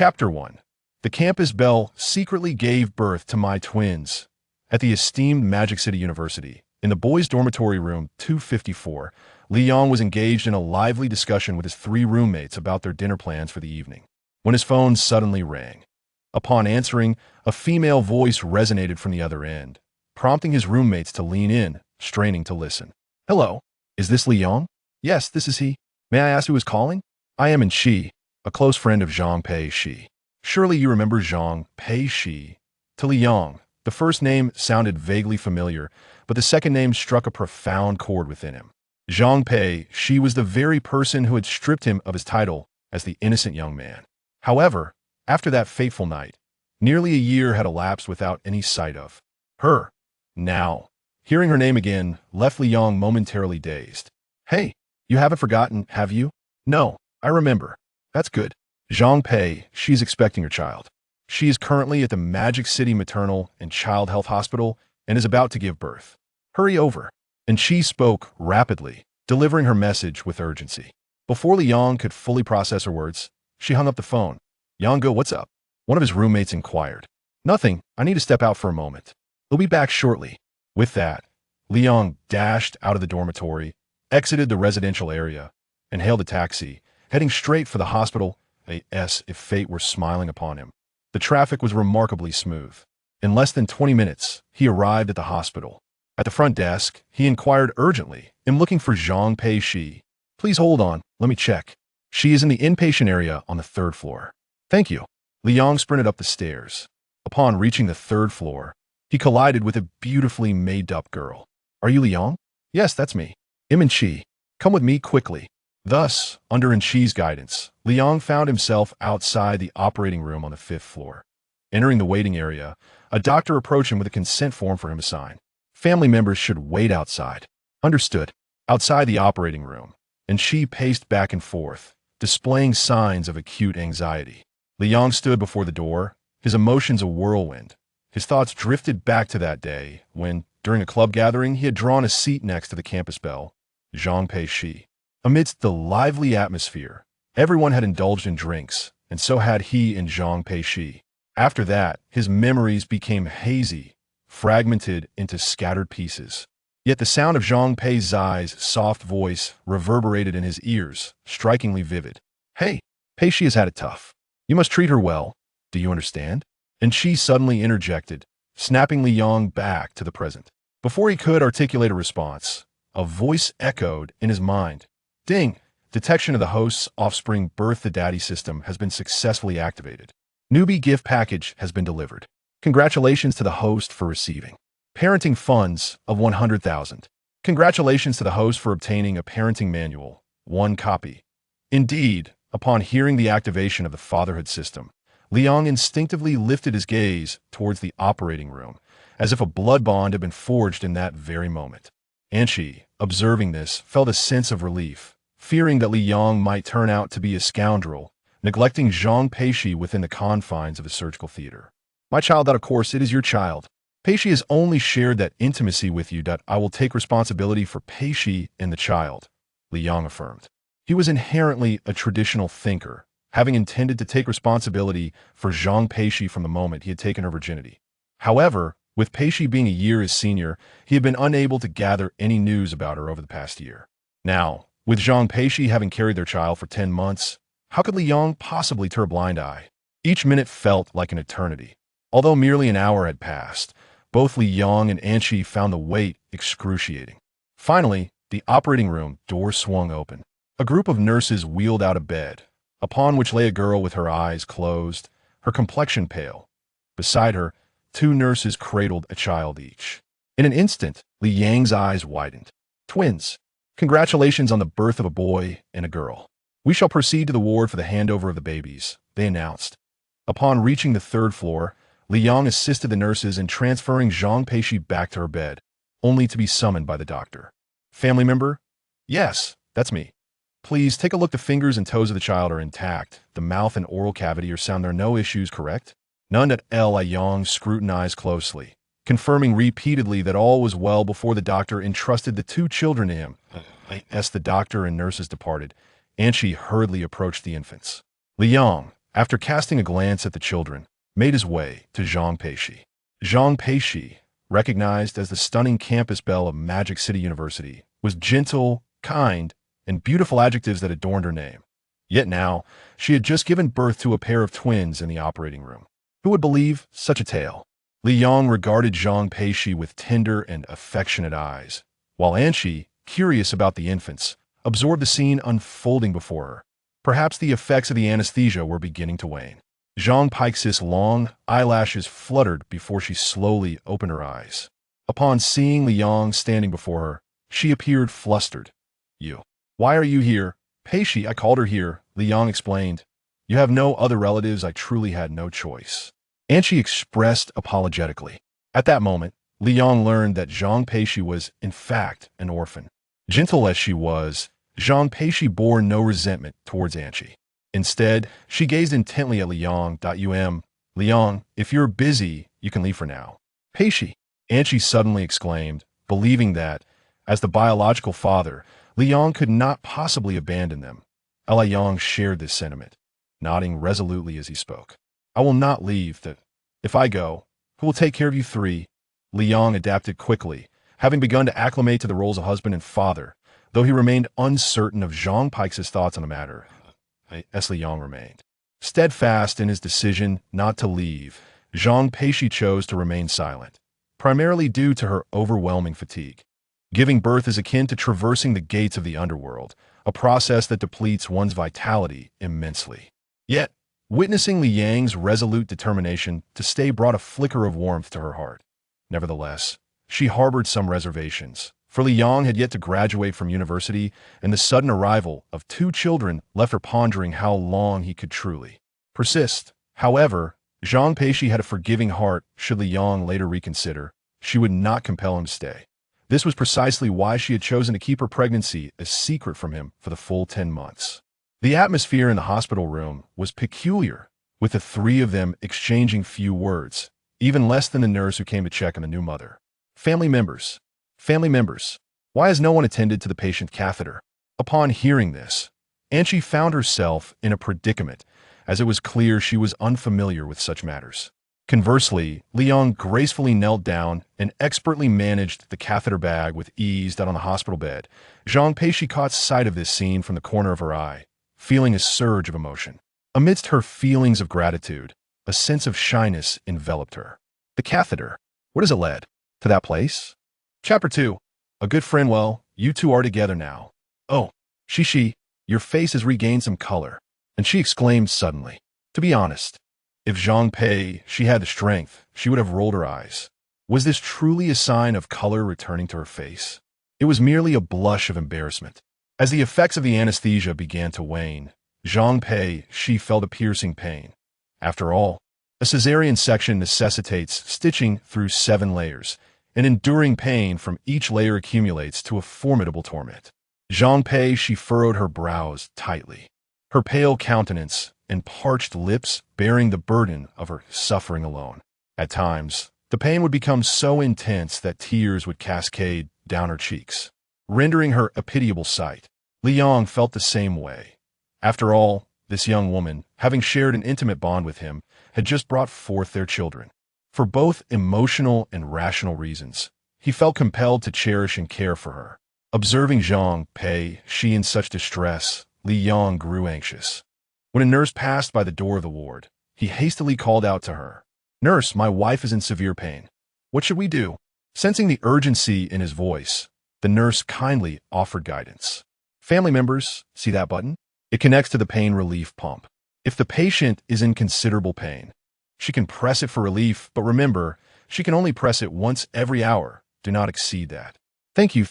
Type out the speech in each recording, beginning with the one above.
Chapter 1. The campus Belle secretly gave birth to my twins. At the esteemed Magic City University, in the boys' dormitory room 254, Li Yong was engaged in a lively discussion with his 3 roommates about their dinner plans for the evening, when his phone suddenly rang. Upon answering, a female voice resonated from the other end, prompting his roommates to lean in, straining to listen. "Hello, is this Li Yong?" "Yes, this is he. May I ask who is calling?" "I am Shi, a close friend of Zhang Peixi." "Surely you remember Zhang Peixi." To Li Yong, the first name sounded vaguely familiar, but the second name struck a profound chord within him. Zhang Peixi was the very person who had stripped him of his title as the innocent young man. However, after that fateful night, nearly a year had elapsed without any sight of her. Now, hearing her name again left Li Yong momentarily dazed. "Hey, you haven't forgotten, have you?" "No, I remember." "That's good." Zhang Pei, she's expecting her child. She is currently at the Magic City Maternal and Child Health Hospital and is about to give birth. "Hurry over." And she spoke rapidly, delivering her message with urgency. Before Li Yong could fully process her words, she hung up the phone. "Yongo, what's up?" one of his roommates inquired. "Nothing, I need to step out for a moment. We'll be back shortly." With that, Li Yong dashed out of the dormitory, exited the residential area, and hailed a taxi, heading straight for the hospital, as if fate were smiling upon him. The traffic was remarkably smooth. In less than 20 minutes, he arrived at the hospital. At the front desk, he inquired urgently, "I'm looking for Zhang Peixi." "Please hold on, let me check." "She is in the inpatient area on the 3rd floor." "Thank you." Li Yong sprinted up the stairs. Upon reaching the 3rd floor, he collided with a beautifully made-up girl. "Are you Li Yong?" "Yes, that's me." "Shi, come with me quickly." Thus, under Shi's guidance, Li Yong found himself outside the operating room on the 5th floor. Entering the waiting area, a doctor approached him with a consent form for him to sign. "Family members should wait outside." "Understood." Outside the operating room, Shi paced back and forth, displaying signs of acute anxiety. Li Yong stood before the door, his emotions a whirlwind. His thoughts drifted back to that day when, during a club gathering, he had drawn a seat next to the campus Belle, Zhang Peixi. Amidst the lively atmosphere, everyone had indulged in drinks, and so had he and Zhang Peixi. After that, his memories became hazy, fragmented into scattered pieces. Yet the sound of Zhang Pei's soft voice reverberated in his ears, strikingly vivid. "Hey, Peixi has had it tough. You must treat her well. Do you understand?" And she suddenly interjected, snapping Li Yong back to the present. Before he could articulate a response, a voice echoed in his mind. "Ding! Detection of the host's offspring birth the daddy system has been successfully activated. Newbie gift package has been delivered. Congratulations to the host for receiving parenting funds of 100,000. Congratulations to the host for obtaining a parenting manual, 1 copy." Indeed, upon hearing the activation of the fatherhood system, Li Yong instinctively lifted his gaze towards the operating room, as if a blood bond had been forged in that very moment. Shi, observing this, felt a sense of relief, fearing that Li Yong might turn out to be a scoundrel, neglecting Zhang Peixi within the confines of a surgical theater. "My child, that of course it is your child. Peixi has only shared that intimacy with you that I will take responsibility for Peixi and the child," Li Yong affirmed. He was inherently a traditional thinker, having intended to take responsibility for Zhang Peixi from the moment he had taken her virginity. However, with Peixi being a year his senior, he had been unable to gather any news about her over the past year. Now, with Zhang Peixi having carried their child for 10 months, how could Li Yong possibly turn a blind eye? Each minute felt like an eternity. Although merely an hour had passed, both Li Yong and Shi found the wait excruciating. Finally, the operating room door swung open. A group of nurses wheeled out a bed, upon which lay a girl with her eyes closed, her complexion pale. Beside her, 2 nurses cradled a child each. In an instant, Li Yang's eyes widened. "Twins. Congratulations on the birth of a boy and a girl. We shall proceed to the ward for the handover of the babies," they announced. Upon reaching the 3rd floor, Li Yong assisted the nurses in transferring Zhang Peixi back to her bed, only to be summoned by the doctor. "Family member?" "Yes, that's me." "Please take a look. The fingers and toes of the child are intact. The mouth and oral cavity are sound. There are no issues, correct?" None. Li Yong scrutinized closely, confirming repeatedly that all was well before the doctor entrusted the 2 children to him. As the doctor and nurses departed, Shi hurriedly approached the infants. "Li Yong, after casting a glance at the children, made his way to Zhang Peixi. Zhang Peixi, recognized as the stunning campus belle of Magic City University, was gentle, kind, and beautiful adjectives that adorned her name. Yet now, she had just given birth to a pair of twins in the operating room. Who would believe such a tale? Li Yong regarded Zhang Peixi with tender and affectionate eyes, while Anqi, curious about the infants, absorbed the scene unfolding before her. Perhaps the effects of the anesthesia were beginning to wane. Zhang Peixi's long eyelashes fluttered before she slowly opened her eyes. Upon seeing Li Yong standing before her, she appeared flustered. "You. Why are you here?" "Peixi, I called her here," Li Yong explained. "You have no other relatives. I truly had no choice." Anqi expressed apologetically. At that moment, Li Yong learned that Zhang Peixi was, in fact, an orphan. Gentle as she was, Zhang Peixi bore no resentment towards Anqi. Instead, she gazed intently at Li Yong. Li Yong, if you're busy, you can leave for now." "Peixi," Anqi suddenly exclaimed, believing that, as the biological father, Li Yong could not possibly abandon them. Li Yong shared this sentiment, nodding resolutely as he spoke. "I will not leave. If I go, who will take care of you three?" Li Yong adapted quickly, having begun to acclimate to the roles of husband and father, though he remained uncertain of Zhang Peix's thoughts on the matter. Li Yong remained steadfast in his decision not to leave. Zhang Peixi chose to remain silent, primarily due to her overwhelming fatigue. Giving birth is akin to traversing the gates of the underworld, a process that depletes one's vitality immensely. Yet, witnessing Li Yang's resolute determination to stay brought a flicker of warmth to her heart. Nevertheless, she harbored some reservations, for Li Yong had yet to graduate from university, and the sudden arrival of two children left her pondering how long he could truly persist. However, Zhang Peixi had a forgiving heart. Should Li Yong later reconsider, she would not compel him to stay. This was precisely why she had chosen to keep her pregnancy a secret from him for the full 10 months. The atmosphere in the hospital room was peculiar, with the three of them exchanging few words, even less than the nurse who came to check on the new mother. Family members. Why has no one attended to the patient catheter?" Upon hearing this, Anqi found herself in a predicament, as it was clear she was unfamiliar with such matters. Conversely, Li Yong gracefully knelt down and expertly managed the catheter bag with ease that on the hospital bed. Zhang Peixi caught sight of this scene from the corner of her eye, feeling a surge of emotion. Amidst her feelings of gratitude, a sense of shyness enveloped her. The catheter. What has it led? To that place? Chapter 2. A good friend. Well, you two are together now. Oh, she, your face has regained some color. And she exclaimed suddenly. To be honest, if Zhang Peixi had the strength, she would have rolled her eyes. Was this truly a sign of color returning to her face? It was merely a blush of embarrassment. As the effects of the anesthesia began to wane, Zhang Peixi felt a piercing pain. After all, a cesarean section necessitates stitching through 7 layers, and enduring pain from each layer accumulates to a formidable torment. Zhang Peixi furrowed her brows tightly, her pale countenance and parched lips bearing the burden of her suffering alone. At times, the pain would become so intense that tears would cascade down her cheeks, rendering her a pitiable sight. Li Yong felt the same way. After all, this young woman, having shared an intimate bond with him, had just brought forth their children. For both emotional and rational reasons, he felt compelled to cherish and care for her. Observing Zhang Peixi in such distress, Li Yong grew anxious. When a nurse passed by the door of the ward, he hastily called out to her, "Nurse, my wife is in severe pain. What should we do?" Sensing the urgency in his voice, the nurse kindly offered guidance. "Family members, see that button? It connects to the pain relief pump. If the patient is in considerable pain, she can press it for relief, but remember, she can only press it once every hour. Do not exceed that." Thank you.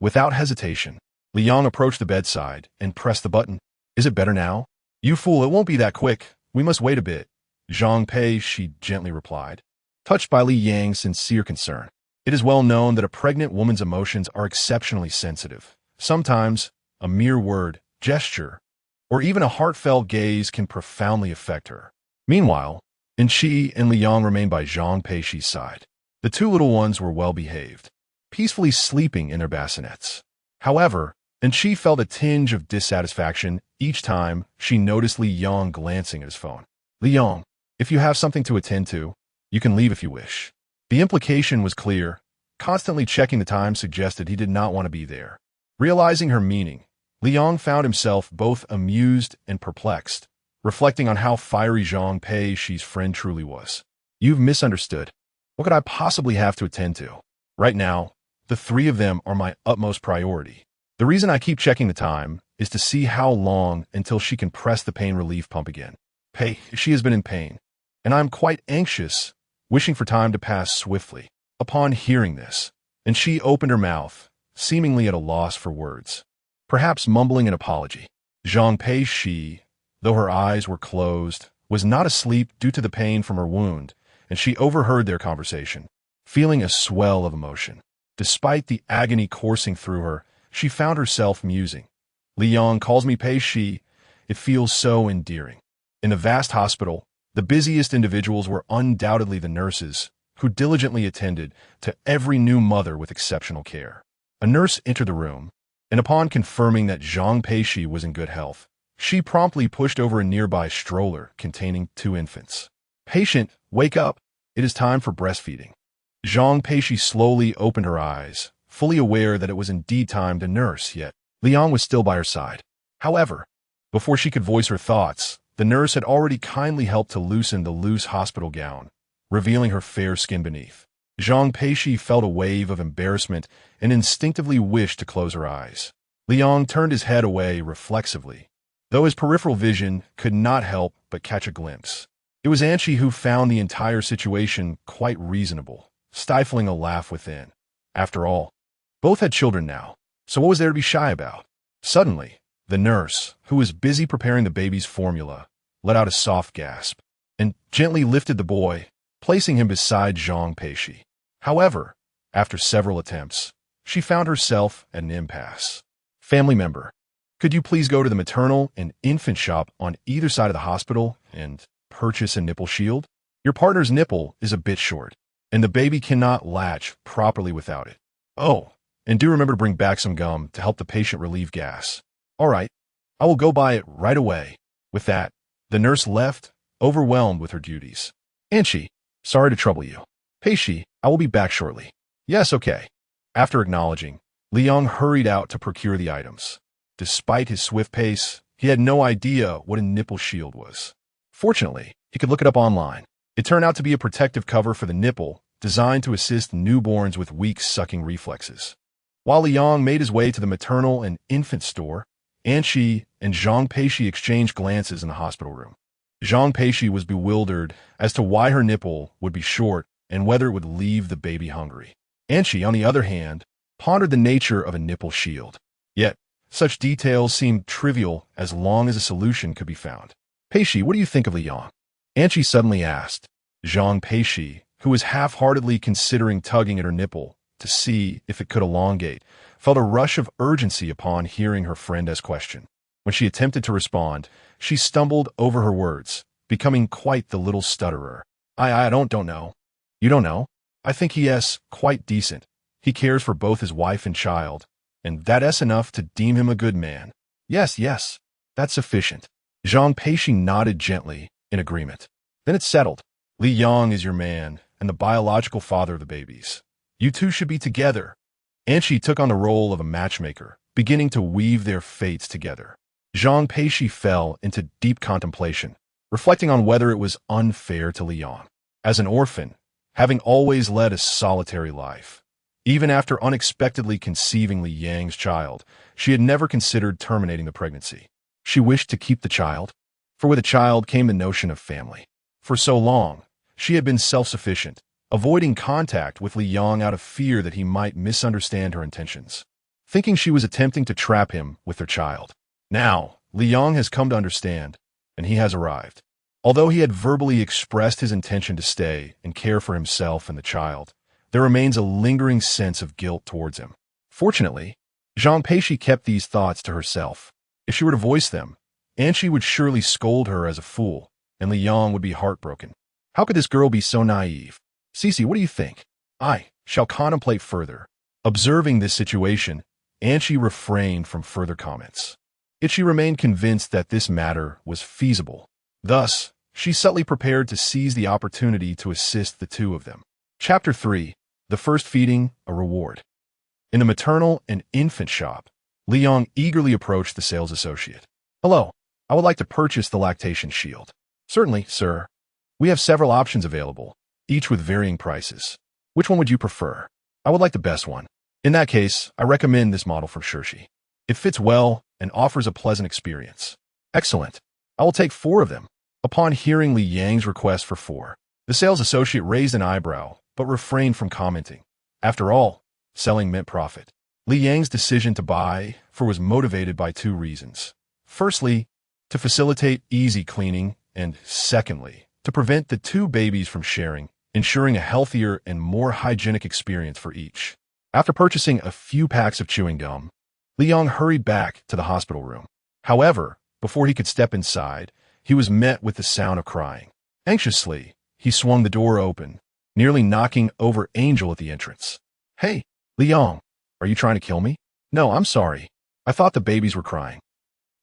Without hesitation, Li Yong approached the bedside and pressed the button. "Is it better now?" "You fool, it won't be that quick. We must wait a bit," Zhang Peixi gently replied, touched by Li Yang's sincere concern. It is well known that a pregnant woman's emotions are exceptionally sensitive. Sometimes, a mere word, gesture, or even a heartfelt gaze can profoundly affect her. Meanwhile, Anqi and Li Yong remained by Zhang Peixi's side. The two little ones were well behaved, peacefully sleeping in their bassinets. However, Anqi felt a tinge of dissatisfaction Each time, she noticed Li Yong glancing at his phone. Li Yong, if you have something to attend to, you can leave if you wish. The implication was clear. Constantly checking the time suggested he did not want to be there. Realizing her meaning, Li Yong found himself both amused and perplexed, reflecting on how fiery Zhang Peixi's friend truly was. You've misunderstood. What could I possibly have to attend to? Right now, the three of them are my utmost priority. The reason I keep checking the time is to see how long until she can press the pain relief pump again. She has been in pain, and I'm quite anxious, wishing for time to pass swiftly. Upon hearing this, and she opened her mouth, seemingly at a loss for words, perhaps mumbling an apology. Zhang Peixi, though her eyes were closed, was not asleep due to the pain from her wound, and she overheard their conversation, feeling a swell of emotion. Despite the agony coursing through her, she found herself musing. Li Yong calls me Peixi. It feels so endearing. In the vast hospital, the busiest individuals were undoubtedly the nurses, who diligently attended to every new mother with exceptional care. A nurse entered the room, and upon confirming that Zhang Peixi was in good health, she promptly pushed over a nearby stroller containing 2 infants. Patient, wake up. It is time for breastfeeding. Zhang Peixi slowly opened her eyes, fully aware that it was indeed time to nurse, yet Li Yong was still by her side. However, before she could voice her thoughts, the nurse had already kindly helped to loosen the loose hospital gown, revealing her fair skin beneath. Zhang Peixi felt a wave of embarrassment and instinctively wished to close her eyes. Li Yong turned his head away reflexively, though his peripheral vision could not help but catch a glimpse. It was Anchi who found the entire situation quite reasonable, stifling a laugh within. After all, both had children now, so what was there to be shy about? Suddenly, the nurse, who was busy preparing the baby's formula, let out a soft gasp and gently lifted the boy, placing him beside Zhang Peixi. However, after several attempts, she found herself at an impasse. Family member, could you please go to the maternal and infant shop on either side of the hospital and purchase a nipple shield? Your partner's nipple is a bit short, and the baby cannot latch properly without it. Oh, and do remember to bring back some gum to help the patient relieve gas. All right, I will go buy it right away. With that, the nurse left, overwhelmed with her duties. Anchi, sorry to trouble you. Peixi, I will be back shortly. Yes, okay. After acknowledging, Li Yong hurried out to procure the items. Despite his swift pace, he had no idea what a nipple shield was. Fortunately, he could look it up online. It turned out to be a protective cover for the nipple, designed to assist newborns with weak sucking reflexes. While Li Yong made his way to the maternal and infant store, Anchi and Zhang Peixi exchanged glances in the hospital room. Zhang Peixi was bewildered as to why her nipple would be short and whether it would leave the baby hungry. Anchi, on the other hand, pondered the nature of a nipple shield. Yet, such details seemed trivial as long as a solution could be found. Peixi, what do you think of Li Yong? Anchi suddenly asked. Zhang Peixi, who was half-heartedly considering tugging at her nipple to see if it could elongate, felt a rush of urgency upon hearing her friend's question. When she attempted to respond, she stumbled over her words, becoming quite the little stutterer. I don't know. You don't know? I think he is quite decent. He cares for both his wife and child, and that's enough to deem him a good man. Yes, that's sufficient. Zhang Peixi nodded gently in agreement. Then it's settled. Li Yong is your man and the biological father of the babies. You two should be together. Anchi took on the role of a matchmaker, beginning to weave their fates together. Zhang Peixi fell into deep contemplation, reflecting on whether it was unfair to Li Yong. As an orphan, having always led a solitary life, even after unexpectedly conceiving Li Yang's child, she had never considered terminating the pregnancy. She wished to keep the child, for with a child came the notion of family. For so long, she had been self-sufficient, avoiding contact with Li Yong out of fear that he might misunderstand her intentions, thinking she was attempting to trap him with her child. Now, Li Yong has come to understand, and he has arrived. Although he had verbally expressed his intention to stay and care for himself and the child, there remains a lingering sense of guilt towards him. Fortunately, Zhang Peixi kept these thoughts to herself. If she were to voice them, Anchi would surely scold her as a fool, and Li Yong would be heartbroken. How could this girl be so naive? Cece, what do you think? I shall contemplate further. Observing this situation, Anchi refrained from further comments. yet she remained convinced that this matter was feasible. Thus, she subtly prepared to seize the opportunity to assist the two of them. Chapter 3. The First Feeding, a Reward. In the maternal and infant shop, Liang eagerly approached the sales associate. "Hello, I would like to purchase the lactation shield." "Certainly, sir. We have several options available, each with varying prices. Which one would you prefer?" "I would like the best one." "In that case, I recommend this model from Peixi. It fits well and offers a pleasant experience." "Excellent. I will take 4 of them." Upon hearing Li Yang's request for 4, the sales associate raised an eyebrow but refrained from commenting. After all, selling meant profit. Li Yang's decision to buy 4 was motivated by 2 reasons. Firstly, to facilitate easy cleaning, and secondly, to prevent the 2 babies from sharing, ensuring a healthier and more hygienic experience for each. After purchasing a few packs of chewing gum, Liang hurried back to the hospital room. However, before he could step inside, he was met with the sound of crying. Anxiously, he swung the door open, nearly knocking over Angel at the entrance. "Hey, Liang, are you trying to kill me?" "No, I'm sorry. I thought the babies were crying."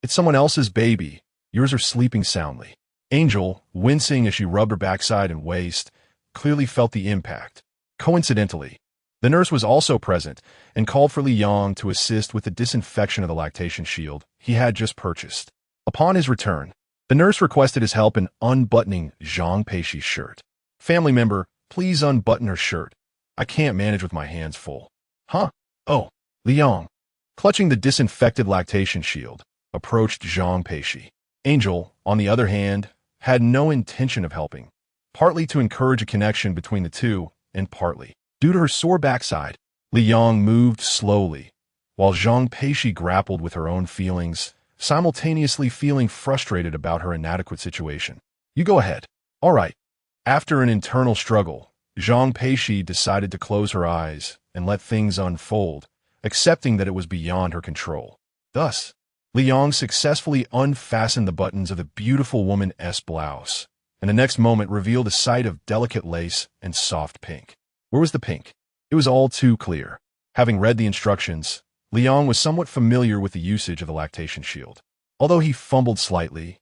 "It's someone else's baby. Yours are sleeping soundly." Angel, wincing as she rubbed her backside and waist, clearly felt the impact. Coincidentally, the nurse was also present and called for Liang to assist with the disinfection of the lactation shield he had just purchased. Upon his return, the nurse requested his help in unbuttoning Zhang Peixi's shirt. "Family member, please unbutton her shirt. I can't manage with my hands full." "Huh? Oh." Liang, clutching the disinfected lactation shield, approached Zhang Peixi. Angel, on the other hand, had no intention of helping, partly to encourage a connection between the two, and partly due to her sore backside. Liang moved slowly, while Zhang Peixi grappled with her own feelings, simultaneously feeling frustrated about her inadequate situation. "You go ahead." "All right." After an internal struggle, Zhang Peixi decided to close her eyes and let things unfold, accepting that it was beyond her control. Thus, Liang successfully unfastened the buttons of the beautiful woman's blouse, and the next moment revealed a sight of delicate lace and soft pink. Where was the pink? It was all too clear. Having read the instructions, Liang was somewhat familiar with the usage of the lactation shield. Although he fumbled slightly,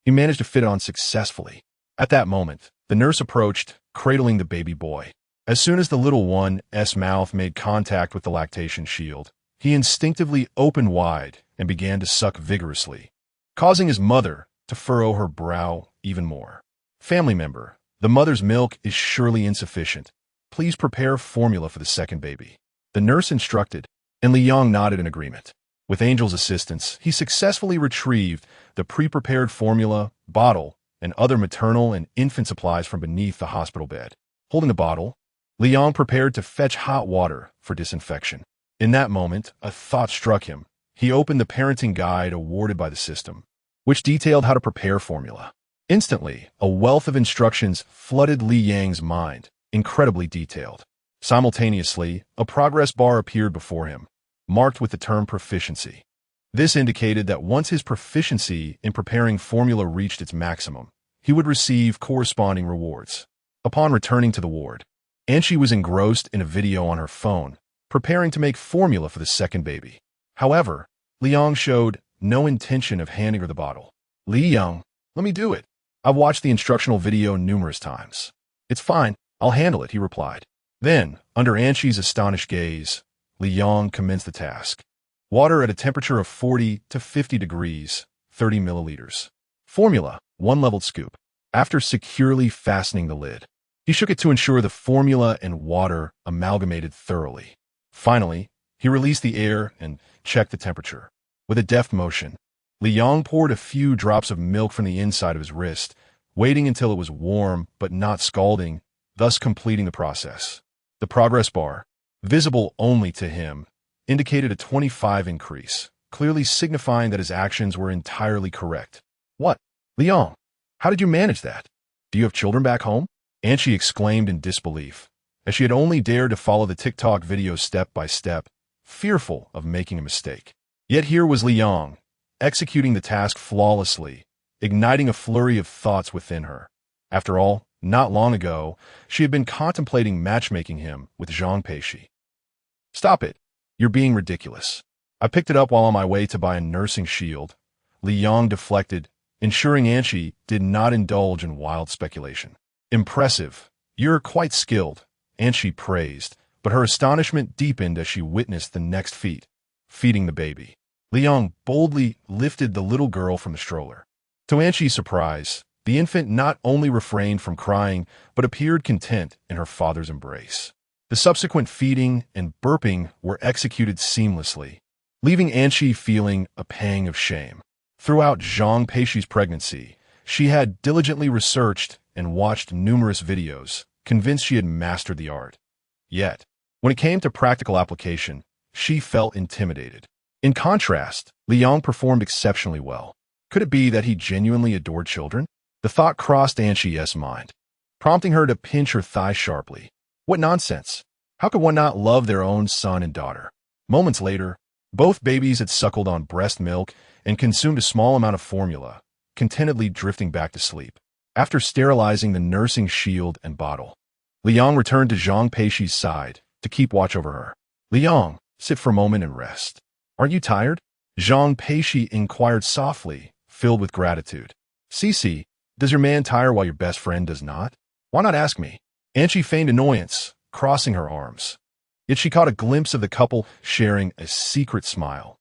he managed to fit it on successfully. At that moment, the nurse approached, cradling the baby boy. As soon as the little one's mouth made contact with the lactation shield, he instinctively opened wide and began to suck vigorously, causing his mother to furrow her brow even more. "Family member, the mother's milk is surely insufficient. Please prepare formula for the second baby." The nurse instructed, and Liang nodded in agreement. With Angel's assistance, he successfully retrieved the pre-prepared formula, bottle, and other maternal and infant supplies from beneath the hospital bed. Holding the bottle, Liang prepared to fetch hot water for disinfection. In that moment, a thought struck him. He opened the parenting guide awarded by the system, which detailed how to prepare formula. Instantly, a wealth of instructions flooded Li Yang's mind, incredibly detailed. Simultaneously, a progress bar appeared before him, marked with the term proficiency. This indicated that once his proficiency in preparing formula reached its maximum, he would receive corresponding rewards. Upon returning to the ward, Anshi was engrossed in a video on her phone, preparing to make formula for the second baby. However, Liang showed no intention of handing her the bottle. "Liang, let me do it. I've watched the instructional video numerous times." "It's fine, I'll handle it," he replied. Then, under Anshi's astonished gaze, Liang commenced the task. Water at a temperature of 40 to 50 degrees, 30 milliliters. Formula, 1 leveled scoop. After securely fastening the lid, he shook it to ensure the formula and water amalgamated thoroughly. Finally, he released the air and checked the temperature. With a deft motion, Liang poured a few drops of milk from the inside of his wrist, waiting until it was warm but not scalding, thus completing the process. The progress bar, visible only to him, indicated a 25 increase, clearly signifying that his actions were entirely correct. "What? Liang, how did you manage that? Do you have children back home?" Anshi exclaimed in disbelief, as she had only dared to follow the TikTok video step by step, fearful of making a mistake. Yet here was Liang, executing the task flawlessly, igniting a flurry of thoughts within her. After all, not long ago, she had been contemplating matchmaking him with Zhang Peixi. "Stop it. You're being ridiculous. I picked it up while on my way to buy a nursing shield, Li Yong deflected, ensuring Anqi did not indulge in wild speculation. Impressive. You're quite skilled, Anqi praised, but her astonishment deepened as she witnessed the next feat, feeding the baby. Li Yong boldly lifted the little girl from the stroller. To Anqi's surprise, the infant not only refrained from crying, but appeared content in her father's embrace. The subsequent feeding and burping were executed seamlessly, leaving Anqi feeling a pang of shame. Throughout Zhang Peixi's pregnancy, she had diligently researched and watched numerous videos, convinced she had mastered the art. Yet, when it came to practical application, she felt intimidated. In contrast, Li Yong performed exceptionally well. Could it be that he genuinely adored children? The thought crossed Anqi's mind, prompting her to pinch her thigh sharply. What nonsense! How could one not love their own son and daughter? Moments later, both babies had suckled on breast milk and consumed a small amount of formula, contentedly drifting back to sleep. After sterilizing the nursing shield and bottle, Li Yong returned to Zhang Peixi's side to keep watch over her. Li Yong, sit for a moment and rest. Aren't you tired? Zhang Peixi inquired softly, filled with gratitude. Cici, does your man tire while your best friend does not? Why not ask me? Anqi feigned annoyance, crossing her arms. Yet she caught a glimpse of the couple sharing a secret smile.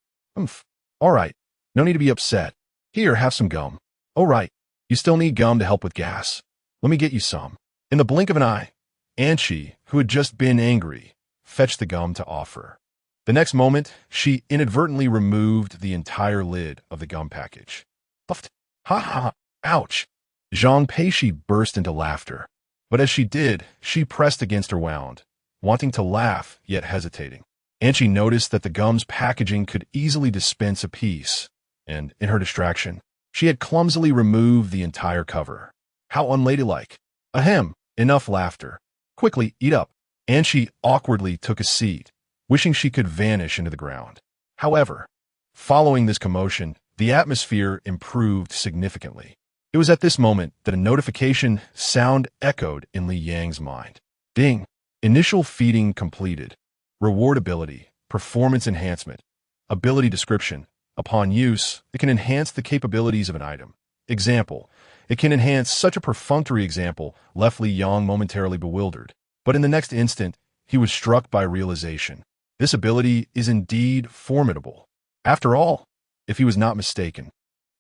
All right, no need to be upset. Here, have some gum. Oh right, you still need gum to help with gas. Let me get you some. In the blink of an eye, Anqi, who had just been angry, fetched the gum to offer. The next moment, she inadvertently removed the entire lid of the gum package. Puffed. Ha ha, ouch. Zhang Peixi burst into laughter. But as she did, she pressed against her wound, wanting to laugh, yet hesitating. Anqi noticed that the gum's packaging could easily dispense a piece, and, in her distraction, she had clumsily removed the entire cover. How unladylike. Ahem, enough laughter. Quickly, eat up. Anqi awkwardly took a seat, wishing she could vanish into the ground. However, following this commotion, the atmosphere improved significantly. It was at this moment that a notification sound echoed in Li Yang's mind. Ding! Initial feeding completed. Reward ability, performance enhancement, ability description. Upon use, it can enhance the capabilities of an item. Example, it can enhance such a perfunctory example left Li Yang momentarily bewildered. But in the next instant, he was struck by realization. This ability is indeed formidable. After all, if he was not mistaken,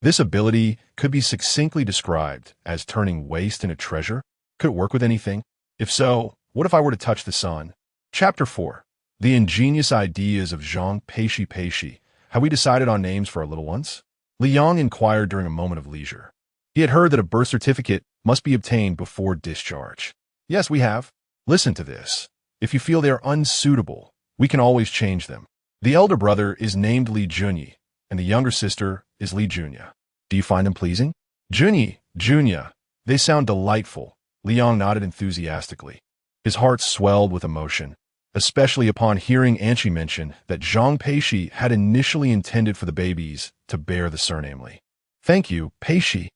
this ability could be succinctly described as turning waste into treasure. Could it work with anything? If so, what if I were to touch the sun? Chapter 4. The ingenious ideas of Zhang Peixi. Have we decided on names for our little ones? Li Yang inquired during a moment of leisure. He had heard that a birth certificate must be obtained before discharge. Yes, we have. Listen to this. If you feel they are unsuitable, we can always change them. The elder brother is named Li Junyi, and the younger sister is Li Junya. Do you find them pleasing? Junya. They sound delightful. Li Yang nodded enthusiastically. His heart swelled with emotion, especially upon hearing Anqi mention that Zhang Peixi had initially intended for the babies to bear the surname Li. Thank you, Peixi.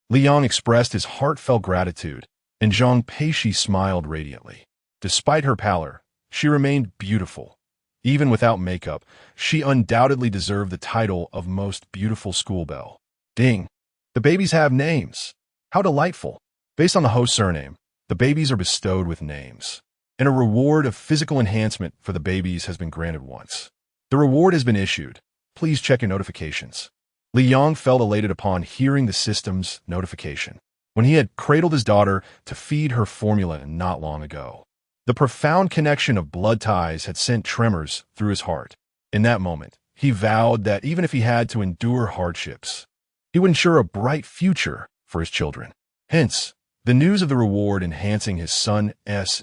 Li Yang expressed his heartfelt gratitude, and Zhang Peixi smiled radiantly. Despite her pallor, she remained beautiful. Even without makeup, she undoubtedly deserved the title of most beautiful schoolbelle. Ding! The babies have names. How delightful. Based on the host's surname, the babies are bestowed with names. And a reward of physical enhancement for the babies has been granted once. The reward has been issued. Please check your notifications. Li Yang felt elated upon hearing the system's notification, when he had cradled his daughter to feed her formula not long ago. The profound connection of blood ties had sent tremors through his heart. In that moment, he vowed that even if he had to endure hardships, he would ensure a bright future for his children. Hence, the news of the reward enhancing his son's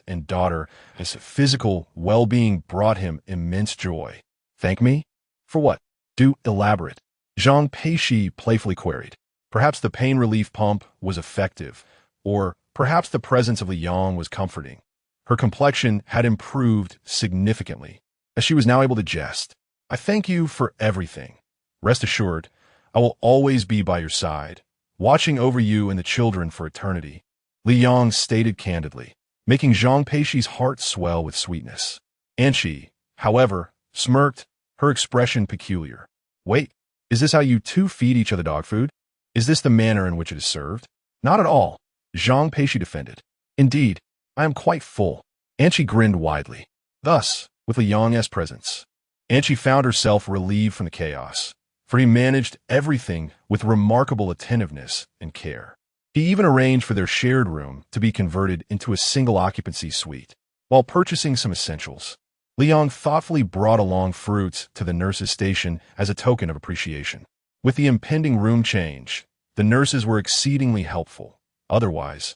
and daughter's physical well-being brought him immense joy. Thank me? For what? Do elaborate. Zhang Peixi playfully queried. Perhaps the pain relief pump was effective, or perhaps the presence of Li Yang was comforting. Her complexion had improved significantly, as she was now able to jest. I thank you for everything. Rest assured, I will always be by your side, watching over you and the children for eternity, Li Yang stated candidly, making Zhang Peixi's heart swell with sweetness. Anqi, however, smirked, her expression peculiar. Wait, Is this how you two feed each other dog food? Is this the manner in which it is served? Not at all, Zhang Peixi defended. Indeed, I am quite full. And she grinned widely. Thus, with Liang's presence, and she found herself relieved from the chaos, for he managed everything with remarkable attentiveness and care. He even arranged for their shared room to be converted into a single-occupancy suite. While purchasing some essentials, Liang thoughtfully brought along fruits to the nurse's station as a token of appreciation. With the impending room change, the nurses were exceedingly helpful. Otherwise,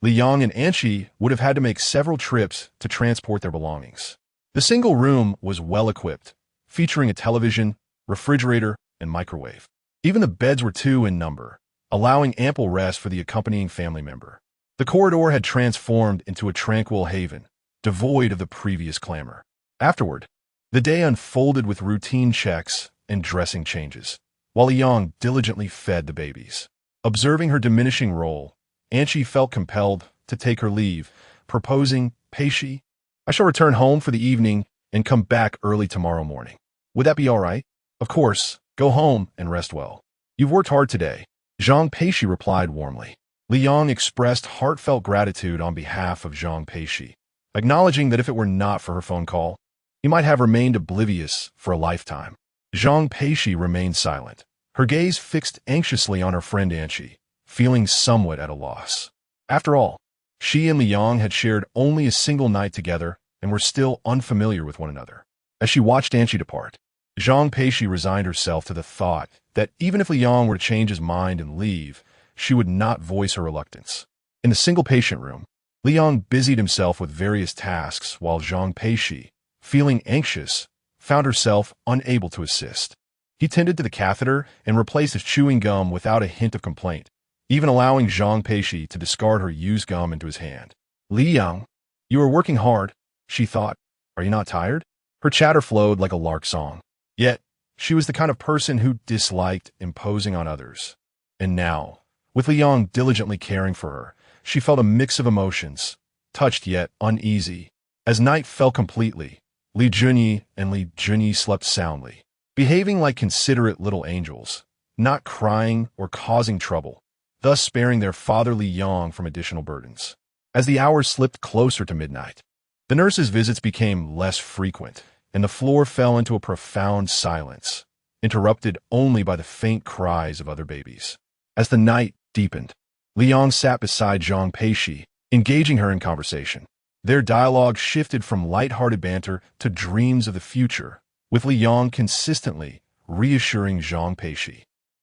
Liang and Anqi would have had to make several trips to transport their belongings. The single room was well-equipped, featuring a television, refrigerator, and microwave. Even the beds were 2 in number, allowing ample rest for the accompanying family member. The corridor had transformed into a tranquil haven, devoid of the previous clamor. Afterward, the day unfolded with routine checks and dressing changes, while Liang diligently fed the babies. Observing her diminishing role, Anqi felt compelled to take her leave, proposing, Peixi, I shall return home for the evening and come back early tomorrow morning. Would that be all right? Of course, go home and rest well. You've worked hard today, Zhang Peixi replied warmly. Liang expressed heartfelt gratitude on behalf of Zhang Peixi, acknowledging that if it were not for her phone call, he might have remained oblivious for a lifetime. Zhang Peixi remained silent, her gaze fixed anxiously on her friend Anqi, feeling somewhat at a loss. After all, she and Liang had shared only a single night together and were still unfamiliar with one another. As she watched Anqi depart, Zhang Peixi resigned herself to the thought that even if Liang were to change his mind and leave, she would not voice her reluctance. In the single patient room, Liang busied himself with various tasks while Zhang Peixi, feeling anxious, found herself unable to assist. He tended to the catheter and replaced his chewing gum without a hint of complaint, even allowing Zhang Peixi to discard her used gum into his hand. Liang, you are working hard, she thought. Are you not tired? Her chatter flowed like a lark song. Yet, she was the kind of person who disliked imposing on others. And now, with Liang diligently caring for her, she felt a mix of emotions, touched yet uneasy. As night fell completely, Li Junyi and Li Junyi slept soundly, behaving like considerate little angels, not crying or causing trouble, thus sparing their father Li Yang from additional burdens. As the hours slipped closer to midnight, the nurse's visits became less frequent, and the floor fell into a profound silence, interrupted only by the faint cries of other babies. As the night deepened, Liang sat beside Zhang Peixi, engaging her in conversation. Their dialogue shifted from light-hearted banter to dreams of the future, with Liang consistently reassuring Zhang Peixi,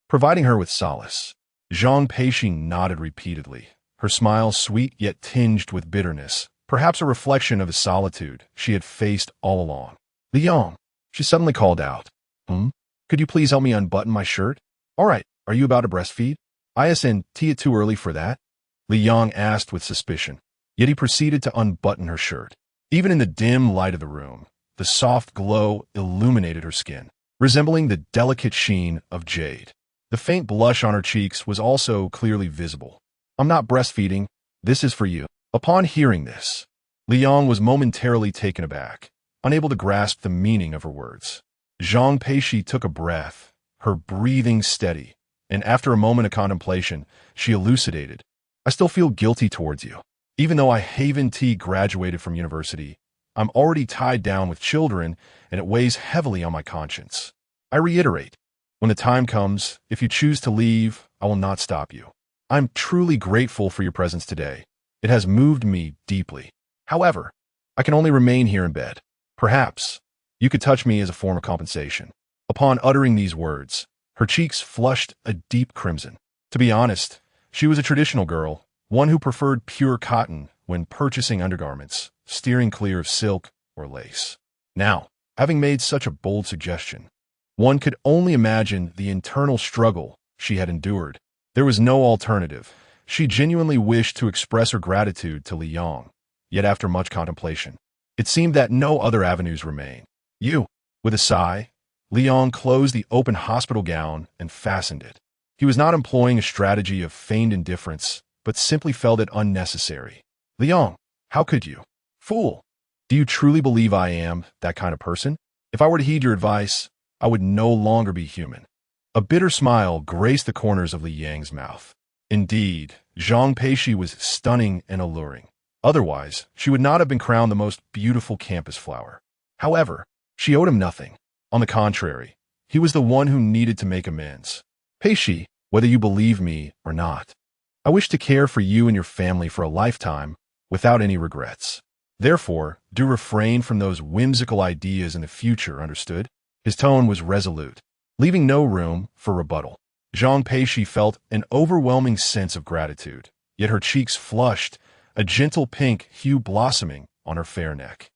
providing her with solace. Zhang Peixi nodded repeatedly, her smile sweet yet tinged with bitterness, perhaps a reflection of the solitude she had faced all along. Liang, she suddenly called out. Could you please help me unbutton my shirt? All right, are you about to breastfeed? Isn't it too early for that? Liang asked with suspicion, yet he proceeded to unbutton her shirt. Even in the dim light of the room, the soft glow illuminated her skin, resembling the delicate sheen of jade. The faint blush on her cheeks was also clearly visible. I'm not breastfeeding, this is for you. Upon hearing this, Liang was momentarily taken aback, unable to grasp the meaning of her words. Zhang Peixi took a breath, her breathing steady, and after a moment of contemplation, she elucidated, I still feel guilty towards you. Even though I haven't graduated from university, I'm already tied down with children, and it weighs heavily on my conscience. I reiterate, when the time comes, if you choose to leave, I will not stop you. I'm truly grateful for your presence today. It has moved me deeply. However, I can only remain here in bed. Perhaps you could touch me as a form of compensation. Upon uttering these words, her cheeks flushed a deep crimson. To be honest, she was a traditional girl, one who preferred pure cotton when purchasing undergarments, steering clear of silk or lace. Now, having made such a bold suggestion, one could only imagine the internal struggle she had endured. There was no alternative. She genuinely wished to express her gratitude to Liang, yet after much contemplation, it seemed that no other avenues remained. With a sigh, Liang closed the open hospital gown and fastened it. He was not employing a strategy of feigned indifference, but simply felt it unnecessary. Liang, how could you? Fool! Do you truly believe I am that kind of person? If I were to heed your advice, I would no longer be human. A bitter smile graced the corners of Li Yang's mouth. Indeed, Zhang Peixi was stunning and alluring. Otherwise, she would not have been crowned the most beautiful campus flower. However, she owed him nothing. On the contrary, he was the one who needed to make amends. Peixi, whether you believe me or not, I wish to care for you and your family for a lifetime without any regrets. Therefore, do refrain from those whimsical ideas in the future, understood? His tone was resolute, leaving no room for rebuttal. Zhang Peixi felt an overwhelming sense of gratitude, yet her cheeks flushed, a gentle pink hue blossoming on her fair neck.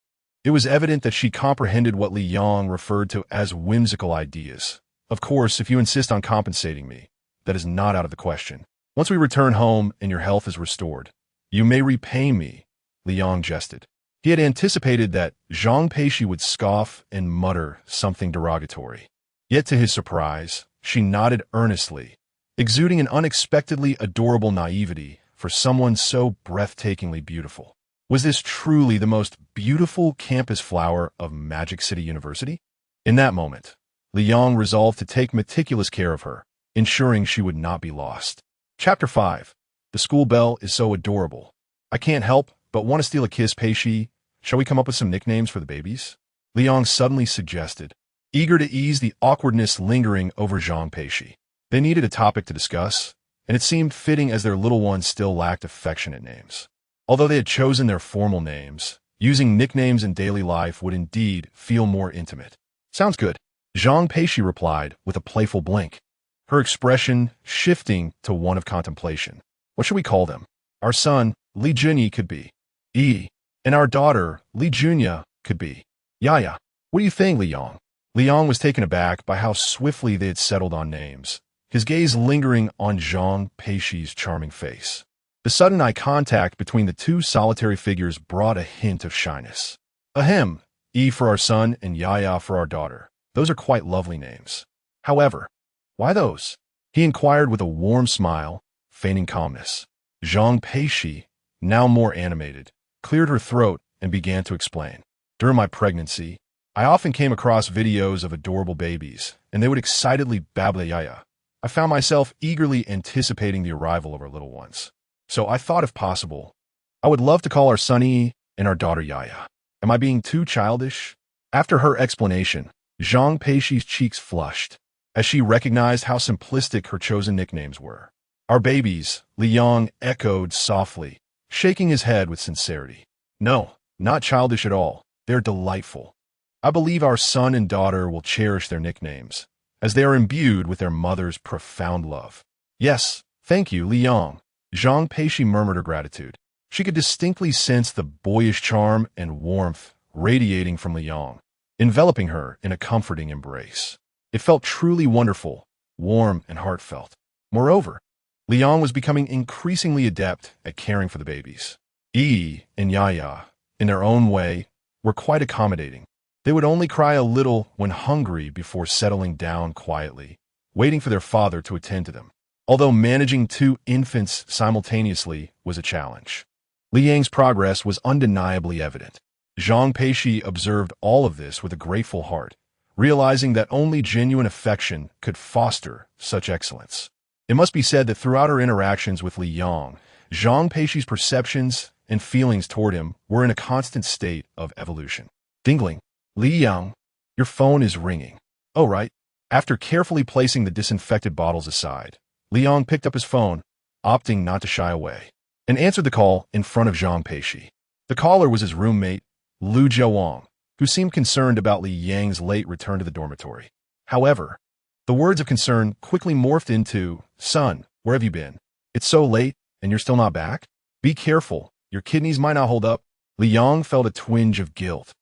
It was evident that she comprehended what Li Yang referred to as whimsical ideas. Of course, if you insist on compensating me, that is not out of the question. Once we return home and your health is restored, you may repay me, Li Yang jested. He had anticipated that Zhang Peixi would scoff and mutter something derogatory. Yet to his surprise, she nodded earnestly, exuding an unexpectedly adorable naivety for someone so breathtakingly beautiful. Was this truly the most beautiful campus flower of Magic City University? In that moment, Li Yang resolved to take meticulous care of her, ensuring she would not be lost. Chapter 5. The school bell is so adorable. I can't help but want to steal a kiss, Peixi. Shall we come up with some nicknames for the babies? Li Yang suddenly suggested, eager to ease the awkwardness lingering over Zhang Peixi. They needed a topic to discuss, and it seemed fitting as their little ones still lacked affectionate names. Although they had chosen their formal names, using nicknames in daily life would indeed feel more intimate. Sounds good, Zhang Peixi replied with a playful blink, her expression shifting to one of contemplation. What should we call them? Our son, Li Junyi, could be E, and our daughter, Li Junya, could be Yaya. What do you think, Li Yang? Li Yang was taken aback by how swiftly they had settled on names, his gaze lingering on Zhang Peixi's charming face. The sudden eye contact between the two solitary figures brought a hint of shyness. Ahem, E for our son and Yaya for our daughter. Those are quite lovely names. However, why those? He inquired with a warm smile, feigning calmness. Zhang Peixi, now more animated, cleared her throat and began to explain. During my pregnancy, I often came across videos of adorable babies, and they would excitedly babble Yaya. I found myself eagerly anticipating the arrival of our little ones. So I thought, if possible, I would love to call our son E and our daughter Yaya. Am I being too childish? After her explanation, Zhang Peixi's cheeks flushed, as she recognized how simplistic her chosen nicknames were. Our babies, Li Yang echoed softly, shaking his head with sincerity. No, not childish at all. They're delightful. I believe our son and daughter will cherish their nicknames, as they are imbued with their mother's profound love. Yes, thank you, Li Yang. Zhang Peixi murmured her gratitude. She could distinctly sense the boyish charm and warmth radiating from Li Yang, enveloping her in a comforting embrace. It felt truly wonderful, warm and heartfelt. Moreover, Li Yang was becoming increasingly adept at caring for the babies. E and Yaya, in their own way, were quite accommodating. They would only cry a little when hungry before settling down quietly, waiting for their father to attend to them. Although managing two infants simultaneously was a challenge, Li Yang's progress was undeniably evident. Zhang Peixi observed all of this with a grateful heart, realizing that only genuine affection could foster such excellence. It must be said that throughout her interactions with Li Yang, Zhang Peixi's perceptions and feelings toward him were in a constant state of evolution. Dingling. Li Yang, your phone is ringing. Oh, right. After carefully placing the disinfected bottles aside, Li Yang picked up his phone, opting not to shy away, and answered the call in front of Zhang Peixi. The caller was his roommate, Lu Jiawang, who seemed concerned about Li Yang's late return to the dormitory. However, the words of concern quickly morphed into, "Son, where have you been? It's so late, and you're still not back? Be careful, your kidneys might not hold up." Li Yang felt a twinge of guilt,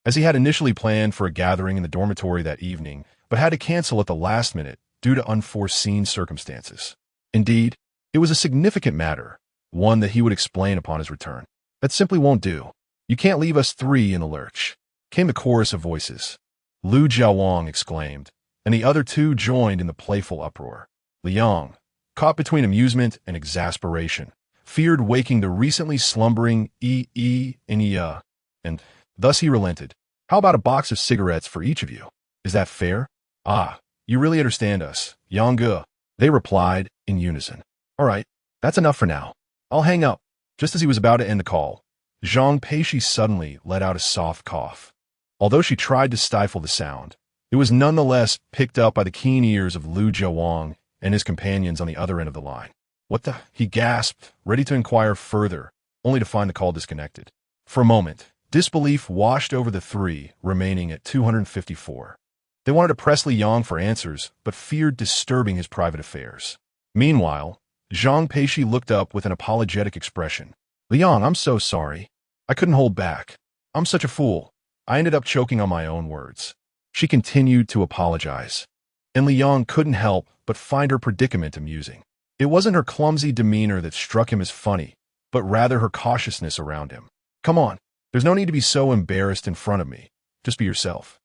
as he had initially planned for a gathering in the dormitory that evening, but had to cancel at the last minute due to unforeseen circumstances. Indeed, it was a significant matter, one that he would explain upon his return. "That simply won't do. You can't leave us three in the lurch," came the chorus of voices. Lu Jiawang exclaimed, and the other two joined in the playful uproar. Li Yang, caught between amusement and exasperation, feared waking the recently slumbering E and Ya, and thus he relented. "How about a box of cigarettes for each of you? Is that fair?" "Ah, You really understand us, Yang. They replied in unison. All right, that's enough for now. I'll hang up. Just as he was about to end the call, Zhang Peixi suddenly let out a soft cough. Although she tried to stifle the sound, it was nonetheless picked up by the keen ears of Lu Jiawang and his companions on the other end of the line. What the? He gasped, ready to inquire further, only to find the call disconnected. For a moment, disbelief washed over the three remaining at 254. They wanted to press Li Yang for answers, but feared disturbing his private affairs. Meanwhile, Zhang Peixi looked up with an apologetic expression. Li Yang, I'm so sorry. I couldn't hold back. I'm such a fool. I ended up choking on my own words. She continued to apologize, and Li Yang couldn't help but find her predicament amusing. It wasn't her clumsy demeanor that struck him as funny, but rather her cautiousness around him. Come on, there's no need to be so embarrassed in front of me. Just be yourself.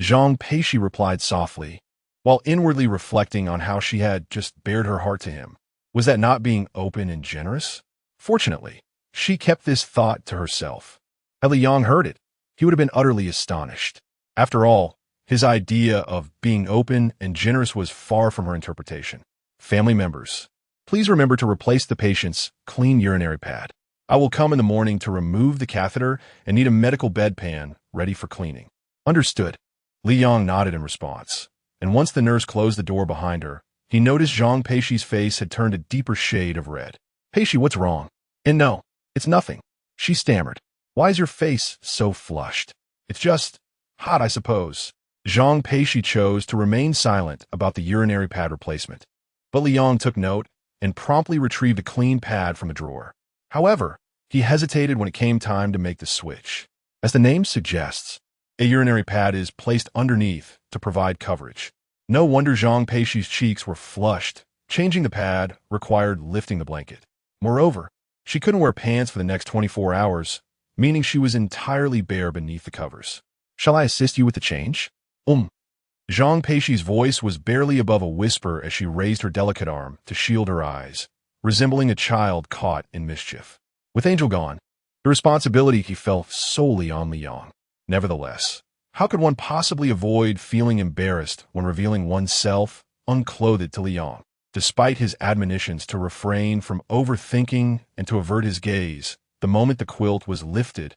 Zhang Peixi replied softly, while inwardly reflecting on how she had just bared her heart to him. Was that not being open and generous? Fortunately, she kept this thought to herself. Had Li Yang heard it, he would have been utterly astonished. After all, his idea of being open and generous was far from her interpretation. Family members, please remember to replace the patient's clean urinary pad. I will come in the morning to remove the catheter and need a medical bedpan ready for cleaning. Understood. Li Yang nodded in response, and once the nurse closed the door behind her, he noticed Zhang Peixi's face had turned a deeper shade of red. Peixi, what's wrong? And no, it's nothing. She stammered. Why is your face so flushed? It's just hot, I suppose. Zhang Peixi chose to remain silent about the urinary pad replacement, but Li Yang took note and promptly retrieved a clean pad from a drawer. However, he hesitated when it came time to make the switch. As the name suggests, a urinary pad is placed underneath to provide coverage. No wonder Zhang Peixi's cheeks were flushed. Changing the pad required lifting the blanket. Moreover, she couldn't wear pants for the next 24 hours, meaning she was entirely bare beneath the covers. Shall I assist you with the change? Zhang Peixi's voice was barely above a whisper as she raised her delicate arm to shield her eyes, resembling a child caught in mischief. With Angel gone, the responsibility he fell solely on Li Yang. Nevertheless, how could one possibly avoid feeling embarrassed when revealing oneself unclothed to Li Yang? Despite his admonitions to refrain from overthinking and to avert his gaze, the moment the quilt was lifted,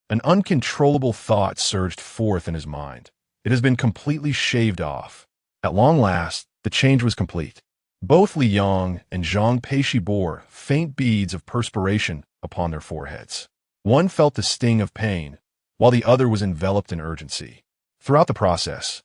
an uncontrollable thought surged forth in his mind. It has been completely shaved off. At long last, the change was complete. Both Li Yang and Zhang Peixi bore faint beads of perspiration upon their foreheads. One felt the sting of pain, while the other was enveloped in urgency. Throughout the process,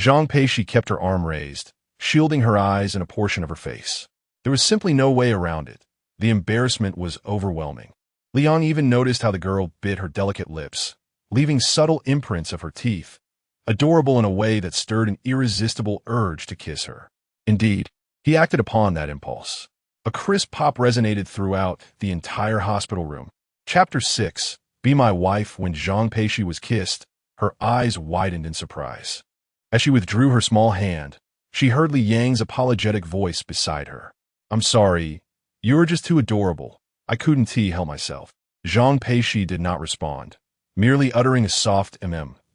Zhang Peixi kept her arm raised, shielding her eyes and a portion of her face. There was simply no way around it. The embarrassment was overwhelming. Li Yang even noticed how the girl bit her delicate lips, leaving subtle imprints of her teeth, adorable in a way that stirred an irresistible urge to kiss her. Indeed, he acted upon that impulse. A crisp pop resonated throughout the entire hospital room. Chapter 6. Be My Wife. When Zhang Peixi was kissed, her eyes widened in surprise. As she withdrew her small hand, she heard Li Yang's apologetic voice beside her. I'm sorry, you were just too adorable. I couldn't help myself. Zhang Peixi did not respond, merely uttering a soft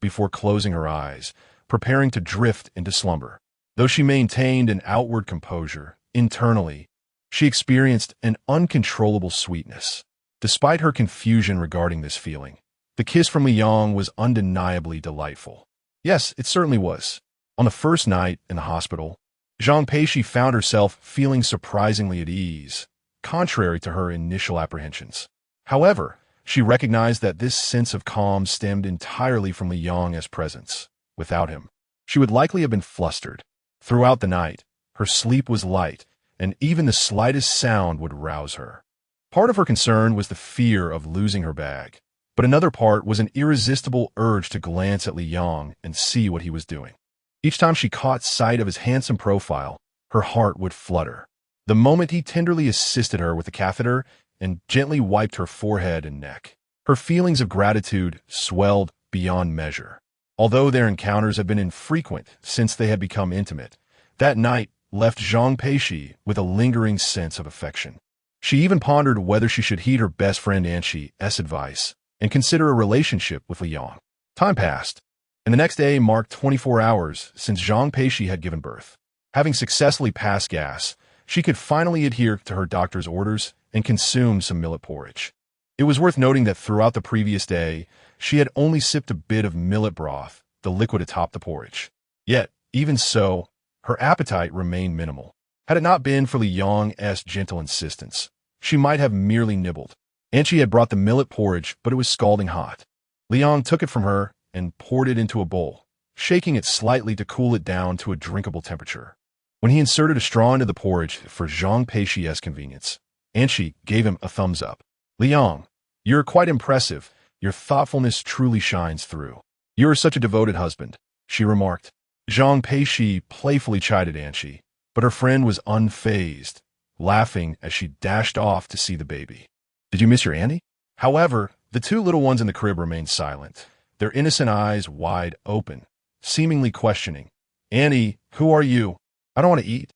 before closing her eyes, preparing to drift into slumber. Though she maintained an outward composure, internally, she experienced an uncontrollable sweetness. Despite her confusion regarding this feeling, the kiss from Li Yang was undeniably delightful. Yes, it certainly was. On the first night in the hospital, Zhang Peixi found herself feeling surprisingly at ease, contrary to her initial apprehensions. However, she recognized that this sense of calm stemmed entirely from Li Yang's presence. Without him, she would likely have been flustered. Throughout the night, her sleep was light, and even the slightest sound would rouse her. Part of her concern was the fear of losing her bag, but another part was an irresistible urge to glance at Li Yang and see what he was doing. Each time she caught sight of his handsome profile, her heart would flutter. The moment he tenderly assisted her with the catheter and gently wiped her forehead and neck, her feelings of gratitude swelled beyond measure. Although their encounters had been infrequent since they had become intimate, that night left Zhang Peixi with a lingering sense of affection. She even pondered whether she should heed her best friend Anxi's advice and consider a relationship with Li Yang. Time passed, and the next day marked 24 hours since Zhang Peixi had given birth. Having successfully passed gas, she could finally adhere to her doctor's orders and consume some millet porridge. It was worth noting that throughout the previous day, she had only sipped a bit of millet broth, the liquid atop the porridge. Yet, even so, her appetite remained minimal. Had it not been for Li Yang's gentle insistence, she might have merely nibbled. And she had brought the millet porridge, but it was scalding hot. Li Yang took it from her and poured it into a bowl, shaking it slightly to cool it down to a drinkable temperature. When he inserted a straw into the porridge for Zhang Peixi's convenience, Anshi gave him a thumbs up. Li Yang, you're quite impressive. Your thoughtfulness truly shines through. You are such a devoted husband, she remarked. Zhang Peixi playfully chided Anshi, but her friend was unfazed, laughing as she dashed off to see the baby. Did you miss your Annie? However, the two little ones in the crib remained silent, their innocent eyes wide open, seemingly questioning. Annie, who are you? I don't want to eat.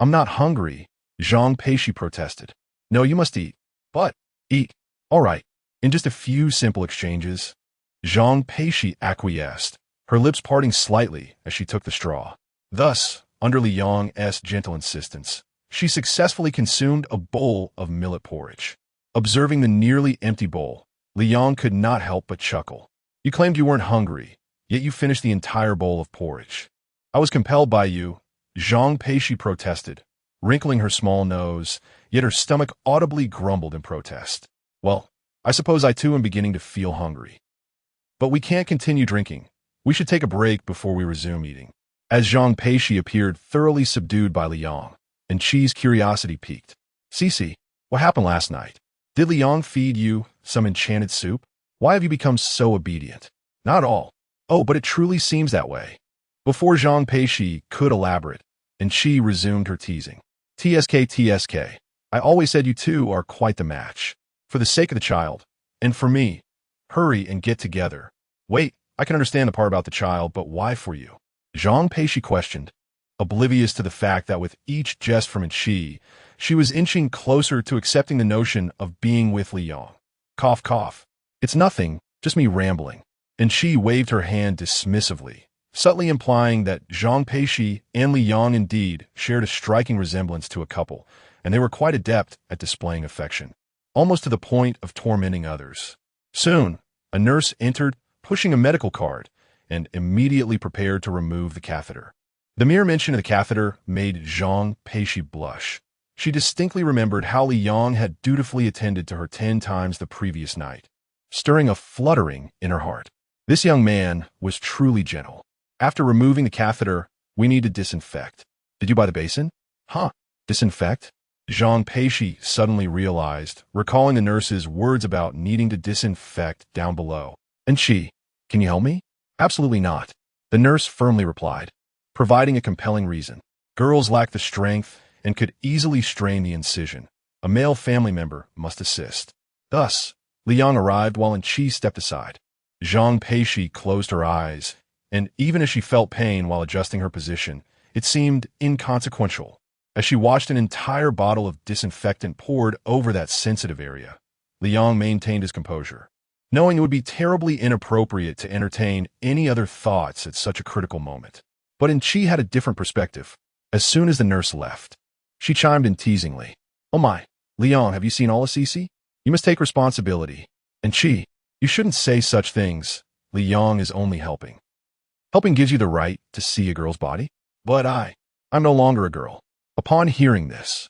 I'm not hungry, Zhang Peixi protested. No, you must eat. But, eat. All right. In just a few simple exchanges, Zhang Peixi acquiesced, her lips parting slightly as she took the straw. Thus, under Li Yang's gentle insistence, she successfully consumed a bowl of millet porridge. Observing the nearly empty bowl, Li Yang could not help but chuckle. You claimed you weren't hungry, yet you finished the entire bowl of porridge. I was compelled by you, Zhang Peixi protested, wrinkling her small nose, yet her stomach audibly grumbled in protest. Well, I suppose I too am beginning to feel hungry. But we can't continue drinking. We should take a break before we resume eating. As Zhang Peixi appeared thoroughly subdued by Li Yang, and Qi's curiosity piqued. Cici, what happened last night? Did Li Yang feed you some enchanted soup? Why have you become so obedient? Not all. Oh, but it truly seems that way. Before Zhang Peixi could elaborate, and Qi resumed her teasing. TSK, I always said you two are quite the match. For the sake of the child, and for me, hurry and get together. Wait, I can understand the part about the child, but why for you? Zhang Peixi questioned, oblivious to the fact that with each jest from Qi, she was inching closer to accepting the notion of being with Li Yang. Cough, cough. It's nothing, just me rambling. And Qi waved her hand dismissively, subtly implying that Zhang Peixi and Li Yang indeed shared a striking resemblance to a couple, and they were quite adept at displaying affection, almost to the point of tormenting others. Soon, a nurse entered, pushing a medical cart, and immediately prepared to remove the catheter. The mere mention of the catheter made Zhang Peixi blush. She distinctly remembered how Li Yang had dutifully attended to her 10 times the previous night, stirring a fluttering in her heart. This young man was truly gentle. After removing the catheter, we need to disinfect. Did you buy the basin? Huh, disinfect? Zhang Peixi suddenly realized, recalling the nurse's words about needing to disinfect down below. And Qi, can you help me? Absolutely not, the nurse firmly replied, providing a compelling reason. Girls lack the strength and could easily strain the incision. A male family member must assist. Thus, Li Yang arrived while Qi stepped aside. Zhang Peixi closed her eyes, and even as she felt pain while adjusting her position, it seemed inconsequential. As she watched an entire bottle of disinfectant poured over that sensitive area, Li Yang maintained his composure, knowing it would be terribly inappropriate to entertain any other thoughts at such a critical moment. But Qi had a different perspective. As soon as the nurse left, she chimed in teasingly. Oh my, Li Yang, have you seen all of Cici? You must take responsibility. And Qi, you shouldn't say such things. Li Yang is only helping. Helping gives you the right to see a girl's body? But I'm no longer a girl. Upon hearing this,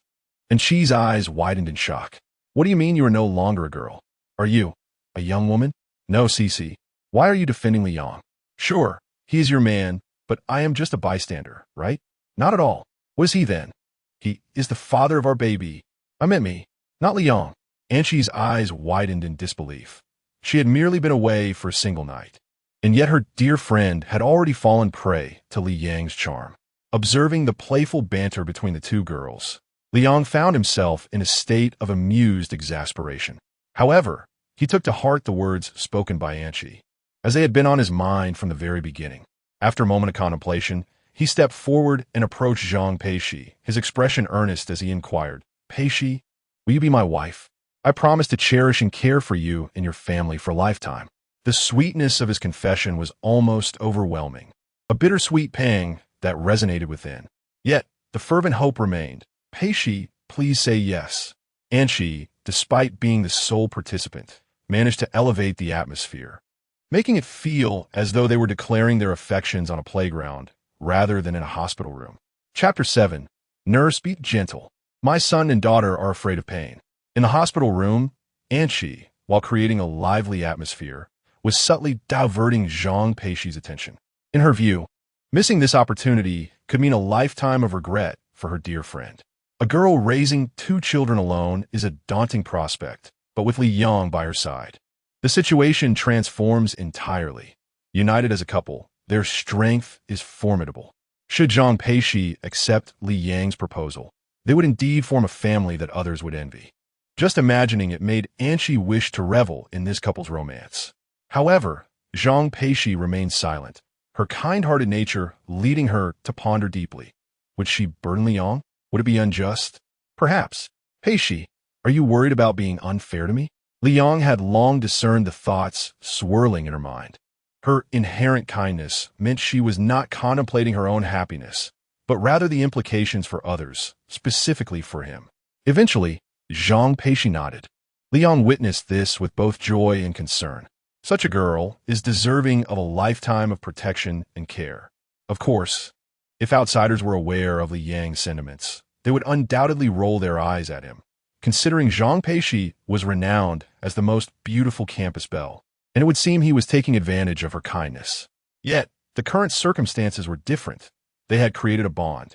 and Qi's eyes widened in shock. What do you mean you are no longer a girl? Are you a young woman? No, Cici. Why are you defending Li Yang? Sure, he is your man, but I am just a bystander, right? Not at all. What is he then? He is the father of our baby. I meant me, not Li Yang. Anshi's eyes widened in disbelief. She had merely been away for a single night, and yet her dear friend had already fallen prey to Li Yang's charm. Observing the playful banter between the two girls, Li Yang found himself in a state of amused exasperation. However, he took to heart the words spoken by Anshi, as they had been on his mind from the very beginning. After a moment of contemplation, he stepped forward and approached Zhang Peixi, his expression earnest as he inquired, Peixi, will you be my wife? I promise to cherish and care for you and your family for a lifetime. The sweetness of his confession was almost overwhelming, a bittersweet pang that resonated within. Yet, the fervent hope remained. Peixi, please say yes. And she, despite being the sole participant, managed to elevate the atmosphere, making it feel as though they were declaring their affections on a playground rather than in a hospital room. Chapter 7. Nurse, be gentle. My son and daughter are afraid of pain. In the hospital room, Anchi, while creating a lively atmosphere, was subtly diverting Zhang Peixi's attention. In her view, missing this opportunity could mean a lifetime of regret for her dear friend. A girl raising 2 children alone is a daunting prospect, but with Li Yang by her side, the situation transforms entirely. United as a couple, their strength is formidable. Should Zhang Peixi accept Li Yang's proposal, they would indeed form a family that others would envy. Just imagining it made Anchi wish to revel in this couple's romance. However, Zhang Peixi remained silent, her kind-hearted nature leading her to ponder deeply. Would she burden Li Yang? Would it be unjust? Perhaps. Peixi, are you worried about being unfair to me? Li Yang had long discerned the thoughts swirling in her mind. Her inherent kindness meant she was not contemplating her own happiness, but rather the implications for others, specifically for him. Eventually, Zhang Peixi nodded. Li Yang witnessed this with both joy and concern. Such a girl is deserving of a lifetime of protection and care. Of course, if outsiders were aware of Li Yang's sentiments, they would undoubtedly roll their eyes at him, considering Zhang Peixi was renowned as the most beautiful campus belle, and it would seem he was taking advantage of her kindness. Yet, the current circumstances were different. They had created a bond.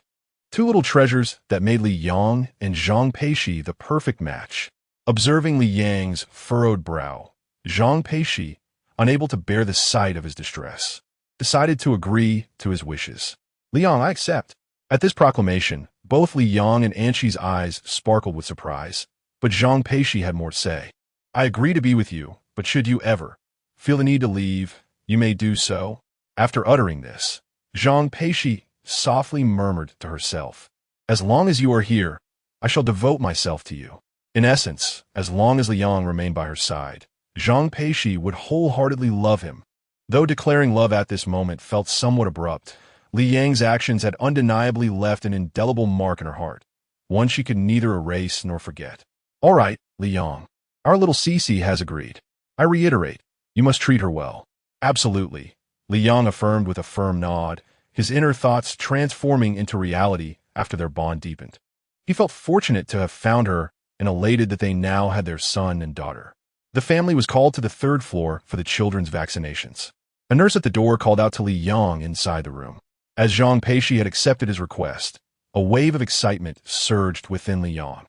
2 little treasures that made Li Yang and Zhang Peixi the perfect match. Observing Li Yang's furrowed brow, Zhang Peixi, unable to bear the sight of his distress, decided to agree to his wishes. Li Yang, I accept. At this proclamation, both Li Yang and Anchi's eyes sparkled with surprise, but Zhang Peixi had more to say. I agree to be with you, but should you ever feel the need to leave, you may do so. After uttering this, Zhang Peixi softly murmured to herself, as long as you are here, I shall devote myself to you. In essence, as long as Li Yang remained by her side, Zhang Peixi would wholeheartedly love him. Though declaring love at this moment felt somewhat abrupt, Li Yang's actions had undeniably left an indelible mark in her heart, one she could neither erase nor forget. All right, Li Yang. Our little Cece has agreed. I reiterate, you must treat her well. Absolutely, Li Yang affirmed with a firm nod, his inner thoughts transforming into reality after their bond deepened. He felt fortunate to have found her and elated that they now had their son and daughter. The family was called to the 3rd floor for the children's vaccinations. A nurse at the door called out to Li Yang inside the room. As Zhang Peixi had accepted his request, a wave of excitement surged within Li Yang.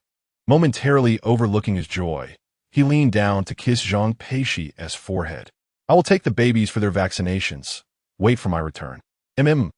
Momentarily overlooking his joy, he leaned down to kiss Zhang Peixi's forehead. I will take the babies for their vaccinations. Wait for my return. Zhang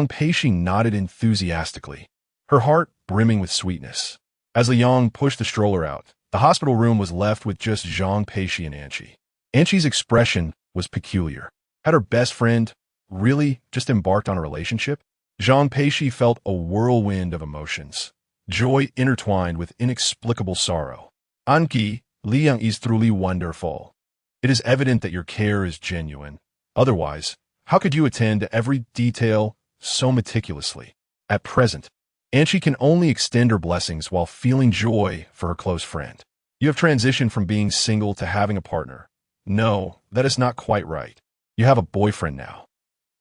Peixi nodded enthusiastically, her heart brimming with sweetness. As Li Yang pushed the stroller out, the hospital room was left with just Zhang Peixi and Anchi. Anchi's expression was peculiar. Had her best friend really just embarked on a relationship? Zhang Peixi felt a whirlwind of emotions, joy intertwined with inexplicable sorrow. Anki, Li Yang is truly wonderful. It is evident that your care is genuine. Otherwise, how could you attend to every detail so meticulously? At present, Anchi can only extend her blessings while feeling joy for her close friend. You have transitioned from being single to having a partner. No, that is not quite right. You have a boyfriend now.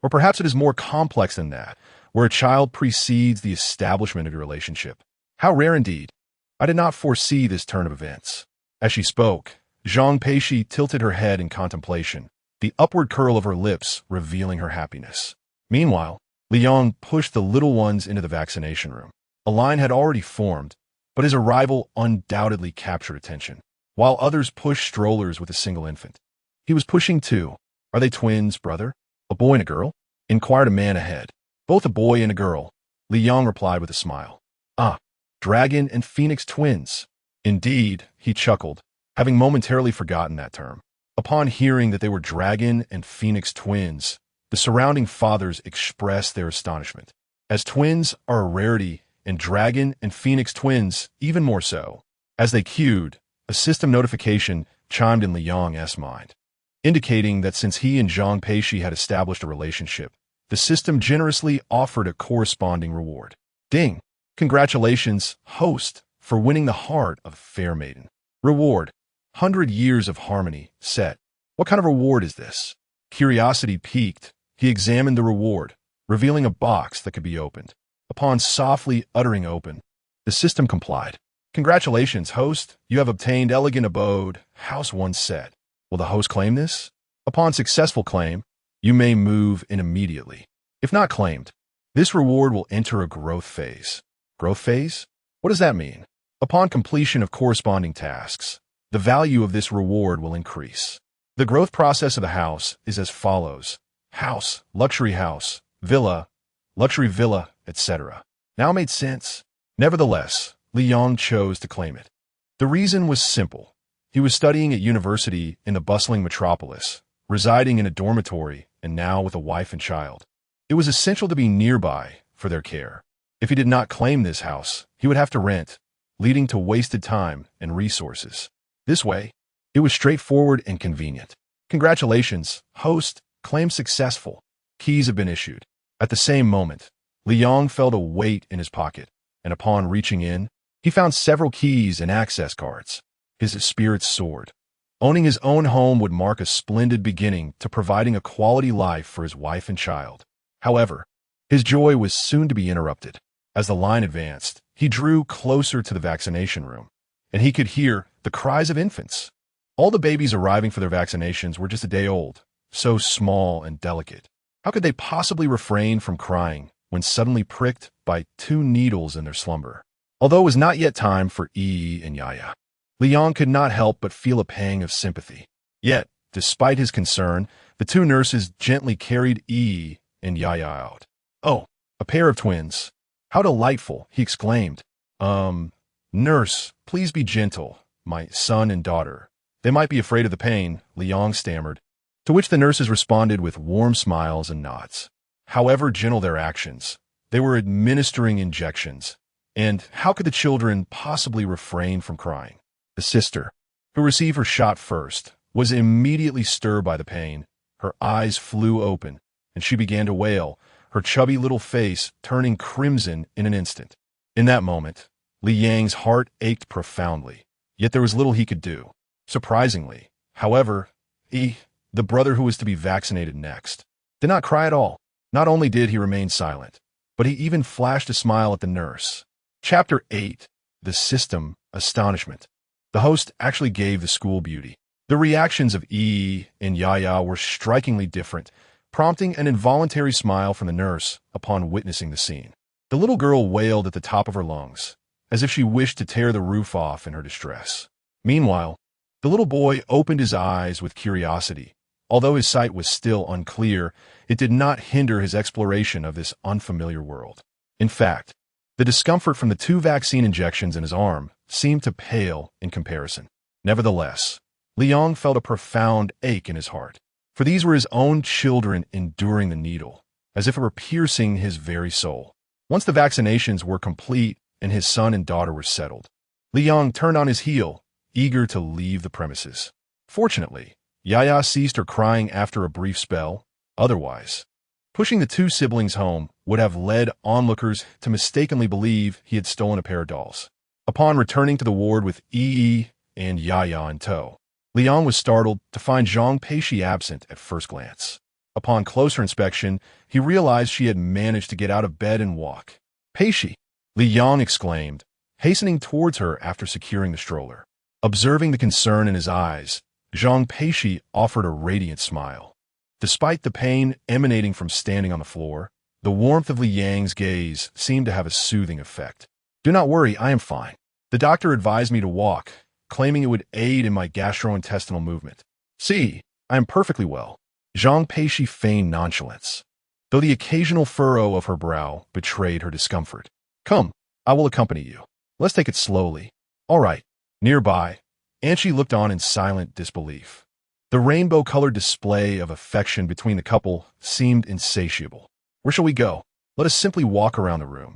Or perhaps it is more complex than that, where a child precedes the establishment of your relationship. How rare indeed. I did not foresee this turn of events. As she spoke, Zhang Peixi tilted her head in contemplation, the upward curl of her lips revealing her happiness. Meanwhile, Li Yang pushed the little ones into the vaccination room. A line had already formed, but his arrival undoubtedly captured attention. While others pushed strollers with a single infant, he was pushing too. Are they twins, brother? A boy and a girl? Inquired a man ahead. Both a boy and a girl, Li Yang replied with a smile. Ah, dragon and phoenix twins. Indeed, he chuckled, having momentarily forgotten that term. Upon hearing that they were dragon and phoenix twins, the surrounding fathers expressed their astonishment, as twins are a rarity and dragon and phoenix twins even more so. As they queued, a system notification chimed in Li Yang's mind. indicating that since he and Zhang Peixi had established a relationship, the system generously offered a corresponding reward. Ding! Congratulations, host, for winning the heart of fair maiden. Reward: 100 years of harmony, set. What kind of reward is this? Curiosity piqued, he examined the reward, revealing a box that could be opened. Upon softly uttering open, the system complied. Congratulations, host, you have obtained elegant abode, house 1 set. Will the host claim this? Upon successful claim, you may move in immediately. If not claimed, this reward will enter a growth phase. Growth phase? What does that mean? Upon completion of corresponding tasks, the value of this reward will increase. The growth process of the house is as follows: house, luxury house, villa, luxury villa, etc. Now made sense? Nevertheless, Li Yong chose to claim it. The reason was simple. He was studying at university in the bustling metropolis, residing in a dormitory, and now with a wife and child. It was essential to be nearby for their care. If he did not claim this house, he would have to rent, leading to wasted time and resources. This way, it was straightforward and convenient. Congratulations, host, claim successful. Keys have been issued. At the same moment, Li Yong felt a weight in his pocket, and upon reaching in, he found several keys and access cards. His spirits soared. Owning his own home would mark a splendid beginning to providing a quality life for his wife and child. However, his joy was soon to be interrupted. As the line advanced, he drew closer to the vaccination room, and he could hear the cries of infants. All the babies arriving for their vaccinations were just a day old, so small and delicate. How could they possibly refrain from crying when suddenly pricked by 2 needles in their slumber? Although it was not yet time for Yi and Yaya, Li Yong could not help but feel a pang of sympathy. Yet, despite his concern, the 2 nurses gently carried Yi and Yaya out. Oh, a pair of twins. How delightful, he exclaimed. Nurse, please be gentle, my son and daughter. They might be afraid of the pain, Li Yong stammered, to which the nurses responded with warm smiles and nods. However gentle their actions, they were administering injections, and how could the children possibly refrain from crying? The sister, who received her shot first, was immediately stirred by the pain. Her eyes flew open, and she began to wail, her chubby little face turning crimson in an instant. In that moment, Li Yang's heart ached profoundly, yet there was little he could do. Surprisingly, however, he, the brother who was to be vaccinated next, did not cry at all. Not only did he remain silent, but he even flashed a smile at the nurse. Chapter 8. The System, Astonishment. The host actually gave the school beauty. The reactions of Yi and Yaya were strikingly different, prompting an involuntary smile from the nurse upon witnessing the scene. The little girl wailed at the top of her lungs, as if she wished to tear the roof off in her distress. Meanwhile, the little boy opened his eyes with curiosity. Although his sight was still unclear, it did not hinder his exploration of this unfamiliar world. In fact, the discomfort from the 2 vaccine injections in his arm seemed to pale in comparison. Nevertheless, Li Yong felt a profound ache in his heart, for these were his own children enduring the needle, as if it were piercing his very soul. Once the vaccinations were complete and his son and daughter were settled, Li Yong turned on his heel, eager to leave the premises. Fortunately, Yaya ceased her crying after a brief spell. Otherwise, pushing the 2 siblings home would have led onlookers to mistakenly believe he had stolen a pair of dolls. Upon returning to the ward with Yi and Yaya in tow, Li Yong was startled to find Zhang Peixi absent at first glance. Upon closer inspection, he realized she had managed to get out of bed and walk. "Peixi!" Li Yong exclaimed, hastening towards her after securing the stroller. Observing the concern in his eyes, Zhang Peixi offered a radiant smile. Despite the pain emanating from standing on the floor, the warmth of Li Yang's gaze seemed to have a soothing effect. "Do not worry, I am fine. The doctor advised me to walk, claiming it would aid in my gastrointestinal movement. See, I am perfectly well." Zhang Peixi feigned nonchalance, though the occasional furrow of her brow betrayed her discomfort. "Come, I will accompany you. Let's take it slowly." "All right." Nearby, Anchi looked on in silent disbelief. The rainbow-colored display of affection between the couple seemed insatiable. "Where shall we go? Let us simply walk around the room."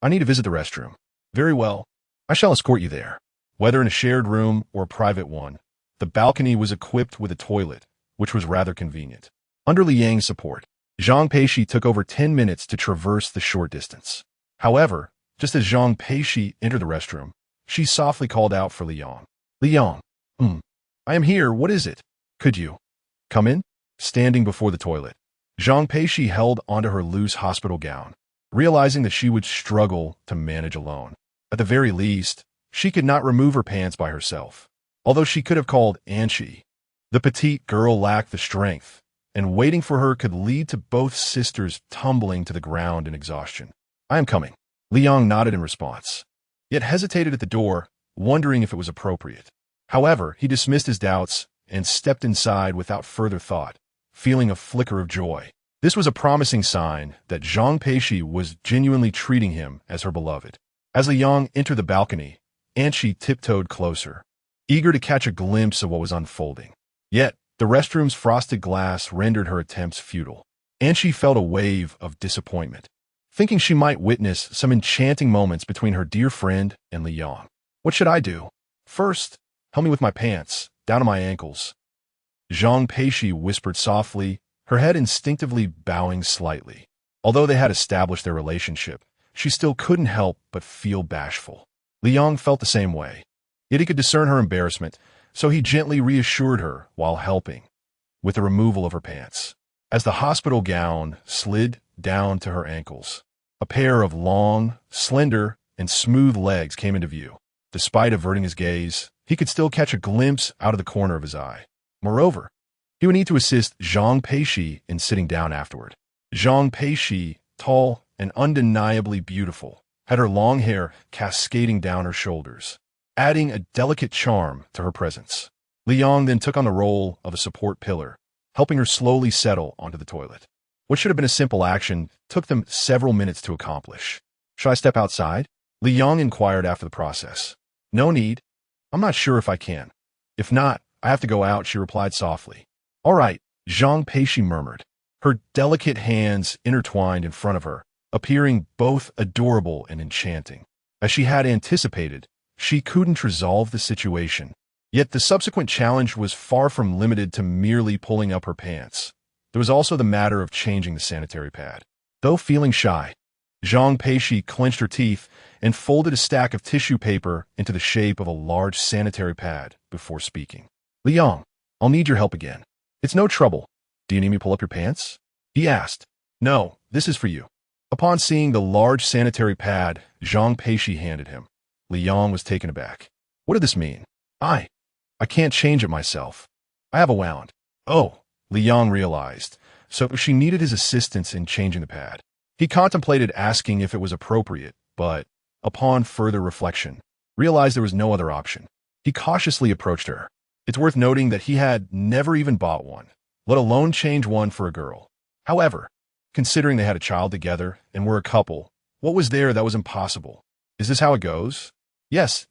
I need to visit the restroom." "Very well. I shall escort you there." Whether in a shared room or a private one, The balcony was equipped with a toilet, which was rather convenient. Under Liang's support, Zhang Peixi took over 10 minutes to traverse the short distance. However, just as Zhang Peixi entered the restroom, she softly called out for Liang. Liang, I am here, what is it? Could you come in? Standing before the toilet, Zhang Peixi held onto her loose hospital gown, realizing that she would struggle to manage alone. At the very least, she could not remove her pants by herself. Although she could have called Anshi, the petite girl lacked the strength, and waiting for her could lead to both sisters tumbling to the ground in exhaustion. I am coming. Liang nodded in response, yet hesitated at the door, wondering if it was appropriate. However, he dismissed his doubts and stepped inside without further thought, feeling a flicker of joy. This was a promising sign that Zhang Peixi was genuinely treating him as her beloved. As Liang entered the balcony, Anshi tiptoed closer, eager to catch a glimpse of what was unfolding. Yet, the restroom's frosted glass rendered her attempts futile. Anshi felt a wave of disappointment, thinking she might witness some enchanting moments between her dear friend and Liang. What should I do? First, help me with my pants, down to my ankles. Zhang Peixi whispered softly, her head instinctively bowing slightly. Although they had established their relationship, she still couldn't help but feel bashful. Liang felt the same way, yet he could discern her embarrassment, so he gently reassured her while helping with the removal of her pants. As the hospital gown slid down to her ankles, a pair of long, slender, and smooth legs came into view. Despite averting his gaze, he could still catch a glimpse out of the corner of his eye. Moreover, he would need to assist Zhang Peixi in sitting down afterward. Zhang Peixi, tall and undeniably beautiful, had her long hair cascading down her shoulders, adding a delicate charm to her presence. Liang then took on the role of a support pillar, helping her slowly settle onto the toilet. What should have been a simple action took them several minutes to accomplish. Should I step outside? Liang inquired after the process. No need. I'm not sure if I can. If not, I have to go out, she replied softly. All right, Zhang Peixi murmured, her delicate hands intertwined in front of her, appearing both adorable and enchanting. As she had anticipated, she couldn't resolve the situation. Yet the subsequent challenge was far from limited to merely pulling up her pants. There was also the matter of changing the sanitary pad. Though feeling shy, Zhang Peixi clenched her teeth and folded a stack of tissue paper into the shape of a large sanitary pad before speaking. Liang, I'll need your help again. It's no trouble. Do you need me to pull up your pants? He asked. No, this is for you. Upon seeing the large sanitary pad Zhang Peixi handed him, Liang was taken aback. What did this mean? I can't change it myself. I have a wound. Oh, Liang realized, so she needed his assistance in changing the pad. He contemplated asking if it was appropriate, but, upon further reflection, realized there was no other option. He cautiously approached her. It's worth noting that he had never even bought one, let alone change one for a girl. However, considering they had a child together and were a couple, what was there that was impossible? Is this how it goes? Yes,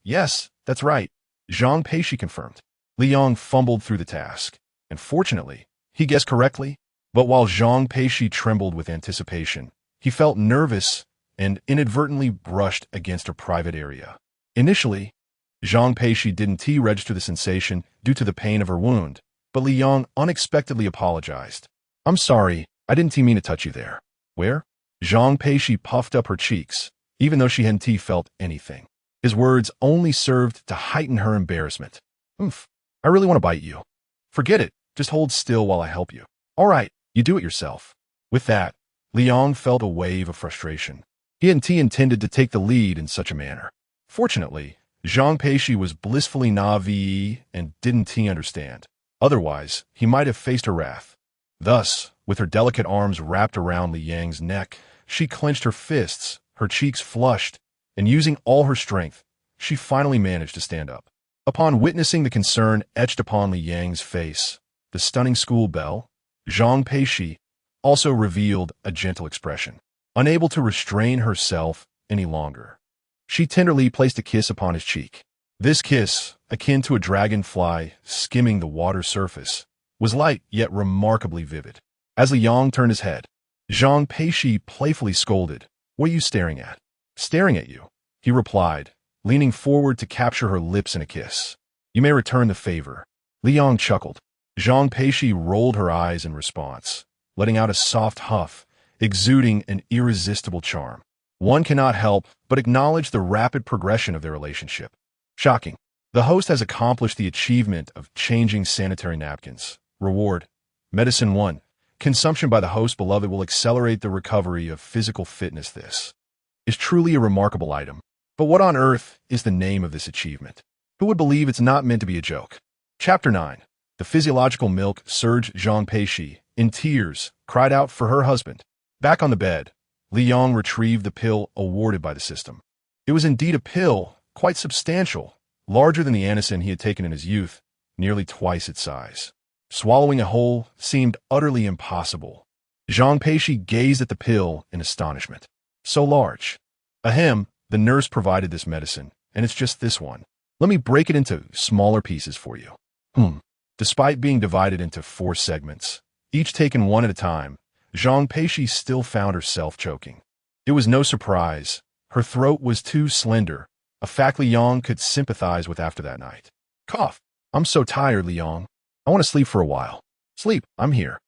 that's right, Zhang Peixi confirmed. Liang fumbled through the task, and fortunately, he guessed correctly. But while Zhang Peixi trembled with anticipation, he felt nervous and inadvertently brushed against a private area. Initially, Zhang Peixi didn't register the sensation due to the pain of her wound, but Liang unexpectedly apologized. I'm sorry, I didn't mean to touch you there. Where? Zhang Peixi puffed up her cheeks, even though she hadn't felt anything. His words only served to heighten her embarrassment. I really want to bite you. Forget it, just hold still while I help you. All right, you do it yourself. With that, Liang felt a wave of frustration. He hadn't intended to take the lead in such a manner. Fortunately, Zhang Peixi was blissfully naive and didn't understand. Otherwise, he might have faced her wrath. Thus, with her delicate arms wrapped around Liang's neck, she clenched her fists, her cheeks flushed, and using all her strength, she finally managed to stand up. Upon witnessing the concern etched upon Liang's face, the stunning school Belle, Zhang Peixi, also revealed a gentle expression. Unable to restrain herself any longer, she tenderly placed a kiss upon his cheek. This kiss, akin to a dragonfly skimming the water's surface, was light yet remarkably vivid. As Liang turned his head, Zhang Peixi playfully scolded, "What are you staring at?" "Staring at you," he replied, leaning forward to capture her lips in a kiss. "You may return the favor." Li Yong chuckled. Zhang Peixi rolled her eyes in response, letting out a soft huff, exuding an irresistible charm. One cannot help but acknowledge the rapid progression of their relationship. Shocking. The host has accomplished the achievement of changing sanitary napkins. Reward. Medicine 1. Consumption by the host beloved will accelerate the recovery of physical fitness. This is truly a remarkable item. But what on earth is the name of this achievement? Who would believe it's not meant to be a joke? Chapter 9. The physiological milk surge. Zhang Peixi, in tears, cried out for her husband. Back on the bed, Li Yong retrieved the pill awarded by the system. It was indeed a pill, quite substantial, larger than the Anacin he had taken in his youth, nearly twice its size. Swallowing a whole seemed utterly impossible. Zhang Peixi gazed at the pill in astonishment. So large. Ahem, the nurse provided this medicine, and it's just this one. Let me break it into smaller pieces for you. Despite being divided into 4 segments, each taken one at a time, Zhang Peixi still found herself choking. It was no surprise. Her throat was too slender, a fact Li Yong could sympathize with after that night. Cough. I'm so tired, Li Yong. I want to sleep for a while. Sleep, I'm here.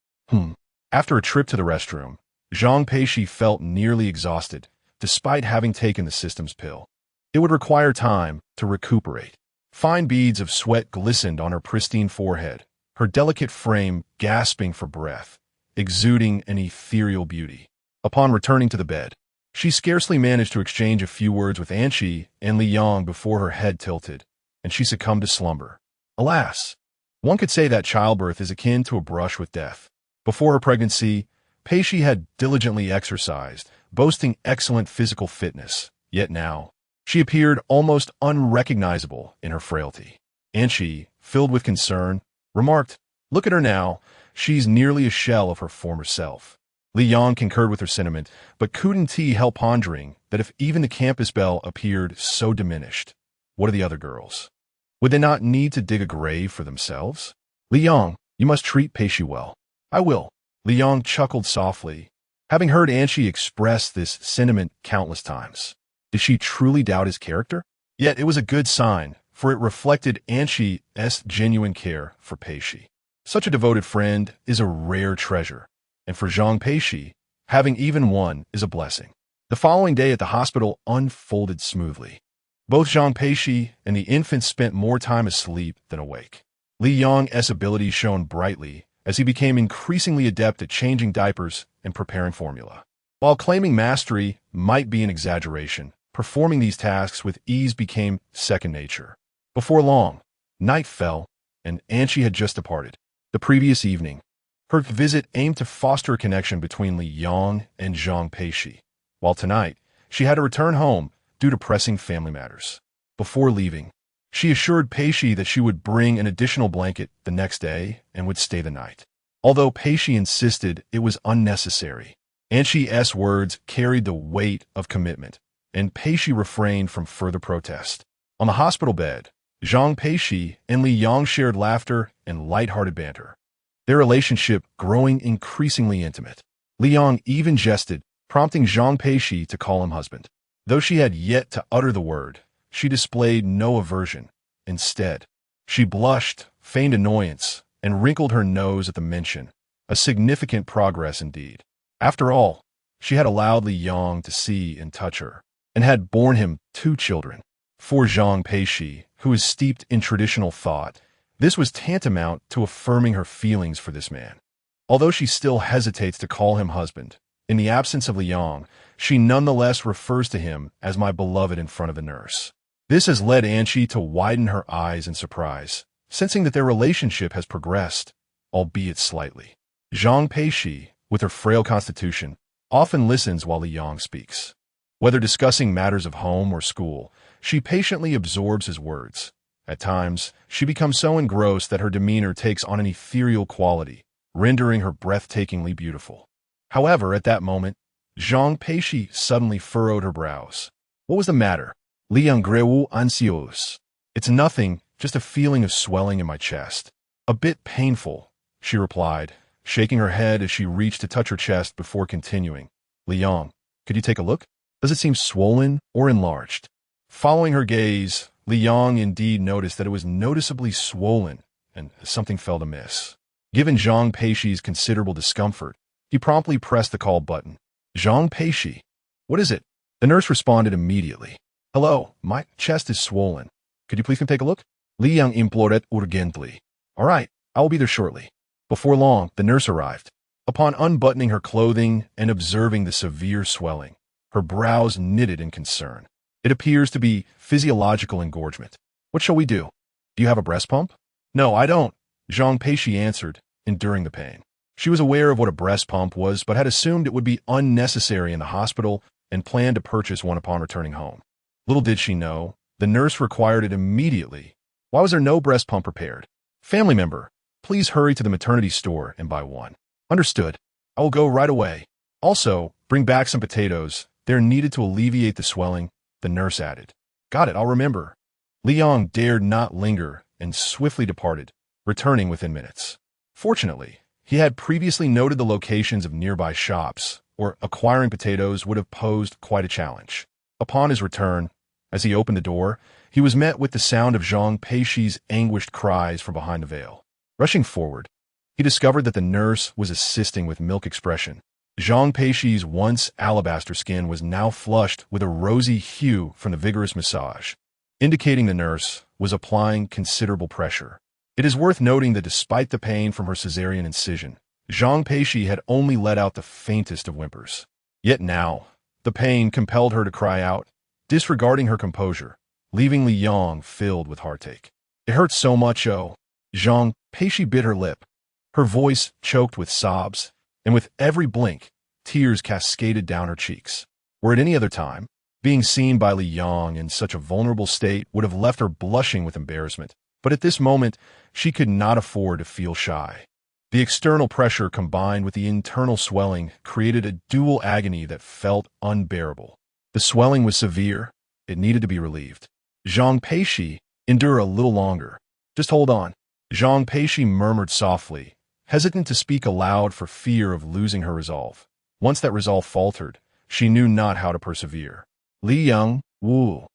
After a trip to the restroom, Zhang Peixi felt nearly exhausted, despite having taken the system's pill. It would require time to recuperate. Fine beads of sweat glistened on her pristine forehead, her delicate frame gasping for breath, exuding an ethereal beauty. Upon returning to the bed, she scarcely managed to exchange a few words with Anqi and Li Yong before her head tilted, and she succumbed to slumber. Alas! One could say that childbirth is akin to a brush with death. Before her pregnancy, Peixi had diligently exercised, boasting excellent physical fitness, yet now, she appeared almost unrecognizable in her frailty. Anqi, filled with concern, remarked, "Look at her now. She's nearly a shell of her former self." Li Yong concurred with her sentiment, but couldn't he help pondering that if even the campus Belle appeared so diminished, what of the other girls? Would they not need to dig a grave for themselves? Li Yong, you must treat Peixi well. I will. Li Yong chuckled softly, having heard Anqi express this sentiment countless times. Did she truly doubt his character? Yet it was a good sign, for it reflected Anqi's genuine care for Peixi. Such a devoted friend is a rare treasure, and for Zhang Peixi, having even one is a blessing. The following day at the hospital unfolded smoothly. Both Zhang Peixi and the infant spent more time asleep than awake. Li Yong's abilities shone brightly as he became increasingly adept at changing diapers and preparing formula. While claiming mastery might be an exaggeration, performing these tasks with ease became second nature. Before long, night fell, and Anqi had just departed. The previous evening, her visit aimed to foster a connection between Li Yong and Zhang Peixi, while tonight, she had to return home due to pressing family matters. Before leaving, she assured Peixi that she would bring an additional blanket the next day and would stay the night. Although Peixi insisted it was unnecessary, Anqi's words carried the weight of commitment, and Peixi refrained from further protest. On the hospital bed, Zhang Peixi and Li Yong shared laughter and light-hearted banter, their relationship growing increasingly intimate. Li Yong even jested, prompting Zhang Peixi to call him husband. Though she had yet to utter the word, she displayed no aversion. Instead, she blushed, feigned annoyance, and wrinkled her nose at the mention, a significant progress indeed. After all, she had allowed Li Yong to see and touch her, and had borne him 2 children. For Zhang Peixi, who is steeped in traditional thought, this was tantamount to affirming her feelings for this man. Although she still hesitates to call him husband, in the absence of Li Yong, she nonetheless refers to him as my beloved in front of the nurse. This has led Anqi to widen her eyes in surprise, sensing that their relationship has progressed, albeit slightly. Zhang Peixi, with her frail constitution, often listens while Li Yong speaks. Whether discussing matters of home or school, she patiently absorbs his words. At times, she becomes so engrossed that her demeanor takes on an ethereal quality, rendering her breathtakingly beautiful. However, at that moment, Zhang Peixi suddenly furrowed her brows. What was the matter? Li Yong grew anxious. It's nothing, just a feeling of swelling in my chest. A bit painful, she replied, shaking her head as she reached to touch her chest before continuing. Li Yong, could you take a look? Does it seem swollen or enlarged? Following her gaze, Li Yong indeed noticed that it was noticeably swollen and something felt amiss. Given Zhang Peixi's considerable discomfort, he promptly pressed the call button. Zhang Peixi. What is it? The nurse responded immediately. Hello, my chest is swollen. Could you please come take a look? Li Yang implored urgently. All right, I will be there shortly. Before long, the nurse arrived. Upon unbuttoning her clothing and observing the severe swelling, her brows knitted in concern. It appears to be physiological engorgement. What shall we do? Do you have a breast pump? No, I don't, Zhang Peixi answered, enduring the pain. She was aware of what a breast pump was, but had assumed it would be unnecessary in the hospital and planned to purchase one upon returning home. Little did she know, the nurse required it immediately. Why was there no breast pump prepared? Family member, please hurry to the maternity store and buy one. Understood. I will go right away. Also, bring back some potatoes. They're needed to alleviate the swelling, the nurse added. Got it, I'll remember. Li Yang dared not linger and swiftly departed, returning within minutes. Fortunately, he had previously noted the locations of nearby shops, or acquiring potatoes would have posed quite a challenge. Upon his return, as he opened the door, he was met with the sound of Zhang Peixi's anguished cries from behind the veil. Rushing forward, he discovered that the nurse was assisting with milk expression. Zhang Peixi's once alabaster skin was now flushed with a rosy hue from the vigorous massage, indicating the nurse was applying considerable pressure. It is worth noting that despite the pain from her cesarean incision, Zhang Peixi had only let out the faintest of whimpers. Yet now, the pain compelled her to cry out, disregarding her composure, leaving Li Yang filled with heartache. It hurts so much, oh. Zhang Peixi bit her lip. Her voice choked with sobs, and with every blink, tears cascaded down her cheeks. Were it any other time, being seen by Li Yang in such a vulnerable state would have left her blushing with embarrassment, but at this moment, she could not afford to feel shy. The external pressure combined with the internal swelling created a dual agony that felt unbearable. The swelling was severe. It needed to be relieved. Zhang Peixi, endure a little longer. Just hold on. Zhang Peixi murmured softly, hesitant to speak aloud for fear of losing her resolve. Once that resolve faltered, she knew not how to persevere. Li Yang, Wu.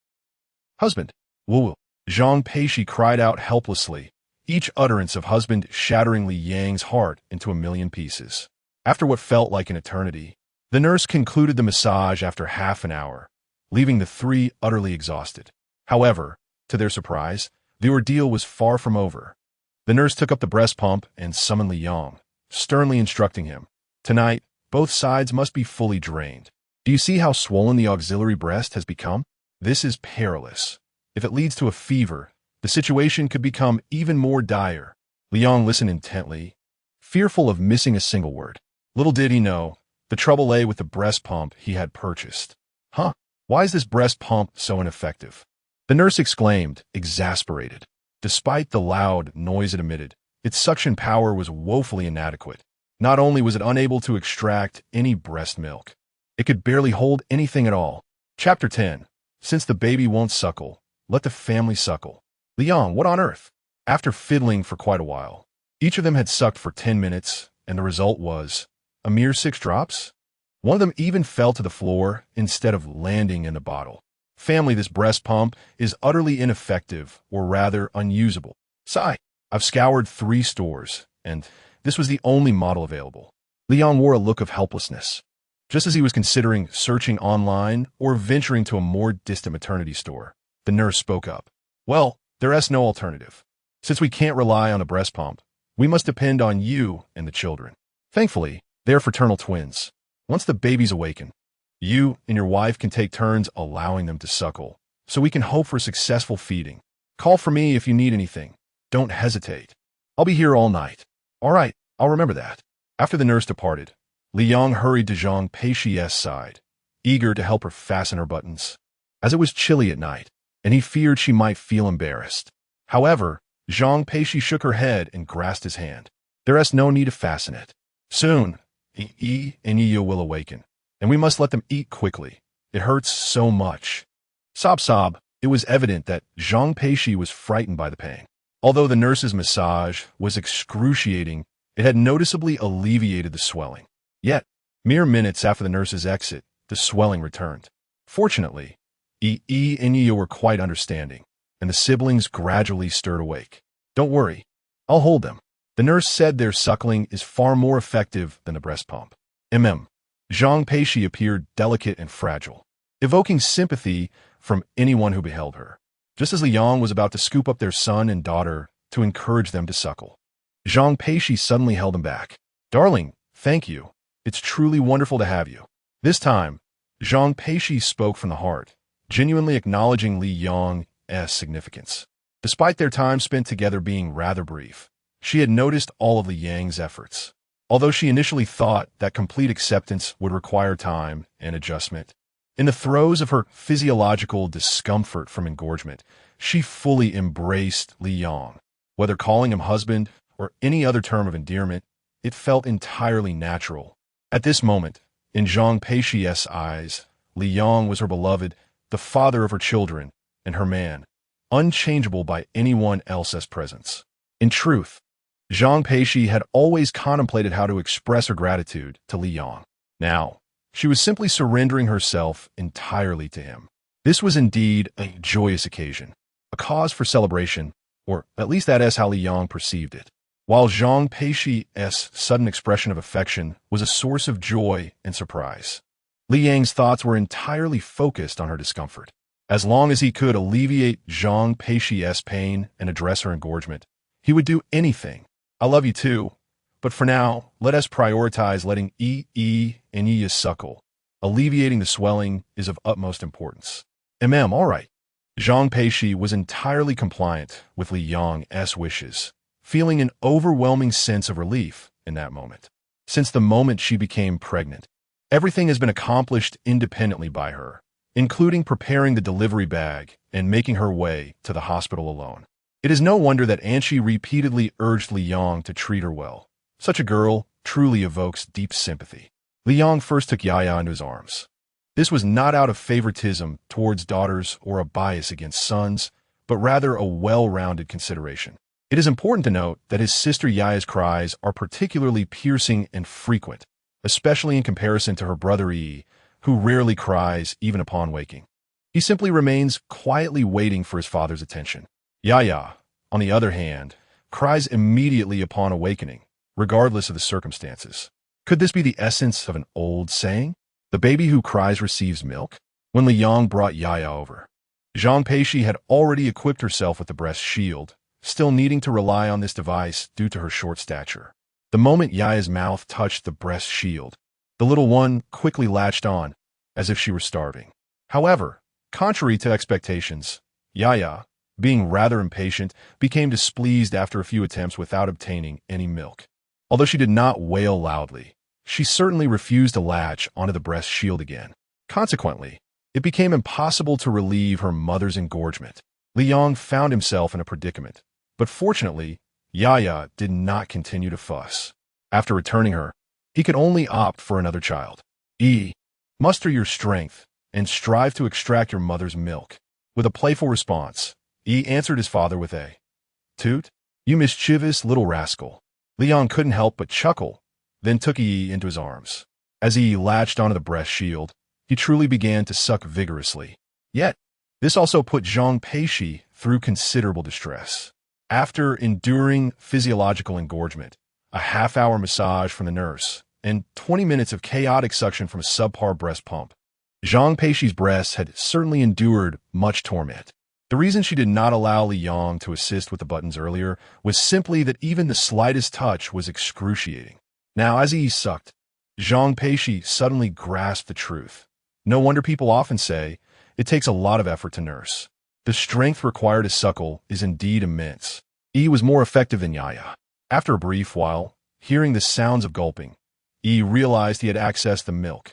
Husband, Wu. Zhang Peixi cried out helplessly, each utterance of husband shattering Li Yang's heart into a million pieces. After what felt like an eternity, the nurse concluded the massage after half an hour, leaving the three utterly exhausted. However, to their surprise, the ordeal was far from over. The nurse took up the breast pump and summoned Li Yang, sternly instructing him, "Tonight, both sides must be fully drained. Do you see how swollen the auxiliary breast has become? This is perilous. If it leads to a fever, the situation could become even more dire." Li Yang listened intently, fearful of missing a single word. Little did he know, the trouble lay with the breast pump he had purchased. Huh? Why is this breast pump so ineffective? The nurse exclaimed, exasperated. Despite the loud noise it emitted, its suction power was woefully inadequate. Not only was it unable to extract any breast milk, it could barely hold anything at all. Chapter 10. Since the baby won't suckle, let the family suckle. Li Yang, what on earth? After fiddling for quite a while, each of them had sucked for 10 minutes, and the result was a mere 6 drops? One of them even fell to the floor instead of landing in the bottle. Family, this breast pump is utterly ineffective, or rather unusable. Sigh. I've scoured 3 stores, and this was the only model available. Li Yang wore a look of helplessness, just as he was considering searching online or venturing to a more distant maternity store. The nurse spoke up. Well, there is no alternative. Since we can't rely on a breast pump, we must depend on you and the children. Thankfully, they're fraternal twins. Once the babies awaken, you and your wife can take turns allowing them to suckle, so we can hope for successful feeding. Call for me if you need anything. Don't hesitate. I'll be here all night. All right, I'll remember that. After the nurse departed, Li Yang hurried to Zhang Peixi's side, eager to help her fasten her buttons, as it was chilly at night, and he feared she might feel embarrassed. However, Zhang Peixi shook her head and grasped his hand. There is no need to fasten it. Soon, Yi and Yi will awaken, and we must let them eat quickly. It hurts so much. Sob sob. It was evident that Zhang Peixi was frightened by the pain. Although the nurse's massage was excruciating, it had noticeably alleviated the swelling. Yet, mere minutes after the nurse's exit, the swelling returned. Fortunately, Yi and Yi were quite understanding, and the siblings gradually stirred awake. Don't worry. I'll hold them. The nurse said their suckling is far more effective than the breast pump. Zhang Peixi appeared delicate and fragile, evoking sympathy from anyone who beheld her. Just as Liang was about to scoop up their son and daughter to encourage them to suckle, Zhang Peixi suddenly held him back. Darling, thank you. It's truly wonderful to have you. This time, Zhang Peixi spoke from the heart, genuinely acknowledging Li Yang's significance. Despite their time spent together being rather brief, she had noticed all of Li Yang's efforts. Although she initially thought that complete acceptance would require time and adjustment, in the throes of her physiological discomfort from engorgement, she fully embraced Li Yang. Whether calling him husband or any other term of endearment, it felt entirely natural. At this moment, in Zhang Peixi's eyes, Li Yang was her beloved, the father of her children, and her man, unchangeable by anyone else's presence. In truth, Zhang Peixi had always contemplated how to express her gratitude to Li Yang. Now, she was simply surrendering herself entirely to him. This was indeed a joyous occasion, a cause for celebration, or at least that is how Li Yang perceived it. While Zhang Peixi's sudden expression of affection was a source of joy and surprise, Li Yang's thoughts were entirely focused on her discomfort. As long as he could alleviate Zhang Peixi's pain and address her engorgement, he would do anything. I love you too, but for now, let us prioritize letting and Yi suckle. Alleviating the swelling is of utmost importance. All right. Zhang Peixi was entirely compliant with Li Yang's wishes, feeling an overwhelming sense of relief in that moment. Since the moment she became pregnant, everything has been accomplished independently by her, including preparing the delivery bag and making her way to the hospital alone. It is no wonder that Anshi repeatedly urged Li Yang to treat her well. Such a girl truly evokes deep sympathy. Li Yang first took Yaya into his arms. This was not out of favoritism towards daughters or a bias against sons, but rather a well-rounded consideration. It is important to note that his sister Yaya's cries are particularly piercing and frequent, especially in comparison to her brother Yi, who rarely cries even upon waking. He simply remains quietly waiting for his father's attention. Yaya, on the other hand, cries immediately upon awakening, regardless of the circumstances. Could this be the essence of an old saying? The baby who cries receives milk? When Li Yang brought Yaya over, Zhang Peixi had already equipped herself with the breast shield, still needing to rely on this device due to her short stature. The moment Yaya's mouth touched the breast shield, the little one quickly latched on, as if she were starving. However, contrary to expectations, Yaya, being rather impatient, became displeased after a few attempts without obtaining any milk. Although she did not wail loudly, she certainly refused to latch onto the breast shield again. Consequently, it became impossible to relieve her mother's engorgement. Li Yang found himself in a predicament, but fortunately, Yaya did not continue to fuss. After returning her, he could only opt for another child. Muster your strength and strive to extract your mother's milk. With a playful response, Yi answered his father with a toot. You mischievous little rascal. Li Yang couldn't help but chuckle, then took Yi into his arms. As Yi latched onto the breast shield, he truly began to suck vigorously. Yet, this also put Zhang Peixi through considerable distress. After enduring physiological engorgement, a half-hour massage from the nurse, and 20 minutes of chaotic suction from a subpar breast pump, Zhang Peixi's breasts had certainly endured much torment. The reason she did not allow Li Yang to assist with the buttons earlier was simply that even the slightest touch was excruciating. Now, as he sucked, Zhang Peixi suddenly grasped the truth. No wonder people often say, it takes a lot of effort to nurse. The strength required to suckle is indeed immense. Yi was more effective than Yaya. After a brief while, hearing the sounds of gulping, Yi realized he had accessed the milk,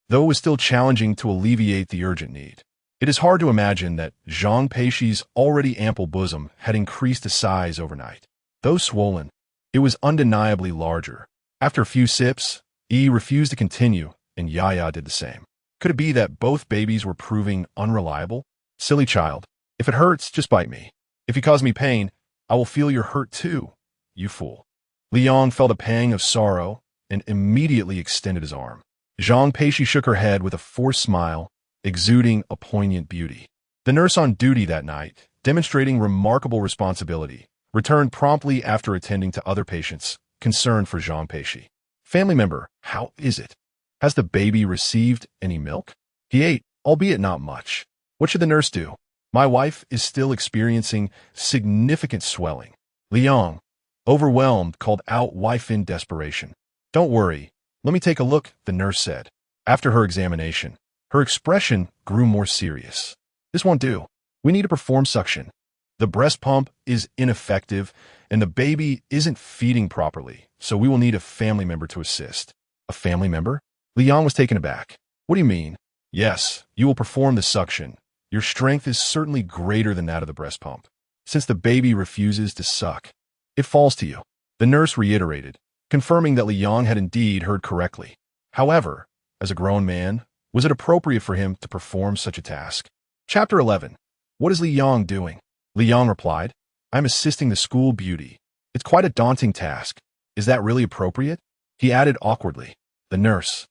though it was still challenging to alleviate the urgent need. It is hard to imagine that Zhang Peixi's already ample bosom had increased in size overnight. Though swollen, it was undeniably larger. After a few sips, Yi refused to continue, and Yaya did the same. Could it be that both babies were proving unreliable? Silly child, if it hurts, just bite me. If you cause me pain, I will feel your hurt too, you fool. Li Yang felt a pang of sorrow and immediately extended his arm. Zhang Peixi shook her head with a forced smile, exuding a poignant beauty. The nurse on duty that night, demonstrating remarkable responsibility, returned promptly after attending to other patients, concerned for Zhang Peixi. Family member, how is it? Has the baby received any milk? He ate, albeit not much. What should the nurse do? My wife is still experiencing significant swelling. Liang, overwhelmed, called out wife in desperation. Don't worry. Let me take a look, the nurse said. After her examination, her expression grew more serious. This won't do. We need to perform suction. The breast pump is ineffective, and the baby isn't feeding properly, so we will need a family member to assist. A family member? Liang was taken aback. What do you mean? Yes, you will perform the suction. Your strength is certainly greater than that of the breast pump. Since the baby refuses to suck, it falls to you. The nurse reiterated, confirming that Liang had indeed heard correctly. However, as a grown man, was it appropriate for him to perform such a task? Chapter 11. What is Liang doing? Liang replied, I'm assisting the school beauty. It's quite a daunting task. Is that really appropriate? He added awkwardly. The nurse,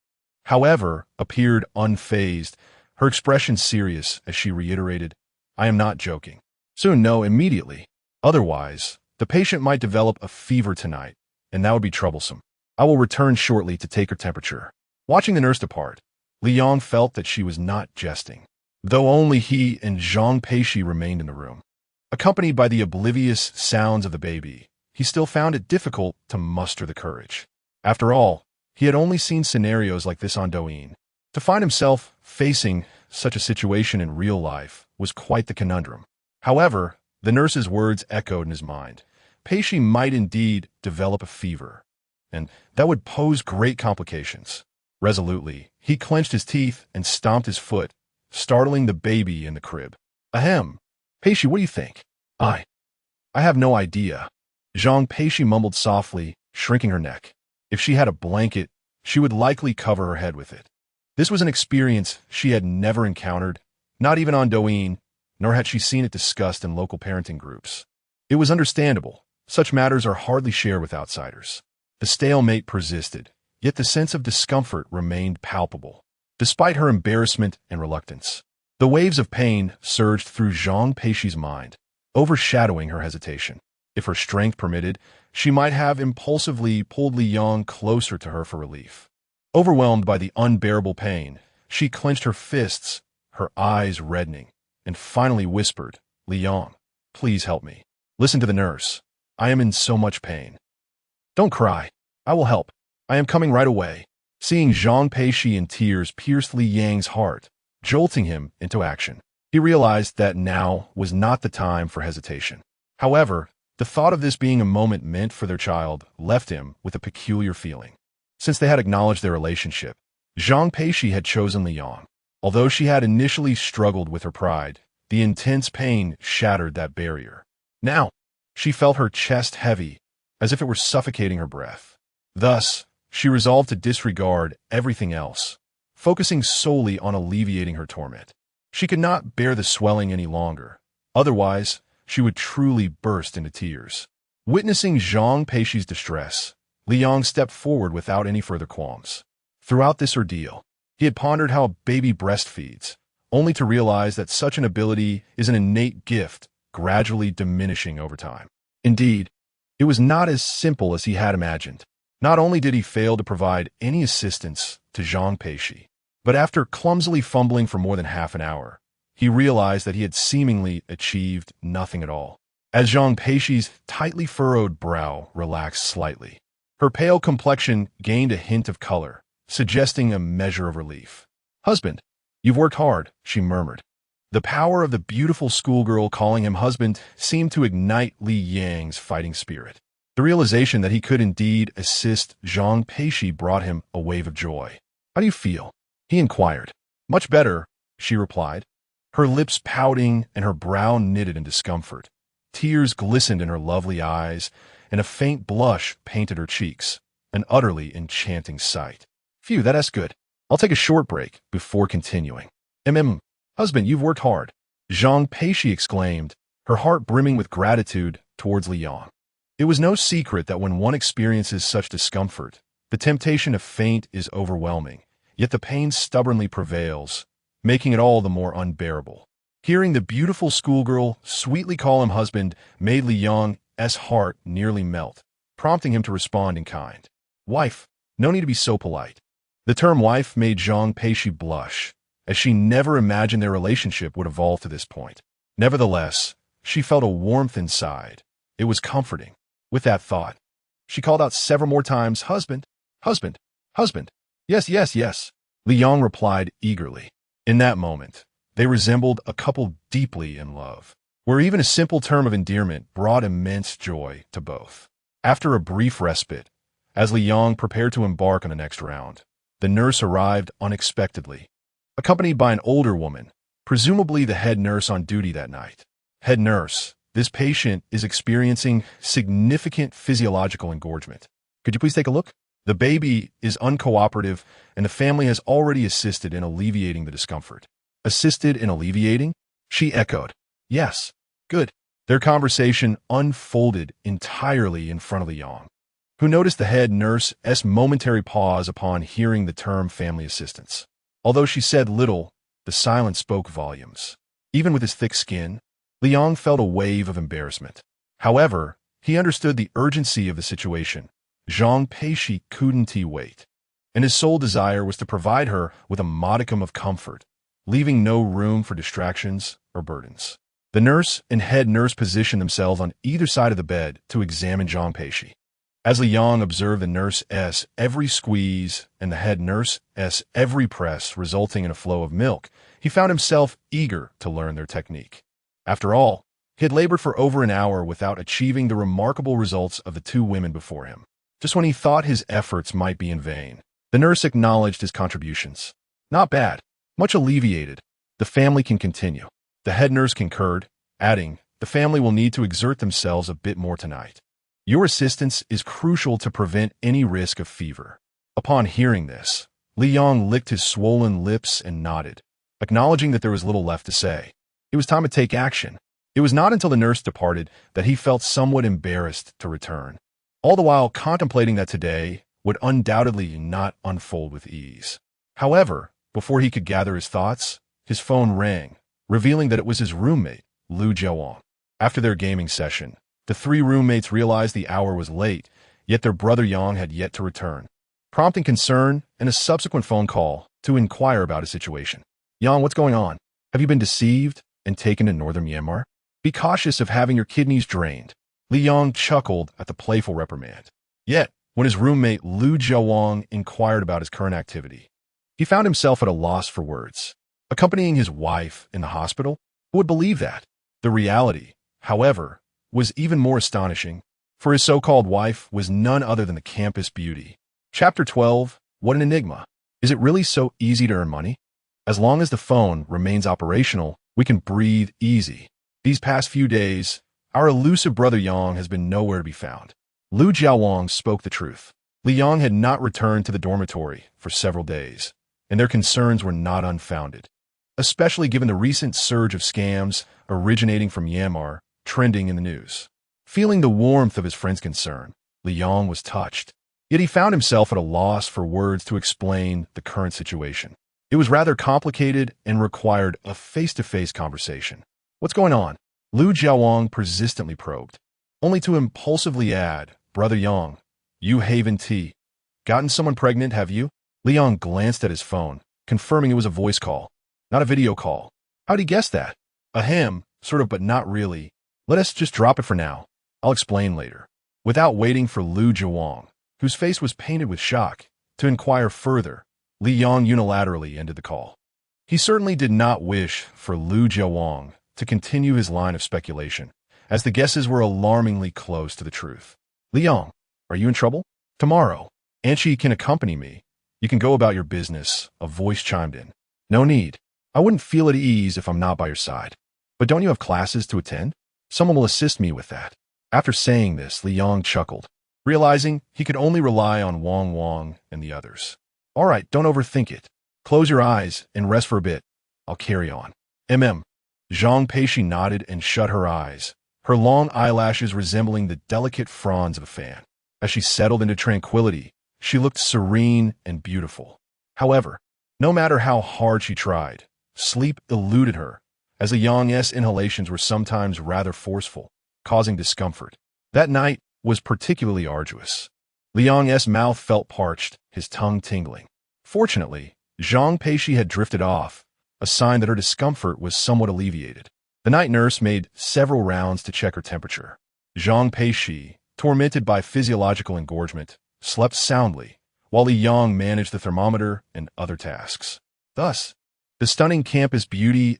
however, appeared unfazed, her expression serious as she reiterated, I am not joking. Soon, no, immediately. Otherwise, the patient might develop a fever tonight, and that would be troublesome. I will return shortly to take her temperature. Watching the nurse depart, Liang felt that she was not jesting, though only he and Zhang Peixi remained in the room. Accompanied by the oblivious sounds of the baby, he still found it difficult to muster the courage. After all, he had only seen scenarios like this on Douyin. To find himself facing such a situation in real life was quite the conundrum. However, the nurse's words echoed in his mind. Peixi might indeed develop a fever, and that would pose great complications. Resolutely, he clenched his teeth and stomped his foot, startling the baby in the crib. Ahem. Peixi, what do you think? I have no idea. Zhang Peixi mumbled softly, shrinking her neck. If she had a blanket, she would likely cover her head with it. This was an experience she had never encountered, not even on Douyin, nor had she seen it discussed in local parenting groups. It was understandable. Such matters are hardly shared with outsiders. The stalemate persisted, yet the sense of discomfort remained palpable, despite her embarrassment and reluctance. The waves of pain surged through Zhang Peixi's mind, overshadowing her hesitation. If her strength permitted, she might have impulsively pulled Liang closer to her for relief. Overwhelmed by the unbearable pain, she clenched her fists, her eyes reddening, and finally whispered, Liang, please help me. Listen to the nurse. I am in so much pain. Don't cry. I will help. I am coming right away. Seeing Zhang Peixi in tears pierced Liang's heart, jolting him into action. He realized that now was not the time for hesitation. However, the thought of this being a moment meant for their child left him with a peculiar feeling. Since they had acknowledged their relationship, Zhang Peixi had chosen Liang. Although she had initially struggled with her pride, the intense pain shattered that barrier. Now, she felt her chest heavy, as if it were suffocating her breath. Thus, she resolved to disregard everything else, focusing solely on alleviating her torment. She could not bear the swelling any longer. Otherwise, she would truly burst into tears. Witnessing Zhang Peixi's distress, Liang stepped forward without any further qualms. Throughout this ordeal, he had pondered how a baby breastfeeds, only to realize that such an ability is an innate gift, gradually diminishing over time. Indeed, it was not as simple as he had imagined. Not only did he fail to provide any assistance to Zhang Peixi, but after clumsily fumbling for more than half an hour, he realized that he had seemingly achieved nothing at all. As Zhang Peixi's tightly furrowed brow relaxed slightly, her pale complexion gained a hint of color, suggesting a measure of relief. Husband, you've worked hard, she murmured. The power of the beautiful schoolgirl calling him husband seemed to ignite Li Yang's fighting spirit. The realization that he could indeed assist Zhang Peixi brought him a wave of joy. How do you feel? He inquired. Much better, she replied, her lips pouting and her brow knitted in discomfort. Tears glistened in her lovely eyes, and a faint blush painted her cheeks, an utterly enchanting sight. Phew, that's good. I'll take a short break before continuing. Husband, you've worked hard, Zhang Peixi exclaimed, her heart brimming with gratitude towards Liang. It was no secret that when one experiences such discomfort, the temptation to faint is overwhelming, yet the pain stubbornly prevails, making it all the more unbearable. Hearing the beautiful schoolgirl sweetly call him husband made Liang Yang's heart nearly melt, prompting him to respond in kind. Wife, no need to be so polite. The term wife made Zhang Peixi blush, as she never imagined their relationship would evolve to this point. Nevertheless, she felt a warmth inside. It was comforting. With that thought, she called out several more times, "Husband, husband, husband." "Yes, yes, yes," Liang replied eagerly. In that moment, they resembled a couple deeply in love, where even a simple term of endearment brought immense joy to both. After a brief respite, as Liang prepared to embark on the next round, the nurse arrived unexpectedly, accompanied by an older woman, presumably the head nurse on duty that night. "Head nurse, this patient is experiencing significant physiological engorgement. Could you please take a look? The baby is uncooperative, and the family has already assisted in alleviating the discomfort." "Assisted in alleviating?" she echoed. "Yes. Good." Their conversation unfolded entirely in front of Liang, who noticed the head nurse's momentary pause upon hearing the term family assistance. Although she said little, the silence spoke volumes. Even with his thick skin, Liang felt a wave of embarrassment. However, he understood the urgency of the situation. Zhang Peixi couldn't wait, and his sole desire was to provide her with a modicum of comfort, leaving no room for distractions or burdens. The nurse and head nurse positioned themselves on either side of the bed to examine Zhang Peixi. As Liang observed the nurse's every squeeze and the head nurse's every press resulting in a flow of milk, he found himself eager to learn their technique. After all, he had labored for over an hour without achieving the remarkable results of the two women before him. Just when he thought his efforts might be in vain, the nurse acknowledged his contributions. "Not bad. Much alleviated. The family can continue." The head nurse concurred, adding, "The family will need to exert themselves a bit more tonight. Your assistance is crucial to prevent any risk of fever." Upon hearing this, Liang licked his swollen lips and nodded, acknowledging that there was little left to say. It was time to take action. It was not until the nurse departed that he felt somewhat embarrassed to return, all the while contemplating that today would undoubtedly not unfold with ease. However, before he could gather his thoughts, his phone rang, revealing that it was his roommate, Lu Jiawang. After their gaming session, the three roommates realized the hour was late, yet their brother Yang had yet to return, prompting concern and a subsequent phone call to inquire about his situation. "Yang, what's going on? Have you been deceived and taken to northern Myanmar? Be cautious of having your kidneys drained." Liang chuckled at the playful reprimand. Yet, when his roommate Lu Jiawang inquired about his current activity, he found himself at a loss for words. Accompanying his wife in the hospital? Who would believe that? The reality, however, was even more astonishing, for his so-called wife was none other than the campus beauty. Chapter 12. What an enigma. Is it really so easy to earn money? As long as the phone remains operational, we can breathe easy. These past few days, our elusive brother Yang has been nowhere to be found. Lu Jiawang spoke the truth. Liang had not returned to the dormitory for several days, and their concerns were not unfounded, especially given the recent surge of scams originating from Myanmar trending in the news. Feeling the warmth of his friend's concern, Liang was touched. Yet he found himself at a loss for words to explain the current situation. It was rather complicated and required a face-to-face conversation. "What's going on?" Lu Jiawang persistently probed, only to impulsively add, "Brother Yang, you haven't gotten someone pregnant, have you?" Liang glanced at his phone, confirming it was a voice call, not a video call. How'd he guess that? Ahem, sort of, but not really. Let us just drop it for now. I'll explain later. Without waiting for Lu Jiawang, whose face was painted with shock, to inquire further, Liang unilaterally ended the call. He certainly did not wish for Lu Jiawang to continue his line of speculation, as the guesses were alarmingly close to the truth. "Liang, are you in trouble? Tomorrow, Anchi can accompany me. You can go about your business," a voice chimed in. "No need. I wouldn't feel at ease if I'm not by your side. But don't you have classes to attend? Someone will assist me with that." After saying this, Liang chuckled, realizing he could only rely on Wang and the others. "All right, don't overthink it. Close your eyes and rest for a bit. I'll carry on." Zhang Peixi nodded and shut her eyes, her long eyelashes resembling the delicate fronds of a fan. As she settled into tranquility, she looked serene and beautiful. However, no matter how hard she tried, sleep eluded her, as the Yang's inhalations were sometimes rather forceful, causing discomfort. That night was particularly arduous. Liang's mouth felt parched, his tongue tingling. Fortunately, Zhang Peixi had drifted off, a sign that her discomfort was somewhat alleviated. The night nurse made several rounds to check her temperature. Zhang Peixi, tormented by physiological engorgement, slept soundly, while Liang managed the thermometer and other tasks. Thus, the stunning campus beauty's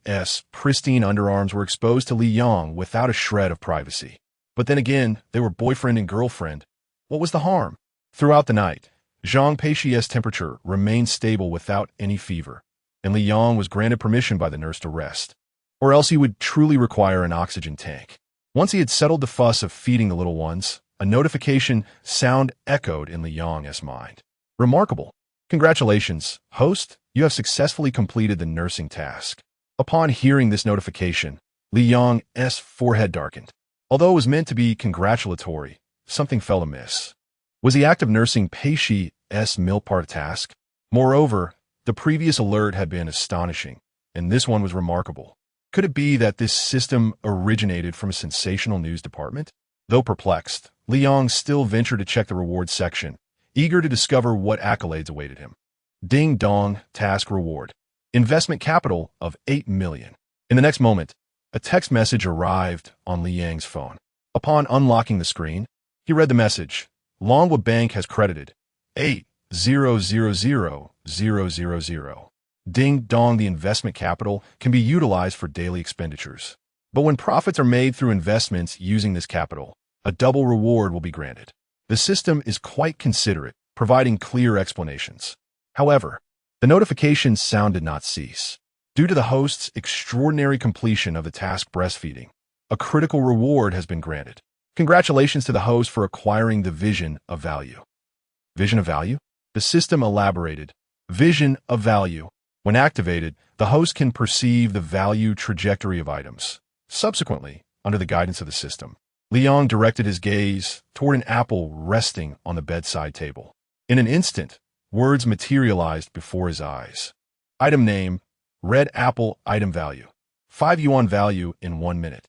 pristine underarms were exposed to Liang without a shred of privacy. But then again, they were boyfriend and girlfriend. What was the harm? Throughout the night, Zhang Peixi's temperature remained stable without any fever, and Liang was granted permission by the nurse to rest, or else he would truly require an oxygen tank. Once he had settled the fuss of feeding the little ones, a notification sound echoed in Liang's mind. Remarkable. Congratulations, host, you have successfully completed the nursing task. Upon hearing this notification, Liang's forehead darkened. Although it was meant to be congratulatory, something fell amiss. Was the act of nursing Peixi's milk part of task? Moreover, the previous alert had been astonishing, and this one was remarkable. Could it be that this system originated from a sensational news department? Though perplexed, Liang still ventured to check the rewards section, eager to discover what accolades awaited him. Ding dong, task reward. Investment capital of 8 million. In the next moment, a text message arrived on Liang's phone. Upon unlocking the screen, he read the message. Longwood Bank has credited 8,000,000. Ding dong, the investment capital can be utilized for daily expenditures. But when profits are made through investments using this capital, a double reward will be granted. The system is quite considerate, providing clear explanations. However, the notification sound did not cease. Due to the host's extraordinary completion of the task breastfeeding, a critical reward has been granted. Congratulations to the host for acquiring the vision of value. Vision of value? The system elaborated. Vision of value. When activated, the host can perceive the value trajectory of items. Subsequently, under the guidance of the system, Liang directed his gaze toward an apple resting on the bedside table. In an instant, words materialized before his eyes. Item name, red apple item value. 5 yuan value in 1 minute.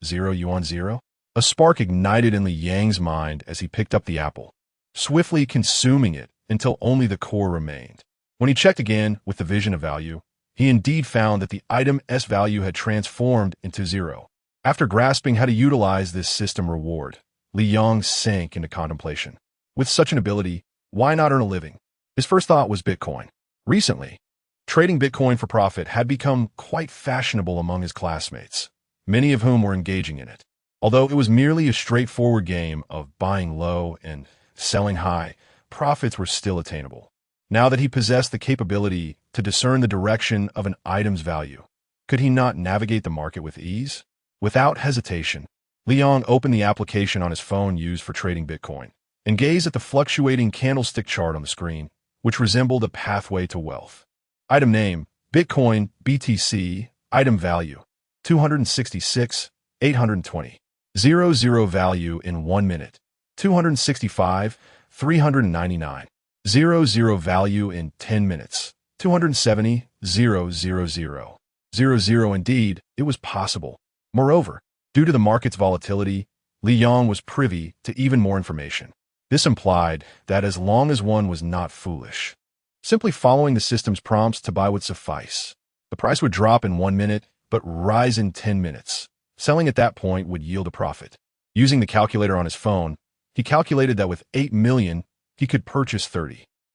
0 yuan 0? A spark ignited in Liang's mind as he picked up the apple, swiftly consuming it until only the core remained. When he checked again with the vision of value, he indeed found that the item's value had transformed into 0. After grasping how to utilize this system reward, Liang sank into contemplation. With such an ability, why not earn a living? His first thought was Bitcoin. Recently, trading Bitcoin for profit had become quite fashionable among his classmates, many of whom were engaging in it. Although it was merely a straightforward game of buying low and selling high, profits were still attainable. Now that he possessed the capability to discern the direction of an item's value, could he not navigate the market with ease? Without hesitation, Liang opened the application on his phone used for trading Bitcoin and gazed at the fluctuating candlestick chart on the screen, which resembled a pathway to wealth. Item name, Bitcoin, BTC, item value, 266,820. 00 value in 1 minute, 265,399. 00 value in 10 minutes, 270,000. 00 indeed, it was possible. Moreover, due to the market's volatility, Liang was privy to even more information. This implied that as long as one was not foolish, simply following the system's prompts to buy would suffice. The price would drop in 1 minute, but rise in 10 minutes. Selling at that point would yield a profit. Using the calculator on his phone, he calculated that with 8 million, he could purchase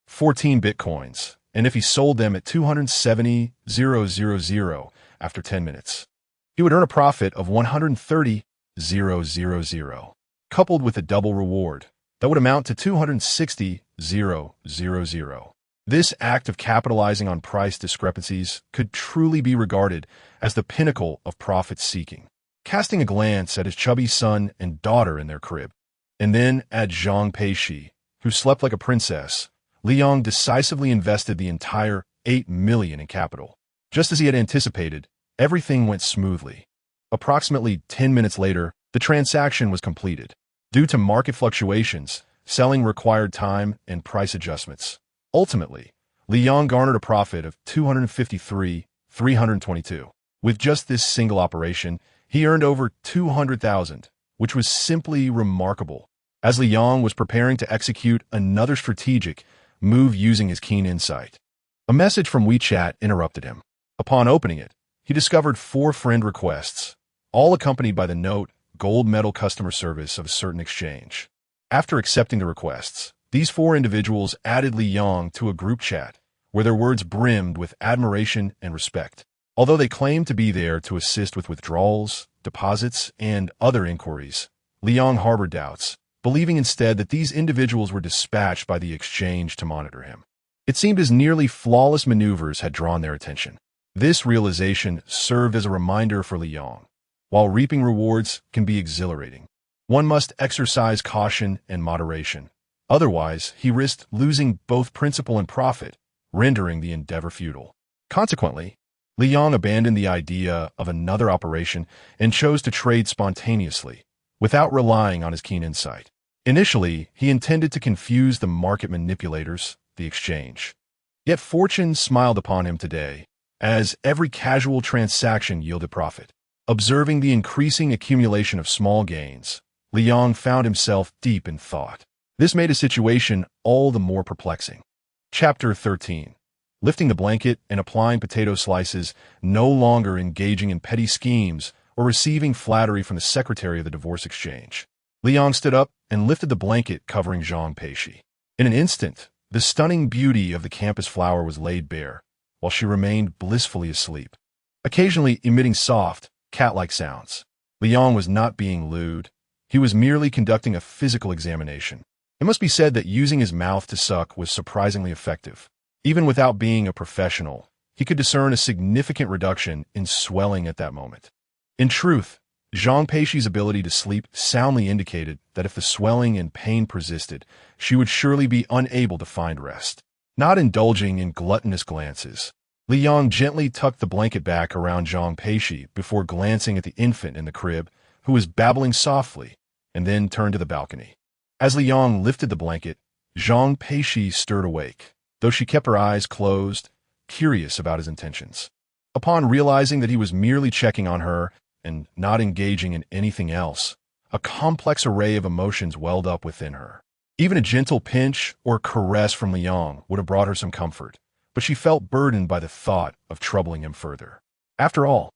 14 Bitcoins, and if he sold them at 270,000 after 10 minutes, he would earn a profit of 130,000, coupled with a double reward that would amount to 260,000. This act of capitalizing on price discrepancies could truly be regarded as the pinnacle of profit-seeking. Casting a glance at his chubby son and daughter in their crib, and then at Zhang Peixi, who slept like a princess, Liang decisively invested the entire 8 million in capital. Just as he had anticipated, everything went smoothly. Approximately 10 minutes later, the transaction was completed. Due to market fluctuations, selling required time and price adjustments. Ultimately, Liang garnered a profit of 253,322. With just this single operation, he earned over 200,000, which was simply remarkable, as Liang was preparing to execute another strategic move using his keen insight. A message from WeChat interrupted him. Upon opening it, he discovered 4 friend requests, all accompanied by the note, "Gold medal customer service of a certain exchange." After accepting the requests, these 4 individuals added Liang to a group chat, where their words brimmed with admiration and respect. Although they claimed to be there to assist with withdrawals, deposits, and other inquiries, Liang harbored doubts, believing instead that these individuals were dispatched by the exchange to monitor him. It seemed his nearly flawless maneuvers had drawn their attention. This realization served as a reminder for Liang. While reaping rewards can be exhilarating, one must exercise caution and moderation. Otherwise, he risked losing both principal and profit, rendering the endeavor futile. Consequently, Liang abandoned the idea of another operation and chose to trade spontaneously, without relying on his keen insight. Initially, he intended to confuse the market manipulators, the exchange. Yet fortune smiled upon him today, as every casual transaction yielded profit. Observing the increasing accumulation of small gains, Liang found himself deep in thought. This made a situation all the more perplexing. Chapter 13. Lifting the blanket and applying potato slices, no longer engaging in petty schemes or receiving flattery from the secretary of the divorce exchange. Liang stood up and lifted the blanket covering Zhang Peixi. In an instant, the stunning beauty of the campus flower was laid bare, while she remained blissfully asleep, occasionally emitting soft, cat-like sounds. Liang was not being lewd. He was merely conducting a physical examination. It must be said that using his mouth to suck was surprisingly effective. Even without being a professional, he could discern a significant reduction in swelling at that moment. In truth, Zhang Peixi's ability to sleep soundly indicated that if the swelling and pain persisted, she would surely be unable to find rest. Not indulging in gluttonous glances, Liang gently tucked the blanket back around Zhang Peixi before glancing at the infant in the crib, who was babbling softly, and then turned to the balcony. As Liang lifted the blanket, Zhang Peixi stirred awake, though she kept her eyes closed, curious about his intentions. Upon realizing that he was merely checking on her and not engaging in anything else, a complex array of emotions welled up within her. Even a gentle pinch or caress from Liang would have brought her some comfort, but she felt burdened by the thought of troubling him further. After all,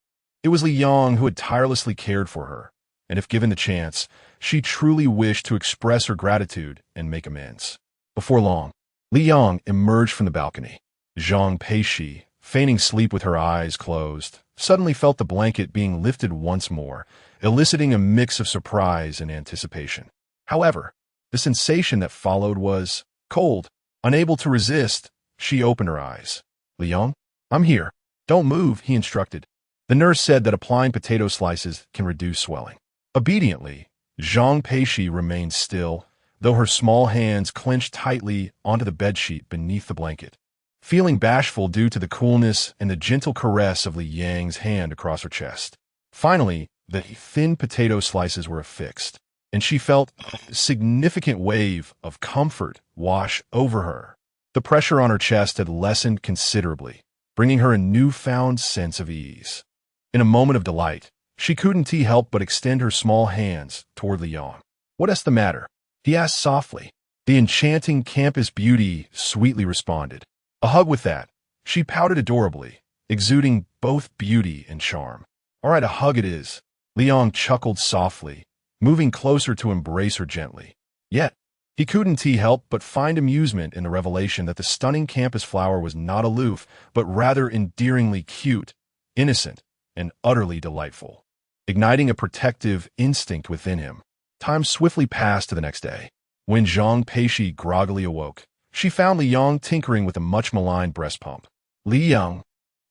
it was Liang who had tirelessly cared for her, and if given the chance, she truly wished to express her gratitude and make amends. Before long, Liang emerged from the balcony. Zhang Peixi, feigning sleep with her eyes closed, suddenly felt the blanket being lifted once more, eliciting a mix of surprise and anticipation. However, the sensation that followed was cold. Unable to resist, she opened her eyes. "Liang, I'm here. Don't move," he instructed. The nurse said that applying potato slices can reduce swelling. Obediently, Zhang Peixi remained still, though her small hands clenched tightly onto the bedsheet beneath the blanket. Feeling bashful due to the coolness and the gentle caress of Liang's hand across her chest. Finally, the thin potato slices were affixed, and she felt a significant wave of comfort wash over her. The pressure on her chest had lessened considerably, bringing her a newfound sense of ease. In a moment of delight, she couldn't help but extend her small hands toward Liang. "What's the matter?" he asked softly. The enchanting campus beauty sweetly responded. A hug with that, she pouted adorably, exuding both beauty and charm. "All right, a hug it is." Liang chuckled softly, moving closer to embrace her gently. Yet, he couldn't help but find amusement in the revelation that the stunning campus flower was not aloof, but rather endearingly cute, innocent, and utterly delightful. Igniting a protective instinct within him, time swiftly passed to the next day. When Zhang Peixi groggily awoke, she found Liang tinkering with a much-maligned breast pump. "Liang,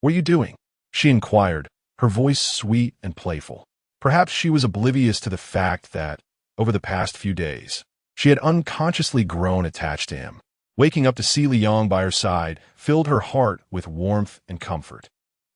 what are you doing?" she inquired, her voice sweet and playful. Perhaps she was oblivious to the fact that, over the past few days, she had unconsciously grown attached to him. Waking up to see Liang by her side filled her heart with warmth and comfort.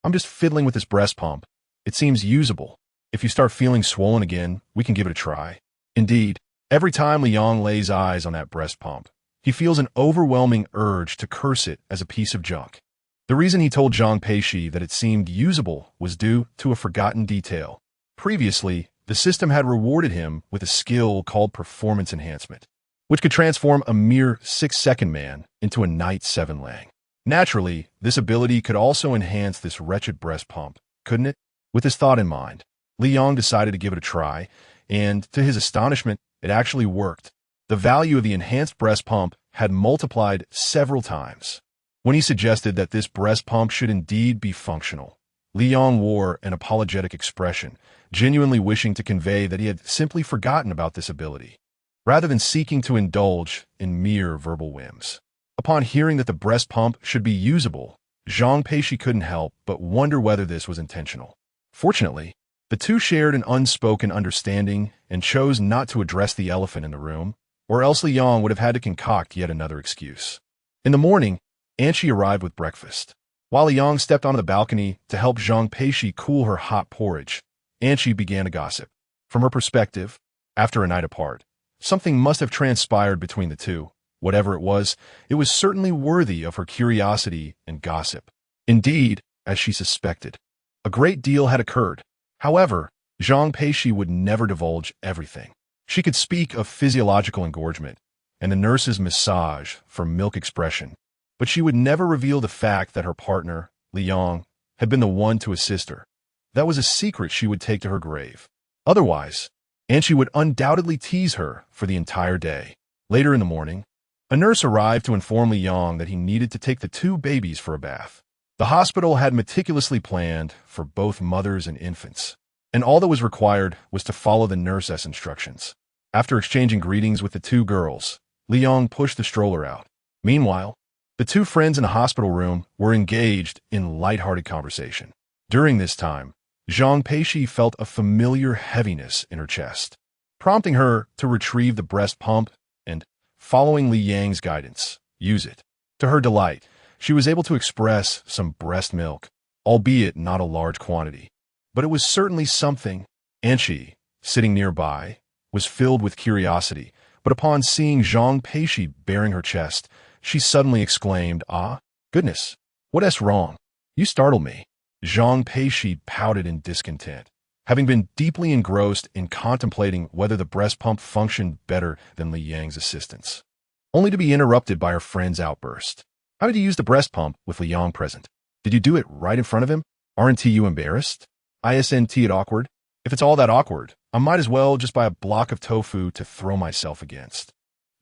"I'm just fiddling with this breast pump. It seems usable. If you start feeling swollen again, we can give it a try." Indeed, every time Liang lays eyes on that breast pump, he feels an overwhelming urge to curse it as a piece of junk. The reason he told Zhang Peixi that it seemed usable was due to a forgotten detail. Previously, The system had rewarded him with a skill called performance enhancement, which could transform a mere 6-second man into a Knight 7 Lang. Naturally, this ability could also enhance this wretched breast pump, couldn't it? With this thought in mind, Li Yong decided to give it a try, and to his astonishment, it actually worked. The value of the enhanced breast pump had multiplied several times. When he suggested that this breast pump should indeed be functional, Li Yong wore an apologetic expression, genuinely wishing to convey that he had simply forgotten about this ability, rather than seeking to indulge in mere verbal whims. Upon hearing that the breast pump should be usable, Zhang Peixi couldn't help but wonder whether this was intentional. Fortunately, the two shared an unspoken understanding and chose not to address the elephant in the room, or else Li Yong would have had to concoct yet another excuse. In the morning, Anchi arrived with breakfast. While Li Yong stepped onto the balcony to help Zhang Peixi cool her hot porridge, Anchi began to gossip. From her perspective, after a night apart, something must have transpired between the two. Whatever it was certainly worthy of her curiosity and gossip. Indeed, as she suspected, a great deal had occurred. However, Zhang Peixi would never divulge everything. She could speak of physiological engorgement and the nurse's massage for milk expression, but she would never reveal the fact that her partner, Li Yong, had been the one to assist her. That was a secret she would take to her grave. Otherwise, Anchi would undoubtedly tease her for the entire day. Later in the morning, a nurse arrived to inform Li Yong that he needed to take the two babies for a bath. The hospital had meticulously planned for both mothers and infants, and all that was required was to follow the nurse's instructions. After exchanging greetings with the two girls, Li Yong pushed the stroller out. Meanwhile, the two friends in the hospital room were engaged in lighthearted conversation. During this time, Zhang Peixi felt a familiar heaviness in her chest, prompting her to retrieve the breast pump and, following Li Yang's guidance, use it. To her delight, she was able to express some breast milk, albeit not a large quantity. But it was certainly something. Anchi, sitting nearby, was filled with curiosity, but upon seeing Zhang Peixi baring her chest, she suddenly exclaimed, "Ah, goodness, what's wrong? You startled me." Zhang Peixi pouted in discontent, having been deeply engrossed in contemplating whether the breast pump functioned better than Li Yang's assistance, only to be interrupted by her friend's outburst. "How did you use the breast pump with Li Yang present? Did you do it right in front of him? Aren't you embarrassed? Isn't it awkward? If it's all that awkward, I might as well just buy a block of tofu to throw myself against."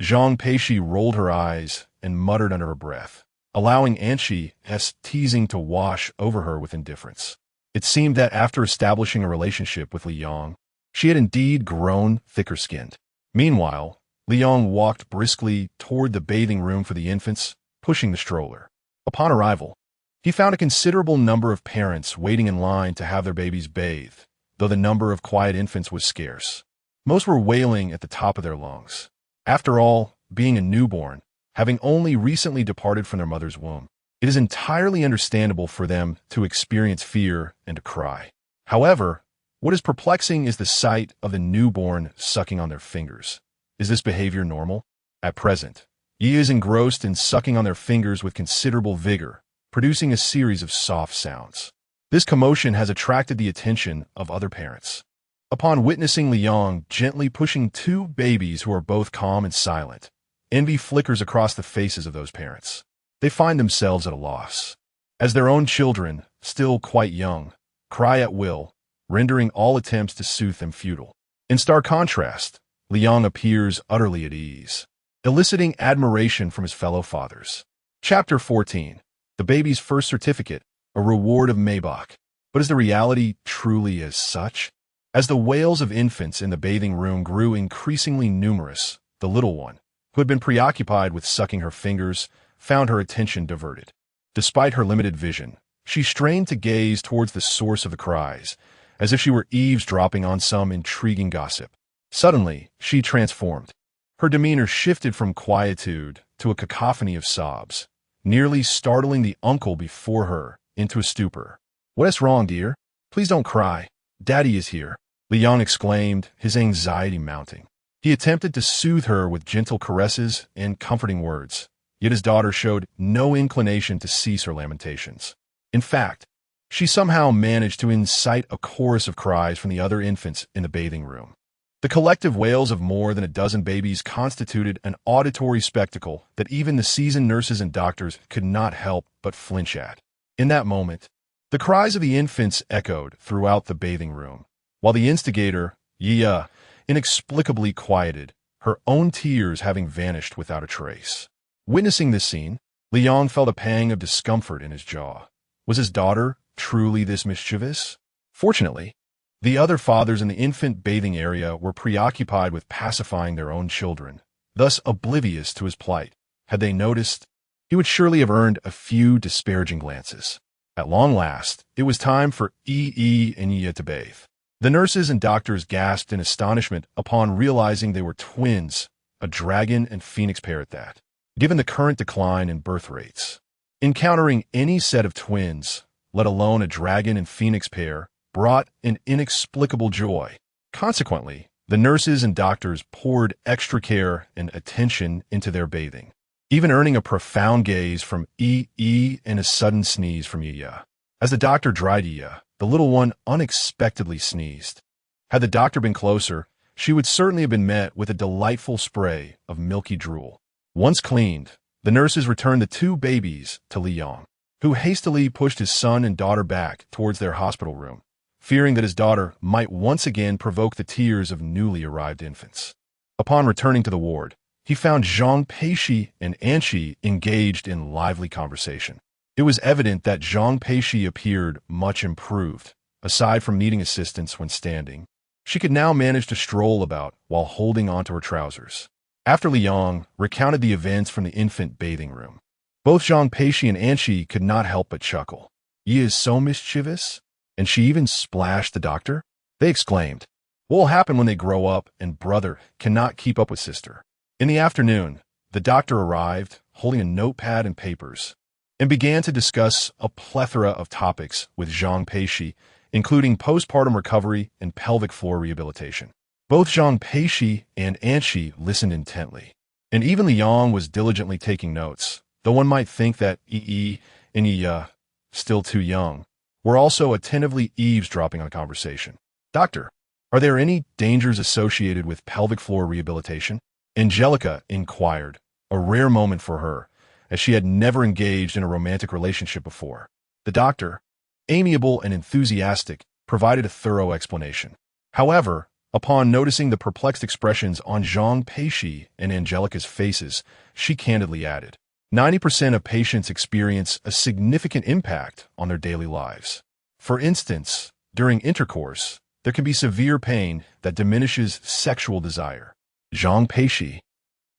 Zhang Peixi rolled her eyes and muttered under her breath, allowing Anchi's teasing to wash over her with indifference. It seemed that after establishing a relationship with Li Yong, she had indeed grown thicker-skinned. Meanwhile, Li Yong walked briskly toward the bathing room for the infants, pushing the stroller. Upon arrival, he found a considerable number of parents waiting in line to have their babies bathed, though the number of quiet infants was scarce. Most were wailing at the top of their lungs. After all, being a newborn, having only recently departed from their mother's womb, it is entirely understandable for them to experience fear and to cry. However, what is perplexing is the sight of the newborn sucking on their fingers. Is this behavior normal? At present, he is engrossed in sucking on their fingers with considerable vigor, producing a series of soft sounds. This commotion has attracted the attention of other parents. Upon witnessing Li Yong gently pushing two babies who are both calm and silent, envy flickers across the faces of those parents. They find themselves at a loss, as their own children, still quite young, cry at will, rendering all attempts to soothe them futile. In stark contrast, Li Yong appears utterly at ease, eliciting admiration from his fellow fathers. Chapter 14. The baby's first certificate, a reward of Maybach. But is the reality truly as such? As the wails of infants in the bathing room grew increasingly numerous, the little one, who had been preoccupied with sucking her fingers, found her attention diverted. Despite her limited vision, she strained to gaze towards the source of the cries, as if she were eavesdropping on some intriguing gossip. Suddenly, she transformed. Her demeanor shifted from quietude to a cacophony of sobs, nearly startling the uncle before her into a stupor. "What's wrong, dear? Please don't cry. Daddy is here," Li Yong exclaimed, his anxiety mounting. He attempted to soothe her with gentle caresses and comforting words, yet his daughter showed no inclination to cease her lamentations. In fact, she somehow managed to incite a chorus of cries from the other infants in the bathing room. The collective wails of more than a dozen babies constituted an auditory spectacle that even the seasoned nurses and doctors could not help but flinch at. In that moment, the cries of the infants echoed throughout the bathing room, while the instigator, Yia, inexplicably quieted, her own tears having vanished without a trace. Witnessing this scene, Liang felt a pang of discomfort in his jaw. Was his daughter truly this mischievous? Fortunately, the other fathers in the infant bathing area were preoccupied with pacifying their own children, thus oblivious to his plight. Had they noticed, he would surely have earned a few disparaging glances. At long last, it was time for Yi and Yia to bathe. The nurses and doctors gasped in astonishment upon realizing they were twins, a dragon and phoenix pair at that. Given the current decline in birth rates, encountering any set of twins, let alone a dragon and phoenix pair, brought an inexplicable joy. Consequently, the nurses and doctors poured extra care and attention into their bathing, even earning a profound gaze from Yi and a sudden sneeze from Yia. As the doctor dried Yia, the little one unexpectedly sneezed. Had the doctor been closer, she would certainly have been met with a delightful spray of milky drool. Once cleaned, the nurses returned the two babies to Liang, who hastily pushed his son and daughter back towards their hospital room, fearing that his daughter might once again provoke the tears of newly arrived infants. Upon returning to the ward, he found Zhang Peixi and Anqi engaged in lively conversation. It was evident that Zhang Peixi appeared much improved. Aside from needing assistance when standing, she could now manage to stroll about while holding onto her trousers. After Liang recounted the events from the infant bathing room, both Zhang Peixi and Anqi could not help but chuckle. "Yi is so mischievous, and she even splashed the doctor?" they exclaimed. "What will happen when they grow up and brother cannot keep up with sister?" In the afternoon, the doctor arrived, holding a notepad and papers, and began to discuss a plethora of topics with Zhang Peixi, including postpartum recovery and pelvic floor rehabilitation. Both Zhang Peixi and Anqi listened intently, and even Liang was diligently taking notes, though one might think that Yi and Yia, still too young, were also attentively eavesdropping on the conversation. "Doctor, are there any dangers associated with pelvic floor rehabilitation?" Angelica inquired, a rare moment for her, as she had never engaged in a romantic relationship before. The doctor, amiable and enthusiastic, provided a thorough explanation. However, upon noticing the perplexed expressions on Zhang Peixi and Angelica's faces, she candidly added, 90% of patients experience a significant impact on their daily lives. For instance, during intercourse, there can be severe pain that diminishes sexual desire. Zhang Peixi,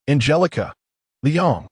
Angelica, Liang.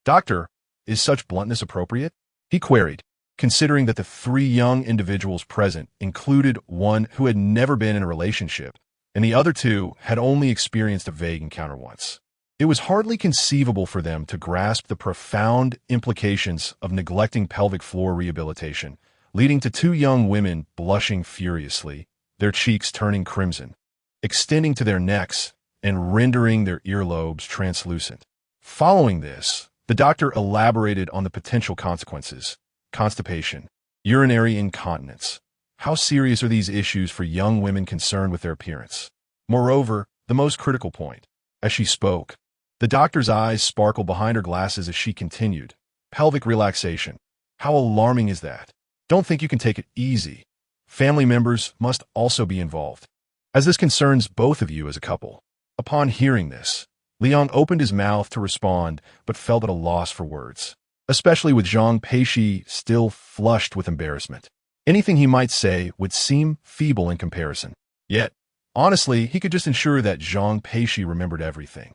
"Doctor, is such bluntness appropriate?" he queried, considering that the three young individuals present included one who had never been in a relationship, and the other two had only experienced a vague encounter once. It was hardly conceivable for them to grasp the profound implications of neglecting pelvic floor rehabilitation, leading to two young women blushing furiously, their cheeks turning crimson, extending to their necks, and rendering their earlobes translucent. Following this, the doctor elaborated on the potential consequences: constipation, urinary incontinence. How serious are these issues for young women concerned with their appearance? Moreover, the most critical point. As she spoke, the doctor's eyes sparkled behind her glasses as she continued, "Pelvic relaxation. How alarming is that? Don't think you can take it easy. Family members must also be involved, as this concerns both of you as a couple." Upon hearing this, Liang opened his mouth to respond but felt at a loss for words, especially with Zhang Peixi still flushed with embarrassment. Anything he might say would seem feeble in comparison. Yet, honestly, he could just ensure that Zhang Peixi remembered everything.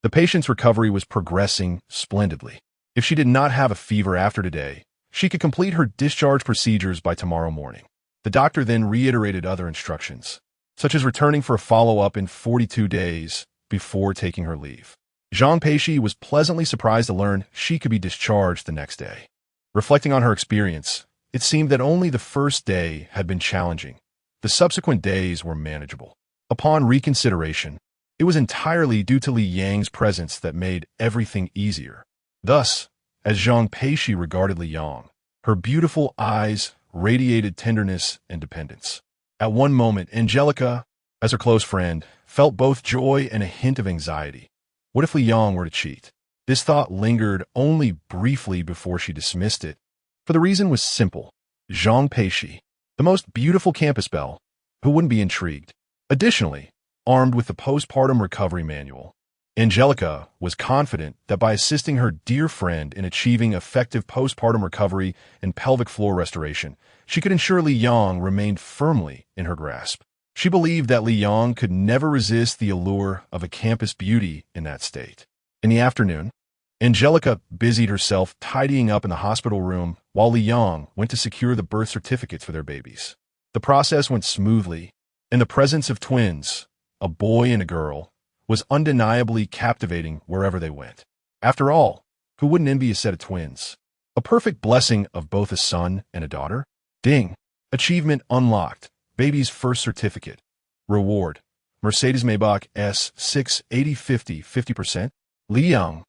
The patient's recovery was progressing splendidly. If she did not have a fever after today, she could complete her discharge procedures by tomorrow morning. The doctor then reiterated other instructions, such as returning for a follow-up in 42 days before taking her leave. Zhang Peixi was pleasantly surprised to learn she could be discharged the next day. Reflecting on her experience, it seemed that only the first day had been challenging. The subsequent days were manageable. Upon reconsideration, it was entirely due to Li Yang's presence that made everything easier. Thus, as Zhang Peixi regarded Li Yang, her beautiful eyes radiated tenderness and dependence. At one moment, Angelica, as her close friend, felt both joy and a hint of anxiety. What if Li Yang were to cheat? This thought lingered only briefly before she dismissed it, for the reason was simple. Zhang Peixi, the most beautiful campus belle, who wouldn't be intrigued. Additionally, armed with the postpartum recovery manual, Angelica was confident that by assisting her dear friend in achieving effective postpartum recovery and pelvic floor restoration, she could ensure Li Yang remained firmly in her grasp. She believed that Li Yang could never resist the allure of a campus beauty in that state. In the afternoon, Angelica busied herself tidying up in the hospital room while Li Yang went to secure the birth certificates for their babies. The process went smoothly, and the presence of twins, a boy and a girl, was undeniably captivating wherever they went. After all, who wouldn't envy a set of twins? A perfect blessing of both a son and a daughter? Ding! Achievement unlocked. Baby's first certificate. Reward. Mercedes-Maybach S6 80/50 50%. Li Yang,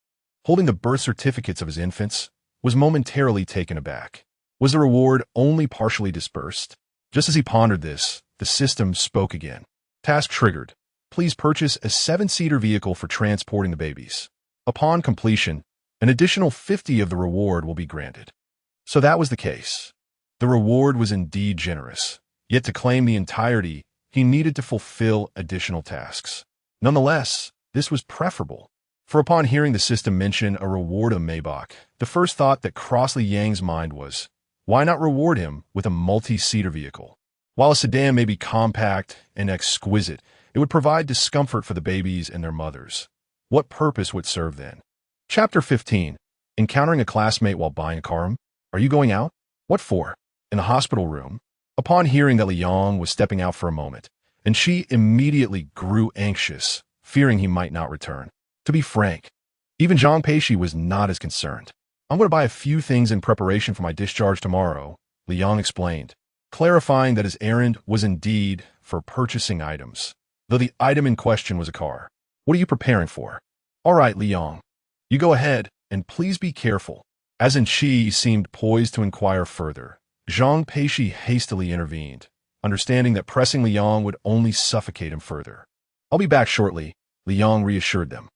holding the birth certificates of his infants, was momentarily taken aback. Was the reward only partially dispersed? Just as he pondered this, the system spoke again. Task triggered. Please purchase a 7-seater vehicle for transporting the babies. Upon completion, an additional 50 of the reward will be granted. So that was the case. The reward was indeed generous. Yet to claim the entirety, he needed to fulfill additional tasks. Nonetheless, this was preferable. For upon hearing the system mention a reward of Maybach, the first thought that crossed Li Yang's mind was, why not reward him with a multi-seater vehicle? While a sedan may be compact and exquisite, it would provide discomfort for the babies and their mothers. What purpose would serve then? Chapter 15. Encountering a classmate while buying a car. Are you going out? What for? In the hospital room. Upon hearing that Li Yang was stepping out for a moment, and she immediately grew anxious, fearing he might not return. To be frank, even Zhang Peixi was not as concerned. I'm going to buy a few things in preparation for my discharge tomorrow, Li Yang explained, clarifying that his errand was indeed for purchasing items, though the item in question was a car. What are you preparing for? All right, Li Yang. You go ahead, and please be careful. As in she seemed poised to inquire further, Zhang Peixi hastily intervened, understanding that pressing Li Yang would only suffocate him further. I'll be back shortly, Li Yang reassured them.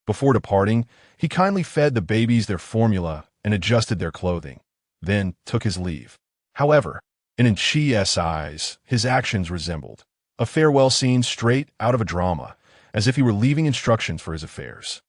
Before departing, he kindly fed the babies their formula and adjusted their clothing, then took his leave. However, in Chi's eyes, his actions resembled a farewell scene straight out of a drama, as if he were leaving instructions for his affairs.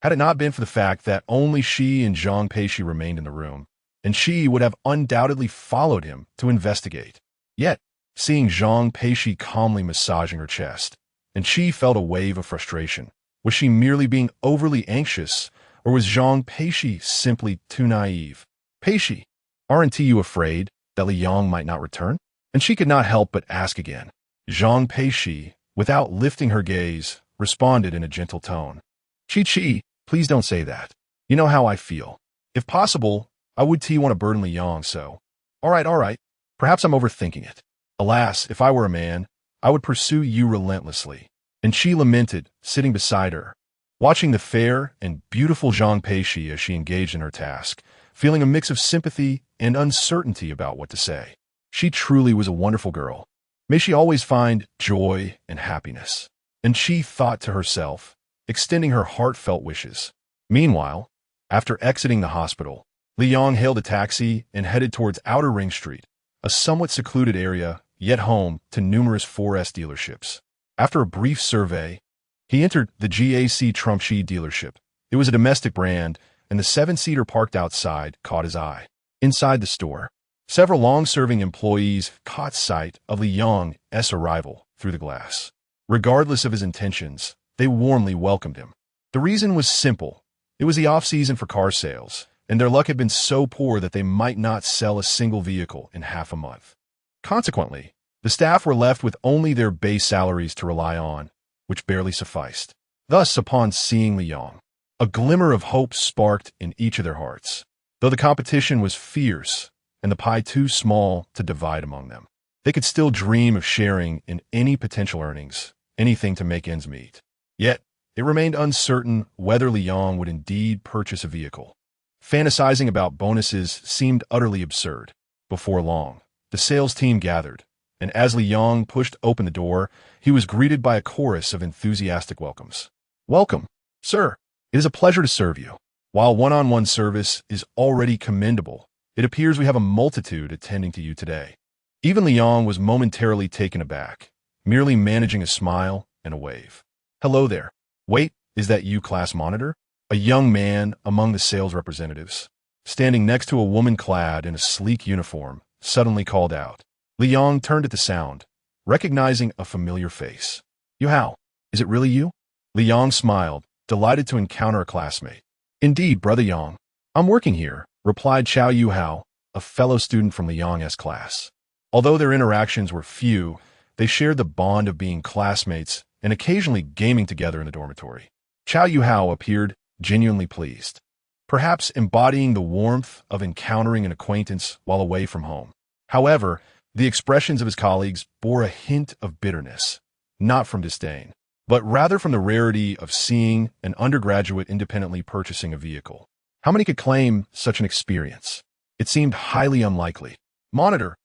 Had it not been for the fact that only she and Zhang Peixi remained in the room, and she would have undoubtedly followed him to investigate. Yet, seeing Zhang Peixi calmly massaging her chest, and she felt a wave of frustration. Was she merely being overly anxious, or was Zhang Peixi simply too naive? Peixi, aren't you afraid that Li Yang might not return? And she could not help but ask again. Zhang Peixi, without lifting her gaze, responded in a gentle tone. Chi, please don't say that. You know how I feel. If possible, I would want to burden Li Yang, so. All right. Perhaps I'm overthinking it. Alas, if I were a man, I would pursue you relentlessly. And she lamented, sitting beside her, watching the fair and beautiful Zhang Peixi as she engaged in her task, feeling a mix of sympathy and uncertainty about what to say. She truly was a wonderful girl. May she always find joy and happiness. And she thought to herself, extending her heartfelt wishes. Meanwhile, after exiting the hospital, Li Yang hailed a taxi and headed towards Outer Ring Street, a somewhat secluded area, yet home to numerous 4S dealerships. After a brief survey, he entered the GAC Trumpshi dealership. It was a domestic brand, and the 7-seater parked outside caught his eye. Inside the store, several long-serving employees caught sight of Li Yang's arrival through the glass. Regardless of his intentions, they warmly welcomed him. The reason was simple. It was the off-season for car sales, and their luck had been so poor that they might not sell a single vehicle in half a month. Consequently, the staff were left with only their base salaries to rely on, which barely sufficed. Thus, upon seeing Li Yang, a glimmer of hope sparked in each of their hearts, though the competition was fierce and the pie too small to divide among them. They could still dream of sharing in any potential earnings, anything to make ends meet. Yet, it remained uncertain whether Li Yang would indeed purchase a vehicle. Fantasizing about bonuses seemed utterly absurd. Before long, the sales team gathered, and as Li Yong pushed open the door, he was greeted by a chorus of enthusiastic welcomes. Welcome, sir. It is a pleasure to serve you. While one-on-one service is already commendable, it appears we have a multitude attending to you today. Even Li Yong was momentarily taken aback, merely managing a smile and a wave. Hello there. Wait, is that you, class monitor? A young man among the sales representatives, standing next to a woman clad in a sleek uniform, suddenly called out. Li Yong turned at the sound, recognizing a familiar face. Yu Hao, is it really you? Li Yong smiled, delighted to encounter a classmate. Indeed, brother Yang. I'm working here, replied Xiao Yu Hao, a fellow student from Li Yong's class. Although their interactions were few, they shared the bond of being classmates and occasionally gaming together in the dormitory. Xiao Yu Hao appeared genuinely pleased, perhaps embodying the warmth of encountering an acquaintance while away from home. However, the expressions of his colleagues bore a hint of bitterness, not from disdain, but rather from the rarity of seeing an undergraduate independently purchasing a vehicle. How many could claim such an experience? It seemed highly unlikely. Monitor,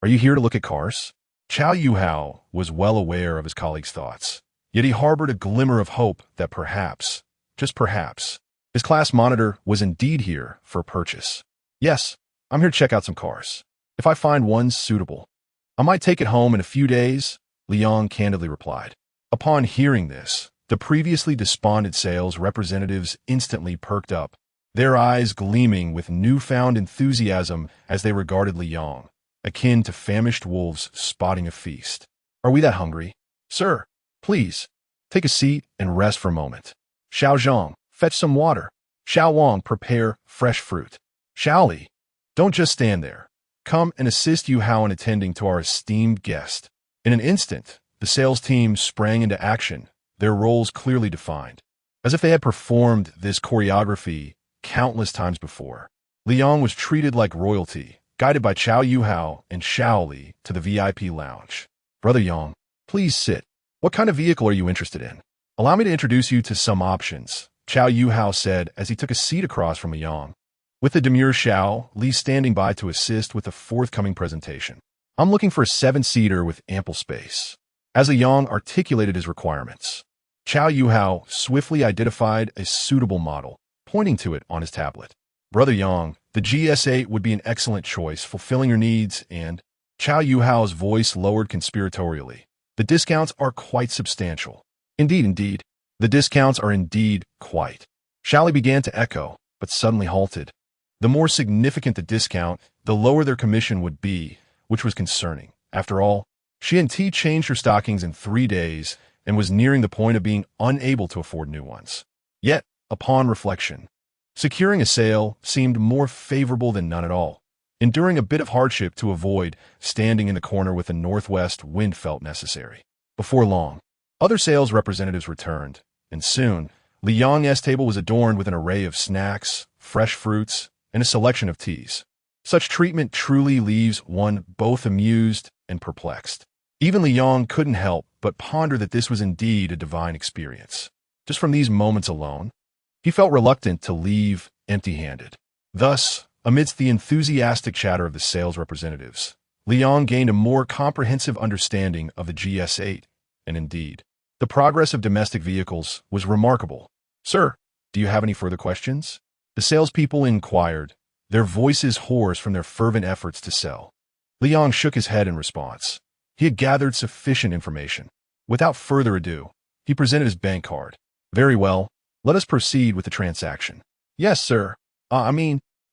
are you here to look at cars? Xiao Yu Hao was well aware of his colleague's thoughts, yet he harbored a glimmer of hope that perhaps, just perhaps, his class monitor was indeed here for purchase. Yes, I'm here to check out some cars. If I find one suitable, I might take it home in a few days, Li Yong candidly replied. Upon hearing this, the previously despondent sales representatives instantly perked up, their eyes gleaming with newfound enthusiasm as they regarded Li Yong, akin to famished wolves spotting a feast. Are we that hungry? Sir, please, take a seat and rest for a moment. Xiao Zhang, fetch some water. Xiao Wang, prepare fresh fruit. Xiao Li, don't just stand there. Come and assist Yu Hao in attending to our esteemed guest. In an instant, the sales team sprang into action, their roles clearly defined, as if they had performed this choreography countless times before. Li Yong was treated like royalty, guided by Xiao Yu Hao and Xiao Li to the VIP lounge. Brother Yang, please sit. What kind of vehicle are you interested in? Allow me to introduce you to some options, Xiao Yu Hao said as he took a seat across from Li Yong, with the demure Xiao Li standing by to assist with the forthcoming presentation. I'm looking for a 7-seater with ample space. As Li Yong articulated his requirements, Xiao Yu Hao swiftly identified a suitable model, pointing to it on his tablet. Brother Yang, the GS8 would be an excellent choice, fulfilling your needs, and Xiao Yu Hao's voice lowered conspiratorially. The discounts are quite substantial. Indeed, the discounts are indeed quite. Xiao Li began to echo, but suddenly halted. The more significant the discount, the lower their commission would be, which was concerning. After all, she and T changed her stockings in 3 days and was nearing the point of being unable to afford new ones. Yet, upon reflection, securing a sale seemed more favorable than none at all. Enduring a bit of hardship to avoid standing in the corner with a northwest wind felt necessary. Before long, other sales representatives returned, and soon, Li Yong's table was adorned with an array of snacks, fresh fruits, and a selection of teas. Such treatment truly leaves one both amused and perplexed. Even Li Yong couldn't help but ponder that this was indeed a divine experience. Just from these moments alone, he felt reluctant to leave empty-handed. Thus, amidst the enthusiastic chatter of the sales representatives, Li Yong gained a more comprehensive understanding of the GS8, and indeed, the progress of domestic vehicles was remarkable. Sir, do you have any further questions? The salespeople inquired, their voices hoarse from their fervent efforts to sell. Li Yong shook his head in response. He had gathered sufficient information. Without further ado, he presented his bank card. Very well, let us proceed with the transaction. Yes, sir.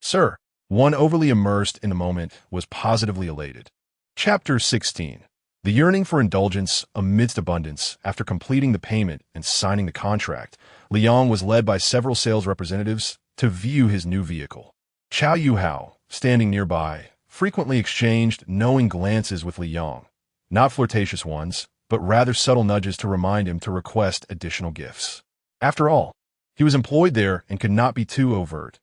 Sir. One overly immersed in the moment was positively elated. Chapter 16. The yearning for indulgence amidst abundance. After completing the payment and signing the contract, Li Yong was led by several sales representatives to view his new vehicle. Xiao Yu Hao, standing nearby, frequently exchanged knowing glances with Li Yong, not flirtatious ones, but rather subtle nudges to remind him to request additional gifts. After all, he was employed there and could not be too overt.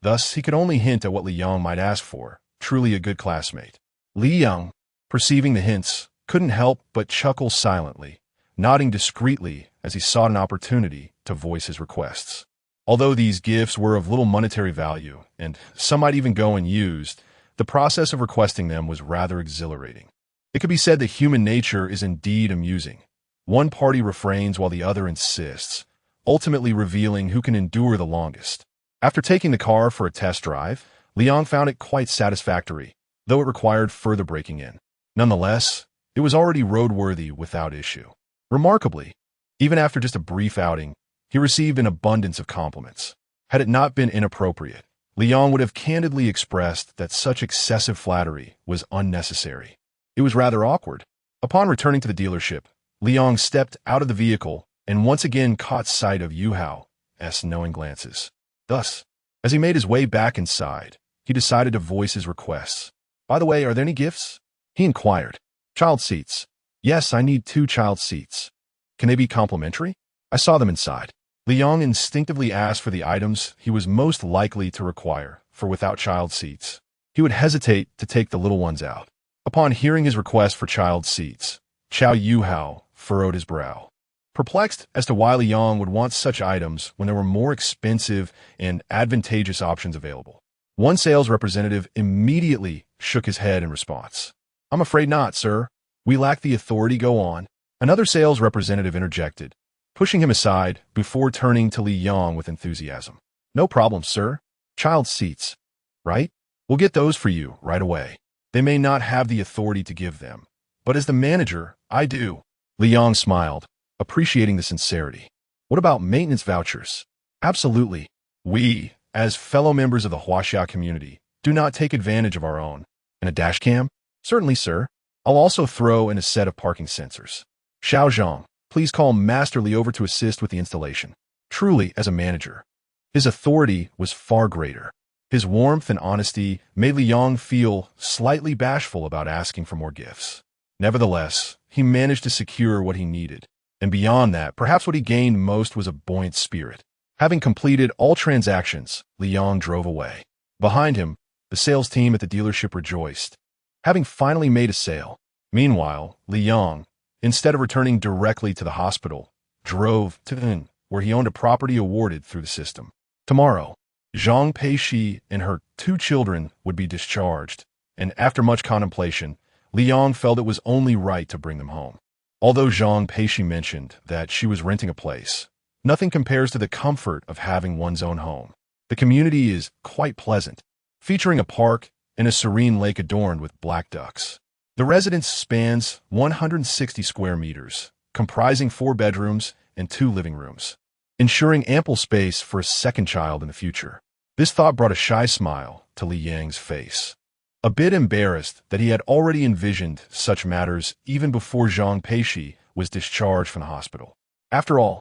Thus, he could only hint at what Li Yong might ask for, truly a good classmate. Li Yong, perceiving the hints, couldn't help but chuckle silently, nodding discreetly as he sought an opportunity to voice his requests. Although these gifts were of little monetary value, and some might even go unused, The process of requesting them was rather exhilarating. It could be said that human nature is indeed amusing. One party refrains while the other insists, ultimately revealing who can endure the longest. After taking the car for a test drive, Liang found it quite satisfactory, though it required further breaking in. Nonetheless, it was already roadworthy without issue. Remarkably, even after just a brief outing, he received an abundance of compliments. Had it not been inappropriate, Liang would have candidly expressed that such excessive flattery was unnecessary. It was rather awkward. Upon returning to the dealership, Liang stepped out of the vehicle and once again caught sight of Yu Hao's knowing glances. Thus, as he made his way back inside, he decided to voice his requests. "By the way, are there any gifts?" he inquired. "Child seats. Yes, I need 2 child seats. Can they be complimentary?" I saw them inside. Liang instinctively asked for the items he was most likely to require, for without child seats, he would hesitate to take the little ones out. Upon hearing his request for child seats, Xiao Yuhao furrowed his brow. Perplexed as to why Liang would want such items when there were more expensive and advantageous options available. One sales representative immediately shook his head in response. "I'm afraid not, sir. We lack the authority. Go on." Another sales representative interjected, pushing him aside before turning to Li Yang with enthusiasm. "No problem, sir. Child seats, right? We'll get those for you right away. They may not have the authority to give them, but as the manager, I do." Li Yang smiled, appreciating the sincerity. "What about maintenance vouchers?" "Absolutely. We, as fellow members of the Huaxia community, do not take advantage of our own." "And a dash cam?" "Certainly, sir. I'll also throw in a set of parking sensors." "Xiao Zhang, please call Master Li over to assist with the installation." Truly, as a manager, his authority was far greater. His warmth and honesty made Li Yang feel slightly bashful about asking for more gifts. Nevertheless, he managed to secure what he needed. And beyond that, perhaps what he gained most was a buoyant spirit. Having completed all transactions, Li Yang drove away. Behind him, the sales team at the dealership rejoiced, having finally made a sale. Meanwhile, Li Yang, instead of returning directly to the hospital, drove to Deepening, where he owned a property awarded through the system. Tomorrow, Zhang Peixi and her 2 children would be discharged, and after much contemplation, Li Yang felt it was only right to bring them home. Although Zhang Peixi mentioned that she was renting a place, nothing compares to the comfort of having one's own home. The community is quite pleasant, featuring a park and a serene lake adorned with black ducks. The residence spans 160 square meters, comprising 4 bedrooms and 2 living rooms, ensuring ample space for a second child in the future. This thought brought a shy smile to Li Yang's face. A bit embarrassed that he had already envisioned such matters even before Zhang Peixi was discharged from the hospital. After all,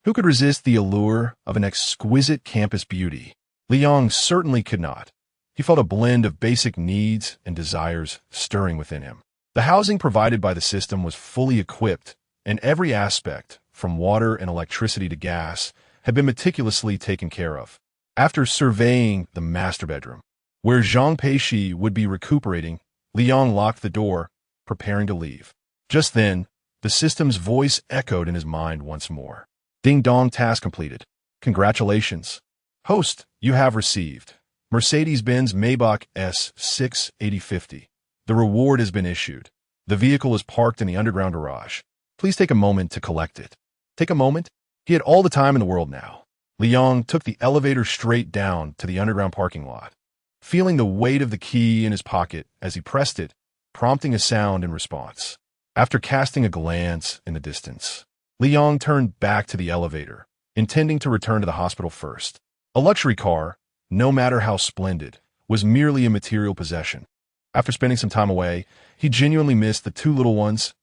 who could resist the allure of an exquisite campus beauty? Li Yang certainly could not. He felt a blend of basic needs and desires stirring within him. The housing provided by the system was fully equipped, and every aspect, from water and electricity to gas, had been meticulously taken care of. After surveying the master bedroom, where Zhang Peixi would be recuperating, Li Yang locked the door, preparing to leave. Just then, the system's voice echoed in his mind once more. "Ding dong, task completed. Congratulations. Host, you have received Mercedes-Benz Maybach S6 8050. The reward has been issued. The vehicle is parked in the underground garage. Please take a moment to collect it." Take a moment? He had all the time in the world now. Li Yang took the elevator straight down to the underground parking lot, feeling the weight of the key in his pocket as he pressed it, prompting a sound in response. After casting a glance in the distance, Li Yang turned back to the elevator, intending to return to the hospital first. A luxury car, no matter how splendid, was merely a material possession. After spending some time away, he genuinely missed the 2 little ones.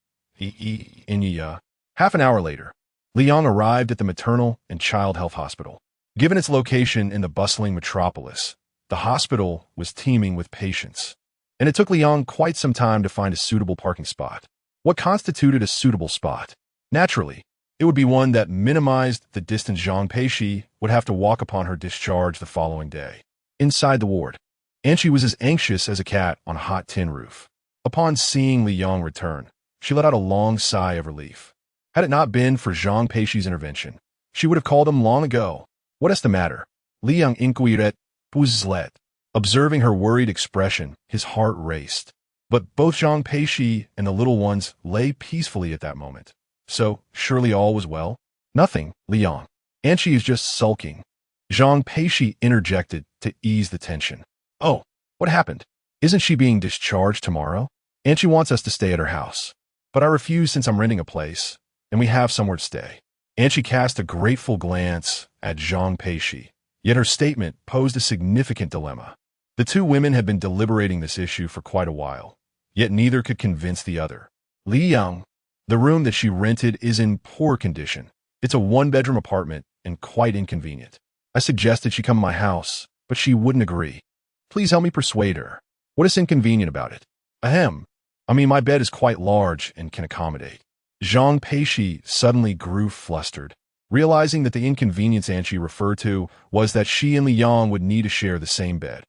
Half an hour later, Li Yang arrived at the maternal and child health hospital. Given its location in the bustling metropolis, the hospital was teeming with patients, and it took Li Yang quite some time to find a suitable parking spot. What constituted a suitable spot? Naturally, it would be one that minimized the distance Zhang Peixi would have to walk upon her discharge the following day. Inside the ward, Anchi was as anxious as a cat on a hot tin roof. Upon seeing Li Yang return, she let out a long sigh of relief. Had it not been for Zhang Peixi's intervention, she would have called him long ago. "What is the matter?" Li Yang inquired. "Puzzlet. Observing her worried expression, his heart raced. But both Zhang Peixi and the little ones lay peacefully at that moment. So, surely all was well? Nothing, Liang. And she is just sulking. Zhang Peixi interjected to ease the tension. Oh, what happened? Isn't she being discharged tomorrow? And she wants us to stay at her house. But I refuse since I'm renting a place, and we have somewhere to stay. And she cast a grateful glance at Zhang Peixi. Yet her statement posed a significant dilemma. The two women had been deliberating this issue for quite a while, yet neither could convince the other. Liang, the room that she rented is in poor condition. It's a one-bedroom apartment and quite inconvenient. I suggested she come to my house, but she wouldn't agree. Please help me persuade her. What is inconvenient about it? Ahem. I mean, my bed is quite large and can accommodate. Zhang Peixi suddenly grew flustered, realizing that the inconvenience Anchi referred to was that she and Liang would need to share the same bed.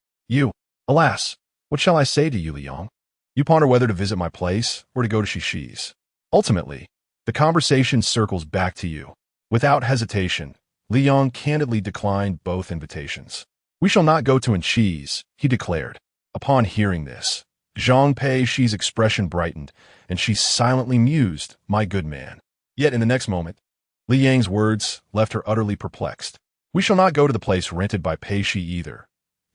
Alas, what shall I say to you, Liang? You ponder whether to visit my place or to go to Shishi's. Ultimately, the conversation circles back to you. Without hesitation, Liang candidly declined both invitations. We shall not go to Anshi's, he declared. Upon hearing this, Zhang Peixi's expression brightened, and she silently mused, my good man. Yet in the next moment, Liang's words left her utterly perplexed. We shall not go to the place rented by Peixi either.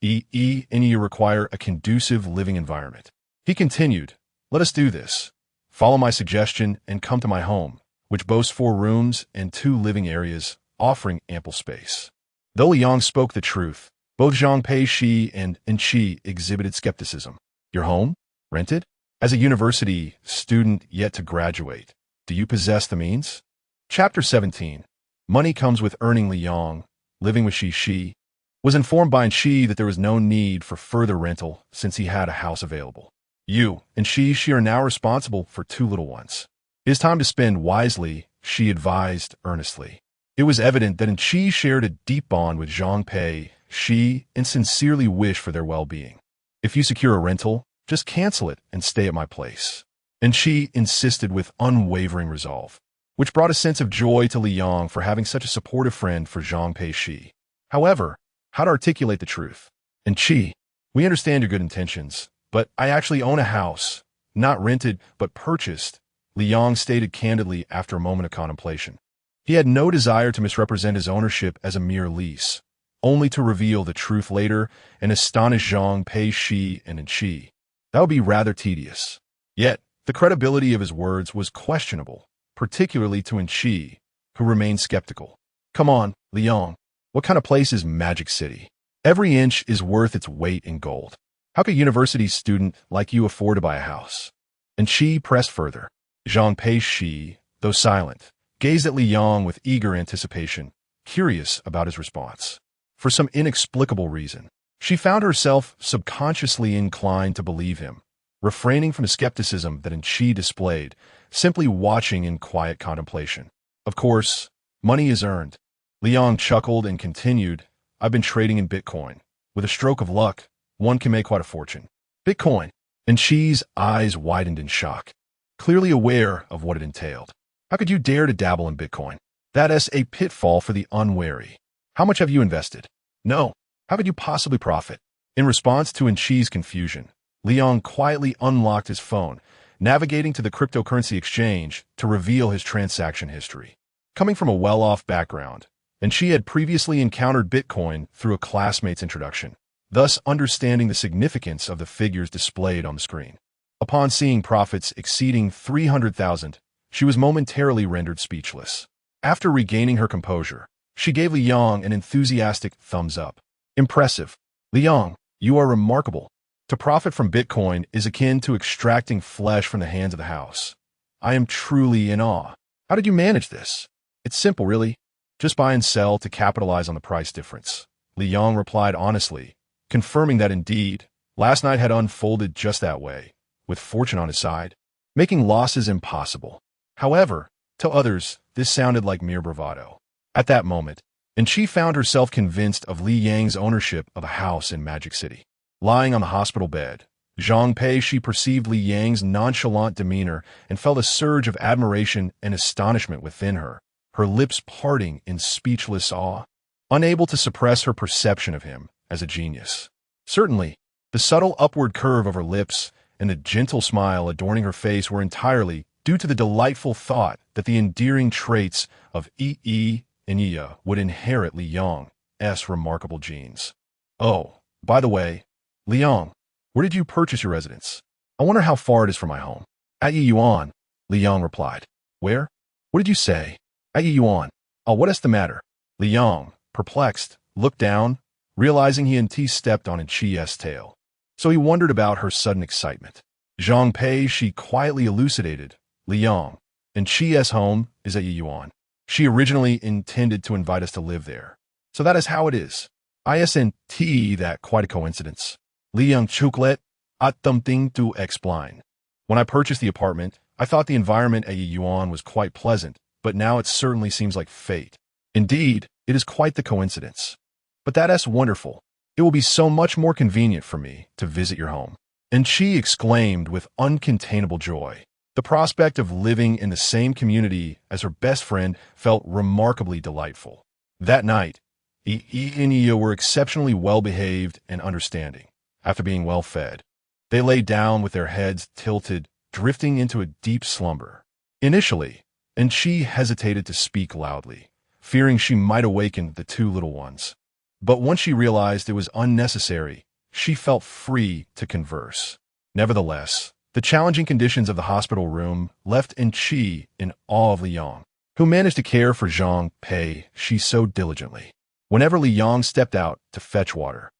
And you require a conducive living environment. He continued, let us do this. Follow my suggestion and come to my home, which boasts 4 rooms and 2 living areas, offering ample space. Though Liang spoke the truth, both Zhang Peixi and Anqi exhibited skepticism. Your home? Rented? As a university student yet to graduate, do you possess the means? Chapter 17. Money comes with earning. Liang, living with Shi, was informed by Anqi that there was no need for further rental since he had a house available. You and she are now responsible for 2 little ones. It is time to spend wisely, she advised earnestly. It was evident that Anqi shared a deep bond with Zhang Peixi and sincerely wished for their well-being. If you secure a rental, just cancel it and stay at my place. Anqi insisted with unwavering resolve, which brought a sense of joy to Liang for having such a supportive friend for Zhang Peixi. However, how to articulate the truth? Anqi, we understand your good intentions, but I actually own a house, not rented, but purchased, Liang stated candidly after a moment of contemplation. He had no desire to misrepresent his ownership as a mere lease, only to reveal the truth later and astonish Zhang Peixi and Anqi. That would be rather tedious. Yet, the credibility of his words was questionable, particularly to Anqi, who remained skeptical. Come on, Liang. What kind of place is Magic City? Every inch is worth its weight in gold. How could a university student like you afford to buy a house? Anqi pressed further. Zhang Peixi, though silent, gazed at Liang with eager anticipation, curious about his response. For some inexplicable reason, she found herself subconsciously inclined to believe him, refraining from the skepticism that Anqi displayed, simply watching in quiet contemplation. Of course, money is earned. Liang chuckled and continued, I've been trading in Bitcoin. With a stroke of luck, one can make quite a fortune. Bitcoin. Anqi's eyes widened in shock, clearly aware of what it entailed. How could you dare to dabble in Bitcoin? That is a pitfall for the unwary. How much have you invested? No. How could you possibly profit? In response to Anqi's confusion, Liang quietly unlocked his phone, navigating to the cryptocurrency exchange to reveal his transaction history. Coming from a well-off background, Anqi had previously encountered Bitcoin through a classmate's introduction, thus understanding the significance of the figures displayed on the screen. Upon seeing profits exceeding 300,000, she was momentarily rendered speechless. After regaining her composure, she gave Liang an enthusiastic thumbs up. Impressive. Liang, you are remarkable. To profit from Bitcoin is akin to extracting flesh from the hands of the house. I am truly in awe. How did you manage this? It's simple, really. Just buy and sell to capitalize on the price difference. Liang replied honestly, confirming that indeed, last night had unfolded just that way, with fortune on his side, making losses impossible. However, to others, this sounded like mere bravado. At that moment, Anqi found herself convinced of Liang's ownership of a house in Magic City. Lying on the hospital bed, Zhang Peixi perceived Liang's nonchalant demeanor and felt a surge of admiration and astonishment within her, her lips parting in speechless awe, unable to suppress her perception of him as a genius. Certainly, the subtle upward curve of her lips and the gentle smile adorning her face were entirely due to the delightful thought that the endearing traits of Yi and Yiya would inherit Li Yang's remarkable genes. Oh, by the way, Li Yang, where did you purchase your residence? I wonder how far it is from my home. At Yiyuan, Li Yang replied. Where? What did you say? At Yiyuan. Oh, what is the matter? Li Yang, perplexed, looked down, realizing he had stepped on Chi's tail. So he wondered about her sudden excitement. Zhang Peixi quietly elucidated, Li Yang, and Chi's home is at Yiyuan. She originally intended to invite us to live there. So that is how it is. Isn't that quite a coincidence? Li Yang chuklet at something to explain. When I purchased the apartment, I thought the environment at Yiyuan was quite pleasant, but now it certainly seems like fate. Indeed, it is quite the coincidence. But that's wonderful. It will be so much more convenient for me to visit your home. And she exclaimed with uncontainable joy. The prospect of living in the same community as her best friend felt remarkably delightful. That night, Yi and Yiya were exceptionally well-behaved and understanding. After being well-fed, they lay down with their heads tilted, drifting into a deep slumber. Initially, and she hesitated to speak loudly, fearing she might awaken the two little ones. But once she realized it was unnecessary, she felt free to converse. Nevertheless, the challenging conditions of the hospital room left Chi in awe of Li Yang, who managed to care for Zhang Peixi so diligently. Whenever Li Yang stepped out to fetch water,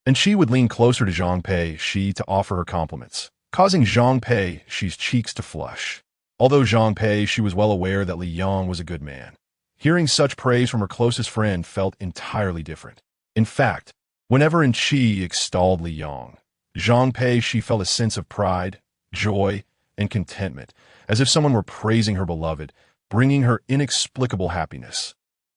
and she would lean closer to Zhang Peixi to offer her compliments, causing Zhang Peixi's cheeks to flush. Although Zhang Peixi was well aware that Li Yang was a good man, hearing such praise from her closest friend felt entirely different. In fact, whenever Chi extolled Li Yang, Zhang Peixi felt a sense of pride, joy, and contentment, as if someone were praising her beloved, bringing her inexplicable happiness.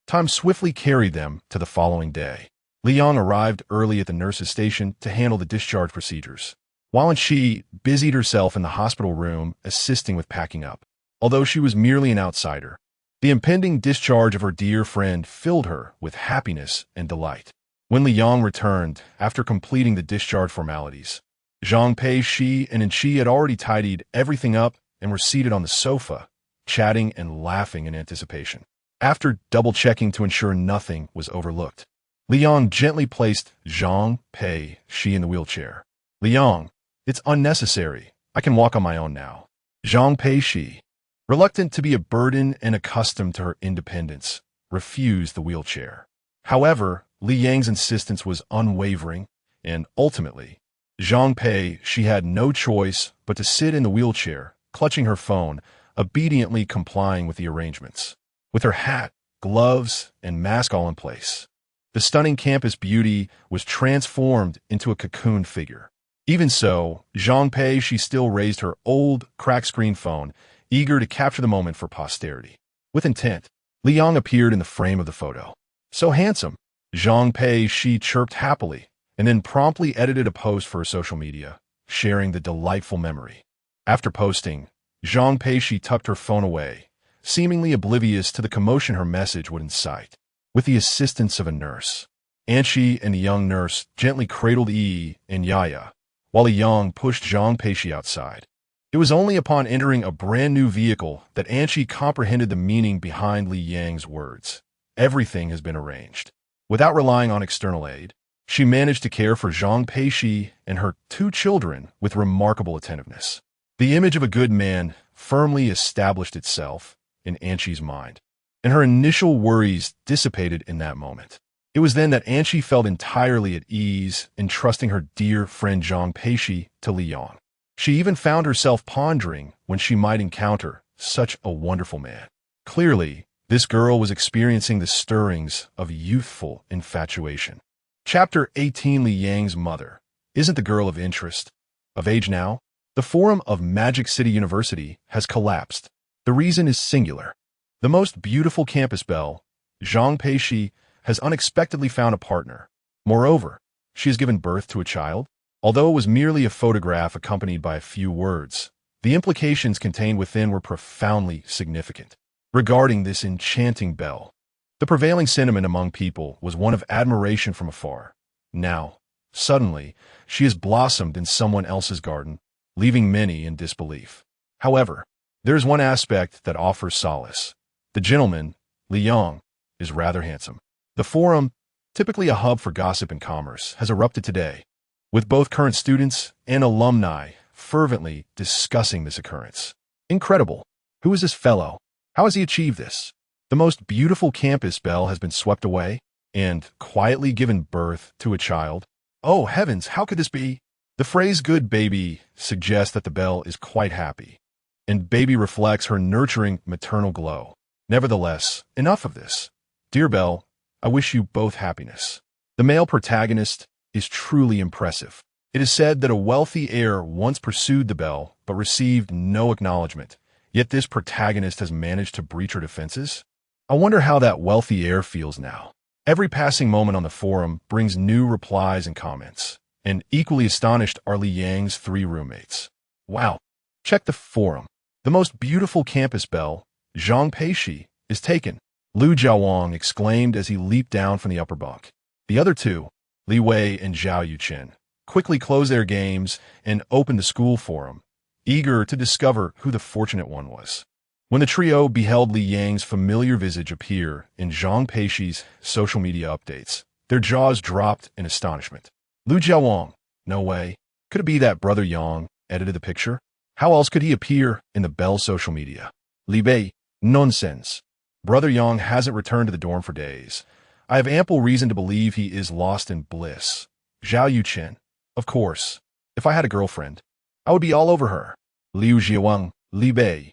Time swiftly carried them to the following day. Li Yang arrived early at the nurse's station to handle the discharge procedures, while Chi busied herself in the hospital room assisting with packing up. Although she was merely an outsider, the impending discharge of her dear friend filled her with happiness and delight. When Li Yang returned, after completing the discharge formalities, Zhang Peixi and Chi had already tidied everything up and were seated on the sofa, chatting and laughing in anticipation. After double-checking to ensure nothing was overlooked, Li Yang gently placed Zhang Peixi in the wheelchair. Li Yang, it's unnecessary. I can walk on my own now. Zhang Peixi, reluctant to be a burden and accustomed to her independence, refused the wheelchair. However, Li Yang's insistence was unwavering, and ultimately, Zhang Peixi had no choice but to sit in the wheelchair, clutching her phone, obediently complying with the arrangements. With her hat, gloves, and mask all in place, the stunning campus beauty was transformed into a cocoon figure. Even so, Zhang Peixi still raised her old, cracked-screen phone, eager to capture the moment for posterity. With intent, Li Yang appeared in the frame of the photo. So handsome, Zhang Peixi chirped happily, and then promptly edited a post for her social media, sharing the delightful memory. After posting, Zhang Peixi tucked her phone away, seemingly oblivious to the commotion her message would incite. With the assistance of a nurse, Chi and the young nurse gently cradled Yi and Yaya, while Li Yang pushed Zhang Peixi outside. It was only upon entering a brand new vehicle that Chi comprehended the meaning behind Li Yang's words. Everything has been arranged. Without relying on external aid, she managed to care for Zhang Peixi and her two children with remarkable attentiveness. The image of a good man firmly established itself in Chi's mind, and her initial worries dissipated in that moment. It was then that Chi felt entirely at ease in trusting her dear friend Zhang Peixi to Li Yang. She even found herself pondering when she might encounter such a wonderful man. Clearly, this girl was experiencing the stirrings of youthful infatuation. Chapter 18. Li Yang's mother isn't the girl of interest. Of age now, the forum of Magic City University has collapsed. The reason is singular. The most beautiful campus Belle, Zhang Peixi, has unexpectedly found a partner. Moreover, she has given birth to a child. Although it was merely a photograph accompanied by a few words, the implications contained within were profoundly significant. Regarding this enchanting Belle, the prevailing sentiment among people was one of admiration from afar. Now, Suddenly, she has blossomed in someone else's garden, leaving many in disbelief. However, there is one aspect that offers solace. The gentleman, Li Yong, is rather handsome. The forum, typically a hub for gossip and commerce, has erupted today, with both current students and alumni fervently discussing this occurrence. Incredible! Who is this fellow? How has he achieved this? The most beautiful campus, Belle, has been swept away and quietly given birth to a child. Oh heavens, how could this be? The phrase "good baby" suggests that the Belle is quite happy, and baby reflects her nurturing maternal glow. Nevertheless, enough of this. Dear Belle, I wish you both happiness. The male protagonist is truly impressive. It is said that a wealthy heir once pursued the Belle but received no acknowledgement, yet this protagonist has managed to breach her defenses. I wonder how that wealthy heir feels now. Every passing moment on the forum brings new replies and comments, and equally astonished are Li Yang's 3 roommates. Wow, check the forum. The most beautiful campus, Belle, Zhang Peixi, is taken, Lu Jiawang exclaimed as he leaped down from the upper bunk. The other 2, Li Wei and Zhao Yuchen, quickly closed their games and opened the school forum, eager to discover who the fortunate one was. When the trio beheld Li Yang's familiar visage appear in Zhang Peixi's social media updates, their jaws dropped in astonishment. Lu Jiawang, no way. Could it be that Brother Yang edited the picture? How else could he appear in the Belle social media? Li Bei, nonsense. Brother Yang hasn't returned to the dorm for days. I have ample reason to believe he is lost in bliss. Zhao Yuchen, of course. If I had a girlfriend, I would be all over her. Liu Jiawang, Li Bei.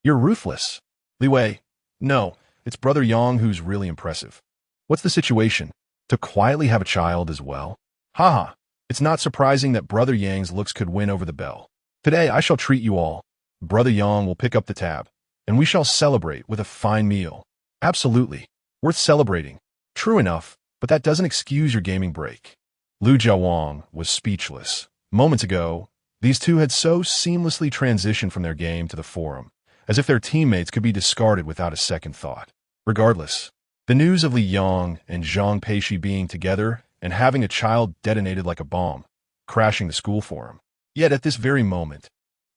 You're ruthless. Li Wei, no, it's Brother Yang who's really impressive. What's the situation? To quietly have a child as well? Haha, it's not surprising that Brother Yang's looks could win over the Belle. Today I shall treat you all. Brother Yang will pick up the tab, and we shall celebrate with a fine meal. Absolutely. Worth celebrating. True enough, but that doesn't excuse your gaming break. Lu Jiawang was speechless. Moments ago, these two had so seamlessly transitioned from their game to the forum, as if their teammates could be discarded without a second thought. Regardless, the news of Li Yang and Zhang Peixi being together and having a child detonated like a bomb, crashing the school forum. Yet at this very moment,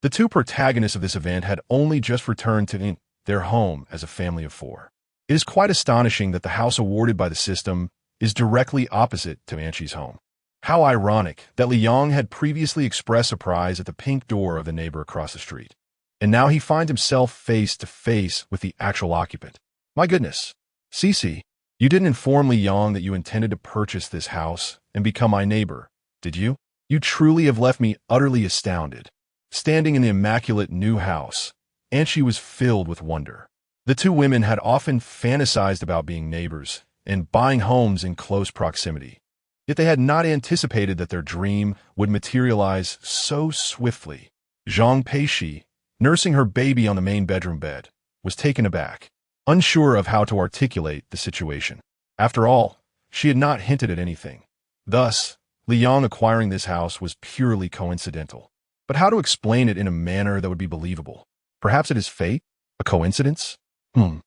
the 2 protagonists of this event had only just returned to their home as a family of 4. It is quite astonishing that the house awarded by the system is directly opposite to Anshi's home. How ironic that Li Yang had previously expressed surprise at the pink door of the neighbor across the street, and now he finds himself face to face with the actual occupant. My goodness. Cece, you didn't inform Li Yang that you intended to purchase this house and become my neighbor, did you? You truly have left me utterly astounded. Standing in the immaculate new house, Anshi was filled with wonder. The 2 women had often fantasized about being neighbors and buying homes in close proximity. Yet they had not anticipated that their dream would materialize so swiftly. Zhang Peixi, nursing her baby on the main bedroom bed, was taken aback, unsure of how to articulate the situation. After all, she had not hinted at anything. Thus, Li Yang acquiring this house was purely coincidental. But how to explain it in a manner that would be believable? Perhaps it is fate? A coincidence? Do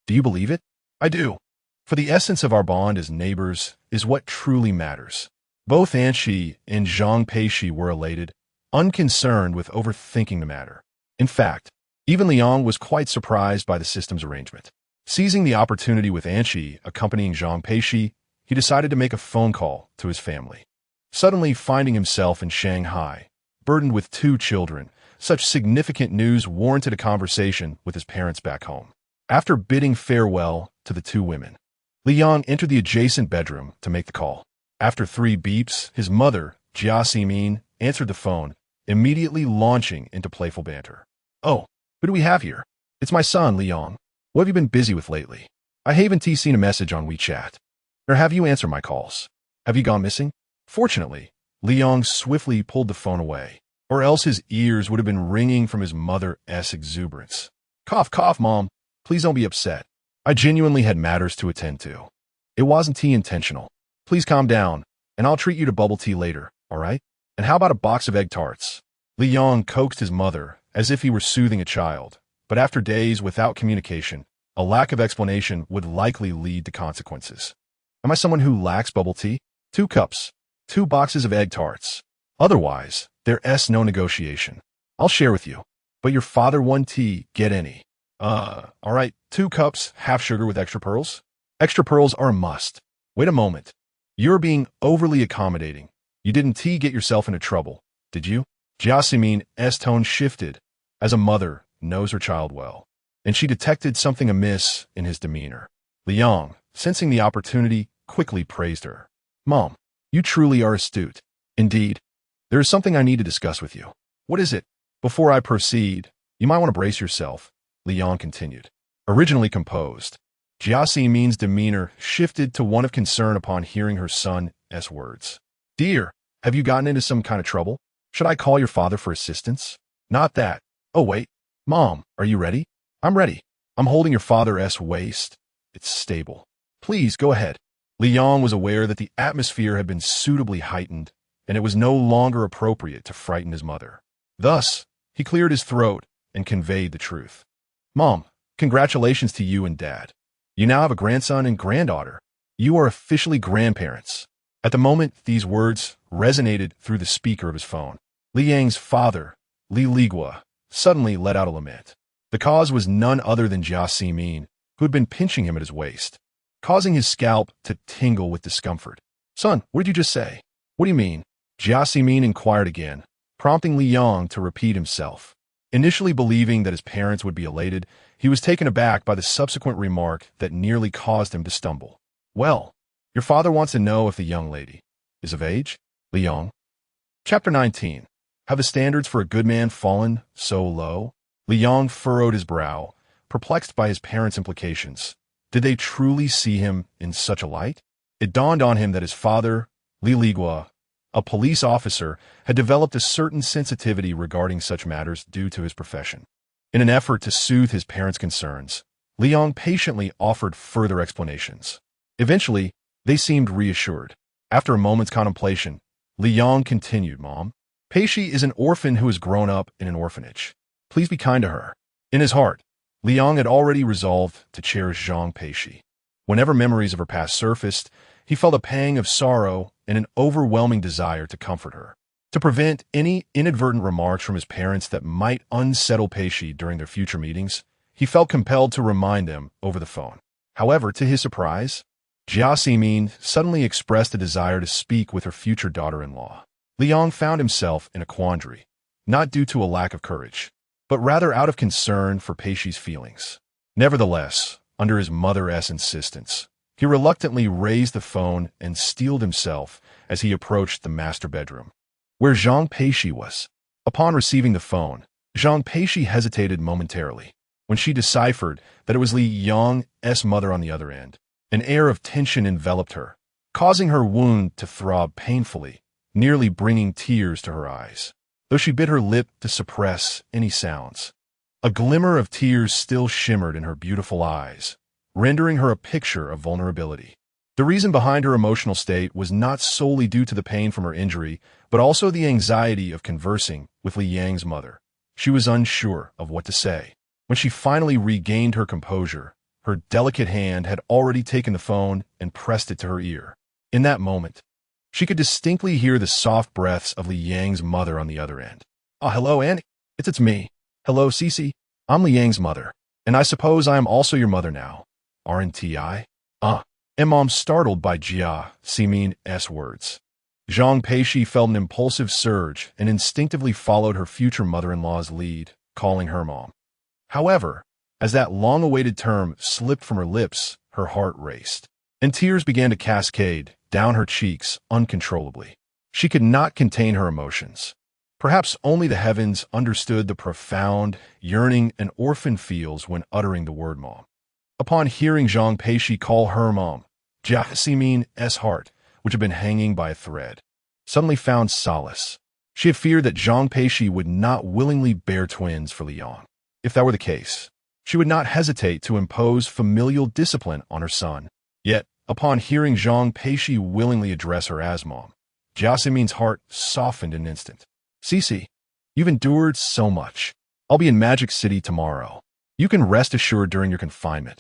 you believe it? I do. For the essence of our bond as neighbors is what truly matters. Both Anshi and Zhang Peixi were elated, unconcerned with overthinking the matter. In fact, even Liang was quite surprised by the system's arrangement. Seizing the opportunity with Anshi accompanying Zhang Peixi, he decided to make a phone call to his family. Suddenly finding himself in Shanghai, burdened with 2 children, such significant news warranted a conversation with his parents back home. After bidding farewell to the 2 women, Liang entered the adjacent bedroom to make the call. After 3 beeps, his mother, Jia Ximin, answered the phone, immediately launching into playful banter. Oh, who do we have here? It's my son, Liang. What have you been busy with lately? I haven't seen a message on WeChat. Nor have you answered my calls. Have you gone missing? Fortunately, Liang swiftly pulled the phone away, or else his ears would have been ringing from his mother's exuberance. Cough, cough, Mom. Please don't be upset. I genuinely had matters to attend to. It wasn't intentional. Please calm down, and I'll treat you to bubble tea later, all right? And how about a box of egg tarts? Liang coaxed his mother as if he were soothing a child, but after days without communication, a lack of explanation would likely lead to consequences. Am I someone who lacks bubble tea? 2 cups. 2 boxes of egg tarts. Otherwise, there's no negotiation. I'll share with you. But your father 1 tea, get any. All right, 2 cups, half sugar with extra pearls? Extra pearls are a must. Wait a moment. You're being overly accommodating. You didn't tea get yourself into trouble, did you? Jasmine's tone shifted, as a mother knows her child well, and she detected something amiss in his demeanor. Liang, sensing the opportunity, quickly praised her. Mom, you truly are astute. Indeed. There is something I need to discuss with you. What is it? Before I proceed, you might want to brace yourself, Liang continued. Originally composed, Jasmine's demeanor shifted to one of concern upon hearing her son's words. Dear, have you gotten into some kind of trouble? Should I call your father for assistance? Not that. Oh wait, Mom, are you ready? I'm ready. I'm holding your father's waist. It's stable. Please, go ahead. Liang was aware that the atmosphere had been suitably heightened, and it was no longer appropriate to frighten his mother. Thus, he cleared his throat and conveyed the truth. Mom, congratulations to you and Dad. You now have a grandson and granddaughter. You are officially grandparents. At the moment, these words resonated through the speaker of his phone. Liang's father, Li Ligua, suddenly let out a lament. The cause was none other than Jia Ximin, who had been pinching him at his waist, causing his scalp to tingle with discomfort. Son, what did you just say? What do you mean? Jia Ximin inquired again, prompting Liang to repeat himself. Initially believing that his parents would be elated, he was taken aback by the subsequent remark that nearly caused him to stumble. Well, your father wants to know if the young lady is of age? Liang. Chapter 19. Have the standards for a good man fallen so low? Liang furrowed his brow, perplexed by his parents' implications. Did they truly see him in such a light? It dawned on him that his father, Li Ligua, a police officer, had developed a certain sensitivity regarding such matters due to his profession. In an effort to soothe his parents' concerns, Liang patiently offered further explanations. Eventually, they seemed reassured. After a moment's contemplation, Liang continued, Mom, Peixi is an orphan who has grown up in an orphanage. Please be kind to her. In his heart, Liang had already resolved to cherish Zhang Peixi. Whenever memories of her past surfaced, he felt a pang of sorrow and an overwhelming desire to comfort her. To prevent any inadvertent remarks from his parents that might unsettle Peixi during their future meetings, he felt compelled to remind them over the phone. However, to his surprise, Jia Ximin suddenly expressed a desire to speak with her future daughter-in-law. Liang found himself in a quandary, not due to a lack of courage, but rather out of concern for Peixi's feelings. Nevertheless, under his mother's insistence, he reluctantly raised the phone and steeled himself as he approached the master bedroom, where Zhang Peixi was. Upon receiving the phone, Zhang Peixi hesitated momentarily. When she deciphered that it was Li Yang's mother on the other end, an air of tension enveloped her, causing her wound to throb painfully, nearly bringing tears to her eyes. Though she bit her lip to suppress any sounds, a glimmer of tears still shimmered in her beautiful eyes, rendering her a picture of vulnerability. The reason behind her emotional state was not solely due to the pain from her injury, but also the anxiety of conversing with Li Yang's mother. She was unsure of what to say. When she finally regained her composure, her delicate hand had already taken the phone and pressed it to her ear. In that moment, she could distinctly hear the soft breaths of Li Yang's mother on the other end. Hello, Annie. It's me. Hello, Cece. I'm Li Yang's mother, and I suppose I am also your mother now. Aren't I? Mom startled by Jia Ximin's words. Zhang Peixi felt an impulsive surge and instinctively followed her future mother-in-law's lead, calling her Mom. However, as that long-awaited term slipped from her lips, her heart raced, and tears began to cascade down her cheeks uncontrollably. She could not contain her emotions. Perhaps only the heavens understood the profound yearning an orphan feels when uttering the word Mom. Upon hearing Zhang Peixi call her Mom, Jia Ximin's heart, which had been hanging by a thread, suddenly found solace. She had feared that Zhang Peixi would not willingly bear twins for Liang. If that were the case, she would not hesitate to impose familial discipline on her son. Yet, upon hearing Zhang Peixi willingly address her as Mom, Jia Ximin's heart softened in an instant. Cece, you've endured so much. I'll be in Magic City tomorrow. You can rest assured during your confinement.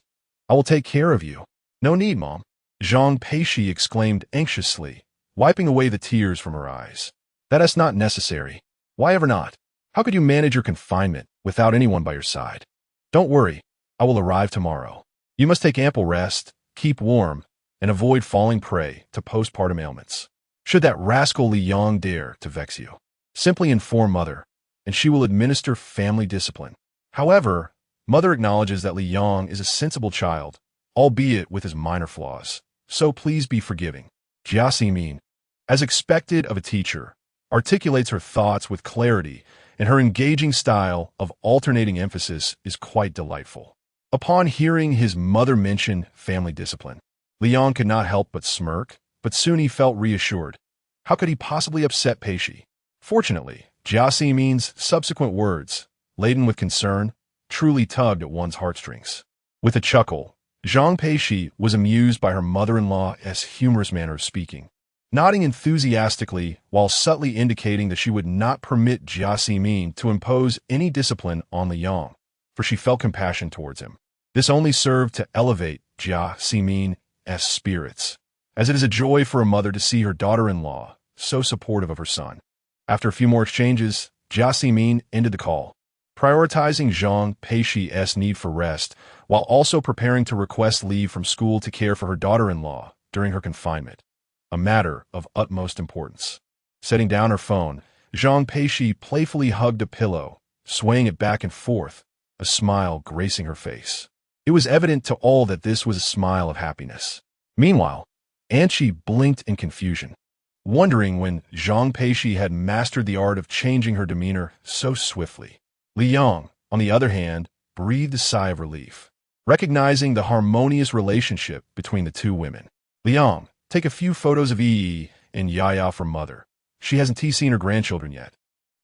I will take care of you. No need, Mom. Zhang Peixi exclaimed anxiously, wiping away the tears from her eyes. That is not necessary. Why ever not? How could you manage your confinement without anyone by your side? Don't worry, I will arrive tomorrow. You must take ample rest, keep warm, and avoid falling prey to postpartum ailments. Should that rascal Li Yong dare to vex you, simply inform Mother, and she will administer family discipline. However, Mother acknowledges that Li Yong is a sensible child, albeit with his minor flaws, so please be forgiving. Jia Ximin, as expected of a teacher, articulates her thoughts with clarity, and her engaging style of alternating emphasis is quite delightful. Upon hearing his mother mention family discipline, Li Yong could not help but smirk, but soon he felt reassured. How could he possibly upset Peixi? Fortunately, Jia Ximin's subsequent words, laden with concern, truly tugged at one's heartstrings. With a chuckle, Zhang Peixi was amused by her mother-in-law's humorous manner of speaking, nodding enthusiastically while subtly indicating that she would not permit Jia Ximin to impose any discipline on Li Yong, for she felt compassion towards him. This only served to elevate Jia Ximin's spirits, as it is a joy for a mother to see her daughter-in-law so supportive of her son. After a few more exchanges, Jia Ximin ended the call, prioritizing Zhang Peixi's need for rest, while also preparing to request leave from school to care for her daughter-in-law during her confinement, a matter of utmost importance. Setting down her phone, Zhang Peixi playfully hugged a pillow, swaying it back and forth, a smile gracing her face. It was evident to all that this was a smile of happiness. Meanwhile, Anqi blinked in confusion, wondering when Zhang Peixi had mastered the art of changing her demeanor so swiftly. Li Yong, on the other hand, breathed a sigh of relief, recognizing the harmonious relationship between the two women. Li Yong, take a few photos of Yi and Yaya for Mother. She hasn't seen her grandchildren yet.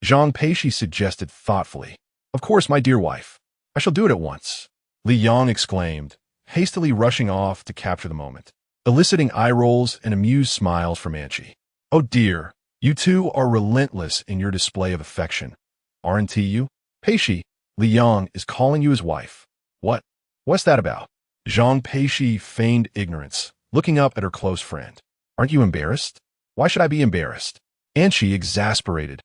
Zhang Peixi suggested thoughtfully. Of course, my dear wife. I shall do it at once. Li Yong exclaimed, hastily rushing off to capture the moment, eliciting eye rolls and amused smiles from Anqi. Oh dear, you two are relentless in your display of affection, aren't you? Peixi, Li Yong is calling you his wife. What? What's that about? Zhang Peixi feigned ignorance, looking up at her close friend. Aren't you embarrassed? Why should I be embarrassed? Anqi, exasperated,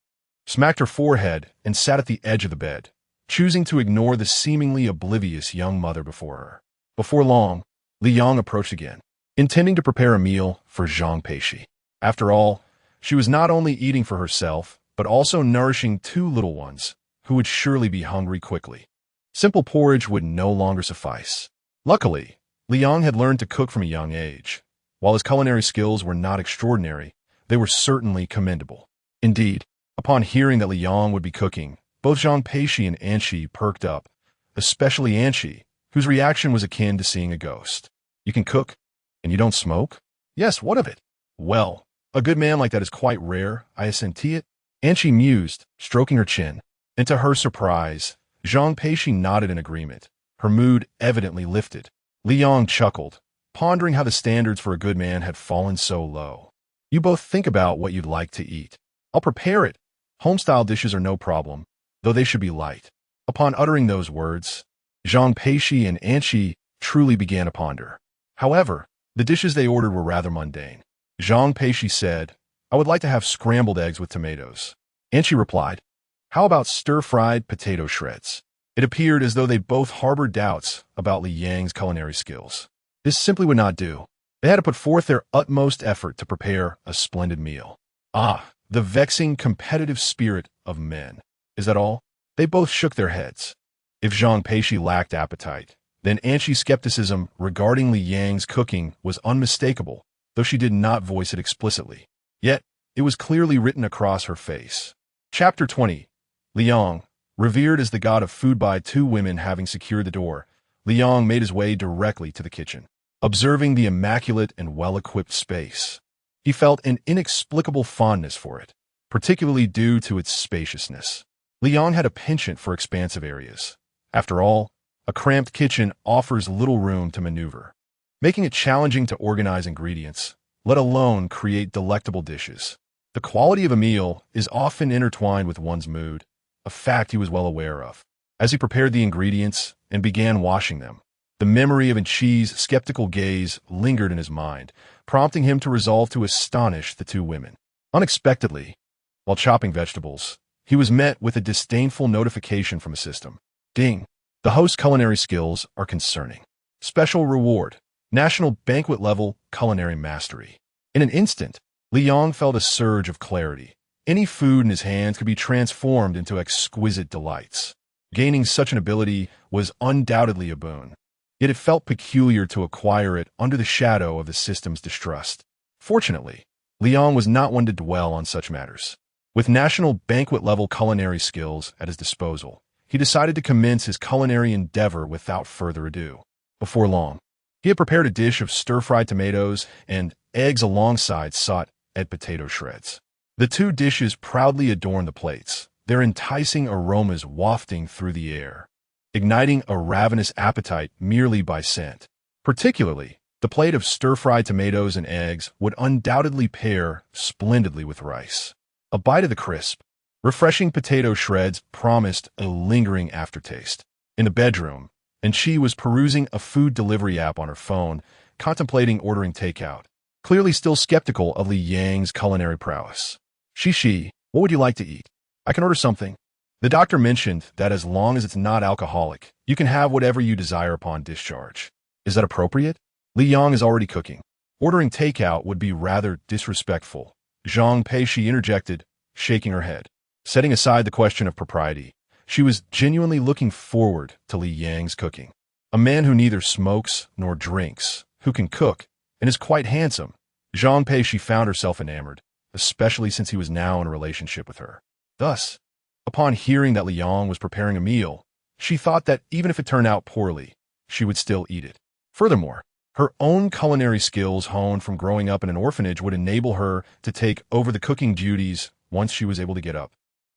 smacked her forehead and sat at the edge of the bed, choosing to ignore the seemingly oblivious young mother before her. Before long, Li Yong approached again, intending to prepare a meal for Zhang Peixi. After all, she was not only eating for herself, but also nourishing two little ones, who would surely be hungry quickly. Simple porridge would no longer suffice. Luckily, Li Yong had learned to cook from a young age. While his culinary skills were not extraordinary, they were certainly commendable. Indeed, upon hearing that Li Yong would be cooking, both Zhang Peixi and Anqi perked up, especially Anqi, whose reaction was akin to seeing a ghost. You can cook, and you don't smoke? Yes, what of it? Well, a good man like that is quite rare, I assenti it. Anqi mused, stroking her chin, and to her surprise, Zhang Peixi nodded in agreement, her mood evidently lifted. Li Yong chuckled, pondering how the standards for a good man had fallen so low. You both think about what you'd like to eat. I'll prepare it. Home-style dishes are no problem, though they should be light. Upon uttering those words, Zhang Peixi and Anqi truly began to ponder. However, the dishes they ordered were rather mundane. Zhang Peixi said, I would like to have scrambled eggs with tomatoes. Anqi replied, how about stir-fried potato shreds? It appeared as though they both harbored doubts about Li Yang's culinary skills. This simply would not do. They had to put forth their utmost effort to prepare a splendid meal. Ah, the vexing competitive spirit of men. Is that all? They both shook their heads. If Zhang Peixi lacked appetite, then Anqi's skepticism regarding Li Yang's cooking was unmistakable, though she did not voice it explicitly. Yet, it was clearly written across her face. Chapter 20. Li Yong, revered as the god of food by two women having secured the door, Li Yong made his way directly to the kitchen. Observing the immaculate and well-equipped space, he felt an inexplicable fondness for it, particularly due to its spaciousness. Li Yong had a penchant for expansive areas. After all, a cramped kitchen offers little room to maneuver, making it challenging to organize ingredients, let alone create delectable dishes. The quality of a meal is often intertwined with one's mood, a fact he was well aware of. As he prepared the ingredients and began washing them, The memory of Enchi's skeptical gaze lingered in his mind, prompting him to resolve to astonish the two women. Unexpectedly, while chopping vegetables, he was met with a disdainful notification from a system. Ding! The host's culinary skills are concerning. Special reward. National banquet-level culinary mastery. In an instant, Li Yong felt a surge of clarity. Any food in his hands could be transformed into exquisite delights. Gaining such an ability was undoubtedly a boon. Yet it felt peculiar to acquire it under the shadow of the system's distrust. Fortunately, Li Yong was not one to dwell on such matters. With national banquet-level culinary skills at his disposal, he decided to commence his culinary endeavor without further ado. Before long, he had prepared a dish of stir-fried tomatoes and eggs alongside sauteed potato shreds. The two dishes proudly adorned the plates, their enticing aromas wafting through the air, igniting a ravenous appetite merely by scent. Particularly, the plate of stir-fried tomatoes and eggs would undoubtedly pair splendidly with rice. A bite of the crisp, refreshing potato shreds promised a lingering aftertaste. In the bedroom, Enchi was perusing a food delivery app on her phone, contemplating ordering takeout, clearly still skeptical of Li Yang's culinary prowess. Shishi, what would you like to eat? I can order something. The doctor mentioned that as long as it's not alcoholic, you can have whatever you desire upon discharge. Is that appropriate? Li Yang is already cooking. Ordering takeout would be rather disrespectful. Zhang Peixi interjected, shaking her head. Setting aside the question of propriety, she was genuinely looking forward to Li Yang's cooking. A man who neither smokes nor drinks, who can cook, and is quite handsome. Zhang Peixi found herself enamored, especially since he was now in a relationship with her. Thus, upon hearing that Li Yang was preparing a meal, she thought that even if it turned out poorly, she would still eat it. Furthermore, her own culinary skills honed from growing up in an orphanage would enable her to take over the cooking duties once she was able to get up.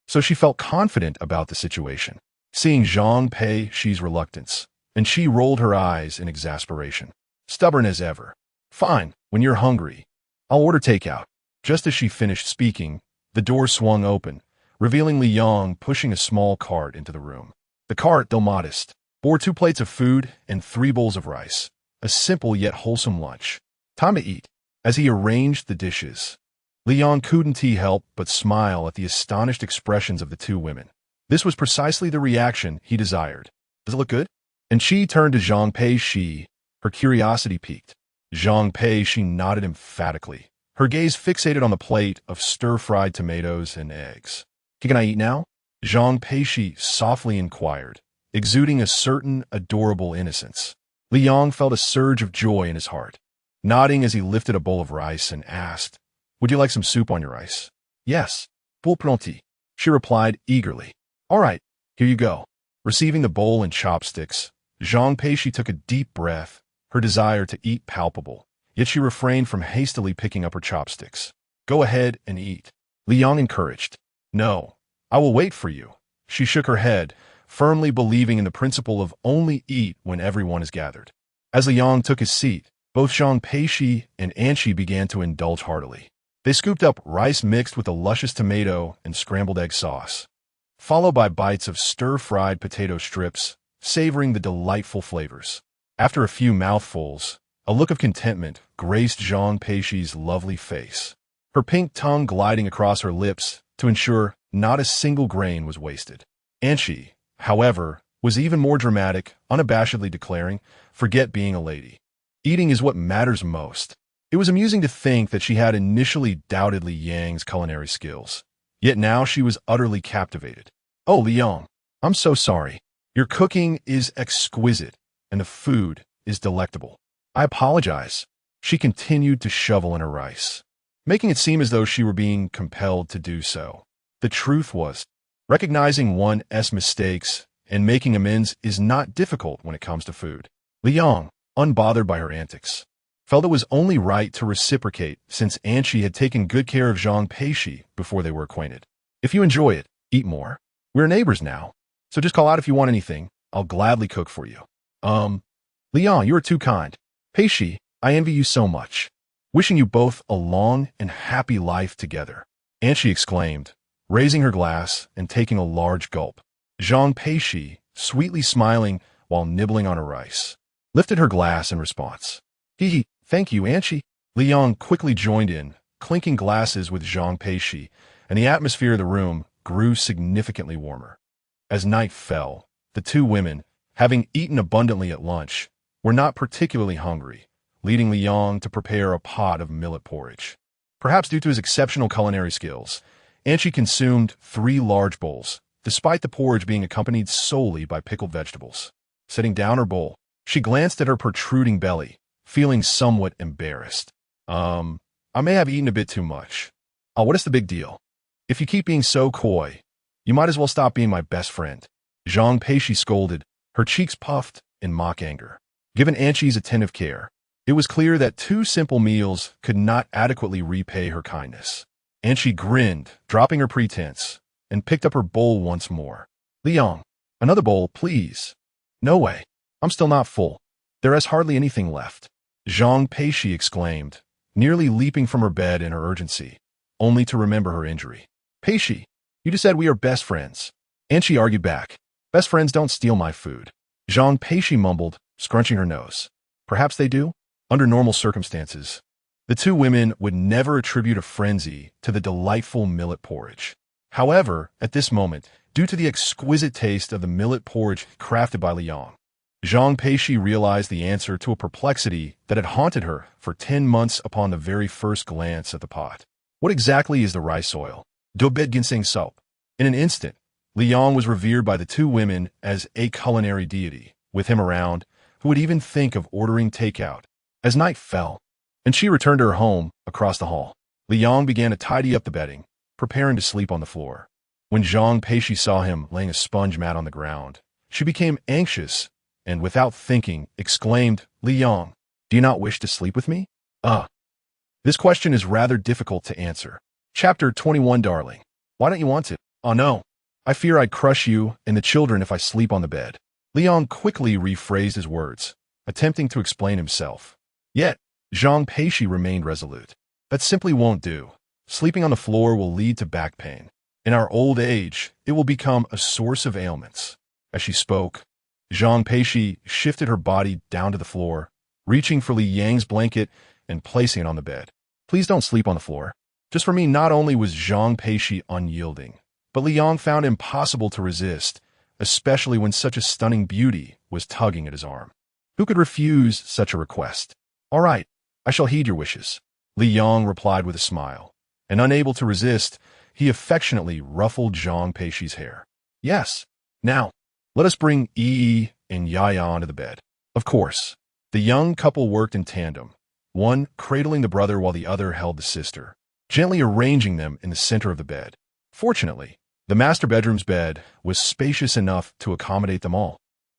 So she felt confident about the situation. Seeing Zhang Peixi's reluctance, and she rolled her eyes in exasperation. Stubborn as ever. Fine, when you're hungry, I'll order takeout. Just as she finished speaking, the door swung open, revealing Li Yang pushing a small cart into the room. The cart, though modest, bore 2 plates of food and 3 bowls of rice. A simple yet wholesome lunch. Time to eat. As he arranged the dishes, Li Yang couldn't help but smile at the astonished expressions of the two women. This was precisely the reaction he desired. Does it look good? And she turned to Zhang Peixi, her curiosity piqued. Zhang Peixi nodded emphatically, her gaze fixated on the plate of stir-fried tomatoes and eggs. Can I eat now? Zhang Peixi softly inquired, exuding a certain adorable innocence. Li Yang felt a surge of joy in his heart, nodding as he lifted a bowl of rice and asked, "Would you like some soup on your rice?" "Yes, pour pronti," she replied eagerly. "All right, here you go." Receiving the bowl and chopsticks, Zhang Peixi took a deep breath, her desire to eat palpable, yet she refrained from hastily picking up her chopsticks. "Go ahead and eat," Li Yang encouraged. "No, I will wait for you." She shook her head, firmly believing in the principle of only eat when everyone is gathered. As Li Yang took his seat, both Zhang Peixi and Anqi began to indulge heartily. They scooped up rice mixed with a luscious tomato and scrambled egg sauce, followed by bites of stir-fried potato strips, savoring the delightful flavors. After a few mouthfuls, a look of contentment graced Zhang Peixi's lovely face, her pink tongue gliding across her lips to ensure not a single grain was wasted. Anqi, however, was even more dramatic, unabashedly declaring, "Forget being a lady. Eating is what matters most." It was amusing to think that she had initially doubted Li Yang's culinary skills, yet now she was utterly captivated. "Oh, Li Yang, I'm so sorry. Your cooking is exquisite, and the food is delectable. I apologize." She continued to shovel in her rice, making it seem as though she were being compelled to do so. The truth was, recognizing one's mistakes and making amends is not difficult when it comes to food. Li Yang, unbothered by her antics, felt it was only right to reciprocate since Anqi had taken good care of Zhang Peixi before they were acquainted. "If you enjoy it, eat more. We're neighbors now, so just call out if you want anything. I'll gladly cook for you." Li Yang, you are too kind. Peixi, I envy you so much. Wishing you both a long and happy life together," Anqi exclaimed, raising her glass and taking a large gulp. Zhang Peixi, sweetly smiling while nibbling on her rice, lifted her glass in response. Hee, thank you, Anchi. Li Yang quickly joined in, clinking glasses with Zhang Peixi, and the atmosphere of the room grew significantly warmer. As night fell, the two women, having eaten abundantly at lunch, were not particularly hungry, leading Li Yang to prepare a pot of millet porridge. Perhaps due to his exceptional culinary skills, Anchi consumed 3 large bowls, despite the porridge being accompanied solely by pickled vegetables. Setting down her bowl, she glanced at her protruding belly, feeling somewhat embarrassed. I may have eaten a bit too much. Oh, what is the big deal? If you keep being so coy, you might as well stop being my best friend. Zhang Peixi scolded, her cheeks puffed in mock anger. Given Anchi's attentive care, it was clear that 2 simple meals could not adequately repay her kindness. Anchi grinned, dropping her pretense, and picked up her bowl once more. Li Yang, another bowl, please. No way. I'm still not full. There is hardly anything left. Zhang Peixi exclaimed, nearly leaping from her bed in her urgency, only to remember her injury. Peixi, you just said we are best friends. Anchi argued back. Best friends don't steal my food. Zhang Peixi mumbled, scrunching her nose. Perhaps they do? Under normal circumstances, the two women would never attribute a frenzy to the delightful millet porridge. However, at this moment, due to the exquisite taste of the millet porridge crafted by Li Yang, Zhang Peixi realized the answer to a perplexity that had haunted her for 10 months upon the very first glance at the pot. What exactly is the rice oil? Dobed ginseng soup. In an instant, Li Yang was revered by the two women as a culinary deity. With him around, who would even think of ordering takeout? As night fell, and she returned to her home across the hall, Li Yang began to tidy up the bedding, preparing to sleep on the floor. When Zhang Peixi saw him laying a sponge mat on the ground, she became anxious and, without thinking, exclaimed, Li Yang, do you not wish to sleep with me? This question is rather difficult to answer. Chapter 21, darling. Why don't you want to? Oh no. I fear I'd crush you and the children if I sleep on the bed. Li Yang quickly rephrased his words, attempting to explain himself. Yet, Zhang Peixi remained resolute. That simply won't do. Sleeping on the floor will lead to back pain. In our old age, it will become a source of ailments. As she spoke, Zhang Peixi shifted her body down to the floor, reaching for Li Yang's blanket and placing it on the bed. Please don't sleep on the floor. Just for me, not only was Zhang Peixi unyielding, but Li Yang found it impossible to resist, especially when such a stunning beauty was tugging at his arm. Who could refuse such a request? All right, I shall heed your wishes. Li Yang replied with a smile, and unable to resist, he affectionately ruffled Zhang Peixi's hair. Yes, now, let us bring Yi and Yaya onto the bed. Of course, the young couple worked in tandem, one cradling the brother while the other held the sister, gently arranging them in the center of the bed. Fortunately, the master bedroom's bed was spacious enough to accommodate them all,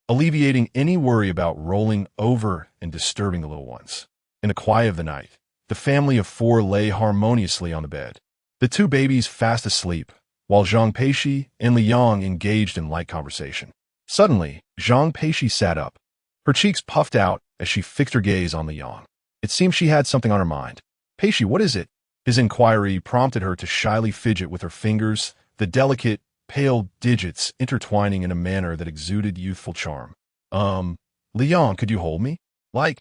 alleviating any worry about rolling over and disturbing the little ones. In the quiet of the night, the family of 4 lay harmoniously on the bed, the 2 babies fast asleep, while Zhang Peixi and Li Yang engaged in light conversation. Suddenly, Zhang Peixi sat up, her cheeks puffed out as she fixed her gaze on Li Yang. It seemed she had something on her mind. Peixi, what is it? His inquiry prompted her to shyly fidget with her fingers, the delicate, pale digits intertwining in a manner that exuded youthful charm. Li Yang, could you hold me? I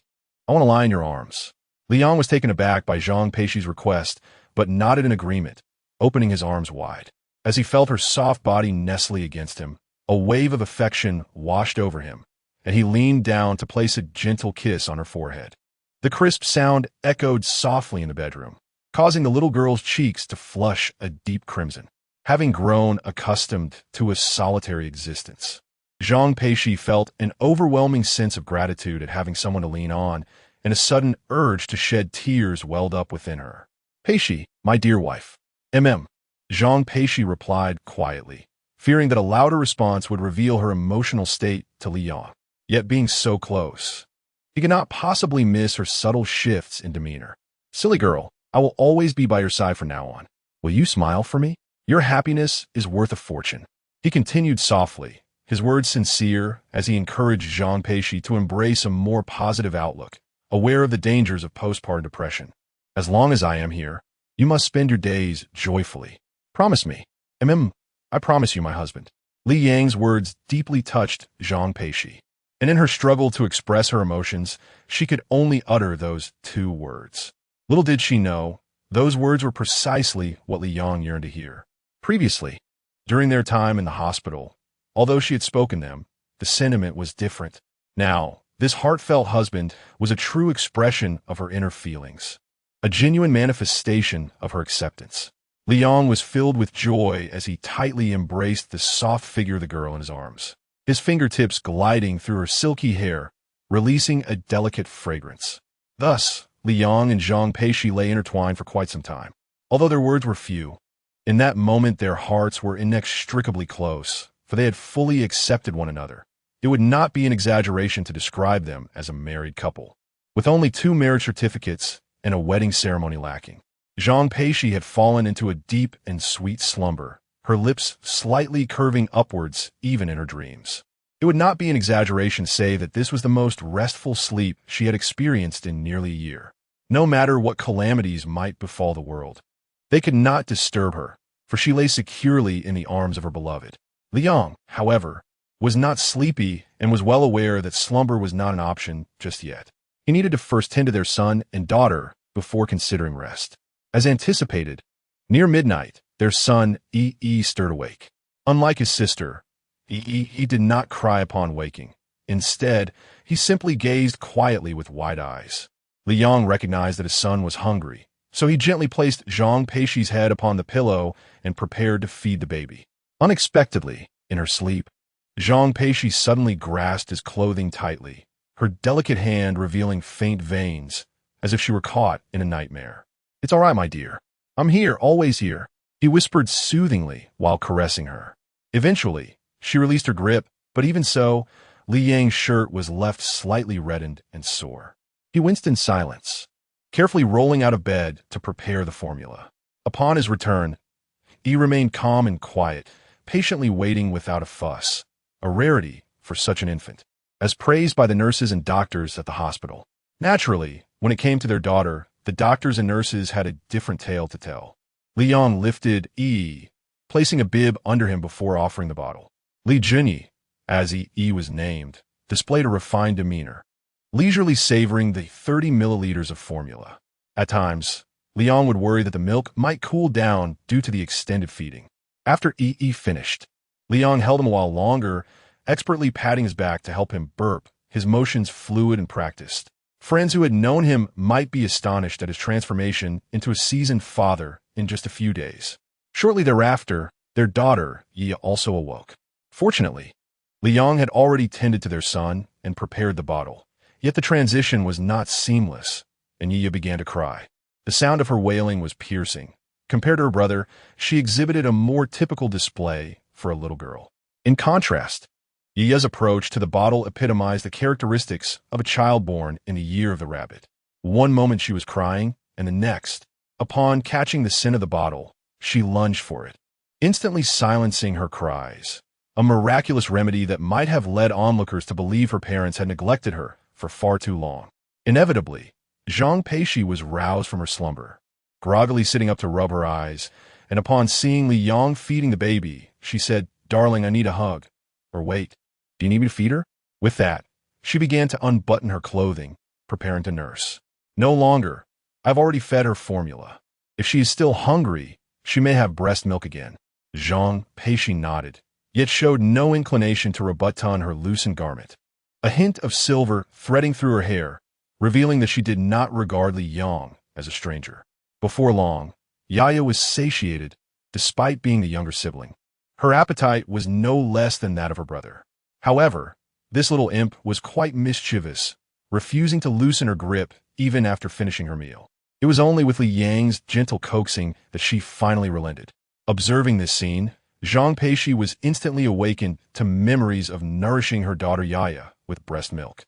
want to lie in your arms. Li Yang was taken aback by Zhang Peixi's request, but nodded in agreement, opening his arms wide. As he felt her soft body nestling against him, a wave of affection washed over him, and he leaned down to place a gentle kiss on her forehead. The crisp sound echoed softly in the bedroom, causing the little girl's cheeks to flush a deep crimson. Having grown accustomed to a solitary existence, Zhang Peixi felt an overwhelming sense of gratitude at having someone to lean on, and a sudden urge to shed tears welled up within her. Peixi, my dear wife. Zhang Peixi replied quietly, fearing that a louder response would reveal her emotional state to Li Yang. Yet being so close, he could not possibly miss her subtle shifts in demeanor. Silly girl, I will always be by your side from now on. Will you smile for me? Your happiness is worth a fortune. He continued softly, his words sincere as he encouraged Zhang Peixi to embrace a more positive outlook, aware of the dangers of postpartum depression. As long as I am here, you must spend your days joyfully. Promise me. I promise you, my husband. Li Yang's words deeply touched Zhang Peixi. And in her struggle to express her emotions, she could only utter those two words. Little did she know, those words were precisely what Li Yang yearned to hear. Previously, during their time in the hospital, although she had spoken them, the sentiment was different. Now, this heartfelt husband was a true expression of her inner feelings, a genuine manifestation of her acceptance. Li Yang was filled with joy as he tightly embraced the soft figure of the girl in his arms, his fingertips gliding through her silky hair, releasing a delicate fragrance. Thus, Li Yang and Zhang Peixi lay intertwined for quite some time. Although their words were few, in that moment their hearts were inextricably close, for they had fully accepted one another. It would not be an exaggeration to describe them as a married couple. With only 2 marriage certificates and a wedding ceremony lacking, Zhang Peixi had fallen into a deep and sweet slumber, her lips slightly curving upwards even in her dreams. It would not be an exaggeration to say that this was the most restful sleep she had experienced in nearly a year. No matter what calamities might befall the world, they could not disturb her, for she lay securely in the arms of her beloved. Li Yang, however, was not sleepy and was well aware that slumber was not an option just yet. He needed to first tend to their son and daughter before considering rest. As anticipated, near midnight, their son, Yi stirred awake. Unlike his sister, Yi did not cry upon waking. Instead, he simply gazed quietly with wide eyes. Li Yang recognized that his son was hungry, so he gently placed Zhang Peixi's head upon the pillow and prepared to feed the baby. Unexpectedly, in her sleep, Zhang Peixi suddenly grasped his clothing tightly, her delicate hand revealing faint veins, as if she were caught in a nightmare. "It's all right, my dear. I'm here, always here," he whispered soothingly while caressing her. Eventually, she released her grip, but even so, Li Yang's shirt was left slightly reddened and sore. He winced in silence, carefully rolling out of bed to prepare the formula. Upon his return, he remained calm and quiet, patiently waiting without a fuss, a rarity for such an infant, as praised by the nurses and doctors at the hospital. Naturally, when it came to their daughter, the doctors and nurses had a different tale to tell. Li Yang lifted Yi, placing a bib under him before offering the bottle. Li Junyi, as Yi was named, displayed a refined demeanor, leisurely savoring the 30 milliliters of formula. At times, Li Yang would worry that the milk might cool down due to the extended feeding. After Yi finished, Li Yang held him a while longer, expertly patting his back to help him burp, his motions fluid and practiced. Friends who had known him might be astonished at his transformation into a seasoned father in just a few days. Shortly thereafter, their daughter, Yi, also awoke. Fortunately, Li Yang had already tended to their son and prepared the bottle. Yet the transition was not seamless, and Yi began to cry. The sound of her wailing was piercing. Compared to her brother, she exhibited a more typical display for a little girl. In contrast, Yi's approach to the bottle epitomized the characteristics of a child born in the year of the rabbit. One moment she was crying, and the next, upon catching the scent of the bottle, she lunged for it, instantly silencing her cries, a miraculous remedy that might have led onlookers to believe her parents had neglected her for far too long. Inevitably, Zhang Peixi was roused from her slumber, groggily sitting up to rub her eyes, and upon seeing Li Yang feeding the baby, she said, "Darling, I need a hug." Or wait, do you need me to feed her? With that, she began to unbutton her clothing, preparing to nurse. No longer. I've already fed her formula. If she is still hungry, she may have breast milk again. Zhang Peixi nodded, yet showed no inclination to rebutton her loosened garment. A hint of silver threading through her hair, revealing that she did not regard Li Yang as a stranger. Before long, Yaya was satiated, despite being the younger sibling. Her appetite was no less than that of her brother. However, this little imp was quite mischievous, refusing to loosen her grip even after finishing her meal. It was only with Li Yang's gentle coaxing that she finally relented. Observing this scene, Zhang Peixi was instantly awakened to memories of nourishing her daughter Yaya with breast milk.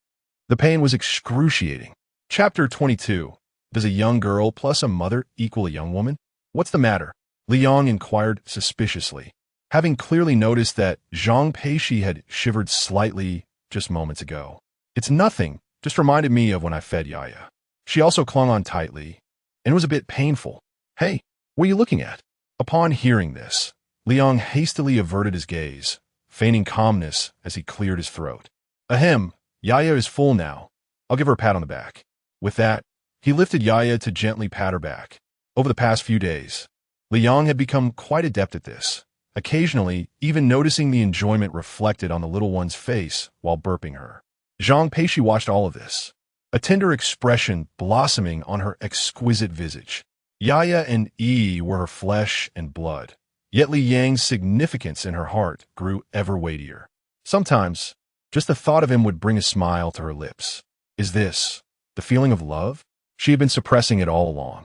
The pain was excruciating. Chapter 22. Does a young girl plus a mother equal a young woman? What's the matter? Li Yang inquired suspiciously, having clearly noticed that Zhang Peixi had shivered slightly just moments ago. "It's nothing, just reminded me of when I fed Yaya." She also clung on tightly, and it was a bit painful. "Hey, what are you looking at?" Upon hearing this, Li Yang hastily averted his gaze, feigning calmness as he cleared his throat. "Ahem, Yaya is full now. I'll give her a pat on the back. With that, he lifted Yaya to gently pat her back. Over the past few days, Liang had become quite adept at this, occasionally even noticing the enjoyment reflected on the little one's face while burping her. Zhang Peixi watched all of this, a tender expression blossoming on her exquisite visage. Yaya and Yi were her flesh and blood, yet Li Yang's significance in her heart grew ever weightier. Sometimes, just the thought of him would bring a smile to her lips. Is this the feeling of love? She had been suppressing it all along.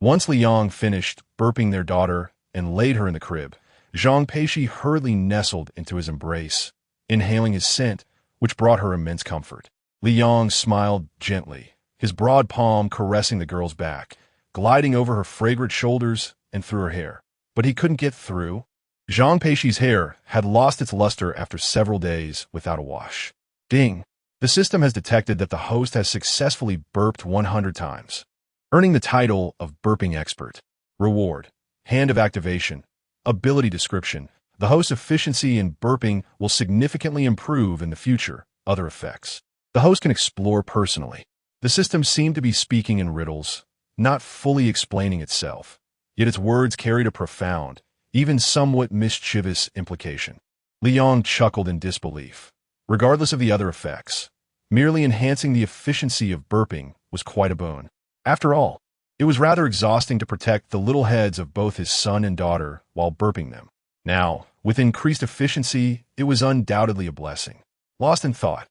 Once Liang finished burping their daughter and laid her in the crib, Zhang Peixi hurriedly nestled into his embrace, inhaling his scent, which brought her immense comfort. Liang smiled gently, his broad palm caressing the girl's back, gliding over her fragrant shoulders and through her hair. But he couldn't get through. Zhang Peixi's hair had lost its luster after several days without a wash. Ding! The system has detected that the host has successfully burped 100 times, earning the title of Burping Expert. Reward: Hand of Activation. Ability description: the host's efficiency in burping will significantly improve in the future. Other effects: the host can explore personally. The system seemed to be speaking in riddles, not fully explaining itself, yet its words carried a profound, even somewhat mischievous implication. Liang chuckled in disbelief. Regardless of the other effects, merely enhancing the efficiency of burping was quite a boon. After all, it was rather exhausting to protect the little heads of both his son and daughter while burping them. Now, with increased efficiency, it was undoubtedly a blessing. Lost in thought,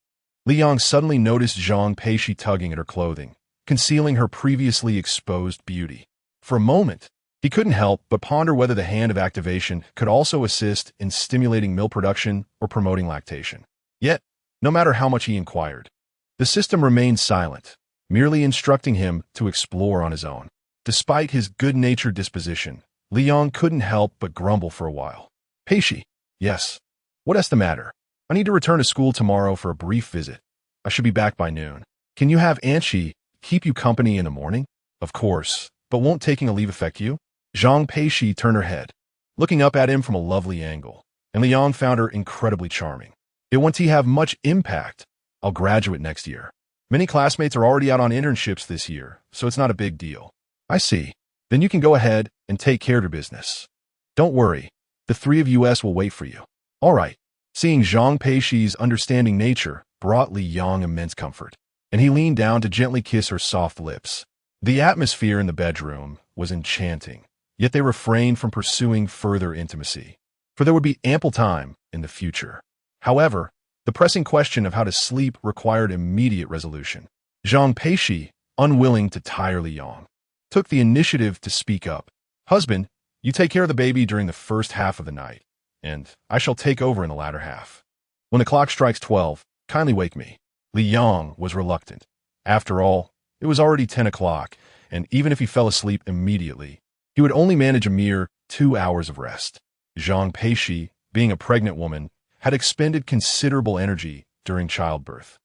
Liang suddenly noticed Zhang Peixi tugging at her clothing, concealing her previously exposed beauty. For a moment, he couldn't help but ponder whether the hand of activation could also assist in stimulating milk production or promoting lactation. Yet, no matter how much he inquired, the system remained silent, merely instructing him to explore on his own. Despite his good-natured disposition, Liang couldn't help but grumble for a while. Peixi, yes. What's the matter? I need to return to school tomorrow for a brief visit. I should be back by noon. Can you have Aunt Shi keep you company in the morning? Of course, but won't taking a leave affect you? Zhang Peixi turned her head, looking up at him from a lovely angle, and Liang found her incredibly charming. It won't have much impact. I'll graduate next year. Many classmates are already out on internships this year, so it's not a big deal. I see. Then you can go ahead and take care of your business. Don't worry. The three of us will wait for you. All right. Seeing Zhang Peixi's understanding nature brought Li Yang immense comfort, and he leaned down to gently kiss her soft lips. The atmosphere in the bedroom was enchanting, yet they refrained from pursuing further intimacy, for there would be ample time in the future. However, the pressing question of how to sleep required immediate resolution. Zhang Peixi, unwilling to tire Li Yang, took the initiative to speak up. Husband, you take care of the baby during the first half of the night, and I shall take over in the latter half. When the clock strikes 12, kindly wake me. Li Yang was reluctant. After all, it was already 10 o'clock, and even if he fell asleep immediately, he would only manage a mere 2 hours of rest. Zhang Peixi, being a pregnant woman, had expended considerable energy during childbirth,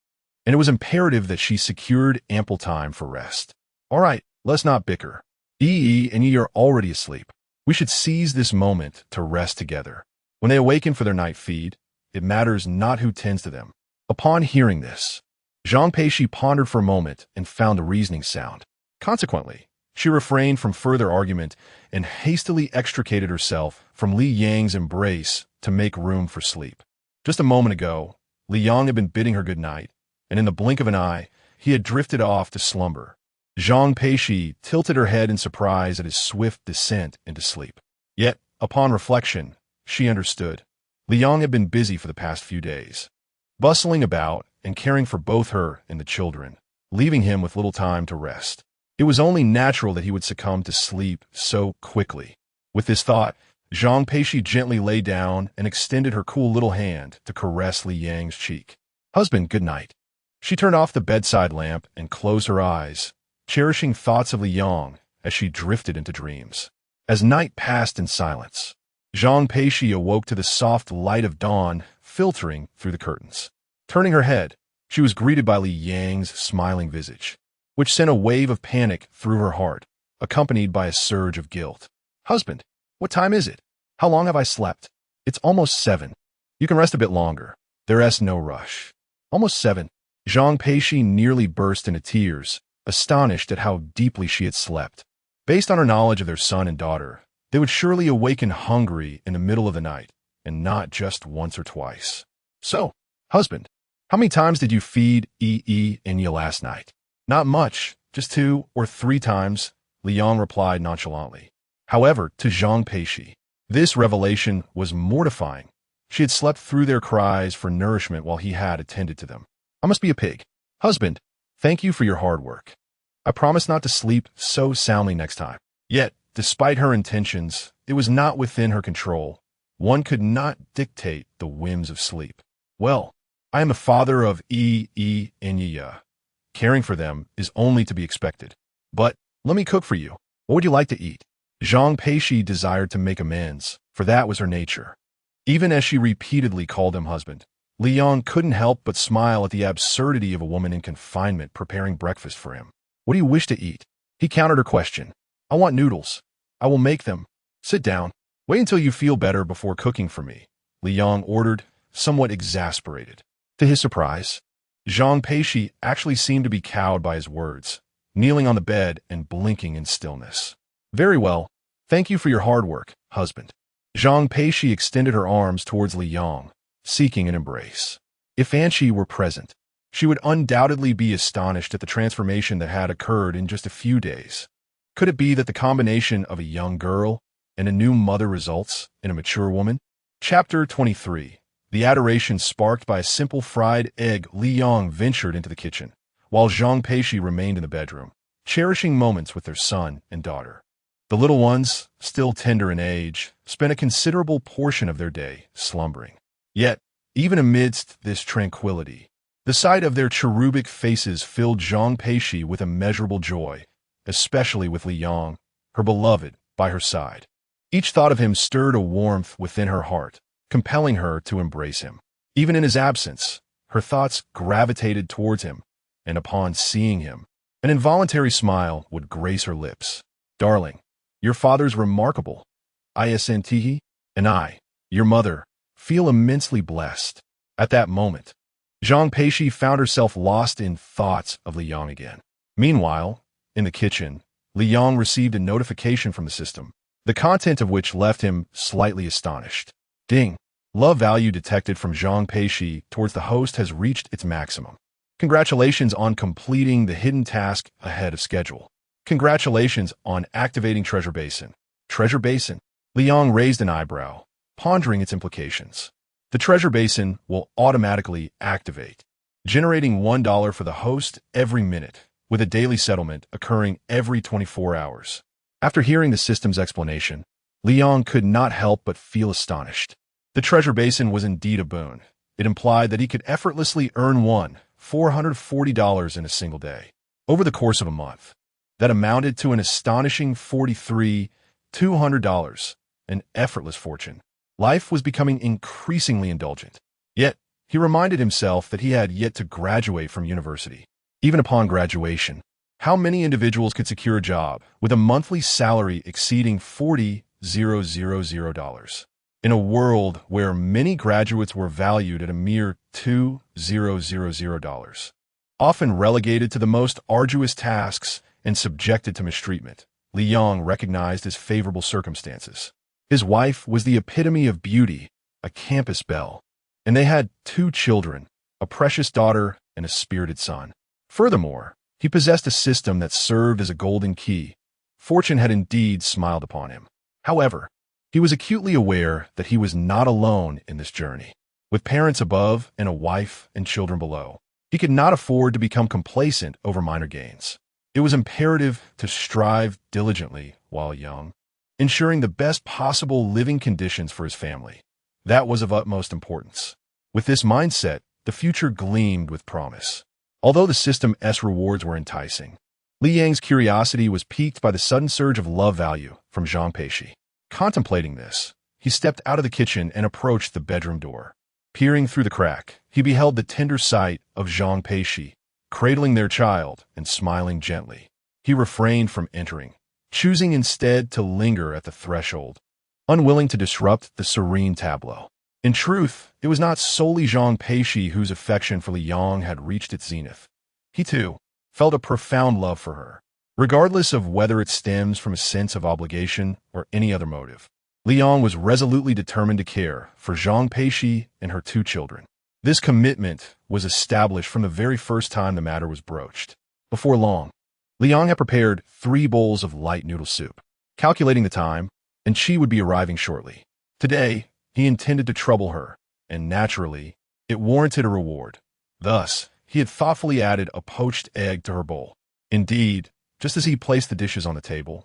and it was imperative that she secured ample time for rest. All right, let's not bicker. Yi and Yi are already asleep. We should seize this moment to rest together. When they awaken for their night feed, it matters not who tends to them. Upon hearing this, Zhang Peixi pondered for a moment and found the reasoning sound. Consequently, she refrained from further argument and hastily extricated herself from Li Yang's embrace to make room for sleep. Just a moment ago, Li Yang had been bidding her good night, and in the blink of an eye, he had drifted off to slumber. Zhang Peixi tilted her head in surprise at his swift descent into sleep. Yet, upon reflection, she understood. Li Yang had been busy for the past few days, bustling about and caring for both her and the children, leaving him with little time to rest. It was only natural that he would succumb to sleep so quickly. With this thought, Zhang Peixi gently lay down and extended her cool little hand to caress Li Yang's cheek. Husband, good night. She turned off the bedside lamp and closed her eyes, cherishing thoughts of Li Yang as she drifted into dreams. As night passed in silence, Zhang Peixi awoke to the soft light of dawn filtering through the curtains. Turning her head, she was greeted by Li Yang's smiling visage, which sent a wave of panic through her heart, accompanied by a surge of guilt. Husband, what time is it? How long have I slept? It's almost 7. You can rest a bit longer. There's no rush. Almost 7. Zhang Peixi nearly burst into tears, astonished at how deeply she had slept. Based on her knowledge of their son and daughter, they would surely awaken hungry in the middle of the night, and not just once or twice. So, husband, how many times did you feed Inya last night? Not much, just 2 or 3 times, Liang replied nonchalantly. However, to Zhang Peixi, this revelation was mortifying. She had slept through their cries for nourishment while he had attended to them. I must be a pig. Husband, thank you for your hard work. I promise not to sleep so soundly next time. Yet, despite her intentions, it was not within her control. One could not dictate the whims of sleep. Well, I am the father of Inya. Caring for them is only to be expected. But let me cook for you. What would you like to eat? Zhang Peixi desired to make amends, for that was her nature. Even as she repeatedly called him husband, Liang couldn't help but smile at the absurdity of a woman in confinement preparing breakfast for him. What do you wish to eat? He countered her question. I want noodles. I will make them. Sit down. Wait until you feel better before cooking for me, Liang ordered, somewhat exasperated. To his surprise, Zhang Peixi actually seemed to be cowed by his words, kneeling on the bed and blinking in stillness. Very well. Thank you for your hard work, husband. Zhang Peixi extended her arms towards Liang, seeking an embrace. If Anqi were present, she would undoubtedly be astonished at the transformation that had occurred in just a few days. Could it be that the combination of a young girl and a new mother results in a mature woman? Chapter 23. The adoration sparked by a simple fried egg. Liang ventured into the kitchen, while Zhang Peixi remained in the bedroom, cherishing moments with their son and daughter. The little ones, still tender in age, spent a considerable portion of their day slumbering. Yet, even amidst this tranquility, the sight of their cherubic faces filled Zhang Peixi with immeasurable joy, especially with Liang, her beloved, by her side. Each thought of him stirred a warmth within her heart, compelling her to embrace him. Even in his absence, her thoughts gravitated towards him, and upon seeing him, an involuntary smile would grace her lips. Darling, your father's remarkable. Isn't, and I, your mother, feel immensely blessed. At that moment, Zhang Peixi found herself lost in thoughts of Liang again. Meanwhile, in the kitchen, Liang received a notification from the system, the content of which left him slightly astonished. Ding! Love value detected from Zhang Peixi towards the host has reached its maximum. Congratulations on completing the hidden task ahead of schedule. Congratulations on activating Treasure Basin. Treasure Basin? Liang raised an eyebrow, pondering its implications. The Treasure Basin will automatically activate, generating $1 for the host every minute, with a daily settlement occurring every 24 hours. After hearing the system's explanation, Liang could not help but feel astonished. The Treasure Basin was indeed a boon. It implied that he could effortlessly earn $440 in a single day. Over the course of a month, that amounted to an astonishing $200, an effortless fortune. Life was becoming increasingly indulgent. Yet, he reminded himself that he had yet to graduate from university. Even upon graduation, how many individuals could secure a job with a monthly salary exceeding $40,000? In a world where many graduates were valued at a mere $2,000, often relegated to the most arduous tasks and subjected to mistreatment, Liang recognized his favorable circumstances. His wife was the epitome of beauty, a campus belle, and they had 2 children, a precious daughter and a spirited son. Furthermore, he possessed a system that served as a golden key. Fortune had indeed smiled upon him. However, he was acutely aware that he was not alone in this journey. With parents above and a wife and children below, he could not afford to become complacent over minor gains. It was imperative to strive diligently while young, ensuring the best possible living conditions for his family. That was of utmost importance. With this mindset, the future gleamed with promise. Although the system's rewards were enticing, Liang's curiosity was piqued by the sudden surge of love value from Zhang Peixi. Contemplating this, he stepped out of the kitchen and approached the bedroom door. Peering through the crack, he beheld the tender sight of Zhang Peixi, cradling their child and smiling gently. He refrained from entering, choosing instead to linger at the threshold, unwilling to disrupt the serene tableau. In truth, it was not solely Zhang Peixi whose affection for Li Yang had reached its zenith. He, too, felt a profound love for her, regardless of whether it stems from a sense of obligation or any other motive. Li Yang was resolutely determined to care for Zhang Peixi and her 2 children. This commitment was established from the very first time the matter was broached. Before long, Li Yang had prepared 3 bowls of light noodle soup, calculating the time, and she would be arriving shortly. Today, he intended to trouble her, and naturally, it warranted a reward. Thus, he had thoughtfully added a poached egg to her bowl. Indeed, just as he placed the dishes on the table,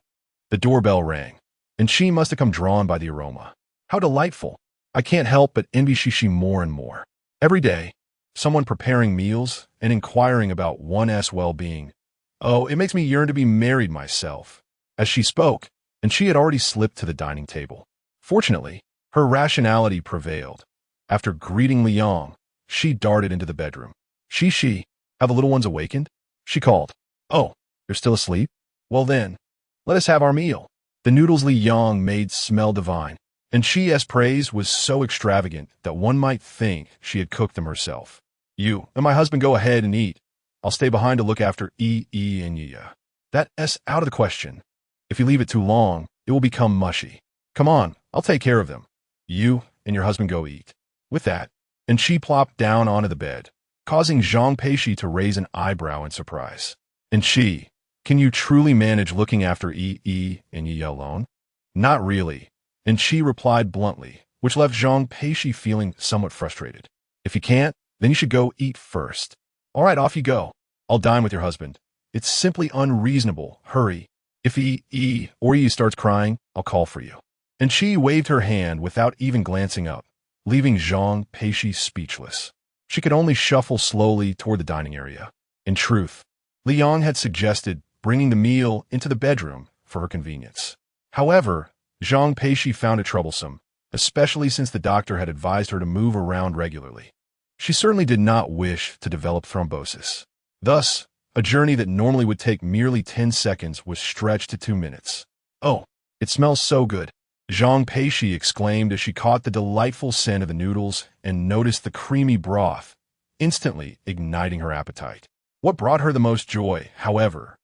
the doorbell rang, and she must have come drawn by the aroma. How delightful! I can't help but envy Shishi more and more. Every day, someone preparing meals and inquiring about one's well-being. Oh, it makes me yearn to be married myself. As she spoke, and she had already slipped to the dining table. Fortunately, her rationality prevailed. After greeting Li Yang, she darted into the bedroom. Shishi, have the little ones awakened? She called. Oh, you're still asleep? Well then, let us have our meal. The noodles Li Yang made smelled divine, and Shi's praise was so extravagant that one might think she had cooked them herself. You and my husband go ahead and eat. I'll stay behind to look after and Yiya. That's out of the question. If you leave it too long, it will become mushy. Come on, I'll take care of them. You and your husband go eat. With that, and she plopped down onto the bed, causing Zhang Peixi to raise an eyebrow in surprise. And she, can you truly manage looking after and Yiya alone? Not really. And she replied bluntly, which left Zhang Peixi feeling somewhat frustrated. If you can't, then you should go eat first. All right, off you go. I'll dine with your husband. It's simply unreasonable. Hurry. If he starts crying, I'll call for you. And she waved her hand without even glancing up, leaving Zhang Peixi speechless. She could only shuffle slowly toward the dining area. In truth, Li Yang had suggested bringing the meal into the bedroom for her convenience. However, Zhang Peixi found it troublesome, especially since the doctor had advised her to move around regularly. She certainly did not wish to develop thrombosis. Thus, a journey that normally would take merely 10 seconds was stretched to 2 minutes. Oh, it smells so good, Zhang Peixi exclaimed as she caught the delightful scent of the noodles and noticed the creamy broth, instantly igniting her appetite. What brought her the most joy, however,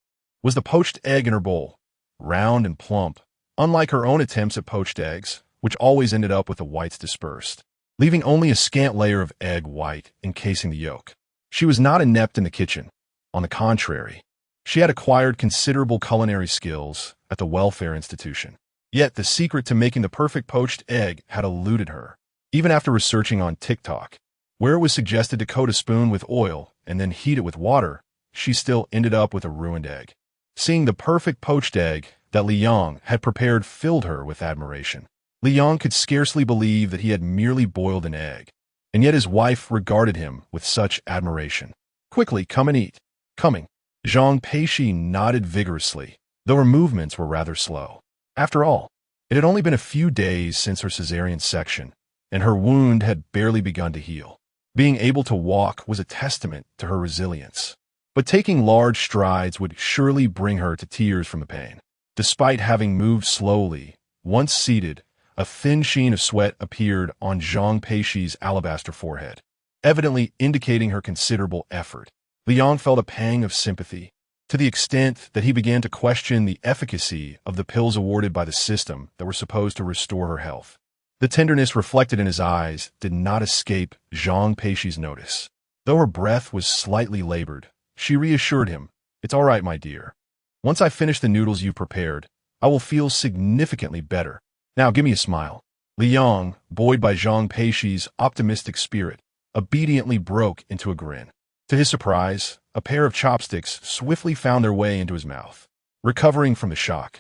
was the poached egg in her bowl, round and plump, unlike her own attempts at poached eggs, which always ended up with the whites dispersed, leaving only a scant layer of egg white encasing the yolk. She was not inept in the kitchen. On the contrary, she had acquired considerable culinary skills at the welfare institution. Yet the secret to making the perfect poached egg had eluded her. Even after researching on TikTok, where it was suggested to coat a spoon with oil and then heat it with water, she still ended up with a ruined egg. Seeing the perfect poached egg that Li Yang had prepared filled her with admiration. Li Yang could scarcely believe that he had merely boiled an egg, and yet his wife regarded him with such admiration. Quickly, come and eat. Coming. Zhang Peixi nodded vigorously, though her movements were rather slow. After all, it had only been a few days since her cesarean section, and her wound had barely begun to heal. Being able to walk was a testament to her resilience. But taking large strides would surely bring her to tears from the pain. Despite having moved slowly, once seated, a thin sheen of sweat appeared on Zhang Peixi's alabaster forehead, evidently indicating her considerable effort. Li Yang felt a pang of sympathy, to the extent that he began to question the efficacy of the pills awarded by the system that were supposed to restore her health. The tenderness reflected in his eyes did not escape Zhang Peixi's notice. Though her breath was slightly labored, she reassured him, "It's all right, my dear. Once I finish the noodles you prepared, I will feel significantly better. Now give me a smile." Li Yang, buoyed by Zhang Peixi's optimistic spirit, obediently broke into a grin. To his surprise, a pair of chopsticks swiftly found their way into his mouth. Recovering from the shock,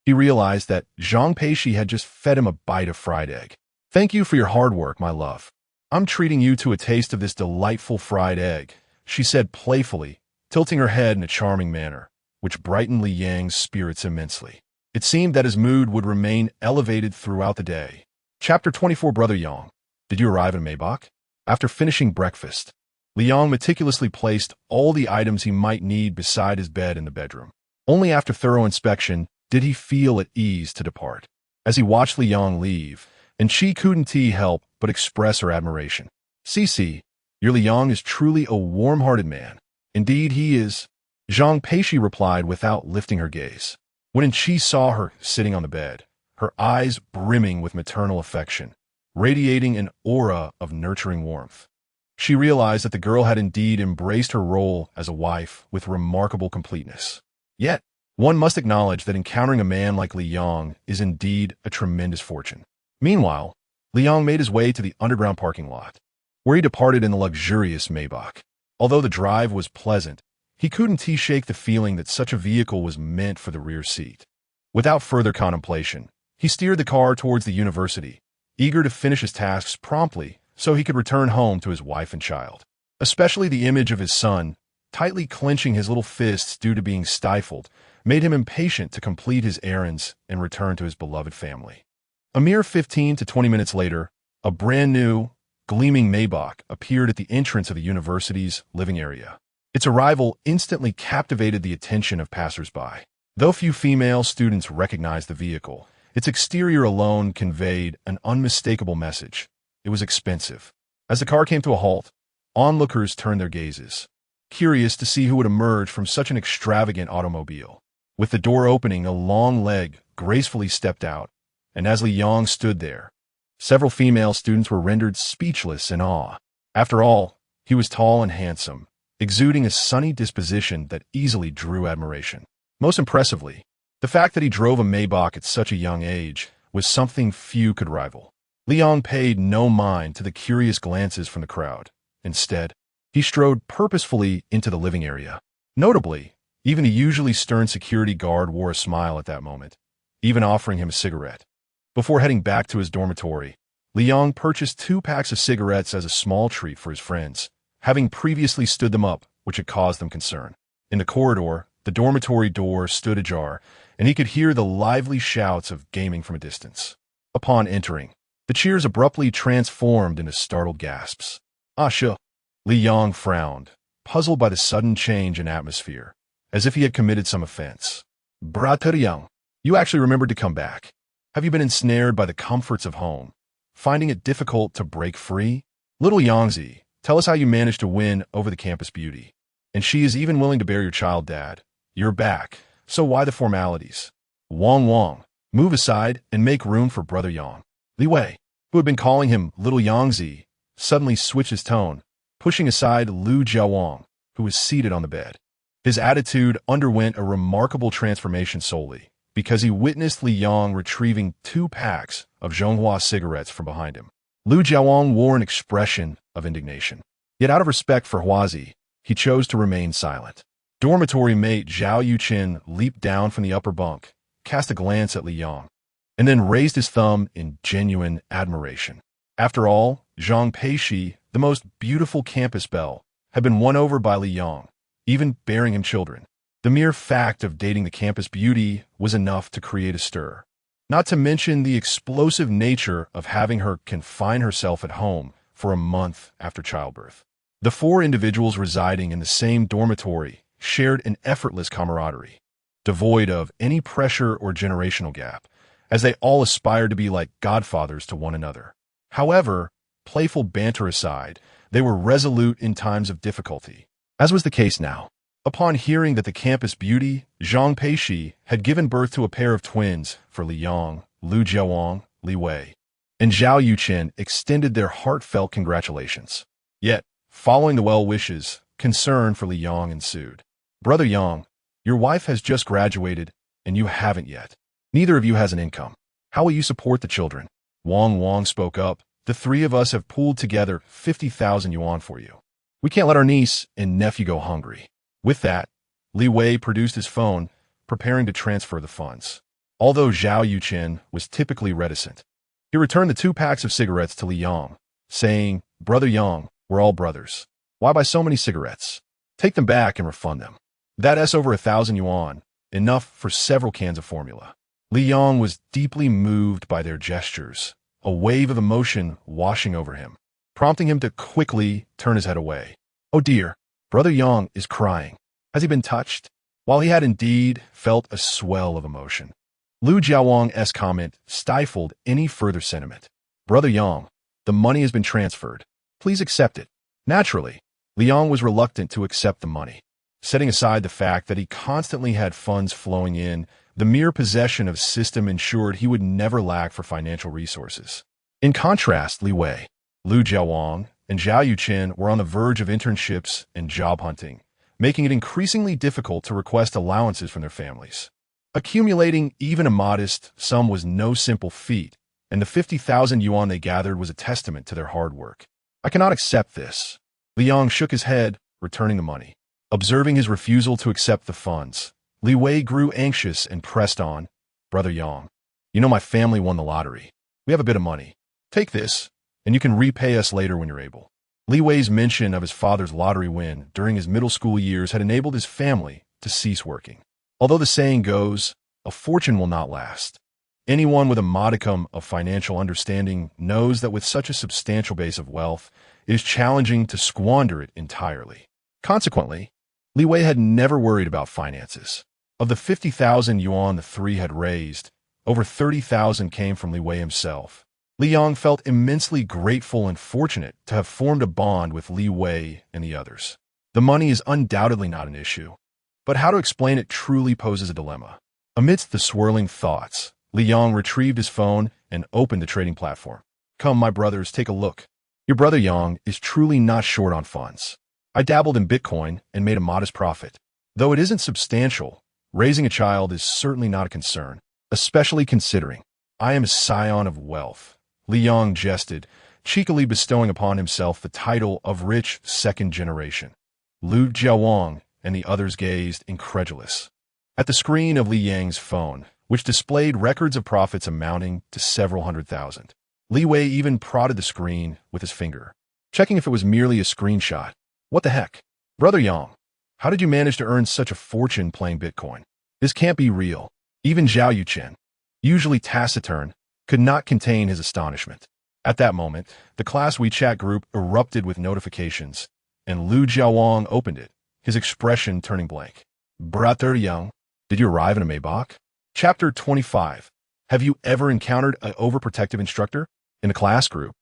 he realized that Zhang Peixi had just fed him a bite of fried egg. "Thank you for your hard work, my love. I'm treating you to a taste of this delightful fried egg," she said playfully, tilting her head in a charming manner, which brightened Li Yang's spirits immensely. It seemed that his mood would remain elevated throughout the day. Chapter 24. Brother Yang, did you arrive in Maybach? After finishing breakfast, Li Yang meticulously placed all the items he might need beside his bed in the bedroom. Only after thorough inspection did he feel at ease to depart. As he watched Li Yang leave, and she couldn't help but express her admiration. "Cici, your Liang is truly a warm-hearted man." "Indeed he is," Zhang Peixi replied without lifting her gaze. When she saw her sitting on the bed, her eyes brimming with maternal affection, radiating an aura of nurturing warmth, she realized that the girl had indeed embraced her role as a wife with remarkable completeness. Yet, one must acknowledge that encountering a man like Liang is indeed a tremendous fortune. Meanwhile, Liang made his way to the underground parking lot, where he departed in the luxurious Maybach. Although the drive was pleasant, he couldn't shake the feeling that such a vehicle was meant for the rear seat. Without further contemplation, he steered the car towards the university, eager to finish his tasks promptly so he could return home to his wife and child. Especially the image of his son, tightly clenching his little fists due to being stifled, made him impatient to complete his errands and return to his beloved family. A mere 15 to 20 minutes later, a brand new, gleaming Maybach appeared at the entrance of the university's living area. Its arrival instantly captivated the attention of passers-by. Though few female students recognized the vehicle, its exterior alone conveyed an unmistakable message. It was expensive. As the car came to a halt, onlookers turned their gazes, curious to see who would emerge from such an extravagant automobile. With the door opening, a long leg gracefully stepped out, and as Liang stood there, several female students were rendered speechless in awe. After all, he was tall and handsome, exuding a sunny disposition that easily drew admiration. Most impressively, the fact that he drove a Maybach at such a young age was something few could rival. Liang paid no mind to the curious glances from the crowd. Instead, he strode purposefully into the living area. Notably, even the usually stern security guard wore a smile at that moment, even offering him a cigarette. Before heading back to his dormitory, Liang purchased 2 packs of cigarettes as a small treat for his friends, having previously stood them up, which had caused them concern. In the corridor, the dormitory door stood ajar, and he could hear the lively shouts of gaming from a distance. Upon entering, the cheers abruptly transformed into startled gasps. "Ah, sure." Liang frowned, puzzled by the sudden change in atmosphere, as if he had committed some offense. "Brother Yang, you actually remembered to come back. Have you been ensnared by the comforts of home, finding it difficult to break free? Little Yangzi, tell us how you managed to win over the campus beauty. And she is even willing to bear your child, Dad. You're back, so why the formalities?" Wang, move aside and make room for Brother Yang. Li Wei, who had been calling him Little Yangzi, suddenly switched his tone, pushing aside Lu Jiawang, who was seated on the bed. His attitude underwent a remarkable transformation solely because he witnessed Li Yang retrieving 2 packs of Zhonghua cigarettes from behind him. Lu Jiawang wore an expression of indignation. Yet out of respect for Huazi, he chose to remain silent. Dormitory mate Zhao Yuchen leaped down from the upper bunk, cast a glance at Li Yang, and then raised his thumb in genuine admiration. After all, Zhang Peixi, the most beautiful campus belle, had been won over by Li Yang, even bearing him children. The mere fact of dating the campus beauty was enough to create a stir. Not to mention the explosive nature of having her confine herself at home for a month after childbirth. The 4 individuals residing in the same dormitory shared an effortless camaraderie, devoid of any pressure or generational gap, as they all aspired to be like godfathers to one another. However, playful banter aside, they were resolute in times of difficulty, as was the case now. Upon hearing that the campus beauty, Zhang Peixi, had given birth to a pair of twins for Liang, Lu Jiawang, Li Wei, and Zhao Yuchen extended their heartfelt congratulations. Yet, following the well wishes, concern for Liang ensued. "Brother Yang, your wife has just graduated, and you haven't yet. Neither of you has an income. How will you support the children?" Wang spoke up. "The 3 of us have pooled together 50,000 yuan for you. We can't let our niece and nephew go hungry." With that, Li Wei produced his phone, preparing to transfer the funds. Although Zhao Yuchen was typically reticent, he returned the 2 packs of cigarettes to Li Yang, saying, "Brother Yang, we're all brothers. Why buy so many cigarettes? Take them back and refund them. That's over 1,000 yuan, enough for several cans of formula." Li Yang was deeply moved by their gestures, a wave of emotion washing over him, prompting him to quickly turn his head away. "Oh dear, Brother Yang is crying. Has he been touched?" While he had indeed felt a swell of emotion, Lu Jiawang's comment stifled any further sentiment. Brother Yang, the money has been transferred. Please accept it. Naturally, Liang was reluctant to accept the money. Setting aside the fact that he constantly had funds flowing in, the mere possession of system ensured he would never lack for financial resources. In contrast, Li Wei, Lu Jiawang, and Zhao Yuchen were on the verge of internships and job hunting, making it increasingly difficult to request allowances from their families. Accumulating even a modest sum was no simple feat, and the 50,000 yuan they gathered was a testament to their hard work. I cannot accept this. Liang shook his head, returning the money. Observing his refusal to accept the funds, Li Wei grew anxious and pressed on. Brother Yang, you know my family won the lottery. We have a bit of money. Take this, and you can repay us later when you're able. Li Wei's mention of his father's lottery win during his middle school years had enabled his family to cease working. Although the saying goes, a fortune will not last. Anyone with a modicum of financial understanding knows that with such a substantial base of wealth, it is challenging to squander it entirely. Consequently, Li Wei had never worried about finances. Of the 50,000 yuan the three had raised, over 30,000 came from Li Wei himself. Li Yang felt immensely grateful and fortunate to have formed a bond with Li Wei and the others. The money is undoubtedly not an issue, but how to explain it truly poses a dilemma. Amidst the swirling thoughts, Li Yang retrieved his phone and opened the trading platform. Come, my brothers, take a look. Your brother Yang is truly not short on funds. I dabbled in Bitcoin and made a modest profit. Though it isn't substantial, raising a child is certainly not a concern, especially considering I am a scion of wealth. Li Yang jested, cheekily bestowing upon himself the title of rich second generation. Lu Jiawang and the others gazed incredulous at the screen of Li Yang's phone, which displayed records of profits amounting to several 100,000. Li Wei even prodded the screen with his finger, checking if it was merely a screenshot. What the heck? Brother Yang, how did you manage to earn such a fortune playing Bitcoin? This can't be real. Even Zhao Yuchen, usually taciturn, could not contain his astonishment. At that moment, the class WeChat group erupted with notifications, and Lu Jiawang opened it, his expression turning blank. Brother Yang, did you arrive in a Maybach? Chapter 25. Have you ever encountered an overprotective instructor? In the class group,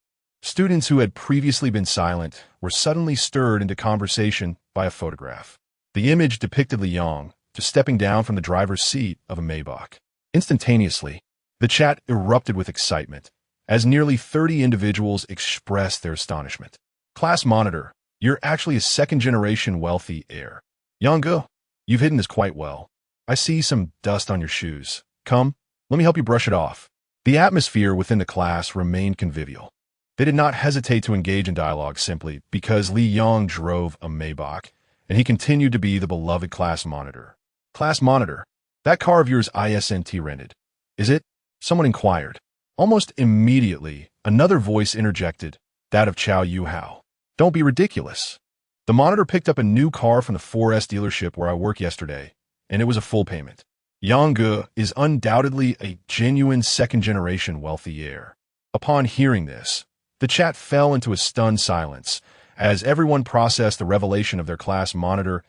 students who had previously been silent were suddenly stirred into conversation by a photograph. The image depicted Li Yang just stepping down from the driver's seat of a Maybach. Instantaneously, the chat erupted with excitement, as nearly 30 individuals expressed their astonishment. Class monitor, you're actually a second-generation wealthy heir. Yang, you've hidden this quite well. I see some dust on your shoes. Come, let me help you brush it off. The atmosphere within the class remained convivial. They did not hesitate to engage in dialogue simply because Li Yang drove a Maybach, and he continued to be the beloved class monitor. Class monitor, that car of yours ISNT rented. Is it? Someone inquired. Almost immediately, another voice interjected, that of Chao Yuhao. Don't be ridiculous. The monitor picked up a new car from the 4S dealership where I work yesterday, and it was a full payment. Yang is undoubtedly a genuine second-generation wealthy heir. Upon hearing this, the chat fell into a stunned silence as everyone processed the revelation of their class monitor's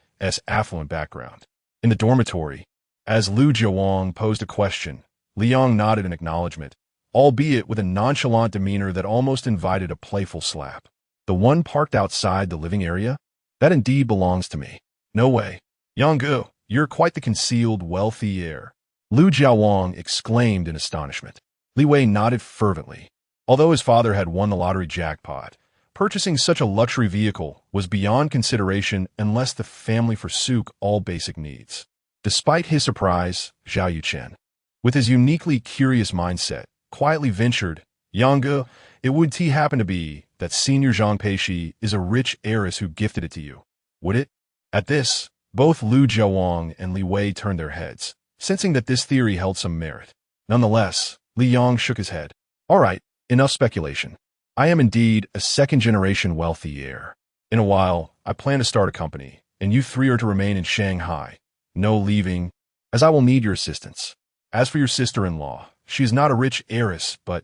affluent background. In the dormitory, as Lu Jiawang posed a question, Liang nodded in acknowledgement, albeit with a nonchalant demeanor that almost invited a playful slap. The one parked outside the living area? That indeed belongs to me. No way. Yang, you're quite the concealed wealthy heir. Lu Jiawang exclaimed in astonishment. Li Wei nodded fervently. Although his father had won the lottery jackpot, purchasing such a luxury vehicle was beyond consideration unless the family forsook all basic needs. Despite his surprise, Zhao Yuchen, with his uniquely curious mindset, quietly ventured, Yang, it would happen to be that Senior Zhang Peixi is a rich heiress who gifted it to you, would it? At this, both Lu Jiawang and Li Wei turned their heads, sensing that this theory held some merit. Nonetheless, Li Yang shook his head. All right, enough speculation. I am indeed a second-generation wealthy heir. In a while, I plan to start a company, and you three are to remain in Shanghai. No leaving, as I will need your assistance. As for your sister-in-law, she is not a rich heiress, but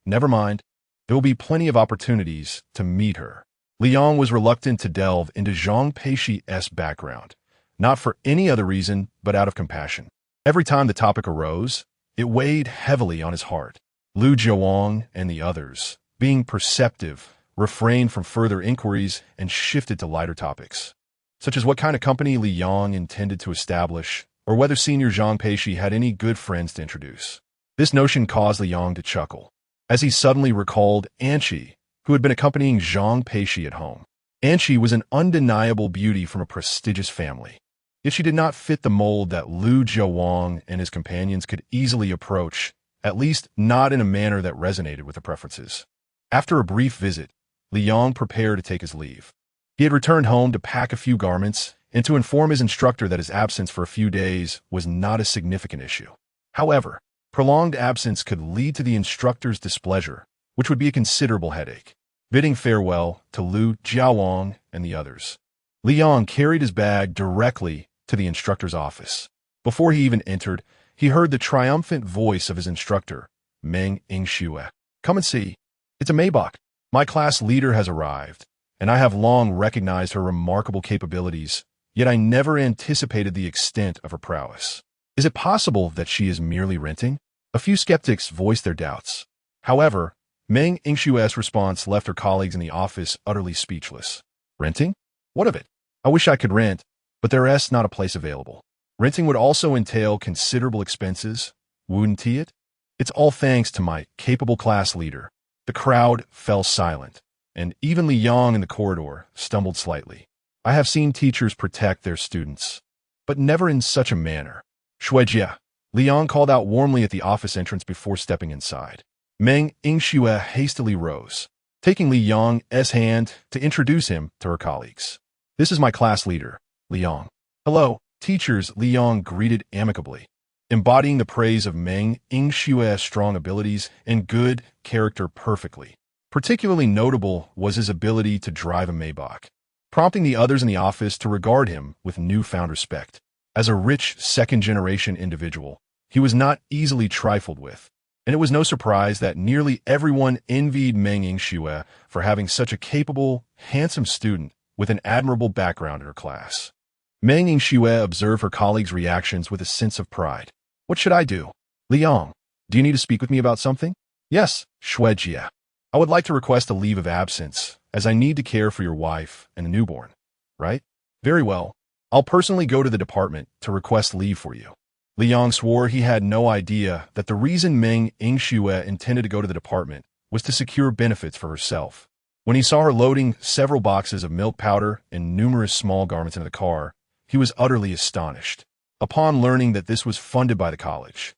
never mind. There will be plenty of opportunities to meet her. Liang was reluctant to delve into Zhang Peixi's background, not for any other reason but out of compassion. Every time the topic arose, it weighed heavily on his heart. Lu Jiawang and the others, being perceptive, refrained from further inquiries and shifted to lighter topics, such as what kind of company Li Yang intended to establish, or whether Senior Zhang Peixi had any good friends to introduce. This notion caused Li Yang to chuckle, as he suddenly recalled Anqi, who had been accompanying Zhang Peixi at home. Anqi was an undeniable beauty from a prestigious family, yet she did not fit the mold that Lu Jiawang and his companions could easily approach, at least not in a manner that resonated with their preferences. After a brief visit, Li Yang prepared to take his leave. He had returned home to pack a few garments and to inform his instructor that his absence for a few days was not a significant issue. However, prolonged absence could lead to the instructor's displeasure, which would be a considerable headache. Bidding farewell to Lu Jiawang and the others, Li Yang carried his bag directly to the instructor's office. Before he even entered, he heard the triumphant voice of his instructor, Meng Yingxue. "Come and see. It's a Maybach. My class leader has arrived, and I have long recognized her remarkable capabilities, yet I never anticipated the extent of her prowess. Is it possible that she is merely renting?" A few skeptics voiced their doubts. However, Meng Yingxue's response left her colleagues in the office utterly speechless. "Renting? What of it? I wish I could rent, but there is not a place available. Renting would also entail considerable expenses, wouldn't it? It's all thanks to my capable class leader." The crowd fell silent, and even Li Yang in the corridor stumbled slightly. I have seen teachers protect their students, but never in such a manner. "Shuijia," Li Yang called out warmly at the office entrance before stepping inside. Meng Yingxue hastily rose, taking Li Yang's hand to introduce him to her colleagues. "This is my class leader, Li Yang." "Hello, teachers," Li Yang greeted amicably, embodying the praise of Meng Yingxue's strong abilities and good character perfectly. Particularly notable was his ability to drive a Maybach, prompting the others in the office to regard him with newfound respect. As a rich second-generation individual, he was not easily trifled with, and it was no surprise that nearly everyone envied Meng Yingxue for having such a capable, handsome student with an admirable background in her class. Meng Yingxue observed her colleagues' reactions with a sense of pride. "What should I do? Li Yang, do you need to speak with me about something?" "Yes, Shuijia. I would like to request a leave of absence, as I need to care for your wife and the newborn." "Right? Very well. I'll personally go to the department to request leave for you." Li Yang swore he had no idea that the reason Meng Yingxue intended to go to the department was to secure benefits for herself. When he saw her loading several boxes of milk powder and numerous small garments into the car, he was utterly astonished. Upon learning that this was funded by the college,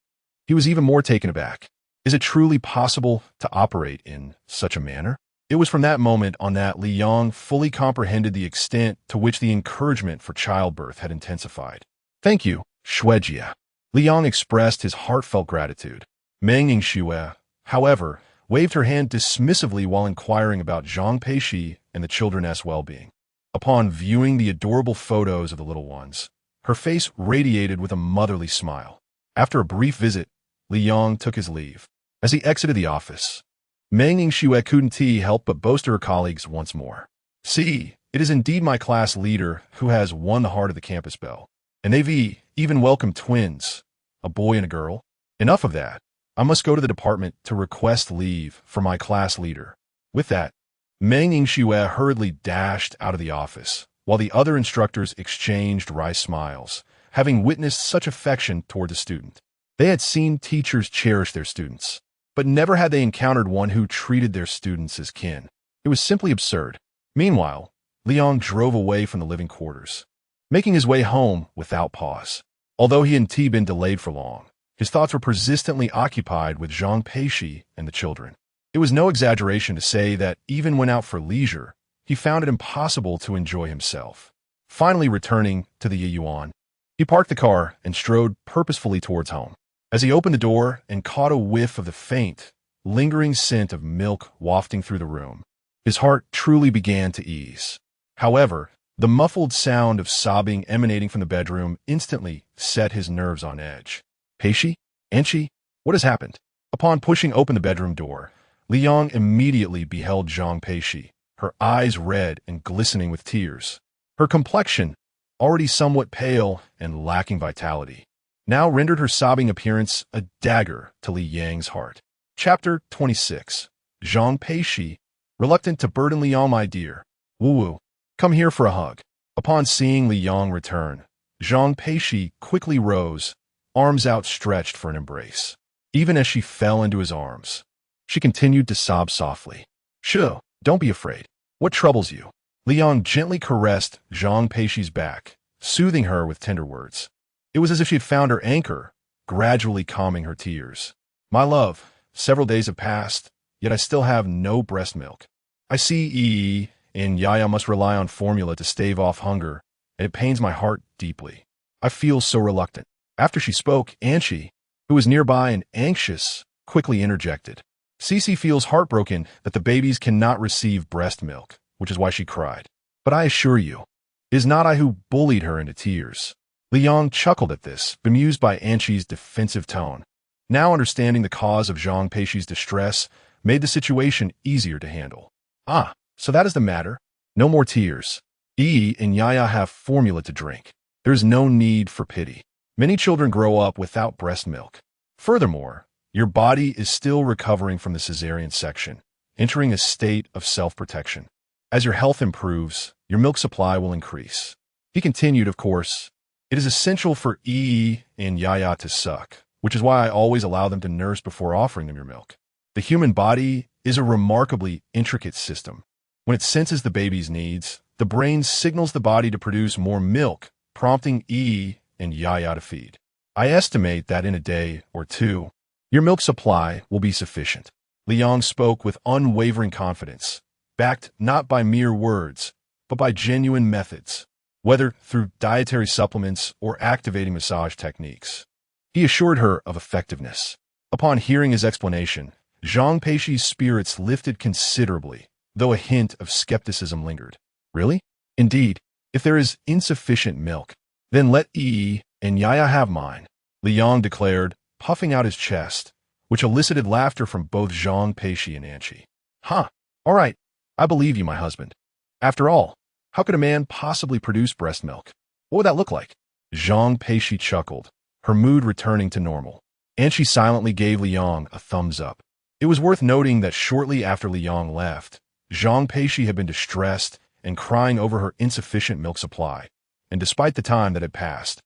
he was even more taken aback. Is it truly possible to operate in such a manner? It was from that moment on that Li Yang fully comprehended the extent to which the encouragement for childbirth had intensified. "Thank you, Shuijia." Li Yang expressed his heartfelt gratitude. Meng Yingxue, however, waved her hand dismissively while inquiring about Zhang Peixi and the children's well-being. Upon viewing the adorable photos of the little ones, her face radiated with a motherly smile. After a brief visit, Li Yang took his leave. As he exited the office, Meng Yingxue couldn't help but boast to her colleagues once more. "See, it is indeed my class leader who has won the heart of the campus, Belle. And they've even welcomed twins, a boy and a girl. Enough of that. I must go to the department to request leave for my class leader." With that, Meng Yingxue hurriedly dashed out of the office, while the other instructors exchanged wry smiles, having witnessed such affection toward the student. They had seen teachers cherish their students, but never had they encountered one who treated their students as kin. It was simply absurd. Meanwhile, Li Yang drove away from the living quarters, making his way home without pause. Although he hadn't been delayed for long, his thoughts were persistently occupied with Zhang Peixi and the children. It was no exaggeration to say that even when out for leisure, he found it impossible to enjoy himself. Finally returning to the Yiyuan, he parked the car and strode purposefully towards home. As he opened the door and caught a whiff of the faint, lingering scent of milk wafting through the room, his heart truly began to ease. However, the muffled sound of sobbing emanating from the bedroom instantly set his nerves on edge. "Peixi? Anqi? What has happened?" Upon pushing open the bedroom door, Li Yang immediately beheld Zhang Peixi, her eyes red and glistening with tears. Her complexion, already somewhat pale and lacking vitality, now rendered her sobbing appearance a dagger to Li Yang's heart. Chapter 26. Zhang Peixi, reluctant to burden Liang, my dear. Woo-woo. Come here for a hug. Upon seeing Liang return, Zhang Peixi quickly rose, arms outstretched for an embrace. Even as she fell into his arms, she continued to sob softly. Shoo, don't be afraid. What troubles you? Liang gently caressed Zhang Peixi's back, soothing her with tender words. It was as if she had found her anchor, gradually calming her tears. My love, several days have passed, yet I still have no breast milk. I see Yi and Yaya must rely on formula to stave off hunger, and it pains my heart deeply. I feel so reluctant. After she spoke, Anchi, who was nearby and anxious, quickly interjected. Cece feels heartbroken that the babies cannot receive breast milk, which is why she cried. But I assure you, it is not I who bullied her into tears. Liang chuckled at this, bemused by Anchi's defensive tone. Now understanding the cause of Zhang Peixi's distress made the situation easier to handle. Ah, so that is the matter. No more tears. Yi and Yaya have formula to drink. There is no need for pity. Many children grow up without breast milk. Furthermore, your body is still recovering from the cesarean section, entering a state of self-protection. As your health improves, your milk supply will increase. He continued, of course, it is essential for Yi and Yaya to suck, which is why I always allow them to nurse before offering them your milk. The human body is a remarkably intricate system. When it senses the baby's needs, the brain signals the body to produce more milk, prompting Yi and Yaya to feed. I estimate that in a day or two, your milk supply will be sufficient. Liang spoke with unwavering confidence, backed not by mere words, but by genuine methods, whether through dietary supplements or activating massage techniques. He assured her of effectiveness. Upon hearing his explanation, Zhang Peixi's spirits lifted considerably, though a hint of skepticism lingered. Really? Indeed, if there is insufficient milk, then let Yi and Yaya have mine, Liang declared, puffing out his chest, which elicited laughter from both Zhang Peixi and Anchi. Huh, all right, I believe you, my husband. After all, how could a man possibly produce breast milk? What would that look like? Zhang Peixi chuckled, her mood returning to normal. Anchi silently gave Liang a thumbs up. It was worth noting that shortly after Liang left, Zhang Peixi had been distressed and crying over her insufficient milk supply, and despite the time that had passed,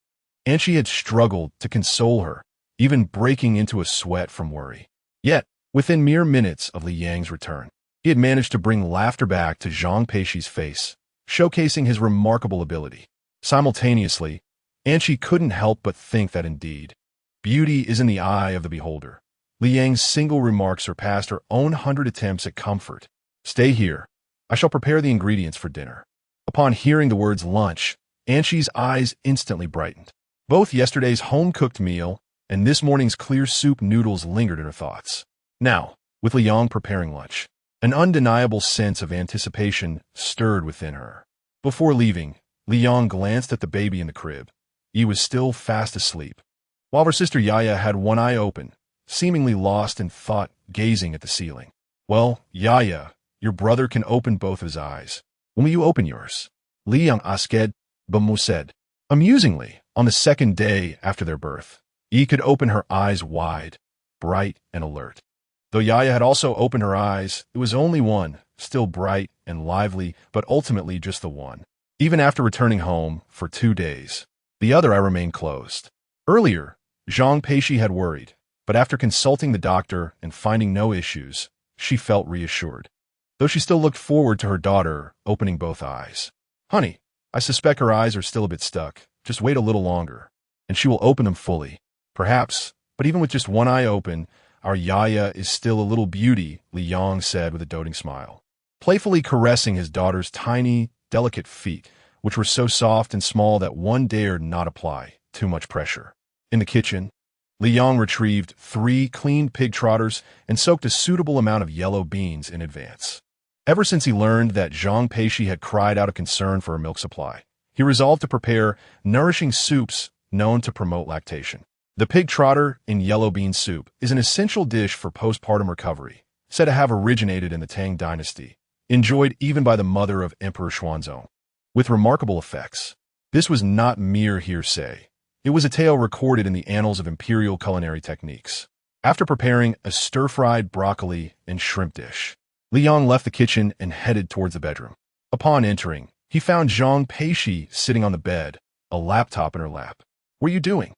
Anchi had struggled to console her, even breaking into a sweat from worry. Yet, within mere minutes of Liang's return, he had managed to bring laughter back to Zhang Peixi's face, showcasing his remarkable ability. Simultaneously, Anchi couldn't help but think that indeed, beauty is in the eye of the beholder. Liang's single remark surpassed her own 100 attempts at comfort. Stay here. I shall prepare the ingredients for dinner. Upon hearing the words lunch, Anchi's eyes instantly brightened. Both yesterday's home-cooked meal and this morning's clear soup noodles lingered in her thoughts. Now, with Liang preparing lunch, an undeniable sense of anticipation stirred within her. Before leaving, Liang glanced at the baby in the crib. He was still fast asleep, while her sister Yaya had one eye open, seemingly lost in thought, gazing at the ceiling. Well, Yaya, your brother can open both his eyes. When will you open yours? Liang asked, Bamu said. Amusingly, on the second day after their birth, Yi could open her eyes wide, bright and alert. Though Yaya had also opened her eyes, it was only one, still bright and lively, but ultimately just the one. Even after returning home for 2 days, the other eye remained closed. Earlier, Zhang Peixi had worried, but after consulting the doctor and finding no issues, she felt reassured, though she still looked forward to her daughter opening both eyes. Honey, I suspect her eyes are still a bit stuck. Just wait a little longer, and she will open them fully. Perhaps, but even with just one eye open, our Yaya is still a little beauty, Liang said with a doting smile, playfully caressing his daughter's tiny, delicate feet, which were so soft and small that one dared not apply too much pressure. In the kitchen, Liang retrieved 3 clean pig trotters and soaked a suitable amount of yellow beans in advance. Ever since he learned that Zhang Peixi had cried out of concern for her milk supply, he resolved to prepare nourishing soups known to promote lactation. The pig trotter in yellow bean soup is an essential dish for postpartum recovery, said to have originated in the Tang dynasty, enjoyed even by the mother of Emperor Xuanzong, with remarkable effects. This was not mere hearsay. It was a tale recorded in the annals of imperial culinary techniques. After preparing a stir-fried broccoli and shrimp dish, Li Yang left the kitchen and headed towards the bedroom. Upon entering, he found Zhang Peixi sitting on the bed, a laptop in her lap. "What are you doing?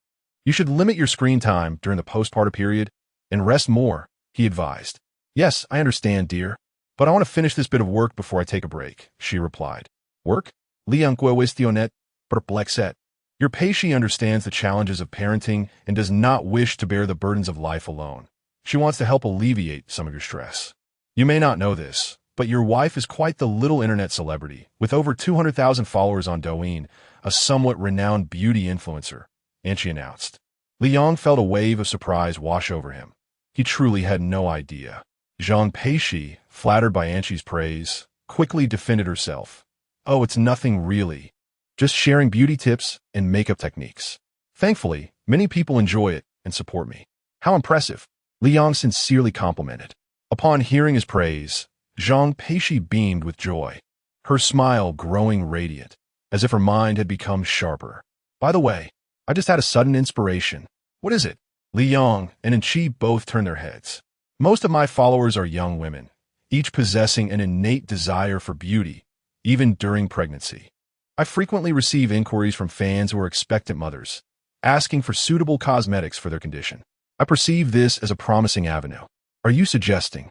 You should limit your screen time during the postpartum period and rest more," he advised. "Yes, I understand, dear, but I want to finish this bit of work before I take a break," she replied. "Work? Li Yang cuestionet perplexet. Your Peixi understands the challenges of parenting and does not wish to bear the burdens of life alone. She wants to help alleviate some of your stress. You may not know this, but your wife is quite the little internet celebrity, with over 200,000 followers on Douyin, a somewhat renowned beauty influencer," Anchi announced. Li Yang felt a wave of surprise wash over him. He truly had no idea. Zhang Peixi, flattered by Anchi's praise, quickly defended herself. "Oh, it's nothing really. Just sharing beauty tips and makeup techniques. Thankfully, many people enjoy it and support me." "How impressive," Li Yang sincerely complimented. Upon hearing his praise, Zhang Peixi beamed with joy, her smile growing radiant, as if her mind had become sharper. "By the way, I just had a sudden inspiration." "What is it?" Li Yang and Anchi both turned their heads. "Most of my followers are young women, each possessing an innate desire for beauty, even during pregnancy. I frequently receive inquiries from fans who are expectant mothers, asking for suitable cosmetics for their condition. I perceive this as a promising avenue. Are you suggesting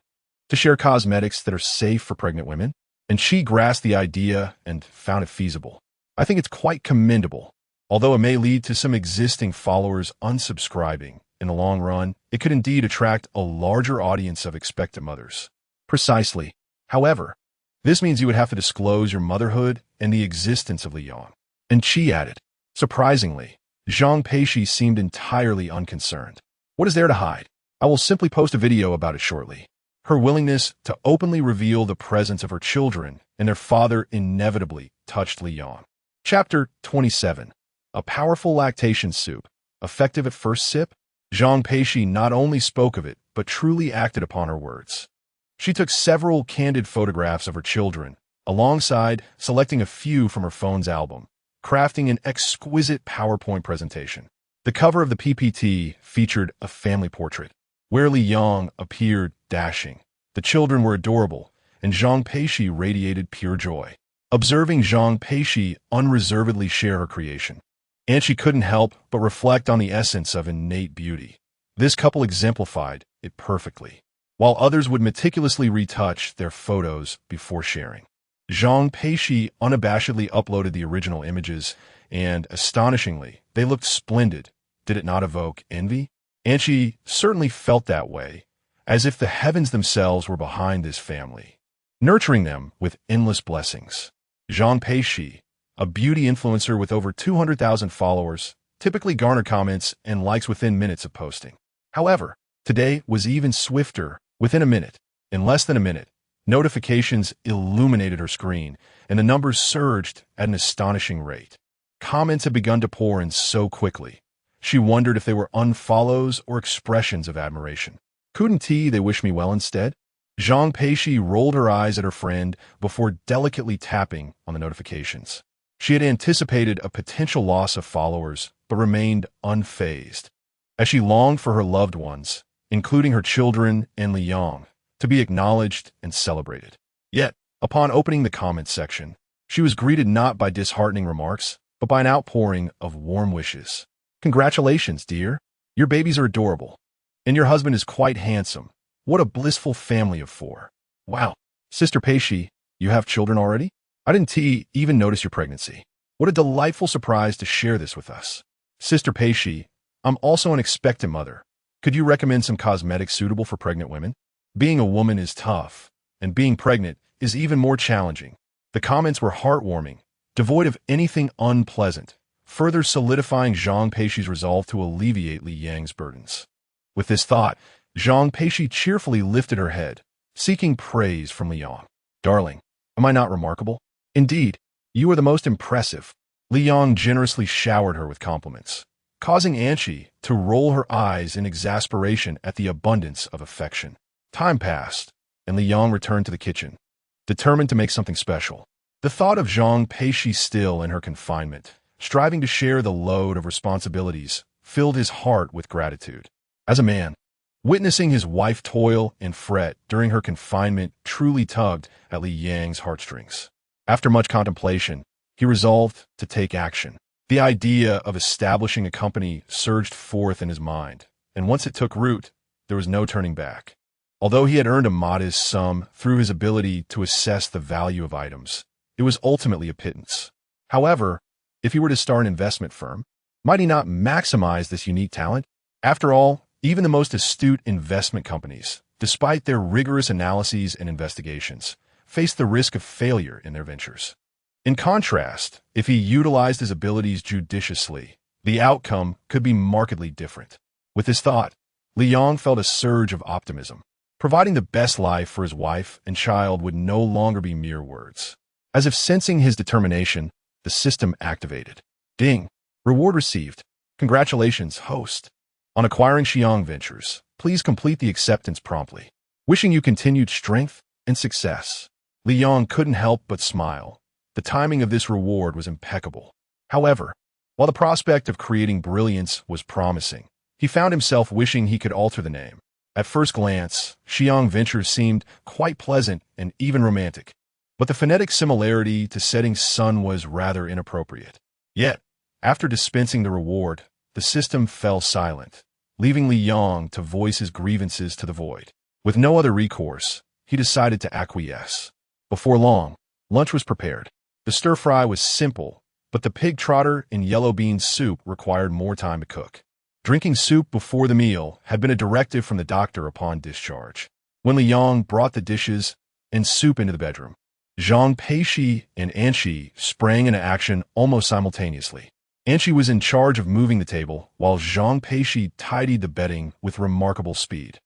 to share cosmetics that are safe for pregnant women?" And she grasped the idea and found it feasible. "I think it's quite commendable. Although it may lead to some existing followers unsubscribing, in the long run, it could indeed attract a larger audience of expectant mothers." "Precisely. However, this means you would have to disclose your motherhood and the existence of Li Yang." And she added. Surprisingly, Zhang Peixi seemed entirely unconcerned. "What is there to hide? I will simply post a video about it shortly." Her willingness to openly reveal the presence of her children and their father inevitably touched Li Yang. Chapter 27. A powerful lactation soup, effective at first sip? Zhang Peixi not only spoke of it, but truly acted upon her words. She took several candid photographs of her children, alongside selecting a few from her phone's album, crafting an exquisite PowerPoint presentation. The cover of the PPT featured a family portrait, where Li Yang appeared dashing. The children were adorable, and Zhang Peixi radiated pure joy. Observing Zhang Peixi unreservedly share her creation, and she couldn't help but reflect on the essence of innate beauty. This couple exemplified it perfectly, while others would meticulously retouch their photos before sharing. Zhang Peixi unabashedly uploaded the original images, and, astonishingly, they looked splendid. Did it not evoke envy? And she certainly felt that way, as if the heavens themselves were behind this family, nurturing them with endless blessings. Zhang Peixi, a beauty influencer with over 200,000 followers, typically garnered comments and likes within minutes of posting. However, today was even swifter. Within a minute, in less than a minute, notifications illuminated her screen, and the numbers surged at an astonishing rate. Comments had begun to pour in so quickly. She wondered if they were unfollows or expressions of admiration. "Couldn't they wish me well instead?" Zhang Peixi rolled her eyes at her friend before delicately tapping on the notifications. She had anticipated a potential loss of followers, but remained unfazed, as she longed for her loved ones, including her children and Li Yang, to be acknowledged and celebrated. Yet, upon opening the comments section, she was greeted not by disheartening remarks, but by an outpouring of warm wishes. "Congratulations, dear. Your babies are adorable. And your husband is quite handsome. What a blissful family of 4. Wow. Sister Peixi, you have children already? I didn't even notice your pregnancy. What a delightful surprise to share this with us. Sister Peixi, I'm also an expectant mother. Could you recommend some cosmetics suitable for pregnant women? Being a woman is tough, and being pregnant is even more challenging." The comments were heartwarming, devoid of anything unpleasant, further solidifying Zhang Peixi's resolve to alleviate Li Yang's burdens. With this thought, Zhang Peixi cheerfully lifted her head, seeking praise from Li Yang. "Darling, am I not remarkable? Indeed, you are the most impressive." Li Yang generously showered her with compliments, causing Anchi to roll her eyes in exasperation at the abundance of affection. Time passed, and Li Yang returned to the kitchen, determined to make something special. The thought of Zhang Peixi still in her confinement, striving to share the load of responsibilities, filled his heart with gratitude. As a man, Witnessing his wife toil and fret during her confinement truly tugged at Li Yang's heartstrings. After much contemplation, he resolved to take action. The idea of establishing a company surged forth in his mind, and once it took root, there was no turning back. Although he had earned a modest sum through his ability to assess the value of items, it was ultimately a pittance. However, if he were to start an investment firm, might he not maximize this unique talent? After all, even the most astute investment companies, despite their rigorous analyses and investigations, face the risk of failure in their ventures. In contrast, if he utilized his abilities judiciously, the outcome could be markedly different. With this thought, Li Yang felt a surge of optimism. Providing the best life for his wife and child would no longer be mere words. As if sensing his determination, the system activated. Ding! Reward received. Congratulations, host. On acquiring Xiang Ventures, please complete the acceptance promptly. Wishing you continued strength and success. Li Yang couldn't help but smile. The timing of this reward was impeccable. However, while the prospect of creating brilliance was promising, he found himself wishing he could alter the name. At first glance, Xiang Ventures seemed quite pleasant and even romantic, but the phonetic similarity to setting sun was rather inappropriate. Yet, after dispensing the reward, the system fell silent, leaving Li Yang to voice his grievances to the void. With no other recourse, he decided to acquiesce. Before long, lunch was prepared. The stir-fry was simple, but the pig trotter and yellow bean soup required more time to cook. Drinking soup before the meal had been a directive from the doctor upon discharge. When Li Yang brought the dishes and soup into the bedroom, Zhang Peixi and Anshi sprang into action almost simultaneously. Anshi was in charge of moving the table, while Zhang Peixi tidied the bedding with remarkable speed.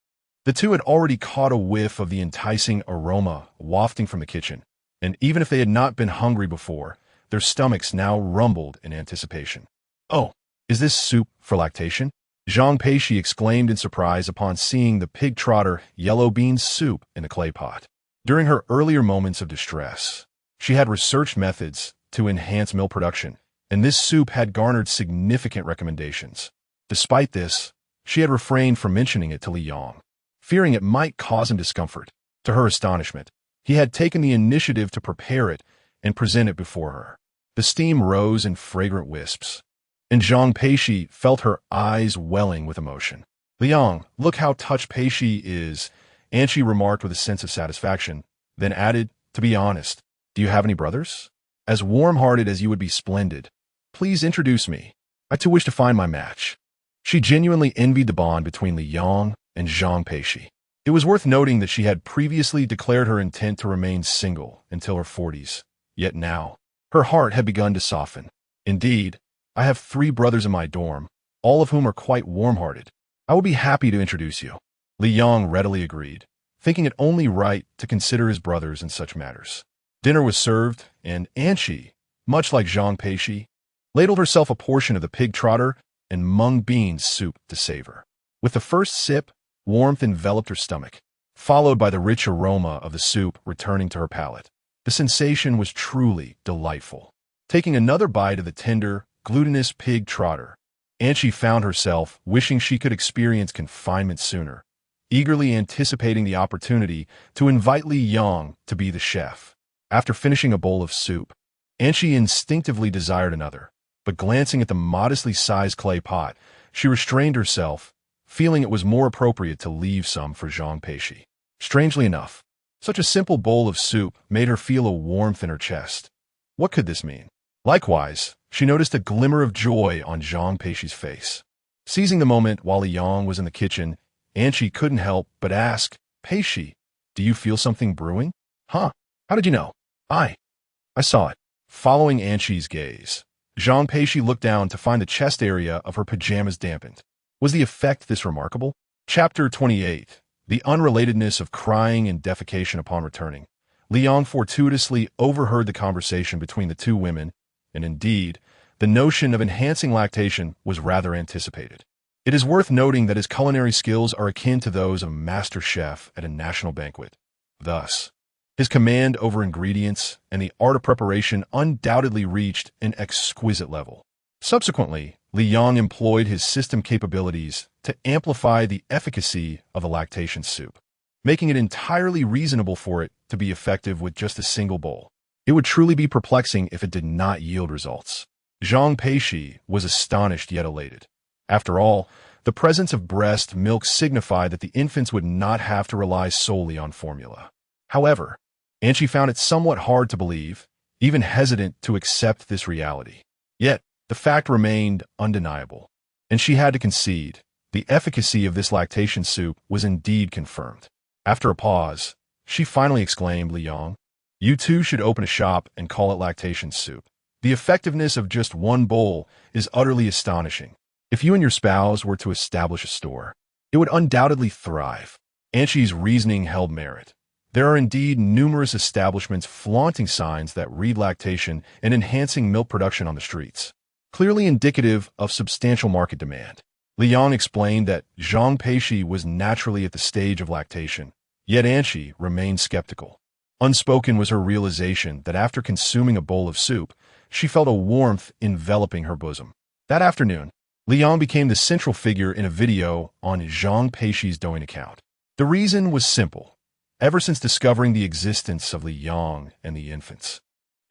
The two had already caught a whiff of the enticing aroma wafting from the kitchen, and even if they had not been hungry before, their stomachs now rumbled in anticipation. "Oh, is this soup for lactation?" Zhang Peixi exclaimed in surprise upon seeing the pig trotter yellow bean soup in the clay pot. During her earlier moments of distress, she had researched methods to enhance milk production, and this soup had garnered significant recommendations. Despite this, she had refrained from mentioning it to Li Yang, fearing it might cause him discomfort. To her astonishment, he had taken the initiative to prepare it and present it before her. The steam rose in fragrant wisps, and Zhang Peixi felt her eyes welling with emotion. "Li Yang, look how touched Peixi is," Anshi remarked with a sense of satisfaction, then added, "To be honest, do you have any brothers? As warm-hearted as you would be splendid. Please introduce me. I too wish to find my match." She genuinely envied the bond between Li Yang and Zhang Peixi. It was worth noting that she had previously declared her intent to remain single until her 40s, yet now, her heart had begun to soften. "Indeed, I have 3 brothers in my dorm, all of whom are quite warm-hearted. I will be happy to introduce you." Li Yang readily agreed, thinking it only right to consider his brothers in such matters. Dinner was served, and Anshi, much like Zhang Peixi, ladled herself a portion of the pig trotter and mung bean soup to savor. With the first sip, warmth enveloped her stomach, followed by the rich aroma of the soup returning to her palate. The sensation was truly delightful. Taking another bite of the tender, glutinous pig trotter, Anshi found herself wishing she could experience confinement sooner, eagerly anticipating the opportunity to invite Li Yang to be the chef. After finishing a bowl of soup, Anshi instinctively desired another, but glancing at the modestly sized clay pot, she restrained herself, feeling it was more appropriate to leave some for Zhang Peixi. Strangely enough, such a simple bowl of soup made her feel a warmth in her chest. What could this mean? Likewise, she noticed a glimmer of joy on Zhang Peixi's face. Seizing the moment while Li Yang was in the kitchen, Anshi couldn't help but ask, "Peixi, do you feel something brewing?" "Huh? How did you know?" I saw it." Following Anshi's gaze, Zhang Peixi looked down to find the chest area of her pajamas dampened. Was the effect this remarkable? Chapter 28. The unrelatedness of crying and defecation upon returning. Li Yang fortuitously overheard the conversation between the two women, and indeed, the notion of enhancing lactation was rather anticipated. It is worth noting that his culinary skills are akin to those of a master chef at a national banquet. Thus, his command over ingredients and the art of preparation undoubtedly reached an exquisite level. Subsequently, Li Yang employed his system capabilities to amplify the efficacy of the lactation soup, making it entirely reasonable for it to be effective with just a single bowl. It would truly be perplexing if it did not yield results. Zhang Peixi was astonished yet elated. After all, the presence of breast milk signified that the infants would not have to rely solely on formula. However, Anchi found it somewhat hard to believe, even hesitant to accept this reality. Yet, the fact remained undeniable, and she had to concede. The efficacy of this lactation soup was indeed confirmed. After a pause, she finally exclaimed, "Li Yang, you too should open a shop and call it lactation soup. The effectiveness of just one bowl is utterly astonishing. If you and your spouse were to establish a store, it would undoubtedly thrive." Anchi's reasoning held merit. There are indeed numerous establishments flaunting signs that read lactation and enhancing milk production on the streets, clearly indicative of substantial market demand. Li Yang explained that Zhang Peixi was naturally at the stage of lactation, yet Anchi remained skeptical. Unspoken was her realization that after consuming a bowl of soup, she felt a warmth enveloping her bosom. That afternoon, Li Yang became the central figure in a video on Zhang Peixi's Douyin account. The reason was simple. Ever since discovering the existence of Li Yang and the infants,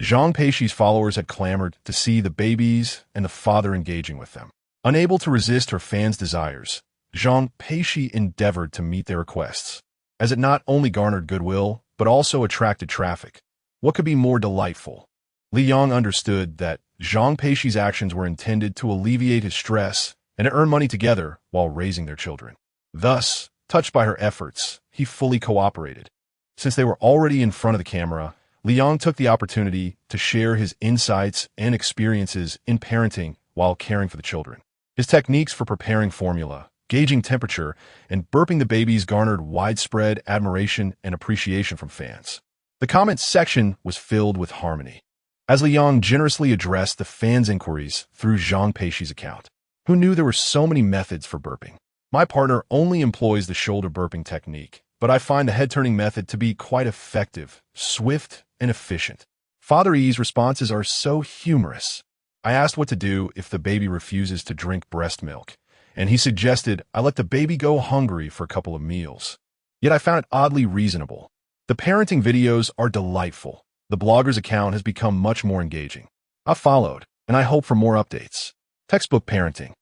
Zhang Peixi's followers had clamored to see the babies and the father engaging with them. Unable to resist her fans' desires, Zhang Peixi endeavored to meet their requests, as it not only garnered goodwill, but also attracted traffic. What could be more delightful? Li Yang understood that Zhang Peixi's actions were intended to alleviate his stress and to earn money together while raising their children. Thus, touched by her efforts, he fully cooperated. Since they were already in front of the camera, Li Yang took the opportunity to share his insights and experiences in parenting while caring for the children. His techniques for preparing formula, gauging temperature, and burping the babies garnered widespread admiration and appreciation from fans. The comments section was filled with harmony, as Li Yang generously addressed the fans' inquiries through Zhang Peixi's account. Who knew there were so many methods for burping? My partner only employs the shoulder burping technique, but I find the head-turning method to be quite effective, swift, and efficient. Father E's responses are so humorous. I asked what to do if the baby refuses to drink breast milk, and he suggested I let the baby go hungry for a couple of meals. Yet I found it oddly reasonable. The parenting videos are delightful. The blogger's account has become much more engaging. I followed, and I hope for more updates. Textbook parenting.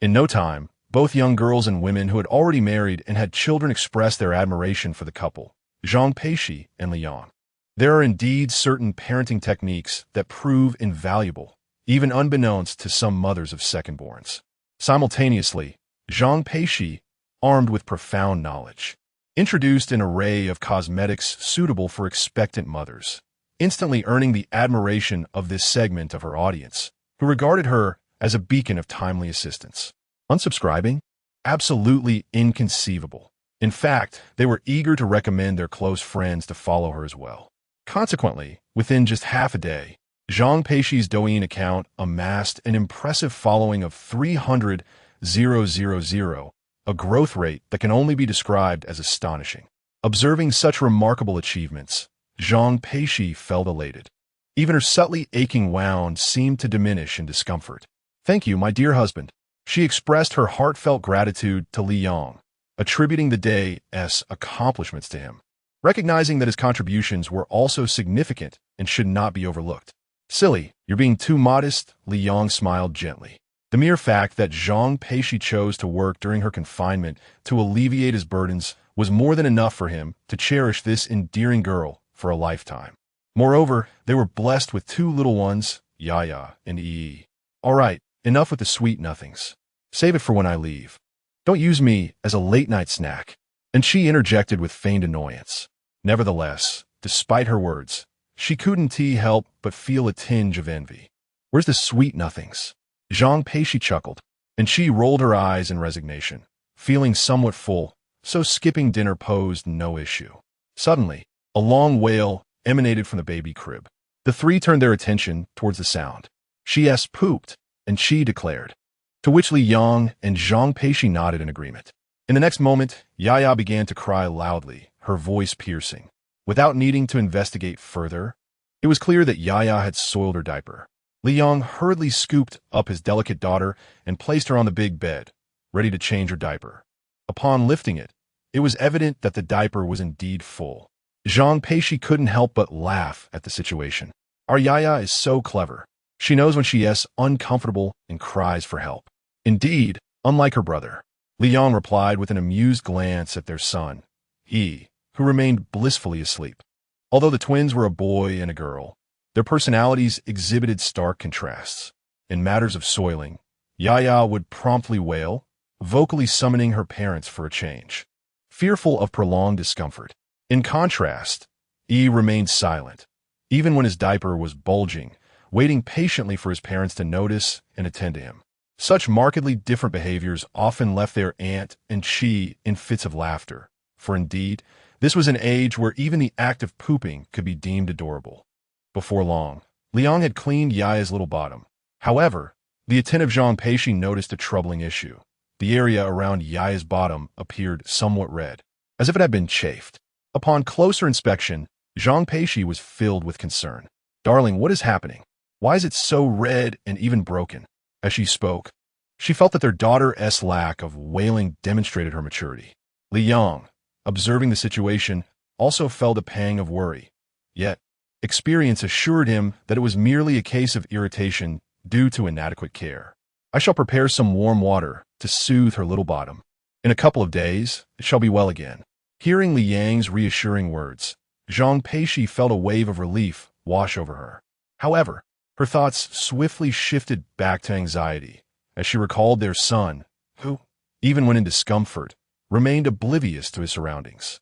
In no time, both young girls and women who had already married and had children expressed their admiration for the couple, Zhang Peixi and Li Yang. There are indeed certain parenting techniques that prove invaluable, even unbeknownst to some mothers of second-borns. Simultaneously, Zhang Peixi, armed with profound knowledge, introduced an array of cosmetics suitable for expectant mothers, instantly earning the admiration of this segment of her audience, who regarded her as a beacon of timely assistance. Unsubscribing? Absolutely inconceivable. In fact, they were eager to recommend their close friends to follow her as well. Consequently, within just half a day, Zhang Peixi's Douyin account amassed an impressive following of 300,000, a growth rate that can only be described as astonishing. Observing such remarkable achievements, Zhang Peixi felt elated. Even her subtly aching wound seemed to diminish in discomfort. "Thank you, my dear husband." She expressed her heartfelt gratitude to Li Yang, attributing the day's accomplishments to him, recognizing that his contributions were also significant and should not be overlooked. "Silly, you're being too modest," Li Yang smiled gently. The mere fact that Zhang Peixi chose to work during her confinement to alleviate his burdens was more than enough for him to cherish this endearing girl for a lifetime. Moreover, they were blessed with two little ones, Yaya and Yi. "All right, enough with the sweet nothings. Save it for when I leave. Don't use me as a late-night snack." And she interjected with feigned annoyance. Nevertheless, despite her words, she couldn't help but feel a tinge of envy. "Where's the sweet nothings?" Zhang Peixi chuckled, and she rolled her eyes in resignation, feeling somewhat full, so skipping dinner posed no issue. Suddenly, a long wail emanated from the baby crib. The three turned their attention towards the sound. "She's pooped," and she declared, to which Li Yang and Zhang Peixi nodded in agreement. In the next moment, Yaya began to cry loudly, her voice piercing. Without needing to investigate further, it was clear that Yaya had soiled her diaper. Li Yong hurriedly scooped up his delicate daughter and placed her on the big bed, ready to change her diaper. Upon lifting it, it was evident that the diaper was indeed full. Zhang Peixi couldn't help but laugh at the situation. Our Yaya is so clever. She knows when she is uncomfortable and cries for help. Indeed, unlike her brother. Li Yong replied with an amused glance at their son, who remained blissfully asleep. Although the twins were a boy and a girl, their personalities exhibited stark contrasts. In matters of soiling, Yaya would promptly wail, vocally summoning her parents for a change, fearful of prolonged discomfort. In contrast, remained silent, even when his diaper was bulging, waiting patiently for his parents to notice and attend to him. Such markedly different behaviors often left their aunt and Chi in fits of laughter, for indeed, this was an age where even the act of pooping could be deemed adorable. Before long, Li Yong had cleaned Yaya's little bottom. However, the attentive Zhang Peixi noticed a troubling issue. The area around Yaya's bottom appeared somewhat red, as if it had been chafed. Upon closer inspection, Zhang Peixi was filled with concern. "Darling, what is happening? Why is it so red and even broken?" As she spoke, she felt that their daughter's lack of wailing demonstrated her maturity. Li Yong, observing the situation, also felt a pang of worry. Yet, experience assured him that it was merely a case of irritation due to inadequate care. "I shall prepare some warm water to soothe her little bottom. In a couple of days, it shall be well again." Hearing Li Yang's reassuring words, Zhang Peixi felt a wave of relief wash over her. However, her thoughts swiftly shifted back to anxiety as she recalled their son, who, even when in discomfort, remained oblivious to his surroundings.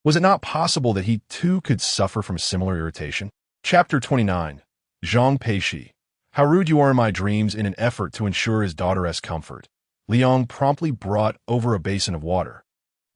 Was it not possible that he too could suffer from similar irritation? Chapter 29. Zhang Peixi. How rude you are in my dreams. In an effort to ensure his daughter's comfort, Li Yong promptly brought over a basin of water,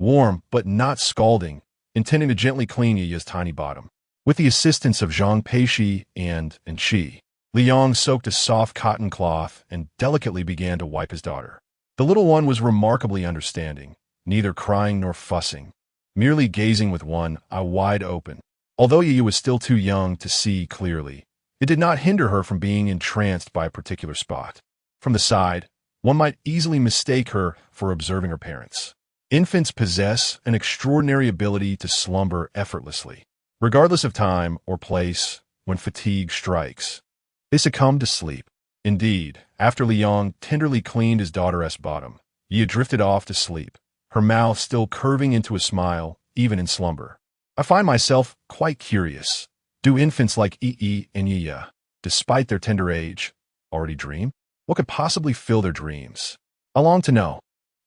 warm but not scalding, intending to gently clean Yaya's tiny bottom. With the assistance of Zhang Peixi and Chi, Li Yong soaked a soft cotton cloth and delicately began to wipe his daughter. The little one was remarkably understanding, neither crying nor fussing, merely gazing with one eye wide open. Although Yaya was still too young to see clearly, it did not hinder her from being entranced by a particular spot. From the side, one might easily mistake her for observing her parents. Infants possess an extraordinary ability to slumber effortlessly. Regardless of time or place, when fatigue strikes, they succumb to sleep. Indeed, after Li Yong tenderly cleaned his daughter's bottom, Yaya drifted off to sleep, her mouth still curving into a smile, even in slumber. I find myself quite curious. Do infants like and Yaya, despite their tender age, already dream? What could possibly fill their dreams? I long to know.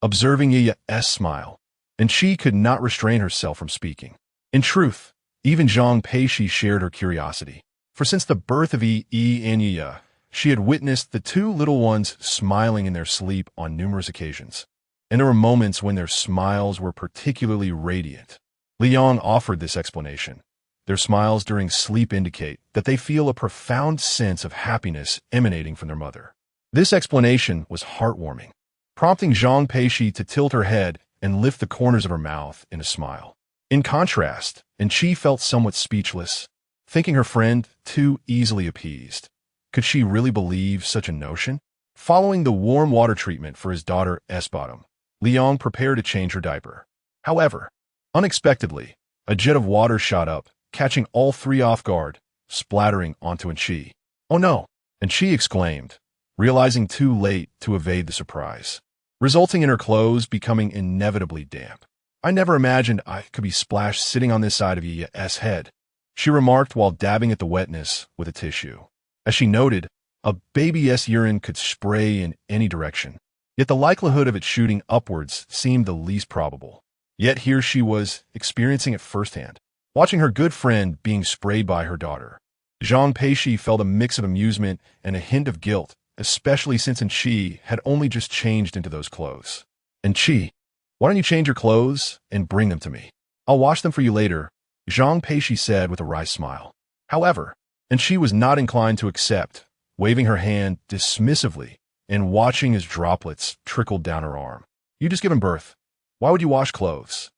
Observing Yaya's smile, and she could not restrain herself from speaking. In truth, even Zhang Peixi shared her curiosity, for since the birth of and Yaya, she had witnessed the two little ones smiling in their sleep on numerous occasions, and there were moments when their smiles were particularly radiant. Li Yong offered this explanation. Their smiles during sleep indicate that they feel a profound sense of happiness emanating from their mother. This explanation was heartwarming, prompting Zhang Peixi to tilt her head and lift the corners of her mouth in a smile. In contrast, Chi felt somewhat speechless, thinking her friend too easily appeased. Could she really believe such a notion? Following the warm water treatment for his daughter's bottom, Li Yong prepared to change her diaper. However, unexpectedly, a jet of water shot up, catching all three off guard, splattering onto Chi. "Oh no!" Chi exclaimed, realizing too late to evade the surprise, resulting in her clothes becoming inevitably damp. "I never imagined I could be splashed sitting on this side of Yaya's head," she remarked while dabbing at the wetness with a tissue. As she noted, a baby's urine could spray in any direction, yet the likelihood of it shooting upwards seemed the least probable. Yet here she was, experiencing it firsthand, watching her good friend being sprayed by her daughter. Zhang Peixi felt a mix of amusement and a hint of guilt, especially since Chi had only just changed into those clothes. "Chi, why don't you change your clothes and bring them to me? I'll wash them for you later," Zhang Peixi said with a wry smile. However, Chi was not inclined to accept, waving her hand dismissively and watching as droplets trickled down her arm. "You just given birth. Why would you wash clothes?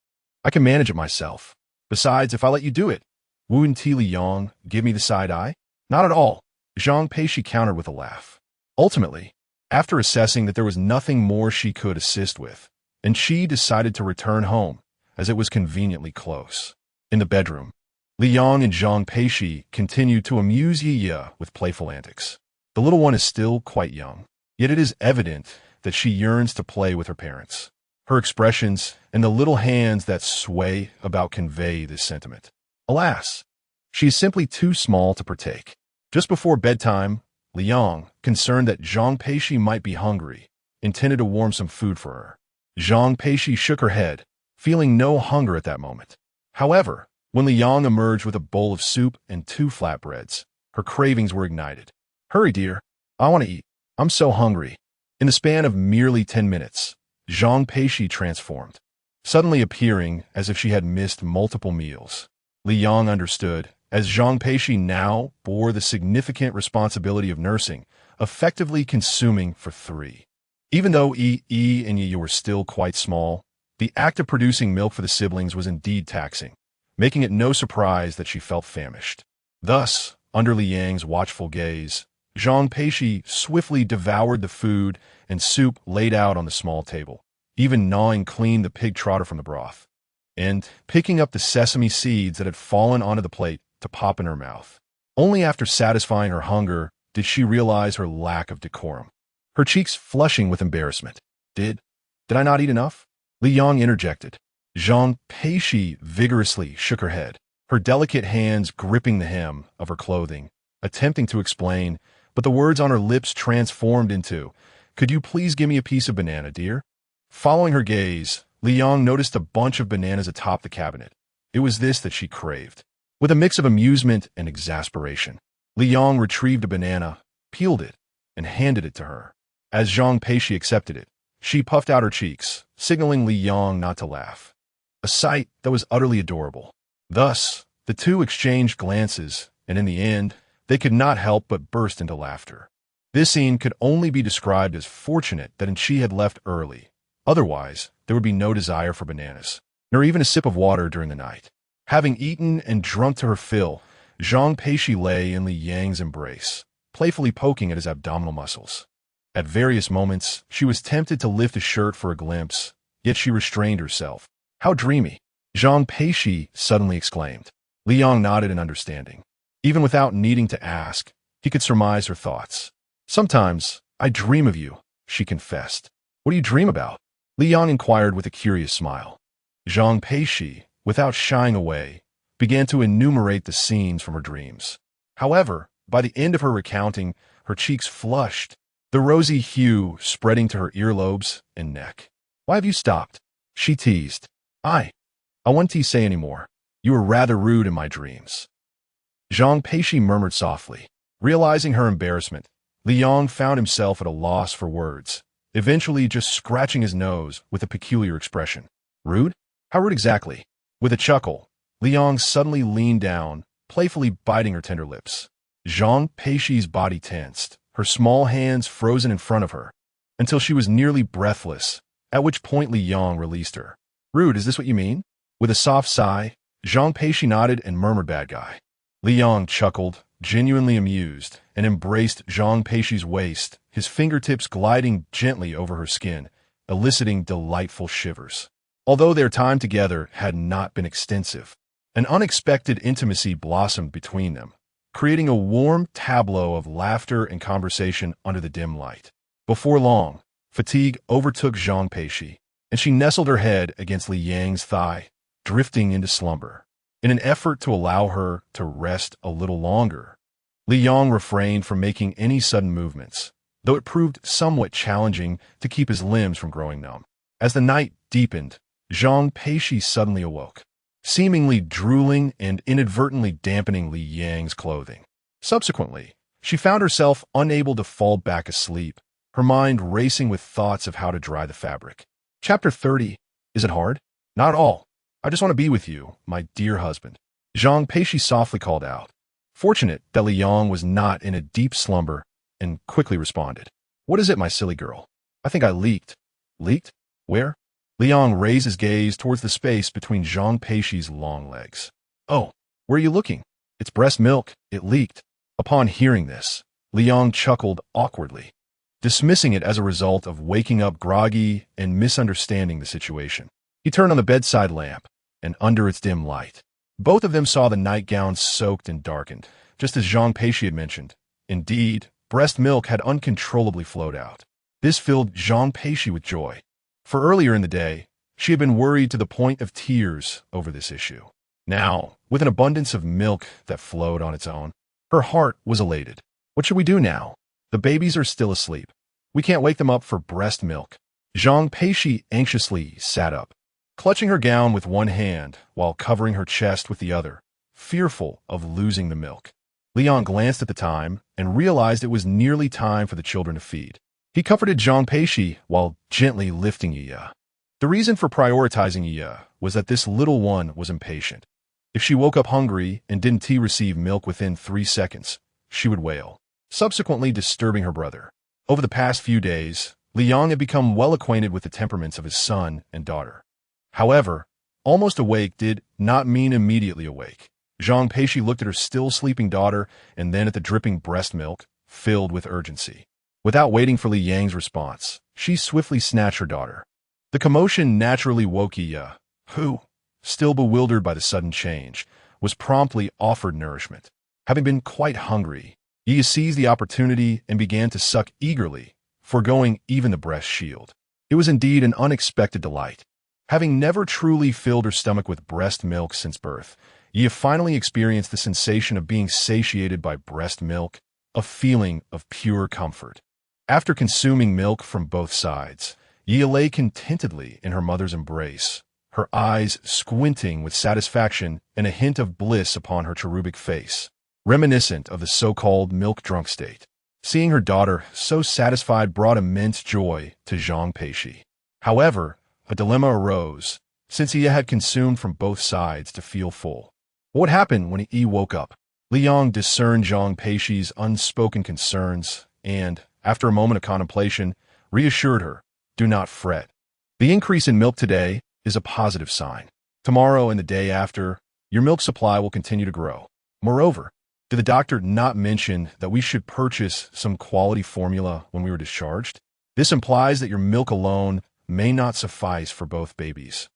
I can manage it myself. Besides, if I let you do it, wouldn't Li Yong give me the side eye?" "Not at all," Zhang Peixi countered with a laugh. Ultimately, after assessing that there was nothing more she could assist with, and she decided to return home, as it was conveniently close. In the bedroom, Li Yang and Zhang Peixi continued to amuse Yi with playful antics. The little one is still quite young, yet it is evident that she yearns to play with her parents. Her expressions and the little hands that sway about convey this sentiment. Alas, she is simply too small to partake. Just before bedtime, Li Yang, concerned that Zhang Peixi might be hungry, intended to warm some food for her. Zhang Peixi shook her head, feeling no hunger at that moment. However, when Li Yang emerged with a bowl of soup and 2 flatbreads, her cravings were ignited. "Hurry, dear. I want to eat. I'm so hungry." In the span of merely 10 minutes, Zhang Peixi transformed, suddenly appearing as if she had missed multiple meals. Li Yang understood, as Zhang Peixi now bore the significant responsibility of nursing, effectively consuming for 3. Even though Yi and Yi were still quite small, the act of producing milk for the siblings was indeed taxing, making it no surprise that she felt famished. Thus, under Li Yang's watchful gaze, Zhang Peixi swiftly devoured the food and soup laid out on the small table, even gnawing clean the pig trotter from the broth, and picking up the sesame seeds that had fallen onto the plate to pop in her mouth. Only after satisfying her hunger did she realize her lack of decorum, her cheeks flushing with embarrassment. Did I not eat enough?" Li Yang interjected. Zhang Peixi vigorously shook her head, her delicate hands gripping the hem of her clothing, attempting to explain, but the words on her lips transformed into, "Could you please give me a piece of banana, dear?" Following her gaze, Li Yang noticed a bunch of bananas atop the cabinet. It was this that she craved. With a mix of amusement and exasperation, Li Yang retrieved a banana, peeled it, and handed it to her. As Zhang Peixi accepted it, she puffed out her cheeks, signaling Li Yang not to laugh. A sight that was utterly adorable. Thus, the two exchanged glances, and in the end, they could not help but burst into laughter. This scene could only be described as fortunate that she had left early. Otherwise, there would be no desire for bananas, nor even a sip of water during the night. Having eaten and drunk to her fill, Zhang Peixi lay in Li Yang's embrace, playfully poking at his abdominal muscles. At various moments, she was tempted to lift his shirt for a glimpse, yet she restrained herself. "How dreamy!" Zhang Peixi suddenly exclaimed. Li Yang nodded in understanding. Even without needing to ask, he could surmise her thoughts. "Sometimes, I dream of you," she confessed. "What do you dream about?" Li Yang inquired with a curious smile. Zhang Peixi, without shying away, began to enumerate the scenes from her dreams. However, by the end of her recounting, her cheeks flushed, the rosy hue spreading to her earlobes and neck. "Why have you stopped?" she teased. I won't say any more. You were rather rude in my dreams." Zhang Peixi murmured softly. Realizing her embarrassment, Li Yang found himself at a loss for words, eventually just scratching his nose with a peculiar expression. "Rude? How rude exactly?" With a chuckle, Li Yang suddenly leaned down, playfully biting her tender lips. Zhang Peixi's body tensed, her small hands frozen in front of her, until she was nearly breathless, at which point Li Yang released her. "Rude, is this what you mean?" With a soft sigh, Zhang Peixi nodded and murmured, "Bad guy." Li Yang chuckled, genuinely amused, and embraced Zhang Peixi's waist, his fingertips gliding gently over her skin, eliciting delightful shivers. Although their time together had not been extensive, an unexpected intimacy blossomed between them, creating a warm tableau of laughter and conversation under the dim light. Before long, fatigue overtook Zhang Peixi, and she nestled her head against Li Yang's thigh, drifting into slumber. In an effort to allow her to rest a little longer, Li Yang refrained from making any sudden movements, though it proved somewhat challenging to keep his limbs from growing numb. As the night deepened, Zhang Peixi suddenly awoke, seemingly drooling and inadvertently dampening Li Yang's clothing. Subsequently, she found herself unable to fall back asleep, her mind racing with thoughts of how to dry the fabric. Chapter 30. Is it hard? Not at all. I just want to be with you, my dear husband. Zhang Peixi softly called out. Fortunate that Li Yang was not in a deep slumber, and quickly responded. What is it, my silly girl? I think I leaked. Leaked? Where? Li Yang raised his gaze towards the space between Zhang Peixi's long legs. Oh, where are you looking? It's breast milk. It leaked. Upon hearing this, Li Yong chuckled awkwardly, dismissing it as a result of waking up groggy and misunderstanding the situation. He turned on the bedside lamp, and under its dim light, both of them saw the nightgown soaked and darkened, just as Zhang Peixi had mentioned. Indeed, breast milk had uncontrollably flowed out. This filled Zhang Peixi with joy, for earlier in the day, she had been worried to the point of tears over this issue. Now, with an abundance of milk that flowed on its own, her heart was elated. What should we do now? The babies are still asleep. We can't wake them up for breast milk. Zhang Peixi anxiously sat up, clutching her gown with one hand while covering her chest with the other, fearful of losing the milk. Li Yong glanced at the time and realized it was nearly time for the children to feed. He comforted Zhang Peixi while gently lifting Yiya. The reason for prioritizing Yiya was that this little one was impatient. If she woke up hungry and didn't receive milk within 3 seconds, she would wail, subsequently disturbing her brother. Over the past few days, Li Yong had become well acquainted with the temperaments of his son and daughter. However, almost awake did not mean immediately awake. Zhang Peixi looked at her still sleeping daughter and then at the dripping breast milk, filled with urgency. Without waiting for Li Yang's response, she swiftly snatched her daughter. The commotion naturally woke Yiya, who, still bewildered by the sudden change, was promptly offered nourishment. Having been quite hungry, Yiya seized the opportunity and began to suck eagerly, foregoing even the breast shield. It was indeed an unexpected delight. Having never truly filled her stomach with breast milk since birth, Yiya finally experienced the sensation of being satiated by breast milk, a feeling of pure comfort. After consuming milk from both sides, Yiya lay contentedly in her mother's embrace, her eyes squinting with satisfaction and a hint of bliss upon her cherubic face, reminiscent of the so-called milk-drunk state. Seeing her daughter so satisfied brought immense joy to Zhang Peixi. However, a dilemma arose, since Yiya had consumed from both sides to feel full. What would happen when Yi woke up? Li Yong discerned Zhang Peixi's unspoken concerns and, after a moment of contemplation, reassured her, "Do not fret. The increase in milk today is a positive sign. Tomorrow and the day after, your milk supply will continue to grow. Moreover, did the doctor not mention that we should purchase some quality formula when we were discharged? This implies that your milk alone may not suffice for both babies.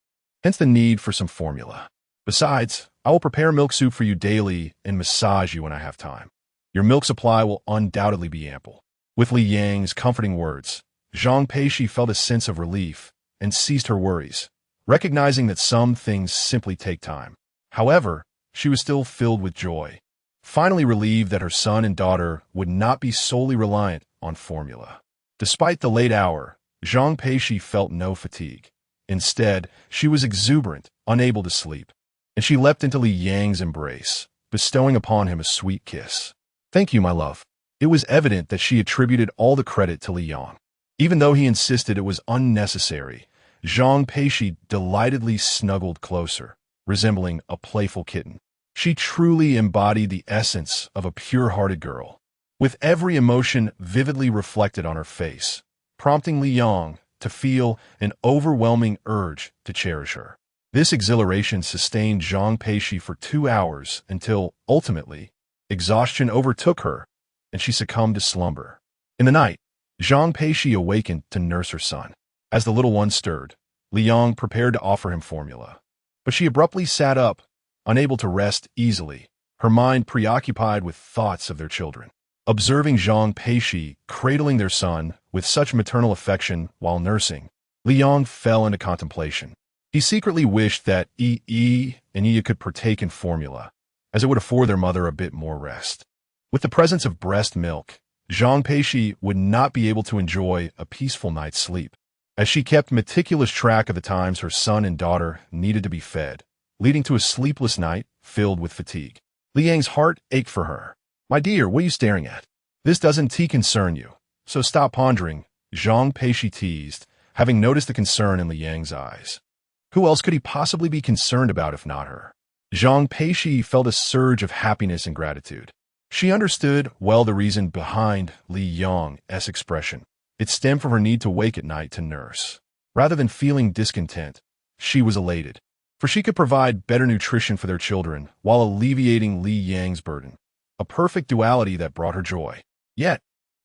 Hence the need for some formula. Besides, I will prepare milk soup for you daily and massage you when I have time. Your milk supply will undoubtedly be ample." With Li Yang's comforting words, Zhang Peixi felt a sense of relief and ceased her worries, recognizing that some things simply take time. However, she was still filled with joy, finally relieved that her son and daughter would not be solely reliant on formula. Despite the late hour, Zhang Peixi felt no fatigue. Instead, she was exuberant, unable to sleep, and she leapt into Li Yang's embrace, bestowing upon him a sweet kiss. "Thank you, my love." It was evident that she attributed all the credit to Li Yang. Even though he insisted it was unnecessary, Zhang Peixi delightedly snuggled closer, resembling a playful kitten. She truly embodied the essence of a pure-hearted girl, with every emotion vividly reflected on her face, prompting Li Yang to feel an overwhelming urge to cherish her. This exhilaration sustained Zhang Peixi for 2 hours until, ultimately, exhaustion overtook her and she succumbed to slumber. In the night, Zhang Peixi awakened to nurse her son. As the little one stirred, Li Yang prepared to offer him formula. But she abruptly sat up, unable to rest easily, her mind preoccupied with thoughts of their children. Observing Zhang Peixi cradling their son with such maternal affection while nursing, Li Yang fell into contemplation. He secretly wished that Yi and Yiya could partake in formula, as it would afford their mother a bit more rest. With the presence of breast milk, Zhang Peixi would not be able to enjoy a peaceful night's sleep, as she kept meticulous track of the times her son and daughter needed to be fed, leading to a sleepless night filled with fatigue. Li Yang's heart ached for her. "My dear, what are you staring at? This doesn't concern you, so stop pondering," Zhang Peixi teased, having noticed the concern in Li Yang's eyes. Who else could he possibly be concerned about if not her? Zhang Peixi felt a surge of happiness and gratitude. She understood well the reason behind Li Yang's expression. It stemmed from her need to wake at night to nurse. Rather than feeling discontent, she was elated, for she could provide better nutrition for their children while alleviating Li Yang's burden, a perfect duality that brought her joy. Yet,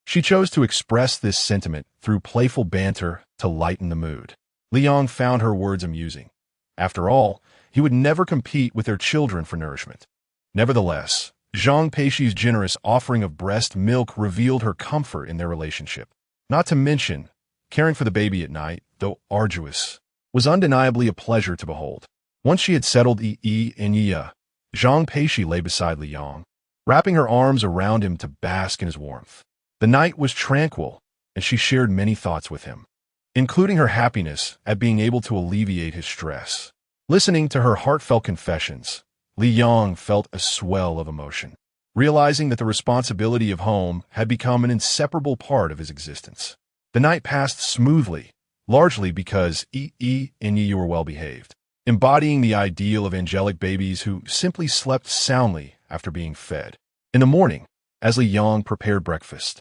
she chose to express this sentiment through playful banter to lighten the mood. Liang found her words amusing. After all, he would never compete with their children for nourishment. Nevertheless, Zhang Peixi's generous offering of breast milk revealed her comfort in their relationship. Not to mention, caring for the baby at night, though arduous, was undeniably a pleasure to behold. Once she had settled Yi and Yi, Zhang Peixi lay beside Liang, wrapping her arms around him to bask in his warmth. The night was tranquil, and she shared many thoughts with him, including her happiness at being able to alleviate his stress. Listening to her heartfelt confessions, Liang felt a swell of emotion, realizing that the responsibility of home had become an inseparable part of his existence. The night passed smoothly, largely because Yi and Yi were well-behaved, embodying the ideal of angelic babies who simply slept soundly after being fed. In the morning, as Liang prepared breakfast,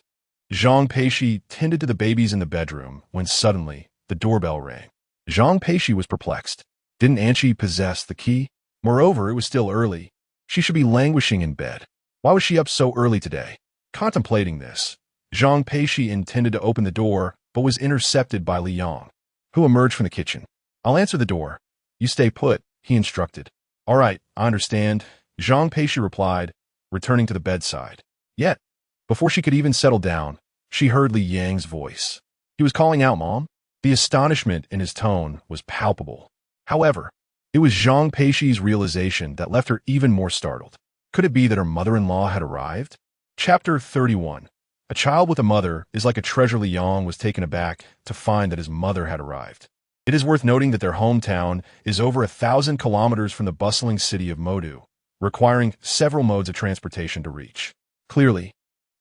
Zhang Peixi tended to the babies in the bedroom when suddenly the doorbell rang. Zhang Peixi was perplexed. Didn't Anqi possess the key? Moreover, it was still early. She should be languishing in bed. Why was she up so early today? Contemplating this, Zhang Peixi intended to open the door, but was intercepted by Liang, who emerged from the kitchen. I'll answer the door. You stay put, he instructed. All right, I understand, Zhang Peixi replied, returning to the bedside. Yet, before she could even settle down, she heard Li Yang's voice. He was calling out, Mom. The astonishment in his tone was palpable. However, it was Zhang Peixi's realization that left her even more startled. Could it be that her mother-in-law had arrived? Chapter 31. A child with a mother is like a treasure. Liang was taken aback to find that his mother had arrived. It is worth noting that their hometown is over 1,000 kilometers from the bustling city of Modu, requiring several modes of transportation to reach. Clearly,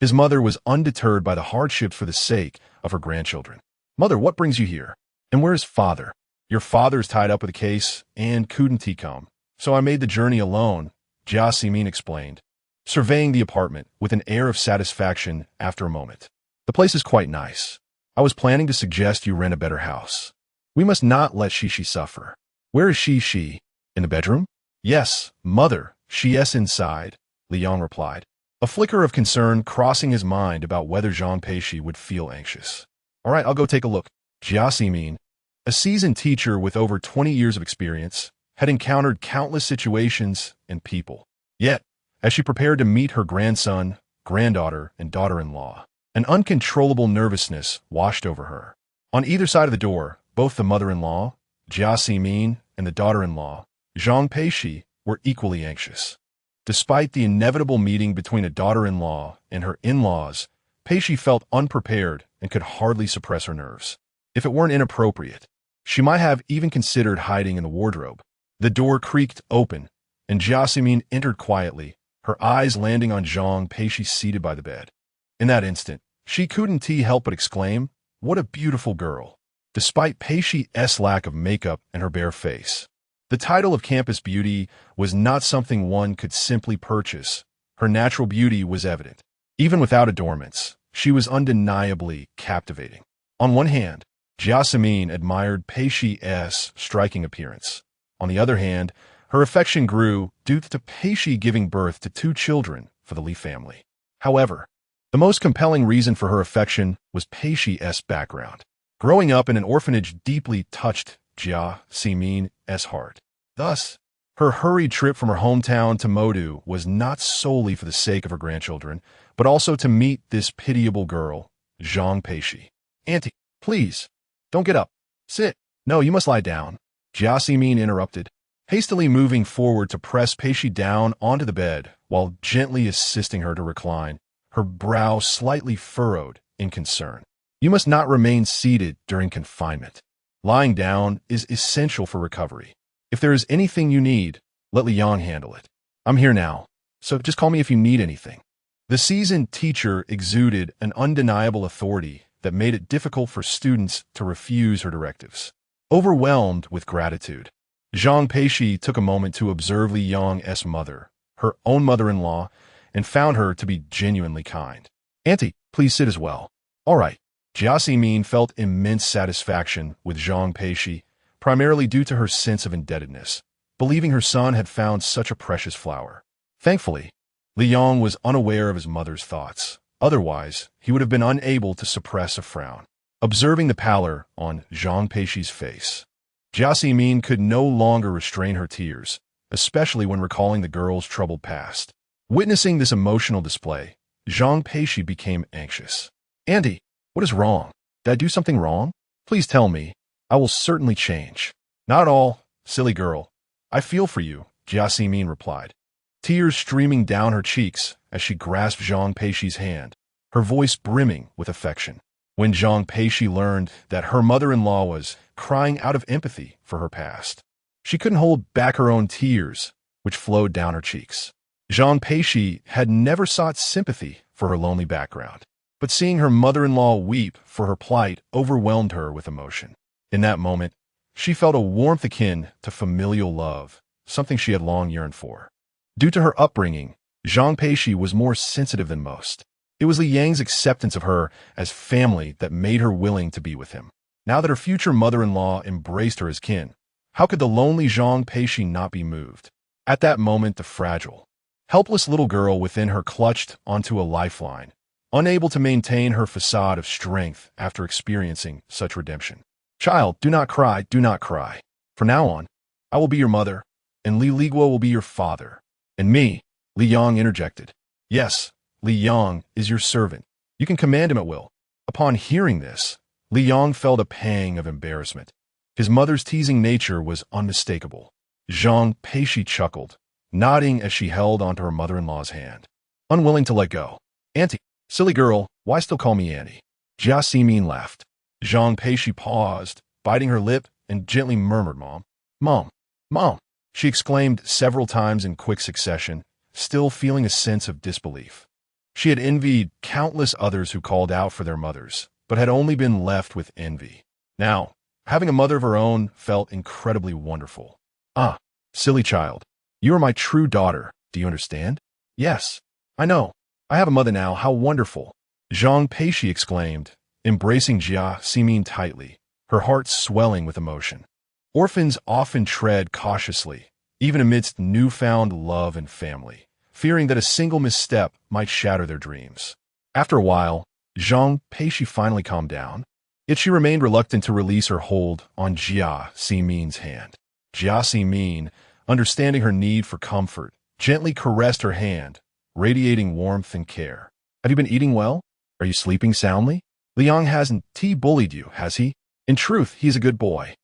his mother was undeterred by the hardships for the sake of her grandchildren. Mother, what brings you here? And where is father? Your father's tied up with a case and couldn't he come. So I made the journey alone, Jia Ximin explained, surveying the apartment with an air of satisfaction after a moment. The place is quite nice. I was planning to suggest you rent a better house. We must not let Shishi suffer. Where is Shishi? In the bedroom? Yes, mother, she is inside, Liang replied, a flicker of concern crossing his mind about whether Zhang Peixi would feel anxious. All right, I'll go take a look. Jia Ximin, a seasoned teacher with over 20 years of experience, had encountered countless situations and people. Yet, as she prepared to meet her grandson, granddaughter, and daughter-in-law, an uncontrollable nervousness washed over her. On either side of the door, both the mother-in-law, Jia Ximin, and the daughter-in-law, Zhang Peixi, were equally anxious. Despite the inevitable meeting between a daughter-in-law and her in-laws, Peixi felt unprepared and could hardly suppress her nerves. If it weren't inappropriate, she might have even considered hiding in the wardrobe. The door creaked open, and Jia Ximin entered quietly, her eyes landing on Zhang Peixi seated by the bed. In that instant, she couldn't help but exclaim, "What a beautiful girl!" Despite Peixi's lack of makeup and her bare face, the title of campus beauty was not something one could simply purchase. Her natural beauty was evident. Even without adornments, she was undeniably captivating. On one hand, Jia Ximin admired Peixi's striking appearance. On the other hand, her affection grew due to Peixi giving birth to 2 children for the Li family. However, the most compelling reason for her affection was Peixi's background. Growing up in an orphanage deeply touched Jia Ximin's heart. Thus, her hurried trip from her hometown to Modu was not solely for the sake of her grandchildren, but also to meet this pitiable girl, Zhang Peixi. Auntie, please, don't get up. Sit. No, you must lie down, Jia Ximin interrupted, hastily moving forward to press Peixi down onto the bed while gently assisting her to recline, her brow slightly furrowed in concern. You must not remain seated during confinement. Lying down is essential for recovery. If there is anything you need, let Liang handle it. I'm here now, so just call me if you need anything. The seasoned teacher exuded an undeniable authority that made it difficult for students to refuse her directives. Overwhelmed with gratitude, Zhang Peixi took a moment to observe Liang's mother, her own mother-in-law, and found her to be genuinely kind. Auntie, please sit as well. All right. Jia Ximin felt immense satisfaction with Zhang Peixi, primarily due to her sense of indebtedness, believing her son had found such a precious flower. Thankfully, Liang was unaware of his mother's thoughts, Otherwise, he would have been unable to suppress a frown. Observing the pallor on Zhang Peixi's face, Jia Ximin could no longer restrain her tears, especially when recalling the girl's troubled past. Witnessing this emotional display, Zhang Peixi became anxious. "Auntie, what is wrong? Did I do something wrong? Please tell me. I will certainly change." "Not at all, silly girl. I feel for you," Jia Ximin replied, tears streaming down her cheeks as she grasped Zhang Peixi's hand, her voice brimming with affection. When Zhang Peixi learned that her mother-in-law was crying out of empathy for her past, she couldn't hold back her own tears, which flowed down her cheeks. Zhang Peixi had never sought sympathy for her lonely background, but seeing her mother-in-law weep for her plight overwhelmed her with emotion. In that moment, she felt a warmth akin to familial love, something she had long yearned for. Due to her upbringing, Zhang Peixi was more sensitive than most. It was Li Yang's acceptance of her as family that made her willing to be with him. Now that her future mother-in-law embraced her as kin, how could the lonely Zhang Peixi not be moved? At that moment, the fragile, helpless little girl within her clutched onto a lifeline, unable to maintain her facade of strength after experiencing such redemption. "Child, do not cry, do not cry. From now on, I will be your mother, and Li Liguo will be your father." "And me," Li Yang interjected. "Yes, Li Yang is your servant. You can command him at will." Upon hearing this, Li Yang felt a pang of embarrassment. His mother's teasing nature was unmistakable. Zhang Peixi chuckled, nodding as she held onto her mother-in-law's hand, unwilling to let go. "Auntie, silly girl, why still call me Auntie?" Jia Ximin laughed. Zhang Peixi paused, biting her lip, and gently murmured, "Mom, Mom, Mom." She exclaimed several times in quick succession, still feeling a sense of disbelief. She had envied countless others who called out for their mothers, but had only been left with envy. Now, having a mother of her own felt incredibly wonderful. "Ah, silly child, you are my true daughter, do you understand?" "Yes, I know. I have a mother now, how wonderful!" Zhang Peixi exclaimed, embracing Jia Ximin tightly, her heart swelling with emotion. Orphans often tread cautiously, even amidst newfound love and family, fearing that a single misstep might shatter their dreams. After a while, Zhang Peixi finally calmed down, yet she remained reluctant to release her hold on Jia Ximin's hand. Jia Ximin, understanding her need for comfort, gently caressed her hand, radiating warmth and care. "Have you been eating well? Are you sleeping soundly? Liang hasn't bullied you, has he?" "In truth, he's a good boy."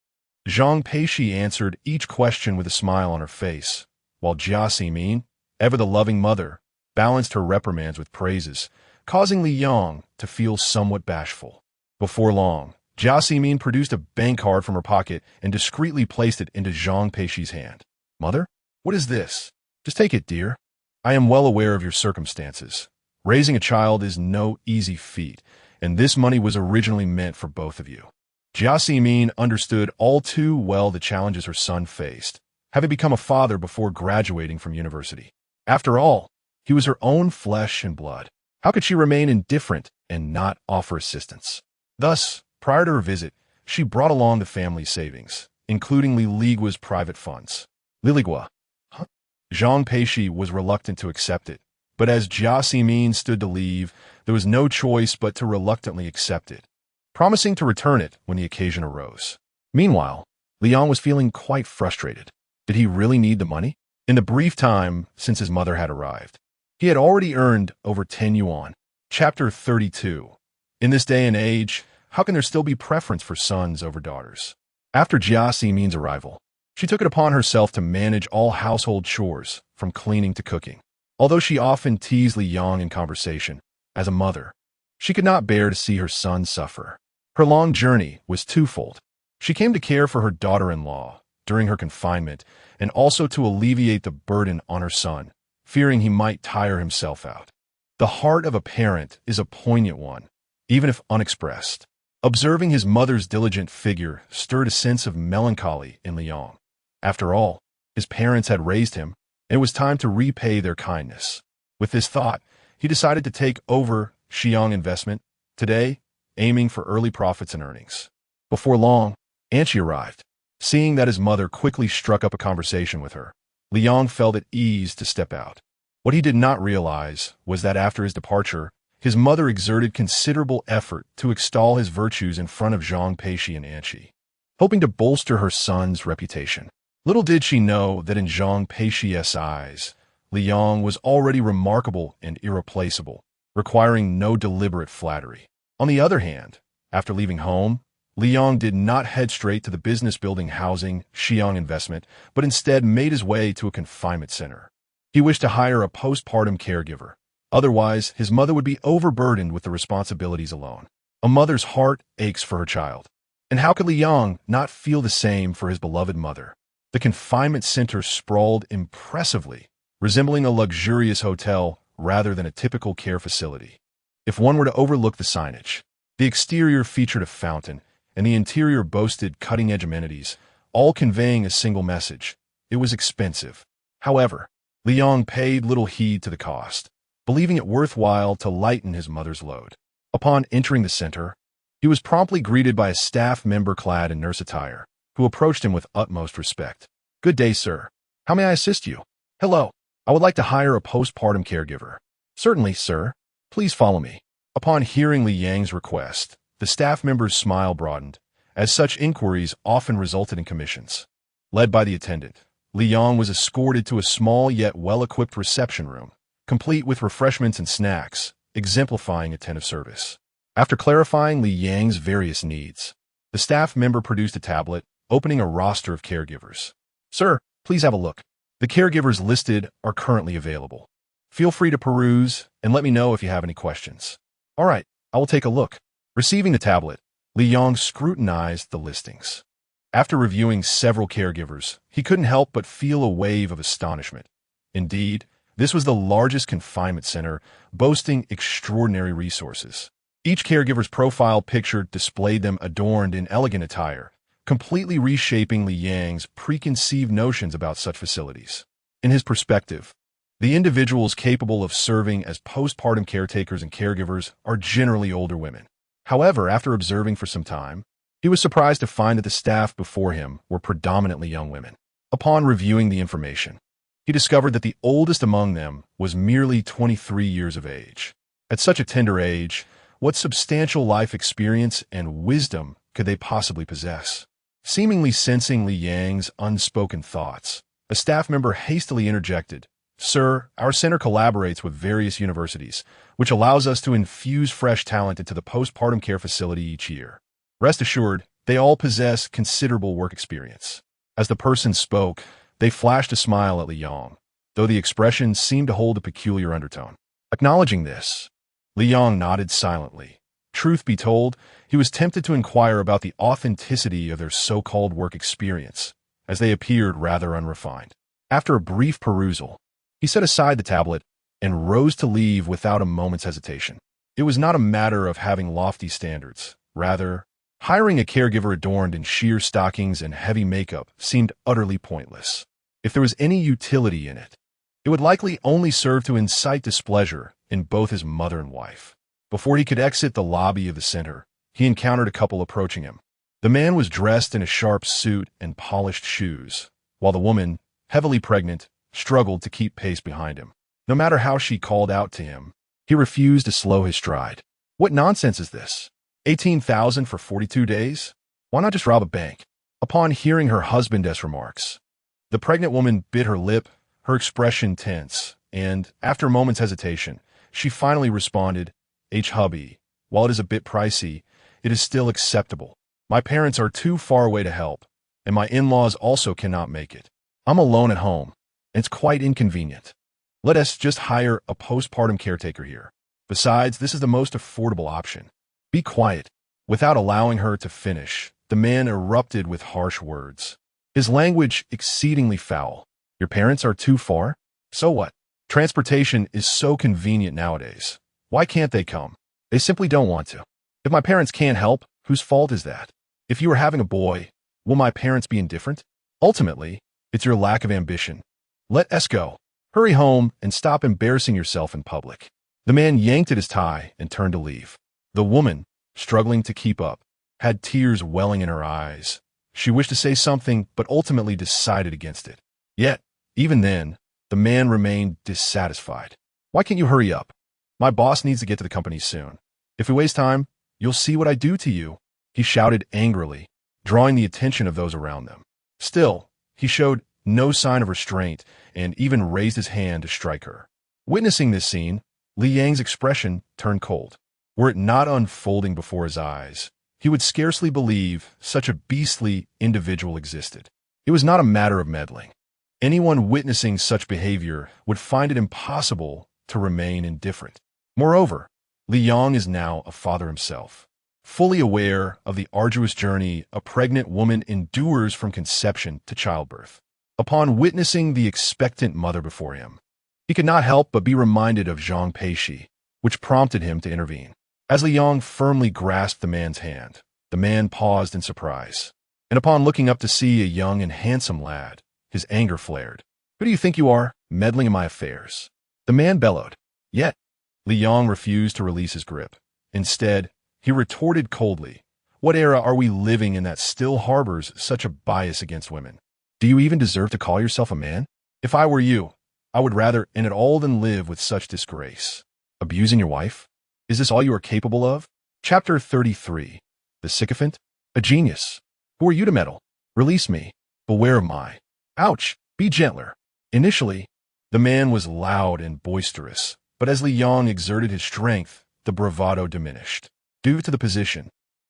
Zhang Peixi answered each question with a smile on her face, while Jia Ximin, ever the loving mother, balanced her reprimands with praises, causing Li Yang to feel somewhat bashful. Before long, Jia Ximin produced a bank card from her pocket and discreetly placed it into Zhang Peixi's hand. "Mother, what is this? Just take it, dear. I am well aware of your circumstances. Raising a child is no easy feat, and this money was originally meant for both of you." Jia Ximin understood all too well the challenges her son faced, having become a father before graduating from university. After all, he was her own flesh and blood. How could she remain indifferent and not offer assistance? Thus, prior to her visit, she brought along the family's savings, including Li Ligua's private funds. "Li Ligua, huh?" Zhang Peixi was reluctant to accept it, but as Jia Ximin stood to leave, there was no choice but to reluctantly accept it, promising to return it when the occasion arose. Meanwhile, Liang was feeling quite frustrated. Did he really need the money? In the brief time since his mother had arrived, he had already earned over 10 yuan. Chapter 32. In this day and age, how can there still be preference for sons over daughters? After Jia Ximin's arrival, she took it upon herself to manage all household chores, from cleaning to cooking. Although she often teased Li Yang in conversation, as a mother, she could not bear to see her son suffer. Her long journey was twofold. She came to care for her daughter-in-law during her confinement, and also to alleviate the burden on her son, fearing he might tire himself out. The heart of a parent is a poignant one, even if unexpressed. Observing his mother's diligent figure stirred a sense of melancholy in Liang. After all, his parents had raised him, and it was time to repay their kindness. With this thought, he decided to take over Xiang Investment, today aiming for early profits and earnings. Before long, Anchi arrived. Seeing that his mother quickly struck up a conversation with her, Liang felt at ease to step out. What he did not realize was that after his departure, his mother exerted considerable effort to extol his virtues in front of Zhang Peixi and Anqi, hoping to bolster her son's reputation. Little did she know that in Zhang Peixi's eyes, Li Yong was already remarkable and irreplaceable, requiring no deliberate flattery. On the other hand, after leaving home, Li Yong did not head straight to the business-building housing Xiang investment, but instead made his way to a confinement center. He wished to hire a postpartum caregiver. Otherwise, his mother would be overburdened with the responsibilities alone. A mother's heart aches for her child. And how could Li Yong not feel the same for his beloved mother? The confinement center sprawled impressively, resembling a luxurious hotel rather than a typical care facility. If one were to overlook the signage, the exterior featured a fountain, and the interior boasted cutting-edge amenities, all conveying a single message. It was expensive. However, Li Yong paid little heed to the cost, believing it worthwhile to lighten his mother's load. Upon entering the center, he was promptly greeted by a staff member clad in nurse attire, who approached him with utmost respect. "Good day, sir. How may I assist you?" "Hello. I would like to hire a postpartum caregiver." "Certainly, sir. Please follow me." Upon hearing Li Yang's request, the staff member's smile broadened, as such inquiries often resulted in commissions. Led by the attendant, Li Yang was escorted to a small yet well-equipped reception room, complete with refreshments and snacks, exemplifying attentive service. After clarifying Li Yang's various needs, the staff member produced a tablet, opening a roster of caregivers. "Sir, please have a look. The caregivers listed are currently available. Feel free to peruse and let me know if you have any questions." "All right, I will take a look." Receiving the tablet, Li Yang scrutinized the listings. After reviewing several caregivers, he couldn't help but feel a wave of astonishment. Indeed, this was the largest confinement center, boasting extraordinary resources. Each caregiver's profile picture displayed them adorned in elegant attire, completely reshaping Li Yang's preconceived notions about such facilities. In his perspective, the individuals capable of serving as postpartum caretakers and caregivers are generally older women. However, after observing for some time, he was surprised to find that the staff before him were predominantly young women. Upon reviewing the information, he discovered that the oldest among them was merely 23 years of age. At such a tender age, what substantial life experience and wisdom could they possibly possess? Seemingly sensing Li Yang's unspoken thoughts, a staff member hastily interjected, "Sir, our center collaborates with various universities, which allows us to infuse fresh talent into the postpartum care facility each year. Rest assured, they all possess considerable work experience." As the person spoke, they flashed a smile at Li Yang, though the expression seemed to hold a peculiar undertone. Acknowledging this, Li Yang nodded silently. Truth be told, he was tempted to inquire about the authenticity of their so-called work experience, as they appeared rather unrefined. After a brief perusal, he set aside the tablet and rose to leave without a moment's hesitation. It was not a matter of having lofty standards. Rather, hiring a caregiver adorned in sheer stockings and heavy makeup seemed utterly pointless. If there was any utility in it, it would likely only serve to incite displeasure in both his mother and wife. Before he could exit the lobby of the center, he encountered a couple approaching him. The man was dressed in a sharp suit and polished shoes, while the woman, heavily pregnant, struggled to keep pace behind him. No matter how she called out to him, he refused to slow his stride. "What nonsense is this? 18,000 for 42 days? Why not just rob a bank?" Upon hearing her husband's remarks, the pregnant woman bit her lip, her expression tense, and, after a moment's hesitation, she finally responded, "Hubby, while it is a bit pricey, it is still acceptable. My parents are too far away to help, and my in-laws also cannot make it. I'm alone at home, and it's quite inconvenient. Let us just hire a postpartum caretaker here. Besides, this is the most affordable option." "Be quiet." Without allowing her to finish, the man erupted with harsh words, his language exceedingly foul. "Your parents are too far? So what? Transportation is so convenient nowadays. Why can't they come? They simply don't want to. If my parents can't help, whose fault is that? If you were having a boy, will my parents be indifferent? Ultimately, it's your lack of ambition. Let us go. Hurry home and stop embarrassing yourself in public." The man yanked at his tie and turned to leave. The woman, struggling to keep up, had tears welling in her eyes. She wished to say something, but ultimately decided against it. Yet, even then, the man remained dissatisfied. "Why can't you hurry up? My boss needs to get to the company soon. If we waste time, you'll see what I do to you, he shouted angrily, drawing the attention of those around them. Still, he showed no sign of restraint and even raised his hand to strike her. Witnessing this scene, Li Yang's expression turned cold. Were it not unfolding before his eyes, he would scarcely believe such a beastly individual existed. It was not a matter of meddling. Anyone witnessing such behavior would find it impossible to remain indifferent. Moreover, Li Yang is now a father himself, fully aware of the arduous journey a pregnant woman endures from conception to childbirth. Upon witnessing the expectant mother before him, he could not help but be reminded of Zhang Peixi, which prompted him to intervene. As Li Yang firmly grasped the man's hand, the man paused in surprise, and upon looking up to see a young and handsome lad, his anger flared. "Who do you think you are, meddling in my affairs?" The man bellowed. Yet, Li Yang refused to release his grip. Instead, he retorted coldly, "What era are we living in that still harbors such a bias against women? Do you even deserve to call yourself a man? If I were you, I would rather end it all than live with such disgrace. Abusing your wife? Is this all you are capable of?" Chapter 33. The Sycophant? A genius. Who are you to meddle? Release me. Beware of my... Ouch! Be gentler. Initially, the man was loud and boisterous, but as Li Yang exerted his strength, the bravado diminished. Due to the position,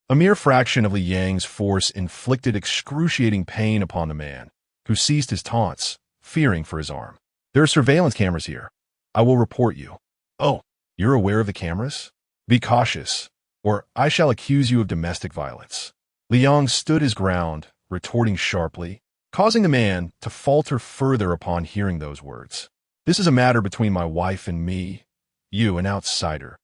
a mere fraction of Li Yang's force inflicted excruciating pain upon the man, who ceased his taunts, fearing for his arm. "There are surveillance cameras here. I will report you." "Oh, you're aware of the cameras? Be cautious, or I shall accuse you of domestic violence." Li Yang stood his ground, retorting sharply, causing the man to falter further upon hearing those words. "This is a matter between my wife and me, you an outsider.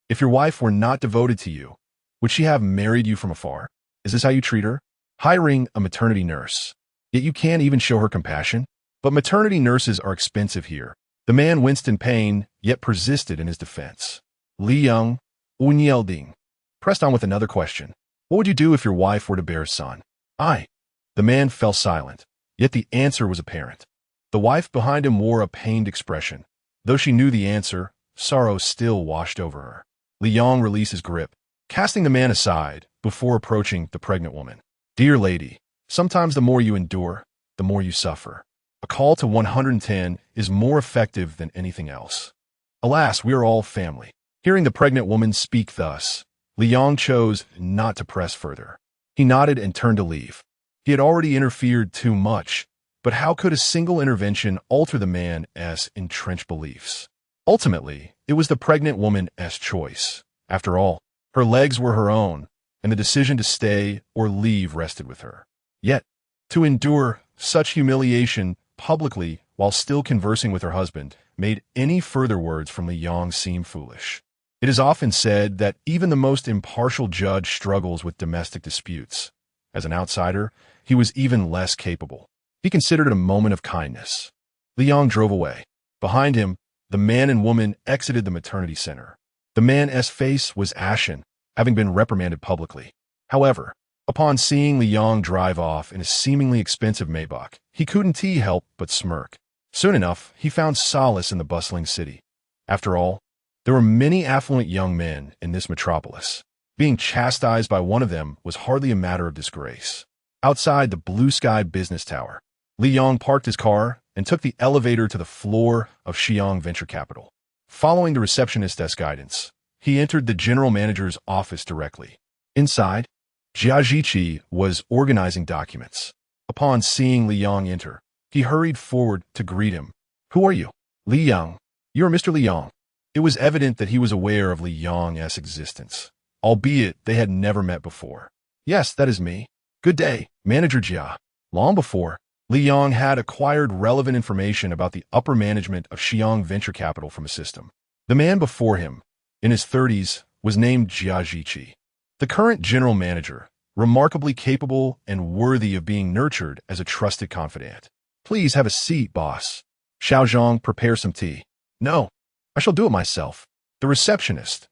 If your wife were not devoted to you, would she have married you from afar? Is this how you treat her? Hiring a maternity nurse. Yet you can't even show her compassion? But maternity nurses are expensive here." The man winced in pain, yet persisted in his defense. Li Yang, Unyielding, pressed on with another question. "What would you do if your wife were to bear a son?" The man fell silent, yet the answer was apparent. The wife behind him wore a pained expression. Though she knew the answer, sorrow still washed over her. Li Yang released his grip, casting the man aside before approaching the pregnant woman. "Dear lady, sometimes the more you endure, the more you suffer. A call to 110 is more effective than anything else. Alas, we are all family." Hearing the pregnant woman speak thus, Li Yang chose not to press further. He nodded and turned to leave. He had already interfered too much, but how could a single intervention alter the man's entrenched beliefs? Ultimately, it was the pregnant woman's choice. After all, her legs were her own, and the decision to stay or leave rested with her. Yet, to endure such humiliation publicly while still conversing with her husband made any further words from Li Yang seem foolish. It is often said that even the most impartial judge struggles with domestic disputes. As an outsider, he was even less capable. He considered it a moment of kindness. Li Yang drove away. Behind him, the man and woman exited the maternity center. The man's face was ashen, having been reprimanded publicly. However, upon seeing Li Yang drive off in a seemingly expensive Maybach, he couldn't help but smirk. Soon enough, he found solace in the bustling city. After all, there were many affluent young men in this metropolis. Being chastised by one of them was hardly a matter of disgrace. Outside the blue sky business tower, Li Yang parked his car and took the elevator to the floor of Xiang Venture Capital. Following the receptionist's guidance, he entered the general manager's office directly. Inside, Jiajiqi was organizing documents. Upon seeing Li Yang enter, he hurried forward to greet him. "Who are you?" "Li Yang. You are Mr. Li Yang." It was evident that he was aware of Li Yang's existence, albeit they had never met before. "Yes, that is me. Good day, Manager Jia." Long before, Li Yang had acquired relevant information about the upper management of Xiang Venture Capital from a system. The man before him, in his 30s, was named Jiajiqi. The current general manager, remarkably capable and worthy of being nurtured as a trusted confidant. "Please have a seat, boss. Xiaozhang, prepare some tea." "No, I shall do it myself." The receptionist,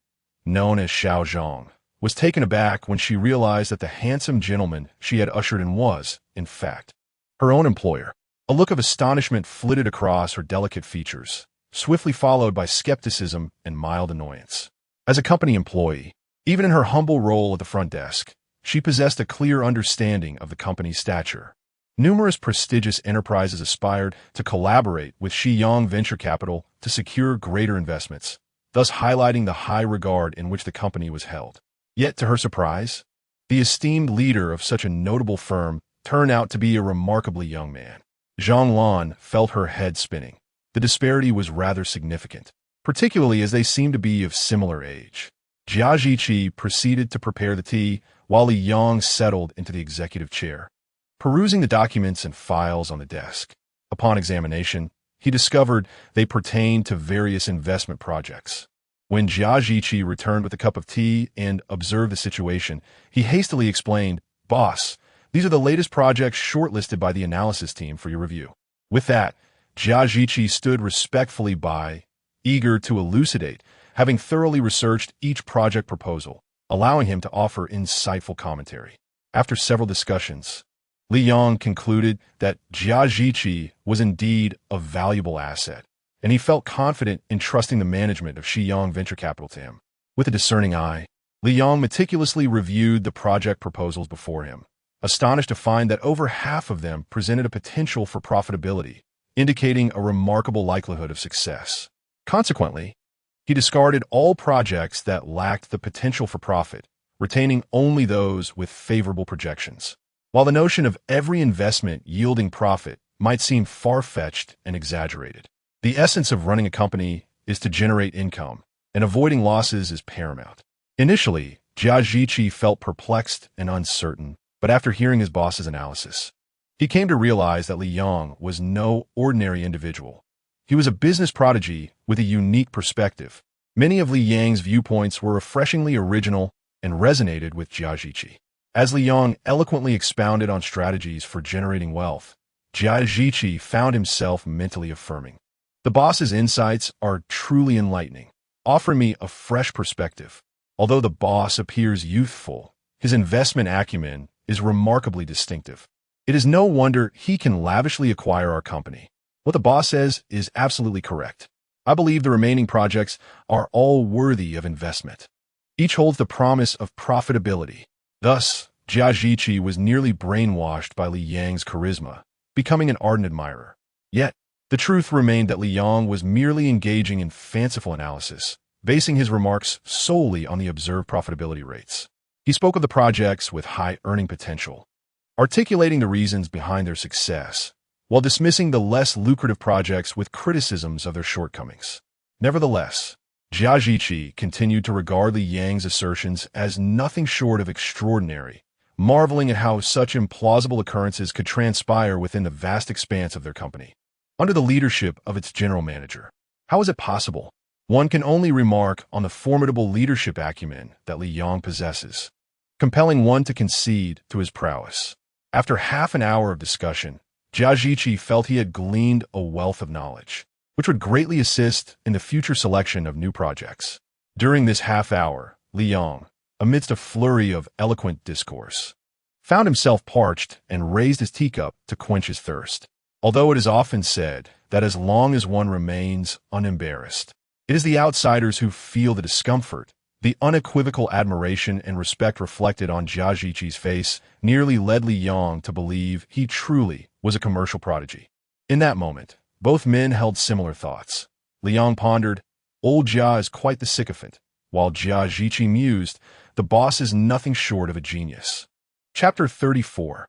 known as Xiaozhang, was taken aback when she realized that the handsome gentleman she had ushered in was, in fact, her own employer. A look of astonishment flitted across her delicate features, swiftly followed by skepticism and mild annoyance. As a company employee, even in her humble role at the front desk, she possessed a clear understanding of the company's stature. Numerous prestigious enterprises aspired to collaborate with Xiyang Venture Capital to secure greater investments, thus highlighting the high regard in which the company was held. Yet, to her surprise, the esteemed leader of such a notable firm turned out to be a remarkably young man. Zhang Lan felt her head spinning. The disparity was rather significant, particularly as they seemed to be of similar age. Jia Zhiqi proceeded to prepare the tea, while Li Yang settled into the executive chair, perusing the documents and files on the desk. Upon examination, he discovered they pertained to various investment projects. When Jia Zhiqi returned with a cup of tea and observed the situation, he hastily explained, "Boss, these are the latest projects shortlisted by the analysis team for your review." With that, Jia Zhiqi stood respectfully by, eager to elucidate, having thoroughly researched each project proposal, allowing him to offer insightful commentary. After several discussions, Li Yang concluded that Jia Zhiqi was indeed a valuable asset, and he felt confident in trusting the management of Xiyang Venture Capital to him. With a discerning eye, Li Yang meticulously reviewed the project proposals before him, astonished to find that over half of them presented a potential for profitability, indicating a remarkable likelihood of success. Consequently, he discarded all projects that lacked the potential for profit, retaining only those with favorable projections. While the notion of every investment yielding profit might seem far-fetched and exaggerated, the essence of running a company is to generate income, and avoiding losses is paramount. Initially, Jia Zhiqi felt perplexed and uncertain, but after hearing his boss's analysis, he came to realize that Li Yang was no ordinary individual. He was a business prodigy with a unique perspective. Many of Li Yang's viewpoints were refreshingly original and resonated with Jia Zhiqi. As Li Yang eloquently expounded on strategies for generating wealth, Jia Zhiqi found himself mentally affirming. The boss's insights are truly enlightening, offering me a fresh perspective. Although the boss appears youthful, his investment acumen is remarkably distinctive. It is no wonder he can lavishly acquire our company. What the boss says is absolutely correct. I believe the remaining projects are all worthy of investment. Each holds the promise of profitability. Thus, Jia Zhiqi was nearly brainwashed by Li Yang's charisma, becoming an ardent admirer. Yet, the truth remained that Li Yang was merely engaging in fanciful analysis, basing his remarks solely on the observed profitability rates. He spoke of the projects with high earning potential, articulating the reasons behind their success, while dismissing the less lucrative projects with criticisms of their shortcomings. Nevertheless, Jia Zhiqi continued to regard Li Yang's assertions as nothing short of extraordinary, marveling at how such implausible occurrences could transpire within the vast expanse of their company, under the leadership of its general manager. How is it possible? One can only remark on the formidable leadership acumen that Li Yang possesses, compelling one to concede to his prowess. After half an hour of discussion, Jia Zhiqi felt he had gleaned a wealth of knowledge, which would greatly assist in the future selection of new projects. During this half hour, Li Yang, amidst a flurry of eloquent discourse, found himself parched and raised his teacup to quench his thirst. Although it is often said that as long as one remains unembarrassed, it is the outsiders who feel the discomfort, the unequivocal admiration and respect reflected on Jia Zhiqi's face nearly led Li Yang to believe he truly was a commercial prodigy. In that moment, both men held similar thoughts. Li Yang pondered, "Old Jia is quite the sycophant," while Jia Zhiqi mused, "The boss is nothing short of a genius." Chapter 34.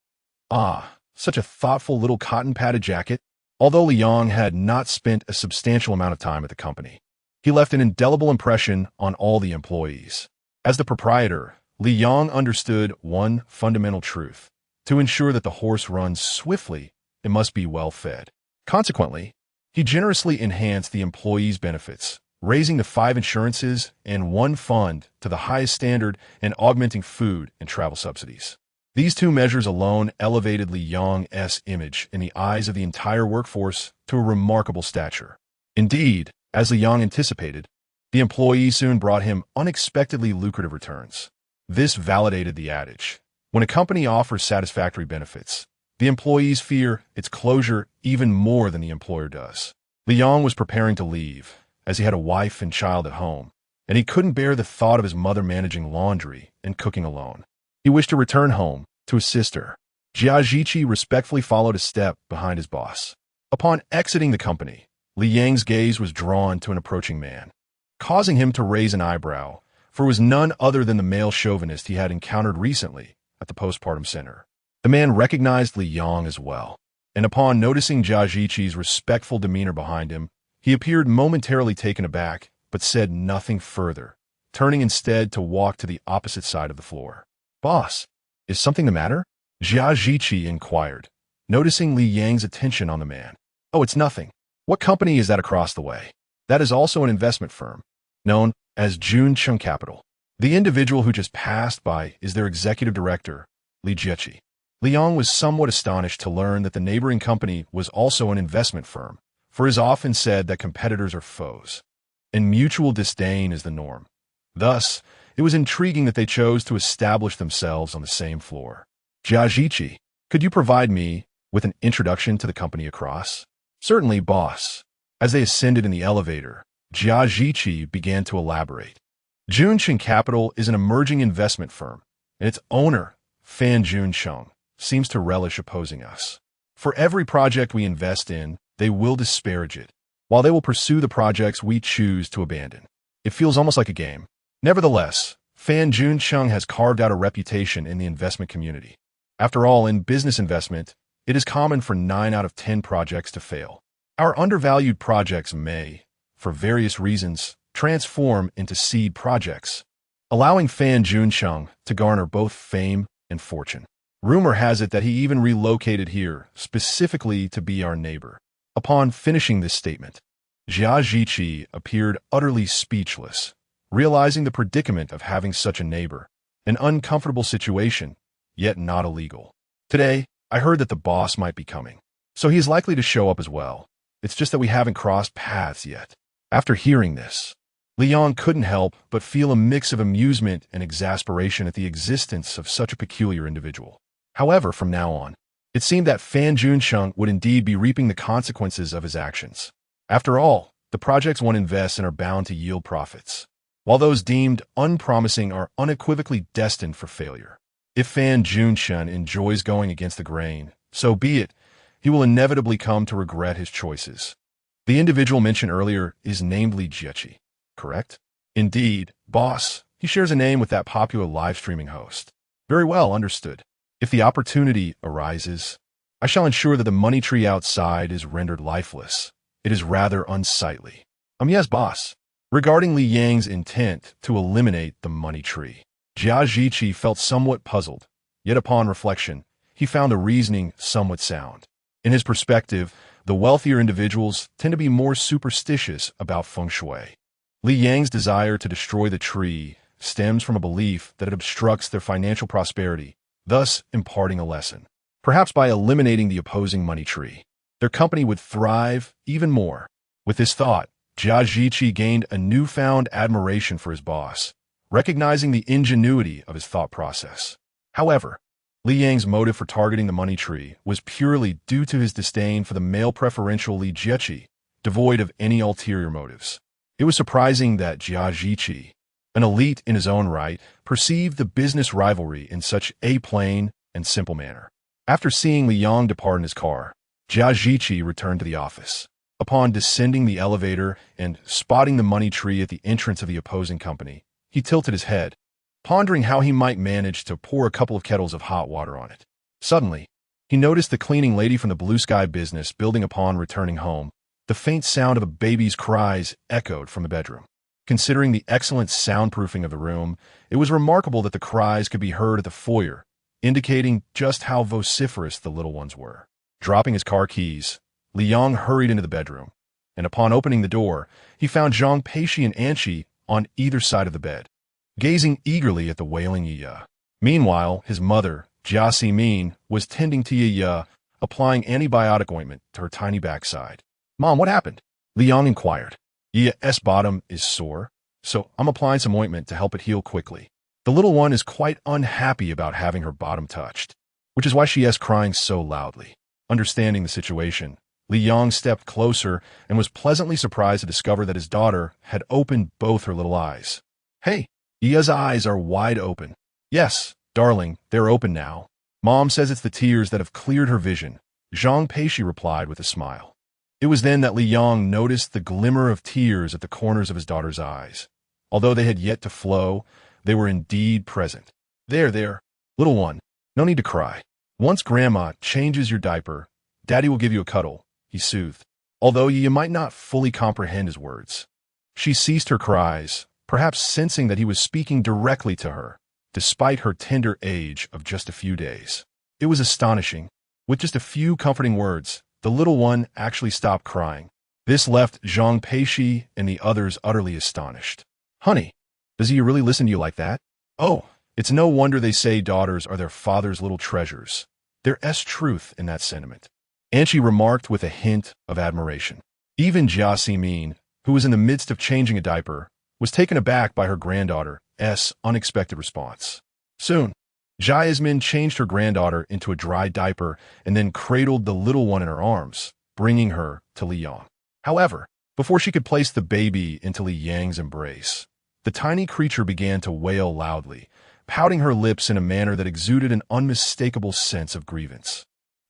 Ah, such a thoughtful little cotton-padded jacket. Although Li Yang had not spent a substantial amount of time at the company, he left an indelible impression on all the employees. As the proprietor, Li Yang understood one fundamental truth. To ensure that the horse runs swiftly, it must be well fed. Consequently, he generously enhanced the employees' benefits, raising the 5 insurances and 1 fund to the highest standard and augmenting food and travel subsidies. These 2 measures alone elevated Li Yang's image in the eyes of the entire workforce to a remarkable stature. Indeed, as Li Yang anticipated, the employees soon brought him unexpectedly lucrative returns. This validated the adage: when a company offers satisfactory benefits, the employees fear its closure even more than the employer does. Li Yong was preparing to leave, as he had a wife and child at home, and he couldn't bear the thought of his mother managing laundry and cooking alone. He wished to return home to his sister. Jia Zhiqi respectfully followed a step behind his boss. Upon exiting the company, Li Yang's gaze was drawn to an approaching man, causing him to raise an eyebrow, for it was none other than the male chauvinist he had encountered recently at the postpartum center. The man recognized Li Yong as well, and upon noticing Jia Zhiqi's respectful demeanor behind him, he appeared momentarily taken aback, but said nothing further, turning instead to walk to the opposite side of the floor. "Boss, is something the matter?" Jia Zhiqi inquired, noticing Li Yang's attention on the man. "Oh, it's nothing. What company is that across the way?" "That is also an investment firm, known as Jun Chung Capital. The individual who just passed by is their executive director, Li Jieqi." Li Yong was somewhat astonished to learn that the neighboring company was also an investment firm, for it is often said that competitors are foes, and mutual disdain is the norm. Thus, it was intriguing that they chose to establish themselves on the same floor. "Jia Zhiqi, could you provide me with an introduction to the company across?" "Certainly, boss." As they ascended in the elevator, Jia Zhiqi began to elaborate. Jun Chung Capital is an emerging investment firm, and its owner, Fan Juncheng, seems to relish opposing us. For every project we invest in, they will disparage it, while they will pursue the projects we choose to abandon. It feels almost like a game. Nevertheless, Fan Juncheng has carved out a reputation in the investment community. After all, in business investment, it is common for 9 out of 10 projects to fail. Our undervalued projects may, for various reasons, transform into seed projects, allowing Fan Juncheng to garner both fame and fortune. Rumor has it that he even relocated here specifically to be our neighbor. Upon finishing this statement, Jia Zhiqi appeared utterly speechless, realizing the predicament of having such a neighbor, an uncomfortable situation, yet not illegal. "Today, I heard that the boss might be coming, so he is likely to show up as well. It's just that we haven't crossed paths yet." After hearing this, Li Yong couldn't help but feel a mix of amusement and exasperation at the existence of such a peculiar individual. However, from now on, it seemed that Fan Juncheng would indeed be reaping the consequences of his actions. After all, the projects one invests in are bound to yield profits, while those deemed unpromising are unequivocally destined for failure. If Fan Juncheng enjoys going against the grain, so be it. He will inevitably come to regret his choices. The individual mentioned earlier is named Li Jieqi, correct? Indeed, boss. He shares a name with that popular live streaming host. Very well, understood. If the opportunity arises, I shall ensure that the money tree outside is rendered lifeless. It is rather unsightly. Yes, boss. Regarding Li Yang's intent to eliminate the money tree, Jia Zhiqi felt somewhat puzzled, yet upon reflection, he found the reasoning somewhat sound. In his perspective, the wealthier individuals tend to be more superstitious about feng shui. Li Yang's desire to destroy the tree stems from a belief that it obstructs their financial prosperity, thus imparting a lesson. Perhaps by eliminating the opposing money tree, their company would thrive even more. With this thought, Jia Zhiqi gained a newfound admiration for his boss, recognizing the ingenuity of his thought process. However, Li Yang's motive for targeting the money tree was purely due to his disdain for the male preferential Li Jieqi, devoid of any ulterior motives. It was surprising that Jia Zhiqi, an elite in his own right, perceived the business rivalry in such a plain and simple manner. After seeing Li Yong depart in his car, Jia Zhiqi returned to the office. Upon descending the elevator and spotting the money tree at the entrance of the opposing company, he tilted his head, pondering how he might manage to pour a couple of kettles of hot water on it. Suddenly, he noticed the cleaning lady from the Blue Sky business building. Upon returning home, the faint sound of a baby's cries echoed from the bedroom. Considering the excellent soundproofing of the room, it was remarkable that the cries could be heard at the foyer, indicating just how vociferous the little ones were. Dropping his car keys, Li Yong hurried into the bedroom, and upon opening the door, he found Zhang Peixi and Anqi on either side of the bed, gazing eagerly at the wailing Yiya. Meanwhile, his mother, Jia Simin, was tending to Yiya, applying antibiotic ointment to her tiny backside. "Mom, what happened?" Li Yong inquired. "Yiya's bottom is sore, so I'm applying some ointment to help it heal quickly. The little one is quite unhappy about having her bottom touched, which is why she is crying so loudly." Understanding the situation, Li Yang stepped closer and was pleasantly surprised to discover that his daughter had opened both her little eyes. Hey, Ia's eyes are wide open. Yes, darling, they're open now. Mom says it's the tears that have cleared her vision, Zhang Peixi replied with a smile. It was then that Li Yang noticed the glimmer of tears at the corners of his daughter's eyes. Although they had yet to flow, they were indeed present. There, little one, no need to cry. Once Grandma changes your diaper, Daddy will give you a cuddle, he soothed, although you might not fully comprehend his words. She ceased her cries, perhaps sensing that he was speaking directly to her, despite her tender age of just a few days. It was astonishing. With just a few comforting words, the little one actually stopped crying. This left Zhang Peixi and the others utterly astonished. Honey, does he really listen to you like that? Oh, it's no wonder they say daughters are their father's little treasures. There's truth in that sentiment. And she remarked with a hint of admiration. Even Jia Ximin, who was in the midst of changing a diaper, was taken aback by her granddaughter's unexpected response. Soon, Jia Ximin changed her granddaughter into a dry diaper and then cradled the little one in her arms, bringing her to Li Yang. However, before she could place the baby into Li Yang's embrace, the tiny creature began to wail loudly, pouting her lips in a manner that exuded an unmistakable sense of grievance.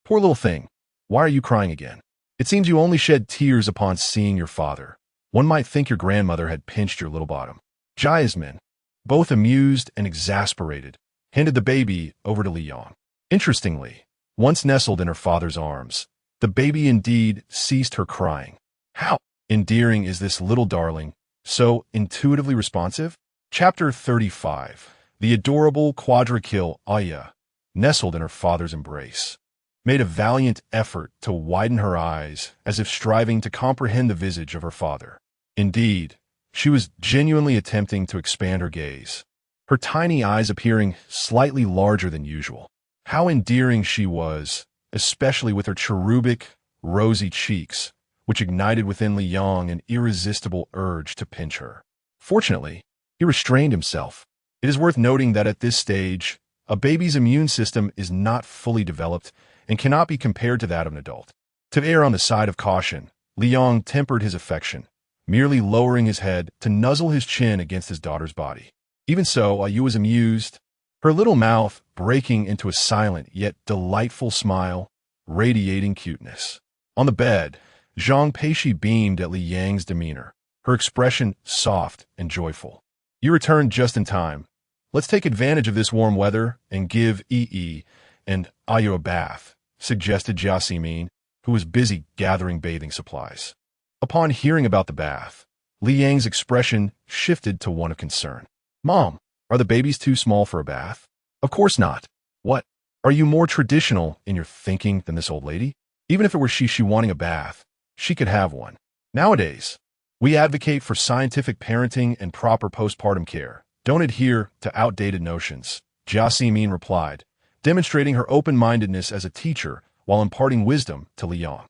Poor little thing, why are you crying again? It seems you only shed tears upon seeing your father. One might think your grandmother had pinched your little bottom. Jia Ximin, both amused and exasperated, handed the baby over to Li Yang. Interestingly, once nestled in her father's arms, the baby indeed ceased her crying. How endearing is this little darling, so intuitively responsive? Chapter 35. The adorable quadricule Aya, nestled in her father's embrace, made a valiant effort to widen her eyes as if striving to comprehend the visage of her father. Indeed, she was genuinely attempting to expand her gaze, her tiny eyes appearing slightly larger than usual. How endearing she was, especially with her cherubic, rosy cheeks, which ignited within Li Yang an irresistible urge to pinch her. Fortunately, he restrained himself. It is worth noting that at this stage, a baby's immune system is not fully developed and cannot be compared to that of an adult. To err on the side of caution, Li Yang tempered his affection, merely lowering his head to nuzzle his chin against his daughter's body. Even so, Yu was amused, her little mouth breaking into a silent yet delightful smile, radiating cuteness. On the bed, Zhang Peixi beamed at Li Yang's demeanor, her expression soft and joyful. You returned just in time. Let's take advantage of this warm weather and give Yi and Ayu a bath, suggested Jia Ximin, who was busy gathering bathing supplies. Upon hearing about the bath, Li Yang's expression shifted to one of concern. Mom, are the babies too small for a bath? Of course not. What? Are you more traditional in your thinking than this old lady? Even if it were she wanting a bath, she could have one. Nowadays, we advocate for scientific parenting and proper postpartum care. Don't adhere to outdated notions, Jia Ximin replied, demonstrating her open-mindedness as a teacher while imparting wisdom to Li Yang.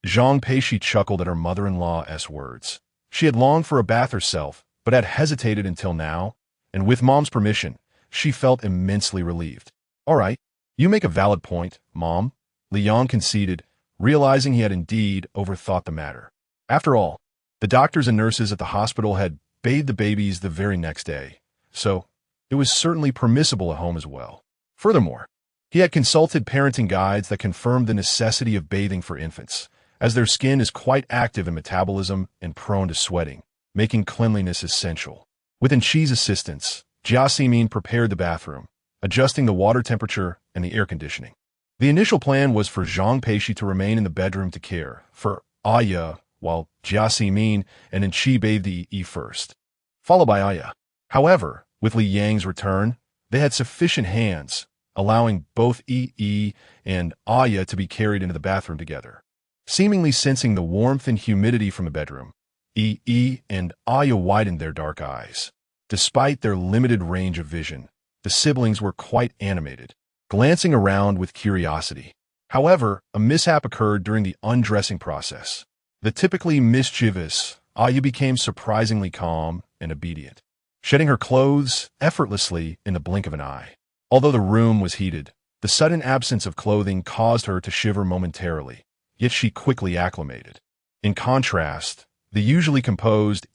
Zhang Peixi chuckled at her mother-in-law's words. She had longed for a bath herself, but had hesitated until now, and with Mom's permission, she felt immensely relieved. All right, you make a valid point, Mom, Li Yang conceded, realizing he had indeed overthought the matter. After all, the doctors and nurses at the hospital had bathed the babies the very next day, so it was certainly permissible at home as well. Furthermore, he had consulted parenting guides that confirmed the necessity of bathing for infants, as their skin is quite active in metabolism and prone to sweating, making cleanliness essential. With Enchi's assistance, Jia Ximin prepared the bathroom, adjusting the water temperature and the air conditioning. The initial plan was for Zhang Peixi to remain in the bedroom to care for Aya, while Jia Ximin and Enchi bathed Yi first, followed by Aya. However, with Li Yang's return, they had sufficient hands, allowing both Yi and Aya to be carried into the bathroom together. Seemingly sensing the warmth and humidity from the bedroom, Yi and Aya widened their dark eyes. Despite their limited range of vision, the siblings were quite animated, glancing around with curiosity. However, a mishap occurred during the undressing process. The typically mischievous Aya became surprisingly calm and obedient, shedding her clothes effortlessly in the blink of an eye. Although the room was heated, the sudden absence of clothing caused her to shiver momentarily, yet she quickly acclimated. In contrast, the usually composed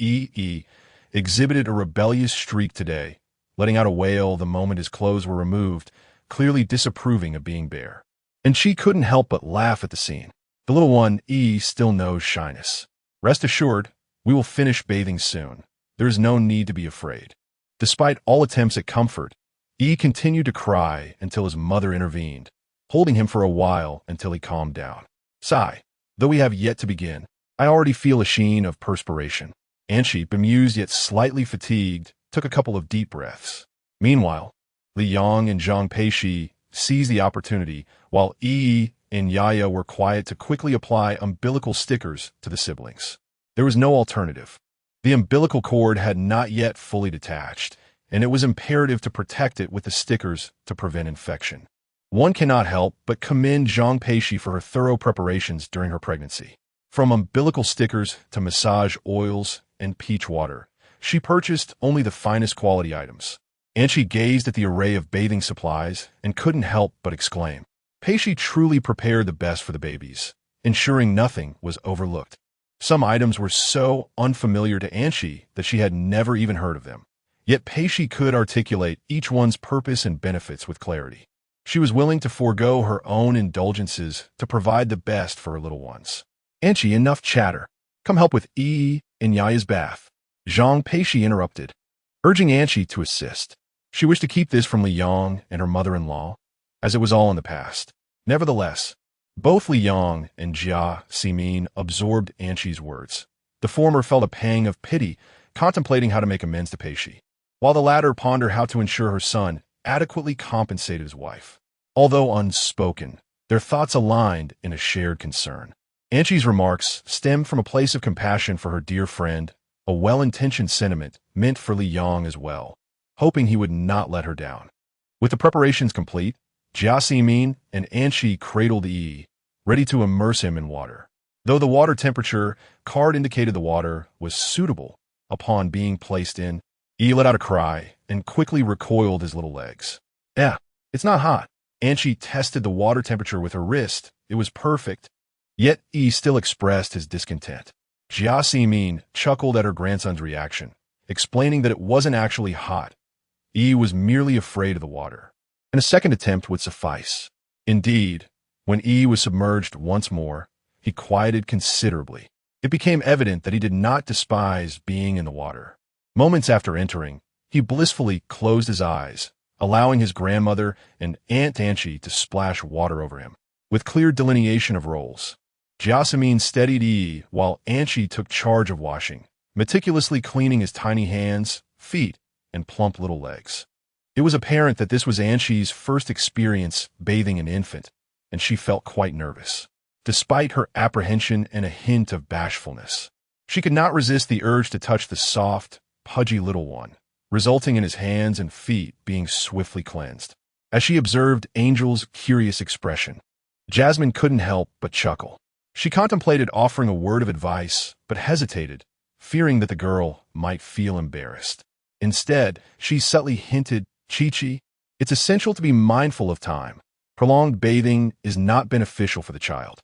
exhibited a rebellious streak today, letting out a wail the moment his clothes were removed, clearly disapproving of being bare. And she couldn't help but laugh at the scene. The little one, still knows shyness. Rest assured, we will finish bathing soon. There is no need to be afraid. Despite all attempts at comfort, continued to cry until his mother intervened, holding him for a while until he calmed down. Sigh, though we have yet to begin, I already feel a sheen of perspiration. Anshi, bemused yet slightly fatigued, took a couple of deep breaths. Meanwhile, Li Yang and Zhang Peixi seized the opportunity, while and Yaya were quiet to quickly apply umbilical stickers to the siblings. There was no alternative. The umbilical cord had not yet fully detached, and it was imperative to protect it with the stickers to prevent infection. One cannot help but commend Zhang Peixi for her thorough preparations during her pregnancy. From umbilical stickers to massage oils and peach water, she purchased only the finest quality items. And she gazed at the array of bathing supplies and couldn't help but exclaim, Peixi truly prepared the best for the babies, ensuring nothing was overlooked. Some items were so unfamiliar to Anshi that she had never even heard of them. Yet Peixi could articulate each one's purpose and benefits with clarity. She was willing to forego her own indulgences to provide the best for her little ones. Anshi, enough chatter. Come help with and Yaya's bath. Zhang Peixi interrupted, urging Anshi to assist. She wished to keep this from Li Yang and her mother-in-law, as it was all in the past. Nevertheless, both Li Yang and Jia Ximin absorbed Anshi's words. The former felt a pang of pity, contemplating how to make amends to Peixi, while the latter pondered how to ensure her son adequately compensated his wife. Although unspoken, their thoughts aligned in a shared concern. Anshi's remarks stemmed from a place of compassion for her dear friend, a well-intentioned sentiment meant for Li Yang as well, hoping he would not let her down. With the preparations complete, Jia Ximin and Anshi cradled ready to immerse him in water. Though the water temperature card indicated the water was suitable upon being placed in, let out a cry and quickly recoiled his little legs. It's not hot. Anshi tested the water temperature with her wrist. It was perfect. Yet still expressed his discontent. Jia Ximin chuckled at her grandson's reaction, explaining that it wasn't actually hot. Was merely afraid of the water, and a second attempt would suffice. Indeed, when was submerged once more, he quieted considerably. It became evident that he did not despise being in the water. Moments after entering, he blissfully closed his eyes, allowing his grandmother and Aunt Anshi to splash water over him. With clear delineation of roles, Jasmine steadied while Anshi took charge of washing, meticulously cleaning his tiny hands, feet, and plump little legs. It was apparent that this was Anshi's first experience bathing an infant, and she felt quite nervous. Despite her apprehension and a hint of bashfulness, she could not resist the urge to touch the soft, pudgy little one, resulting in his hands and feet being swiftly cleansed. As she observed Angel's curious expression, Jasmine couldn't help but chuckle. She contemplated offering a word of advice, but hesitated, fearing that the girl might feel embarrassed. Instead, she subtly hinted, Chi-Chi, it's essential to be mindful of time. Prolonged bathing is not beneficial for the child.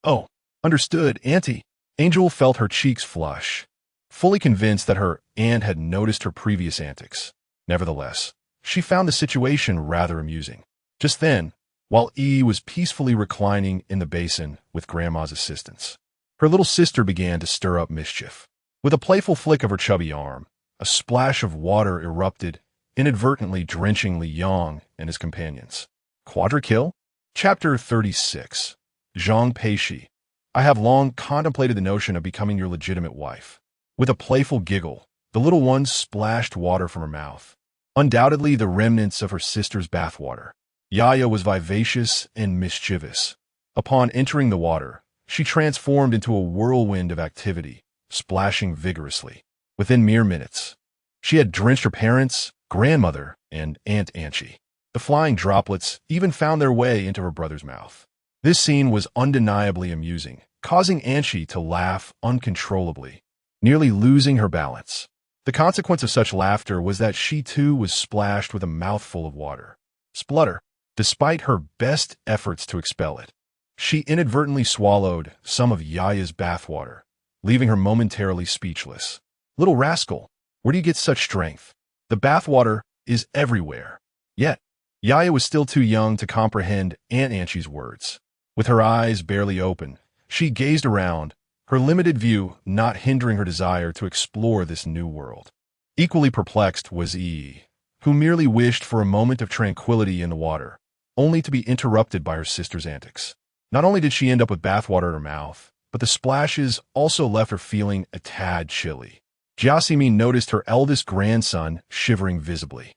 Oh, understood, Auntie. Angel felt her cheeks flush, fully convinced that her aunt had noticed her previous antics. Nevertheless, she found the situation rather amusing. Just then, while was peacefully reclining in the basin with Grandma's assistance, her little sister began to stir up mischief. With a playful flick of her chubby arm, a splash of water erupted, inadvertently drenching Li Yang and his companions. Quadra-kill? Chapter 36. Zhang Peixi. I have long contemplated the notion of becoming your legitimate wife. With a playful giggle, the little one splashed water from her mouth, undoubtedly the remnants of her sister's bathwater. Yaya was vivacious and mischievous. Upon entering the water, she transformed into a whirlwind of activity, splashing vigorously. Within mere minutes, she had drenched her parents, grandmother, and Aunt Anshi. The flying droplets even found their way into her brother's mouth. This scene was undeniably amusing, causing Anshi to laugh uncontrollably, nearly losing her balance. The consequence of such laughter was that she too was splashed with a mouthful of water. Splutter! Despite her best efforts to expel it, She inadvertently swallowed some of Yaya's bathwater, leaving her momentarily speechless. Little rascal, where do you get such strength? The bathwater is everywhere. Yet, Yaya was still too young to comprehend Aunt Anshi's words. With her eyes barely open, she gazed around, her limited view not hindering her desire to explore this new world. Equally perplexed was Yi, who merely wished for a moment of tranquility in the water, only to be interrupted by her sister's antics. Not only did she end up with bathwater in her mouth, but the splashes also left her feeling a tad chilly. Jiaximi noticed her eldest grandson shivering visibly.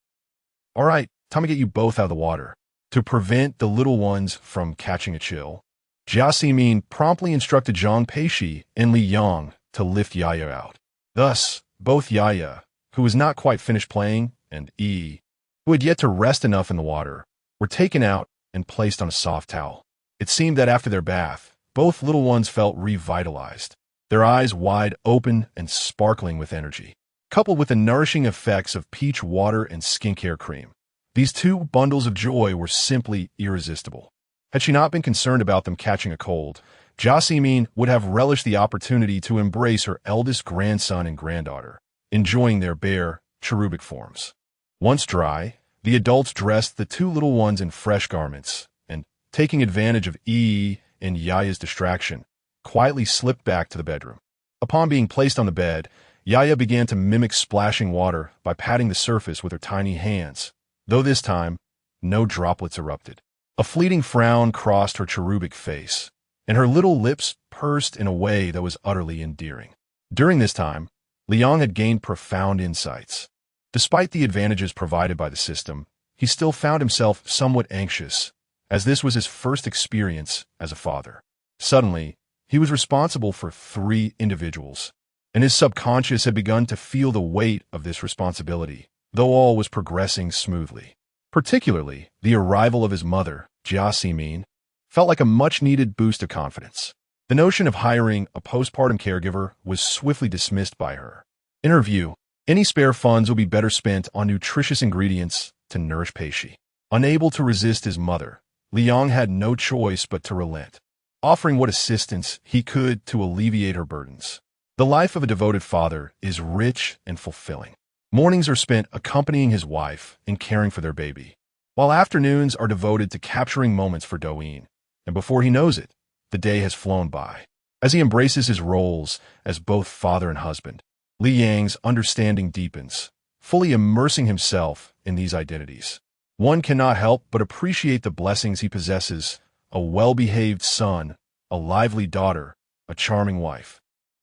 "All right, time to get you both out of the water." To prevent the little ones from catching a chill, Jiaximi promptly instructed Zhang Peixi and Li Yang to lift Yaya out. Thus, both Yaya, who was not quite finished playing, and Yi, who had yet to rest enough in the water, were taken out and placed on a soft towel. It seemed that after their bath, both little ones felt revitalized, their eyes wide open and sparkling with energy. Coupled with the nourishing effects of peach water and skincare cream, these two bundles of joy were simply irresistible. Had she not been concerned about them catching a cold, Jiaximi would have relished the opportunity to embrace her eldest grandson and granddaughter, enjoying their bare, cherubic forms. Once dry, the adults dressed the two little ones in fresh garments, and, taking advantage of Yi and Yaya's distraction, quietly slipped back to the bedroom. Upon being placed on the bed, Yaya began to mimic splashing water by patting the surface with her tiny hands, though this time, no droplets erupted. A fleeting frown crossed her cherubic face, and her little lips pursed in a way that was utterly endearing. During this time, Liang had gained profound insights. Despite the advantages provided by the system, he still found himself somewhat anxious, as this was his first experience as a father. Suddenly, he was responsible for 3 individuals, and his subconscious had begun to feel the weight of this responsibility, though all was progressing smoothly. Particularly, the arrival of his mother, Jiaximi, felt like a much-needed boost of confidence. The notion of hiring a postpartum caregiver was swiftly dismissed by her. In her view, any spare funds would be better spent on nutritious ingredients to nourish Peixi. Unable to resist his mother, Liang had no choice but to relent, offering what assistance he could to alleviate her burdens. The life of a devoted father is rich and fulfilling. Mornings are spent accompanying his wife and caring for their baby, while afternoons are devoted to capturing moments for Douyin, and before he knows it, the day has flown by. As he embraces his roles as both father and husband, Li Yang's understanding deepens, fully immersing himself in these identities. One cannot help but appreciate the blessings he possesses: a well-behaved son, a lively daughter, a charming wife,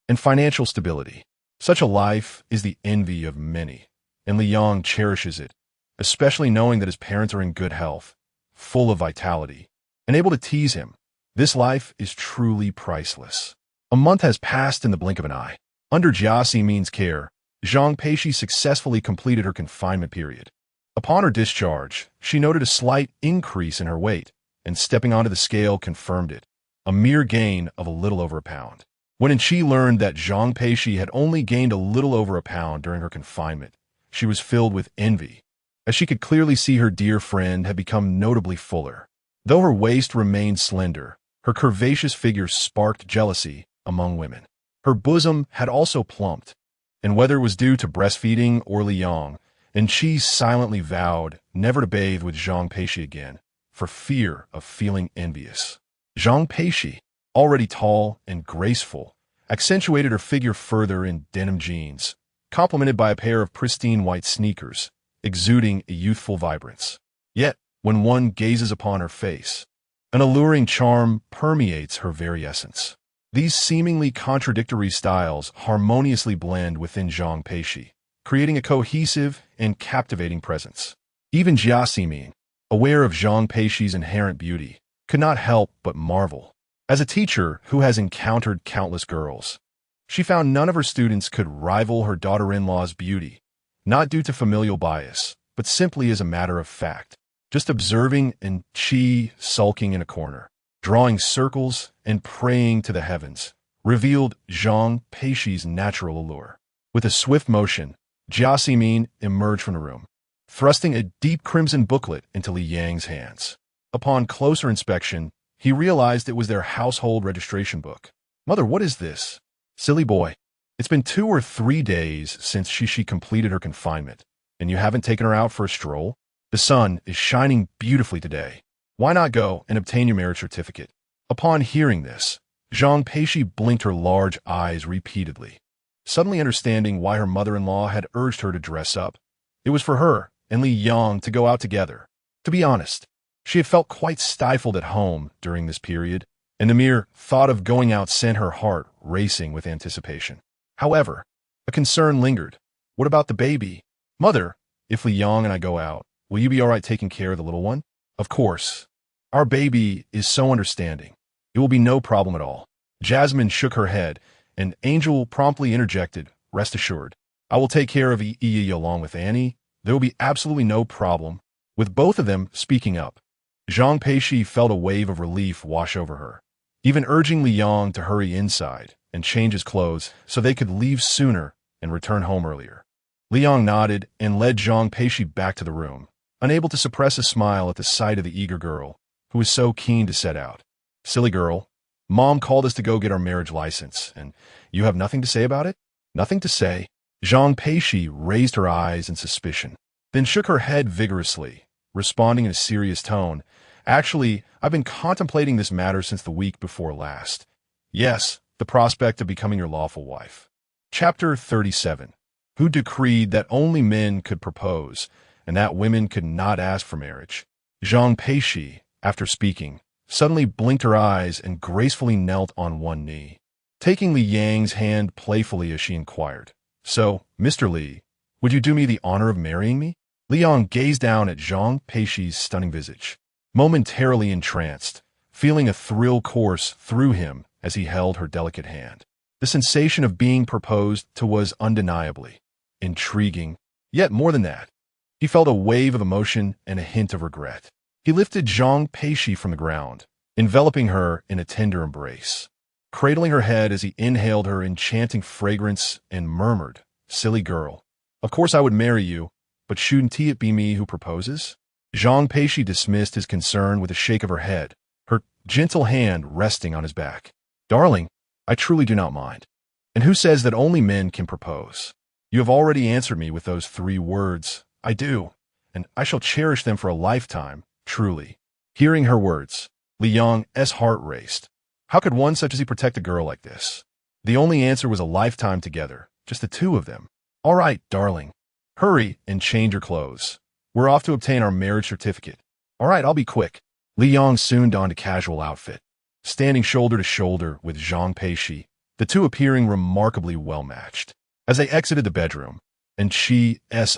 and financial stability. Such a life is the envy of many, and Li Yang cherishes it, especially knowing that his parents are in good health, full of vitality, and able to tease him. This life is truly priceless. A month has passed in the blink of an eye. Under Jiaximi's care, Zhang Peixi successfully completed her confinement period. Upon her discharge, she noted a slight increase in her weight, and stepping onto the scale confirmed it, a mere gain of a little over a pound. When she learned that Zhang Peixi had only gained a little over a pound during her confinement, she was filled with envy, as she could clearly see her dear friend had become notably fuller. Though her waist remained slender, her curvaceous figure sparked jealousy among women. Her bosom had also plumped, and whether it was due to breastfeeding or Liang, and she silently vowed never to bathe with Zhang Peixi again, for fear of feeling envious. Zhang Peixi, already tall and graceful, accentuated her figure further in denim jeans, complemented by a pair of pristine white sneakers, exuding a youthful vibrance. Yet, when one gazes upon her face, an alluring charm permeates her very essence. These seemingly contradictory styles harmoniously blend within Zhang Peixi, creating a cohesive and captivating presence. Even Jiaximi, aware of Zhang Peixi's inherent beauty, could not help but marvel. As a teacher who has encountered countless girls, she found none of her students could rival her daughter-in-law's beauty, not due to familial bias, but simply as a matter of fact. Just observing and she sulking in a corner, drawing circles and praying to the heavens, revealed Zhang Peixi's natural allure. With a swift motion, Jiaximi emerged from the room, thrusting a deep crimson booklet into Li Yang's hands. Upon closer inspection, he realized it was their household registration book. "Mother, what is this?" "Silly boy. It's been 2 or 3 days since she completed her confinement, and you haven't taken her out for a stroll? The sun is shining beautifully today. Why not go and obtain your marriage certificate?" Upon hearing this, Zhang Peixi blinked her large eyes repeatedly, suddenly understanding why her mother-in-law had urged her to dress up. It was for her and Li Yang to go out together. To be honest, she had felt quite stifled at home during this period, and the mere thought of going out sent her heart racing with anticipation. However, a concern lingered. What about the baby? "Mother, if Li Yang and I go out, will you be all right taking care of the little one?" "Of course. Our baby is so understanding. It will be no problem at all." Jasmine shook her head, and Angel promptly interjected, "Rest assured, I will take care of Yi along with Annie. There will be absolutely no problem." With both of them speaking up, Zhang Peixi felt a wave of relief wash over her, even urging Li Yang to hurry inside and change his clothes so they could leave sooner and return home earlier. Li Yang nodded and led Zhang Peixi back to the room, unable to suppress a smile at the sight of the eager girl, who was so keen to set out. "Silly girl, Mom called us to go get our marriage license, and you have nothing to say about it?" "Nothing to say?" Zhang Peixi raised her eyes in suspicion, then shook her head vigorously, responding in a serious tone. "Actually, I've been contemplating this matter since the week before last. Yes, the prospect of becoming your lawful wife." Chapter 37. Who decreed that only men could propose, and that women could not ask for marriage? Zhang Peixi, after speaking, suddenly blinked her eyes and gracefully knelt on one knee, taking Li Yang's hand playfully as she inquired, "So, Mr. Li, would you do me the honor of marrying me?" Li Yang gazed down at Zhang Peixi's stunning visage, momentarily entranced, feeling a thrill course through him as he held her delicate hand. The sensation of being proposed to was undeniably intriguing, yet more than that, he felt a wave of emotion and a hint of regret. He lifted Zhang Peixi from the ground, enveloping her in a tender embrace, cradling her head as he inhaled her enchanting fragrance and murmured, "Silly girl, of course I would marry you, but shouldn't it be me who proposes?" Zhang Peixi dismissed his concern with a shake of her head, her gentle hand resting on his back. "Darling, I truly do not mind. And who says that only men can propose? You have already answered me with those 3 words. I do, and I shall cherish them for a lifetime, truly." Hearing her words, Li Yang's heart raced. How could one such as he protect a girl like this? The only answer was a lifetime together, just the 2 of them. "All right, darling. Hurry and change your clothes. We're off to obtain our marriage certificate." "All right, I'll be quick." Li Yang soon donned a casual outfit, standing shoulder to shoulder with Zhang Peixi, the 2 appearing remarkably well-matched. As they exited the bedroom, and she's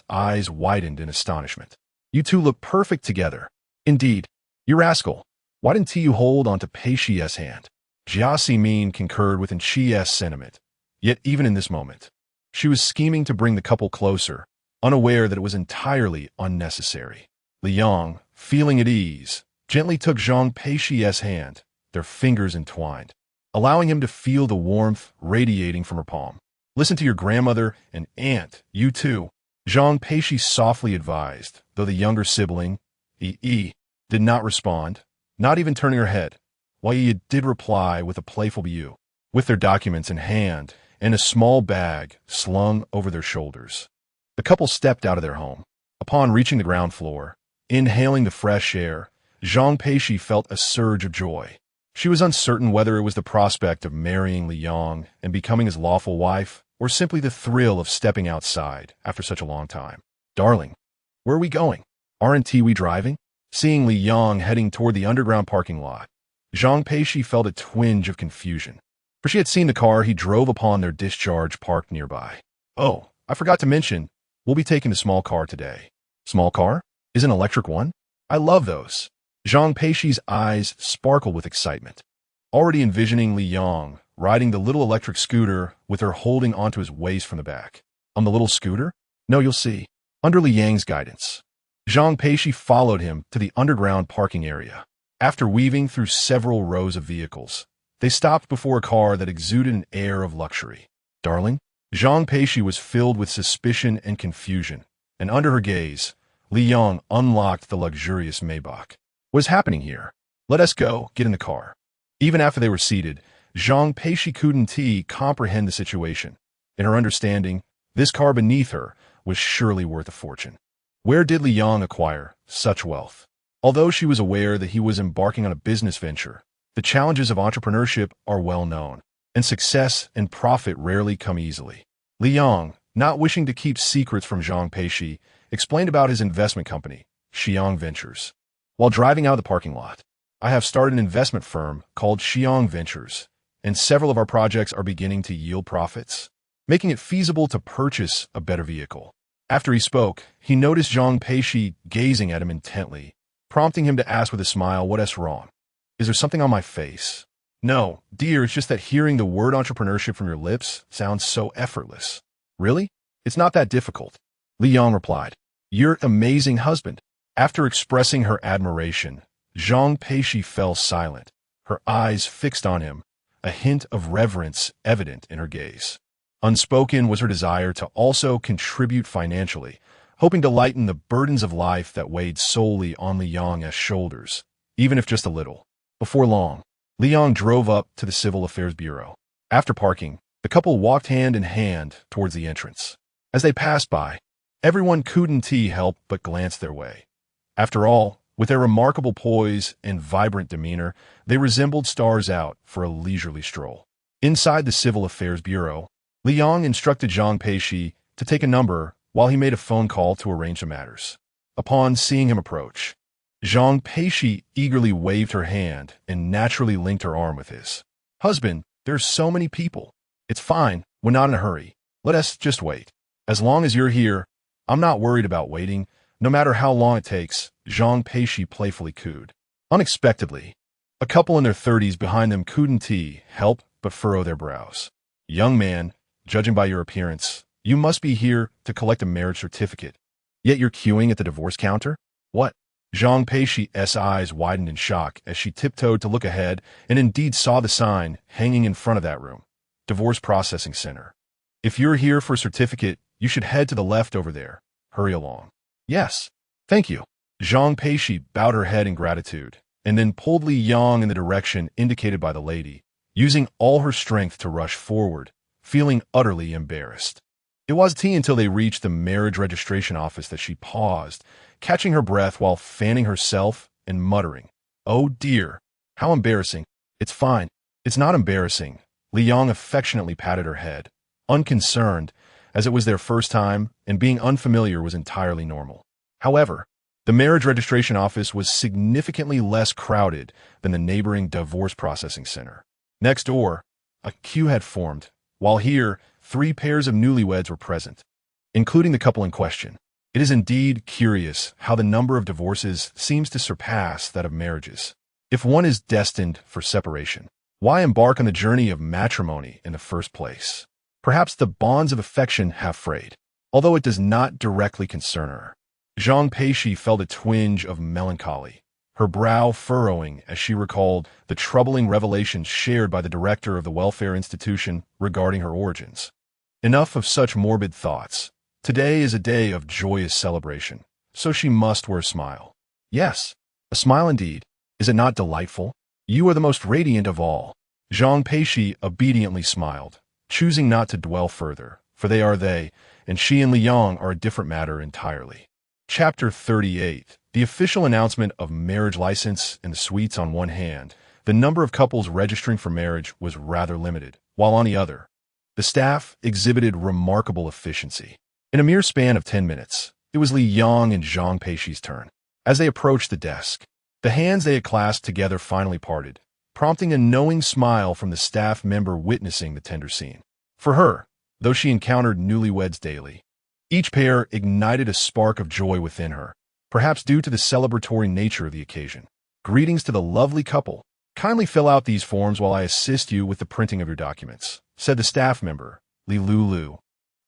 eyes widened in astonishment. "You 2 look perfect together. Indeed. You rascal. Why didn't you hold onto Peixi's hand?" Jia Simin concurred with Chi's sentiment. Yet even in this moment, she was scheming to bring the couple closer, unaware that it was entirely unnecessary. Li Yang, feeling at ease, gently took Zhang Peixi's hand, their fingers entwined, allowing him to feel the warmth radiating from her palm. "Listen to your grandmother and aunt, you too," Zhang Peixi softly advised, though the younger sibling, Yi, did not respond, not even turning her head, while Yi did reply with a playful "you," with their documents in hand and a small bag slung over their shoulders. The couple stepped out of their home. Upon reaching the ground floor, inhaling the fresh air, Zhang Peixi felt a surge of joy. She was uncertain whether it was the prospect of marrying Li Yang and becoming his lawful wife, or simply the thrill of stepping outside after such a long time. "Darling, where are we going? Aren't we driving?" Seeing Li Yang heading toward the underground parking lot, Zhang Peixi felt a twinge of confusion, for she had seen the car he drove upon their discharge parked nearby. "Oh, I forgot to mention, we'll be taking the small car today." "Small car? Is an electric one? I love those." Zhang Peixi's eyes sparkled with excitement, already envisioning Li Yang riding the little electric scooter with her holding onto his waist from the back. "On the little scooter?" "No, you'll see." Under Li Yang's guidance, Zhang Peixi followed him to the underground parking area. After weaving through several rows of vehicles, they stopped before a car that exuded an air of luxury. "Darling?" Zhang Peixi was filled with suspicion and confusion, and under her gaze, Li Yang unlocked the luxurious Maybach. What is happening here? Let us go. Get in the car. Even after they were seated, Zhang Peixi couldn't comprehend the situation. In her understanding, this car beneath her was surely worth a fortune. Where did Li Yang acquire such wealth? Although she was aware that he was embarking on a business venture, the challenges of entrepreneurship are well known, and success and profit rarely come easily. Li Yang, not wishing to keep secrets from Zhang Peixi, explained about his investment company, Xiang Ventures. While driving out of the parking lot, I have started an investment firm called Xiang Ventures, and several of our projects are beginning to yield profits, making it feasible to purchase a better vehicle. After he spoke, he noticed Zhang Peixi gazing at him intently, prompting him to ask with a smile, "What's wrong? Is there something on my face?" "No, dear, it's just that hearing the word entrepreneurship from your lips sounds so effortless." "Really? It's not that difficult," Li Yang replied. "You're an amazing husband." After expressing her admiration, Zhang Peixi fell silent, her eyes fixed on him, a hint of reverence evident in her gaze. Unspoken was her desire to also contribute financially, hoping to lighten the burdens of life that weighed solely on Li Yang's shoulders, even if just a little. Before long, Li Yang drove up to the Civil Affairs Bureau. After parking, the couple walked hand in hand towards the entrance. As they passed by, everyone couldn't help but glance their way. After all, with their remarkable poise and vibrant demeanor, they resembled stars out for a leisurely stroll. Inside the Civil Affairs Bureau, Li Yang instructed Zhang Peixi to take a number while he made a phone call to arrange the matters. Upon seeing him approach, Zhang Peixi eagerly waved her hand and naturally linked her arm with his. "Husband, there's so many people. It's fine, we're not in a hurry. Let us just wait. As long as you're here, I'm not worried about waiting, no matter how long it takes," Zhang Peixi playfully cooed. Unexpectedly, a couple in their 30s behind them couldn't help but furrow their brows. "Young man, judging by your appearance, you must be here to collect a marriage certificate. Yet you're queuing at the divorce counter? What?" Zhang Peixi's eyes widened in shock as she tiptoed to look ahead and indeed saw the sign hanging in front of that room. "Divorce Processing Center. If you're here for a certificate, you should head to the left over there. Hurry along." "Yes, thank you." Zhang Peixi bowed her head in gratitude and then pulled Li Yang in the direction indicated by the lady, using all her strength to rush forward, feeling utterly embarrassed. It wasn't until they reached the marriage registration office that she paused, catching her breath while fanning herself and muttering, "Oh dear, how embarrassing." "It's fine. It's not embarrassing." Li Yang affectionately patted her head, unconcerned, as it was their first time and being unfamiliar was entirely normal. However, the marriage registration office was significantly less crowded than the neighboring divorce processing center. Next door, a queue had formed, while here, 3 pairs of newlyweds were present, including the couple in question. It is indeed curious how the number of divorces seems to surpass that of marriages. If one is destined for separation, why embark on the journey of matrimony in the first place? Perhaps the bonds of affection have frayed, although it does not directly concern her. Zhang Peixi felt a twinge of melancholy, her brow furrowing as she recalled the troubling revelations shared by the director of the welfare institution regarding her origins. Enough of such morbid thoughts. Today is a day of joyous celebration, so she must wear a smile. Yes, a smile indeed. Is it not delightful? You are the most radiant of all. Zhang Peixi obediently smiled, choosing not to dwell further, for they are they, and she and Li Yang are a different matter entirely. Chapter 38. The official announcement of marriage license in the suites on one hand, the number of couples registering for marriage was rather limited, while on the other, the staff exhibited remarkable efficiency. In a mere span of 10 minutes, it was Li Yang and Zhang Peixi's turn. As they approached the desk, the hands they had clasped together finally parted, prompting a knowing smile from the staff member witnessing the tender scene. For her, though she encountered newlyweds daily, each pair ignited a spark of joy within her, perhaps due to the celebratory nature of the occasion. "Greetings to the lovely couple. Kindly fill out these forms while I assist you with the printing of your documents," said the staff member, Li Lulu,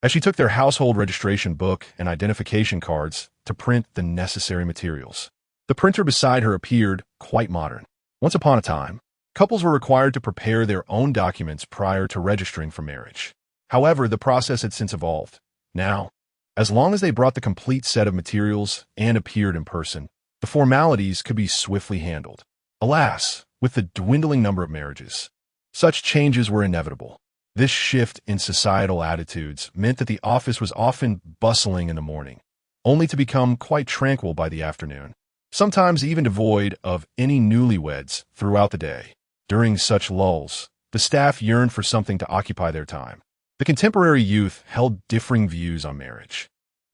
as she took their household registration book and identification cards to print the necessary materials. The printer beside her appeared quite modern. Once upon a time, couples were required to prepare their own documents prior to registering for marriage. However, the process had since evolved. Now, as long as they brought the complete set of materials and appeared in person, the formalities could be swiftly handled. Alas, with the dwindling number of marriages, such changes were inevitable. This shift in societal attitudes meant that the office was often bustling in the morning, only to become quite tranquil by the afternoon, sometimes even devoid of any newlyweds throughout the day. During such lulls, the staff yearned for something to occupy their time. The contemporary youth held differing views on marriage,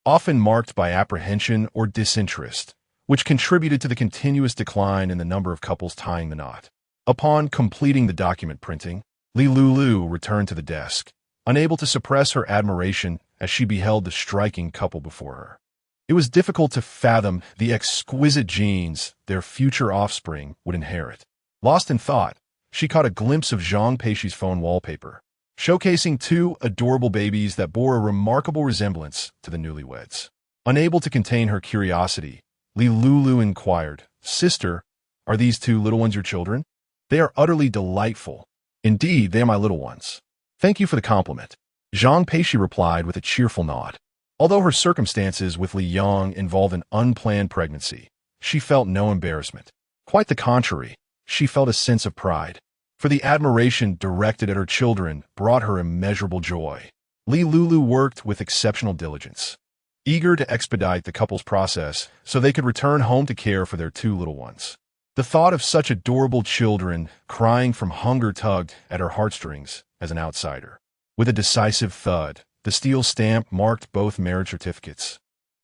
often marked by apprehension or disinterest, which contributed to the continuous decline in the number of couples tying the knot. Upon completing the document printing, Li Lulu returned to the desk, unable to suppress her admiration as she beheld the striking couple before her. It was difficult to fathom the exquisite genes their future offspring would inherit. Lost in thought, she caught a glimpse of Zhang Peixi's phone wallpaper, showcasing two adorable babies that bore a remarkable resemblance to the newlyweds. Unable to contain her curiosity, Li Lulu inquired, "Sister, are these two little ones your children?" "They are utterly delightful. Indeed, they are my little ones." "Thank you for the compliment," Zhang Peixi replied with a cheerful nod. Although her circumstances with Li Yang involved an unplanned pregnancy, she felt no embarrassment. Quite the contrary, she felt a sense of pride, for the admiration directed at her children brought her immeasurable joy. Li Lulu worked with exceptional diligence, eager to expedite the couple's process so they could return home to care for their two little ones. The thought of such adorable children crying from hunger tugged at her heartstrings as an outsider. With a decisive thud, the steel stamp marked both marriage certificates.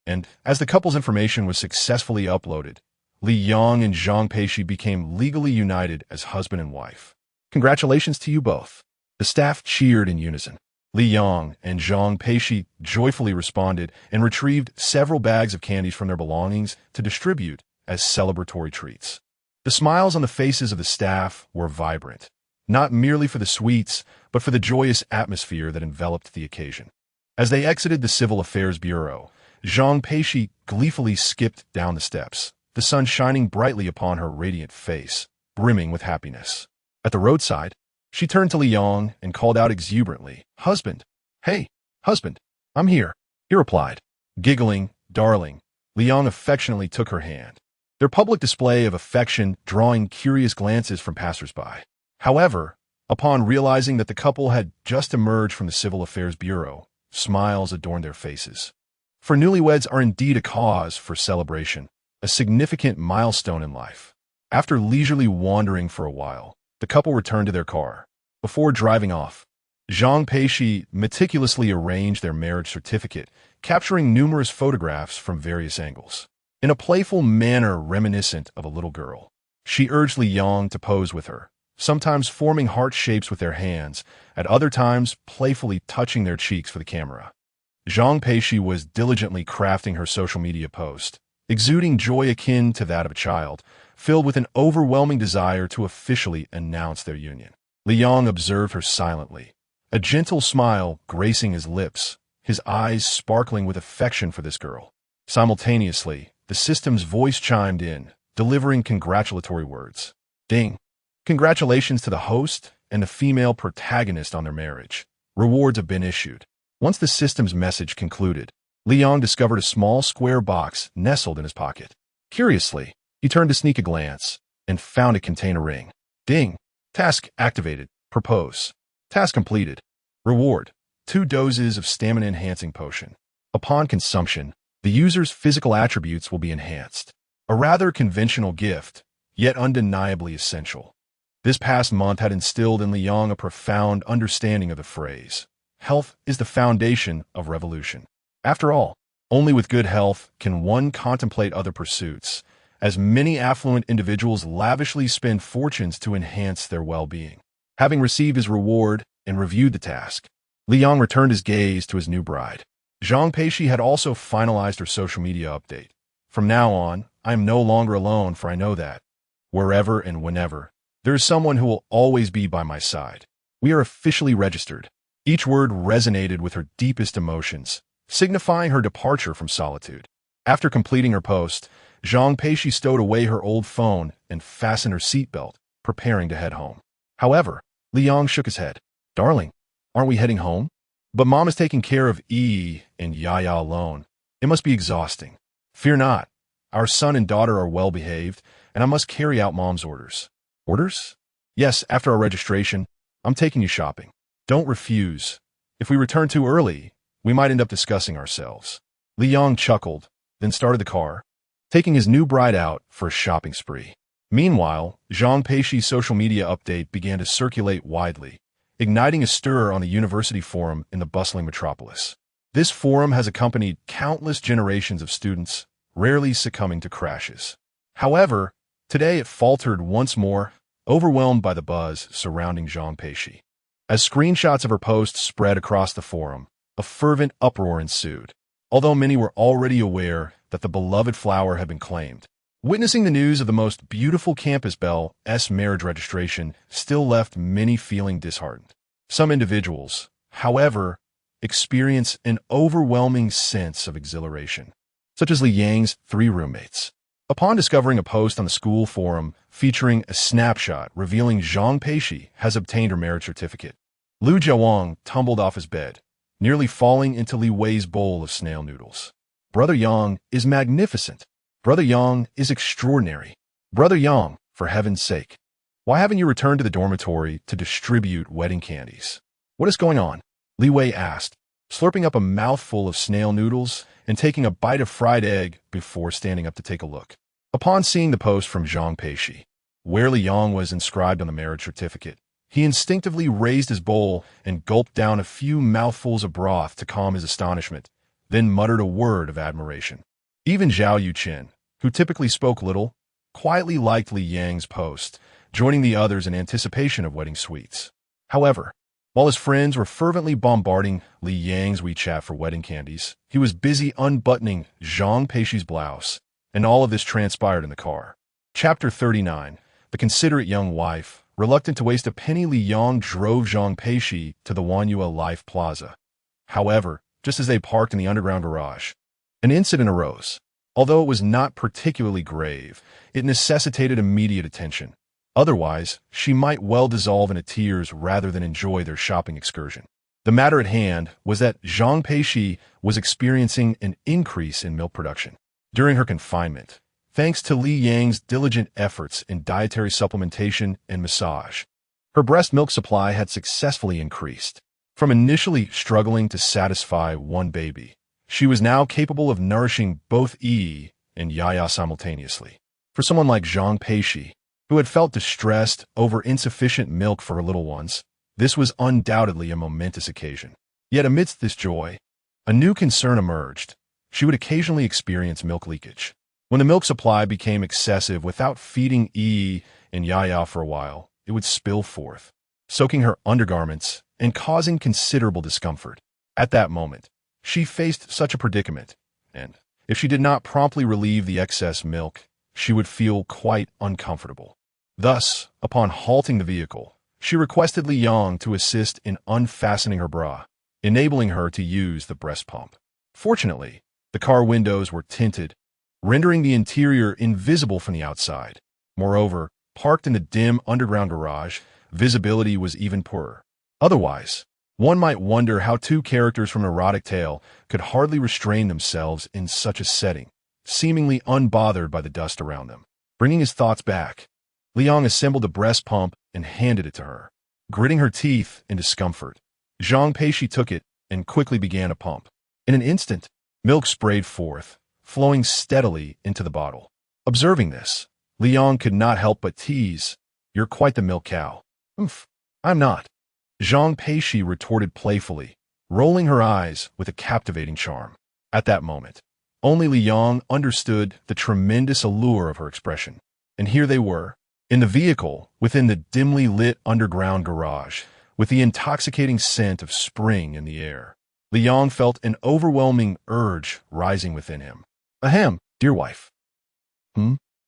And as the couple's information was successfully uploaded, Li Yang and Zhang Peixi became legally united as husband and wife. "Congratulations to you both." The staff cheered in unison. Li Yang and Zhang Peixi joyfully responded and retrieved several bags of candies from their belongings to distribute as celebratory treats. The smiles on the faces of the staff were vibrant, not merely for the sweets, but for the joyous atmosphere that enveloped the occasion. As they exited the Civil Affairs Bureau, Zhang Peixi gleefully skipped down the steps, the sun shining brightly upon her radiant face, brimming with happiness. At the roadside, she turned to Li Yang and called out exuberantly, "Husband! Hey, husband! I'm here!" He replied, giggling, "Darling." Li Yang affectionately took her hand, their public display of affection drawing curious glances from passers-by. However, upon realizing that the couple had just emerged from the Civil Affairs Bureau, smiles adorned their faces. For newlyweds are indeed a cause for celebration, a significant milestone in life. After leisurely wandering for a while, the couple returned to their car. Before driving off, Zhang Peixi meticulously arranged their marriage certificate, capturing numerous photographs from various angles. In a playful manner reminiscent of a little girl, she urged Li Yang to pose with her, sometimes forming heart shapes with their hands, at other times playfully touching their cheeks for the camera. Zhang Peixi was diligently crafting her social media post, exuding joy akin to that of a child, filled with an overwhelming desire to officially announce their union. Li Yang observed her silently, a gentle smile gracing his lips, his eyes sparkling with affection for this girl. Simultaneously, the system's voice chimed in, delivering congratulatory words. Ding! Congratulations to the host and the female protagonist on their marriage. Rewards have been issued. Once the system's message concluded, Li Yang discovered a small square box nestled in his pocket. Curiously, he turned to sneak a glance and found it contained a ring. Ding! Task activated. Propose. Task completed. Reward: 2 doses of stamina-enhancing potion. Upon consumption, the user's physical attributes will be enhanced. A rather conventional gift, yet undeniably essential. This past month had instilled in Li Yang a profound understanding of the phrase, "Health is the foundation of revolution." After all, only with good health can one contemplate other pursuits, as many affluent individuals lavishly spend fortunes to enhance their well-being. Having received his reward and reviewed the task, Li Yang returned his gaze to his new bride. Zhang Peixi had also finalized her social media update. "From now on, I am no longer alone, for I know that, wherever and whenever, there is someone who will always be by my side. We are officially registered." Each word resonated with her deepest emotions, signifying her departure from solitude. After completing her post, Zhang Peixi stowed away her old phone and fastened her seatbelt, preparing to head home. However, Li Yang shook his head. "Darling, aren't we heading home?" "But Mom is taking care of Yi and Yaya alone. It must be exhausting." "Fear not. Our son and daughter are well behaved, and I must carry out Mom's orders. Orders? Yes, after our registration, I'm taking you shopping. Don't refuse. If we return too early, we might end up discussing ourselves. Li Yang chuckled, then started the car, taking his new bride out for a shopping spree. Meanwhile, Zhang Peixi's social media update began to circulate widely, igniting a stir on the university forum in the bustling metropolis. This forum has accompanied countless generations of students, rarely succumbing to crashes. However, today it faltered once more, overwhelmed by the buzz surrounding Zhang Peixi. As screenshots of her post spread across the forum, a fervent uproar ensued, although many were already aware that the beloved flower had been claimed. Witnessing the news of the most beautiful campus Belle's marriage registration still left many feeling disheartened. Some individuals, however, experience an overwhelming sense of exhilaration, such as Li Yang's 3 roommates. Upon discovering a post on the school forum featuring a snapshot revealing Zhang Peixi has obtained her marriage certificate, Lu Jiawang tumbled off his bed, nearly falling into Li Wei's bowl of snail noodles. Brother Yang is magnificent. Brother Yang is extraordinary. Brother Yang, for heaven's sake, why haven't you returned to the dormitory to distribute wedding candies? What is going on? Li Wei asked, slurping up a mouthful of snail noodles and taking a bite of fried egg before standing up to take a look. Upon seeing the post from Zhang Peixi, where Li Yang was inscribed on the marriage certificate, he instinctively raised his bowl and gulped down a few mouthfuls of broth to calm his astonishment, then muttered a word of admiration. Even Zhao Yuqin, who typically spoke little, quietly liked Li Yang's post, joining the others in anticipation of wedding sweets. However, while his friends were fervently bombarding Li Yang's WeChat for wedding candies, he was busy unbuttoning Zhang Peixi's blouse, and all of this transpired in the car. Chapter 39. The considerate young wife, reluctant to waste a penny, Li Yang drove Zhang Peixi to the Wanyua Life Plaza. However, just as they parked in the underground garage, an incident arose. Although it was not particularly grave, it necessitated immediate attention. Otherwise, she might well dissolve into tears rather than enjoy their shopping excursion. The matter at hand was that Zhang Peixi was experiencing an increase in milk production. During her confinement, thanks to Li Yang's diligent efforts in dietary supplementation and massage, her breast milk supply had successfully increased. From initially struggling to satisfy one baby, she was now capable of nourishing both Yi and Yaya simultaneously. For someone like Zhang Peixi, who had felt distressed over insufficient milk for her little ones, this was undoubtedly a momentous occasion. Yet amidst this joy, a new concern emerged. She would occasionally experience milk leakage. When the milk supply became excessive without feeding Yi and Yaya for a while, it would spill forth, soaking her undergarments and causing considerable discomfort. At that moment, she faced such a predicament, and if she did not promptly relieve the excess milk, she would feel quite uncomfortable. Thus, upon halting the vehicle, she requested Li Yang to assist in unfastening her bra, enabling her to use the breast pump. Fortunately, the car windows were tinted, rendering the interior invisible from the outside. Moreover, parked in the dim underground garage, visibility was even poorer. Otherwise, one might wonder how 2 characters from an erotic tale could hardly restrain themselves in such a setting, seemingly unbothered by the dust around them. Bringing his thoughts back, Li Yang assembled the breast pump and handed it to her. Gritting her teeth in discomfort, Zhang Peixi took it and quickly began to pump. In an instant, milk sprayed forth, flowing steadily into the bottle. Observing this, Li Yang could not help but tease, "You're quite the milk cow." "Oomph, I'm not," Zhang Peixi retorted playfully, rolling her eyes with a captivating charm. At that moment, only Li Yang understood the tremendous allure of her expression. And here they were, in the vehicle within the dimly lit underground garage, with the intoxicating scent of spring in the air. Li Yang felt an overwhelming urge rising within him. "Ahem, dear wife."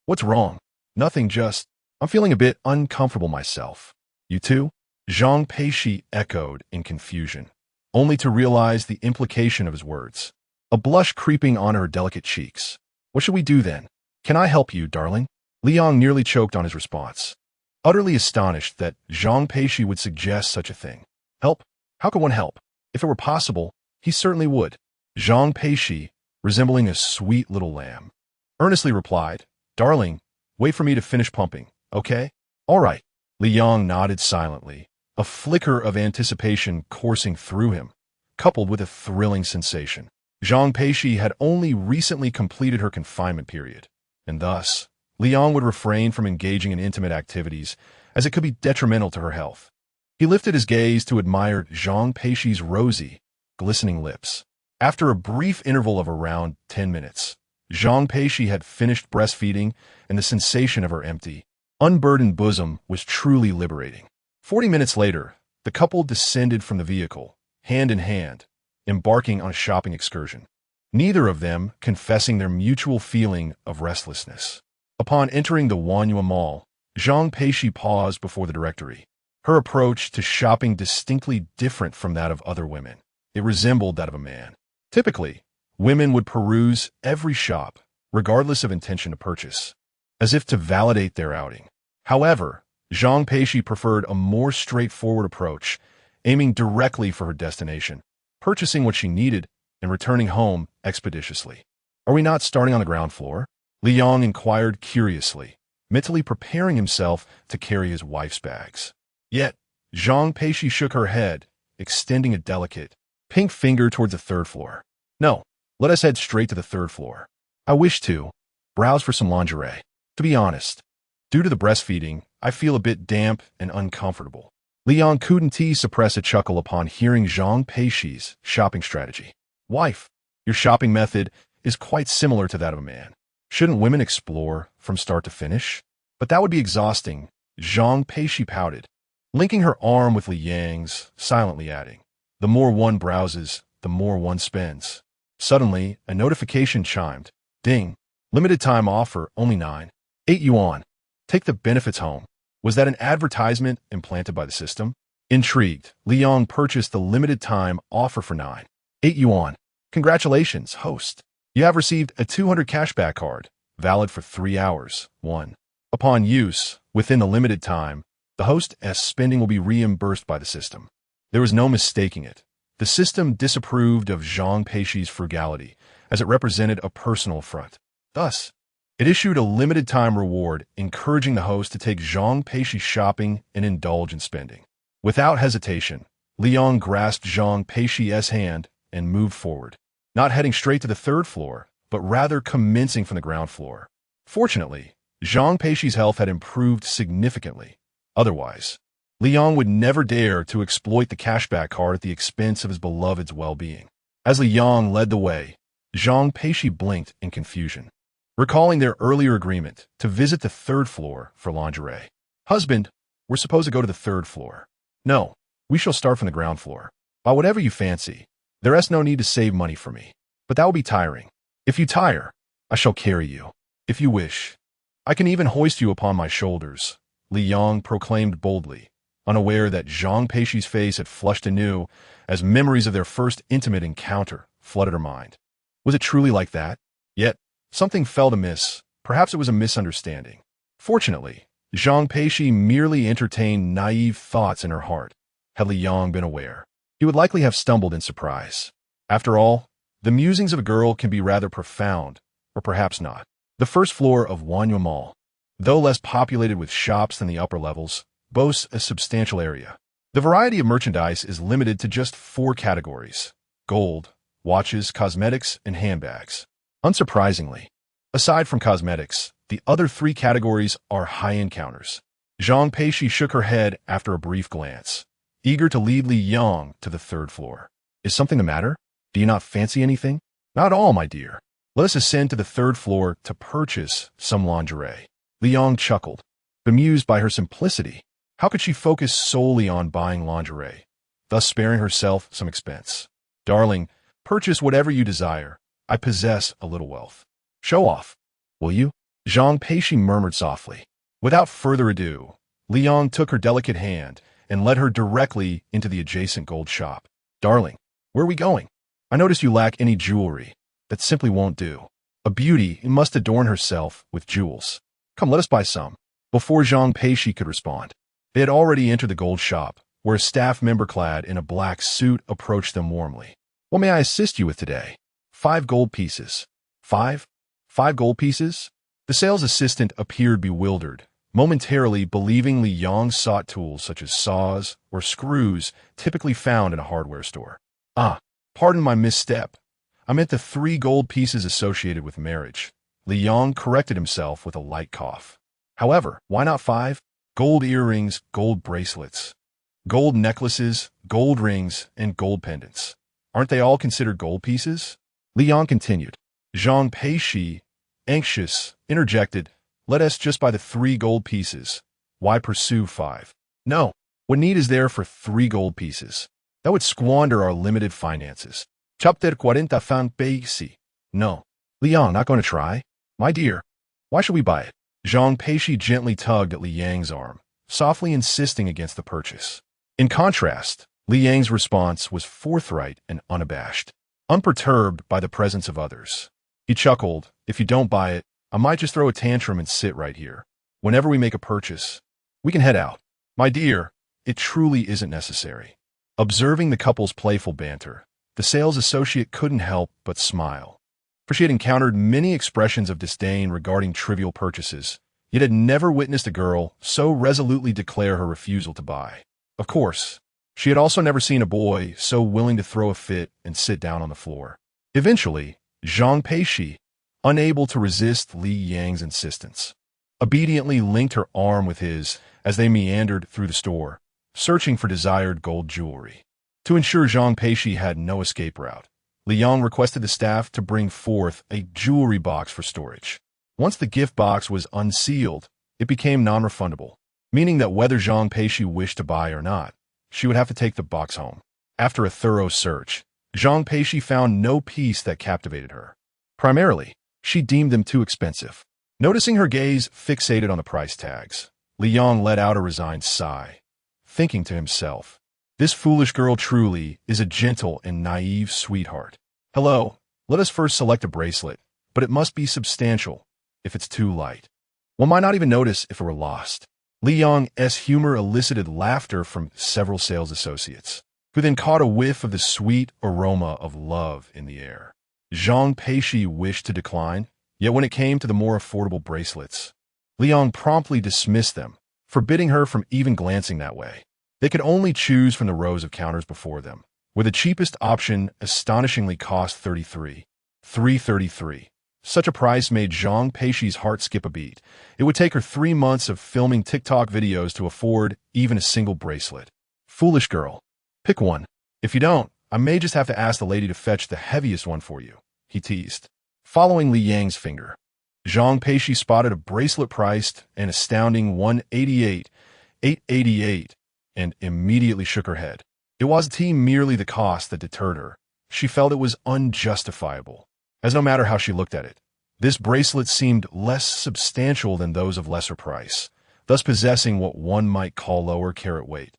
What's wrong?" "Nothing, just, I'm feeling a bit uncomfortable myself." "You too?" Zhang Peixi echoed in confusion, only to realize the implication of his words, a blush creeping on her delicate cheeks. "What should we do then? Can I help you, darling?" Li Yang nearly choked on his response, utterly astonished that Zhang Peixi would suggest such a thing. Help? How could one help? If it were possible, he certainly would. Zhang Peixi, resembling a sweet little lamb, earnestly replied, "Darling, Wait for me to finish pumping, okay? All right. Li Yong nodded silently, a flicker of anticipation coursing through him, coupled with a thrilling sensation. Zhang Peixi had only recently completed her confinement period, and thus, Li Yong would refrain from engaging in intimate activities as it could be detrimental to her health. He lifted his gaze to admire Zhang Peixi's rosy, glistening lips. After a brief interval of around 10 minutes, Zhang Peixi had finished breastfeeding, and the sensation of her empty, unburdened bosom was truly liberating. 40 minutes later, the couple descended from the vehicle, hand in hand, embarking on a shopping excursion, neither of them confessing their mutual feeling of restlessness. Upon entering the Wanyua Mall, Zhang Peixi paused before the directory, her approach to shopping distinctly different from that of other women. It resembled that of a man. Typically, women would peruse every shop, regardless of intention to purchase, as if to validate their outing. However, Zhang Peixi preferred a more straightforward approach, aiming directly for her destination, purchasing what she needed, and returning home expeditiously. Are we not starting on the ground floor? Li Yong inquired curiously, mentally preparing himself to carry his wife's bags. Yet, Zhang Peixi shook her head, extending a delicate, pink finger towards the third floor. No, let us head straight to the third floor. I wish to browse for some lingerie. To be honest, due to the breastfeeding, I feel a bit damp and uncomfortable. Li Yong couldn't suppress a chuckle upon hearing Zhang Peixi's shopping strategy. Wife, your shopping method is quite similar to that of a man. Shouldn't women explore from start to finish? But that would be exhausting, Zhang Peixi pouted, linking her arm with Li Yang's, silently adding, the more one browses, the more one spends. Suddenly, a notification chimed. Ding. Limited time offer, only 9.8 yuan. Take the benefits home. Was that an advertisement implanted by the system? Intrigued, Li Yong purchased the limited time offer for 9.8 yuan. Congratulations, host. You have received a 200 cashback card, valid for 3 hours. 1. Upon use, within the limited time, the host's spending will be reimbursed by the system. There was no mistaking it. The system disapproved of Zhang Peixi's frugality, as it represented a personal affront. Thus, it issued a limited-time reward, encouraging the host to take Zhang Peixi shopping and indulge in spending. Without hesitation, Li Yong grasped Zhang Peixi's hand and moved forward, not heading straight to the third floor, but rather commencing from the ground floor. Fortunately, Zhang Peixi's health had improved significantly. Otherwise, Li Yong would never dare to exploit the cashback card at the expense of his beloved's well-being. As Li Yong led the way, Zhang Peixi blinked in confusion, recalling their earlier agreement to visit the third floor for lingerie. Husband, we're supposed to go to the third floor. No, we shall start from the ground floor. Buy whatever you fancy. There's no need to save money for me. But that will be tiring. If you tire, I shall carry you. If you wish, I can even hoist you upon my shoulders, Li Yong proclaimed boldly, unaware that Zhang Peixi's face had flushed anew as memories of their first intimate encounter flooded her mind. Was it truly like that? Yet, something felt amiss. Perhaps it was a misunderstanding. Fortunately, Zhang Peixi merely entertained naive thoughts in her heart. Had Li Yong been aware, he would likely have stumbled in surprise. After all, the musings of a girl can be rather profound, or perhaps not. The first floor of Wanyua Mall, though less populated with shops than the upper levels, boasts a substantial area. The variety of merchandise is limited to just 4 categories: gold, watches, cosmetics, and handbags. Unsurprisingly, aside from cosmetics, the other 3 categories are high-end counters. Zhang Peixi shook her head after a brief glance, eager to lead Li Yong to the third floor. Is something the matter? Do you not fancy anything? Not at all, my dear. Let us ascend to the third floor to purchase some lingerie. Li Yong chuckled, bemused by her simplicity. How could she focus solely on buying lingerie, thus sparing herself some expense? Darling, purchase whatever you desire. I possess a little wealth. Show off, will you? Zhang Peixi murmured softly. Without further ado, Li Yong took her delicate hand and led her directly into the adjacent gold shop. Darling, where are we going? I notice you lack any jewelry. That simply won't do. A beauty must adorn herself with jewels. Come, let us buy some. Before Zhang Peixi could respond, they had already entered the gold shop, where a staff member clad in a black suit approached them warmly. What may I assist you with today? 5 gold pieces. 5? 5 gold pieces? The sales assistant appeared bewildered, momentarily believing Li Yang sought tools such as saws or screws typically found in a hardware store. Ah, pardon my misstep. I meant the 3 gold pieces associated with marriage. Li Yang corrected himself with a light cough. However, why not 5? Gold earrings, gold bracelets, gold necklaces, gold rings, and gold pendants. Aren't they all considered gold pieces? Li Yang continued. Zhang Peixi, anxious, interjected, let us just buy the 3 gold pieces. Why pursue 5? No. What need is there for 3 gold pieces? That would squander our limited finances. Chapter 40 Zhang Peixi. No. Li Yang, not going to try? My dear, why should we buy it? Zhang Peixi gently tugged at Li Yang's arm, softly insisting against the purchase. In contrast, Li Yang's response was forthright and unabashed, unperturbed by the presence of others. He chuckled, if you don't buy it, I might just throw a tantrum and sit right here. Whenever we make a purchase, we can head out. My dear, it truly isn't necessary. Observing the couple's playful banter, the sales associate couldn't help but smile. For she had encountered many expressions of disdain regarding trivial purchases, yet had never witnessed a girl so resolutely declare her refusal to buy. Of course, she had also never seen a boy so willing to throw a fit and sit down on the floor. Eventually, Zhang Peixi, unable to resist Li Yang's insistence, obediently linked her arm with his as they meandered through the store, searching for desired gold jewelry. To ensure Zhang Peixi had no escape route, Li Yang requested the staff to bring forth a jewelry box for storage. Once the gift box was unsealed, it became non-refundable, meaning that whether Zhang Peixi wished to buy or not, she would have to take the box home. After a thorough search, Zhang Peixi found no piece that captivated her. Primarily, she deemed them too expensive. Noticing her gaze fixated on the price tags, Li Yang let out a resigned sigh, thinking to himself, this foolish girl truly is a gentle and naive sweetheart. Hello, let us first select a bracelet, but it must be substantial. If it's too light, one might not even notice if it were lost. Li Yang's humor elicited laughter from several sales associates, who then caught a whiff of the sweet aroma of love in the air. Zhang Peixi wished to decline, yet when it came to the more affordable bracelets, Li Yang promptly dismissed them, forbidding her from even glancing that way. They could only choose from the rows of counters before them, where the cheapest option astonishingly cost $333. Such a price made Zhang Peixi's heart skip a beat. It would take her 3 months of filming TikTok videos to afford even a single bracelet. Foolish girl. Pick one. If you don't, I may just have to ask the lady to fetch the heaviest one for you, he teased. Following Li Yang's finger, Zhang Peixi spotted a bracelet priced an astounding $888, and immediately shook her head. It wasn't merely the cost that deterred her. She felt it was unjustifiable, as no matter how she looked at it, this bracelet seemed less substantial than those of lesser price, thus possessing what one might call lower carat weight.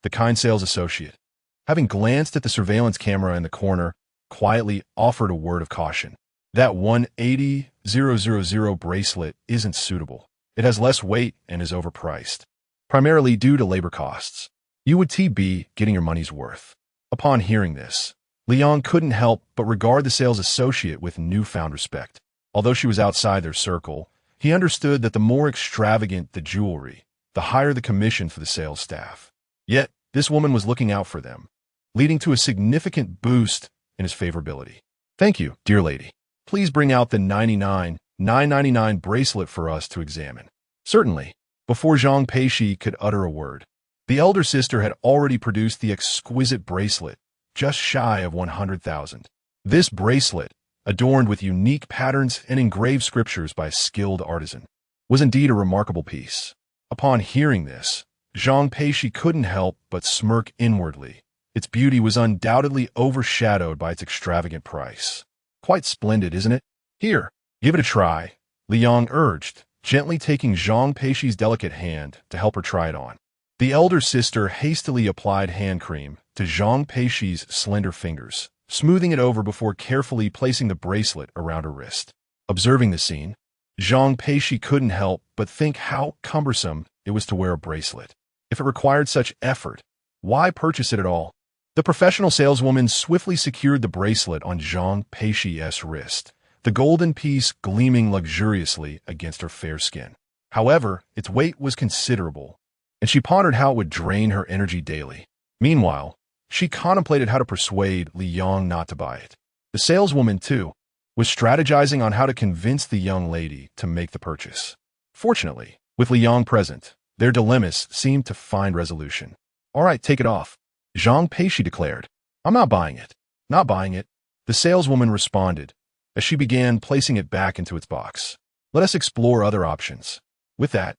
The kind sales associate, having glanced at the surveillance camera in the corner, quietly offered a word of caution. That 180,000 bracelet isn't suitable. It has less weight and is overpriced, primarily due to labor costs. You would be getting your money's worth. Upon hearing this, Li Yang couldn't help but regard the sales associate with newfound respect. Although she was outside their circle, he understood that the more extravagant the jewelry, the higher the commission for the sales staff. Yet, this woman was looking out for them, leading to a significant boost in his favorability. Thank you, dear lady. Please bring out the $999 bracelet for us to examine. Certainly. Before Zhang Peixi could utter a word, the elder sister had already produced the exquisite bracelet, just shy of 100,000. This bracelet, adorned with unique patterns and engraved scriptures by a skilled artisan, was indeed a remarkable piece. Upon hearing this, Zhang Peixi couldn't help but smirk inwardly. Its beauty was undoubtedly overshadowed by its extravagant price. Quite splendid, isn't it? Here, give it a try, Li Yang urged, gently taking Zhang Peixi's delicate hand to help her try it on. The elder sister hastily applied hand cream to Zhang Peixi's slender fingers, smoothing it over before carefully placing the bracelet around her wrist. Observing the scene, Zhang Peixi couldn't help but think how cumbersome it was to wear a bracelet. If it required such effort, why purchase it at all? The professional saleswoman swiftly secured the bracelet on Zhang Peixi's wrist, the golden piece gleaming luxuriously against her fair skin. However, its weight was considerable, and she pondered how it would drain her energy daily. Meanwhile, she contemplated how to persuade Li Yong not to buy it. The saleswoman, too, was strategizing on how to convince the young lady to make the purchase. Fortunately, with Li Yong present, their dilemmas seemed to find resolution. "All right, take it off," Zhang Peixi declared. "I'm not buying it." "Not buying it," the saleswoman responded, as she began placing it back into its box. "Let us explore other options." With that,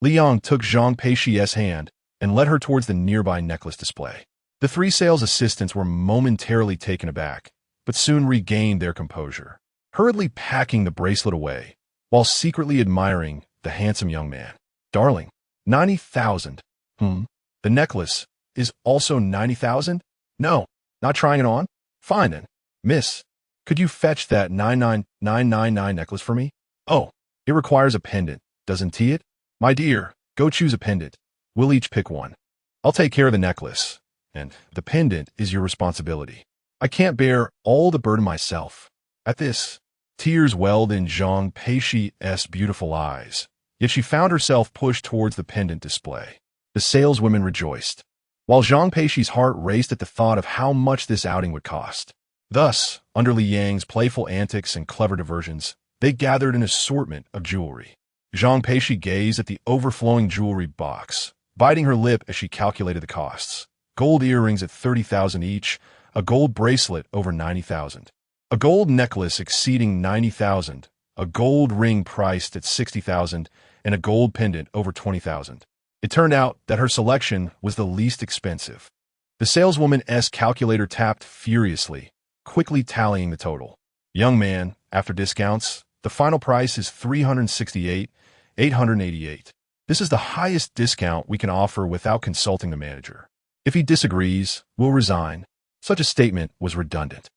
Li Yong took Zhang Peixi's hand and led her towards the nearby necklace display. The three sales assistants were momentarily taken aback, but soon regained their composure, hurriedly packing the bracelet away, while secretly admiring the handsome young man. "Darling, 90,000. The necklace is also 90,000? No, not trying it on? Fine then. Miss, could you fetch that 99999 necklace for me? Oh, it requires a pendant, doesn't it? My dear, go choose a pendant. We'll each pick one. I'll take care of the necklace, and the pendant is your responsibility. I can't bear all the burden myself." At this, tears welled in Zhang Peixi's beautiful eyes, yet she found herself pushed towards the pendant display. The saleswomen rejoiced, while Zhang Peixi's heart raced at the thought of how much this outing would cost. Thus, under Li Yang's playful antics and clever diversions, they gathered an assortment of jewelry. Zhang Peixi gazed at the overflowing jewelry box, biting her lip as she calculated the costs. Gold earrings at 30,000 each, a gold bracelet over 90,000, a gold necklace exceeding 90,000, a gold ring priced at 60,000, and a gold pendant over 20,000. It turned out that her selection was the least expensive. The saleswoman's calculator tapped furiously, quickly tallying the total. "Young man, after discounts, the final price is 368,888. This is the highest discount we can offer without consulting the manager. If he disagrees, we'll resign." Such a statement was redundant.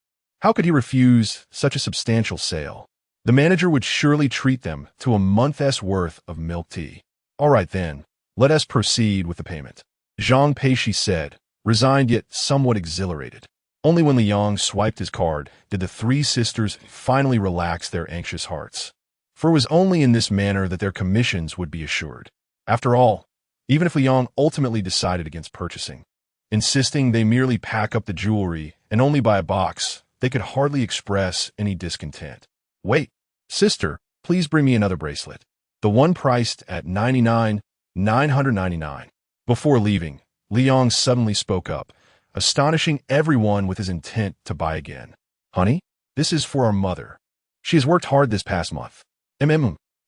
How could he refuse such a substantial sale? The manager would surely treat them to a month's worth of milk tea. "All right then, let us proceed with the payment," Zhang Peixi said, resigned yet somewhat exhilarated. Only when Li Yong swiped his card did the three sisters finally relax their anxious hearts. For it was only in this manner that their commissions would be assured. After all, even if Li Yong ultimately decided against purchasing, insisting they merely pack up the jewelry and only buy a box, they could hardly express any discontent. "Wait, sister, please bring me another bracelet. The one priced at 99,999. Before leaving, Li Yong suddenly spoke up, astonishing everyone with his intent to buy again. "Honey, this is for our mother. She has worked hard this past month.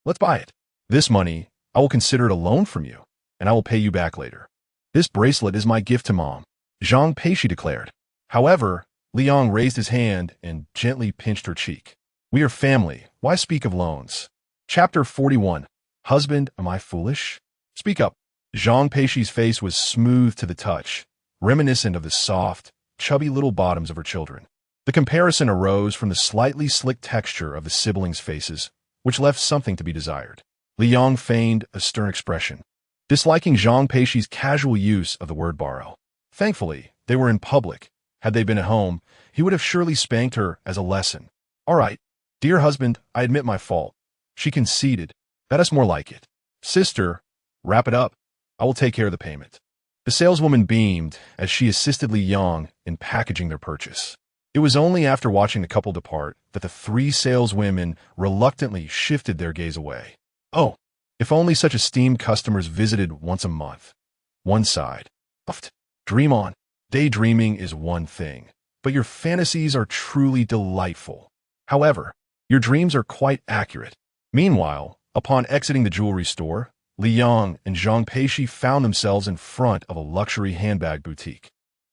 Let's buy it. This money, I will consider it a loan from you, and I will pay you back later. This bracelet is my gift to Mom," Zhang Peixi declared. However, Li Yong raised his hand and gently pinched her cheek. "We are family. Why speak of loans?" Chapter 41. Husband, am I foolish? Speak up. Zhang Peixi's face was smooth to the touch, reminiscent of the soft, chubby little bottoms of her children. The comparison arose from the slightly slick texture of the siblings' faces, which left something to be desired. Li Yong feigned a stern expression, disliking Zhang Peixi's casual use of the word borrow. Thankfully, they were in public. Had they been at home, he would have surely spanked her as a lesson. "All right, dear husband, I admit my fault," she conceded. "That's more like it. Sister, wrap it up. I will take care of the payment." The saleswoman beamed as she assisted Li Yong in packaging their purchase. It was only after watching the couple depart that the three saleswomen reluctantly shifted their gaze away. Oh, if only such esteemed customers visited once a month. One sighed. Dream on. Daydreaming is one thing, but your fantasies are truly delightful. However, your dreams are quite accurate. Meanwhile, upon exiting the jewelry store, Li Yong and Zhang Peixi found themselves in front of a luxury handbag boutique.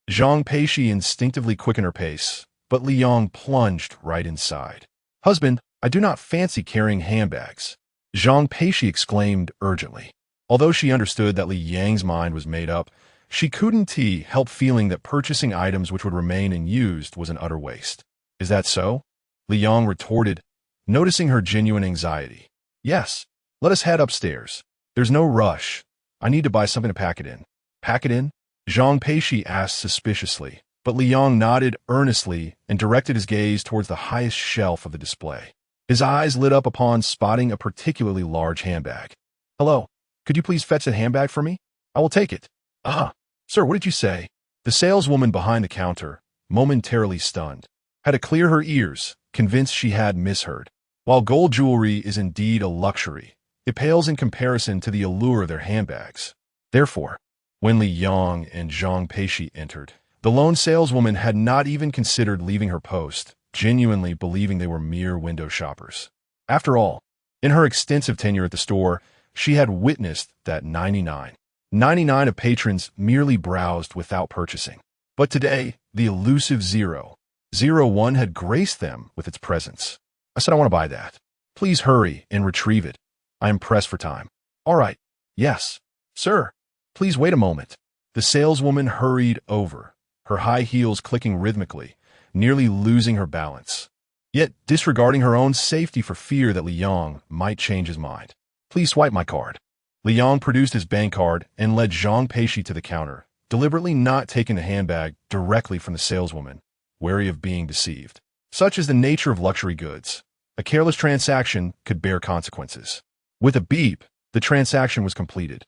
Zhang Peixi instinctively quickened her pace, but Li Yong plunged right inside. "Husband, I do not fancy carrying handbags," Zhang Peixi exclaimed urgently. Although she understood that Li Yang's mind was made up, she couldn't help feeling that purchasing items which would remain unused was an utter waste. "Is that so?" Li Yong retorted, noticing her genuine anxiety. "Yes, let us head upstairs. There's no rush. I need to buy something to pack it in." "Pack it in?" Zhang Peixi asked suspiciously, but Li Yong nodded earnestly and directed his gaze towards the highest shelf of the display. His eyes lit up upon spotting a particularly large handbag. "Hello, could you please fetch that handbag for me? I will take it." "Ah, sir, what did you say?" The saleswoman behind the counter, momentarily stunned, had to clear her ears, convinced she had misheard. While gold jewelry is indeed a luxury, it pales in comparison to the allure of their handbags. Therefore, when Li Yang and Zhang Peixi entered, the lone saleswoman had not even considered leaving her post, genuinely believing they were mere window shoppers. After all, in her extensive tenure at the store, she had witnessed that 99 of patrons merely browsed without purchasing. But today, the elusive 001 had graced them with its presence. "I said I want to buy that. Please hurry and retrieve it. I am pressed for time." "All right. Yes. Sir, please wait a moment." The saleswoman hurried over, her high heels clicking rhythmically, nearly losing her balance, yet disregarding her own safety for fear that Li Yang might change his mind. "Please swipe my card." Li Yang produced his bank card and led Zhang Peixi to the counter, deliberately not taking the handbag directly from the saleswoman, wary of being deceived. Such is the nature of luxury goods. A careless transaction could bear consequences. With a beep, the transaction was completed,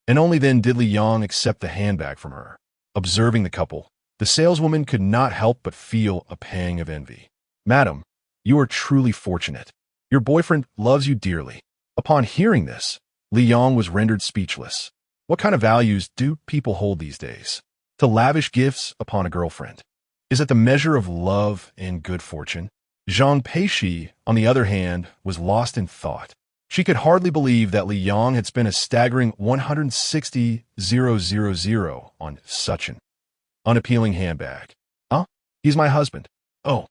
and only then did Li Yang accept the handbag from her. Observing the couple, the saleswoman could not help but feel a pang of envy. "Madam, you are truly fortunate. Your boyfriend loves you dearly." Upon hearing this, Li Yang was rendered speechless. What kind of values do people hold these days? To lavish gifts upon a girlfriend, is it the measure of love and good fortune? Zhang Peixi, on the other hand, was lost in thought. She could hardly believe that Li Yang had spent a staggering 160,000 on such an unappealing handbag. "Huh? He's my husband." "Oh,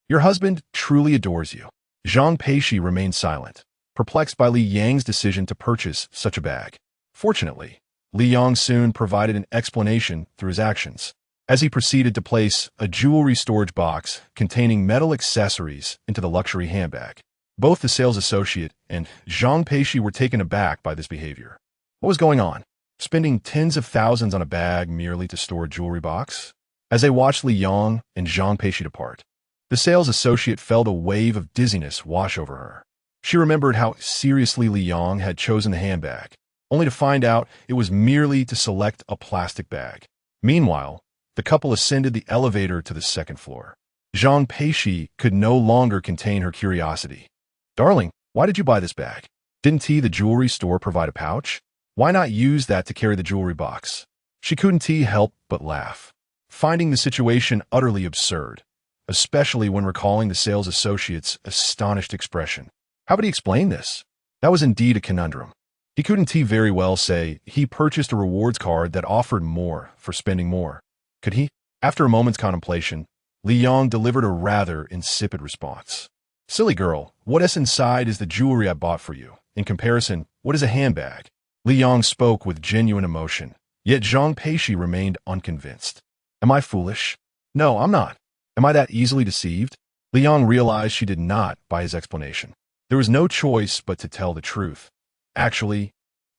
your husband truly adores you." Zhang Peixi remained silent, perplexed by Li Yang's decision to purchase such a bag. Fortunately, Li Yang soon provided an explanation through his actions, as he proceeded to place a jewelry storage box containing metal accessories into the luxury handbag. Both the sales associate and Zhang Peixi were taken aback by this behavior. What was going on? Spending tens of thousands on a bag merely to store a jewelry box? As they watched Li Yang and Zhang Peixi depart, the sales associate felt a wave of dizziness wash over her. She remembered how seriously Li Yang had chosen the handbag, only to find out it was merely to select a plastic bag. Meanwhile, the couple ascended the elevator to the second floor. Zhang Peixi could no longer contain her curiosity. "Darling, why did you buy this bag? Didn't the jewelry store provide a pouch? Why not use that to carry the jewelry box?" She couldn't help but laugh, finding the situation utterly absurd, especially when recalling the sales associate's astonished expression. How would he explain this? That was indeed a conundrum. He couldn't very well say he purchased a rewards card that offered more for spending more. Could he? After a moment's contemplation, Li Yang delivered a rather insipid response. "Silly girl, what's inside is the jewelry I bought for you. In comparison, what is a handbag?" Li Yang spoke with genuine emotion, yet Zhang Peixi remained unconvinced. "Am I foolish? No, I'm not. Am I that easily deceived?" Li Yang realized she did not buy his explanation. There was no choice but to tell the truth. "Actually,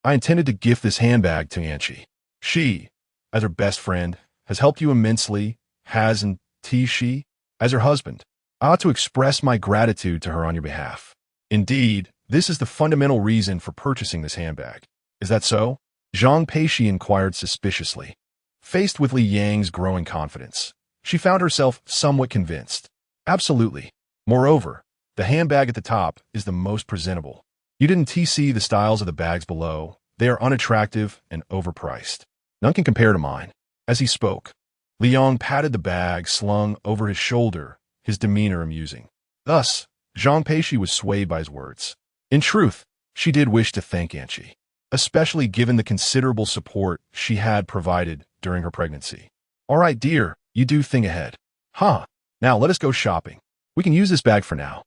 I intended to gift this handbag to Anchi. She, as her best friend, has helped you immensely, hasn't she? As her husband, I ought to express my gratitude to her on your behalf. Indeed, this is the fundamental reason for purchasing this handbag. Is that so?" Zhang Peixi inquired suspiciously. Faced with Li Yang's growing confidence, she found herself somewhat convinced. "Absolutely. Moreover, the handbag at the top is the most presentable. You didn't see the styles of the bags below. They are unattractive and overpriced. None can compare to mine." As he spoke, Li Yang patted the bag slung over his shoulder, his demeanor amusing. Thus, Zhang Peixi was swayed by his words. In truth, she did wish to thank Anchi, especially given the considerable support she had provided during her pregnancy. "All right, dear, you do think ahead. Huh, now let us go shopping. We can use this bag for now.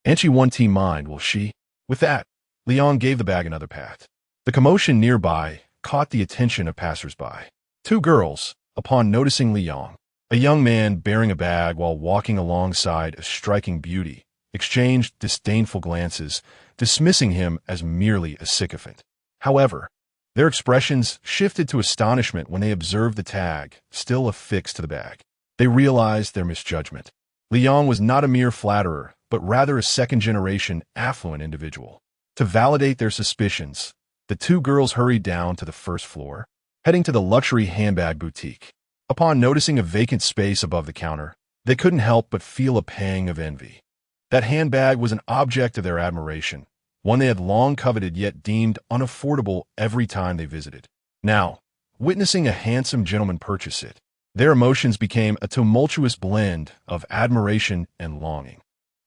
Anchi won't mind, will she?" With that, Li Yang gave the bag another pat. The commotion nearby caught the attention of passers-by. Two girls, upon noticing Li Yang, a young man bearing a bag while walking alongside a striking beauty, exchanged disdainful glances, dismissing him as merely a sycophant. However, their expressions shifted to astonishment when they observed the tag still affixed to the bag. They realized their misjudgment. Li Yang was not a mere flatterer, but rather a second-generation affluent individual. To validate their suspicions, the two girls hurried down to the first floor, heading to the luxury handbag boutique. Upon noticing a vacant space above the counter, they couldn't help but feel a pang of envy. That handbag was an object of their admiration, one they had long coveted yet deemed unaffordable every time they visited. Now, witnessing a handsome gentleman purchase it, their emotions became a tumultuous blend of admiration and longing.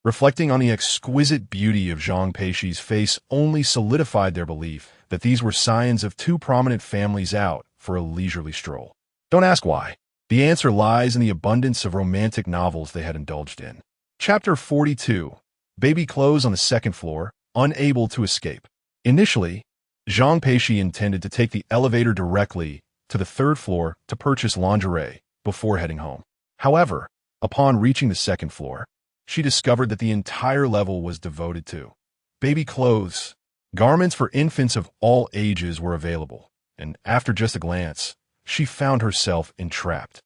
Reflecting on the exquisite beauty of Zhang Peixi's face only solidified their belief that these were signs of two prominent families out for a leisurely stroll. Don't ask why. The answer lies in the abundance of romantic novels they had indulged in. Chapter 42. Baby clothes on the second floor, unable to escape. Initially, Zhang Peixi intended to take the elevator directly to the third floor to purchase lingerie before heading home. However, upon reaching the second floor, she discovered that the entire level was devoted to baby clothes. Garments for infants of all ages were available, and after just a glance, she found herself entrapped.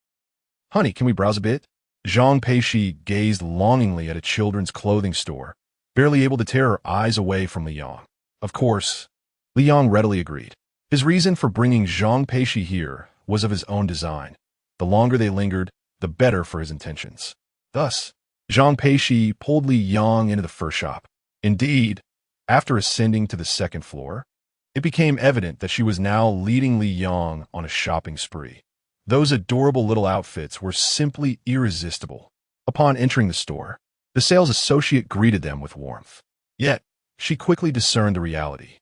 "Honey, can we browse a bit?" Zhang Peixi gazed longingly at a children's clothing store, barely able to tear her eyes away from Liang. Of course, Liang readily agreed. His reason for bringing Zhang Peixi here was of his own design. The longer they lingered, the better for his intentions. Thus, Zhang Peixi pulled Li Yang into the first shop. Indeed, after ascending to the second floor, it became evident that she was now leading Li Yang on a shopping spree. Those adorable little outfits were simply irresistible. Upon entering the store, the sales associate greeted them with warmth. Yet, she quickly discerned the reality.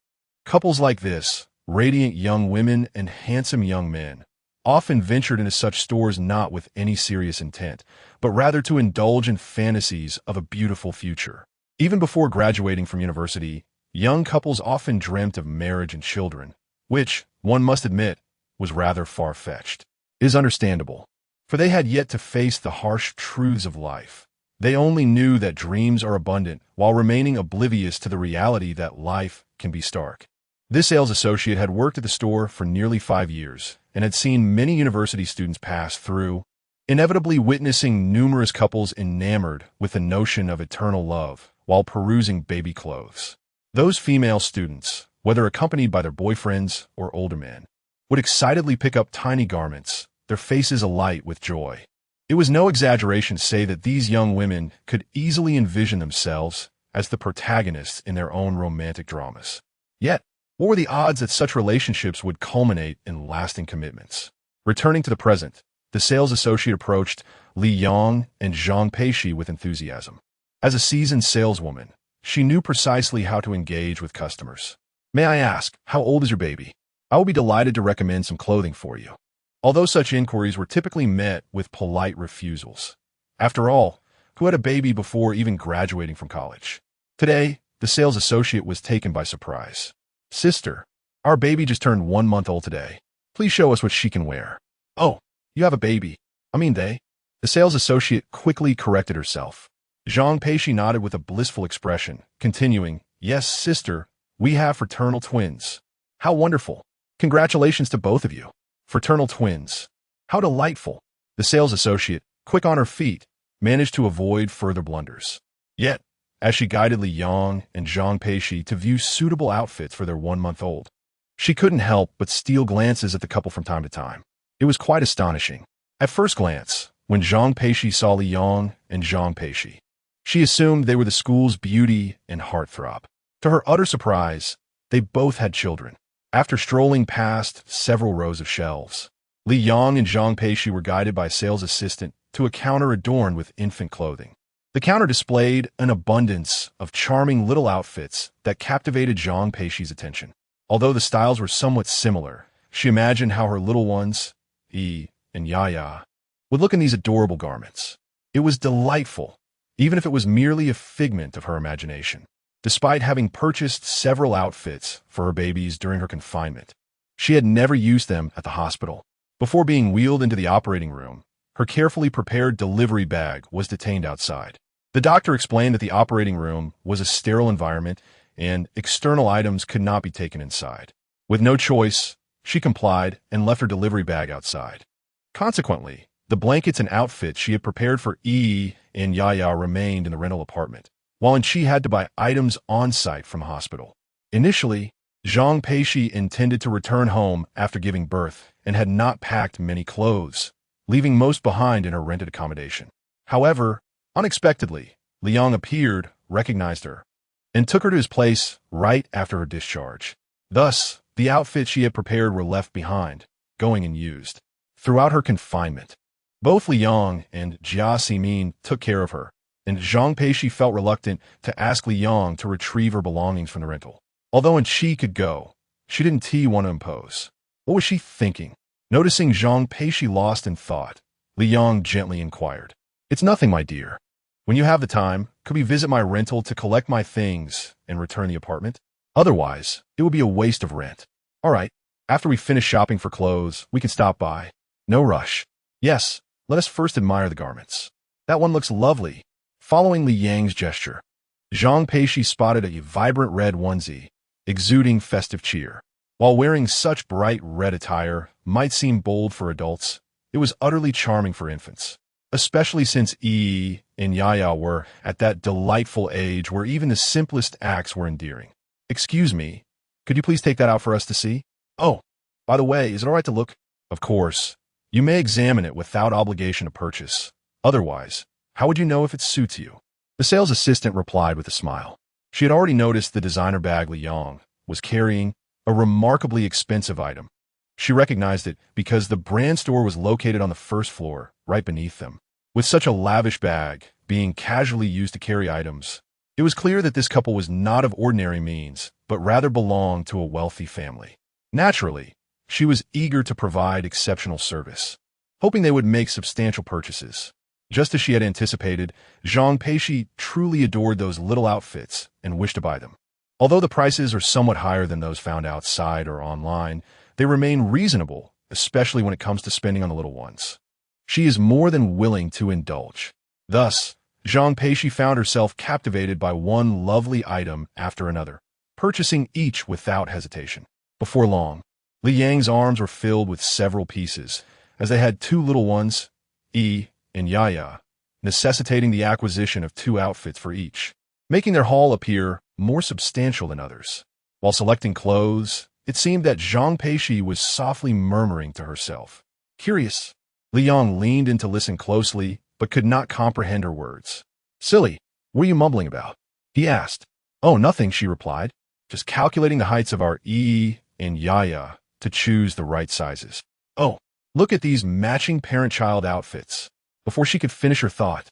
Couples like this, radiant young women and handsome young men, often ventured into such stores not with any serious intent, but rather to indulge in fantasies of a beautiful future. Even before graduating from university, young couples often dreamt of marriage and children, which, one must admit, was rather far-fetched. It is understandable, for they had yet to face the harsh truths of life. They only knew that dreams are abundant while remaining oblivious to the reality that life can be stark. This sales associate had worked at the store for nearly 5 years and had seen many university students pass through, inevitably witnessing numerous couples enamored with the notion of eternal love while perusing baby clothes. Those female students, whether accompanied by their boyfriends or older men, would excitedly pick up tiny garments, their faces alight with joy. It was no exaggeration to say that these young women could easily envision themselves as the protagonists in their own romantic dramas. Yet, what were the odds that such relationships would culminate in lasting commitments? Returning to the present, the sales associate approached Li Yang and Zhang Peixi with enthusiasm. As a seasoned saleswoman, she knew precisely how to engage with customers. "May I ask, how old is your baby? I will be delighted to recommend some clothing for you." Although such inquiries were typically met with polite refusals. After all, who had a baby before even graduating from college? Today, the sales associate was taken by surprise. "Sister, our baby just turned 1 month old today. Please show us what she can wear." "Oh, you have a baby. I mean they." The sales associate quickly corrected herself. Zhang Peixi nodded with a blissful expression, continuing, "Yes, sister, we have fraternal twins." "How wonderful. Congratulations to both of you. Fraternal twins. How delightful." The sales associate, quick on her feet, managed to avoid further blunders. Yet, as she guided Li Yang and Zhang Peixi to view suitable outfits for their 1-month-old, she couldn't help but steal glances at the couple from time to time. It was quite astonishing. At first glance, when Zhang Peixi saw Li Yang and Zhang Peixi, she assumed they were the school's beauty and heartthrob. To her utter surprise, they both had children. After strolling past several rows of shelves, Li Yang and Zhang Peixi were guided by a sales assistant to a counter adorned with infant clothing. The counter displayed an abundance of charming little outfits that captivated Zhang Peixi's attention. Although the styles were somewhat similar, she imagined how her little ones, Yi and Yaya, would look in these adorable garments. It was delightful, even if it was merely a figment of her imagination. Despite having purchased several outfits for her babies during her confinement, she had never used them at the hospital. Before being wheeled into the operating room, her carefully prepared delivery bag was detained outside. The doctor explained that the operating room was a sterile environment and external items could not be taken inside. With no choice, she complied and left her delivery bag outside. Consequently, the blankets and outfits she had prepared for E and Yaya remained in the rental apartment. while she had to buy items on-site from a hospital. Initially, Zhang Peixi intended to return home after giving birth and had not packed many clothes, leaving most behind in her rented accommodation. However, unexpectedly, Liang appeared, recognized her, and took her to his place right after her discharge. Thus, the outfits she had prepared were left behind, going unused. Throughout her confinement, both Liang and Jia Ximin took care of her, and Zhang Peixi felt reluctant to ask Liang to retrieve her belongings from the rental. Although she could go, she didn't want to impose. What was she thinking? Noticing Zhang Peixi lost in thought, Liang gently inquired. "It's nothing, my dear. When you have the time, could we visit my rental to collect my things and return the apartment? Otherwise, it would be a waste of rent. All right, after we finish shopping for clothes, we can stop by. No rush. Yes, let us first admire the garments. That one looks lovely." Following Li Yang's gesture, Zhang Peixi spotted a vibrant red onesie, exuding festive cheer. While wearing such bright red attire might seem bold for adults, it was utterly charming for infants, especially since Yi and Yaya were at that delightful age where even the simplest acts were endearing. "Excuse me, could you please take that out for us to see? Oh, by the way, is it all right to look?" "Of course. You may examine it without obligation to purchase. Otherwise, how would you know if it suits you?" The sales assistant replied with a smile. She had already noticed the designer bag Liang was carrying, a remarkably expensive item. She recognized it because the brand store was located on the first floor, right beneath them. With such a lavish bag being casually used to carry items, it was clear that this couple was not of ordinary means, but rather belonged to a wealthy family. Naturally, she was eager to provide exceptional service, hoping they would make substantial purchases. Just as she had anticipated, Zhang Peixi truly adored those little outfits and wished to buy them. Although the prices are somewhat higher than those found outside or online, they remain reasonable, especially when it comes to spending on the little ones. She is more than willing to indulge. Thus, Zhang Peixi found herself captivated by one lovely item after another, purchasing each without hesitation. Before long, Li Yang's arms were filled with several pieces, as they had two little ones, Yi and Yaya, necessitating the acquisition of 2 outfits for each, making their haul appear more substantial than others. While selecting clothes, it seemed that Zhang Peixi was softly murmuring to herself. Curious, Liang leaned in to listen closely, but could not comprehend her words. "Silly, what are you mumbling about?" he asked. "Oh, nothing," she replied. "Just calculating the heights of our Yi and Yaya to choose the right sizes." "Oh, look at these matching parent-child outfits." Before she could finish her thought,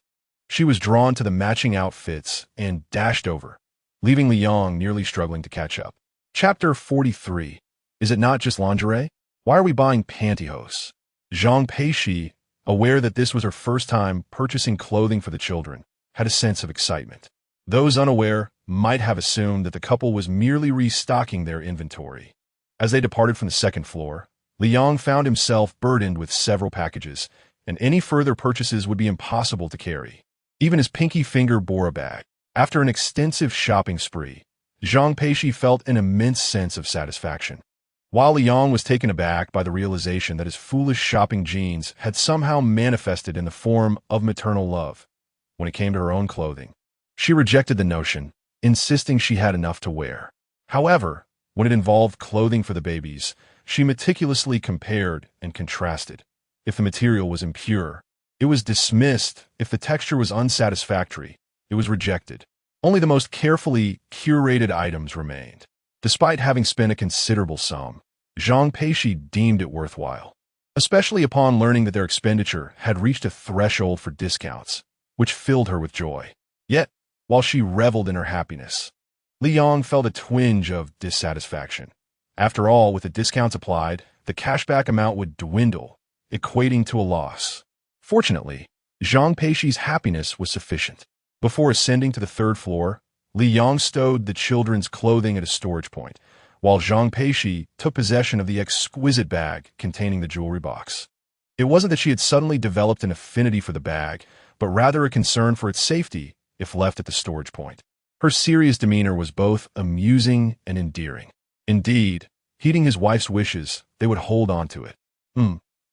she was drawn to the matching outfits and dashed over, leaving Liang nearly struggling to catch up. Chapter 43. Is it not just lingerie? Why are we buying pantyhose? Zhang Peixi, aware that this was her first time purchasing clothing for the children, had a sense of excitement. Those unaware might have assumed that the couple was merely restocking their inventory. As they departed from the second floor, Liang found himself burdened with several packages, and any further purchases would be impossible to carry. Even his pinky finger bore a bag. After an extensive shopping spree, Zhang Peixi felt an immense sense of satisfaction. While Liang was taken aback by the realization that his foolish shopping genes had somehow manifested in the form of maternal love, when it came to her own clothing, she rejected the notion, insisting she had enough to wear. However, when it involved clothing for the babies, she meticulously compared and contrasted. If the material was impure, it was dismissed. If the texture was unsatisfactory, it was rejected. Only the most carefully curated items remained. Despite having spent a considerable sum, Zhang Peixi deemed it worthwhile, especially upon learning that their expenditure had reached a threshold for discounts, which filled her with joy. Yet, while she reveled in her happiness, Liang felt a twinge of dissatisfaction. After all, with the discounts applied, the cashback amount would dwindle, equating to a loss. Fortunately, Zhang Peixi's happiness was sufficient. Before ascending to the third floor, Liang stowed the children's clothing at a storage point, while Zhang Peixi took possession of the exquisite bag containing the jewelry box. It wasn't that she had suddenly developed an affinity for the bag, but rather a concern for its safety if left at the storage point. Her serious demeanor was both amusing and endearing. Indeed, heeding his wife's wishes, they would hold on to it.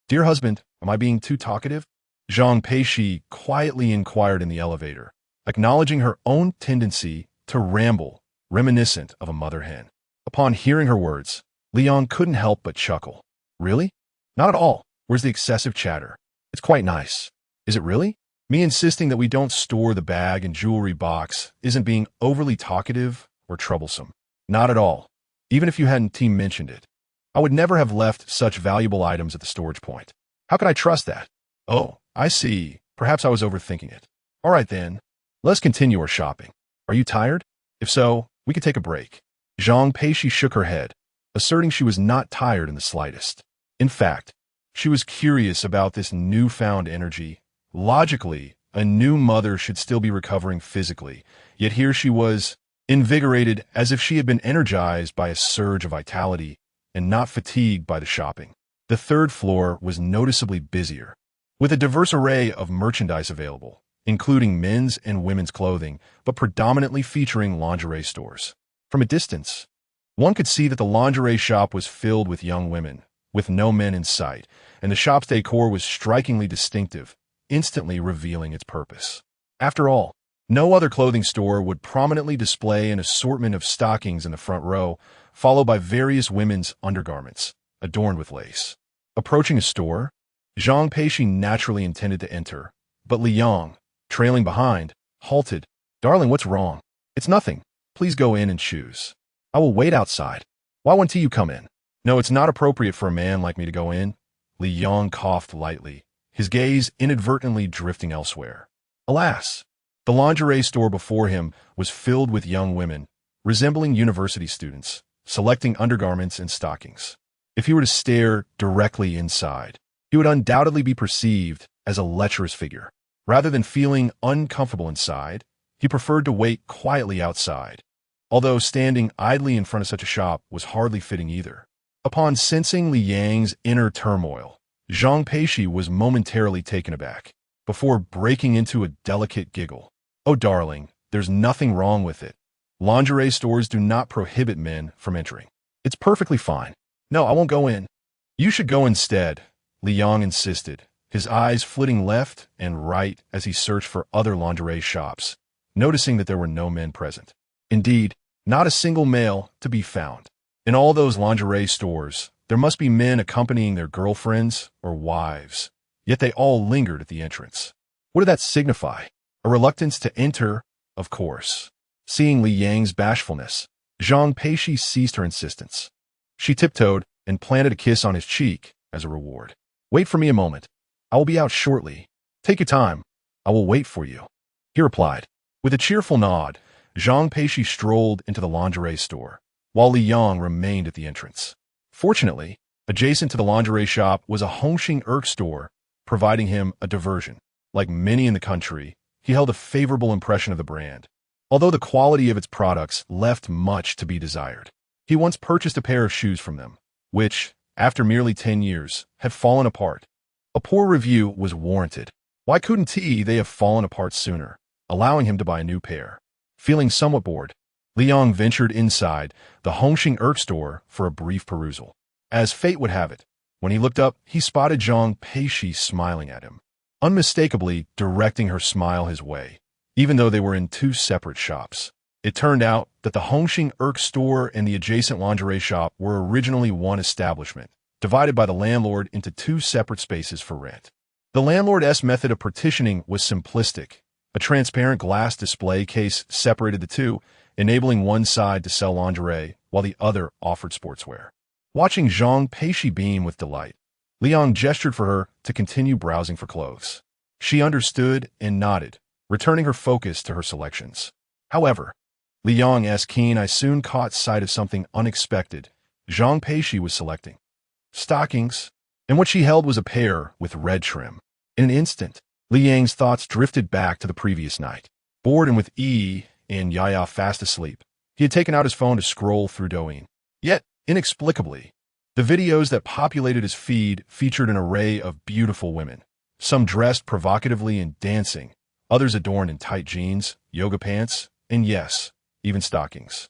Dear husband, am I being too talkative?" Zhang Peixi quietly inquired in the elevator, acknowledging her own tendency to ramble, reminiscent of a mother hen. Upon hearing her words, Liang couldn't help but chuckle. Really? Not at all. Where's the excessive chatter? It's quite nice. Is it really? Me insisting that we don't store the bag and jewelry box isn't being overly talkative or troublesome. Not at all. Even if you hadn't mentioned it. I would never have left such valuable items at the storage point. How could I trust that? Oh, I see. Perhaps I was overthinking it. All right then. Let's continue our shopping. Are you tired? If so, we could take a break. Zhang Peixi shook her head, asserting she was not tired in the slightest. In fact, she was curious about this newfound energy. Logically, a new mother should still be recovering physically, yet here she was, invigorated as if she had been energized by a surge of vitality and not fatigued by the shopping. The third floor was noticeably busier, with a diverse array of merchandise available, including men's and women's clothing, but predominantly featuring lingerie stores. From a distance, one could see that the lingerie shop was filled with young women, with no men in sight, and the shop's decor was strikingly distinctive, instantly revealing its purpose. After all, no other clothing store would prominently display an assortment of stockings in the front row, followed by various women's undergarments, adorned with lace. Approaching a store, Zhang Peixi naturally intended to enter, but Liang, trailing behind, halted. "Darling, what's wrong?" "It's nothing. Please go in and choose. I will wait outside." "Why won't you come in?" "No, it's not appropriate for a man like me to go in." Liang coughed lightly, his gaze inadvertently drifting elsewhere. Alas, the lingerie store before him was filled with young women, resembling university students, selecting undergarments and stockings. If he were to stare directly inside, he would undoubtedly be perceived as a lecherous figure. Rather than feeling uncomfortable inside, he preferred to wait quietly outside, although standing idly in front of such a shop was hardly fitting either. Upon sensing Liang's inner turmoil, Zhang Peixi was momentarily taken aback, before breaking into a delicate giggle. "Oh, darling, there's nothing wrong with it. Lingerie stores do not prohibit men from entering. It's perfectly fine." "No, I won't go in." "You should go instead," Liang insisted, his eyes flitting left and right as he searched for other lingerie shops, noticing that there were no men present. Indeed, not a single male to be found. In all those lingerie stores, there must be men accompanying their girlfriends or wives, yet they all lingered at the entrance. What did that signify? A reluctance to enter, of course. Seeing Liang's bashfulness, Zhang Peixi ceased her insistence. She tiptoed and planted a kiss on his cheek as a reward. "Wait for me a moment. I will be out shortly. Take your time. I will wait for you," he replied. With a cheerful nod, Zhang Peixi strolled into the lingerie store, while Liang remained at the entrance. Fortunately, adjacent to the lingerie shop was a Hongxing store, providing him a diversion. Like many in the country, he held a favorable impression of the brand, although the quality of its products left much to be desired. He once purchased a pair of shoes from them, which, after merely 10 years, had fallen apart. A poor review was warranted. Why couldn't they have fallen apart sooner, allowing him to buy a new pair? Feeling somewhat bored, Liang ventured inside the Hongxing store for a brief perusal. As fate would have it, when he looked up, he spotted Zhang Peixi smiling at him, unmistakably directing her smile his way, even though they were in two separate shops. It turned out that the Hongxing store and the adjacent lingerie shop were originally one establishment, divided by the landlord into two separate spaces for rent. The landlord's method of partitioning was simplistic. A transparent glass display case separated the two, enabling one side to sell lingerie while the other offered sportswear. Watching Zhang Peixi beam with delight, Liang gestured for her to continue browsing for clothes. She understood and nodded, returning her focus to her selections. However, Liang's keen eye soon caught sight of something unexpected. Zhang Peixi was selecting stockings, and what she held was a pair with red trim. In an instant, Liang's thoughts drifted back to the previous night. Bored and with and Yaya fast asleep, he had taken out his phone to scroll through Douyin. Yet, inexplicably, the videos that populated his feed featured an array of beautiful women, some dressed provocatively and dancing, others adorned in tight jeans, yoga pants, and yes, even stockings.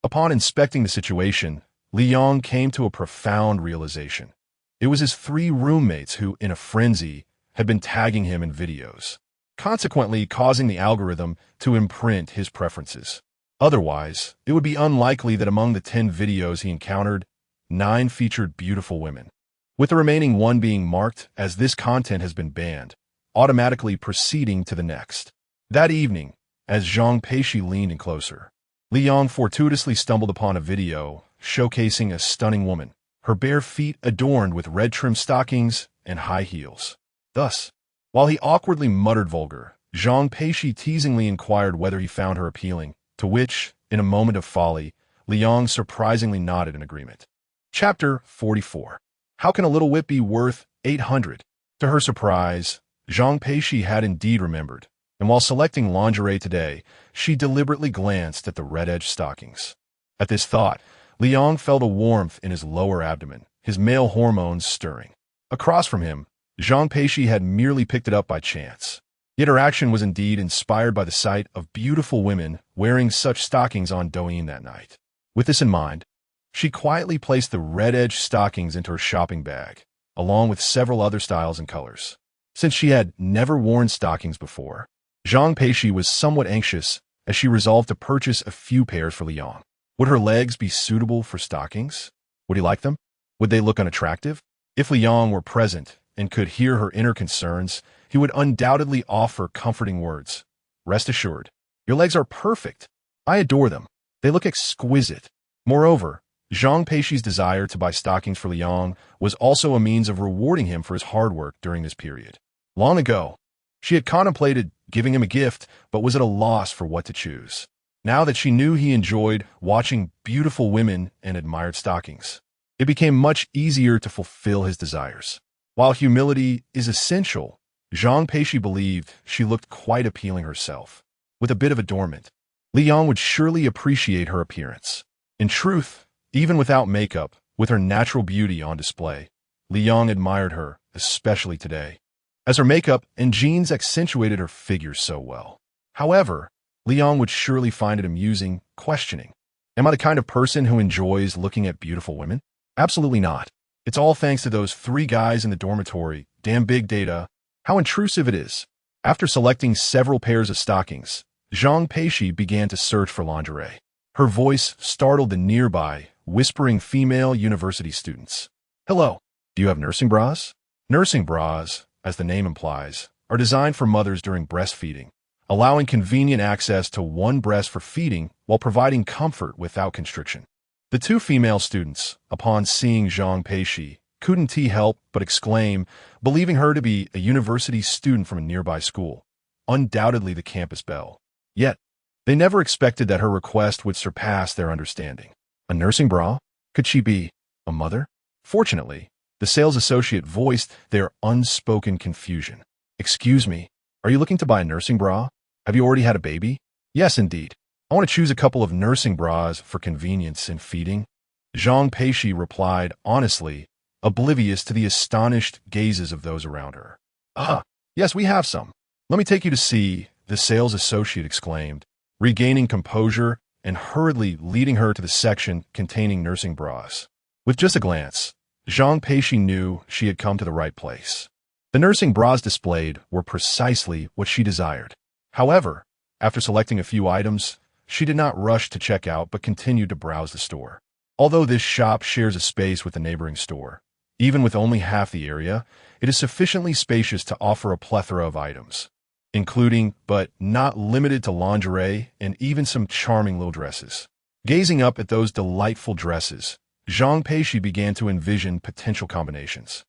Upon inspecting the situation, Liang came to a profound realization. It was his 3 roommates who, in a frenzy, had been tagging him in videos. consequently causing the algorithm to imprint his preferences. Otherwise, it would be unlikely that among the 10 videos he encountered, 9 featured beautiful women, with the remaining 1 being marked as this content has been banned, automatically proceeding to the next. That evening, as Zhang Peixi leaned in closer, Liang fortuitously stumbled upon a video showcasing a stunning woman, her bare feet adorned with red-trimmed stockings and high heels. Thus, while he awkwardly muttered vulgar, Zhang Peixi teasingly inquired whether he found her appealing, to which, in a moment of folly, Liang surprisingly nodded in agreement. Chapter 44. How can a little whip be worth 800? To her surprise, Zhang Peixi had indeed remembered, and while selecting lingerie today, she deliberately glanced at the red-edged stockings. At this thought, Liang felt a warmth in his lower abdomen, his male hormones stirring. Across from him, Zhang Peixi had merely picked it up by chance. Yet her action was indeed inspired by the sight of beautiful women wearing such stockings on Douyin that night. With this in mind, she quietly placed the red-edged stockings into her shopping bag, along with several other styles and colors. Since she had never worn stockings before, Zhang Peixi was somewhat anxious as she resolved to purchase a few pairs for Liang. Would her legs be suitable for stockings? Would he like them? Would they look unattractive? If Liang were present and could hear her inner concerns, he would undoubtedly offer comforting words. Rest assured, your legs are perfect. I adore them. They look exquisite. Moreover, Zhang Peixi's desire to buy stockings for Liang was also a means of rewarding him for his hard work during this period. Long ago, she had contemplated giving him a gift, but was at a loss for what to choose. Now that she knew he enjoyed watching beautiful women and admired stockings, it became much easier to fulfill his desires. While humility is essential, Zhang Peixi believed she looked quite appealing herself. With a bit of adornment, Liang would surely appreciate her appearance. In truth, even without makeup, with her natural beauty on display, Liang admired her, especially today, as her makeup and jeans accentuated her figure so well. However, Liang would surely find it amusing, questioning, "Am I the kind of person who enjoys looking at beautiful women?" Absolutely not. It's all thanks to those 3 guys in the dormitory. Damn big data. How intrusive it is. After selecting several pairs of stockings, Zhang Peixi began to search for lingerie. Her voice startled the nearby, whispering female university students. "Hello, do you have nursing bras?" Nursing bras, as the name implies, are designed for mothers during breastfeeding, allowing convenient access to one breast for feeding while providing comfort without constriction. The 2 female students, upon seeing Zhang Peixi, couldn't help but exclaim, believing her to be a university student from a nearby school, undoubtedly the campus Belle. Yet, they never expected that her request would surpass their understanding. A nursing bra? Could she be a mother? Fortunately, the sales associate voiced their unspoken confusion. "Excuse me, are you looking to buy a nursing bra? Have you already had a baby?" "Yes, indeed. I want to choose a couple of nursing bras for convenience in feeding." Zhang Peixi replied honestly, oblivious to the astonished gazes of those around her. "Ah, yes, we have some. Let me take you to see," the sales associate exclaimed, regaining composure and hurriedly leading her to the section containing nursing bras. With just a glance, Zhang Peixi knew she had come to the right place. The nursing bras displayed were precisely what she desired. However, after selecting a few items, she did not rush to check out but continued to browse the store. Although this shop shares a space with the neighboring store, even with only half the area, it is sufficiently spacious to offer a plethora of items, including, but not limited to, lingerie and even some charming little dresses. Gazing up at those delightful dresses, Zhang Peixi began to envision potential combinations.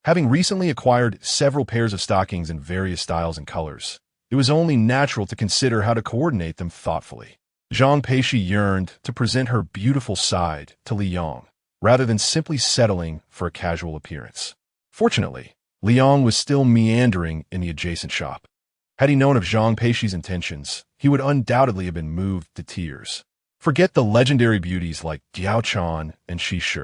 Having recently acquired several pairs of stockings in various styles and colors, it was only natural to consider how to coordinate them thoughtfully. Zhang Peixi yearned to present her beautiful side to Liang, rather than simply settling for a casual appearance. Fortunately, Liang was still meandering in the adjacent shop. Had he known of Zhang Peixi's intentions, he would undoubtedly have been moved to tears. Forget the legendary beauties like Diao Chan and Shi Shi.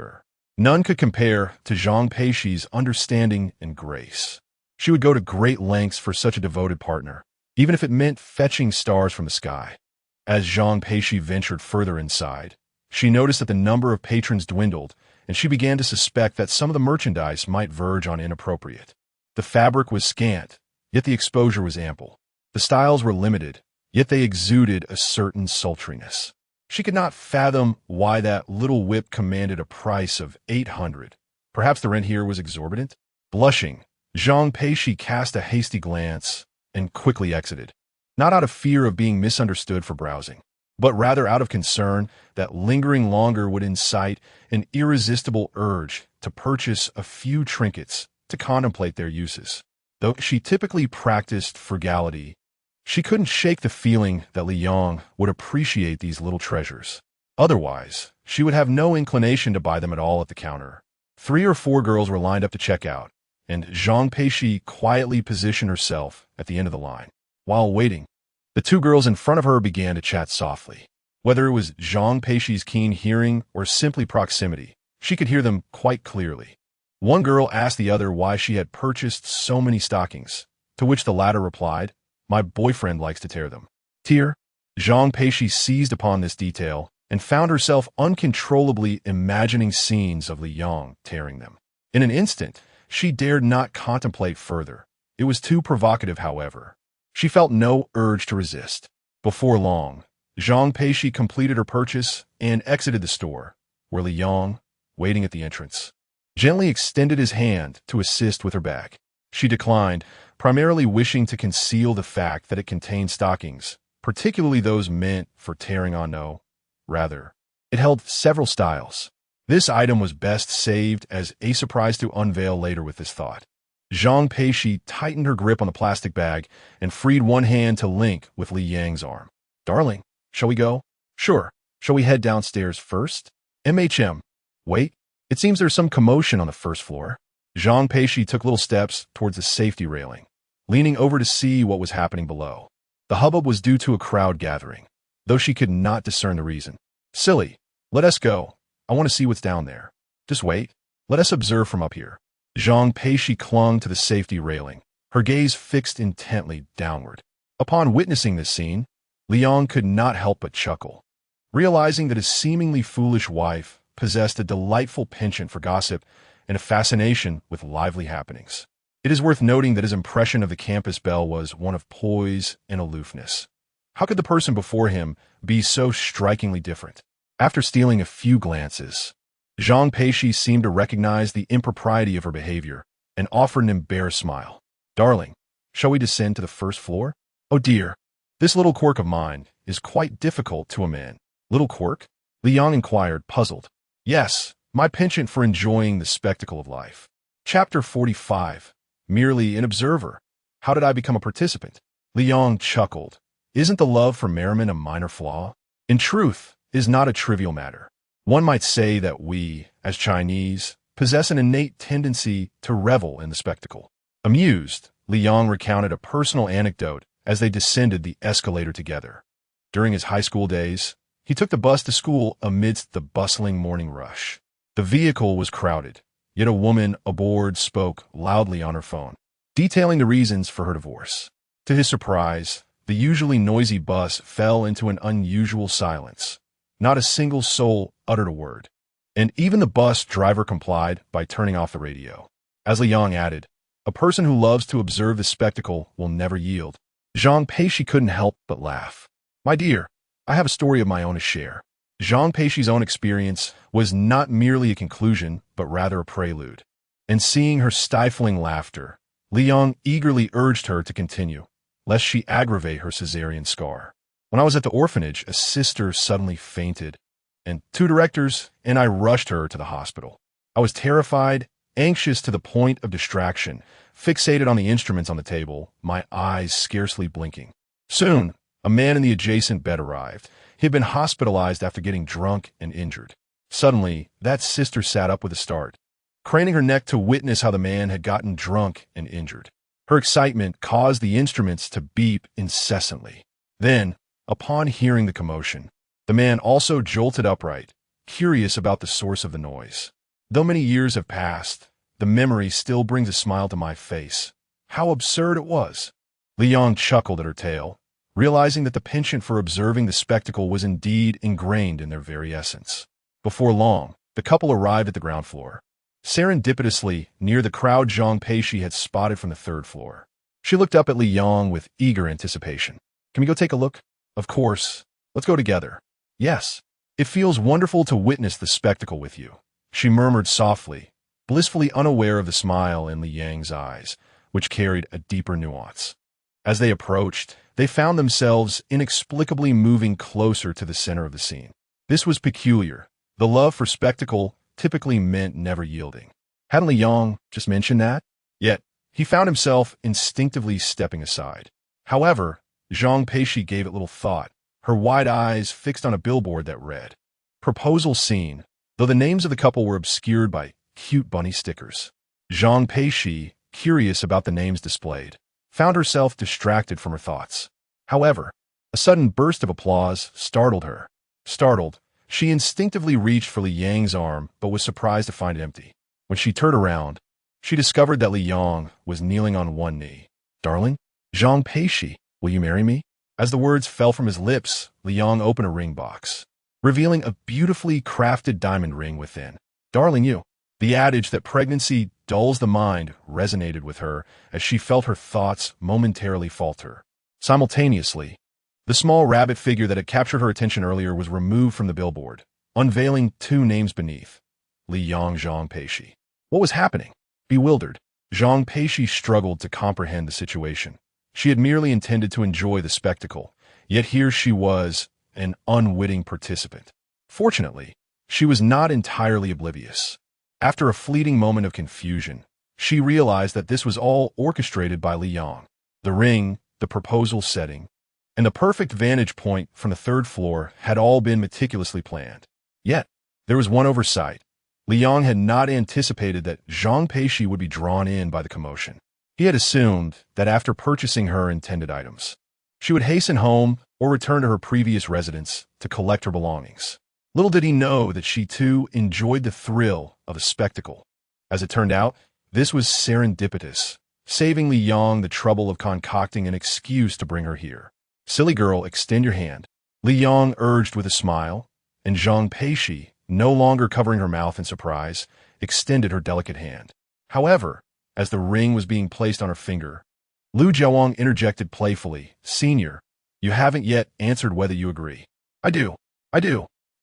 None could compare to Zhang Peixi's understanding and grace. She would go to great lengths for such a devoted partner, even if it meant fetching stars from the sky. As Zhang Peixi ventured further inside, she noticed that the number of patrons dwindled, and she began to suspect that some of the merchandise might verge on inappropriate. The fabric was scant, yet the exposure was ample. The styles were limited, yet they exuded a certain sultriness. She could not fathom why that little whip commanded a price of 800. Perhaps the rent here was exorbitant? Blushing, Zhang Peixi cast a hasty glance and quickly exited, not out of fear of being misunderstood for browsing, but rather out of concern that lingering longer would incite an irresistible urge to purchase a few trinkets to contemplate their uses. Though she typically practiced frugality, she couldn't shake the feeling that Li Yong would appreciate these little treasures. Otherwise, she would have no inclination to buy them at all at the counter. 3 or 4 girls were lined up to check out, and Zhang Peixi quietly positioned herself at the end of the line. While waiting, the 2 girls in front of her began to chat softly. Whether it was Zhang Peixi's keen hearing or simply proximity, she could hear them quite clearly. One girl asked the other why she had purchased so many stockings, to which the latter replied, "My boyfriend likes to tear them." Tear? Zhang Peixi seized upon this detail and found herself uncontrollably imagining scenes of Li Yong tearing them. In an instant, she dared not contemplate further. It was too provocative, however. She felt no urge to resist. Before long, Zhang Peixi completed her purchase and exited the store, where Li Yong, waiting at the entrance, gently extended his hand to assist with her bag. She declined, primarily wishing to conceal the fact that it contained stockings, particularly those meant for tearing on. No, rather, it held several styles. This item was best saved as a surprise to unveil later with this thought. Zhang Peixi tightened her grip on the plastic bag and freed one hand to link with Li Yang's arm. "Darling, shall we go?" "Sure. Shall we head downstairs first?" Wait, it seems there's some commotion on the first floor." Zhang Peixi took little steps towards the safety railing, leaning over to see what was happening below. The hubbub was due to a crowd gathering, though she could not discern the reason. "Silly, let us go. I want to see what's down there." "Just wait. Let us observe from up here." Zhang Peixi clung to the safety railing, her gaze fixed intently downward. Upon witnessing this scene, Li Yong could not help but chuckle, realizing that his seemingly foolish wife possessed a delightful penchant for gossip and a fascination with lively happenings. It is worth noting that his impression of the campus belle was one of poise and aloofness. How could the person before him be so strikingly different? After stealing a few glances, Zhang Peixi seemed to recognize the impropriety of her behavior and offered an embarrassed smile. "Darling, shall we descend to the first floor?" "Oh dear, this little quirk of mine is quite difficult to amend." "Little quirk?" Li Yong inquired, puzzled. "Yes, my penchant for enjoying the spectacle of life." Chapter 45. Merely an observer. How did I become a participant? Li Yong chuckled. Isn't the love for merriment a minor flaw? In truth, it is not a trivial matter. One might say that we, as Chinese, possess an innate tendency to revel in the spectacle. Amused, Li Yong recounted a personal anecdote as they descended the escalator together. During his high school days, he took the bus to school amidst the bustling morning rush. The vehicle was crowded, yet a woman aboard spoke loudly on her phone, detailing the reasons for her divorce. To his surprise, the usually noisy bus fell into an unusual silence. Not a single soul uttered a word, and even the bus driver complied by turning off the radio. As Li Yong added, "A person who loves to observe the spectacle will never yield." Zhang Peixi couldn't help but laugh. "My dear, I have a story of my own to share." Zhang Peixi's own experience was not merely a conclusion, but rather a prelude. And seeing her stifling laughter, Li Yong eagerly urged her to continue, lest she aggravate her cesarean scar. "When I was at the orphanage, a sister suddenly fainted, and 2 directors and I rushed her to the hospital. I was terrified, anxious to the point of distraction, fixated on the instruments on the table, my eyes scarcely blinking. Soon, a man in the adjacent bed arrived. He had been hospitalized after getting drunk and injured. Suddenly, that sister sat up with a start, craning her neck to witness how the man had gotten drunk and injured. Her excitement caused the instruments to beep incessantly. Then, upon hearing the commotion, the man also jolted upright, curious about the source of the noise. Though many years have passed, the memory still brings a smile to my face. How absurd it was! Li Yong chuckled at her tale, realizing that the penchant for observing the spectacle was indeed ingrained in their very essence. Before long, the couple arrived at the ground floor, serendipitously near the crowd Zhang Peixi had spotted from the 3rd floor. She looked up at Li Yong with eager anticipation. Can we go take a look? Of course. Let's go together. Yes. It feels wonderful to witness the spectacle with you, she murmured softly, blissfully unaware of the smile in Li Yang's eyes, which carried a deeper nuance. As they approached, they found themselves inexplicably moving closer to the center of the scene. This was peculiar. The love for spectacle typically meant never yielding. Hadn't Li Yong just mentioned that? Yet, he found himself instinctively stepping aside. However, Zhang Peixi gave it little thought, her wide eyes fixed on a billboard that read, "Proposal Scene," though the names of the couple were obscured by cute bunny stickers. Zhang Peixi, curious about the names displayed, found herself distracted from her thoughts. However, a sudden burst of applause startled her. Startled, she instinctively reached for Li Yang's arm but was surprised to find it empty. When she turned around, she discovered that Li Yong was kneeling on one knee. "Darling, Zhang Peixi, will you marry me?" As the words fell from his lips, Li Yong opened a ring box, revealing a beautifully crafted diamond ring within. "Darling, you." The adage that pregnancy dulls the mind resonated with her as she felt her thoughts momentarily falter. Simultaneously, the small rabbit figure that had captured her attention earlier was removed from the billboard, unveiling two names beneath: Li Yong, Zhang Peixi. What was happening? Bewildered, Zhang Peixi struggled to comprehend the situation. She had merely intended to enjoy the spectacle, yet here she was, an unwitting participant. Fortunately, she was not entirely oblivious. After a fleeting moment of confusion, she realized that this was all orchestrated by Li Yong. The ring, the proposal setting, and the perfect vantage point from the third floor had all been meticulously planned. Yet, there was one oversight. Li Yong had not anticipated that Zhang Peixi would be drawn in by the commotion. He had assumed that after purchasing her intended items, she would hasten home or return to her previous residence to collect her belongings. Little did he know that she too enjoyed the thrill of a spectacle. As it turned out, this was serendipitous, saving Li Yong the trouble of concocting an excuse to bring her here. "Silly girl, extend your hand," Li Yong urged with a smile, and Zhang Peixi, no longer covering her mouth in surprise, extended her delicate hand. However, as the ring was being placed on her finger, Lu Jiawang interjected playfully, "Senior, you haven't yet answered whether you agree." I do,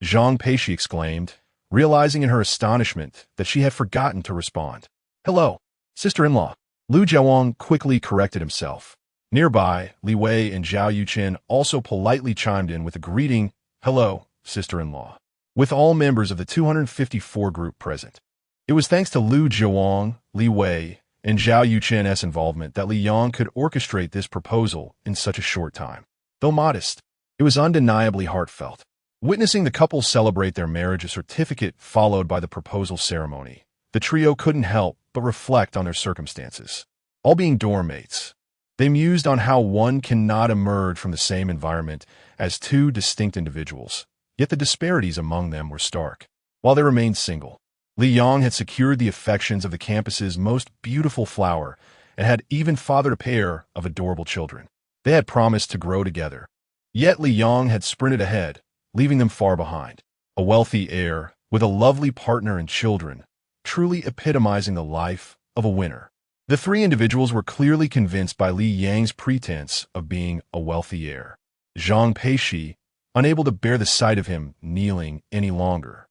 Zhang Peixi exclaimed, realizing in her astonishment that she had forgotten to respond. "Hello, sister-in-law." Lu Jiawang quickly corrected himself. Nearby, Li Wei and Zhao Yuchen also politely chimed in with a greeting, "Hello, sister-in-law," with all members of the 254 group present. It was thanks to Lu Jiawang, Li Wei, and Zhao Yuchen's involvement that Li Yong could orchestrate this proposal in such a short time. Though modest, it was undeniably heartfelt. Witnessing the couple celebrate their marriage certificate followed by the proposal ceremony, the trio couldn't help but reflect on their circumstances. All being dorm mates, they mused on how one cannot emerge from the same environment as two distinct individuals, yet the disparities among them were stark. While they remained single, Li Yong had secured the affections of the campus's most beautiful flower and had even fathered a pair of adorable children. They had promised to grow together. Yet Li Yong had sprinted ahead, leaving them far behind. A wealthy heir with a lovely partner and children, truly epitomizing the life of a winner. The three individuals were clearly convinced by Li Yang's pretense of being a wealthy heir. Zhang Peixi, unable to bear the sight of him kneeling any longer,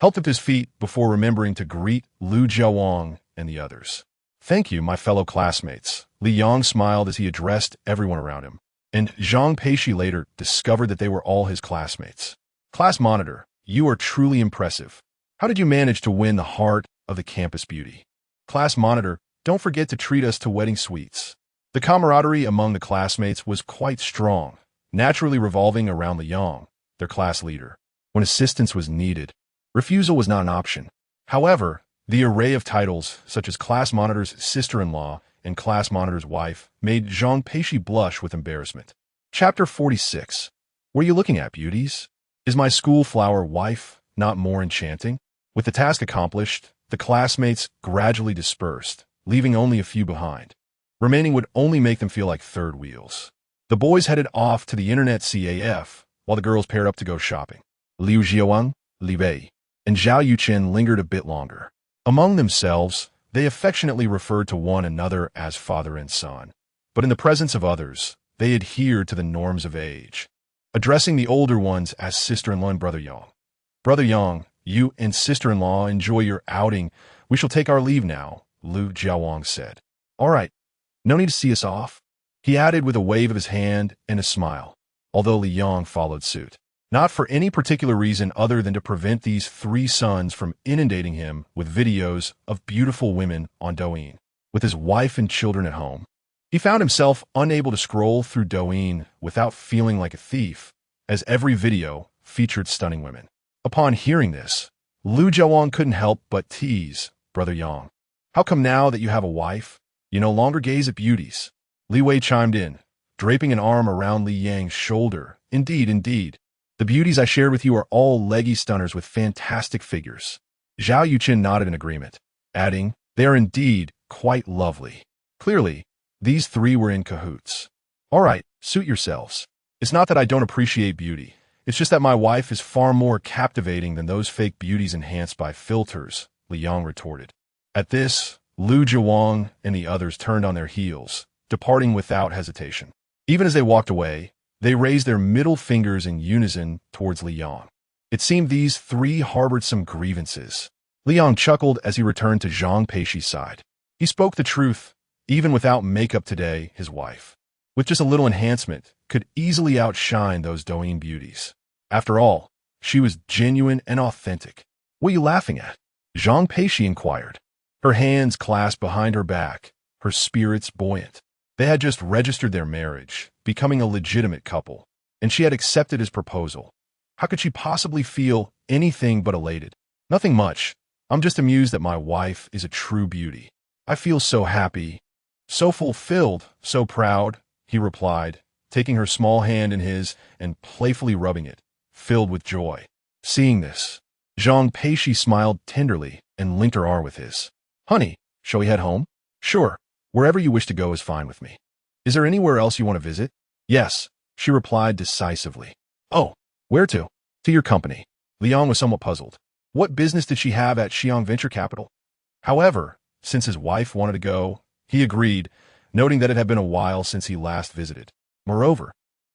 helped up his feet before remembering to greet Lu Jiawang and the others. "Thank you, my fellow classmates," Li Yong smiled as he addressed everyone around him. And Zhang Peixi later discovered that they were all his classmates. "Class monitor, you are truly impressive. How did you manage to win the heart of the campus beauty?" "Class monitor, don't forget to treat us to wedding sweets." The camaraderie among the classmates was quite strong, naturally revolving around Li Yong, their class leader. When assistance was needed, refusal was not an option. However, the array of titles, such as class monitor's sister-in-law and class monitor's wife, made Zhang Peixi blush with embarrassment. Chapter 46. What are you looking at, beauties? Is my school flower wife not more enchanting? With the task accomplished, the classmates gradually dispersed, leaving only a few behind. Remaining would only make them feel like third wheels. The boys headed off to the internet CAF, while the girls paired up to go shopping. Liu Jiawang, Li Bei, and Zhao Yuchen lingered a bit longer. Among themselves, they affectionately referred to one another as father and son. but in the presence of others, they adhered to the norms of age, addressing the older ones as sister-in-law and brother Yang. Brother Yang, you and sister-in-law enjoy your outing. We shall take our leave now, Lu Jiawang said. All right, no need to see us off, he added with a wave of his hand and a smile, although Li Yang followed suit. Not for any particular reason other than to prevent these three sons from inundating him with videos of beautiful women on Douyin. With his wife and children at home, he found himself unable to scroll through Douyin without feeling like a thief, as every video featured stunning women. Upon hearing this, Lu Jiawang couldn't help but tease Brother Yang. How come now that you have a wife, you no longer gaze at beauties? Li Wei chimed in, draping an arm around Li Yang's shoulder. Indeed. The beauties I shared with you are all leggy stunners with fantastic figures. Zhao Yuqin nodded in agreement, adding, they are indeed quite lovely. Clearly, these three were in cahoots. All right, suit yourselves. It's not that I don't appreciate beauty. It's just that my wife is far more captivating than those fake beauties enhanced by filters, Li Yang retorted. At this, Lu Jiawang and the others turned on their heels, departing without hesitation. Even as they walked away, they raised their middle fingers in unison towards Li Yang. It seemed these three harbored some grievances. Li Yang chuckled as he returned to Zhang Peixi's side. He spoke the truth. Even without makeup today, his wife, with just a little enhancement, could easily outshine those Douyin beauties. After all, she was genuine and authentic. What are you laughing at? Zhang Peixi inquired, her hands clasped behind her back, her spirits buoyant. They had just registered their marriage, becoming a legitimate couple, and she had accepted his proposal. How could she possibly feel anything but elated? Nothing much. I'm just amused that my wife is a true beauty. I feel so happy, so fulfilled, so proud, he replied, taking her small hand in his and playfully rubbing it, filled with joy. Seeing this, Zhang Peixi smiled tenderly and linked her arm with his. Honey, shall we head home? Sure. Wherever you wish to go is fine with me. Is there anywhere else you want to visit? Yes, she replied decisively. Oh, where to? To your company. Liang was somewhat puzzled. What business did she have at Xi'an Venture Capital? However, since his wife wanted to go, he agreed, noting that it had been a while since he last visited. Moreover,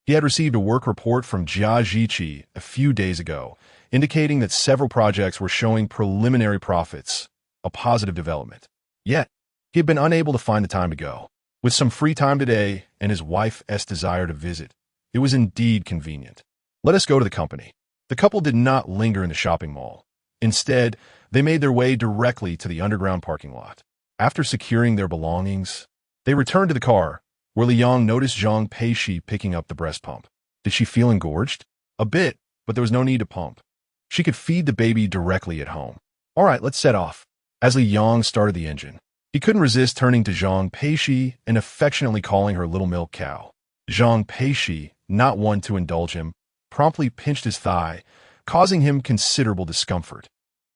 he had received a work report from Jia Zhiqi a few days ago, indicating that several projects were showing preliminary profits, a positive development. Yet, he had been unable to find the time to go. With some free time today and his wife's desire to visit, it was indeed convenient. Let us go to the company. The couple did not linger in the shopping mall. Instead, they made their way directly to the underground parking lot. After securing their belongings, they returned to the car, where Liang noticed Zhang Peixi picking up the breast pump. Did she feel engorged? A bit, but there was no need to pump. She could feed the baby directly at home. All right, let's set off. As Liang started the engine, he couldn't resist turning to Zhang Peixi and affectionately calling her little milk cow. Zhang Peixi, not one to indulge him, promptly pinched his thigh, causing him considerable discomfort.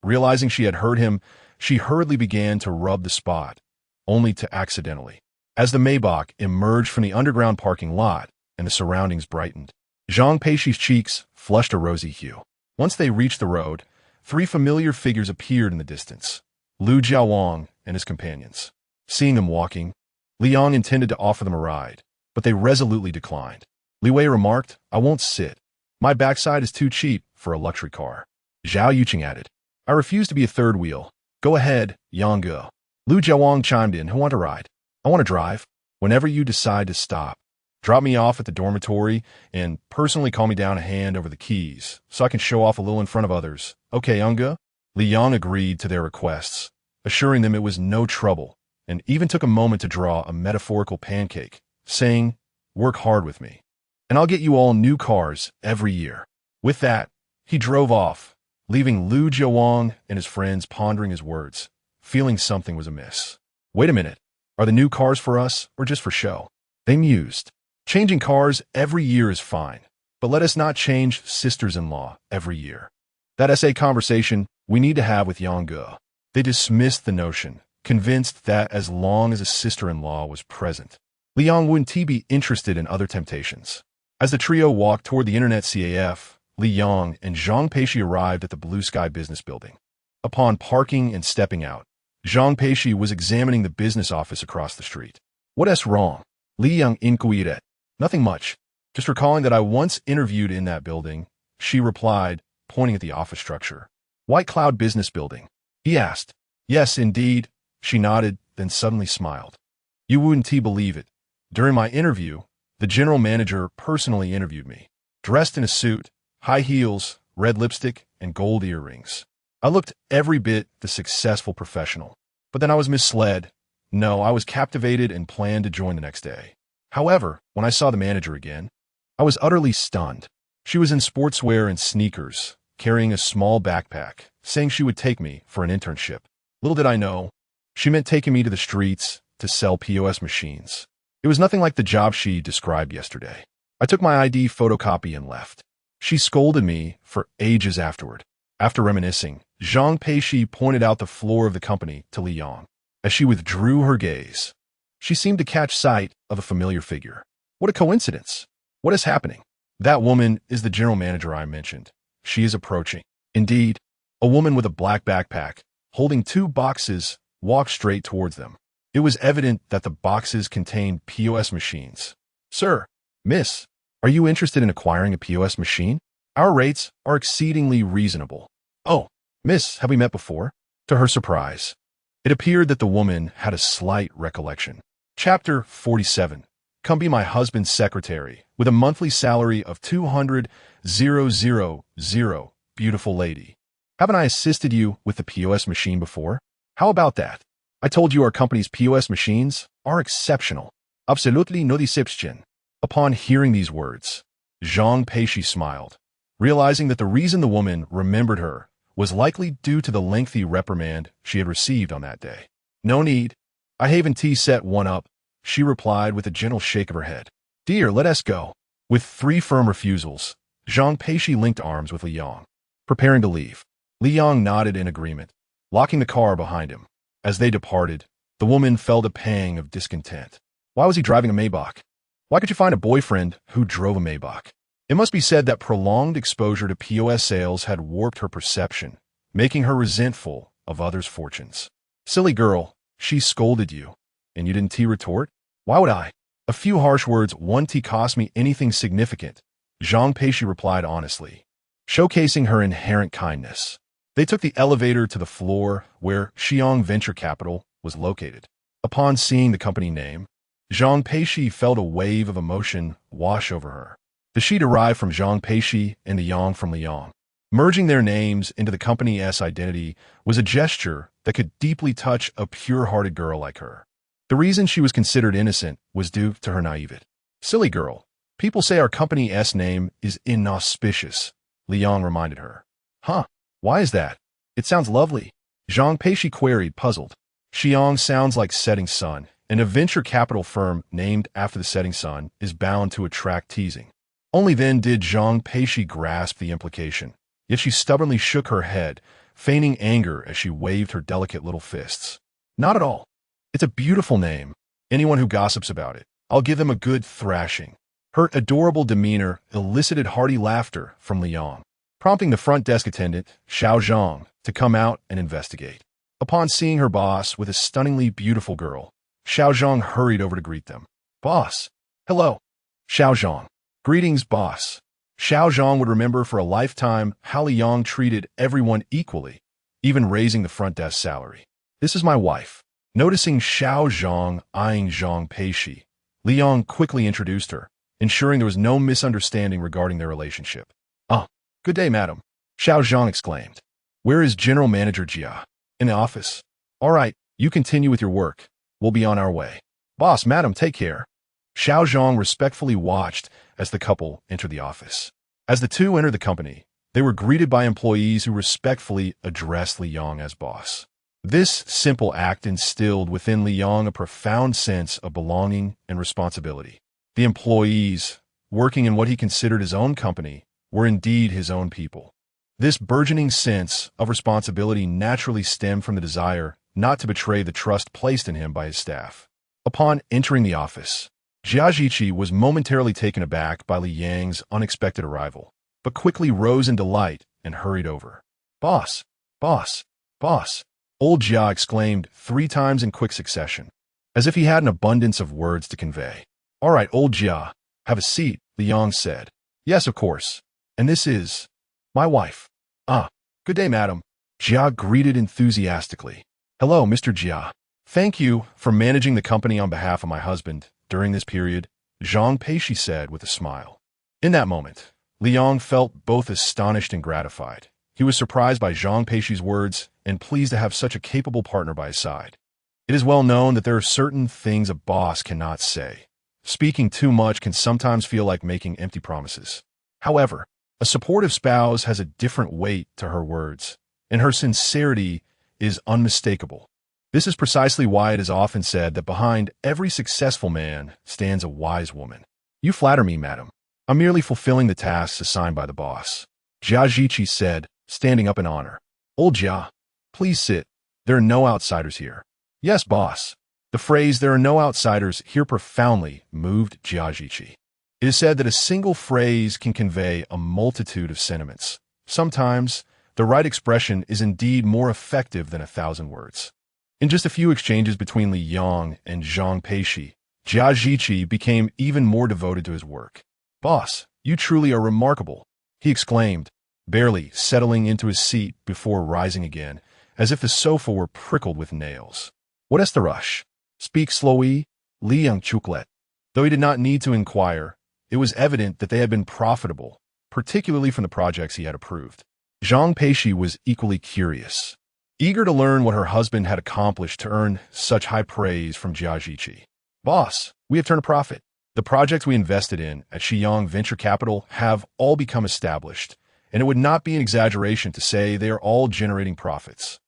Realizing she had hurt him, she hurriedly began to rub the spot, only to accidentally. As the Maybach emerged from the underground parking lot and the surroundings brightened, Zhang Peixi's cheeks flushed a rosy hue. Once they reached the road, three familiar figures appeared in the distance, Lu Jiawang and his companions. Seeing them walking, Liang intended to offer them a ride, but they resolutely declined. Li Wei remarked, I won't sit. My backside is too cheap for a luxury car. Zhao Yuqing added, I refuse to be a third wheel. Go ahead, Yang Ge. Lu Jiawang chimed in, who want to ride? I want to drive. Whenever you decide to stop, drop me off at the dormitory and personally call me down a hand over the keys so I can show off a little in front of others. Okay, Yang Ge? Li Yang agreed to their requests, assuring them it was no trouble, and even took a moment to draw a metaphorical pancake, saying, work hard with me, and I'll get you all new cars every year. With that, he drove off, leaving Lu Jiawang and his friends pondering his words, feeling something was amiss. Wait a minute, are the new cars for us or just for show? They mused. Changing cars every year is fine, but let us not change sisters-in-law every year. That SA conversation we need to have with Yang Ge. They dismissed the notion, convinced that as long as a sister-in-law was present, Liang wouldn't be interested in other temptations. As the trio walked toward the internet CAF, Li Yang and Zhang Peixi arrived at the Blue Sky Business Building. Upon parking and stepping out, Zhang Peixi was examining the business office across the street. What's wrong? Li Yang inquired. Nothing much. Just recalling that I once interviewed in that building, she replied, pointing at the office structure. White Cloud Business Building. He asked. Yes, indeed. She nodded, then suddenly smiled. You wouldn't believe it. During my interview, the general manager personally interviewed me. Dressed in a suit, high heels, red lipstick, and gold earrings. I looked every bit the successful professional. But then I was misled. No, I was captivated and planned to join the next day. However, when I saw the manager again, I was utterly stunned. She was in sportswear and sneakers, carrying a small backpack, saying she would take me for an internship. Little did I know, she meant taking me to the streets to sell POS machines. It was nothing like the job she described yesterday. I took my ID photocopy and left. She scolded me for ages afterward. After reminiscing, Zhang Peixi pointed out the floor of the company to Li Yang. As she withdrew her gaze, she seemed to catch sight of a familiar figure. What a coincidence! What is happening? That woman is the general manager I mentioned. She is approaching. Indeed, a woman with a black backpack, holding 2 boxes, walked straight towards them. It was evident that the boxes contained POS machines. Sir, miss, are you interested in acquiring a POS machine? Our rates are exceedingly reasonable. Oh, miss, have we met before? To her surprise, it appeared that the woman had a slight recollection. Chapter 47. Come be my husband's secretary, with a monthly salary of 200,000. Beautiful lady. Haven't I assisted you with the POS machine before? How about that? I told you our company's POS machines are exceptional. Absolutely no deception. Upon hearing these words, Zhang Peixi smiled, realizing that the reason the woman remembered her was likely due to the lengthy reprimand she had received on that day. No need. I haven't set one up, she replied with a gentle shake of her head. Dear, let us go. With 3 firm refusals, Zhang Peixi linked arms with Li Yang, preparing to leave. Li Yang nodded in agreement, locking the car behind him. As they departed, the woman felt a pang of discontent. Why was he driving a Maybach? Why could you find a boyfriend who drove a Maybach? It must be said that prolonged exposure to POS sales had warped her perception, making her resentful of others' fortunes. Silly girl, she scolded you, and you didn't retort? Why would I? A few harsh words wouldn't cost me anything significant, Zhang Peixi replied honestly, showcasing her inherent kindness. They took the elevator to the floor where Xiong Venture Capital was located. Upon seeing the company name, Zhang Peixi felt a wave of emotion wash over her. The she derived from Zhang Peixi and the Yang from Li Yang. Merging their names into the company's identity was a gesture that could deeply touch a pure-hearted girl like her. The reason she was considered innocent was due to her naivete. Silly girl, people say our company's name is inauspicious, Li Yang reminded her. Huh, why is that? It sounds lovely, Zhang Peixi queried, puzzled. Xiong sounds like setting sun, and a venture capital firm named after the setting sun is bound to attract teasing. Only then did Zhang Peixi grasp the implication, yet she stubbornly shook her head, feigning anger as she waved her delicate little fists. Not at all. It's a beautiful name. Anyone who gossips about it, I'll give them a good thrashing. Her adorable demeanor elicited hearty laughter from Li Yang, prompting the front desk attendant, Xiao Zhang, to come out and investigate. Upon seeing her boss with a stunningly beautiful girl, Xiao Zhang hurried over to greet them. Boss. Hello. Xiao Zhang. Greetings, boss. Xiao Zhang would remember for a lifetime how Li Yang treated everyone equally, even raising the front desk salary. This is my wife. Noticing Xiao Zhang eyeing Zhang Peixi, Li Yang quickly introduced her, ensuring there was no misunderstanding regarding their relationship. Ah, good day, madam, Xiao Zhang exclaimed. Where is General Manager Jia? In the office. All right, you continue with your work. We'll be on our way. Boss, madam, take care. Xiao Zhang respectfully watched as the couple entered the office. As the two entered the company, they were greeted by employees who respectfully addressed Li Yang as boss. This simple act instilled within Li Yang a profound sense of belonging and responsibility. The employees, working in what he considered his own company, were indeed his own people. This burgeoning sense of responsibility naturally stemmed from the desire not to betray the trust placed in him by his staff. Upon entering the office, Jia Zhiqi was momentarily taken aback by Li Yang's unexpected arrival, but quickly rose in delight and hurried over. Boss, boss, boss, old Jia exclaimed 3 times in quick succession, as if he had an abundance of words to convey. All right, old Jia, have a seat, Liang said. Yes, of course. And this is my wife. Ah, good day, madam. Jia greeted enthusiastically. Hello, Mr. Jia. Thank you for managing the company on behalf of my husband during this period, Zhang Peixi said with a smile. In that moment, Liang felt both astonished and gratified. He was surprised by Zhang Peixi's words and pleased to have such a capable partner by his side. It is well known that there are certain things a boss cannot say. Speaking too much can sometimes feel like making empty promises. However, a supportive spouse has a different weight to her words, and her sincerity is unmistakable. This is precisely why it is often said that behind every successful man stands a wise woman. You flatter me, madam. I'm merely fulfilling the tasks assigned by the boss. Jia Zhiqi said, standing up in honor. Old Jia, please sit. There are no outsiders here. Yes, boss. The phrase, there are no outsiders, here profoundly moved Jia Zhiqi. It is said that a single phrase can convey a multitude of sentiments. Sometimes, the right expression is indeed more effective than 1,000 words. In just a few exchanges between Li Yang and Zhang Peixi, Jia Zhiqi became even more devoted to his work. Boss, you truly are remarkable, he exclaimed, barely settling into his seat before rising again, as if the sofa were prickled with nails. What is the rush? Speak slowly, Li Yang chucklet. Though he did not need to inquire, it was evident that they had been profitable, particularly from the projects he had approved. Zhang Peixi was equally curious, eager to learn what her husband had accomplished to earn such high praise from Jia Zhiqi. Boss, we have turned a profit. The projects we invested in at Xiyang Venture Capital have all become established, and it would not be an exaggeration to say they are all generating profits.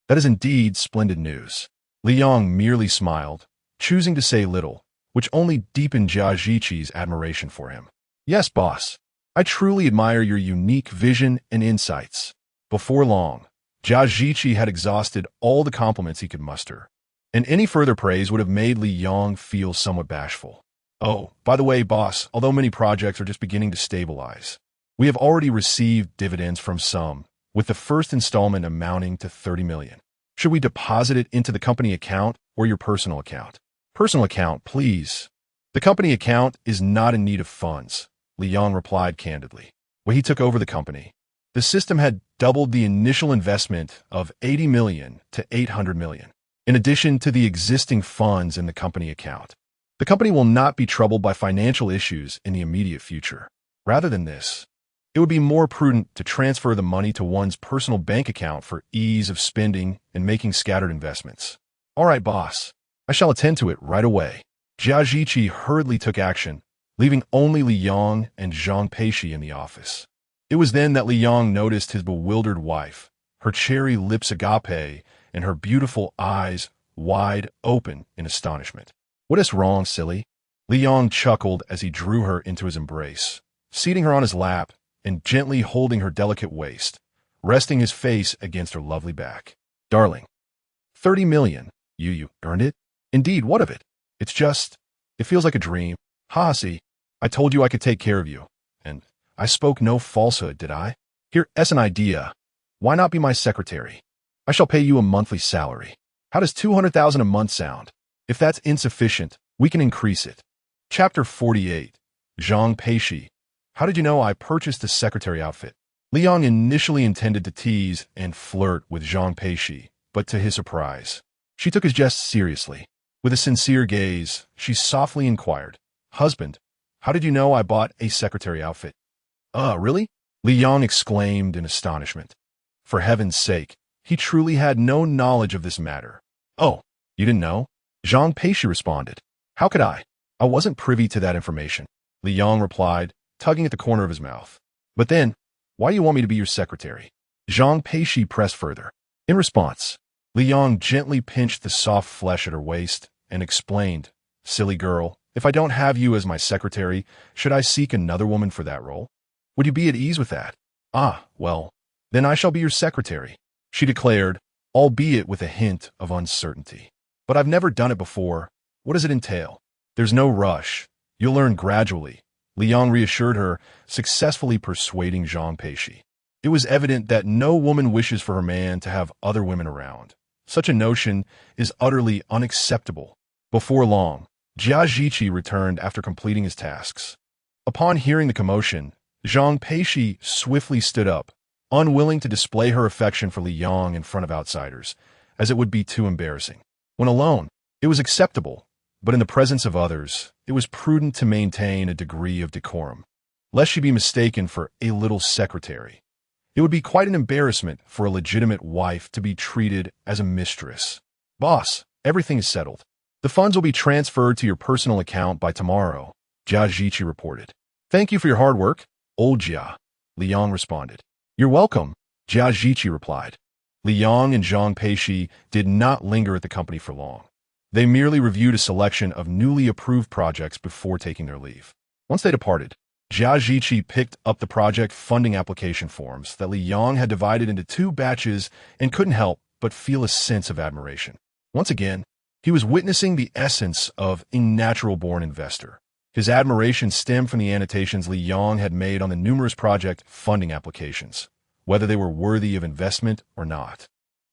That is indeed splendid news. Li Yang merely smiled, choosing to say little, which only deepened Jia Zhiqi's admiration for him. Yes, boss. I truly admire your unique vision and insights. Before long, Jia Zhiqi had exhausted all the compliments he could muster, and any further praise would have made Li Yang feel somewhat bashful. Oh, by the way, boss, although many projects are just beginning to stabilize, we have already received dividends from some, with the first installment amounting to 30 million. Should we deposit it into the company account or your personal account? Personal account, please. The company account is not in need of funds, Li Yang replied candidly. When he took over the company, the system had doubled the initial investment of 80 million to 800 million, in addition to the existing funds in the company account. The company will not be troubled by financial issues in the immediate future. Rather than this, it would be more prudent to transfer the money to one's personal bank account for ease of spending and making scattered investments. All right, boss. I shall attend to it right away. Jia Zhiqi hurriedly took action, leaving only Li Yang and Zhang Peixi in the office. It was then that Li Yang noticed his bewildered wife, her cherry lips agape and her beautiful eyes wide open in astonishment. What is wrong, silly? Li Yang chuckled as he drew her into his embrace, seating her on his lap and gently holding her delicate waist, resting his face against her lovely back. Darling, 30 million. You earned it? Indeed, what of it? It's just, it feels like a dream. Ha, see, I told you I could take care of you, and I spoke no falsehood, did I? Here's an idea. Why not be my secretary? I shall pay you a monthly salary. How does 200,000 a month sound? If that's insufficient, we can increase it. Chapter 48. Zhang Peixi. How did you know I purchased the secretary outfit? Li Yang initially intended to tease and flirt with Zhang Peixi, but to his surprise, she took his jest seriously. With a sincere gaze, she softly inquired, Husband, how did you know I bought a secretary outfit? Really? Li Yang exclaimed in astonishment. For heaven's sake, he truly had no knowledge of this matter. Oh, you didn't know? Zhang Peixi responded. How could I? I wasn't privy to that information. Li Yang replied, tugging at the corner of his mouth. But then, why do you want me to be your secretary? Zhang Peixi pressed further. In response, Li Yang gently pinched the soft flesh at her waist and explained, Silly girl, if I don't have you as my secretary, should I seek another woman for that role? Would you be at ease with that? Well, then I shall be your secretary, she declared, albeit with a hint of uncertainty. But I've never done it before. What does it entail? There's no rush. You'll learn gradually, Li Yang reassured her, successfully persuading Zhang Peixi. It was evident that no woman wishes for her man to have other women around. Such a notion is utterly unacceptable. Before long, Jia Zhiqi returned after completing his tasks. Upon hearing the commotion, Zhang Peixi swiftly stood up, unwilling to display her affection for Li Yong in front of outsiders, as it would be too embarrassing. When alone, it was acceptable, but in the presence of others, it was prudent to maintain a degree of decorum, lest she be mistaken for a little secretary. It would be quite an embarrassment for a legitimate wife to be treated as a mistress. Boss, everything is settled. The funds will be transferred to your personal account by tomorrow, Jia Zhiqi reported. Thank you for your hard work, old Jia, Li Yong responded. You're welcome, Jia Zhiqi replied. Li Yong and Zhang Peixi did not linger at the company for long. They merely reviewed a selection of newly approved projects before taking their leave. Once they departed, Jia Zhiqi picked up the project funding application forms that Li Yong had divided into 2 batches and couldn't help but feel a sense of admiration. Once again, he was witnessing the essence of a natural-born investor. His admiration stemmed from the annotations Li Yong had made on the numerous project funding applications, whether they were worthy of investment or not.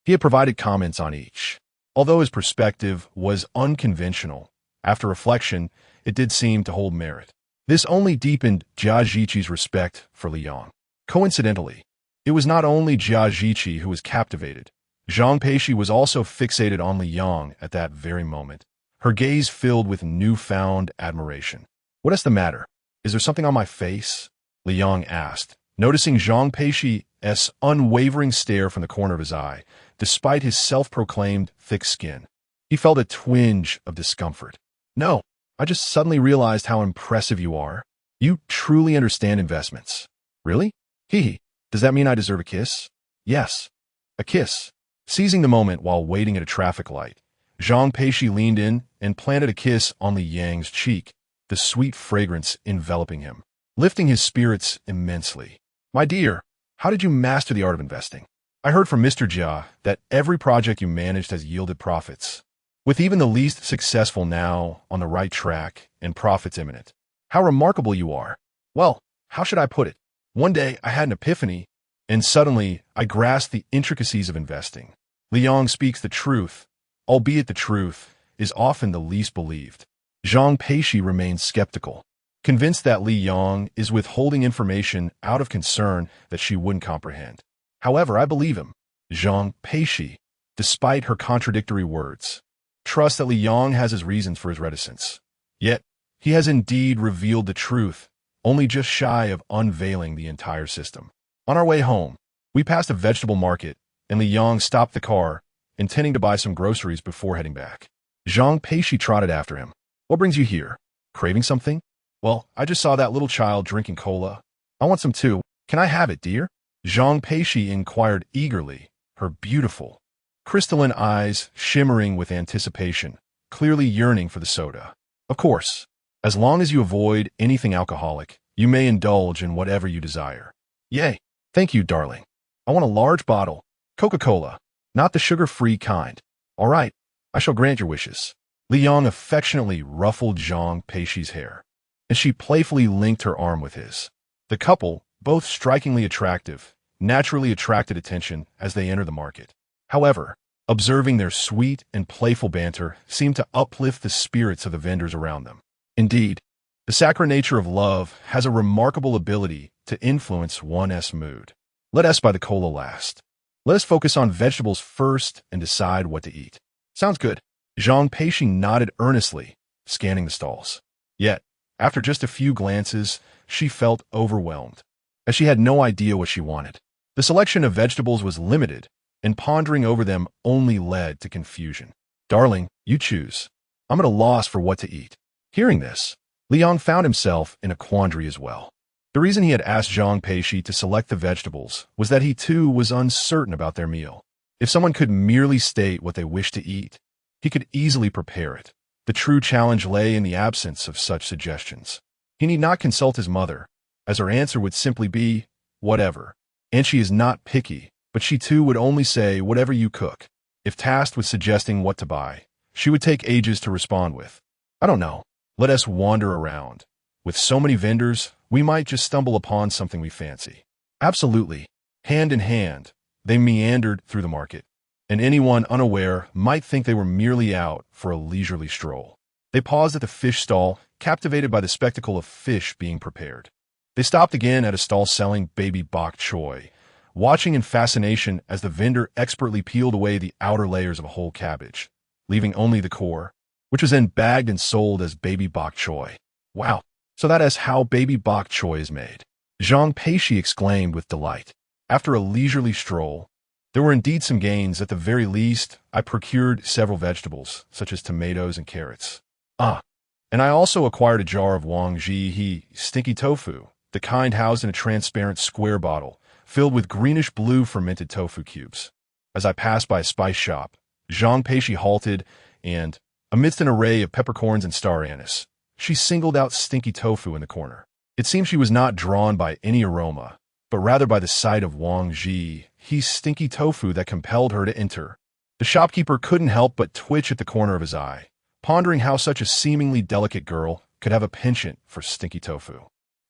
He had provided comments on each. Although his perspective was unconventional, after reflection, it did seem to hold merit. This only deepened Jia Zhiqi's respect for Li Yong. Coincidentally, it was not only Jia Zhiqi who was captivated. Zhang Peixi was also fixated on Li Yong at that very moment, her gaze filled with newfound admiration. What is the matter? Is there something on my face? Li Yong asked, noticing Zhang Peixi's unwavering stare from the corner of his eye, despite his self-proclaimed thick skin. He felt a twinge of discomfort. No, I just suddenly realized how impressive you are. You truly understand investments. Really? Hee. Does that mean I deserve a kiss? Yes. A kiss. Seizing the moment while waiting at a traffic light, Zhang Peixi leaned in and planted a kiss on Li Yang's cheek, the sweet fragrance enveloping him, lifting his spirits immensely. My dear, how did you master the art of investing? I heard from Mr. Jia that every project you managed has yielded profits, with even the least successful now on the right track and profits imminent. How remarkable you are. Well, how should I put it? One day I had an epiphany, and suddenly I grasped the intricacies of investing. Li Yong speaks the truth, albeit the truth is often the least believed. Zhang Peixi remains skeptical, convinced that Li Yong is withholding information out of concern that she wouldn't comprehend. However, I believe him. Zhang Peixi, despite her contradictory words, trusts that Li Yong has his reasons for his reticence. Yet, he has indeed revealed the truth, only just shy of unveiling the entire system. On our way home, we passed a vegetable market, and Li Yong stopped the car, intending to buy some groceries before heading back. Zhang Peixi trotted after him. What brings you here? Craving something? Well, I just saw that little child drinking cola. I want some too. Can I have it, dear? Zhang Peixi inquired eagerly, her beautiful, crystalline eyes shimmering with anticipation, clearly yearning for the soda. Of course, as long as you avoid anything alcoholic, you may indulge in whatever you desire. Yay. Thank you, darling. I want a large bottle. Coca-Cola, not the sugar-free kind. All right, I shall grant your wishes. Li Yong affectionately ruffled Zhang Peixi's hair, and she playfully linked her arm with his. The couple, both strikingly attractive, naturally attracted attention as they entered the market. However, observing their sweet and playful banter seemed to uplift the spirits of the vendors around them. Indeed, the saccharine nature of love has a remarkable ability to influence one's mood. Let us buy the cola last. Let us focus on vegetables first and decide what to eat. Sounds good. Zhang Peixi nodded earnestly, scanning the stalls. Yet, after just a few glances, she felt overwhelmed, as she had no idea what she wanted. The selection of vegetables was limited, and pondering over them only led to confusion. Darling, you choose. I'm at a loss for what to eat. Hearing this, Li Yong found himself in a quandary as well. The reason he had asked Zhang Peixi to select the vegetables was that he too was uncertain about their meal. If someone could merely state what they wished to eat, he could easily prepare it. The true challenge lay in the absence of such suggestions. He need not consult his mother, as her answer would simply be, whatever. And she is not picky, but she too would only say, whatever you cook. If tasked with suggesting what to buy, she would take ages to respond with, I don't know. Let us wander around. With so many vendors, we might just stumble upon something we fancy. Absolutely. Hand in hand, they meandered through the market, and anyone unaware might think they were merely out for a leisurely stroll. They paused at the fish stall, captivated by the spectacle of fish being prepared. They stopped again at a stall selling baby bok choy, watching in fascination as the vendor expertly peeled away the outer layers of a whole cabbage, leaving only the core, which was then bagged and sold as baby bok choy. Wow, so that is how baby bok choy is made. Zhang Peixi exclaimed with delight. After a leisurely stroll, there were indeed some gains. At the very least, I procured several vegetables, such as tomatoes and carrots. And I also acquired a jar of Wang Zhi stinky tofu, the kind housed in a transparent square bottle, filled with greenish-blue fermented tofu cubes. As I passed by a spice shop, Zhang Peixi halted and, amidst an array of peppercorns and star anise, she singled out stinky tofu in the corner. It seemed she was not drawn by any aroma, but rather by the sight of Wang Zhi's stinky tofu that compelled her to enter. The shopkeeper couldn't help but twitch at the corner of his eye, pondering how such a seemingly delicate girl could have a penchant for stinky tofu.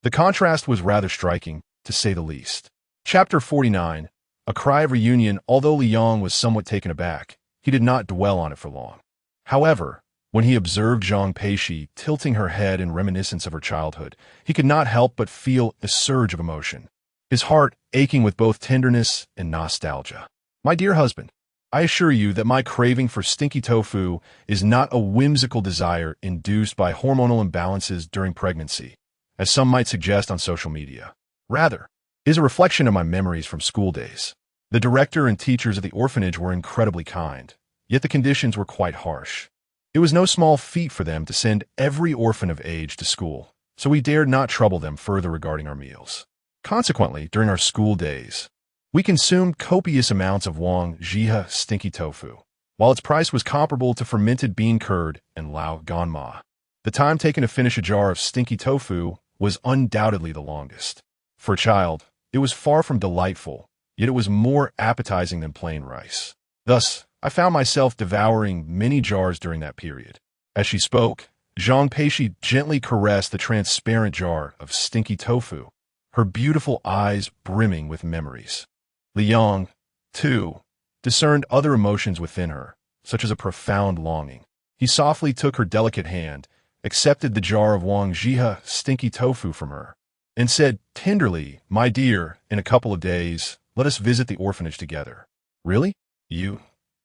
The contrast was rather striking, to say the least. Chapter 49. A cry of reunion. Although Li Yang was somewhat taken aback, he did not dwell on it for long. However, when he observed Zhang Peixi tilting her head in reminiscence of her childhood, he could not help but feel a surge of emotion, his heart aching with both tenderness and nostalgia. My dear husband, I assure you that my craving for stinky tofu is not a whimsical desire induced by hormonal imbalances during pregnancy, as some might suggest on social media. Rather, it is a reflection of my memories from school days. The director and teachers of the orphanage were incredibly kind, yet the conditions were quite harsh. It was no small feat for them to send every orphan of age to school, so we dared not trouble them further regarding our meals. Consequently, during our school days, we consumed copious amounts of Wang Zhi's stinky tofu, while its price was comparable to fermented bean curd and lao ganma. The time taken to finish a jar of stinky tofu was undoubtedly the longest. For a child, it was far from delightful, yet it was more appetizing than plain rice. Thus, I found myself devouring many jars during that period. As she spoke, Zhang Peixi gently caressed the transparent jar of stinky tofu, her beautiful eyes brimming with memories. Li Yang, too, discerned other emotions within her, such as a profound longing. He softly took her delicate hand, accepted the jar of Wang Zhi's stinky tofu from her, and said tenderly, "My dear, in a couple of days, let us visit the orphanage together." Really? You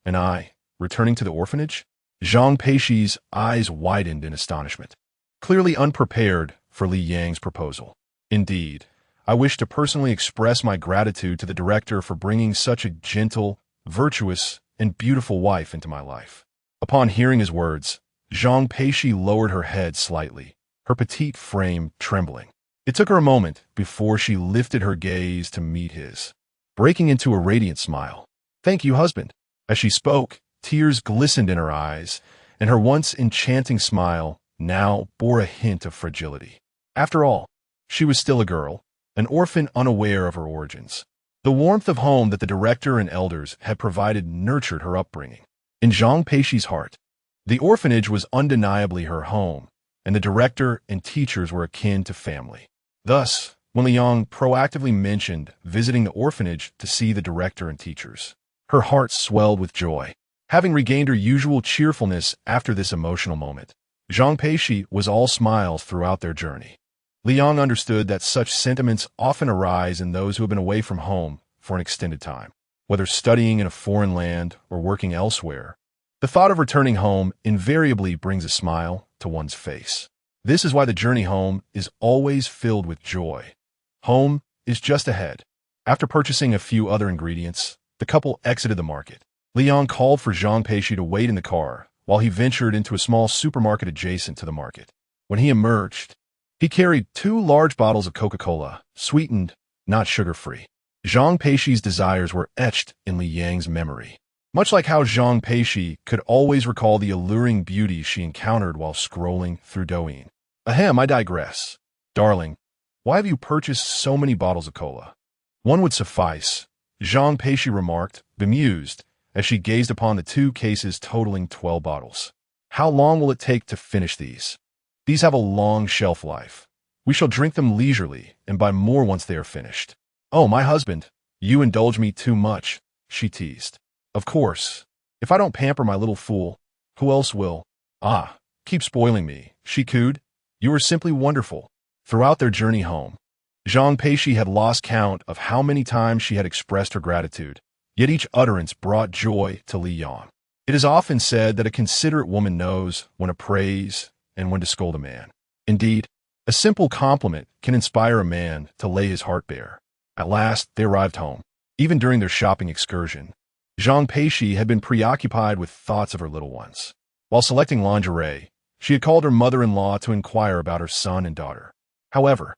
and I, returning to the orphanage? Zhang Peixi's eyes widened in astonishment, clearly unprepared for Li Yang's proposal. Indeed, I wish to personally express my gratitude to the director for bringing such a gentle, virtuous, and beautiful wife into my life. Upon hearing his words, Zhang Peixi lowered her head slightly, her petite frame trembling. It took her a moment before she lifted her gaze to meet his, breaking into a radiant smile. "Thank you, husband." As she spoke, tears glistened in her eyes, and her once enchanting smile now bore a hint of fragility. After all, she was still a girl, an orphan unaware of her origins. The warmth of home that the director and elders had provided nurtured her upbringing. In Zhang Peixi's heart, the orphanage was undeniably her home, and the director and teachers were akin to family. Thus, when Liang proactively mentioned visiting the orphanage to see the director and teachers, her heart swelled with joy. Having regained her usual cheerfulness after this emotional moment, Zhang Peixi was all smiles throughout their journey. Liang understood that such sentiments often arise in those who have been away from home for an extended time. Whether studying in a foreign land or working elsewhere, the thought of returning home invariably brings a smile to one's face. This is why the journey home is always filled with joy. Home is just ahead. After purchasing a few other ingredients, the couple exited the market. Liang called for Zhang Peixi to wait in the car while he ventured into a small supermarket adjacent to the market. When he emerged, he carried 2 large bottles of Coca-Cola, sweetened, not sugar-free. Zhang Peixi's desires were etched in Li Yang's memory, much like how Zhang Peixi could always recall the alluring beauty she encountered while scrolling through Douyin. Ahem, I digress. Darling, why have you purchased so many bottles of cola? One would suffice, Zhang Peixi remarked, bemused, as she gazed upon the 2 cases totaling 12 bottles. How long will it take to finish these? These have a long shelf life. We shall drink them leisurely and buy more once they are finished. Oh, my husband, you indulge me too much, she teased. Of course, if I don't pamper my little fool, who else will? Keep spoiling me, she cooed. You are simply wonderful. Throughout their journey home, Zhang Peixi had lost count of how many times she had expressed her gratitude, yet each utterance brought joy to Li Yang. It is often said that a considerate woman knows when to praise and when to scold a man. Indeed, a simple compliment can inspire a man to lay his heart bare. At last, they arrived home. Even during their shopping excursion, Zhang Peixi had been preoccupied with thoughts of her little ones. While selecting lingerie, she had called her mother-in-law to inquire about her son and daughter. However,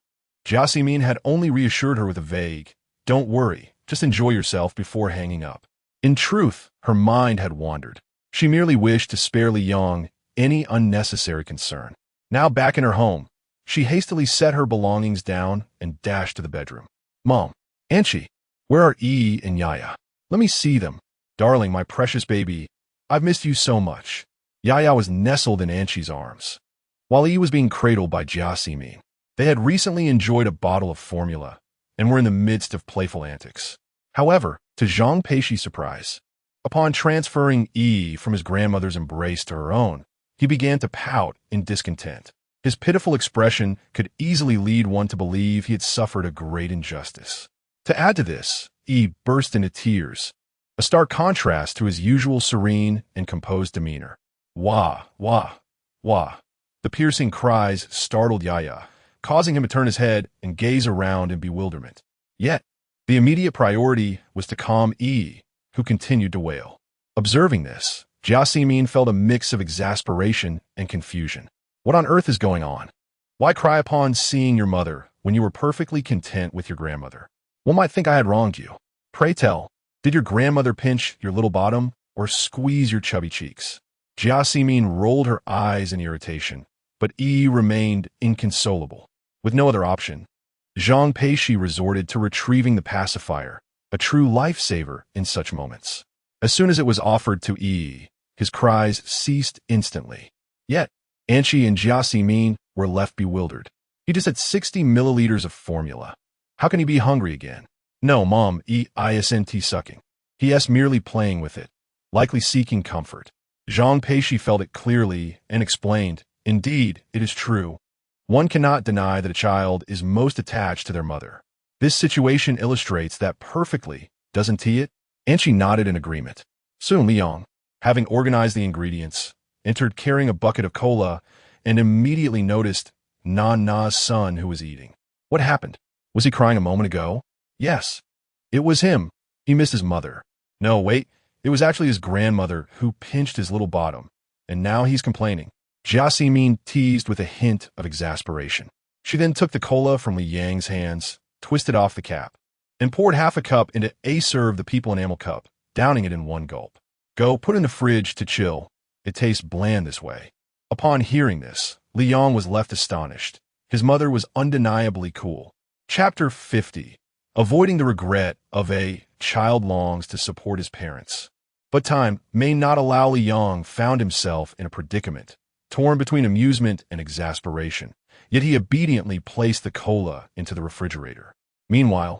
Jiaximin had only reassured her with a vague, "Don't worry, just enjoy yourself," before hanging up. In truth, her mind had wandered. She merely wished to spare Li Yang any unnecessary concern. Now back in her home, she hastily set her belongings down and dashed to the bedroom. "Mom, Anchi, where are Yi and Yaya? Let me see them. Darling, my precious baby, I've missed you so much." Yaya was nestled in Anchi's arms, while Yi was being cradled by Jiaximin. They had recently enjoyed a bottle of formula and were in the midst of playful antics. However, to Zhang Peixi's surprise, upon transferring Yi from his grandmother's embrace to her own, he began to pout in discontent. His pitiful expression could easily lead one to believe he had suffered a great injustice. To add to this, Yi burst into tears, a stark contrast to his usual serene and composed demeanor. "Wah, wah, wah." The piercing cries startled Yaya, causing him to turn his head and gaze around in bewilderment. Yet, the immediate priority was to calm Yi, who continued to wail. Observing this, Jiaximin felt a mix of exasperation and confusion. What on earth is going on? Why cry upon seeing your mother when you were perfectly content with your grandmother? One might think I had wronged you. Pray tell, did your grandmother pinch your little bottom or squeeze your chubby cheeks? Jiaximin rolled her eyes in irritation, but Yi remained inconsolable. With no other option, Zhang Peixi resorted to retrieving the pacifier, a true lifesaver in such moments. As soon as it was offered to Yi, his cries ceased instantly. Yet, Anchi and Jiaximin were left bewildered. He just had 60 milliliters of formula. How can he be hungry again? No, Mom, Yi isn't sucking. He is merely playing with it, likely seeking comfort. Zhang Peixi felt it clearly and explained, "Indeed, it is true. One cannot deny that a child is most attached to their mother. This situation illustrates that perfectly, doesn't it?" Anchi nodded in agreement. Soon Li Yang, having organized the ingredients, entered carrying a bucket of cola and immediately noticed Na's son who was eating. What happened? Was he crying a moment ago? Yes, it was him. He missed his mother. No, wait, it was actually his grandmother who pinched his little bottom, and now he's complaining. Jiaximin teased with a hint of exasperation. She then took the cola from Li Yang's hands, twisted off the cap, and poured half a cup into serve the people enamel cup, downing it in one gulp. "Go, put in the fridge to chill. It tastes bland this way." Upon hearing this, Li Yang was left astonished. His mother was undeniably cool. Chapter 50. Avoiding the regret of a child longs to support his parents. But time may not allow. Li Yang found himself in a predicament, torn between amusement and exasperation, yet he obediently placed the cola into the refrigerator. Meanwhile,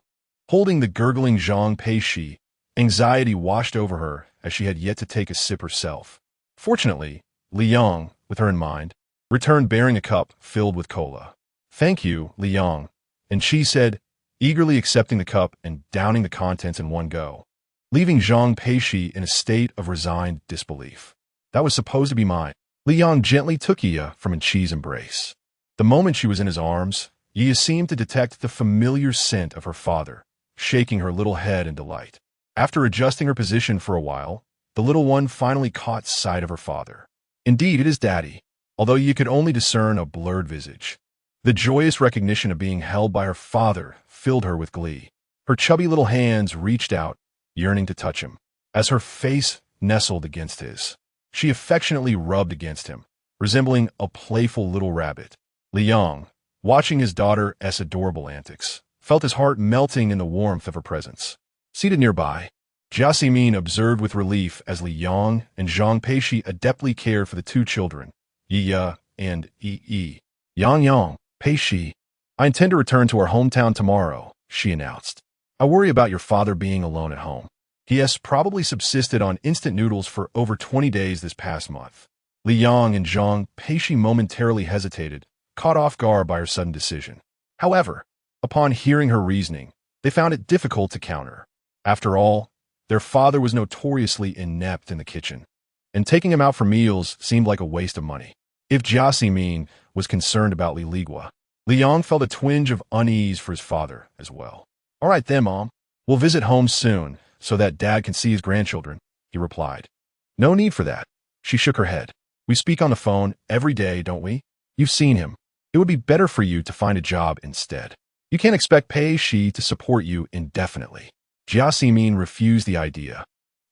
holding the gurgling Zhang Peixi, anxiety washed over her as she had yet to take a sip herself. Fortunately, Li Yang, with her in mind, returned bearing a cup filled with cola. "Thank you, Li Yang," and she said, eagerly accepting the cup and downing the contents in one go, leaving Zhang Peixi in a state of resigned disbelief. "That was supposed to be mine." Li Yang gently took Yi from Anchi's embrace. The moment she was in his arms, Yi seemed to detect the familiar scent of her father, shaking her little head in delight. After adjusting her position for a while, the little one finally caught sight of her father. Indeed, it is Daddy, although Yi could only discern a blurred visage. The joyous recognition of being held by her father filled her with glee. Her chubby little hands reached out, yearning to touch him. As her face nestled against his, she affectionately rubbed against him, resembling a playful little rabbit. Li Yang, watching his daughter's adorable antics, felt his heart melting in the warmth of her presence. Seated nearby, Jiaximin observed with relief as Li Yang and Zhang Peixi adeptly cared for the two children, Yi and Yi. "Yang, Peixi, I intend to return to our hometown tomorrow," she announced. "I worry about your father being alone at home. He has probably subsisted on instant noodles for over 20 days this past month." Li Yang and Zhang Peixi momentarily hesitated, caught off guard by her sudden decision. However, upon hearing her reasoning, they found it difficult to counter. After all, their father was notoriously inept in the kitchen, and taking him out for meals seemed like a waste of money. If Jia Ximin was concerned about Li Ligua, Li Yang felt a twinge of unease for his father as well. "All right then, Mom. We'll visit home soon so that Dad can see his grandchildren," he replied. "No need for that." She shook her head. "We speak on the phone every day, don't we? You've seen him. It would be better for you to find a job instead. You can't expect Peixi to support you indefinitely." Jia Ximin refused the idea.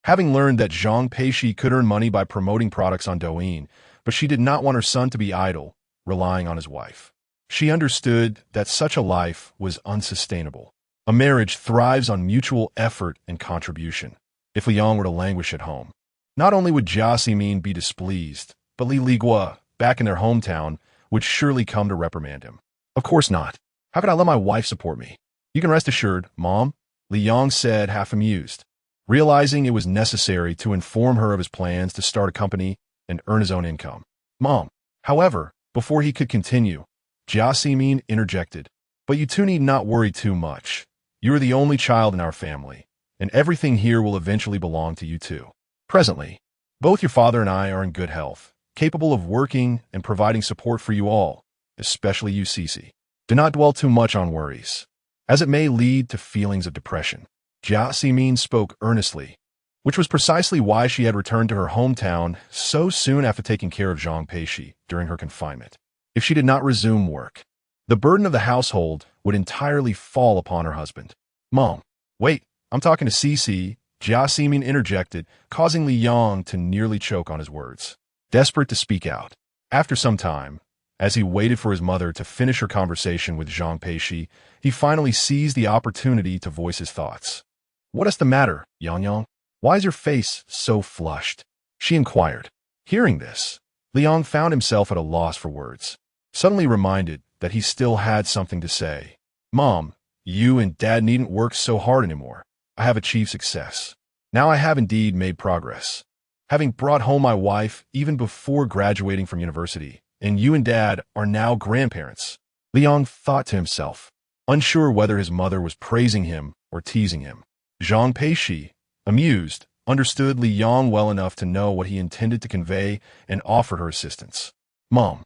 Having learned that Zhang Peixi could earn money by promoting products on Douyin, but she did not want her son to be idle, relying on his wife. She understood that such a life was unsustainable. A marriage thrives on mutual effort and contribution. If Liang were to languish at home, not only would Jia Ximin be displeased, but Li Ligua, back in their hometown, would surely come to reprimand him. "Of course not. How could I let my wife support me?" "You can rest assured, Mom," Li Yang said, half amused, realizing it was necessary to inform her of his plans to start a company and earn his own income. "Mom." However, before he could continue, Jia Ximin interjected, "But you two need not worry too much. You are the only child in our family, and everything here will eventually belong to you too. Presently, both your father and I are in good health, capable of working and providing support for you all, especially you, Cece. Do not dwell too much on worries, as it may lead to feelings of depression." Jia Ximin spoke earnestly, which was precisely why she had returned to her hometown so soon after taking care of Zhang Peixi during her confinement. If she did not resume work, the burden of the household would entirely fall upon her husband. "Mom, wait, I'm talking to Cece," Jia Ximin interjected, causing Li Yang to nearly choke on his words. Desperate to speak out, after some time, as he waited for his mother to finish her conversation with Zhang Peixi, he finally seized the opportunity to voice his thoughts. "What is the matter, Yang Yang? Why is your face so flushed?" she inquired. Hearing this, Liang found himself at a loss for words, suddenly reminded that he still had something to say. "Mom, you and Dad needn't work so hard anymore. I have achieved success. Now I have indeed made progress. Having brought home my wife even before graduating from university, and you and Dad are now grandparents." Liang thought to himself, unsure whether his mother was praising him or teasing him. Zhang Peixi, amused, understood Li Yang well enough to know what he intended to convey and offered her assistance. "Mom,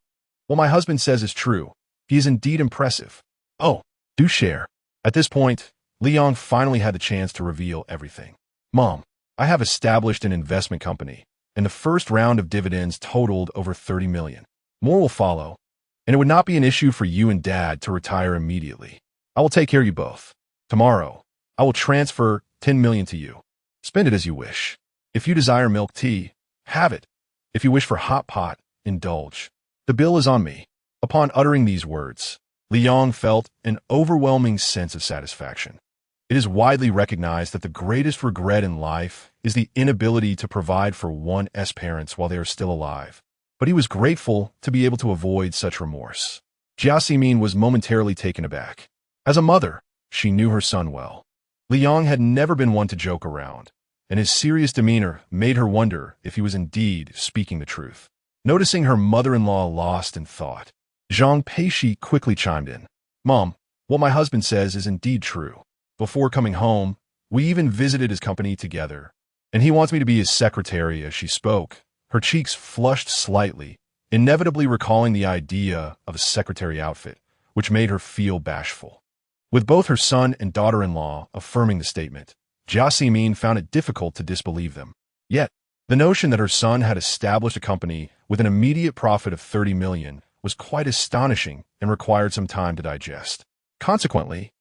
what my husband says is true. He is indeed impressive. Oh, do share." At this point, Li Yang finally had the chance to reveal everything. "Mom, I have established an investment company, and the first round of dividends totaled over 30 million. More will follow, and it would not be an issue for you and Dad to retire immediately. I will take care of you both. Tomorrow, I will transfer 10 million to you. Spend it as you wish. If you desire milk tea, have it. If you wish for hot pot, indulge. The bill is on me." Upon uttering these words, Li Yang felt an overwhelming sense of satisfaction. It is widely recognized that the greatest regret in life is the inability to provide for one's parents while they are still alive. But he was grateful to be able to avoid such remorse. Jia Ximin was momentarily taken aback. As a mother, she knew her son well. Li Yang had never been one to joke around, and his serious demeanor made her wonder if he was indeed speaking the truth. Noticing her mother-in-law lost in thought, Zhang Peixi quickly chimed in. "Mom, what my husband says is indeed true. Before coming home, we even visited his company together, and he wants me to be his secretary." As she spoke, her cheeks flushed slightly, inevitably recalling the idea of a secretary outfit, which made her feel bashful. With both her son and daughter-in-law affirming the statement, Jia Ximin found it difficult to disbelieve them. Yet, the notion that her son had established a company with an immediate profit of 30 million was quite astonishing and required some time to digest. Consequently,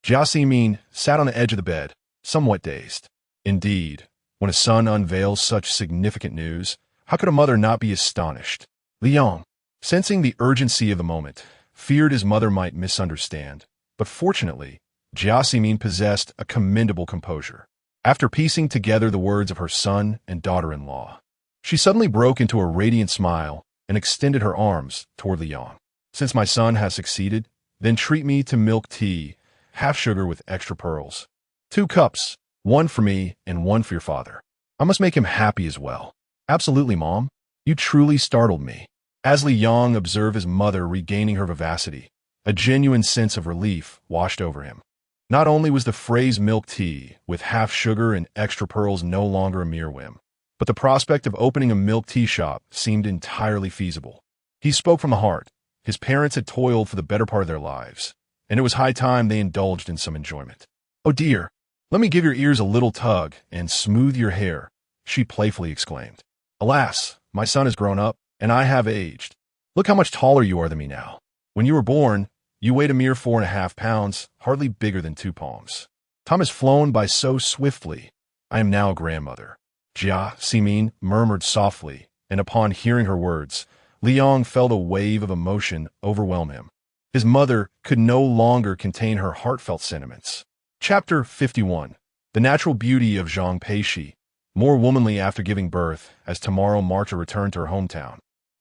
Jia Ximin sat on the edge of the bed, somewhat dazed. Indeed, when a son unveils such significant news, how could a mother not be astonished? Li Yang, sensing the urgency of the moment, feared his mother might misunderstand. But fortunately, Jia Ximin possessed a commendable composure. After piecing together the words of her son and daughter-in-law, she suddenly broke into a radiant smile and extended her arms toward Li Yang. "Since my son has succeeded, then treat me to milk tea, half sugar with extra pearls. 2 cups, one for me and one for your father. I must make him happy as well." "Absolutely, Mom." You truly startled me. As Li Yong observed his mother regaining her vivacity, a genuine sense of relief washed over him. Not only was the phrase milk tea with half sugar and extra pearls no longer a mere whim, but the prospect of opening a milk tea shop seemed entirely feasible. He spoke from the heart. His parents had toiled for the better part of their lives, and it was high time they indulged in some enjoyment. "Oh dear, let me give your ears a little tug and smooth your hair," she playfully exclaimed. "Alas, my son has grown up, and I have aged. Look how much taller you are than me now. When you were born, you weighed a mere 4.5 pounds, hardly bigger than 2 palms. Time has flown by so swiftly. I am now a grandmother." Jia Simin murmured softly, and upon hearing her words, Li Yong felt a wave of emotion overwhelm him. His mother could no longer contain her heartfelt sentiments. Chapter 51. The Natural Beauty of Zhang Peixi, more womanly after giving birth, as tomorrow marked a return to her hometown.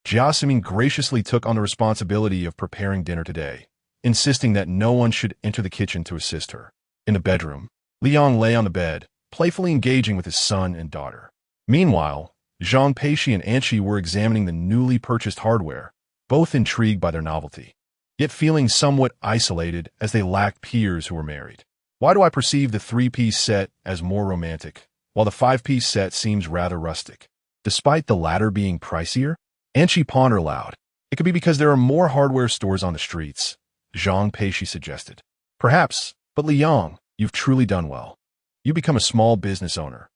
Jia Simin graciously took on the responsibility of preparing dinner today, insisting that no one should enter the kitchen to assist her. In the bedroom, Li Yong lay on the bed, playfully engaging with his son and daughter. Meanwhile, Zhang Peixi and Anqi were examining the newly purchased hardware, both intrigued by their novelty, yet feeling somewhat isolated as they lacked peers who were married. Why do I perceive the 3-piece set as more romantic, while the 5-piece set seems rather rustic, despite the latter being pricier? Anqi pondered aloud. It could be because there are more hardware stores on the streets, Zhang Peixi suggested. Perhaps, but Li Yong, you've truly done well. You become a small business owner.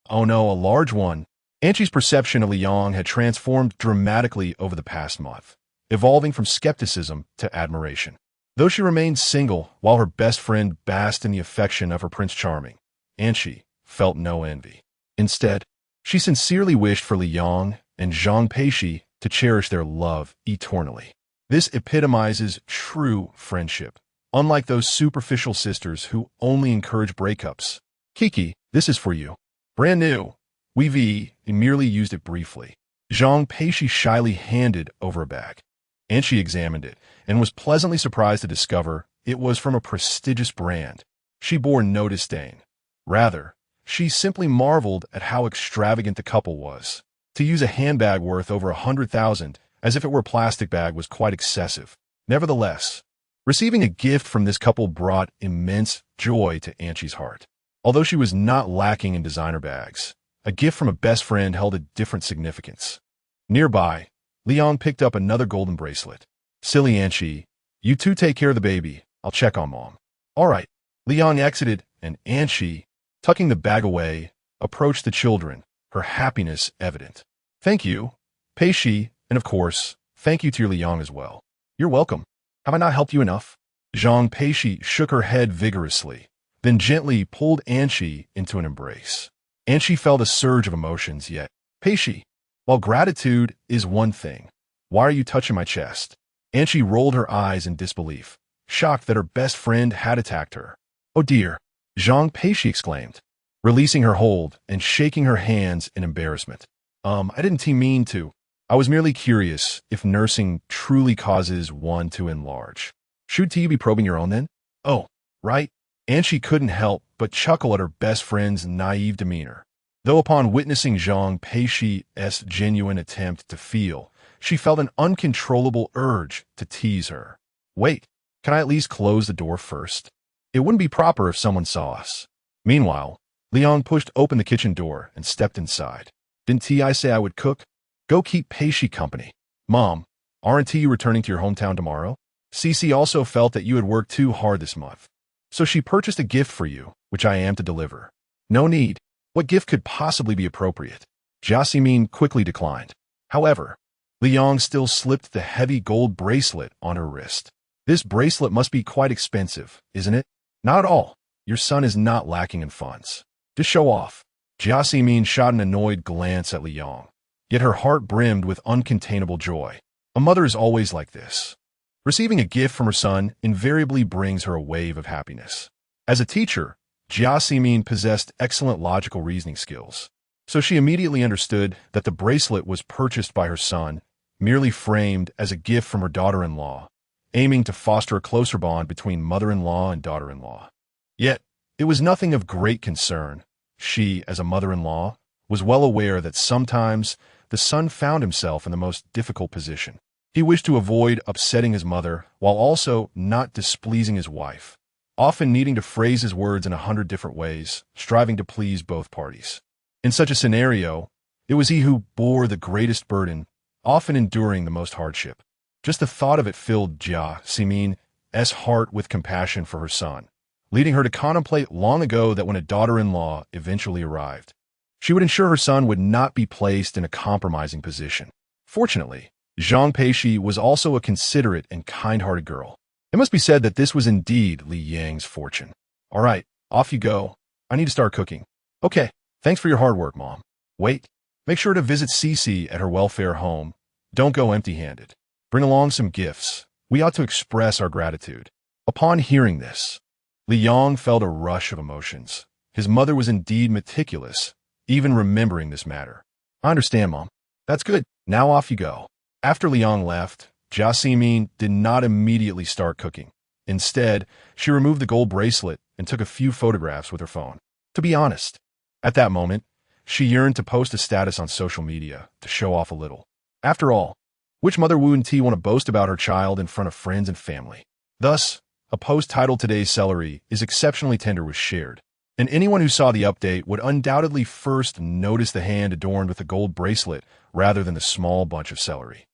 Oh no, a large one. Anqi's perception of Li Yong had transformed dramatically over the past month, evolving from skepticism to admiration. Though she remained single while her best friend basked in the affection of her Prince Charming, Anqi felt no envy. Instead, she sincerely wished for Li Yong and Zhang Peixi to cherish their love eternally. This epitomizes true friendship, unlike those superficial sisters who only encourage breakups. "Kiki, this is for you. Brand new. We merely used it briefly." Zhang Peixi shyly handed over a bag. Anqi examined it and was pleasantly surprised to discover it was from a prestigious brand. She bore no disdain. Rather, she simply marveled at how extravagant the couple was. To use a handbag worth over 100,000 as if it were a plastic bag was quite excessive. Nevertheless, receiving a gift from this couple brought immense joy to Anqi's heart. Although she was not lacking in designer bags, a gift from a best friend held a different significance. Nearby, Li Yong picked up another golden bracelet. "Silly Anqi, you two take care of the baby. I'll check on Mom." "All right." Li Yong exited, and Anqi, tucking the bag away, approached the children, her happiness evident. "Thank you, Peixi, and of course, thank you to your Li Yong as well." "You're welcome. Have I not helped you enough?" Zhang Peixi shook her head vigorously, then gently pulled Anqi into an embrace. Anqi felt a surge of emotions, yet, "Peixi, while gratitude is one thing, why are you touching my chest?" Anqi rolled her eyes in disbelief, shocked that her best friend had attacked her. "Oh dear," Zhang Peixi exclaimed, releasing her hold and shaking her hands in embarrassment. I didn't mean to. I was merely curious if nursing truly causes one to enlarge." "Should you be probing your own then?" "Oh, right." Anqi couldn't help but chuckle at her best friend's naive demeanor. Though upon witnessing Zhang Peixi's genuine attempt to feel, she felt an uncontrollable urge to tease her. "Wait, can I at least close the door first? It wouldn't be proper if someone saw us." Meanwhile, Li Yong pushed open the kitchen door and stepped inside. "Didn't I say I would cook? Go keep Peixi company." "Mom, aren't you returning to your hometown tomorrow? Cece also felt that you had worked too hard this month, so she purchased a gift for you, which I am to deliver." "No need. What gift could possibly be appropriate?" Jia Simin quickly declined. However, Li Yong still slipped the heavy gold bracelet on her wrist. "This bracelet must be quite expensive, isn't it?" "Not at all. Your son is not lacking in funds. Just show off." Jia Simin shot an annoyed glance at Li Yong, yet her heart brimmed with uncontainable joy. A mother is always like this. Receiving a gift from her son invariably brings her a wave of happiness. As a teacher, Jia Simin possessed excellent logical reasoning skills, so she immediately understood that the bracelet was purchased by her son, merely framed as a gift from her daughter-in-law, aiming to foster a closer bond between mother-in-law and daughter-in-law. Yet, it was nothing of great concern. She, as a mother-in-law, was well aware that sometimes the son found himself in the most difficult position. He wished to avoid upsetting his mother while also not displeasing his wife, often needing to phrase his words in 100 different ways, striving to please both parties. In such a scenario, it was he who bore the greatest burden, often enduring the most hardship. Just the thought of it filled Jia Ximin's heart with compassion for her son, leading her to contemplate long ago that when a daughter-in-law eventually arrived, she would ensure her son would not be placed in a compromising position. Fortunately, Zhang Peixi was also a considerate and kind-hearted girl. It must be said that this was indeed Li Yang's fortune. All right, off you go. I need to start cooking. Okay, thanks for your hard work, Mom. Wait, make sure to visit Cici at her welfare home. Don't go empty-handed. Bring along some gifts. We ought to express our gratitude. Upon hearing this, Li Yang felt a rush of emotions. His mother was indeed meticulous, even remembering this matter. I understand, Mom. That's good. Now off you go. After Li Yang left, Jia Ximin did not immediately start cooking. Instead, she removed the gold bracelet and took a few photographs with her phone. To be honest, at that moment, she yearned to post a status on social media to show off a little. After all, which mother wouldn't want to boast about her child in front of friends and family? Thus, a post titled "Today's Celery is Exceptionally Tender" was shared, and anyone who saw the update would undoubtedly first notice the hand adorned with the gold bracelet rather than the small bunch of celery.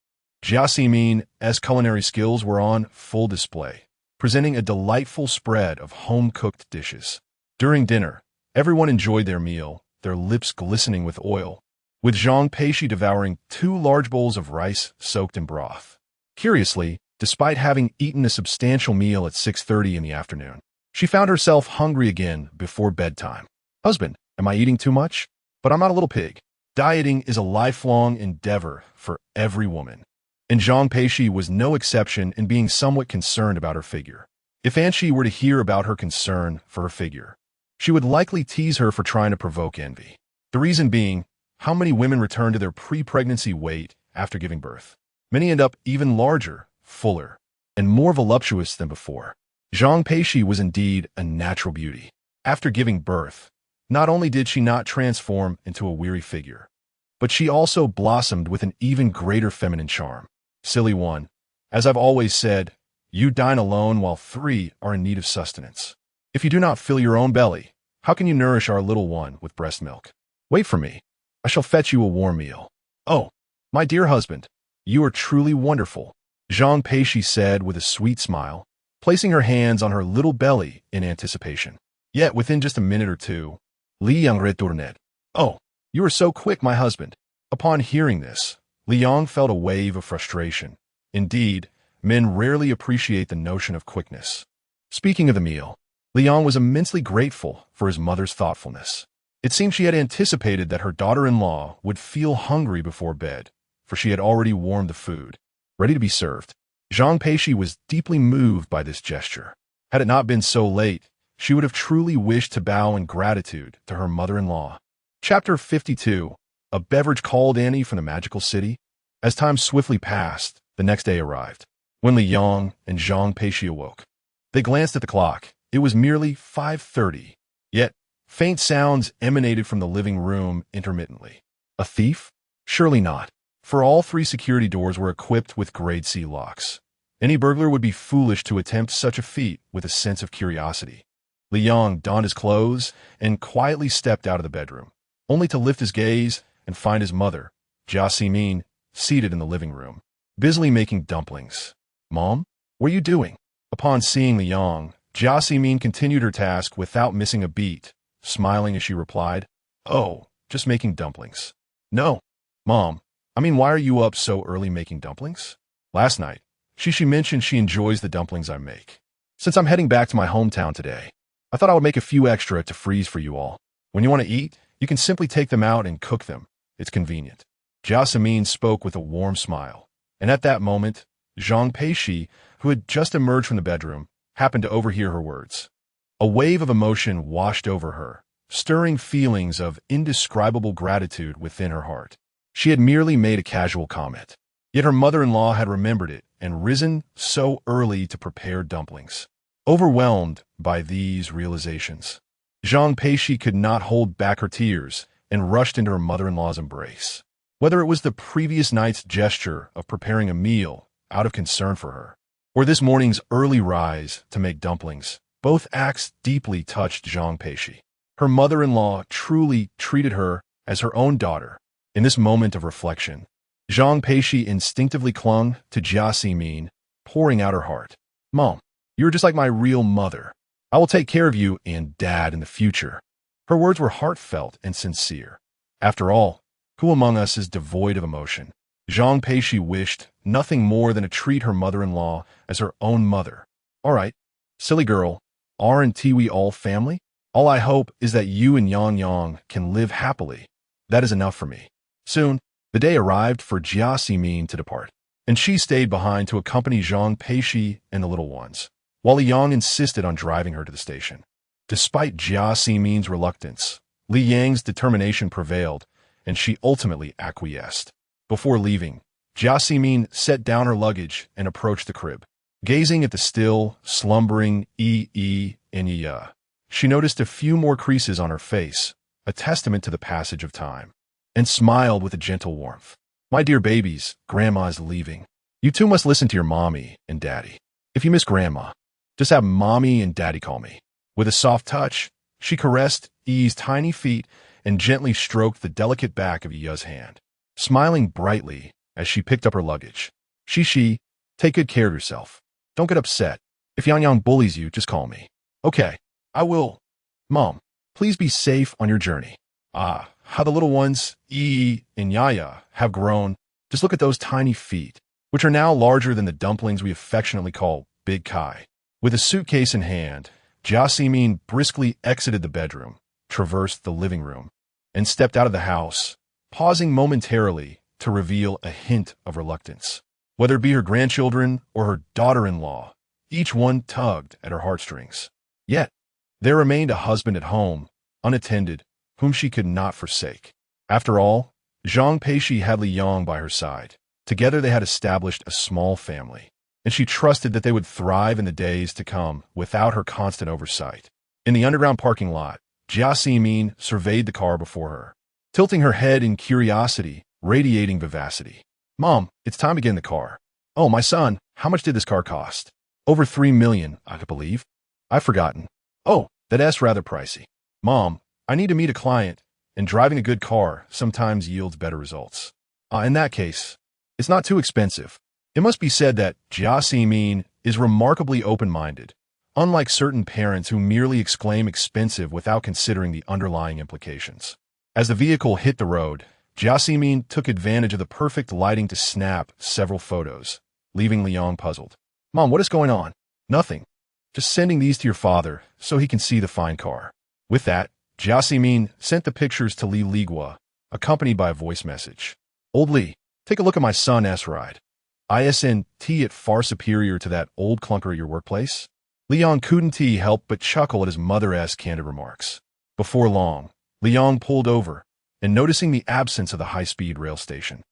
Jia Ximin's culinary skills were on full display, presenting a delightful spread of home-cooked dishes. During dinner, everyone enjoyed their meal, their lips glistening with oil, with Zhang Peixi devouring 2 large bowls of rice soaked in broth. Curiously, despite having eaten a substantial meal at 6:30 in the afternoon, she found herself hungry again before bedtime. Husband, am I eating too much? But I'm not a little pig. Dieting is a lifelong endeavor for every woman, and Zhang Peixi was no exception in being somewhat concerned about her figure. If Aunt Shi were to hear about her concern for her figure, she would likely tease her for trying to provoke envy. The reason being, how many women return to their pre-pregnancy weight after giving birth? Many end up even larger, fuller, and more voluptuous than before. Zhang Peixi was indeed a natural beauty. After giving birth, not only did she not transform into a weary figure, but she also blossomed with an even greater feminine charm. Silly one, as I've always said, you dine alone while 3 are in need of sustenance. If you do not fill your own belly, how can you nourish our little one with breast milk? Wait for me. I shall fetch you a warm meal. Oh, my dear husband, you are truly wonderful, Zhang Peixi said with a sweet smile, placing her hands on her little belly in anticipation. Yet within just a minute or two, Li Yang returned. Oh, you are so quick, my husband. Upon hearing this, Li Yang felt a wave of frustration. Indeed, men rarely appreciate the notion of quickness. Speaking of the meal, Li Yang was immensely grateful for his mother's thoughtfulness. It seemed she had anticipated that her daughter-in-law would feel hungry before bed, for she had already warmed the food, ready to be served. Zhang Peixi was deeply moved by this gesture. Had it not been so late, she would have truly wished to bow in gratitude to her mother-in-law. Chapter 52. A beverage called Annie from the magical city. As time swiftly passed, the next day arrived. When Li Yang and Zhang Peixi awoke, they glanced at the clock. It was merely 5:30. Yet, faint sounds emanated from the living room intermittently. A thief? Surely not, for all 3 security doors were equipped with Grade C locks. Any burglar would be foolish to attempt such a feat with a sense of curiosity. Li Yang donned his clothes and quietly stepped out of the bedroom, only to lift his gaze and find his mother, Jia Ximin, seated in the living room, busily making dumplings. Mom, what are you doing? Upon seeing Li Yang, Jia Ximin continued her task without missing a beat, smiling as she replied, Oh, just making dumplings. No, Mom, why are you up so early making dumplings? Last night, She mentioned she enjoys the dumplings I make. Since I'm heading back to my hometown today, I thought I would make a few extra to freeze for you all. When you want to eat, you can simply take them out and cook them. It's convenient. Jasmine spoke with a warm smile, and at that moment, Zhang Peixi, who had just emerged from the bedroom, happened to overhear her words. A wave of emotion washed over her, stirring feelings of indescribable gratitude within her heart. She had merely made a casual comment, yet her mother-in-law had remembered it and risen so early to prepare dumplings. Overwhelmed by these realizations, Zhang Peixi could not hold back her tears and rushed into her mother-in-law's embrace. Whether it was the previous night's gesture of preparing a meal out of concern for her, or this morning's early rise to make dumplings, both acts deeply touched Zhang Peixi. Her mother-in-law truly treated her as her own daughter. In this moment of reflection, Zhang Peixi instinctively clung to Jia Ximin, pouring out her heart. Mom, you're just like my real mother. I will take care of you and Dad in the future. Her words were heartfelt and sincere. After all, who among us is devoid of emotion? Zhang Peixi wished nothing more than to treat her mother-in-law as her own mother. All right, silly girl, aren't we all family? All I hope is that you and Yang can live happily. That is enough for me. Soon, the day arrived for Jia Ximin to depart, and she stayed behind to accompany Zhang Peixi and the little ones, while Li Yang insisted on driving her to the station. Despite Jia Ximin's reluctance, Li Yang's determination prevailed, and she ultimately acquiesced. Before leaving, Jia Ximin set down her luggage and approached the crib. Gazing at the still, slumbering and Ya, she noticed a few more creases on her face, a testament to the passage of time, and smiled with a gentle warmth. My dear babies, Grandma is leaving. You two must listen to your mommy and daddy. If you miss Grandma, just have Mommy and Daddy call me. With a soft touch, she caressed E's tiny feet and gently stroked the delicate back of Ya's hand, smiling brightly as she picked up her luggage. She, take good care of yourself. Don't get upset. If Yang bullies you, just call me. Okay, I will. Mom, please be safe on your journey. Ah, how the little ones, and Yaya, have grown. Just look at those tiny feet, which are now larger than the dumplings we affectionately call Big Kai. With a suitcase in hand, Jia Ximin briskly exited the bedroom, traversed the living room, and stepped out of the house, pausing momentarily to reveal a hint of reluctance. Whether it be her grandchildren or her daughter-in-law, each one tugged at her heartstrings. Yet, there remained a husband at home, unattended, whom she could not forsake. After all, Zhang Peixi had Li Yang by her side. Together they had established a small family, and she trusted that they would thrive in the days to come without her constant oversight. In the underground parking lot, Jia Ximin surveyed the car before her, tilting her head in curiosity, radiating vivacity. Mom, it's time to get in the car. Oh, my son, how much did this car cost? Over 3 million, I believe. I've forgotten. Oh, that's rather pricey. Mom, I need to meet a client, and driving a good car sometimes yields better results. In that case, it's not too expensive. It must be said that Jia Ximin is remarkably open-minded, unlike certain parents who merely exclaim expensive without considering the underlying implications. As the vehicle hit the road, Jia Ximin took advantage of the perfect lighting to snap several photos, leaving Li Yang puzzled. Mom, what is going on? Nothing. Just sending these to your father so he can see the fine car. With that, Jia Ximin sent the pictures to Li Ligua, accompanied by a voice message. Old Li, take a look at my son's ride. Isn't it far superior to that old clunker at your workplace? Li Yang couldn't help but chuckle at his mother's candid remarks. Before long, Li Yang pulled over, and noticing the absence of the high-speed rail station,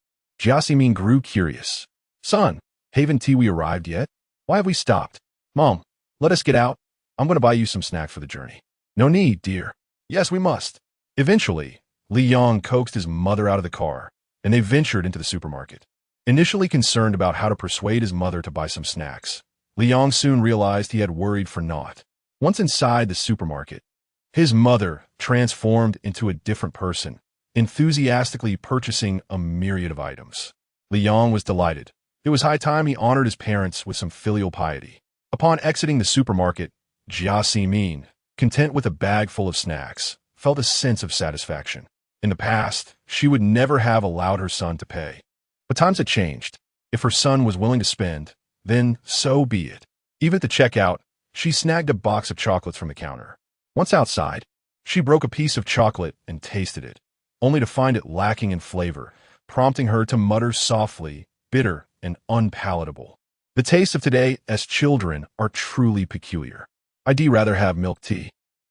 Jia Ximin grew curious. Son, haven't we arrived yet? Why have we stopped? Mom, let us get out. I'm going to buy you some snacks for the journey. No need, dear. Yes, we must. Eventually, Li Yang coaxed his mother out of the car, and they ventured into the supermarket. Initially concerned about how to persuade his mother to buy some snacks, Li Yang soon realized he had worried for naught. Once inside the supermarket, his mother transformed into a different person, enthusiastically purchasing a myriad of items. Li Yang was delighted. It was high time he honored his parents with some filial piety. Upon exiting the supermarket, Jia Ximin, content with a bag full of snacks, felt a sense of satisfaction. In the past, she would never have allowed her son to pay. But times had changed. If her son was willing to spend, then so be it. Even at the checkout, she snagged a box of chocolates from the counter. Once outside, she broke a piece of chocolate and tasted it, only to find it lacking in flavor, prompting her to mutter softly, bitter and unpalatable. The tastes of today as children are truly peculiar. I'd rather have milk tea.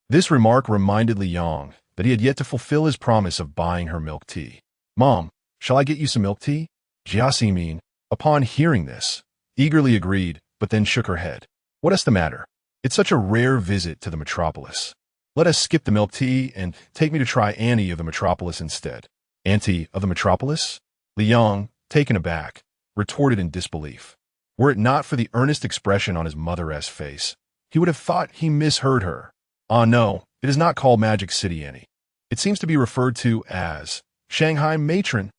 This remark reminded Li Yang that he had yet to fulfill his promise of buying her milk tea. Mom, shall I get you some milk tea? Jia Ximin, upon hearing this, eagerly agreed, but then shook her head. What's the matter? It's such a rare visit to the metropolis. Let us skip the milk tea and take me to try Annie of the metropolis instead. Auntie of the metropolis? Li Yong, taken aback, retorted in disbelief. Were it not for the earnest expression on his mother's face, he would have thought he misheard her. Ah, no, it is not called Magic City, Annie. It seems to be referred to as Shanghai Matron.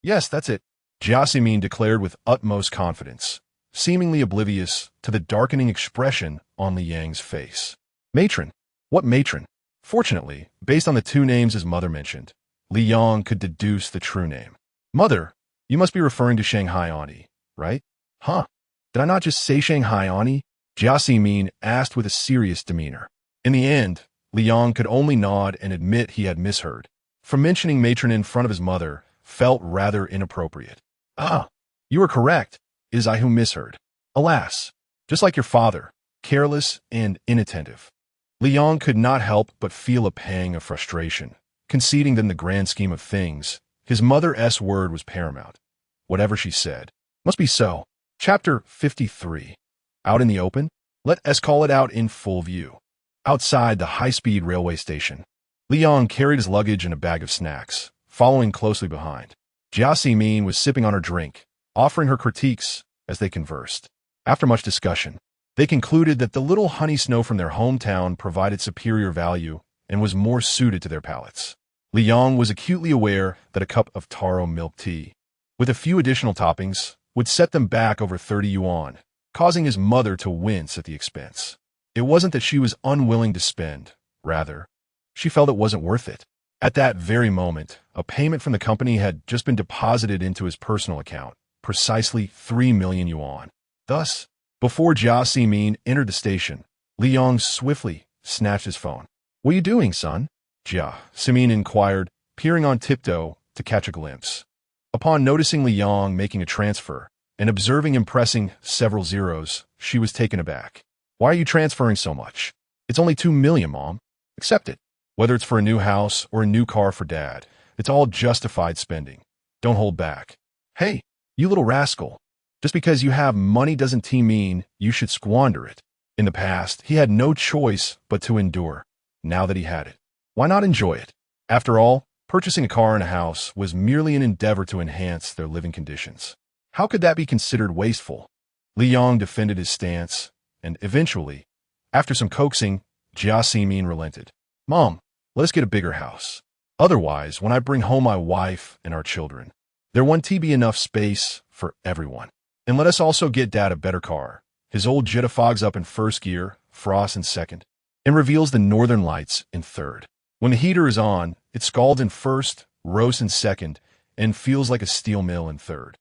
Yes, that's it, Jiaximin declared with utmost confidence, seemingly oblivious to the darkening expression on Li Yang's face. Matron? What matron? Fortunately, based on the two names his mother mentioned, Li Yong could deduce the true name. Mother, you must be referring to Shanghai Auntie, right? Huh? Did I not just say Shanghai Auntie? Jiaximin asked with a serious demeanor. In the end, Li Yong could only nod and admit he had misheard. For mentioning matron in front of his mother felt rather inappropriate. Ah, you were correct. It is I who misheard. Alas, just like your father, careless and inattentive. Li Yong could not help but feel a pang of frustration, conceding that in the grand scheme of things, his mother's word was paramount. Whatever she said must be so. Chapter 53. Out in the open? Let us call it out in full view. Outside the high-speed railway station, Li Yong carried his luggage and a bag of snacks, following closely behind. Jiaximin was sipping on her drink, offering her critiques as they conversed. After much discussion, they concluded that the little honey snow from their hometown provided superior value and was more suited to their palates. Li Yong was acutely aware that a cup of taro milk tea, with a few additional toppings, would set them back over 30 yuan, causing his mother to wince at the expense. It wasn't that she was unwilling to spend, rather, she felt it wasn't worth it. At that very moment, a payment from the company had just been deposited into his personal account, precisely 3 million yuan. Thus, before Jiaximin entered the station, Li Yong swiftly snatched his phone. "What are you doing, son?" Jiaximin inquired, peering on tiptoe to catch a glimpse. Upon noticing Li Yong making a transfer and observing him pressing several zeros, she was taken aback. "Why are you transferring so much? It's only 2 million, Mom. Accept it. Whether it's for a new house or a new car for Dad, it's all justified spending. Don't hold back." "Hey, you little rascal. Just because you have money doesn't mean you should squander it." In the past, he had no choice but to endure. Now that he had it, why not enjoy it? After all, purchasing a car and a house was merely an endeavor to enhance their living conditions. How could that be considered wasteful? Li Yong defended his stance, and eventually, after some coaxing, Jiaximin relented. "Mom, let us get a bigger house. Otherwise, when I bring home my wife and our children, there won't be enough space for everyone. And let us also get Dad a better car." His old Jetta fogs up in first gear, frost in second, and reveals the northern lights in third. When the heater is on, it scalds in first, roasts in second, and feels like a steel mill in third.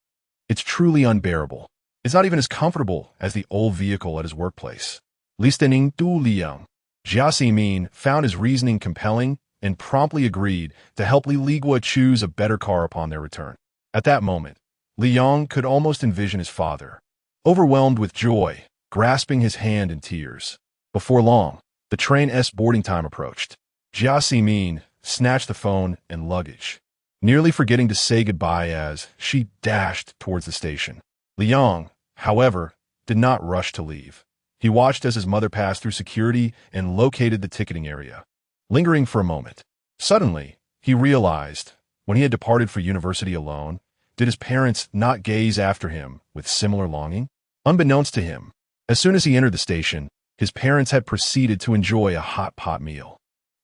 It's truly unbearable. It's not even as comfortable as the old vehicle at his workplace. Listening to Li Yong, Jiaximin found his reasoning compelling and promptly agreed to help Li Ligua choose a better car upon their return. At that moment, Li Yong could almost envision his father, overwhelmed with joy, grasping his hand in tears. Before long, the train's boarding time approached. Jiaximin snatched the phone and luggage, nearly forgetting to say goodbye as she dashed towards the station. Li Yong, however, did not rush to leave. He watched as his mother passed through security and located the ticketing area, lingering for a moment. Suddenly, he realized, when he had departed for university alone, did his parents not gaze after him with similar longing? Unbeknownst to him, as soon as he entered the station, his parents had proceeded to enjoy a hot pot meal.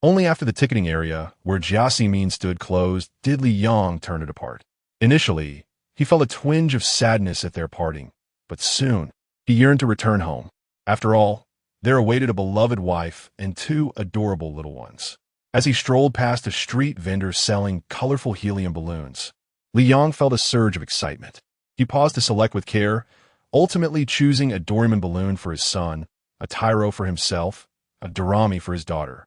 Only after the ticketing area, where Jiaximin stood closed, did Li Yong turn it apart. Initially, he felt a twinge of sadness at their parting, but soon he yearned to return home. After all, there awaited a beloved wife and 2 adorable little ones. As he strolled past a street vendor selling colorful helium balloons, Li Yong felt a surge of excitement. He paused to select with care, ultimately choosing a Doraemon balloon for his son, a Tyro for himself, a Dorami for his daughter,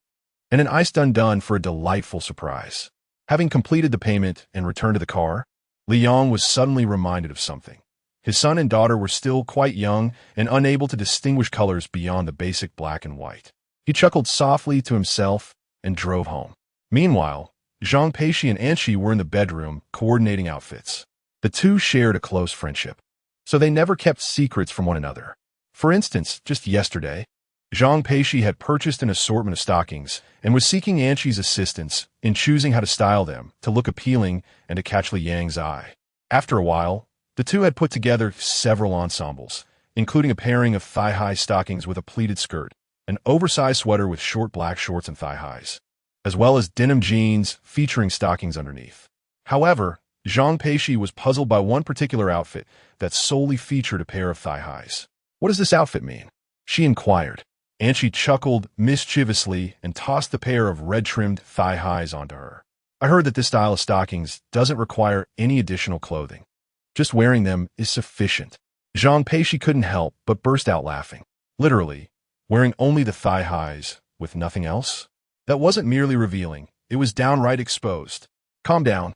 and an Ice Dun Dun for a delightful surprise. Having completed the payment and returned to the car, Li Yong was suddenly reminded of something. His son and daughter were still quite young and unable to distinguish colors beyond the basic black and white. He chuckled softly to himself and drove home. Meanwhile, Zhang Peixi and Anshi were in the bedroom coordinating outfits. The two shared a close friendship, so they never kept secrets from one another. For instance, just yesterday, Zhang Peixi had purchased an assortment of stockings and was seeking Anshi's assistance in choosing how to style them to look appealing and to catch Li Yang's eye. After a while, the two had put together several ensembles, including a pairing of thigh-high stockings with a pleated skirt, an oversized sweater with short black shorts and thigh-highs, as well as denim jeans featuring stockings underneath. However, Zhang Peixi was puzzled by one particular outfit that solely featured a pair of thigh-highs. "What does this outfit mean?" she inquired, and she chuckled mischievously and tossed the pair of red-trimmed thigh-highs onto her. "I heard that this style of stockings doesn't require any additional clothing. Just wearing them is sufficient." Zhang Peixi couldn't help but burst out laughing. Literally, wearing only the thigh-highs with nothing else? That wasn't merely revealing, it was downright exposed. Calm down.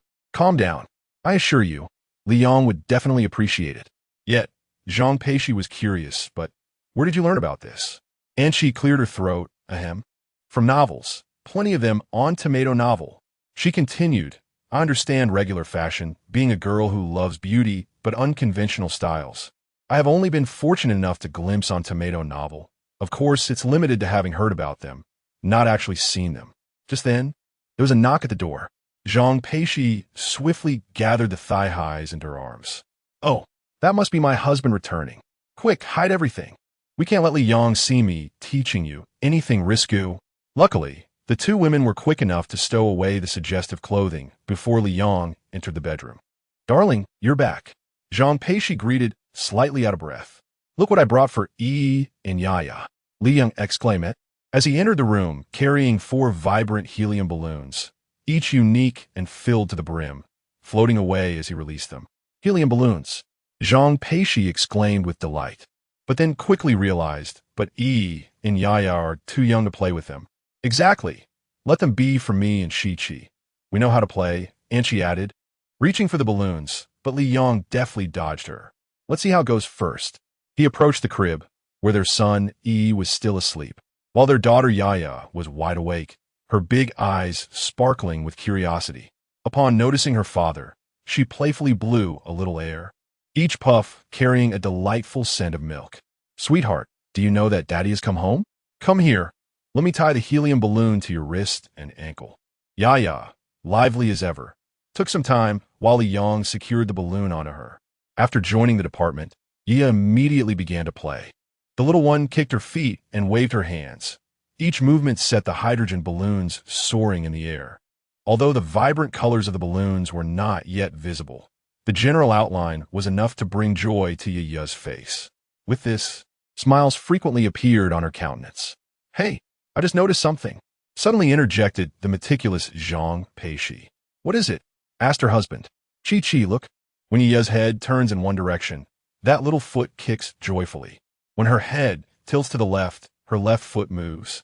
I assure you, Liang would definitely appreciate it." Yet, Zhang Peixi was curious, "But where did you learn about this?" And she cleared her throat, ahem. "From novels, plenty of them on Tomato Novel." She continued, "I understand regular fashion, being a girl who loves beauty but unconventional styles. I have only been fortunate enough to glimpse on Tomato Novel. Of course, it's limited to having heard about them, not actually seen them." Just then, there was a knock at the door. Zhang Peixi swiftly gathered the thigh-highs into her arms. "Oh, that must be my husband returning. Quick, hide everything. We can't let Liang see me teaching you anything risky." Luckily, the two women were quick enough to stow away the suggestive clothing before Liang entered the bedroom. "Darling, you're back," Zhang Peixi greeted, slightly out of breath. "Look what I brought for Yi and Yaya," Liang exclaimed as he entered the room carrying 4 vibrant helium balloons, each unique and filled to the brim, floating away as he released them. "Helium balloons," Zhang Peixi exclaimed with delight, but then quickly realized, "But Yi and Yaya are too young to play with them." "Exactly. Let them be for me and Chi-Chi. We know how to play," and she added, reaching for the balloons, but Liang deftly dodged her. "Let's see how it goes first." He approached the crib, where their son, Yi, was still asleep, while their daughter Yaya was wide awake, her big eyes sparkling with curiosity. Upon noticing her father, she playfully blew a little air, each puff carrying a delightful scent of milk. "Sweetheart, do you know that Daddy has come home? Come here. Let me tie the helium balloon to your wrist and ankle." Yaya, lively as ever, took some time while Liang secured the balloon onto her. After joining the department, Yia immediately began to play. The little one kicked her feet and waved her hands. Each movement set the hydrogen balloons soaring in the air. Although the vibrant colors of the balloons were not yet visible, the general outline was enough to bring joy to Yiya's face. With this, smiles frequently appeared on her countenance. "Hey, I just noticed something," suddenly interjected the meticulous Zhang Peixi. "What is it?" asked her husband. "Chi-Chi, look." When Yiya's head turns in one direction, that little foot kicks joyfully. When her head tilts to the left, her left foot moves.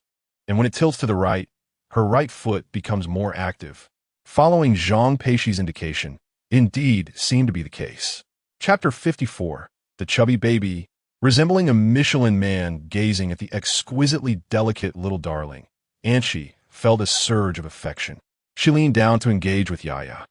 And when it tilts to the right, her right foot becomes more active. Following Zhang Peixi's indication, indeed seemed to be the case. Chapter 54. The Chubby Baby. Resembling a Michelin man gazing at the exquisitely delicate little darling, Anshi felt a surge of affection. She leaned down to engage with Yaya,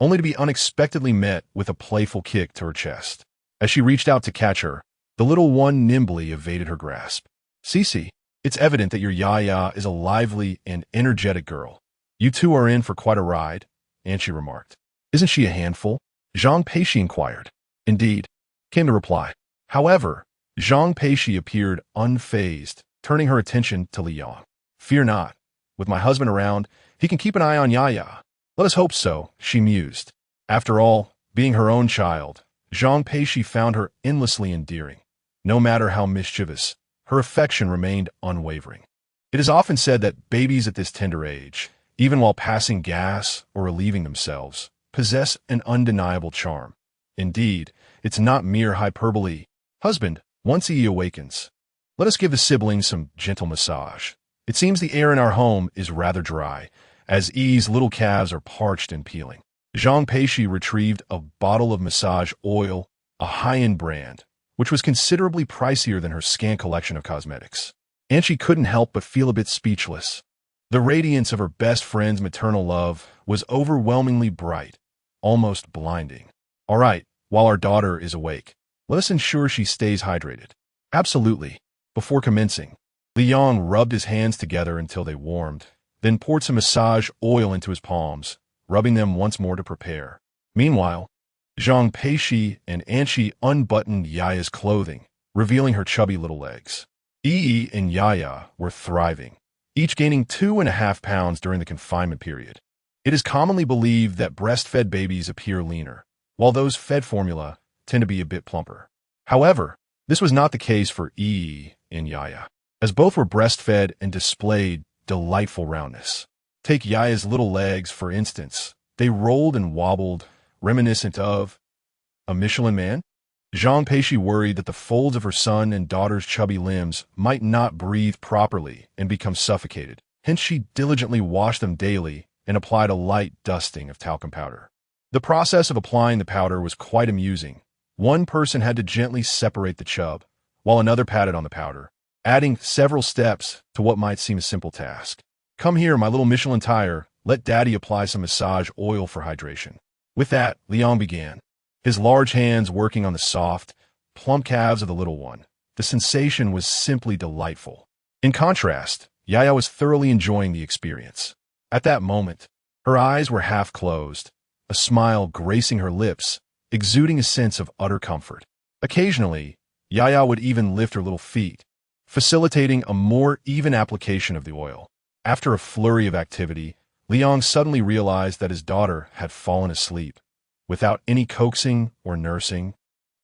only to be unexpectedly met with a playful kick to her chest. As she reached out to catch her, the little one nimbly evaded her grasp. "Cece, it's evident that your Yaya is a lively and energetic girl. You two are in for quite a ride," Anshi remarked. "Isn't she a handful?" Zhang Peixi inquired. "Indeed," came the reply. However, Zhang Peixi appeared unfazed, turning her attention to Liang. "Fear not. With my husband around, he can keep an eye on Yaya." "Let us hope so," she mused. After all, being her own child, Zhang Peixi found her endlessly endearing. No matter how mischievous, her affection remained unwavering. It is often said that babies at this tender age, even while passing gas or relieving themselves, possess an undeniable charm. Indeed, it's not mere hyperbole. "Husband, once he awakens, let us give the siblings some gentle massage. It seems the air in our home is rather dry, as E's little calves are parched and peeling." Zhang Peixi retrieved a bottle of massage oil, a high-end brand, which was considerably pricier than her scant collection of cosmetics. And she couldn't help but feel a bit speechless. The radiance of her best friend's maternal love was overwhelmingly bright, almost blinding. "All right, while our daughter is awake, let us ensure she stays hydrated." "Absolutely." Before commencing, Liang rubbed his hands together until they warmed, then poured some massage oil into his palms, rubbing them once more to prepare. Meanwhile, Zhang Peixi and Anqi unbuttoned Yaya's clothing, revealing her chubby little legs. Yi and Yaya were thriving, each gaining 2.5 pounds during the confinement period. It is commonly believed that breastfed babies appear leaner, while those fed formula tend to be a bit plumper. However, this was not the case for Yi and Yaya, as both were breastfed and displayed delightful roundness. Take Yaya's little legs, for instance. They rolled and wobbled, reminiscent of a Michelin man. Zhang Peixi worried that the folds of her son and daughter's chubby limbs might not breathe properly and become suffocated. Hence, she diligently washed them daily and applied a light dusting of talcum powder. The process of applying the powder was quite amusing. One person had to gently separate the chub, while another patted on the powder, adding several steps to what might seem a simple task. "Come here, my little Michelin tire. Let Daddy apply some massage oil for hydration." With that, Liang began, his large hands working on the soft, plump calves of the little one. The sensation was simply delightful. In contrast, Yaya was thoroughly enjoying the experience. At that moment, her eyes were half closed, a smile gracing her lips, exuding a sense of utter comfort. Occasionally, Yaya would even lift her little feet, facilitating a more even application of the oil. After a flurry of activity, Liang suddenly realized that his daughter had fallen asleep. Without any coaxing or nursing,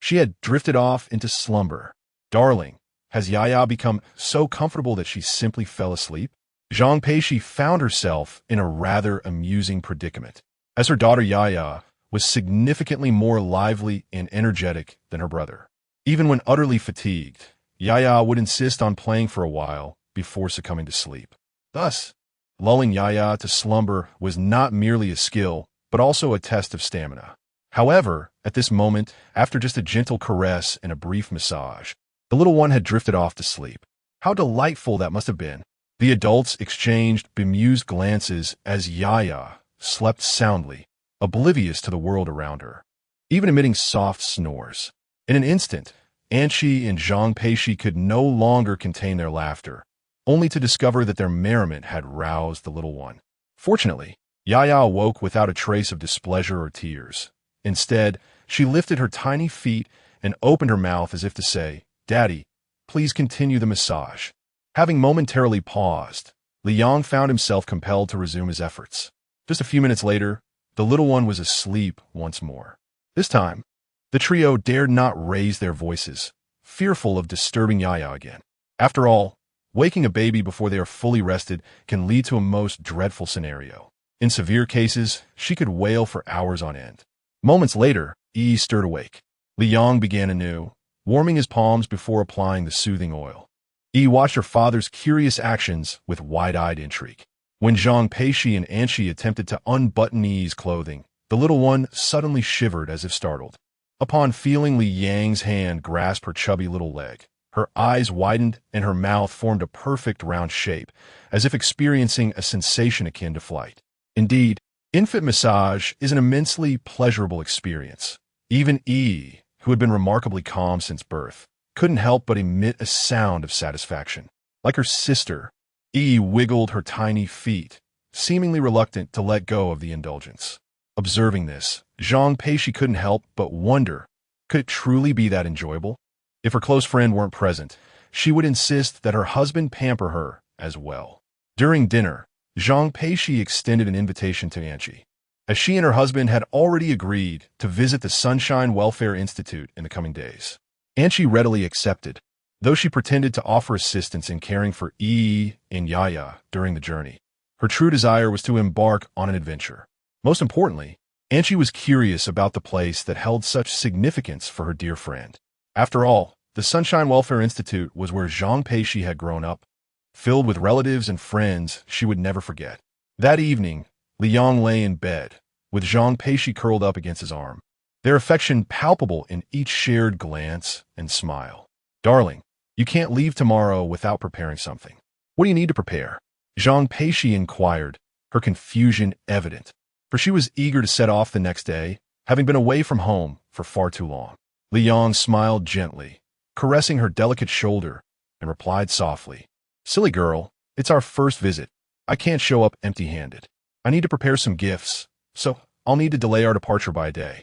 she had drifted off into slumber. "Darling, has Yaya become so comfortable that she simply fell asleep?" Zhang Peixi found herself in a rather amusing predicament, as her daughter Yaya was significantly more lively and energetic than her brother. Even when utterly fatigued, Yaya would insist on playing for a while before succumbing to sleep. Thus, lulling Yaya to slumber was not merely a skill, but also a test of stamina. However, at this moment, after just a gentle caress and a brief massage, the little one had drifted off to sleep. How delightful that must have been. The adults exchanged bemused glances as Yaya slept soundly, oblivious to the world around her, even emitting soft snores. In an instant, Anqi and Zhang Peixi could no longer contain their laughter, only to discover that their merriment had roused the little one. Fortunately, Yaya awoke without a trace of displeasure or tears. Instead, she lifted her tiny feet and opened her mouth as if to say, "Daddy, please continue the massage." Having momentarily paused, Liang found himself compelled to resume his efforts. Just a few minutes later, the little one was asleep once more. This time, the trio dared not raise their voices, fearful of disturbing Yaya again. After all, waking a baby before they are fully rested can lead to a most dreadful scenario. In severe cases, she could wail for hours on end. Moments later, Yi stirred awake. Liang began anew, warming his palms before applying the soothing oil. Yi watched her father's curious actions with wide-eyed intrigue. When Zhang Peixi and Anqi attempted to unbutton Yi's clothing, the little one suddenly shivered as if startled. Upon feeling Li Yang's hand grasp her chubby little leg, her eyes widened and her mouth formed a perfect round shape, as if experiencing a sensation akin to flight. Indeed, infant massage is an immensely pleasurable experience. Even Yi, who had been remarkably calm since birth, couldn't help but emit a sound of satisfaction. Like her sister, Yi wiggled her tiny feet, seemingly reluctant to let go of the indulgence. Observing this, Zhang Peixi couldn't help but wonder, could it truly be that enjoyable? If her close friend weren't present, she would insist that her husband pamper her as well. During dinner, Zhang Peixi extended an invitation to Anqi, as she and her husband had already agreed to visit the Sunshine Welfare Institute in the coming days. Anqi readily accepted, though she pretended to offer assistance in caring for Yi and Yaya during the journey. Her true desire was to embark on an adventure. Most importantly, Anqi was curious about the place that held such significance for her dear friend. After all, the Sunshine Welfare Institute was where Zhang Peixi had grown up, filled with relatives and friends she would never forget. That evening, Liang lay in bed, with Zhang Peixi curled up against his arm, their affection palpable in each shared glance and smile. "Darling, you can't leave tomorrow without preparing something. What do you need to prepare?" Zhang Peixi inquired, her confusion evident, for she was eager to set off the next day, having been away from home for far too long. Liang smiled gently, caressing her delicate shoulder, and replied softly, "Silly girl, it's our first visit. I can't show up empty-handed. I need to prepare some gifts, so I'll need to delay our departure by a day."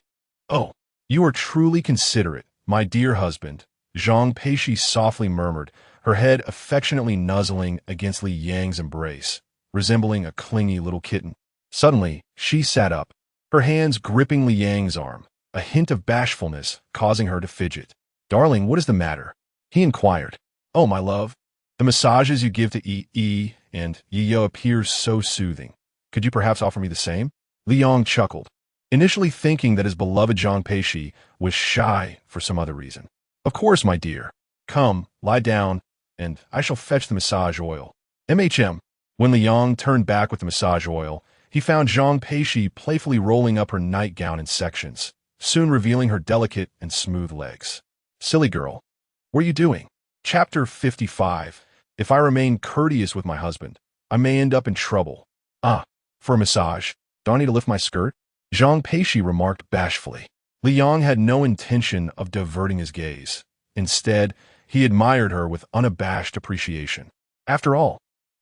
"Oh, You are truly considerate, my dear husband, Zhang Peixi softly murmured, her head affectionately nuzzling against Li Yang's embrace, resembling a clingy little kitten. Suddenly, she sat up, her hands gripping Li Yang's arm, a hint of bashfulness causing her to fidget. "Darling, what is the matter?" he inquired. "Oh, my love, the massages you give to Yi and Yiyo appears so soothing. Could you perhaps offer me the same?" Li Yang chuckled, initially thinking that his beloved Zhang Peixi was shy for some other reason. "Of course, my dear. Come, lie down, and I shall fetch the massage oil." When Li Yang turned back with the massage oil, he found Zhang Peixi playfully rolling up her nightgown in sections, soon revealing her delicate and smooth legs. "Silly girl, what are you doing?" Chapter 55. If I remain courteous with my husband, I may end up in trouble. For a massage, do I need to lift my skirt? Zhang Peixi remarked bashfully. Li Yang had no intention of diverting his gaze. Instead, he admired her with unabashed appreciation. After all,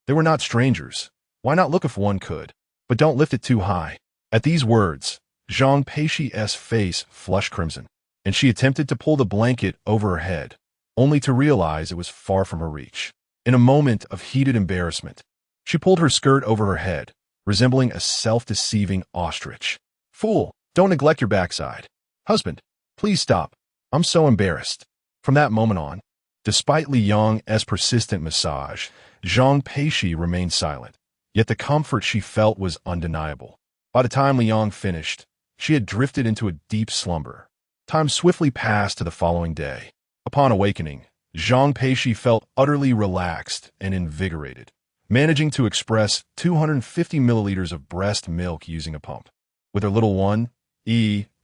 they were not strangers. Why not look if one could? But don't lift it too high. At these words, Zhang Peixi's face flushed crimson, and she attempted to pull the blanket over her head, only to realize it was far from her reach. In a moment of heated embarrassment, she pulled her skirt over her head, resembling a self-deceiving ostrich. "Fool, don't neglect your backside. Husband, please stop. I'm so embarrassed." From that moment on, despite Li Yang's persistent massage, Zhang Peixi remained silent, yet the comfort she felt was undeniable. By the time Li Yang finished, she had drifted into a deep slumber. Time swiftly passed to the following day. Upon awakening, Zhang Peixi felt utterly relaxed and invigorated, managing to express 250 milliliters of breast milk using a pump. With her little one,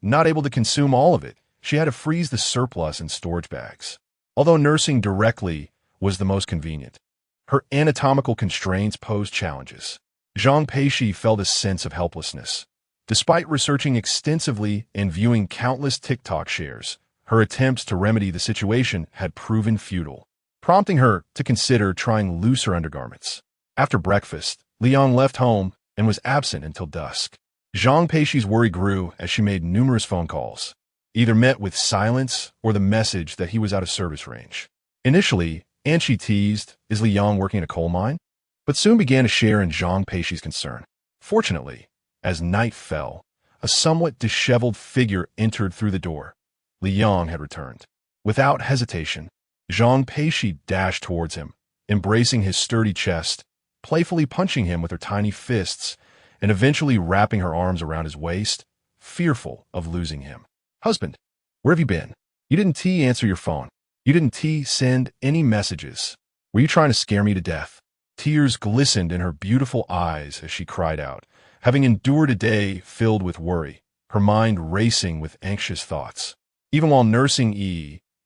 not able to consume all of it, she had to freeze the surplus in storage bags. Although nursing directly was the most convenient, her anatomical constraints posed challenges. Zhang Peixi felt a sense of helplessness. Despite researching extensively and viewing countless TikTok shares, her attempts to remedy the situation had proven futile, prompting her to consider trying looser undergarments. After breakfast, Li Yang left home and was absent until dusk. Zhang Peixi's worry grew as she made numerous phone calls, either met with silence or the message that he was out of service range. Initially, she teased, "Is Li Yang working at a coal mine?" but soon began to share in Zhang Peixi's concern. Fortunately, as night fell, a somewhat disheveled figure entered through the door. Li Yang had returned. Without hesitation, Zhang Peixi dashed towards him, embracing his sturdy chest, playfully punching him with her tiny fists, and eventually wrapping her arms around his waist, fearful of losing him. "Husband, where have you been? You didn't answer your phone. You didn't send any messages. Were you trying to scare me to death?" Tears glistened in her beautiful eyes as she cried out, having endured a day filled with worry, her mind racing with anxious thoughts. Even while nursing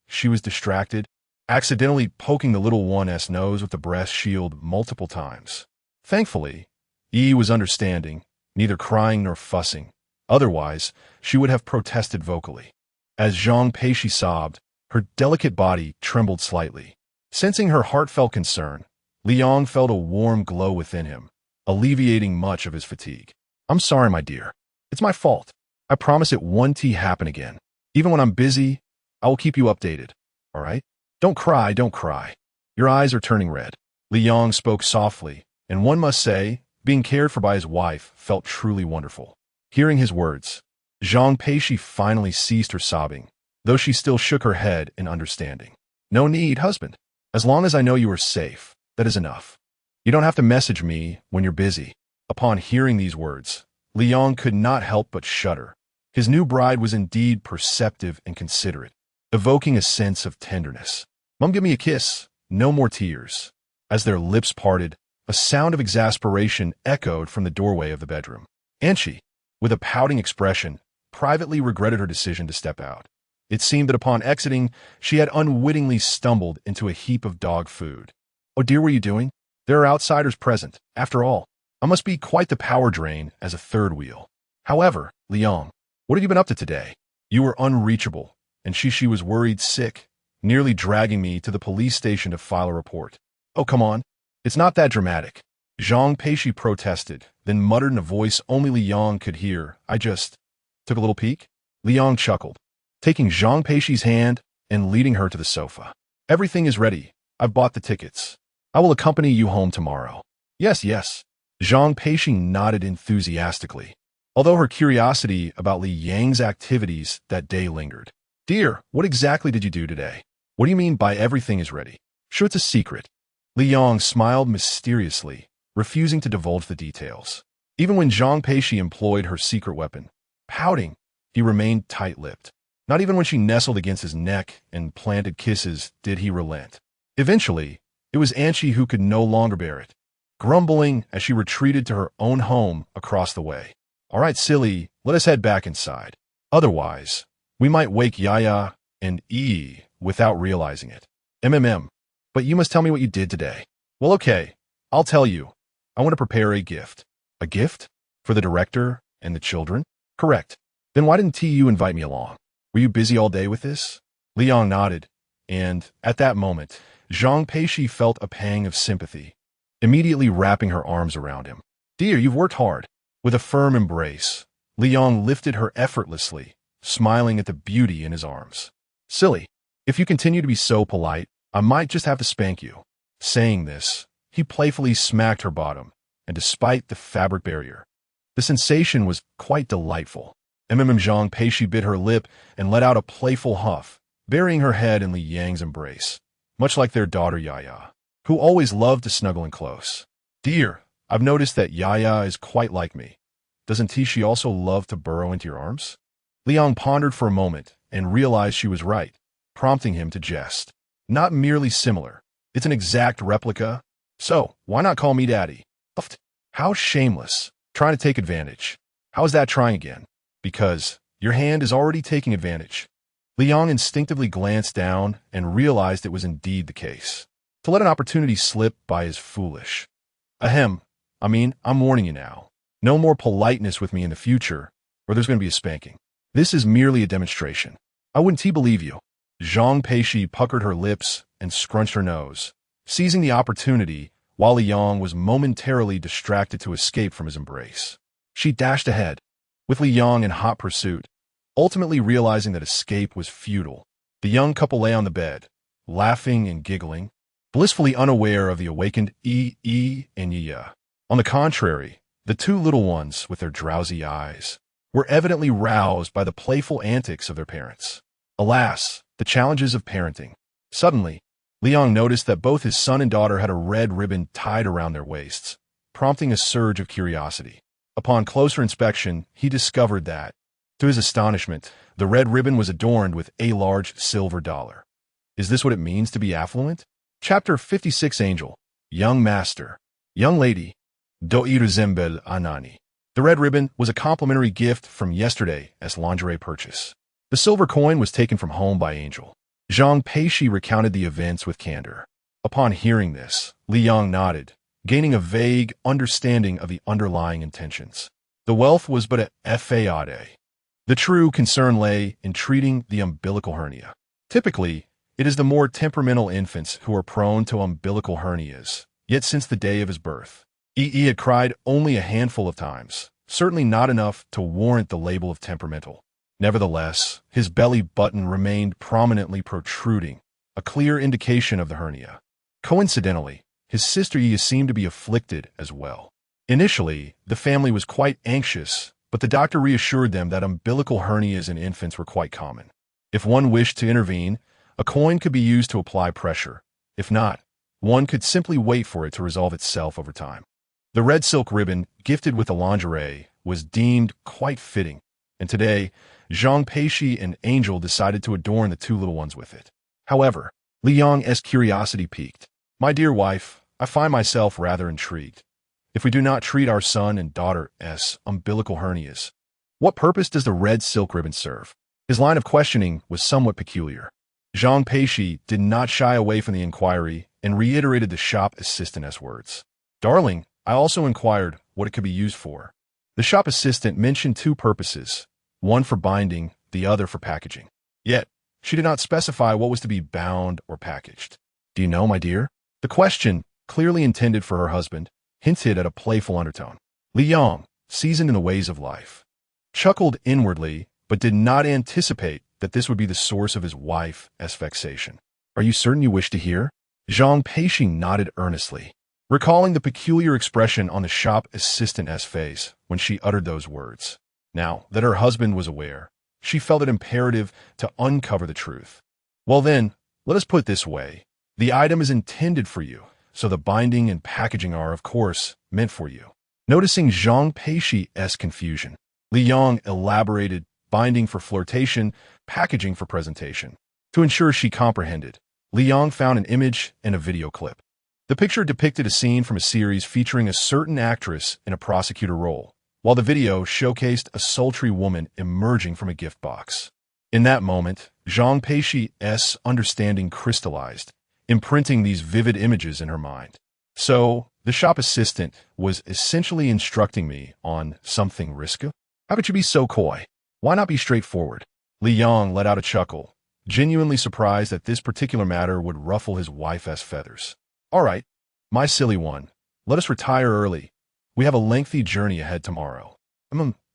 she was distracted, accidentally poking the little one's nose with the breast shield multiple times. Thankfully, was understanding, neither crying nor fussing. Otherwise, she would have protested vocally. As Zhang Peixi sobbed, her delicate body trembled slightly. Sensing her heartfelt concern, Li Yang felt a warm glow within him, alleviating much of his fatigue. "I'm sorry, my dear. It's my fault. I promise it won't happen again. Even when I'm busy, I will keep you updated. All right? Don't cry, don't cry. Your eyes are turning red." Li Yang spoke softly, and one must say, being cared for by his wife felt truly wonderful. Hearing his words, Zhang Peixi finally ceased her sobbing, though she still shook her head in understanding. "No need, husband. As long as I know you are safe, that is enough. You don't have to message me when you're busy." Upon hearing these words, Li Yang could not help but shudder. His new bride was indeed perceptive and considerate, evoking a sense of tenderness. "Mom, give me a kiss. No more tears." As their lips parted, a sound of exasperation echoed from the doorway of the bedroom. And she, with a pouting expression, privately regretted her decision to step out. It seemed that upon exiting, she had unwittingly stumbled into a heap of dog food. "Oh dear, what are you doing? There are outsiders present. After all, I must be quite the power drain as a third wheel." However, Li Yang, what have you been up to today? You were unreachable, and she was worried sick, nearly dragging me to the police station to file a report. "Oh, come on. It's not that dramatic." Zhang Peixi protested, then muttered in a voice only Li Yang could hear, "I just took a little peek." Li Yang chuckled. taking Zhang Peixi's hand and leading her to the sofa. Everything is ready. I've bought the tickets. I will accompany you home tomorrow. Yes, yes. Zhang Peixi nodded enthusiastically, although her curiosity about Li Yang's activities that day lingered. Dear, what exactly did you do today? What do you mean by everything is ready? Sure, it's a secret. Li Yang smiled mysteriously, refusing to divulge the details. Even when Zhang Peixi employed her secret weapon, pouting, he remained tight-lipped. Not even when she nestled against his neck and planted kisses did he relent. Eventually, it was Anchi who could no longer bear it, grumbling as she retreated to her own home across the way. All right, silly, let us head back inside. Otherwise, we might wake Yaya and Yi without realizing it. But you must tell me what you did today. Well, okay, I'll tell you. I want to prepare a gift. A gift? For the director and the children? Correct. Then why didn't you invite me along? Were you busy all day with this? Liang nodded, and at that moment, Zhang Peixi felt a pang of sympathy, immediately wrapping her arms around him. Dear, you've worked hard. With a firm embrace, Liang lifted her effortlessly, smiling at the beauty in his arms. Silly, if you continue to be so polite, I might just have to spank you. Saying this, he playfully smacked her bottom, and despite the fabric barrier, the sensation was quite delightful. Zhang Peixi bit her lip and let out a playful huff, burying her head in Li Yang's embrace, much like their daughter Yaya, who always loved to snuggle in close. Dear, I've noticed that Yaya is quite like me. Doesn't she also love to burrow into your arms? Liang pondered for a moment and realized she was right, prompting him to jest. Not merely similar, it's an exact replica. So, why not call me Daddy? How shameless, trying to take advantage. How is that trying again? Because your hand is already taking advantage. Liang instinctively glanced down and realized it was indeed the case. To let an opportunity slip by is foolish. I'm warning you now. No more politeness with me in the future, or there's going to be a spanking. This is merely a demonstration. I wouldn't believe you. Zhang Peixi puckered her lips and scrunched her nose, seizing the opportunity while Liang was momentarily distracted to escape from his embrace. She dashed ahead, with Liang in hot pursuit, ultimately realizing that escape was futile. The young couple lay on the bed, laughing and giggling, blissfully unaware of the awakened Yi and Yiya. On the contrary, the two little ones, with their drowsy eyes, were evidently roused by the playful antics of their parents. Alas, the challenges of parenting. Suddenly, Liang noticed that both his son and daughter had a red ribbon tied around their waists, prompting a surge of curiosity. Upon closer inspection, he discovered that, to his astonishment, the red ribbon was adorned with a large silver dollar. Is this what it means to be affluent? Chapter 56 Angel, Young Master, Young Lady, Doiru Zembel Anani. The red ribbon was a complimentary gift from yesterday as lingerie purchase. The silver coin was taken from home by Angel. Zhang Peixi recounted the events with candor. Upon hearing this, Liang nodded, gaining a vague understanding of the underlying intentions. The wealth was but a fade. The true concern lay in treating the umbilical hernia. Typically, it is the more temperamental infants who are prone to umbilical hernias, yet since the day of his birth, Yi had cried only a handful of times, certainly not enough to warrant the label of temperamental. Nevertheless, his belly button remained prominently protruding, a clear indication of the hernia. Coincidentally, his sister Yi seemed to be afflicted as well. Initially, the family was quite anxious, but the doctor reassured them that umbilical hernias in infants were quite common. If one wished to intervene, a coin could be used to apply pressure. If not, one could simply wait for it to resolve itself over time. The red silk ribbon, gifted with the lingerie, was deemed quite fitting, and today, Zhang Peixi and Angel decided to adorn the two little ones with it. However, Liang's curiosity piqued. My dear wife, I find myself rather intrigued. If we do not treat our son and daughter's umbilical hernias, what purpose does the red silk ribbon serve? His line of questioning was somewhat peculiar. Zhang Peixi did not shy away from the inquiry and reiterated the shop assistant's words. Darling, I also inquired what it could be used for. The shop assistant mentioned two purposes, one for binding, the other for packaging. Yet, she did not specify what was to be bound or packaged. Do you know, my dear? The question, clearly intended for her husband, hinted at a playful undertone. Liang, seasoned in the ways of life, chuckled inwardly but did not anticipate that this would be the source of his wife's vexation. "Are you certain you wish to hear?" Zhang Peixi nodded earnestly, recalling the peculiar expression on the shop assistant's face when she uttered those words. Now that her husband was aware, she felt it imperative to uncover the truth. "Well then, let us put it this way. The item is intended for you, so the binding and packaging are, of course, meant for you." Noticing Zhang Peixi's confusion, Li Yong elaborated, binding for flirtation, packaging for presentation. To ensure she comprehended, Li Yong found an image and a video clip. The picture depicted a scene from a series featuring a certain actress in a prosecutor role, while the video showcased a sultry woman emerging from a gift box. In that moment, Zhang Peixi's understanding crystallized, imprinting these vivid images in her mind. So, the shop assistant was essentially instructing me on something risky? How could you be so coy? Why not be straightforward? Li Yong let out a chuckle, genuinely surprised that this particular matter would ruffle his wife's feathers. "All right, my silly one, let us retire early. We have a lengthy journey ahead tomorrow."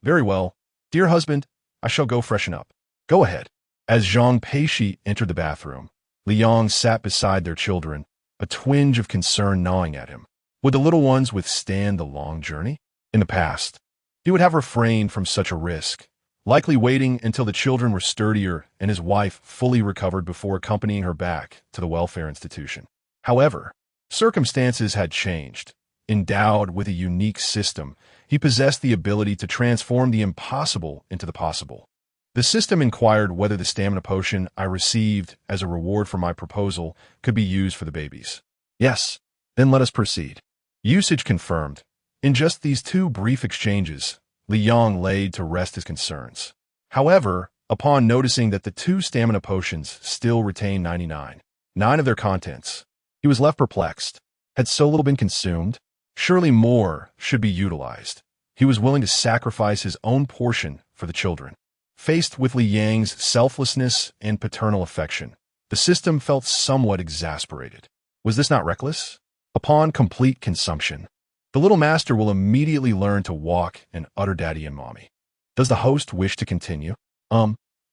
Very well. Dear husband, I shall go freshen up." "Go ahead." As Zhang Peixi entered the bathroom, Li Yong sat beside their children, a twinge of concern gnawing at him. Would the little ones withstand the long journey? In the past, he would have refrained from such a risk, likely waiting until the children were sturdier and his wife fully recovered before accompanying her back to the welfare institution. However, circumstances had changed. Endowed with a unique system, he possessed the ability to transform the impossible into the possible. The system inquired whether the stamina potion I received as a reward for my proposal could be used for the babies. "Yes, then let us proceed." Usage confirmed. In just these two brief exchanges, Li Yong laid to rest his concerns. However, upon noticing that the two stamina potions still retained 99 of their contents, he was left perplexed. Had so little been consumed? Surely more should be utilized. He was willing to sacrifice his own portion for the children. Faced with Li Yang's selflessness and paternal affection, the system felt somewhat exasperated. Was this not reckless? Upon complete consumption, the little master will immediately learn to walk and utter daddy and mommy. Does the host wish to continue?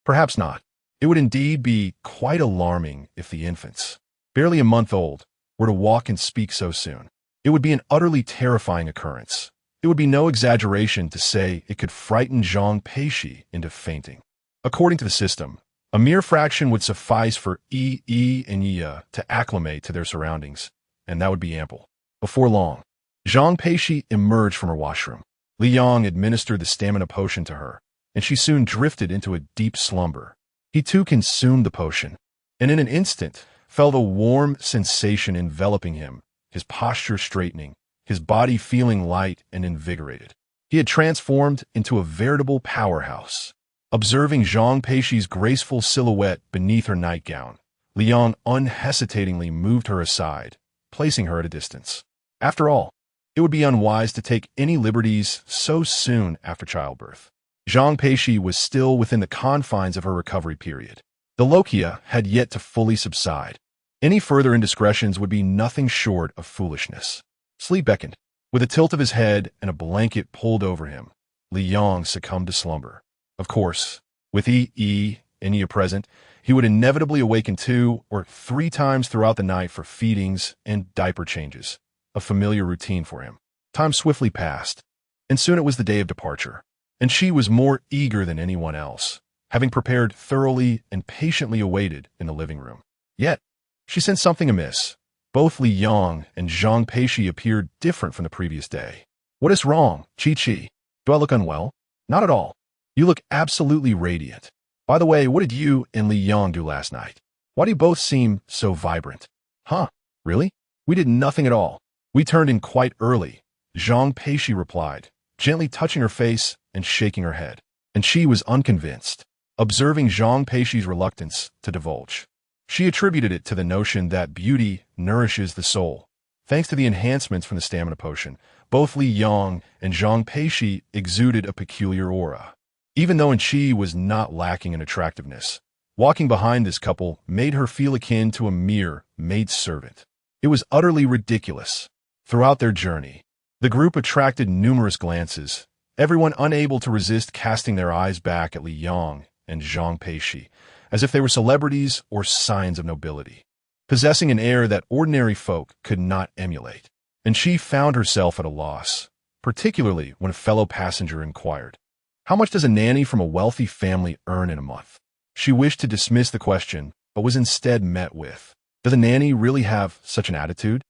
Perhaps not. It would indeed be quite alarming if the infants, barely a month old, were to walk and speak so soon. It would be an utterly terrifying occurrence. It would be no exaggeration to say it could frighten Zhang Peixi into fainting. According to the system, a mere fraction would suffice for Yi and Yi to acclimate to their surroundings, and that would be ample. Before long, Zhang Peixi emerged from her washroom. Li Yong administered the stamina potion to her, and she soon drifted into a deep slumber. He too consumed the potion, and in an instant felt a warm sensation enveloping him, his posture straightening, his body feeling light and invigorated. He had transformed into a veritable powerhouse. Observing Zhang Peixi's graceful silhouette beneath her nightgown, Li Yong unhesitatingly moved her aside, placing her at a distance. After all, it would be unwise to take any liberties so soon after childbirth. Zhang Peixi was still within the confines of her recovery period. The lochia had yet to fully subside. Any further indiscretions would be nothing short of foolishness. Sleep beckoned. With a tilt of his head and a blanket pulled over him, Li Yong succumbed to slumber. Of course, with Yi and Yi present, he would inevitably awaken 2 or 3 times throughout the night for feedings and diaper changes, a familiar routine for him. Time swiftly passed, and soon it was the day of departure, and she was more eager than anyone else, having prepared thoroughly and patiently awaited in the living room. Yet, she sensed something amiss. Both Li Yong and Zhang Peixi appeared different from the previous day. "What is wrong, Chi? Do I look unwell?" "Not at all. You look absolutely radiant. By the way, what did you and Li Yong do last night? Why do you both seem so vibrant?" "Huh, really? We did nothing at all. We turned in quite early," Zhang Peixi replied, gently touching her face and shaking her head. And she was unconvinced, observing Zhang Peixi's reluctance to divulge. She attributed it to the notion that beauty nourishes the soul. Thanks to the enhancements from the stamina potion, both Li Yong and Zhang Peixi exuded a peculiar aura. Even though Chi was not lacking in attractiveness, walking behind this couple made her feel akin to a mere maidservant. It was utterly ridiculous. Throughout their journey, the group attracted numerous glances, everyone unable to resist casting their eyes back at Li Yong and Zhang Peixi, as if they were celebrities or signs of nobility, possessing an air that ordinary folk could not emulate. And she found herself at a loss, particularly when a fellow passenger inquired, "How much does a nanny from a wealthy family earn in a month?" She wished to dismiss the question, but was instead met with, "Does a nanny really have such an attitude?"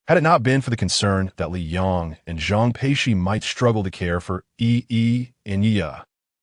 Had it not been for the concern that Li Yang and Zhang Peixi might struggle to care for Yi and Yi,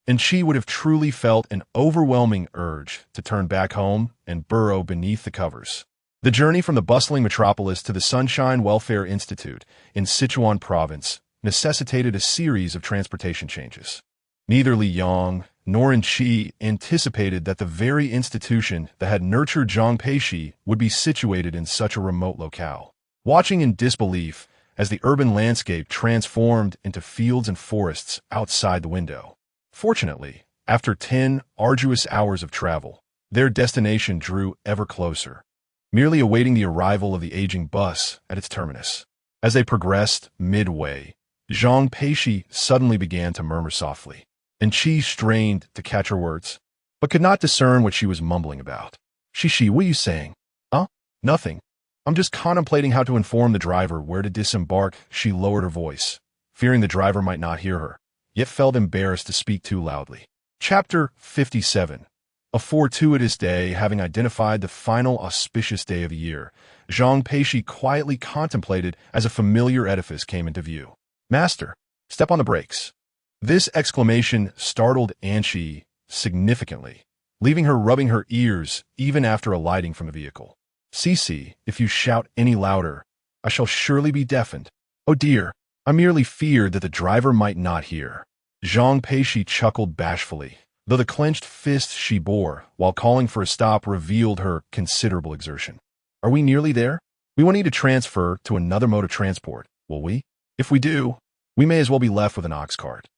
and she would have truly felt an overwhelming urge to turn back home and burrow beneath the covers. The journey from the bustling metropolis to the Sunshine Welfare Institute in Sichuan province necessitated a series of transportation changes. Neither Li Yang nor Enqi anticipated that the very institution that had nurtured Zhang Peixi would be situated in such a remote locale. Watching in disbelief as the urban landscape transformed into fields and forests outside the window. Fortunately, after 10 arduous hours of travel, their destination drew ever closer, merely awaiting the arrival of the aging bus at its terminus. As they progressed midway, Zhang Peixi suddenly began to murmur softly, and she strained to catch her words, but could not discern what she was mumbling about. "Shishi, what are you saying?" "Huh? Nothing. I'm just contemplating how to inform the driver where to disembark." She lowered her voice, fearing the driver might not hear her, yet felt embarrassed to speak too loudly. Chapter 57. A fortuitous day. Having identified the final auspicious day of the year, Zhang Peixi quietly contemplated as a familiar edifice came into view. "Master, step on the brakes." This exclamation startled Enqi significantly, leaving her rubbing her ears even after alighting from the vehicle. "Cici, if you shout any louder, I shall surely be deafened." "Oh dear, I merely feared that the driver might not hear." Zhang Peixi chuckled bashfully, though the clenched fist she bore while calling for a stop revealed her considerable exertion. "Are we nearly there? We won't need to transfer to another mode of transport, will we? If we do, we may as well be left with an ox cart."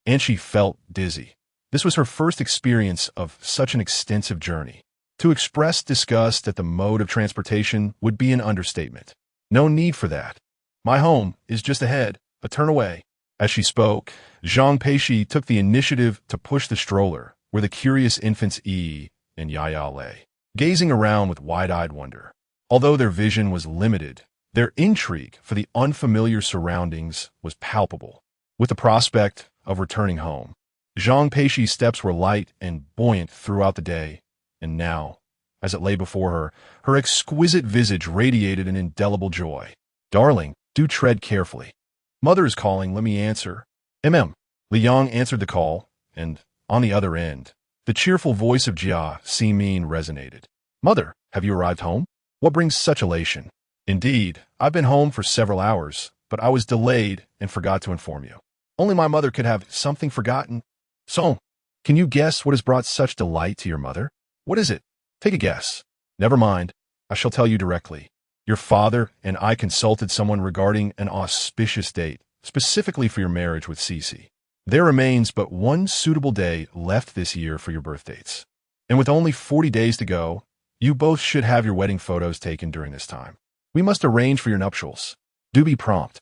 And she felt dizzy. This was her first experience of such an extensive journey. To express disgust at the mode of transportation would be an understatement. "No need for that. My home is just ahead, a turn away." As she spoke, Zhang Peixi took the initiative to push the stroller where the curious infants Yi and Yaya lay, gazing around with wide-eyed wonder. Although their vision was limited, their intrigue for the unfamiliar surroundings was palpable. With the prospect of returning home, Zhang Peixi's steps were light and buoyant throughout the day, and now, as it lay before her, her exquisite visage radiated an indelible joy. "Darling, do tread carefully. Mother is calling, let me answer." Li Yang answered the call, and, on the other end, the cheerful voice of Jia Ximin resonated. "Mother, have you arrived home? What brings such elation?" "Indeed, I've been home for several hours, but I was delayed and forgot to inform you." "Only my mother could have something forgotten." "So, can you guess what has brought such delight to your mother?" "What is it? Take a guess." "Never mind. I shall tell you directly. Your father and I consulted someone regarding an auspicious date, specifically for your marriage with Cici. There remains but one suitable day left this year for your birth dates. And with only 40 days to go, you both should have your wedding photos taken during this time. We must arrange for your nuptials. Do be prompt.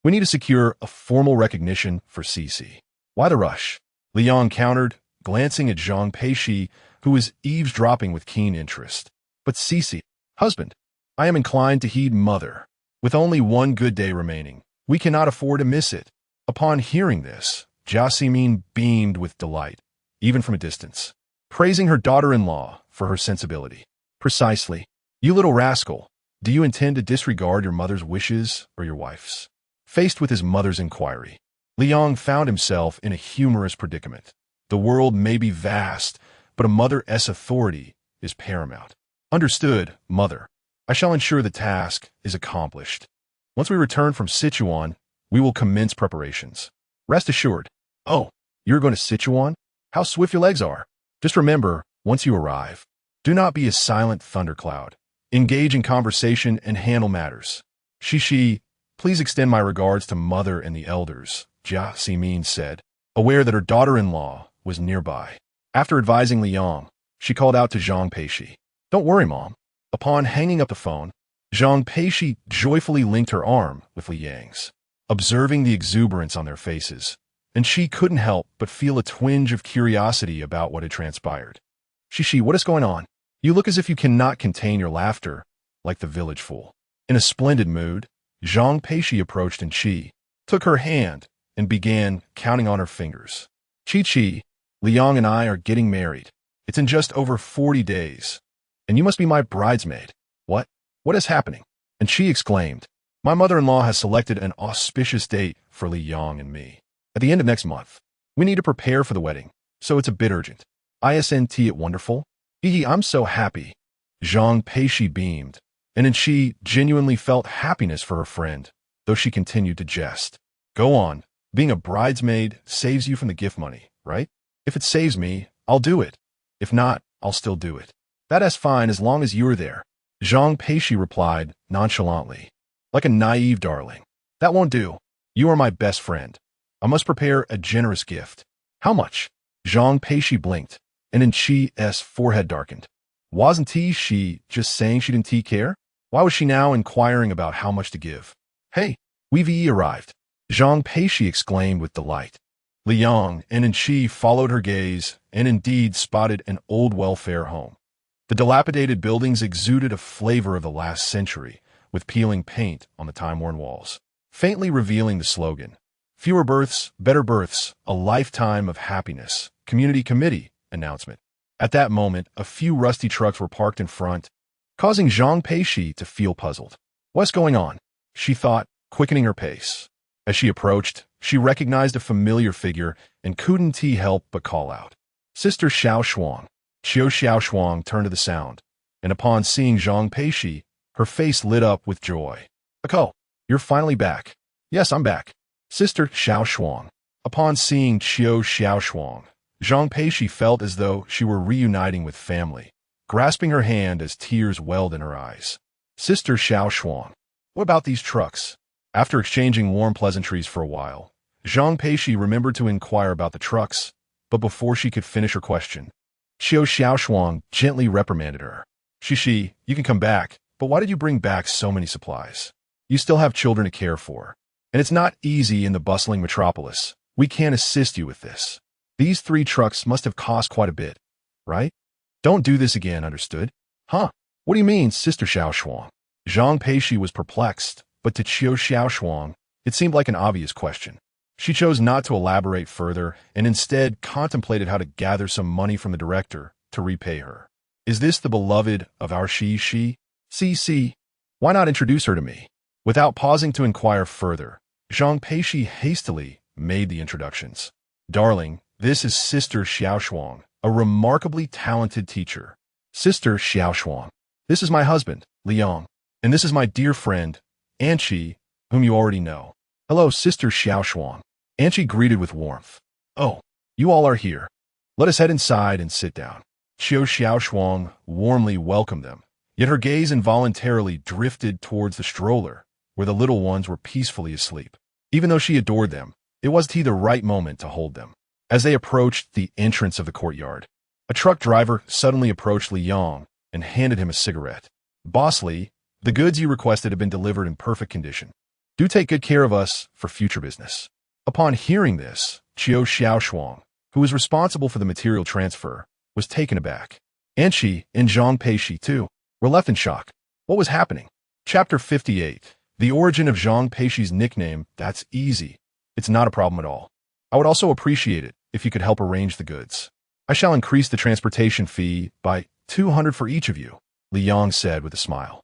We need to secure a formal recognition for Cici." "Why the rush?" Li Yang countered, glancing at Zhang Peixi, who was eavesdropping with keen interest. "But Cici, husband, I am inclined to heed mother. With only one good day remaining, we cannot afford to miss it." Upon hearing this, Jia Ximin beamed with delight, even from a distance, praising her daughter-in-law for her sensibility. "Precisely. You little rascal, do you intend to disregard your mother's wishes or your wife's?" Faced with his mother's inquiry, Li Yang found himself in a humorous predicament. The world may be vast, but a mother's authority is paramount. "Understood, mother. I shall ensure the task is accomplished. Once we return from Sichuan, we will commence preparations. Rest assured." "Oh, you're going to Sichuan? How swift your legs are." "Just remember, once you arrive, do not be a silent thundercloud. Engage in conversation and handle matters." "Shishi, please extend my regards to mother and the elders," Jia Ximin said, aware that her daughter-in-law was nearby. After advising Li Yang, she called out to Zhang Peixi, "Don't worry, Mom." Upon hanging up the phone, Zhang Peixi joyfully linked her arm with Li Yang's. Observing the exuberance on their faces, and she couldn't help but feel a twinge of curiosity about what had transpired. Shishi, what is going on? You look as if you cannot contain your laughter, like the village fool. In a splendid mood, Zhang Peixi approached and Qi took her hand and began counting on her fingers. Qi, Liang and I are getting married. It's in just over 40 days. And you must be my bridesmaid. What? What is happening? And Qi exclaimed, my mother-in-law has selected an auspicious date for Liang and me. At the end of next month. We need to prepare for the wedding, so it's a bit urgent. Isn't it wonderful? I'm so happy. Zhang Peixi beamed, and then she genuinely felt happiness for her friend, though she continued to jest. Go on. Being a bridesmaid saves you from the gift money, right? If it saves me, I'll do it. If not, I'll still do it. That's fine as long as you're there. Zhang Peixi replied nonchalantly, like a naive darling. That won't do. You are my best friend. I must prepare a generous gift. How much? Zhang Peixi blinked, and then Qi's forehead darkened. Wasn't she just saying she didn't care? Why was she now inquiring about how much to give? Hey, we've arrived. Zhang Peixi exclaimed with delight. Liang and Qi followed her gaze and indeed spotted an old welfare home. The dilapidated buildings exuded a flavor of the last century, with peeling paint on the time-worn walls, faintly revealing the slogan, fewer births, better births, a lifetime of happiness, community committee announcement. At that moment, a few rusty trucks were parked in front, causing Zhang Peixi to feel puzzled. What's going on? She thought, quickening her pace. As she approached, she recognized a familiar figure and couldn't help but call out. Sister Xiao Shuang. Xiao Shuang turned to the sound, and upon seeing Zhang Peixi, her face lit up with joy. Ako, you're finally back. Yes, I'm back. Sister Xiao Shuang. Upon seeing Xiao Shuang, Zhang Peixi felt as though she were reuniting with family, grasping her hand as tears welled in her eyes. Sister Xiao Shuang. What about these trucks? After exchanging warm pleasantries for a while, Zhang Peixi remembered to inquire about the trucks, but before she could finish her question, Xiao Shuang gently reprimanded her. Shishi, you can come back, but why did you bring back so many supplies? You still have children to care for, and it's not easy in the bustling metropolis. We can't assist you with this. These 3 trucks must have cost quite a bit, right? Don't do this again, understood? Huh? What do you mean, Sister Xiao Shuang? Zhang Peixi was perplexed, but to Xiao Shuang, it seemed like an obvious question. She chose not to elaborate further and instead contemplated how to gather some money from the director to repay her. Is this the beloved of our Shi? See, why not introduce her to me? Without pausing to inquire further, Zhang Peixi hastily made the introductions. Darling, this is Sister Xiao Shuang, a remarkably talented teacher. Sister Xiao Shuang. This is my husband, Liang, and this is my dear friend, Anqi, whom you already know. Hello, Sister Xiao Shuang. Anqi greeted with warmth. Oh, you all are here. Let us head inside and sit down. Xiao Shuang warmly welcomed them, yet her gaze involuntarily drifted towards the stroller, where the little ones were peacefully asleep. Even though she adored them, it wasn't the right moment to hold them. As they approached the entrance of the courtyard, a truck driver suddenly approached Liang and handed him a cigarette. Boss Li, the goods you requested have been delivered in perfect condition. Do take good care of us for future business. Upon hearing this, Xiao Shuang, who was responsible for the material transfer, was taken aback. Anqi and Zhang Peixi, too, were left in shock. What was happening? Chapter 58. The origin of Zhang Peixi's nickname. That's easy. It's not a problem at all. I would also appreciate it if you could help arrange the goods. I shall increase the transportation fee by 200 for each of you, Liang said with a smile.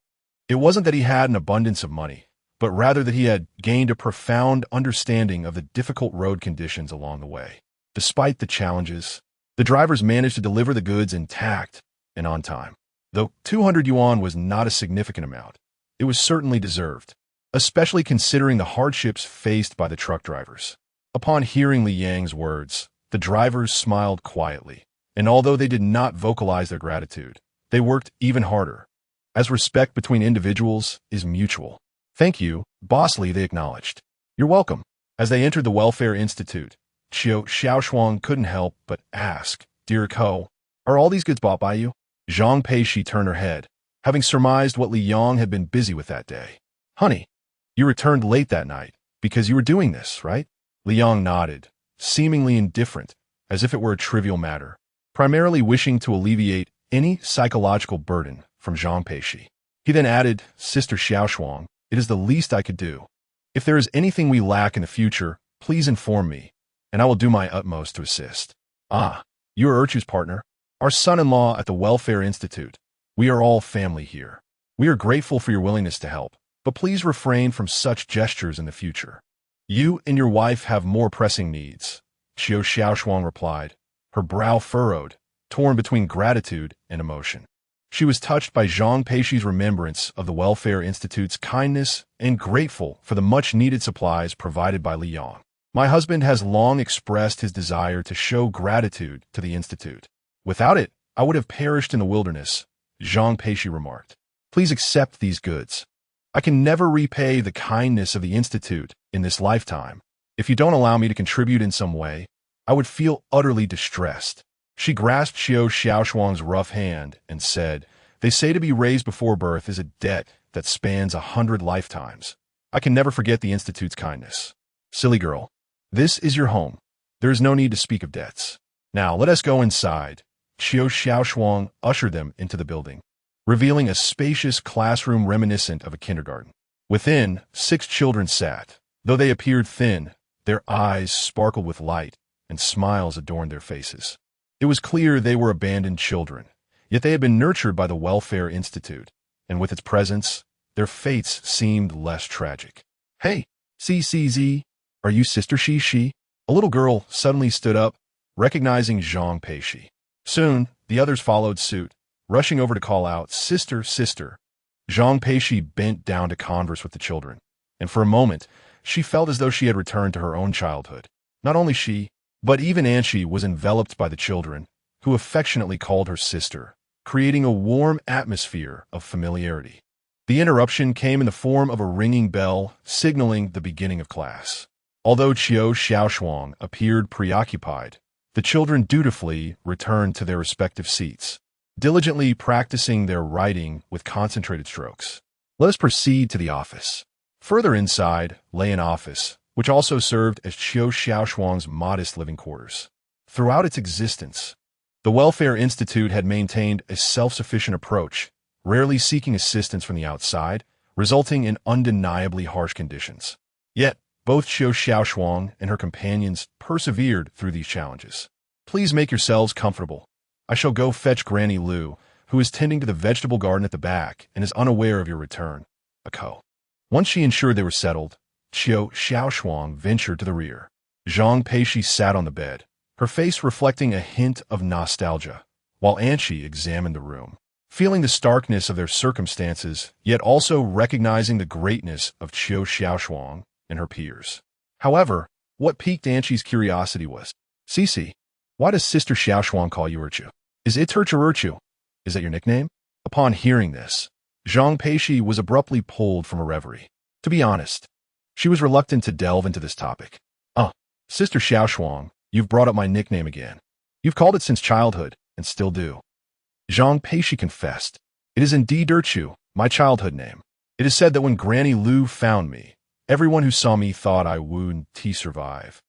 It wasn't that he had an abundance of money, but rather that he had gained a profound understanding of the difficult road conditions along the way. Despite the challenges, the drivers managed to deliver the goods intact and on time. Though 200 yuan was not a significant amount, it was certainly deserved, especially considering the hardships faced by the truck drivers. Upon hearing Liang's words, the drivers smiled quietly, and although they did not vocalize their gratitude, they worked even harder, as respect between individuals is mutual. Thank you, Boss Li, they acknowledged. You're welcome. As they entered the Welfare Institute, Xiao Shuang couldn't help but ask, Dear Ko, are all these goods bought by you? Zhang Peixi turned her head, having surmised what Liang had been busy with that day. Honey, you returned late that night because you were doing this, right? Liang nodded, seemingly indifferent, as if it were a trivial matter, primarily wishing to alleviate any psychological burden from Zhang Peixi. He then added, "Sister Xiaoshuang, it is the least I could do. If there is anything we lack in the future, please inform me, and I will do my utmost to assist." "Ah, you are Urchu's partner? Our son-in-law at the Welfare Institute. We are all family here. We are grateful for your willingness to help, but please refrain from such gestures in the future. You and your wife have more pressing needs," Qiu Xiaoshuang replied, her brow furrowed, torn between gratitude and emotion. She was touched by Zhang Peixi's remembrance of the Welfare Institute's kindness and grateful for the much-needed supplies provided by Li Yang. "My husband has long expressed his desire to show gratitude to the Institute. Without it, I would have perished in the wilderness," Zhang Peixi remarked. "Please accept these goods. I can never repay the kindness of the Institute in this lifetime. If you don't allow me to contribute in some way, I would feel utterly distressed." She grasped Qiu Xiaoshuang's rough hand and said, "They say to be raised before birth is a debt that spans 100 lifetimes. I can never forget the Institute's kindness. Silly girl, this is your home. There is no need to speak of debts. Now let us go inside." Qiu Xiaoshuang ushered them into the building, revealing a spacious classroom reminiscent of a kindergarten. Within, 6 children sat. Though they appeared thin, their eyes sparkled with light, and smiles adorned their faces. It was clear they were abandoned children, yet they had been nurtured by the Welfare Institute, and with its presence, their fates seemed less tragic. "Hey, CCZ, are you Sister Shi?" A little girl suddenly stood up, recognizing Zhang Peixi. Soon, the others followed suit, rushing over to call out, "Sister, sister." Zhang Peixi bent down to converse with the children, and for a moment, she felt as though she had returned to her own childhood. Not only she, but even Anshi was enveloped by the children, who affectionately called her sister, creating a warm atmosphere of familiarity. The interruption came in the form of a ringing bell, signaling the beginning of class. Although Qiu Xiaoshuang appeared preoccupied, the children dutifully returned to their respective seats, diligently practicing their writing with concentrated strokes. Let us proceed to the office. Further inside lay an office, which also served as Qiu Xiaoshuang's modest living quarters. Throughout its existence, the Welfare Institute had maintained a self-sufficient approach, rarely seeking assistance from the outside, resulting in undeniably harsh conditions. Yet, both Qiu Xiaoshuang and her companions persevered through these challenges. "Please make yourselves comfortable. I shall go fetch Granny Lu, who is tending to the vegetable garden at the back and is unaware of your return." Once she ensured they were settled, Qiu Xiaoshuang ventured to the rear. Zhang Peixi sat on the bed, her face reflecting a hint of nostalgia, while Anshi examined the room, feeling the starkness of their circumstances, yet also recognizing the greatness of Qiu Xiaoshuang and her peers. However, what piqued Anshi's curiosity was, "Cici, why does Sister Xiaoshuang call you Urchu? Is it Urchu? Is that your nickname?" Upon hearing this, Zhang Peixi was abruptly pulled from a reverie. To be honest, she was reluctant to delve into this topic. Sister Xiaoshuang, you've brought up my nickname again. You've called it since childhood, and still do." Zhang Peixi confessed, "It is indeed Urchu, my childhood name. It is said that when Granny Lu found me, everyone who saw me thought I would survive.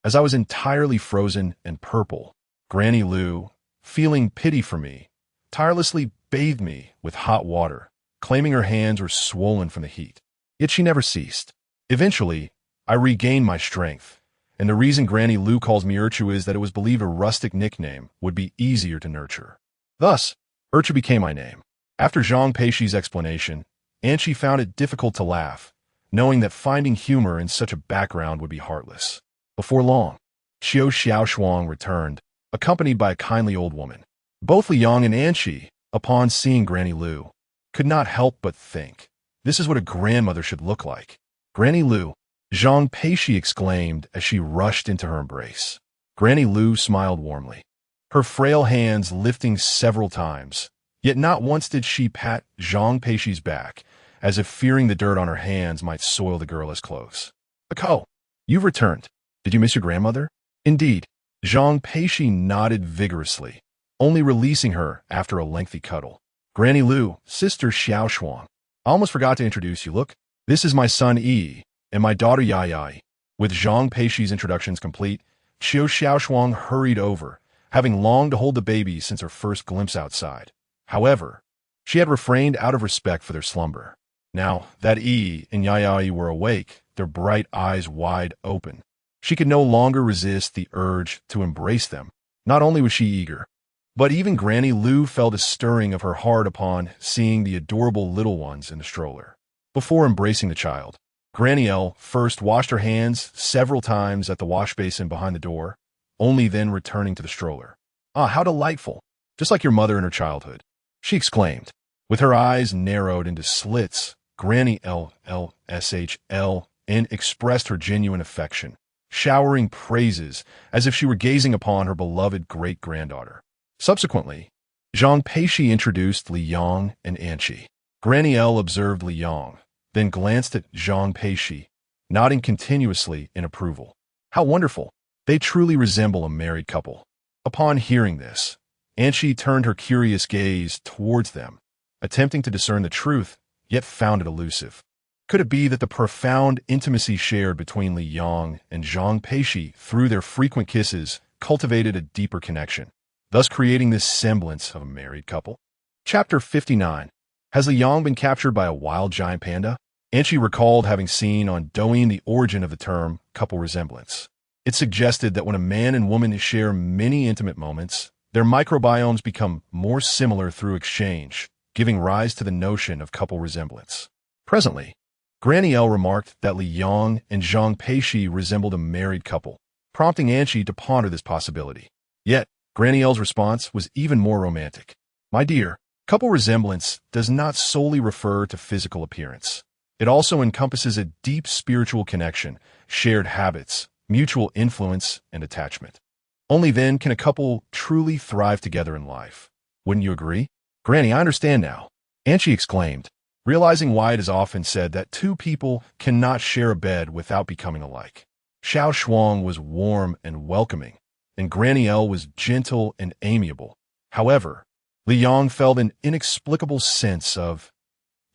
As I was entirely frozen and purple, Granny Lu, feeling pity for me, tirelessly bathed me with hot water, claiming her hands were swollen from the heat. Yet she never ceased. Eventually, I regained my strength, and the reason Granny Lu calls me Urchu is that it was believed a rustic nickname would be easier to nurture. Thus, Urchu became my name." After Zhang Peixi's explanation, Anshi found it difficult to laugh, knowing that finding humor in such a background would be heartless. Before long, Qiu Xiaoshuang returned, accompanied by a kindly old woman. Both Li Yang and Anshi, upon seeing Granny Lu, could not help but think, "This is what a grandmother should look like." "Granny Lu," Zhang Peixi exclaimed as she rushed into her embrace. Granny Lu smiled warmly, her frail hands lifting several times, yet not once did she pat Zhang Peixi's back, as if fearing the dirt on her hands might soil the girl as close. "You've returned. Did you miss your grandmother?" "Indeed." Zhang Peixi nodded vigorously, only releasing her after a lengthy cuddle. "Granny Lu, Sister Xiaoshuang. I almost forgot to introduce you. Look, this is my son Yi, and my daughter Yayai." With Zhang Peixi's introductions complete, Qiu Xiaoshuang hurried over, having longed to hold the baby since her first glimpse outside. However, she had refrained out of respect for their slumber. Now that Yi and Yayai were awake, their bright eyes wide open, she could no longer resist the urge to embrace them. Not only was she eager, but even Granny Lu felt a stirring of her heart upon seeing the adorable little ones in the stroller. Before embracing the child, Granny L first washed her hands several times at the wash basin behind the door, only then returning to the stroller. "Ah, how delightful! Just like your mother in her childhood," she exclaimed. With her eyes narrowed into slits, Granny LSHL and expressed her genuine affection, showering praises as if she were gazing upon her beloved great-granddaughter. Subsequently, Zhang Peixi introduced Li Yang and Anqi. Granny L observed Li Yang, then glanced at Zhang Peixi, nodding continuously in approval. How wonderful! They truly resemble a married couple. Upon hearing this, Anqi turned her curious gaze towards them, attempting to discern the truth, yet found it elusive. Could it be that the profound intimacy shared between Li Yang and Zhang Peixi through their frequent kisses cultivated a deeper connection, thus creating this semblance of a married couple? Chapter 59. Has Li Yang been captured by a wild giant panda? Anqi recalled having seen on Douyin the origin of the term couple resemblance. It suggested that when a man and woman share many intimate moments, their microbiomes become more similar through exchange, giving rise to the notion of couple resemblance. Presently, Granny L remarked that Li Yang and Zhang Peixi resembled a married couple, prompting Anqi to ponder this possibility. Yet, Granny L's response was even more romantic. "My dear, couple resemblance does not solely refer to physical appearance. It also encompasses a deep spiritual connection, shared habits, mutual influence, and attachment. Only then can a couple truly thrive together in life. Wouldn't you agree?" "Granny, I understand now," Anqi exclaimed, realizing why it is often said that two people cannot share a bed without becoming alike. Xiao Shuang was warm and welcoming, and Granny L was gentle and amiable. However, Li Yang felt an inexplicable sense of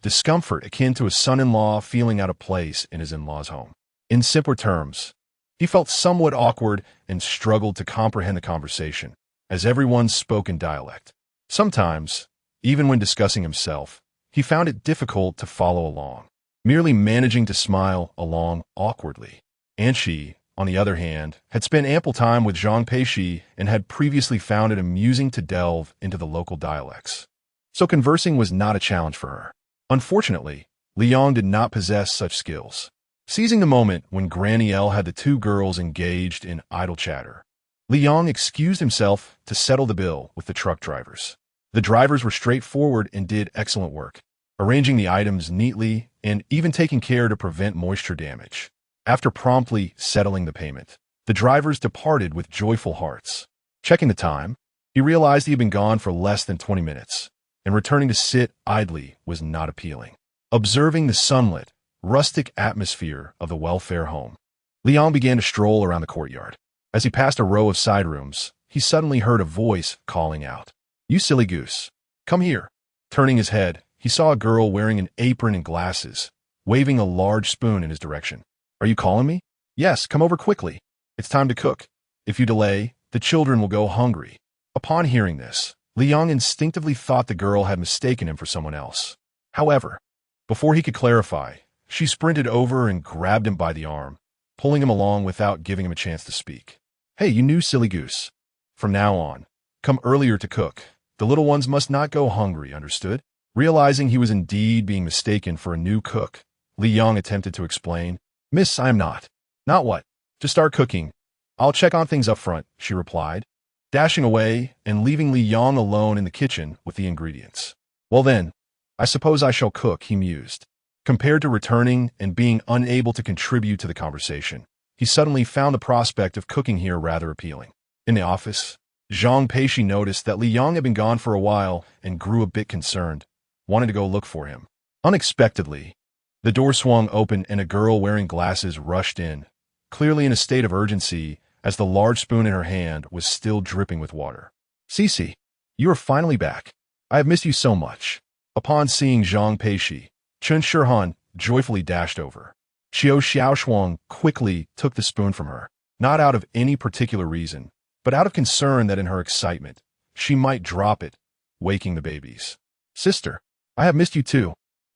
discomfort akin to a son-in-law feeling out of place in his in-law's home. In simpler terms, he felt somewhat awkward and struggled to comprehend the conversation, as everyone spoke in dialect. Sometimes, even when discussing himself, he found it difficult to follow along, merely managing to smile along awkwardly. Anqi, on the other hand, had spent ample time with Zhang Peixi and had previously found it amusing to delve into the local dialects. So conversing was not a challenge for her. Unfortunately, Li Yang did not possess such skills. Seizing the moment when Granny L had the two girls engaged in idle chatter, Li Yang excused himself to settle the bill with the truck drivers. The drivers were straightforward and did excellent work, arranging the items neatly and even taking care to prevent moisture damage. After promptly settling the payment, the drivers departed with joyful hearts. Checking the time, he realized he had been gone for less than 20 minutes, and returning to sit idly was not appealing. Observing the sunlit, rustic atmosphere of the welfare home, Li Yang began to stroll around the courtyard. As he passed a row of side rooms, he suddenly heard a voice calling out, "You silly goose, come here." Turning his head, he saw a girl wearing an apron and glasses, waving a large spoon in his direction. "Are you calling me?" "Yes, come over quickly. It's time to cook. If you delay, the children will go hungry." Upon hearing this, Li Yang instinctively thought the girl had mistaken him for someone else. However, before he could clarify, she sprinted over and grabbed him by the arm, pulling him along without giving him a chance to speak. "Hey, you new silly goose. From now on, come earlier to cook. The little ones must not go hungry, understood?" Realizing he was indeed being mistaken for a new cook, Li Yang attempted to explain. "Miss, I am not." "Not what? To start cooking. I'll check on things up front," she replied, dashing away and leaving Li Yang alone in the kitchen with the ingredients. "Well then, I suppose I shall cook," he mused. Compared to returning and being unable to contribute to the conversation, he suddenly found the prospect of cooking here rather appealing. In the office, Zhang Peixi noticed that Li Yang had been gone for a while and grew a bit concerned, wanting to go look for him. Unexpectedly, the door swung open and a girl wearing glasses rushed in, clearly in a state of urgency as the large spoon in her hand was still dripping with water. "Cici, you are finally back. I have missed you so much." Upon seeing Zhang Peixi, Chen Shihan joyfully dashed over. Qiu Xiaoshuang quickly took the spoon from her. not out of any particular reason, but out of concern that in her excitement, she might drop it, waking the babies. Sister, I have missed you too.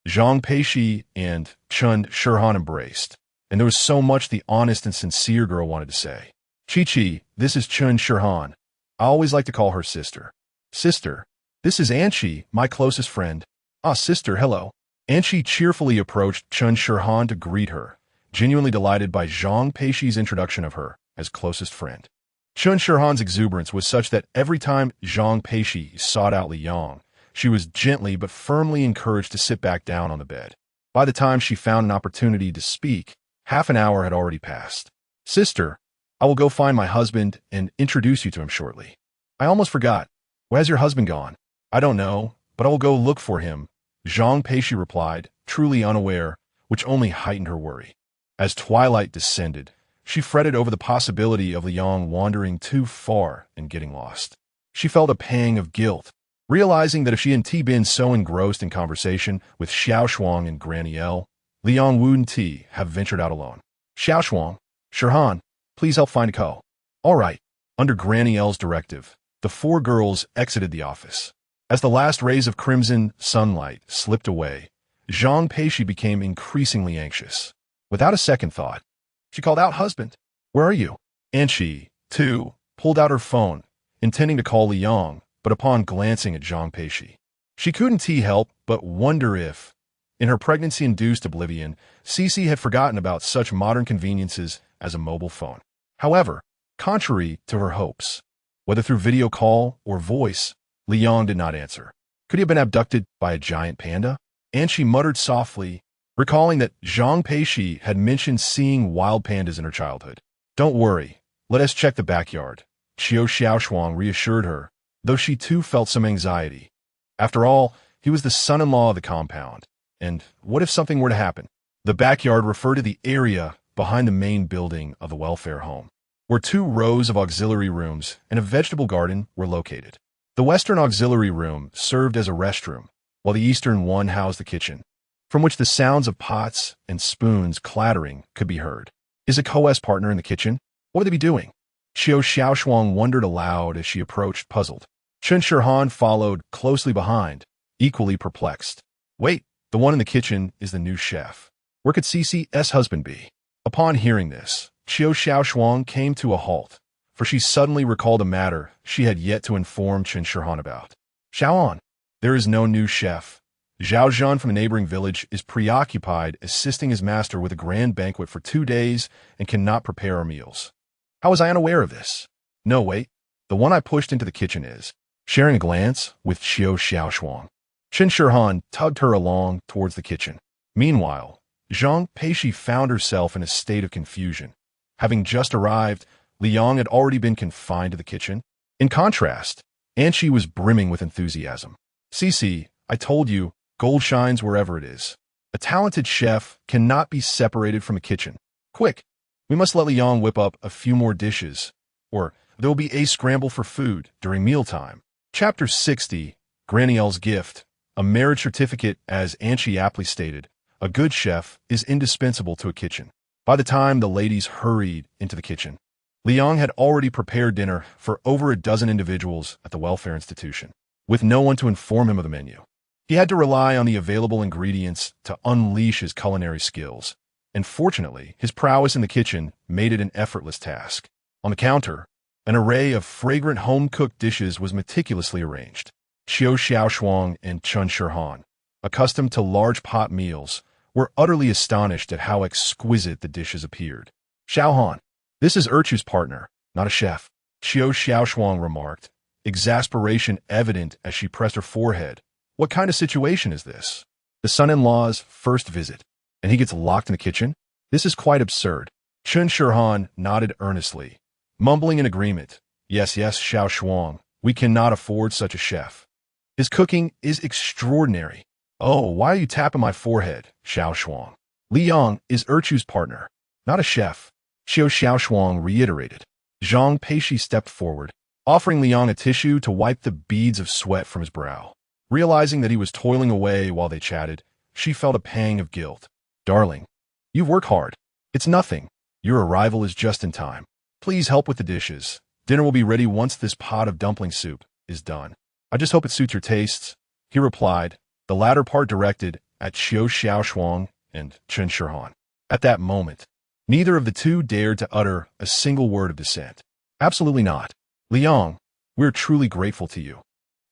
Zhang Peixi and Chun Shirhan embraced, and there was so much the honest and sincere girl wanted to say. Chi-Chi, this is Chun Shirhan. I always like to call her sister. Sister, this is Anchi, my closest friend. Ah, sister, hello. Anchi cheerfully approached Chun Shirhan to greet her, genuinely delighted by Zhang Peixi's introduction of her as closest friend. Chun Shirhan's exuberance was such that every time Zhang Peixi sought out Liang, she was gently but firmly encouraged to sit back down on the bed. By the time she found an opportunity to speak, half an hour had already passed. Sister, I will go find my husband and introduce you to him shortly. I almost forgot. Where has your husband gone? I don't know, but I will go look for him, Zhang Peixi replied, truly unaware, which only heightened her worry. As twilight descended, she fretted over the possibility of Liang wandering too far and getting lost. She felt a pang of guilt, realizing that if she hadn't been so engrossed in conversation with Xiao Shuang and Granny Elle, Liang wouldn't have ventured out alone. Xiao Shuang, Shirhan, please help find a co. All right. Under Granny Elle's directive, the four girls exited the office. As the last rays of crimson sunlight slipped away, Zhang Peixi became increasingly anxious. Without a second thought, she called out, "Husband, where are you?" And she, too, pulled out her phone, intending to call Liang, but upon glancing at Zhang Peixi, she couldn't help but wonder if, in her pregnancy-induced oblivion, Cece had forgotten about such modern conveniences as a mobile phone. However, contrary to her hopes, whether through video call or voice, Liang did not answer. Could he have been abducted by a giant panda? And she muttered softly, recalling that Zhang Peixi had mentioned seeing wild pandas in her childhood. Don't worry, let us check the backyard, Qiu Xiaoshuang reassured her, though she too felt some anxiety. After all, he was the son-in-law of the compound, and what if something were to happen? The backyard referred to the area behind the main building of the welfare home, where 2 rows of auxiliary rooms and a vegetable garden were located. The western auxiliary room served as a restroom, while the eastern one housed the kitchen, from which the sounds of pots and spoons clattering could be heard. Is a co-S partner in the kitchen? What would they be doing? Qiu Xiaoshuang wondered aloud as she approached, puzzled. Chun Shirhan followed closely behind, equally perplexed. Wait, the one in the kitchen is the new chef. Where could Cece's husband be? Upon hearing this, Qiu Xiaoshuang came to a halt, for she suddenly recalled a matter she had yet to inform Chun Shirhan about. Xiaoan, there is no new chef. Zhao Zhan from the neighboring village is preoccupied assisting his master with a grand banquet for 2 days and cannot prepare our meals. How was I unaware of this? No, wait. The one I pushed into the kitchen is. Sharing a glance with Qiu Xiaoshuang, Chun Shirhan tugged her along towards the kitchen. Meanwhile, Zhang Peixi found herself in a state of confusion. Having just arrived, Liang had already been confined to the kitchen. In contrast, Anchi was brimming with enthusiasm. Cece, I told you, gold shines wherever it is. A talented chef cannot be separated from a kitchen. Quick, we must let Liang whip up a few more dishes, or there will be a scramble for food during mealtime. Chapter 60, Granny Elle's Gift. A marriage certificate, as Anchi aptly stated, a good chef is indispensable to a kitchen. By the time the ladies hurried into the kitchen, Liang had already prepared dinner for over a dozen individuals at the welfare institution, with no one to inform him of the menu. He had to rely on the available ingredients to unleash his culinary skills, and fortunately, his prowess in the kitchen made it an effortless task. On the counter, an array of fragrant home-cooked dishes was meticulously arranged. Qiu Xiaoshuang and Chun Shirhan, accustomed to large pot meals, were utterly astonished at how exquisite the dishes appeared. Xiaohan, this is Erchu's partner, not a chef, Qiu Xiaoshuang remarked, exasperation evident as she pressed her forehead. What kind of situation is this? The son-in-law's first visit, and he gets locked in the kitchen? This is quite absurd. Chun Shirhan nodded earnestly, mumbling in agreement. Yes, Xiaoshuang, we cannot afford such a chef. His cooking is extraordinary. Oh, why are you tapping my forehead, Xiaoshuang? Liang is Erchu's partner, not a chef, Qiu Xiaoshuang reiterated. Zhang Peixi stepped forward, offering Liang a tissue to wipe the beads of sweat from his brow. Realizing that he was toiling away while they chatted, she felt a pang of guilt. Darling, you work hard. It's nothing. Your arrival is just in time. Please help with the dishes. Dinner will be ready once this pot of dumpling soup is done. I just hope it suits your tastes, he replied, the latter part directed at Qiu Xiaoshuang and Chen Shihan. At that moment, neither of the two dared to utter a single word of dissent. Absolutely not. Liang, we're truly grateful to you,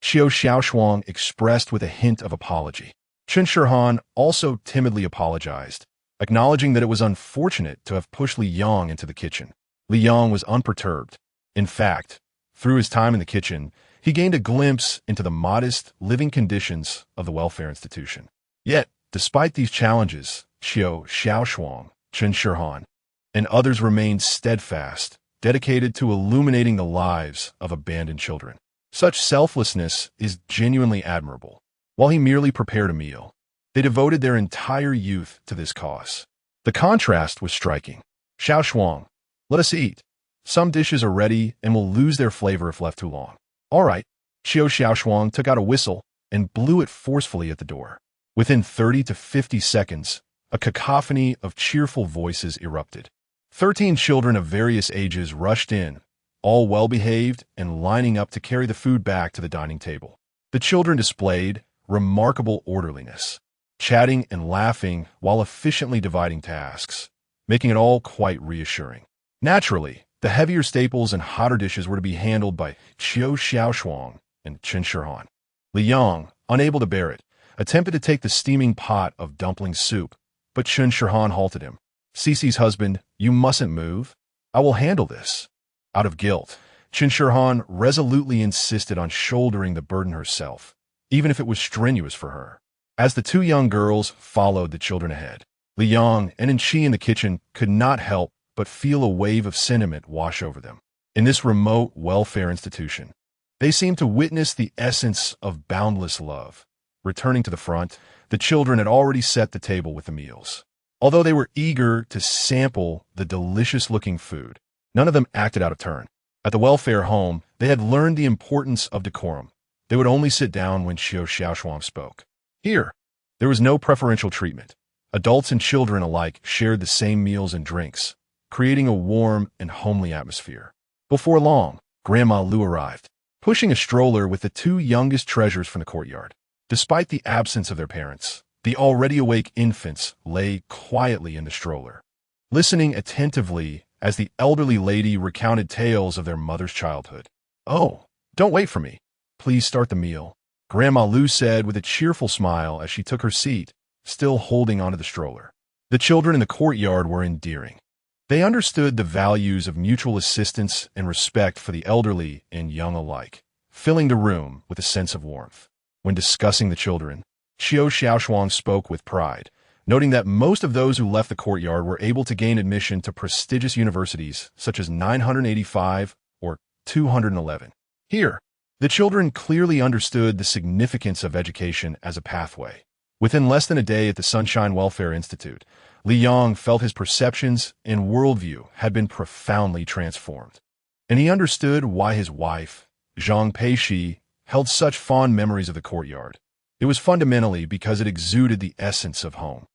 Qiu Xiaoshuang expressed with a hint of apology. Chen Shihan also timidly apologized, acknowledging that it was unfortunate to have pushed Liang into the kitchen. Liang was unperturbed. In fact, through his time in the kitchen, he gained a glimpse into the modest living conditions of the welfare institution. Yet, despite these challenges, Qiu Xiaoshuang, Chen Shihan, and others remained steadfast, dedicated to illuminating the lives of abandoned children. Such selflessness is genuinely admirable. While he merely prepared a meal, they devoted their entire youth to this cause. The contrast was striking. Xiaoshuang, let us eat. Some dishes are ready and will lose their flavor if left too long. All right. Qiu Xiaoshuang took out a whistle and blew it forcefully at the door. Within 30 to 50 seconds, a cacophony of cheerful voices erupted. 13 children of various ages rushed in, all well-behaved and lining up to carry the food back to the dining table. The children displayed remarkable orderliness, chatting and laughing while efficiently dividing tasks, making it all quite reassuring. Naturally, the heavier staples and hotter dishes were to be handled by Qiu Xiaoshuang and Chen Shihan. Liang, unable to bear it, attempted to take the steaming pot of dumpling soup, but Chen Shihan halted him. Cici's husband, you mustn't move. I will handle this. Out of guilt, Chen Shihan resolutely insisted on shouldering the burden herself, even if it was strenuous for her. As the two young girls followed the children ahead, Liang and Enqi in the kitchen could not help but feel a wave of sentiment wash over them. In this remote welfare institution, they seemed to witness the essence of boundless love. Returning to the front, the children had already set the table with the meals. Although they were eager to sample the delicious-looking food, none of them acted out of turn. At the welfare home, they had learned the importance of decorum. They would only sit down when Qiu Xiaoshuang spoke. Here, there was no preferential treatment. Adults and children alike shared the same meals and drinks, creating a warm and homely atmosphere. Before long, Grandma Lu arrived, pushing a stroller with the two youngest treasures from the courtyard. Despite the absence of their parents, the already awake infants lay quietly in the stroller, listening attentively as the elderly lady recounted tales of their mother's childhood. Oh, don't wait for me. Please start the meal, Grandma Lu said with a cheerful smile as she took her seat, still holding onto the stroller. The children in the courtyard were endearing. They understood the values of mutual assistance and respect for the elderly and young alike, filling the room with a sense of warmth. When discussing the children, Qiu Xiaoshuang spoke with pride, noting that most of those who left the courtyard were able to gain admission to prestigious universities such as 985 or 211. Here, the children clearly understood the significance of education as a pathway. Within less than a day at the Sunshine Welfare Institute, Liang felt his perceptions and worldview had been profoundly transformed. And he understood why his wife, Zhang Peixi, held such fond memories of the courtyard. It was fundamentally because it exuded the essence of home.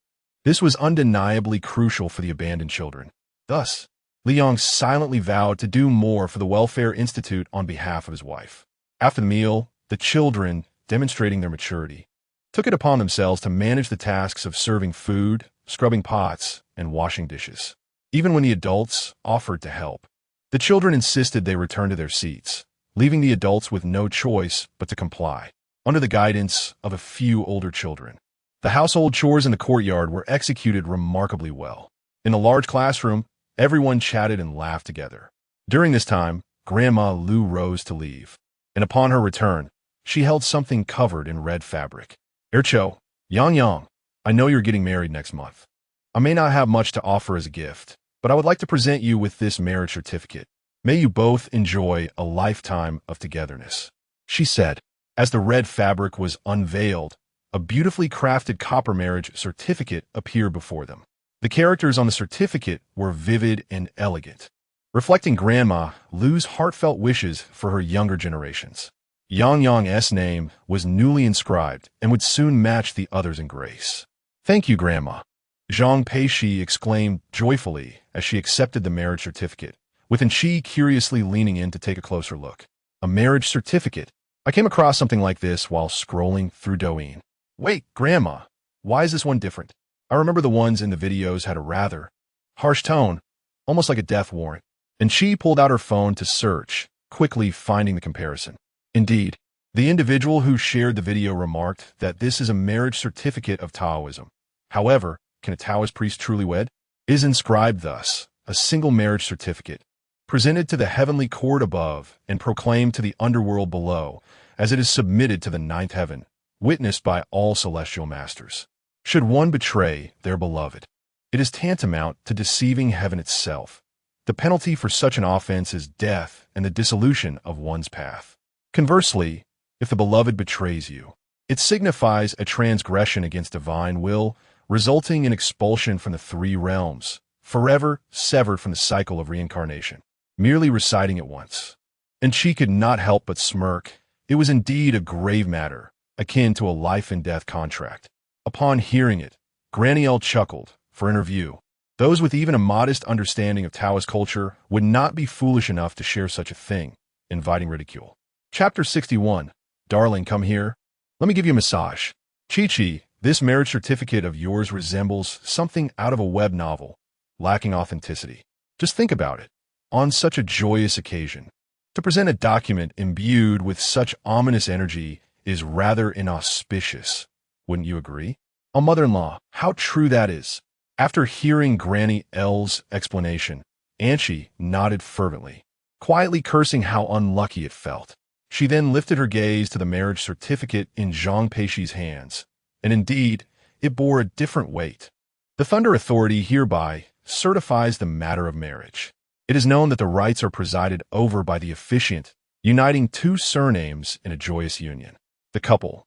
This was undeniably crucial for the abandoned children. Thus, Liang silently vowed to do more for the Welfare Institute on behalf of his wife. After the meal, the children, demonstrating their maturity, took it upon themselves to manage the tasks of serving food, scrubbing pots, and washing dishes. Even when the adults offered to help, the children insisted they return to their seats, leaving the adults with no choice but to comply, under the guidance of a few older children. The household chores in the courtyard were executed remarkably well. In the large classroom, everyone chatted and laughed together. During this time, Grandma Lu rose to leave, and upon her return, she held something covered in red fabric. Ercho, Yang, I know you're getting married next month. I may not have much to offer as a gift, but I would like to present you with this marriage certificate. May you both enjoy a lifetime of togetherness, she said. As the red fabric was unveiled, a beautifully crafted copper marriage certificate appeared before them. The characters on the certificate were vivid and elegant, reflecting Grandma Lu's heartfelt wishes for her younger generations. Yang's name was newly inscribed and would soon match the others in grace. Thank you, Grandma, Zhang Peixi exclaimed joyfully as she accepted the marriage certificate, with Chi curiously leaning in to take a closer look. A marriage certificate. I came across something like this while scrolling through Douyin. Wait, Grandma, why is this one different? I remember the ones in the videos had a rather harsh tone, almost like a death warrant. And she pulled out her phone to search, quickly finding the comparison. Indeed, the individual who shared the video remarked that this is a marriage certificate of Taoism. However, can a Taoist priest truly wed? It is inscribed thus, a single marriage certificate, presented to the heavenly court above and proclaimed to the underworld below, as it is submitted to the ninth heaven, witnessed by all celestial masters. Should one betray their beloved, it is tantamount to deceiving heaven itself. The penalty for such an offense is death and the dissolution of one's path. Conversely, if the beloved betrays you, it signifies a transgression against divine will, resulting in expulsion from the three realms, forever severed from the cycle of reincarnation. Merely reciting it once, and she could not help but smirk. It was indeed a grave matter, akin to a life-and-death contract. Upon hearing it, Granny L chuckled, for in her view, those with even a modest understanding of Taoist culture would not be foolish enough to share such a thing, inviting ridicule. Chapter 61. Darling, come here. Let me give you a massage. Chi, this marriage certificate of yours resembles something out of a web novel, lacking authenticity. Just think about it. On such a joyous occasion, to present a document imbued with such ominous energy is rather inauspicious. Wouldn't you agree? Oh, mother-in-law, how true that is. After hearing Granny L's explanation, Anchi nodded fervently, quietly cursing how unlucky it felt. She then lifted her gaze to the marriage certificate in Zhang Peixi's hands, and indeed, it bore a different weight. The Thunder Authority hereby certifies the matter of marriage. It is known that the rites are presided over by the officiant, uniting two surnames in a joyous union. The couple,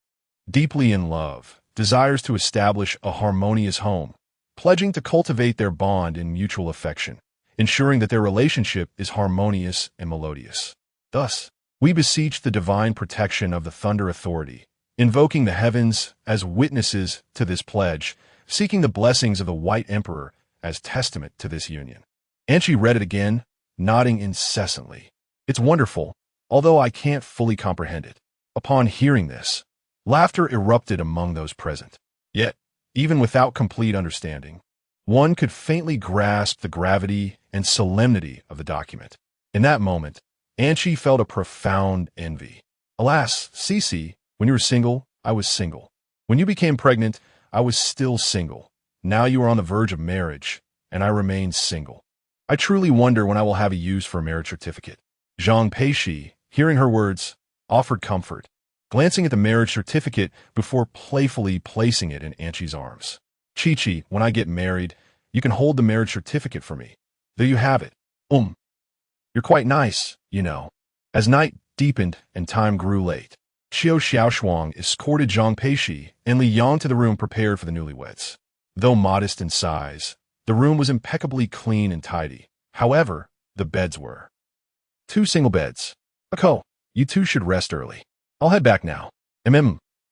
deeply in love, desires to establish a harmonious home, pledging to cultivate their bond in mutual affection, ensuring that their relationship is harmonious and melodious. Thus, we beseech the divine protection of the Thunder Authority, invoking the heavens as witnesses to this pledge, seeking the blessings of the White Emperor as testament to this union. And she read it again, nodding incessantly. It's wonderful, although I can't fully comprehend it. Upon hearing this, laughter erupted among those present. Yet, even without complete understanding, one could faintly grasp the gravity and solemnity of the document. In that moment, Anchi felt a profound envy. Alas, Cece, when you were single, I was single. When you became pregnant, I was still single. Now you are on the verge of marriage, and I remain single. I truly wonder when I will have a use for a marriage certificate. Zhang Peixi, hearing her words, offered comfort, glancing at the marriage certificate before playfully placing it in Anchi's arms. Chi, when I get married, you can hold the marriage certificate for me. There you have it. You're quite nice, you know. As night deepened and time grew late, Qiu Xiaoshuang escorted Zhang Peixi and Li Yang to the room prepared for the newlyweds. Though modest in size, the room was impeccably clean and tidy. However, the beds were 2 single beds. Ako, you two should rest early. I'll head back now.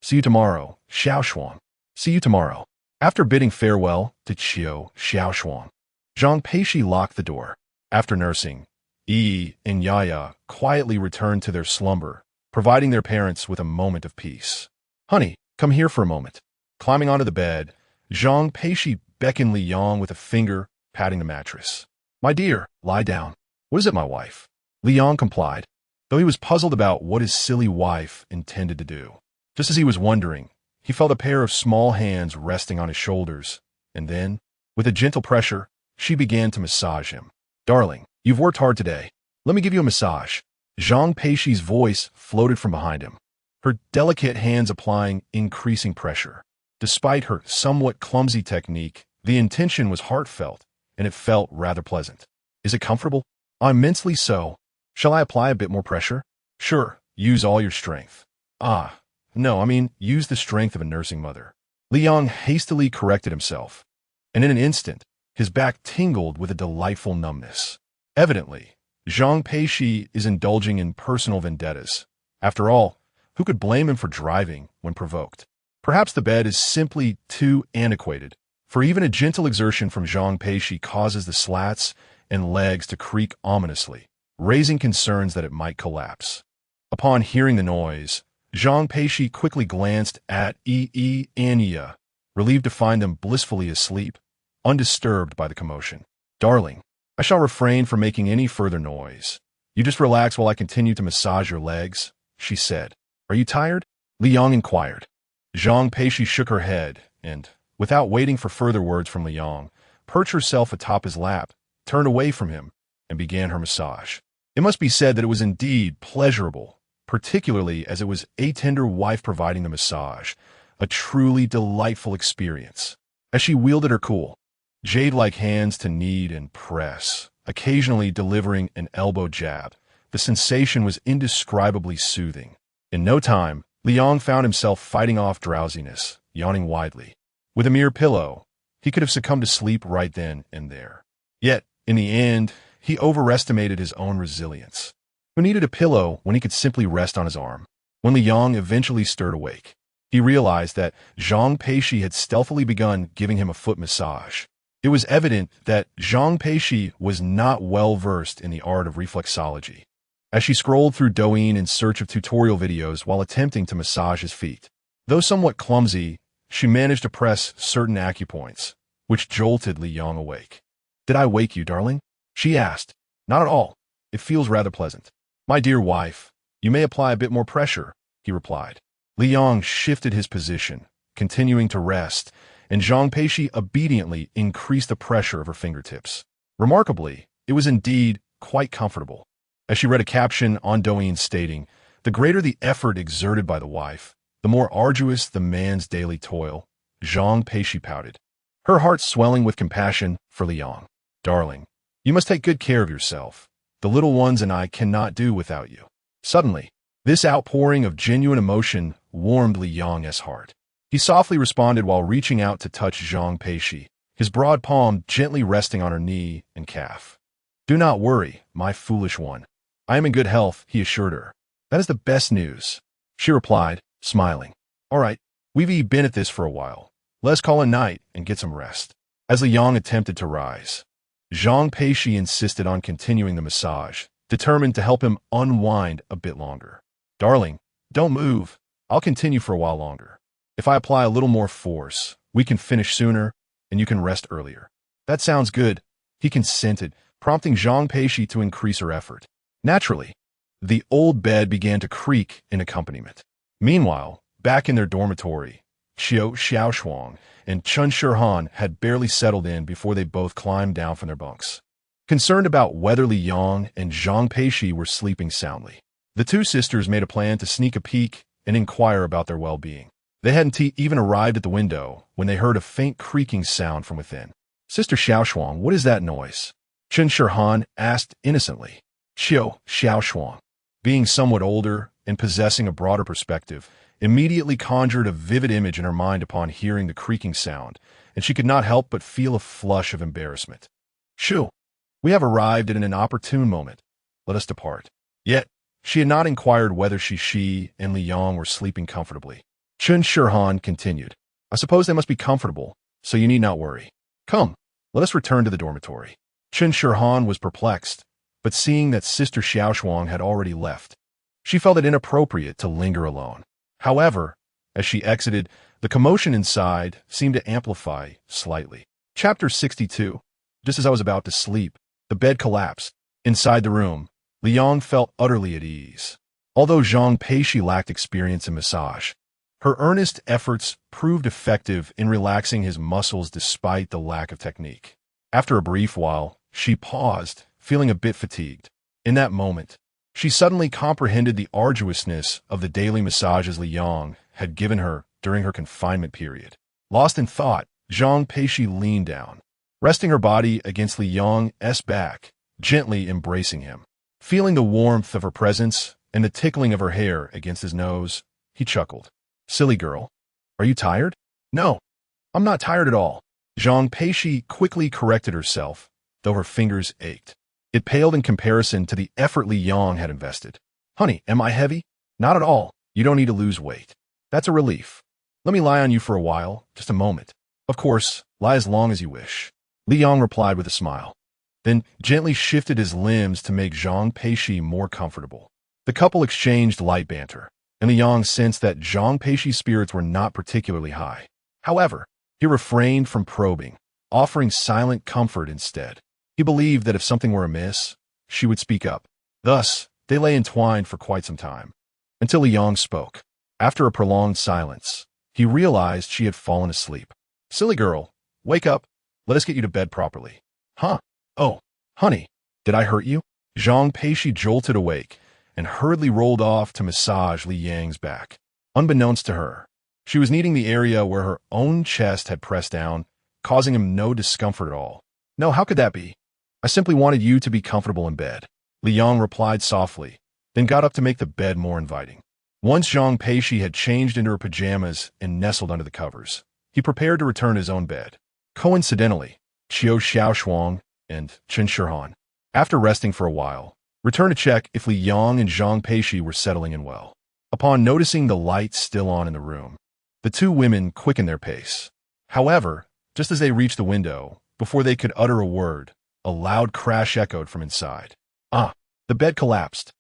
See you tomorrow, Xiaoshuang. See you tomorrow. After bidding farewell to Qiu Xiaoshuang, Zhang Peixi locked the door. After nursing, Yi and Yaya quietly returned to their slumber, providing their parents with a moment of peace. Honey, come here for a moment. Climbing onto the bed, Zhang Peixi beckoned Li Yang with a finger, patting the mattress. My dear, lie down. What is it, my wife? Li Yang complied, though he was puzzled about what his silly wife intended to do. Just as he was wondering, he felt a pair of small hands resting on his shoulders, and then, with a gentle pressure, she began to massage him. Darling, you've worked hard today. Let me give you a massage. Zhang Peixi's voice floated from behind him, her delicate hands applying increasing pressure. Despite her somewhat clumsy technique, the intention was heartfelt, and it felt rather pleasant. Is it comfortable? Immensely so. Shall I apply a bit more pressure? Sure, use all your strength. Use the strength of a nursing mother. Li Yang hastily corrected himself, and in an instant, his back tingled with a delightful numbness. Evidently, Zhang Peixi is indulging in personal vendettas. After all, who could blame him for driving when provoked? Perhaps the bed is simply too antiquated, for even a gentle exertion from Zhang Peixi causes the slats and legs to creak ominously, raising concerns that it might collapse. Upon hearing the noise, Zhang Peixi quickly glanced at Anya, relieved to find them blissfully asleep, undisturbed by the commotion. "Darling, I shall refrain from making any further noise. You just relax while I continue to massage your legs," she said. "Are you tired?" Liang inquired. Zhang Peixi shook her head and, without waiting for further words from Liang, perched herself atop his lap, turned away from him, and began her massage. It must be said that it was indeed pleasurable, particularly as it was a tender wife providing the massage, a truly delightful experience. As she wielded her cool, jade-like hands to knead and press, occasionally delivering an elbow jab, the sensation was indescribably soothing. In no time, Liang found himself fighting off drowsiness, yawning widely. With a mere pillow, he could have succumbed to sleep right then and there. Yet, in the end, he overestimated his own resilience. Who needed a pillow when he could simply rest on his arm? When Liang eventually stirred awake, he realized that Zhang Peixi had stealthily begun giving him a foot massage. It was evident that Zhang Peixi was not well versed in the art of reflexology. As she scrolled through Douyin in search of tutorial videos while attempting to massage his feet. Though somewhat clumsy, she managed to press certain acupoints, which jolted Liang awake. "Did I wake you, darling?" she asked. "Not at all. It feels rather pleasant." "My dear wife, you may apply a bit more pressure," he replied. Liang shifted his position, continuing to rest, and Zhang Peixi obediently increased the pressure of her fingertips. Remarkably, it was indeed quite comfortable. As she read a caption on Douyin stating, "The greater the effort exerted by the wife, the more arduous the man's daily toil," Zhang Peixi pouted, her heart swelling with compassion for Liang. "Darling, you must take good care of yourself. The little ones and I cannot do without you." Suddenly, this outpouring of genuine emotion warmed Liang's heart. He softly responded while reaching out to touch Zhang Peixi, his broad palm gently resting on her knee and calf. "Do not worry, my foolish one. I am in good health," he assured her. "That is the best news," she replied, smiling. "All right, we've been at this for a while. Let's call a night and get some rest." As Liang attempted to rise, Zhang Peixi insisted on continuing the massage, determined to help him unwind a bit longer. "Darling, don't move. I'll continue for a while longer. If I apply a little more force, we can finish sooner and you can rest earlier." "That sounds good," he consented, prompting Zhang Peixi to increase her effort. Naturally, the old bed began to creak in accompaniment. Meanwhile, back in their dormitory, Qiu Xiaoshuang and Chun Shihan had barely settled in before they both climbed down from their bunks. Concerned about whether Liang and Zhang Peixi were sleeping soundly, the two sisters made a plan to sneak a peek and inquire about their well-being. They hadn't even arrived at the window when they heard a faint creaking sound from within. "Sister Xiaoshuang, what is that noise?" Chun Shihan asked innocently. Qiu Xiaoshuang, being somewhat older and possessing a broader perspective, immediately conjured a vivid image in her mind upon hearing the creaking sound, and she could not help but feel a flush of embarrassment. "Shu, we have arrived at an inopportune moment. Let us depart." Yet, she had not inquired whether she and Liang were sleeping comfortably. Chun Shihan continued, "I suppose they must be comfortable, so you need not worry. Come, let us return to the dormitory." Chun Shihan was perplexed, but seeing that Sister Xiaoshuang had already left, she felt it inappropriate to linger alone. However, as she exited, the commotion inside seemed to amplify slightly. Chapter 62. Just as I was about to sleep, the bed collapsed. Inside the room, Liang felt utterly at ease. Although Zhang Peixi lacked experience in massage, her earnest efforts proved effective in relaxing his muscles despite the lack of technique. After a brief while, she paused, feeling a bit fatigued. In that moment, she suddenly comprehended the arduousness of the daily massages Liang had given her during her confinement period. Lost in thought, Zhang Peixi leaned down, resting her body against Liang's back, gently embracing him. Feeling the warmth of her presence and the tickling of her hair against his nose, he chuckled. "Silly girl, are you tired?" "No, I'm not tired at all." Zhang Peixi quickly corrected herself, though her fingers ached. It paled in comparison to the effort Liang had invested. "Honey, am I heavy?" "Not at all. You don't need to lose weight." "That's a relief. Let me lie on you for a while, just a moment." "Of course, lie as long as you wish," Liang replied with a smile. then gently shifted his limbs to make Zhang Peixi more comfortable. The couple exchanged light banter, and Li Yang sensed that Zhang Peixi's spirits were not particularly high. However, he refrained from probing, offering silent comfort instead. He believed that if something were amiss, she would speak up. Thus, they lay entwined for quite some time, until Li Yang spoke. After a prolonged silence, he realized she had fallen asleep. "Silly girl, wake up. Let us get you to bed properly." "Huh? Oh, honey, did I hurt you?" Zhang Peixi jolted awake and hurriedly rolled off to massage Li Yang's back. Unbeknownst to her, she was kneading the area where her own chest had pressed down, causing him no discomfort at all. "No, how could that be? I simply wanted you to be comfortable in bed," Li Yang replied softly, then got up to make the bed more inviting. Once Zhang Peixi had changed into her pajamas and nestled under the covers, he prepared to return to his own bed. Coincidentally, Qiu Xiaoshuang and Chen Shihan, after resting for a while, returned to check if Li Yang and Zhang Peixi were settling in well. Upon noticing the lights still on in the room, the two women quickened their pace. However, just as they reached the window, before they could utter a word, a loud crash echoed from inside. "Ah!" The bed collapsed.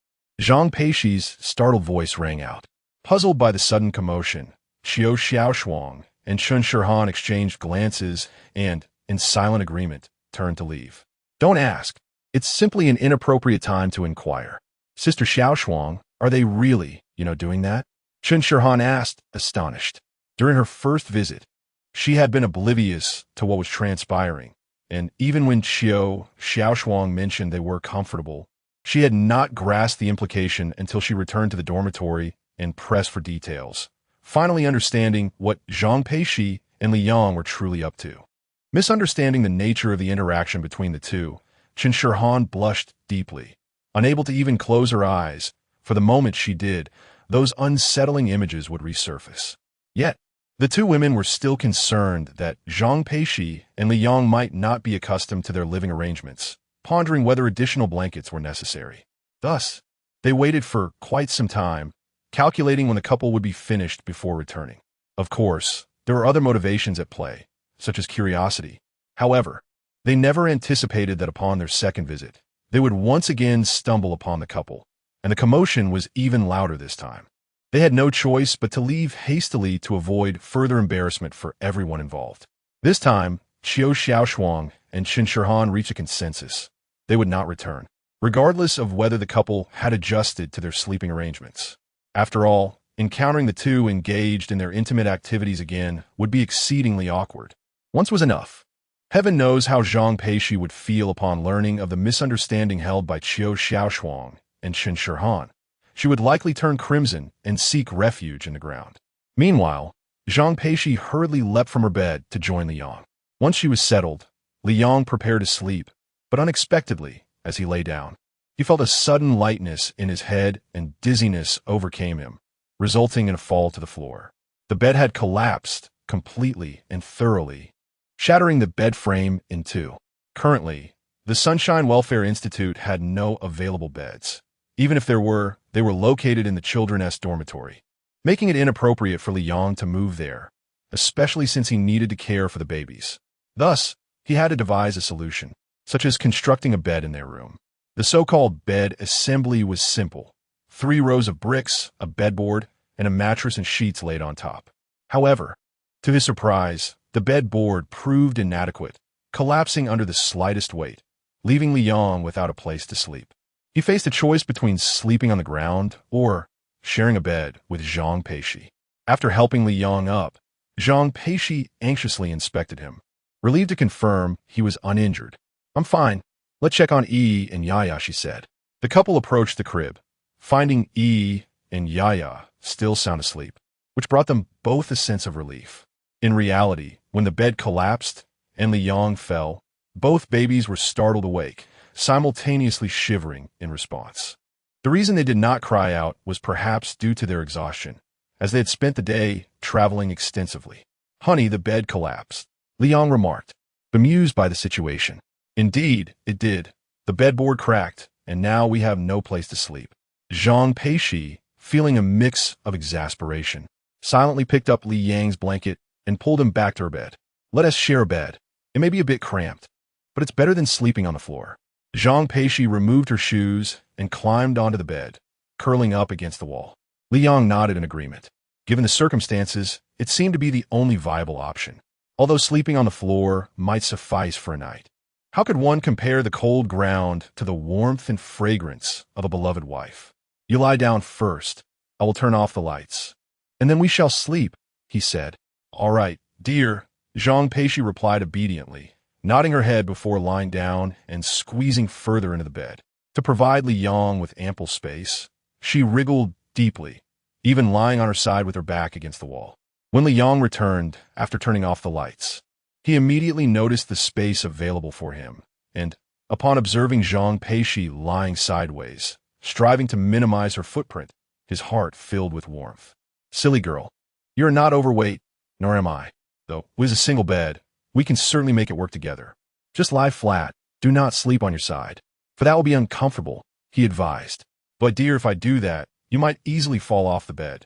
Zhang Peixi's startled voice rang out. Puzzled by the sudden commotion, Qiu Xiaoshuang and Chen Shihan exchanged glances and, in silent agreement, turned to leave. "Don't ask. It's simply an inappropriate time to inquire." "Sister Xiaoshuang, are they really, doing that?" Chen Shihan asked, astonished. During her first visit, she had been oblivious to what was transpiring, and even when Qiu Xiaoshuang mentioned they were comfortable, she had not grasped the implication until she returned to the dormitory and pressed for details, finally understanding what Zhang Peixi and Li Yang were truly up to. Misunderstanding the nature of the interaction between the two, Chen Shihan blushed deeply, unable to even close her eyes. For the moment she did, those unsettling images would resurface. Yet, the two women were still concerned that Zhang Peixi and Li Yang might not be accustomed to their living arrangements, pondering whether additional blankets were necessary. Thus, they waited for quite some time, calculating when the couple would be finished before returning. Of course, there were other motivations at play, such as curiosity. However, they never anticipated that upon their second visit, they would once again stumble upon the couple, and the commotion was even louder this time. They had no choice but to leave hastily to avoid further embarrassment for everyone involved. This time, Qiu Xiaoshuang and Chen Shihan reached a consensus. They would not return, regardless of whether the couple had adjusted to their sleeping arrangements. After all, encountering the two engaged in their intimate activities again would be exceedingly awkward. Once was enough. Heaven knows how Zhang Peixi would feel upon learning of the misunderstanding held by Qiu Xiaoshuang and Chen Shihan. She would likely turn crimson and seek refuge in the ground. Meanwhile, Zhang Peixi hurriedly leapt from her bed to join Li Yang. Once she was settled, Li Yang prepared to sleep, but unexpectedly, as he lay down, he felt a sudden lightness in his head and dizziness overcame him, resulting in a fall to the floor. The bed had collapsed completely and thoroughly, shattering the bed frame in two. Currently, the Sunshine Welfare Institute had no available beds. Even if there were, they were located in the children's dormitory, making it inappropriate for Li Yang to move there, especially since he needed to care for the babies. Thus, he had to devise a solution, such as constructing a bed in their room. The so-called bed assembly was simple: 3 rows of bricks, a bedboard, and a mattress and sheets laid on top. However, to his surprise, the bedboard proved inadequate, collapsing under the slightest weight, leaving Li Yang without a place to sleep. He faced a choice between sleeping on the ground or sharing a bed with Zhang Peixi. After helping Li Yang up, Zhang Peixi anxiously inspected him, relieved to confirm he was uninjured. "I'm fine. Let's check on Yi and Yaya," she said. The couple approached the crib, finding Yi and Yaya still sound asleep, which brought them both a sense of relief. In reality, when the bed collapsed and Li Yang fell, both babies were startled awake, simultaneously shivering in response. The reason they did not cry out was perhaps due to their exhaustion, as they had spent the day traveling extensively. "Honey, the bed collapsed," Li Yang remarked, bemused by the situation. "Indeed, it did. The bedboard cracked, and now we have no place to sleep." Zhang Peixi, feeling a mix of exasperation, silently picked up Li Yang's blanket and pulled him back to her bed. "Let us share a bed. It may be a bit cramped." but it's better than sleeping on the floor. Zhang Peixi removed her shoes and climbed onto the bed, curling up against the wall. Li Yang nodded in agreement. Given the circumstances, it seemed to be the only viable option, although sleeping on the floor might suffice for a night. How could one compare the cold ground to the warmth and fragrance of a beloved wife? You lie down first. I will turn off the lights. And then we shall sleep, he said. All right, dear, Zhang Peixi replied obediently, nodding her head before lying down and squeezing further into the bed. To provide Li Yang with ample space, she wriggled deeply, even lying on her side with her back against the wall. When Li Yang returned after turning off the lights, he immediately noticed the space available for him, and, upon observing Zhang Peixi lying sideways, striving to minimize her footprint, his heart filled with warmth. Silly girl, you are not overweight, nor am I. Though, with a single bed, we can certainly make it work together. Just lie flat, do not sleep on your side, for that will be uncomfortable, he advised. But dear, if I do that, you might easily fall off the bed.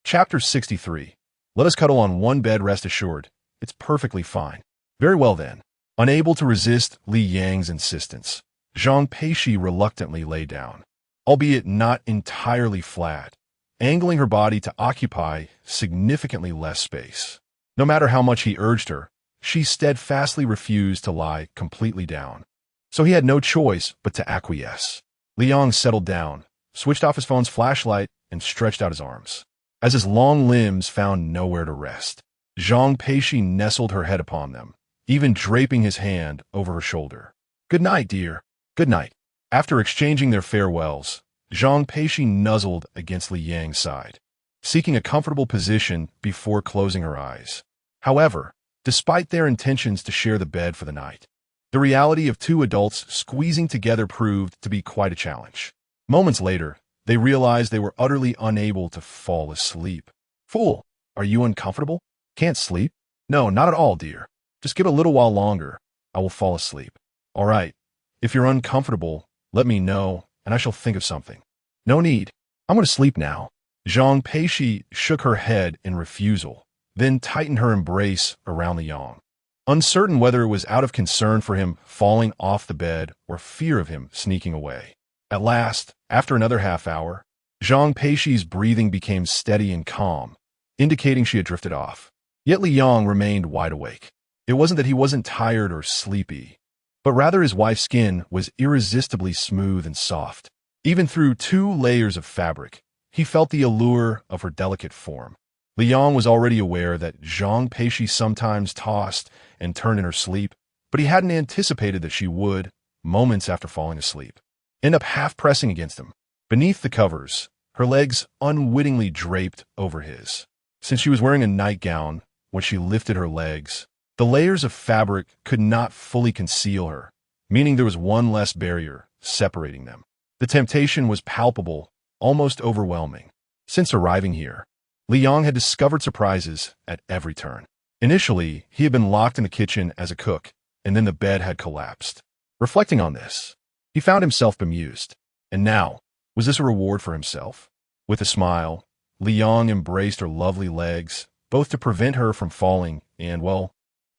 Chapter 63. Let us cuddle on one bed, rest assured. It's perfectly fine. Very well then. Unable to resist Li Yang's insistence, Zhang Peixi reluctantly lay down, albeit not entirely flat, angling her body to occupy significantly less space. No matter how much he urged her, she steadfastly refused to lie completely down. So he had no choice but to acquiesce. Li Yang settled down, switched off his phone's flashlight, and stretched out his arms. As his long limbs found nowhere to rest, Zhang Peixi nestled her head upon them, even draping his hand over her shoulder. Good night, dear. Good night. After exchanging their farewells, Zhang Peixi nuzzled against Li Yang's side, seeking a comfortable position before closing her eyes. However, despite their intentions to share the bed for the night, the reality of two adults squeezing together proved to be quite a challenge. Moments later, they realized they were utterly unable to fall asleep. Fool, are you uncomfortable? Can't sleep? No, not at all, dear. Just give it a little while longer. I will fall asleep. All right. If you're uncomfortable, let me know, and I shall think of something. No need. I'm going to sleep now. Zhang Peixi shook her head in refusal, then tightened her embrace around Li Yang, uncertain whether it was out of concern for him falling off the bed or fear of him sneaking away. At last, after another half hour, Zhang Peixi's breathing became steady and calm, indicating she had drifted off. Yet Li Yang remained wide awake. It wasn't that he wasn't tired or sleepy, but rather his wife's skin was irresistibly smooth and soft. Even through 2 layers of fabric, he felt the allure of her delicate form. Li Yang was already aware that Zhang Peixi sometimes tossed and turned in her sleep, but he hadn't anticipated that she would, moments after falling asleep, end up half-pressing against him. Beneath the covers, her legs unwittingly draped over his. Since she was wearing a nightgown when she lifted her legs, the layers of fabric could not fully conceal her, meaning there was one less barrier separating them. The temptation was palpable, almost overwhelming. Since arriving here, Li Yang had discovered surprises at every turn. Initially, he had been locked in the kitchen as a cook, and then the bed had collapsed. Reflecting on this, he found himself bemused. And now, was this a reward for himself? With a smile, Li Yang embraced her lovely legs, both to prevent her from falling and, well,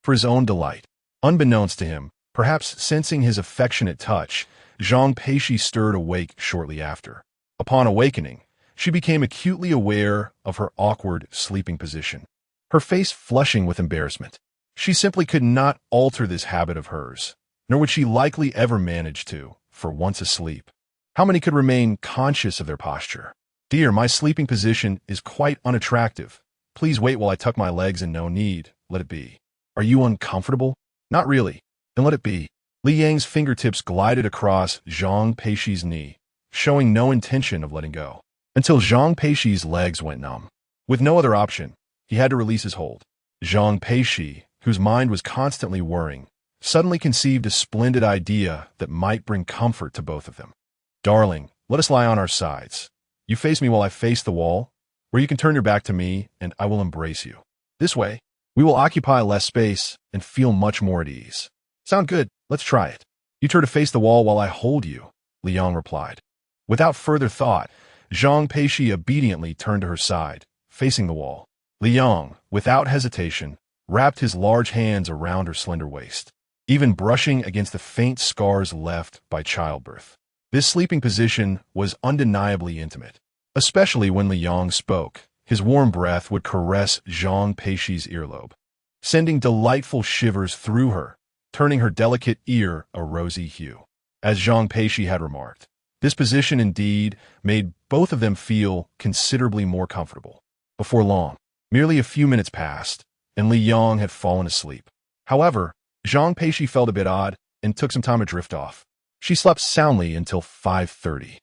for his own delight. Unbeknownst to him, perhaps sensing his affectionate touch, Zhang Peixi stirred awake shortly after. Upon awakening, she became acutely aware of her awkward sleeping position, her face flushing with embarrassment. She simply could not alter this habit of hers, nor would she likely ever manage to, for once asleep. How many could remain conscious of their posture? Dear, my sleeping position is quite unattractive. Please wait while I tuck my legs and no need. Let it be. Are you uncomfortable? Not really. Then let it be. Li Yang's fingertips glided across Zhang Peixi's knee, showing no intention of letting go, until Zhang Peixi's legs went numb. With no other option, he had to release his hold. Zhang Peixi, whose mind was constantly worrying, suddenly conceived a splendid idea that might bring comfort to both of them. Darling, let us lie on our sides. You face me while I face the wall, or you can turn your back to me and I will embrace you. This way, we will occupy less space and feel much more at ease. Sound good? Let's try it. You turn to face the wall while I hold you, Li Yang replied. Without further thought, Zhang Peixi obediently turned to her side, facing the wall. Li Yang, without hesitation, wrapped his large hands around her slender waist. even brushing against the faint scars left by childbirth. This sleeping position was undeniably intimate, especially when Li Yang spoke. His warm breath would caress Zhang Peixi's earlobe, sending delightful shivers through her, turning her delicate ear a rosy hue. As Zhang Peixi had remarked, this position indeed made both of them feel considerably more comfortable. Before long, merely a few minutes passed, and Li Yang had fallen asleep. However, Zhang Peixi felt a bit odd and took some time to drift off. She slept soundly until 5:30.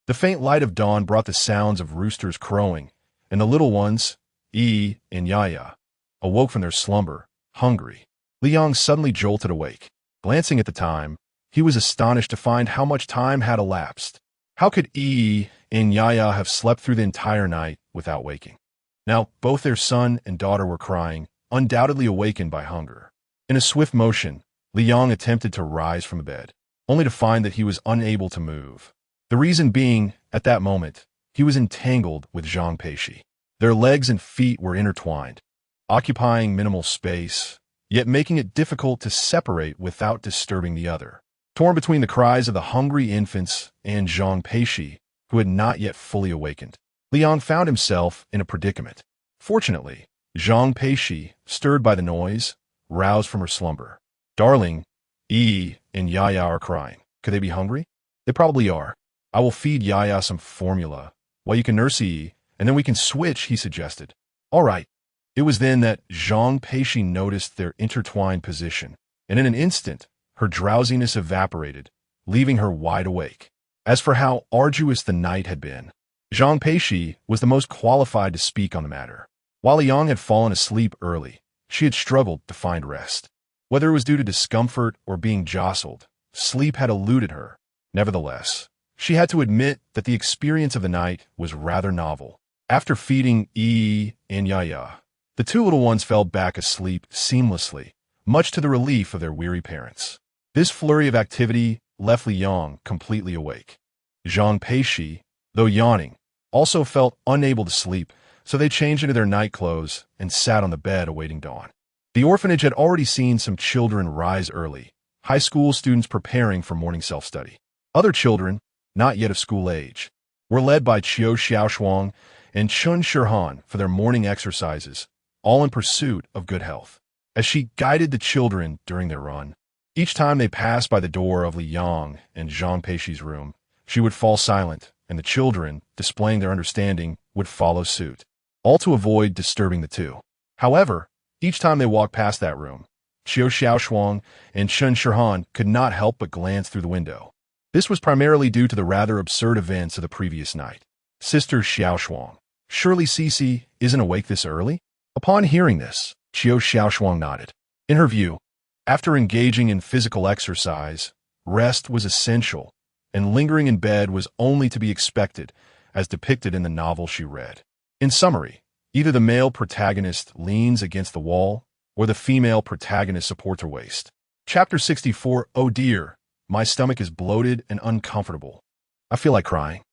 The faint light of dawn brought the sounds of roosters crowing, and the little ones, Yi and Yaya, awoke from their slumber, hungry. Li Yang suddenly jolted awake. Glancing at the time, he was astonished to find how much time had elapsed. How could Yi and Yaya have slept through the entire night without waking? Now, both their son and daughter were crying, undoubtedly awakened by hunger. In a swift motion, Li Yang attempted to rise from the bed, only to find that he was unable to move. The reason being, at that moment, he was entangled with Zhang Peixi. Their legs and feet were intertwined, occupying minimal space, yet making it difficult to separate without disturbing the other. Torn between the cries of the hungry infants and Zhang Peixi, who had not yet fully awakened, Li Yang found himself in a predicament. Fortunately, Zhang Peixi, stirred by the noise, roused from her slumber. "Darling, Yi and Yaya are crying. Could they be hungry?" "They probably are. I will feed Yaya some formula, while you can nurse Yi, and then we can switch," he suggested. "All right." It was then that Zhang Peixi noticed their intertwined position, and in an instant, her drowsiness evaporated, leaving her wide awake. As for how arduous the night had been, Zhang Peixi was the most qualified to speak on the matter. While Li Yang had fallen asleep early, she had struggled to find rest. Whether it was due to discomfort or being jostled, sleep had eluded her. Nevertheless, she had to admit that the experience of the night was rather novel. After feeding Yi and Yaya, the two little ones fell back asleep seamlessly, much to the relief of their weary parents. This flurry of activity left Li Yang completely awake. Zhang Peixi, though yawning, also felt unable to sleep, so they changed into their night clothes and sat on the bed awaiting dawn. The orphanage had already seen some children rise early, high school students preparing for morning self-study. Other children, not yet of school age, were led by Qiu Xiaoshuang and Chun Shihan for their morning exercises, all in pursuit of good health. As she guided the children during their run, each time they passed by the door of Li Yang and Zhang Peixi's room, she would fall silent, and the children, displaying their understanding, would follow suit, all to avoid disturbing the two. However, each time they walked past that room, Qiu Xiaoshuang and Chun Shihan could not help but glance through the window. This was primarily due to the rather absurd events of the previous night. "Sister Xiaoshuang, surely Cici isn't awake this early?" Upon hearing this, Qiu Xiaoshuang nodded. In her view, after engaging in physical exercise, rest was essential, and lingering in bed was only to be expected, as depicted in the novel she read. In summary, either the male protagonist leans against the wall, or the female protagonist supports her waist. Chapter 64. Oh dear, my stomach is bloated and uncomfortable. I feel like crying.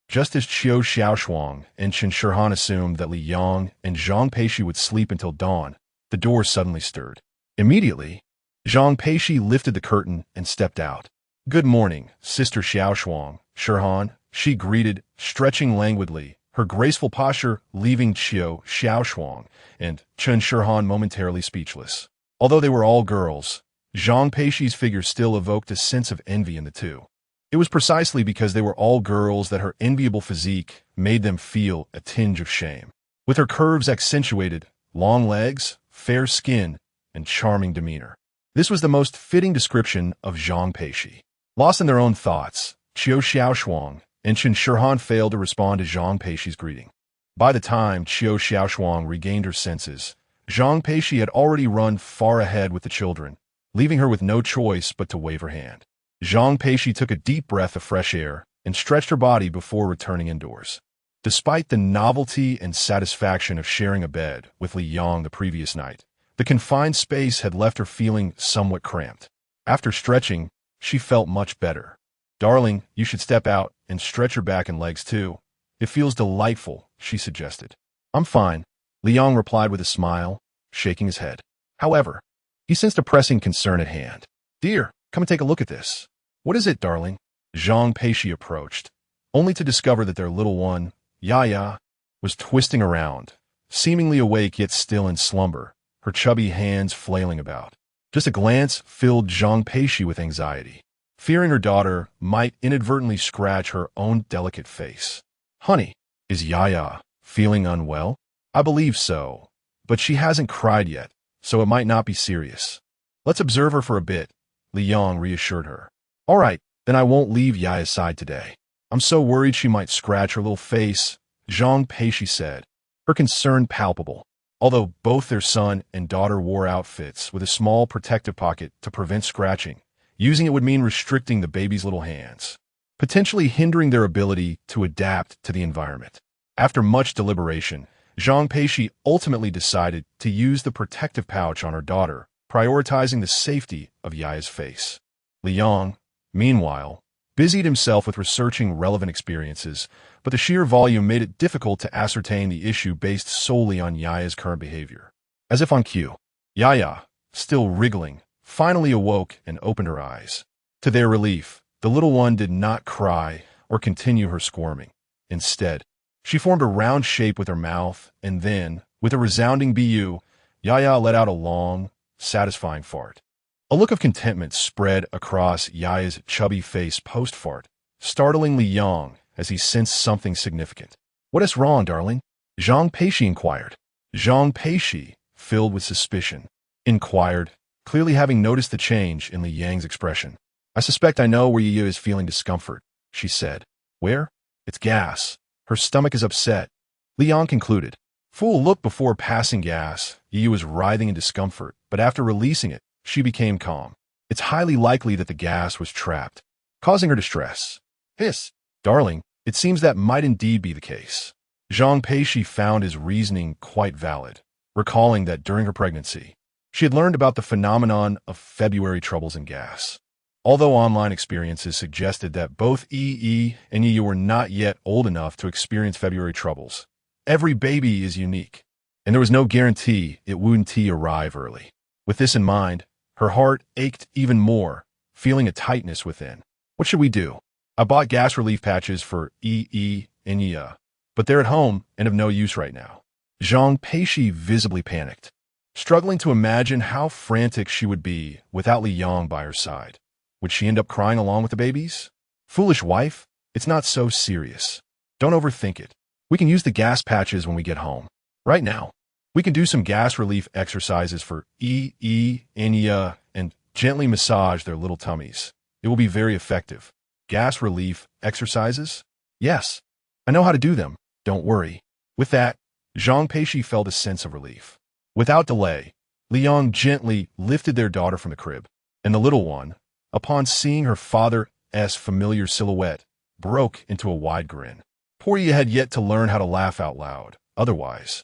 Just as Qiu Xiaoshuang and Chen Shihan assumed that Li Yang and Zhang Peixi would sleep until dawn, the door suddenly stirred. Immediately, Zhang Peixi lifted the curtain and stepped out. "Good morning, Sister Xiaoshuang, Shihan," she greeted, stretching languidly, her graceful posture leaving Qiu Xiaoshuang and Chen Shihan momentarily speechless. Although they were all girls, Zhang Peixi's figure still evoked a sense of envy in the two. It was precisely because they were all girls that her enviable physique made them feel a tinge of shame. With her curves accentuated, long legs, fair skin, and charming demeanor, this was the most fitting description of Zhang Peixi. Lost in their own thoughts, Qiu Xiaoshuang and Chen Shihan failed to respond to Zhang Peixi's greeting. By the time Qiu Xiaoshuang regained her senses, Zhang Peixi had already run far ahead with the children, leaving her with no choice but to wave her hand. Zhang Peixi took a deep breath of fresh air and stretched her body before returning indoors. Despite the novelty and satisfaction of sharing a bed with Li Yang the previous night, the confined space had left her feeling somewhat cramped. After stretching, she felt much better. "Darling, you should step out and stretch your back and legs too. It feels delightful," she suggested. "I'm fine," Li Yang replied with a smile, shaking his head. However, he sensed a pressing concern at hand. Dear, come and take a look at this. What is it, darling? Zhang Peixi approached, only to discover that their little one, Yaya, was twisting around, seemingly awake yet still in slumber, her chubby hands flailing about. Just a glance filled Zhang Peixi with anxiety, fearing her daughter might inadvertently scratch her own delicate face. Honey, is Yaya feeling unwell? I believe so, but she hasn't cried yet, so it might not be serious. Let's observe her for a bit, Li Yang reassured her. All right, then I won't leave Yaya's side today. I'm so worried she might scratch her little face, Zhang Peixi said, her concern palpable. Although both their son and daughter wore outfits with a small protective pocket to prevent scratching, using it would mean restricting the baby's little hands, potentially hindering their ability to adapt to the environment. After much deliberation, Zhang Peixi ultimately decided to use the protective pouch on her daughter, prioritizing the safety of Yaya's face. Li Yang, meanwhile, busied himself with researching relevant experiences, but the sheer volume made it difficult to ascertain the issue based solely on Yaya's current behavior. As if on cue, Yaya, still wriggling, finally awoke and opened her eyes. To their relief, the little one did not cry or continue her squirming. Instead, she formed a round shape with her mouth, and then, with a resounding "bu," Yaya let out a long, satisfying fart. A look of contentment spread across Yaya's chubby face post-fart, startling Li Yang as he sensed something significant. What is wrong, darling? Zhang Peixi inquired. Zhang Peixi, filled with suspicion, inquired, clearly having noticed the change in Li Yang's expression. I suspect I know where Yaya is feeling discomfort, she said. Where? It's gas. Her stomach is upset. Li Yang concluded. For a look before passing gas, Yaya was writhing in discomfort, but after releasing it, she became calm. It's highly likely that the gas was trapped, causing her distress. Hiss. Darling, it seems that might indeed be the case. Zhang Peixi found his reasoning quite valid, recalling that during her pregnancy, she had learned about the phenomenon of February troubles in gas. Although online experiences suggested that both EE and Yaya were not yet old enough to experience February troubles, every baby is unique, and there was no guarantee it wouldn't arrive early. With this in mind, her heart ached even more, feeling a tightness within. What should we do? I bought gas relief patches for EE and Yaya, but they're at home and of no use right now. Zhang Peixi visibly panicked, struggling to imagine how frantic she would be without Li Yang by her side. Would she end up crying along with the babies? Foolish wife, it's not so serious. Don't overthink it. We can use the gas patches when we get home. Right now, we can do some gas relief exercises for EE and Yaya and gently massage their little tummies. It will be very effective. Gas relief exercises? Yes, I know how to do them. Don't worry. With that, Zhang Peixi felt a sense of relief. Without delay, Li Yang gently lifted their daughter from the crib, and the little one, upon seeing her father's familiar silhouette, broke into a wide grin. Poor Yaya had yet to learn how to laugh out loud. Otherwise,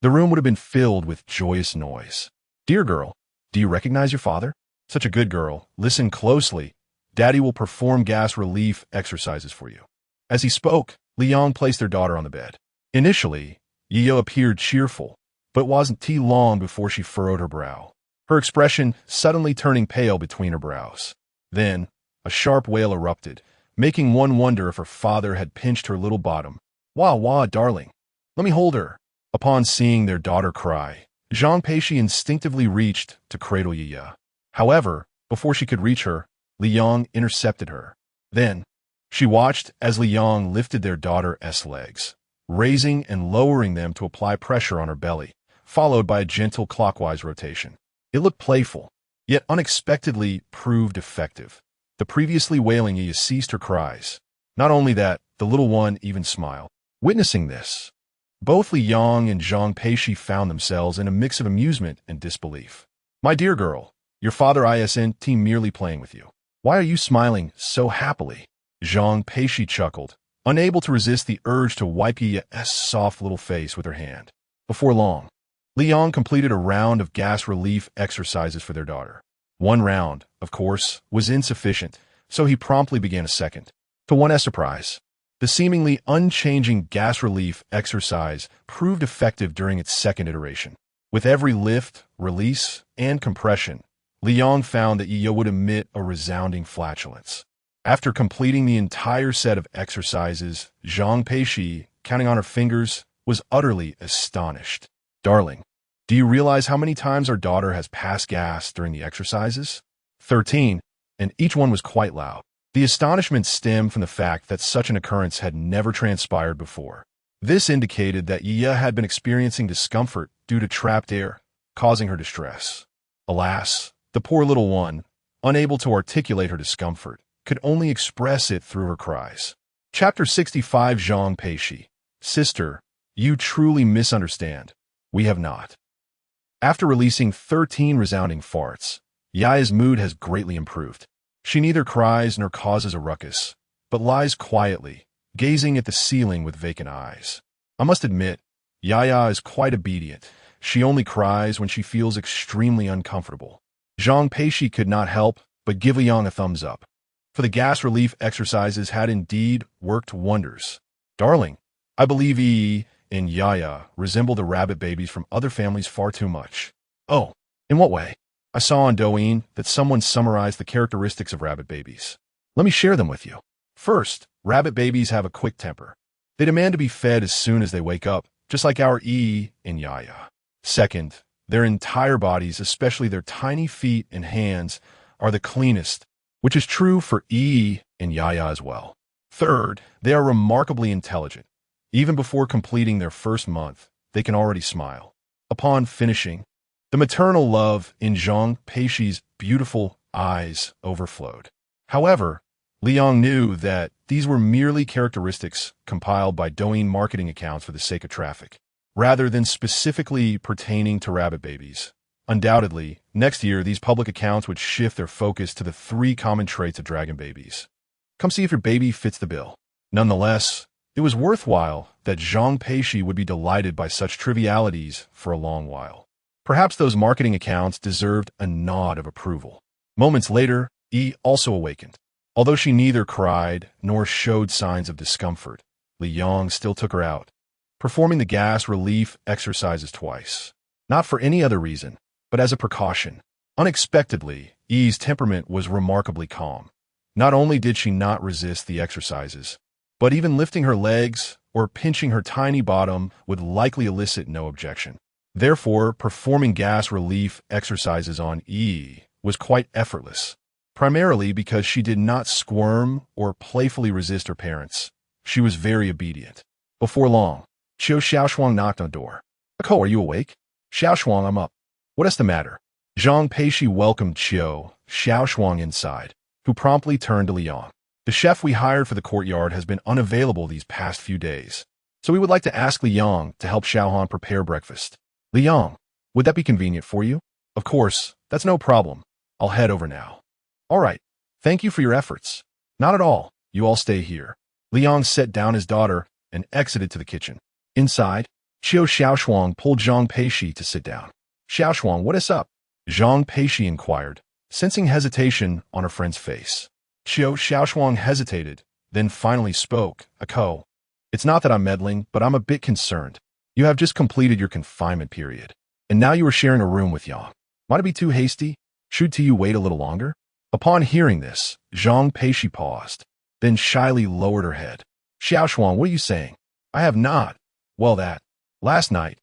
the room would have been filled with joyous noise. Dear girl, do you recognize your father? Such a good girl. Listen closely. Daddy will perform gas relief exercises for you. As he spoke, Li Yang placed their daughter on the bed. Initially, Yaya appeared cheerful, but it wasn't too long before she furrowed her brow, her expression suddenly turning pale between her brows. Then, a sharp wail erupted, making one wonder if her father had pinched her little bottom. Wah, wah, darling. Let me hold her. Upon seeing their daughter cry, Zhang Peixi instinctively reached to cradle Yaya. However, before she could reach her, Li Yang intercepted her. Then, she watched as Li Yang lifted their daughter's legs, raising and lowering them to apply pressure on her belly, followed by a gentle clockwise rotation. It looked playful, yet unexpectedly proved effective. The previously wailing Yaya ceased her cries. Not only that, the little one even smiled. Witnessing this, both Li Yang and Zhang Peixi found themselves in a mix of amusement and disbelief. My dear girl, your father isn't merely playing with you. Why are you smiling so happily? Zhang Peixi chuckled, unable to resist the urge to wipe Yaya's soft little face with her hand. Before long, Li Yang completed a round of gas relief exercises for their daughter. One round, of course, was insufficient, so he promptly began a second. To one's surprise, the seemingly unchanging gas relief exercise proved effective during its second iteration. With every lift, release, and compression, Liang found that Yiya would emit a resounding flatulence. After completing the entire set of exercises, Zhang Peixi, counting on her fingers, was utterly astonished. "Darling, do you realize how many times our daughter has passed gas during the exercises?" 13, and each one was quite loud. The astonishment stemmed from the fact that such an occurrence had never transpired before. This indicated that Yiya had been experiencing discomfort due to trapped air, causing her distress. Alas, the poor little one, unable to articulate her discomfort, could only express it through her cries. Chapter 65. Zhang Peixi. Sister, you truly misunderstand. We have not. After releasing 13 resounding farts, Yaya's mood has greatly improved. She neither cries nor causes a ruckus, but lies quietly, gazing at the ceiling with vacant eyes. I must admit, Yaya is quite obedient. She only cries when she feels extremely uncomfortable. Zhang Peixi could not help but give Liang a thumbs up, for the gas relief exercises had indeed worked wonders. "Darling, I believe Yi and Yaya resemble the rabbit babies from other families far too much." "Oh, in what way?" "I saw on Douyin that someone summarized the characteristics of rabbit babies. Let me share them with you. First, rabbit babies have a quick temper. They demand to be fed as soon as they wake up, just like our Yi and Yaya. Second, their entire bodies, especially their tiny feet and hands, are the cleanest, which is true for Yi and Yaya as well. Third, they are remarkably intelligent. Even before completing their first month, they can already smile. Upon finishing, the maternal love in Zhang Peixi's beautiful eyes overflowed. However, Liang knew that these were merely characteristics compiled by Douyin marketing accounts for the sake of traffic, rather than specifically pertaining to rabbit babies. Undoubtedly, next year these public accounts would shift their focus to the 3 common traits of dragon babies. Come see if your baby fits the bill. Nonetheless, it was worthwhile that Zhang Peixi would be delighted by such trivialities for a long while. Perhaps those marketing accounts deserved a nod of approval. Moments later, Yi also awakened. Although she neither cried nor showed signs of discomfort, Liang still took her out, performing the gas relief exercises twice. Not for any other reason, but as a precaution. Unexpectedly, Yi's temperament was remarkably calm. Not only did she not resist the exercises, but even lifting her legs or pinching her tiny bottom would likely elicit no objection. Therefore, performing gas relief exercises on Yi was quite effortless, primarily because she did not squirm or playfully resist her parents. She was very obedient. Before long, Qiu Xiaoshuang knocked on the door. "Ko, are you awake?" "Xiaoshuang, I'm up. What is the matter?" Zhang Peixi welcomed Qiu Xiaoshuang inside, who promptly turned to Liang. "The chef we hired for the courtyard has been unavailable these past few days, so we would like to ask Liang to help Xiaohan prepare breakfast." "Liang, would that be convenient for you?" "Of course, that's no problem. I'll head over now." "All right. Thank you for your efforts." "Not at all. You all stay here." Liang set down his daughter and exited to the kitchen. Inside, Qiu Xiaoshuang pulled Zhang Peixi to sit down. "Xiaoshuang, what is up?" Zhang Peixi inquired, sensing hesitation on her friend's face. Qiu Xiaoshuang hesitated, then finally spoke. "Ko, it's not that I'm meddling, but I'm a bit concerned. You have just completed your confinement period, and now you are sharing a room with Yang. Might it be too hasty? Should you wait a little longer?" Upon hearing this, Zhang Peixi paused, then shyly lowered her head. "Xiaoshuang, what are you saying?" "I have not. Well, last night,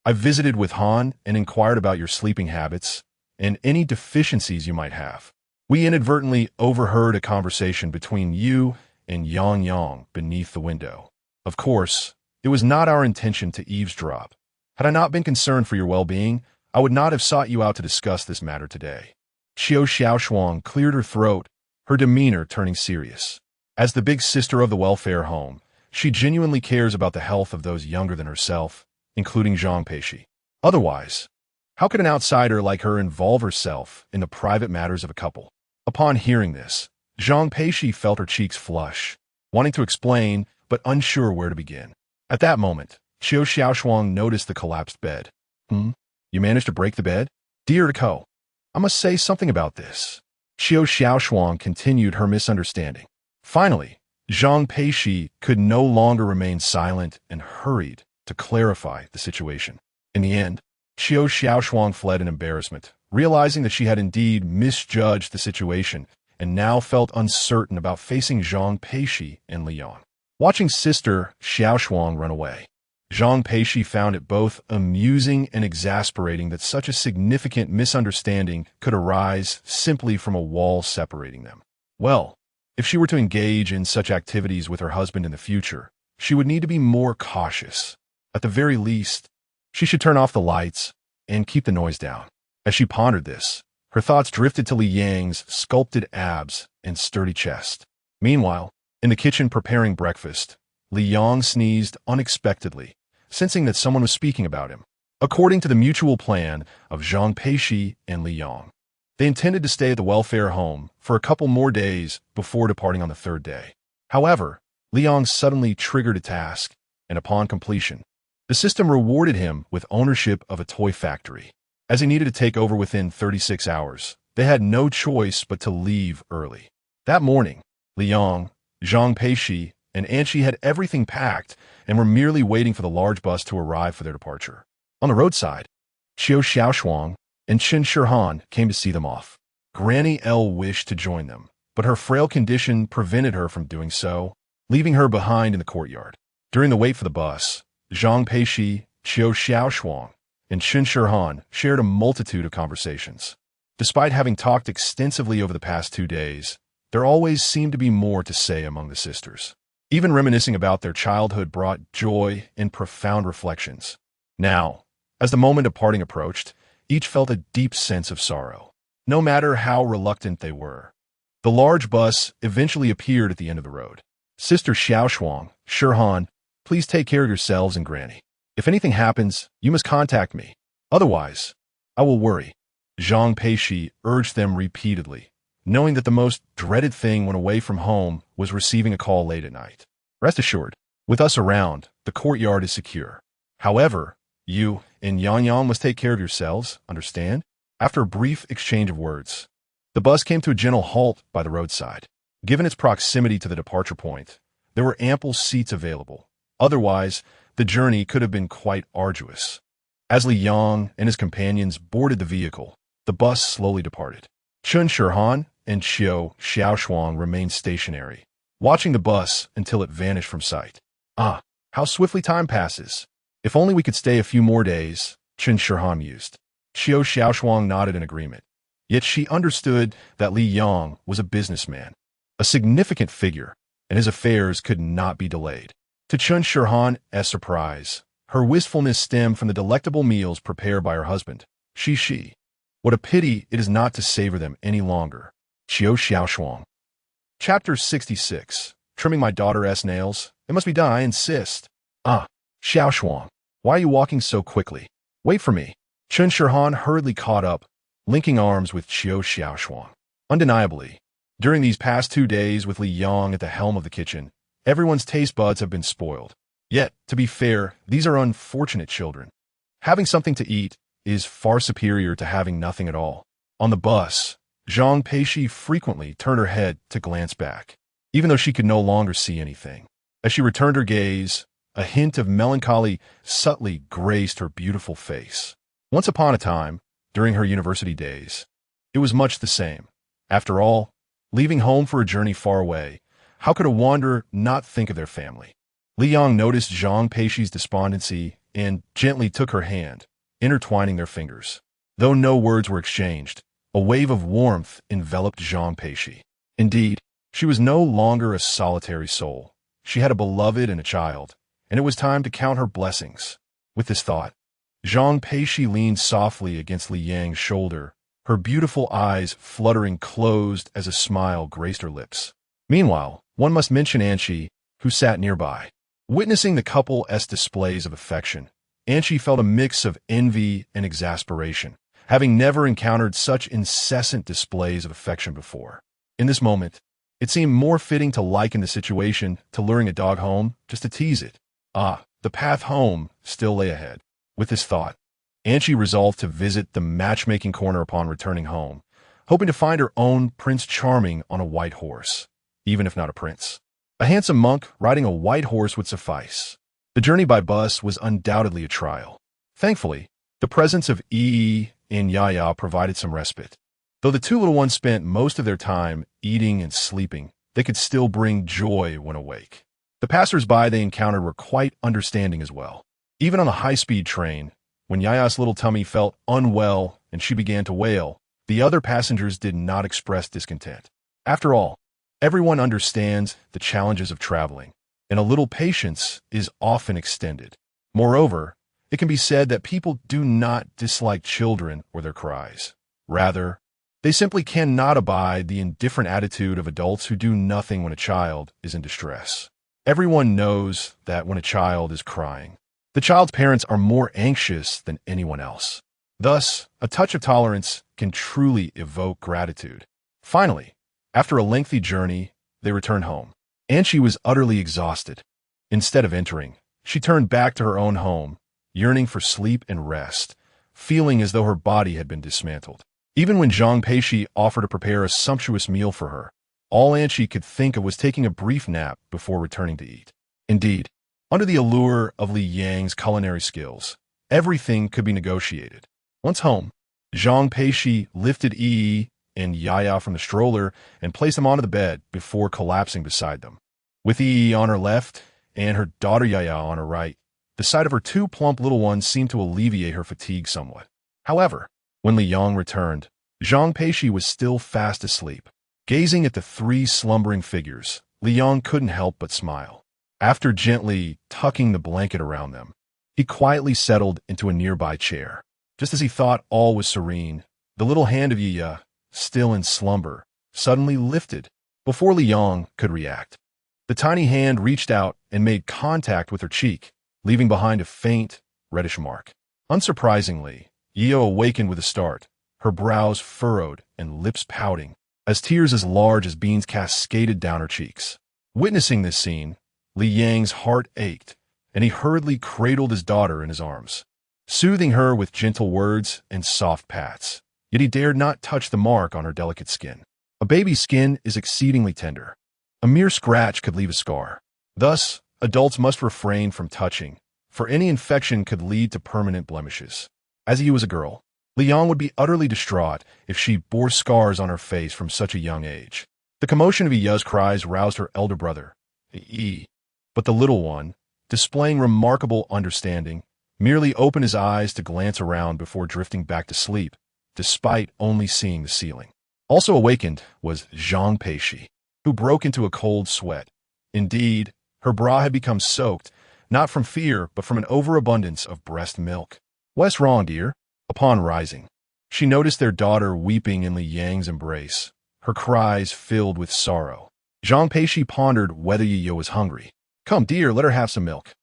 I visited with Han and inquired about your sleeping habits and any deficiencies you might have. We inadvertently overheard a conversation between you and Yang beneath the window. Of course, it was not our intention to eavesdrop. Had I not been concerned for your well-being, I would not have sought you out to discuss this matter today." Qiu Xiaoshuang cleared her throat, her demeanor turning serious. As the big sister of the welfare home, she genuinely cares about the health of those younger than herself, including Zhang Peixi. Otherwise, how could an outsider like her involve herself in the private matters of a couple? Upon hearing this, Zhang Peixi felt her cheeks flush, wanting to explain, but unsure where to begin. At that moment, Qiu Xiaoshuang noticed the collapsed bed. You managed to break the bed?" "Dear Ko, I must say something about this." Qiu Xiaoshuang continued her misunderstanding. Finally, Zhang Peixi could no longer remain silent and hurried to clarify the situation. In the end, Qiu Xiaoshuang fled in embarrassment, realizing that she had indeed misjudged the situation and now felt uncertain about facing Zhang Peixi and Liang. Watching sister Xiaoshuang run away, Zhang Peixi found it both amusing and exasperating that such a significant misunderstanding could arise simply from a wall separating them. Well, if she were to engage in such activities with her husband in the future, she would need to be more cautious. At the very least, she should turn off the lights and keep the noise down. As she pondered this, her thoughts drifted to Li Yang's sculpted abs and sturdy chest. Meanwhile, in the kitchen preparing breakfast, Li Yang sneezed unexpectedly, sensing that someone was speaking about him. According to the mutual plan of Zhang Peixi and Li Yang, they intended to stay at the welfare home for a couple more days before departing on the third day. However, Li Yang suddenly triggered a task, and upon completion, the system rewarded him with ownership of a toy factory. As he needed to take over within 36 hours, they had no choice but to leave early. That morning, Li Yang, Zhang Peixi, and Anqi had everything packed and were merely waiting for the large bus to arrive for their departure. On the roadside, Qiu Xiaoshuang and Qin Shihan came to see them off. Granny Elle wished to join them, but her frail condition prevented her from doing so, leaving her behind in the courtyard. During the wait for the bus, Zhang Peixi, Qiu Xiaoshuang, and Qin Shihan shared a multitude of conversations. Despite having talked extensively over the past 2 days, there always seemed to be more to say among the sisters. Even reminiscing about their childhood brought joy and profound reflections. Now, as the moment of parting approached, each felt a deep sense of sorrow, no matter how reluctant they were. The large bus eventually appeared at the end of the road. Sister Xiaoshuang, Shihan, please take care of yourselves and Granny. If anything happens, you must contact me. Otherwise, I will worry. Zhang Peixi urged them repeatedly, knowing that the most dreaded thing when away from home was receiving a call late at night. Rest assured, with us around, the courtyard is secure. However, you and Yang must take care of yourselves, understand? After a brief exchange of words, the bus came to a gentle halt by the roadside. Given its proximity to the departure point, there were ample seats available. Otherwise, the journey could have been quite arduous. As Li Yang and his companions boarded the vehicle, the bus slowly departed. Qin Shihan and Qiu Xiaoshuang remained stationary, watching the bus until it vanished from sight. Ah, how swiftly time passes. If only we could stay a few more days, Qin Shihan mused. Qiu Xiaoshuang nodded in agreement. Yet she understood that Li Yang was a businessman, a significant figure, and his affairs could not be delayed. To Qin Shihan's surprise, her wistfulness stemmed from the delectable meals prepared by her husband. She. What a pity it is not to savor them any longer. Qiu Xiaoshuang. Chapter 66. Trimming my daughter's nails. It must be done, I insist. Ah, Xiaoshuang, why are you walking so quickly? Wait for me. Qin Shihan hurriedly caught up, linking arms with Qiu Xiaoshuang. Undeniably, during these past 2 days with Li Yang at the helm of the kitchen, everyone's taste buds have been spoiled. Yet, to be fair, these are unfortunate children. Having something to eat is far superior to having nothing at all. On the bus, Zhang Peixi frequently turned her head to glance back, even though she could no longer see anything. As she returned her gaze, a hint of melancholy subtly graced her beautiful face. Once upon a time, during her university days, it was much the same. After all, leaving home for a journey far away, how could a wanderer not think of their family? Li Yang noticed Zhang Peixi's despondency and gently took her hand, intertwining their fingers. Though no words were exchanged, a wave of warmth enveloped Zhang Peixi. Indeed, she was no longer a solitary soul. She had a beloved and a child, and it was time to count her blessings. With this thought, Zhang Peixi leaned softly against Li Yang's shoulder, her beautiful eyes fluttering closed as a smile graced her lips. Meanwhile, one must mention Anqi, who sat nearby. Witnessing the couple's displays of affection, Anqi felt a mix of envy and exasperation, having never encountered such incessant displays of affection before. In this moment, it seemed more fitting to liken the situation to luring a dog home just to tease it. Ah, the path home still lay ahead. With this thought, Anqi resolved to visit the matchmaking corner upon returning home, hoping to find her own Prince Charming on a white horse, even if not a prince. A handsome monk riding a white horse would suffice. The journey by bus was undoubtedly a trial. Thankfully, the presence of Yi and Yaya provided some respite. Though the two little ones spent most of their time eating and sleeping, they could still bring joy when awake. The passers-by they encountered were quite understanding as well. Even on a high-speed train, when Yaya's little tummy felt unwell and she began to wail, the other passengers did not express discontent. After all, everyone understands the challenges of traveling, and a little patience is often extended. Moreover, it can be said that people do not dislike children or their cries. Rather, they simply cannot abide the indifferent attitude of adults who do nothing when a child is in distress. Everyone knows that when a child is crying, the child's parents are more anxious than anyone else. Thus, a touch of tolerance can truly evoke gratitude. Finally, after a lengthy journey, they returned home. Anchi was utterly exhausted. Instead of entering, she turned back to her own home, yearning for sleep and rest, feeling as though her body had been dismantled. Even when Zhang Peixi offered to prepare a sumptuous meal for her, all Anchi could think of was taking a brief nap before returning to eat. Indeed, under the allure of Li Yang's culinary skills, everything could be negotiated. Once home, Zhang Peixi lifted Yi and Yaya from the stroller and placed them onto the bed before collapsing beside them. With Yi on her left and her daughter Yaya on her right, the sight of her two plump little ones seemed to alleviate her fatigue somewhat. However, when Li Yang returned, Zhang Peixi was still fast asleep. Gazing at the three slumbering figures, Li Yang couldn't help but smile. After gently tucking the blanket around them, he quietly settled into a nearby chair. Just as he thought all was serene, the little hand of Yiya, still in slumber, suddenly lifted before Li Yang could react. The tiny hand reached out and made contact with her cheek, leaving behind a faint, reddish mark. Unsurprisingly, Yiya awakened with a start, her brows furrowed and lips pouting, as tears as large as beans cascaded down her cheeks. Witnessing this scene, Li Yang's heart ached, and he hurriedly cradled his daughter in his arms, soothing her with gentle words and soft pats. Yet he dared not touch the mark on her delicate skin. A baby's skin is exceedingly tender. A mere scratch could leave a scar. Thus, adults must refrain from touching, for any infection could lead to permanent blemishes. As Yi was a girl, Li Yang would be utterly distraught if she bore scars on her face from such a young age. The commotion of Yiya's cries roused her elder brother, Yi, but the little one, displaying remarkable understanding, merely opened his eyes to glance around before drifting back to sleep, despite only seeing the ceiling. Also awakened was Zhang Peixi, who broke into a cold sweat. Indeed, her bra had become soaked, not from fear, but from an overabundance of breast milk. "What's wrong, dear?" Upon rising, she noticed their daughter weeping in Li Yang's embrace, her cries filled with sorrow. Zhang Peixi pondered whether Yiya was hungry. "Come, dear, let her have some milk."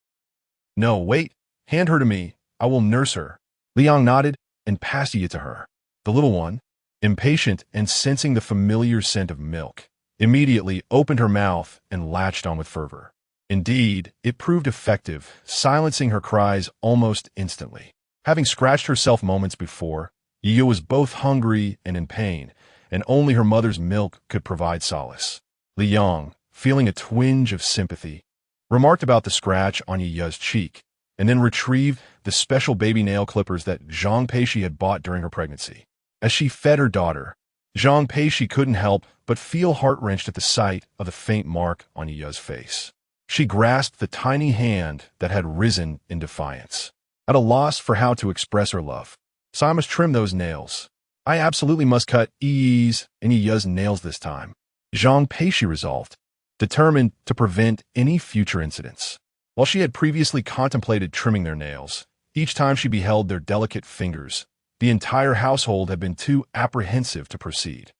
"No, wait. Hand her to me. I will nurse her." Li Yang nodded and passed Yiya to her. The little one, impatient and sensing the familiar scent of milk, immediately opened her mouth and latched on with fervor. Indeed, it proved effective, silencing her cries almost instantly. Having scratched herself moments before, Yiya was both hungry and in pain, and only her mother's milk could provide solace. Li Yang, feeling a twinge of sympathy, remarked about the scratch on Yiya's cheek, and then retrieved the special baby nail clippers that Zhang Peixi had bought during her pregnancy. As she fed her daughter, Zhang Peixi couldn't help but feel heart-wrenched at the sight of the faint mark on Yiya's face. She grasped the tiny hand that had risen in defiance. At a loss for how to express her love, "So I must trim those nails. I absolutely must cut Yi's and Yiya's nails this time," Zhang Peixi resolved, determined to prevent any future incidents. While she had previously contemplated trimming their nails, each time she beheld their delicate fingers, the entire household had been too apprehensive to proceed.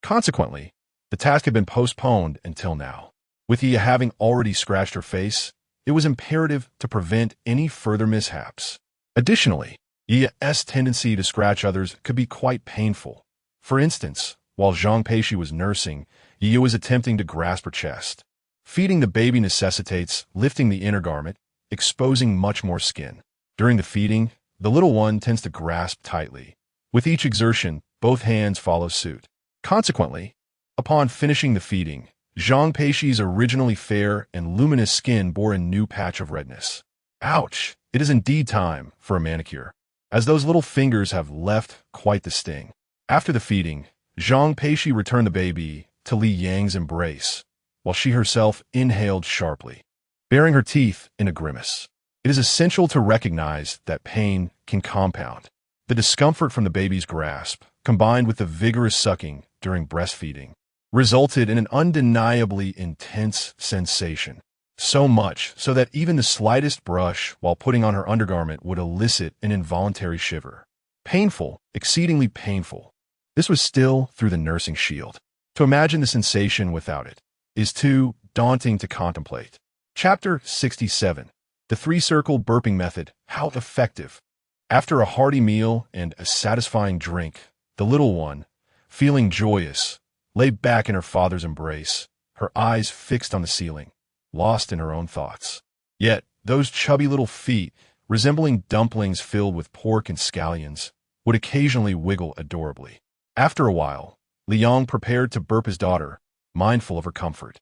Consequently, the task had been postponed until now. With Yiya having already scratched her face, it was imperative to prevent any further mishaps. Additionally, Yiya's tendency to scratch others could be quite painful. For instance, while Zhang Peixi was nursing, Yiya was attempting to grasp her chest. Feeding the baby necessitates lifting the inner garment, exposing much more skin. During the feeding, the little one tends to grasp tightly. With each exertion, both hands follow suit. Consequently, upon finishing the feeding, Zhang Peixi's originally fair and luminous skin bore a new patch of redness. Ouch! It is indeed time for a manicure. as those little fingers have left quite the sting. After the feeding, Zhang Peixi returned the baby to Li Yang's embrace, while she herself inhaled sharply, baring her teeth in a grimace. It is essential to recognize that pain can compound. The discomfort from the baby's grasp, combined with the vigorous sucking during breastfeeding, resulted in an undeniably intense sensation. So much so that even the slightest brush while putting on her undergarment would elicit an involuntary shiver. Painful, exceedingly painful. This was still through the nursing shield. To imagine the sensation without it is too daunting to contemplate. Chapter 67. The three-circle burping method. How effective. After a hearty meal and a satisfying drink, the little one, feeling joyous, lay back in her father's embrace, her eyes fixed on the ceiling, lost in her own thoughts. Yet, those chubby little feet, resembling dumplings filled with pork and scallions, would occasionally wiggle adorably. After a while, Liang prepared to burp his daughter, mindful of her comfort.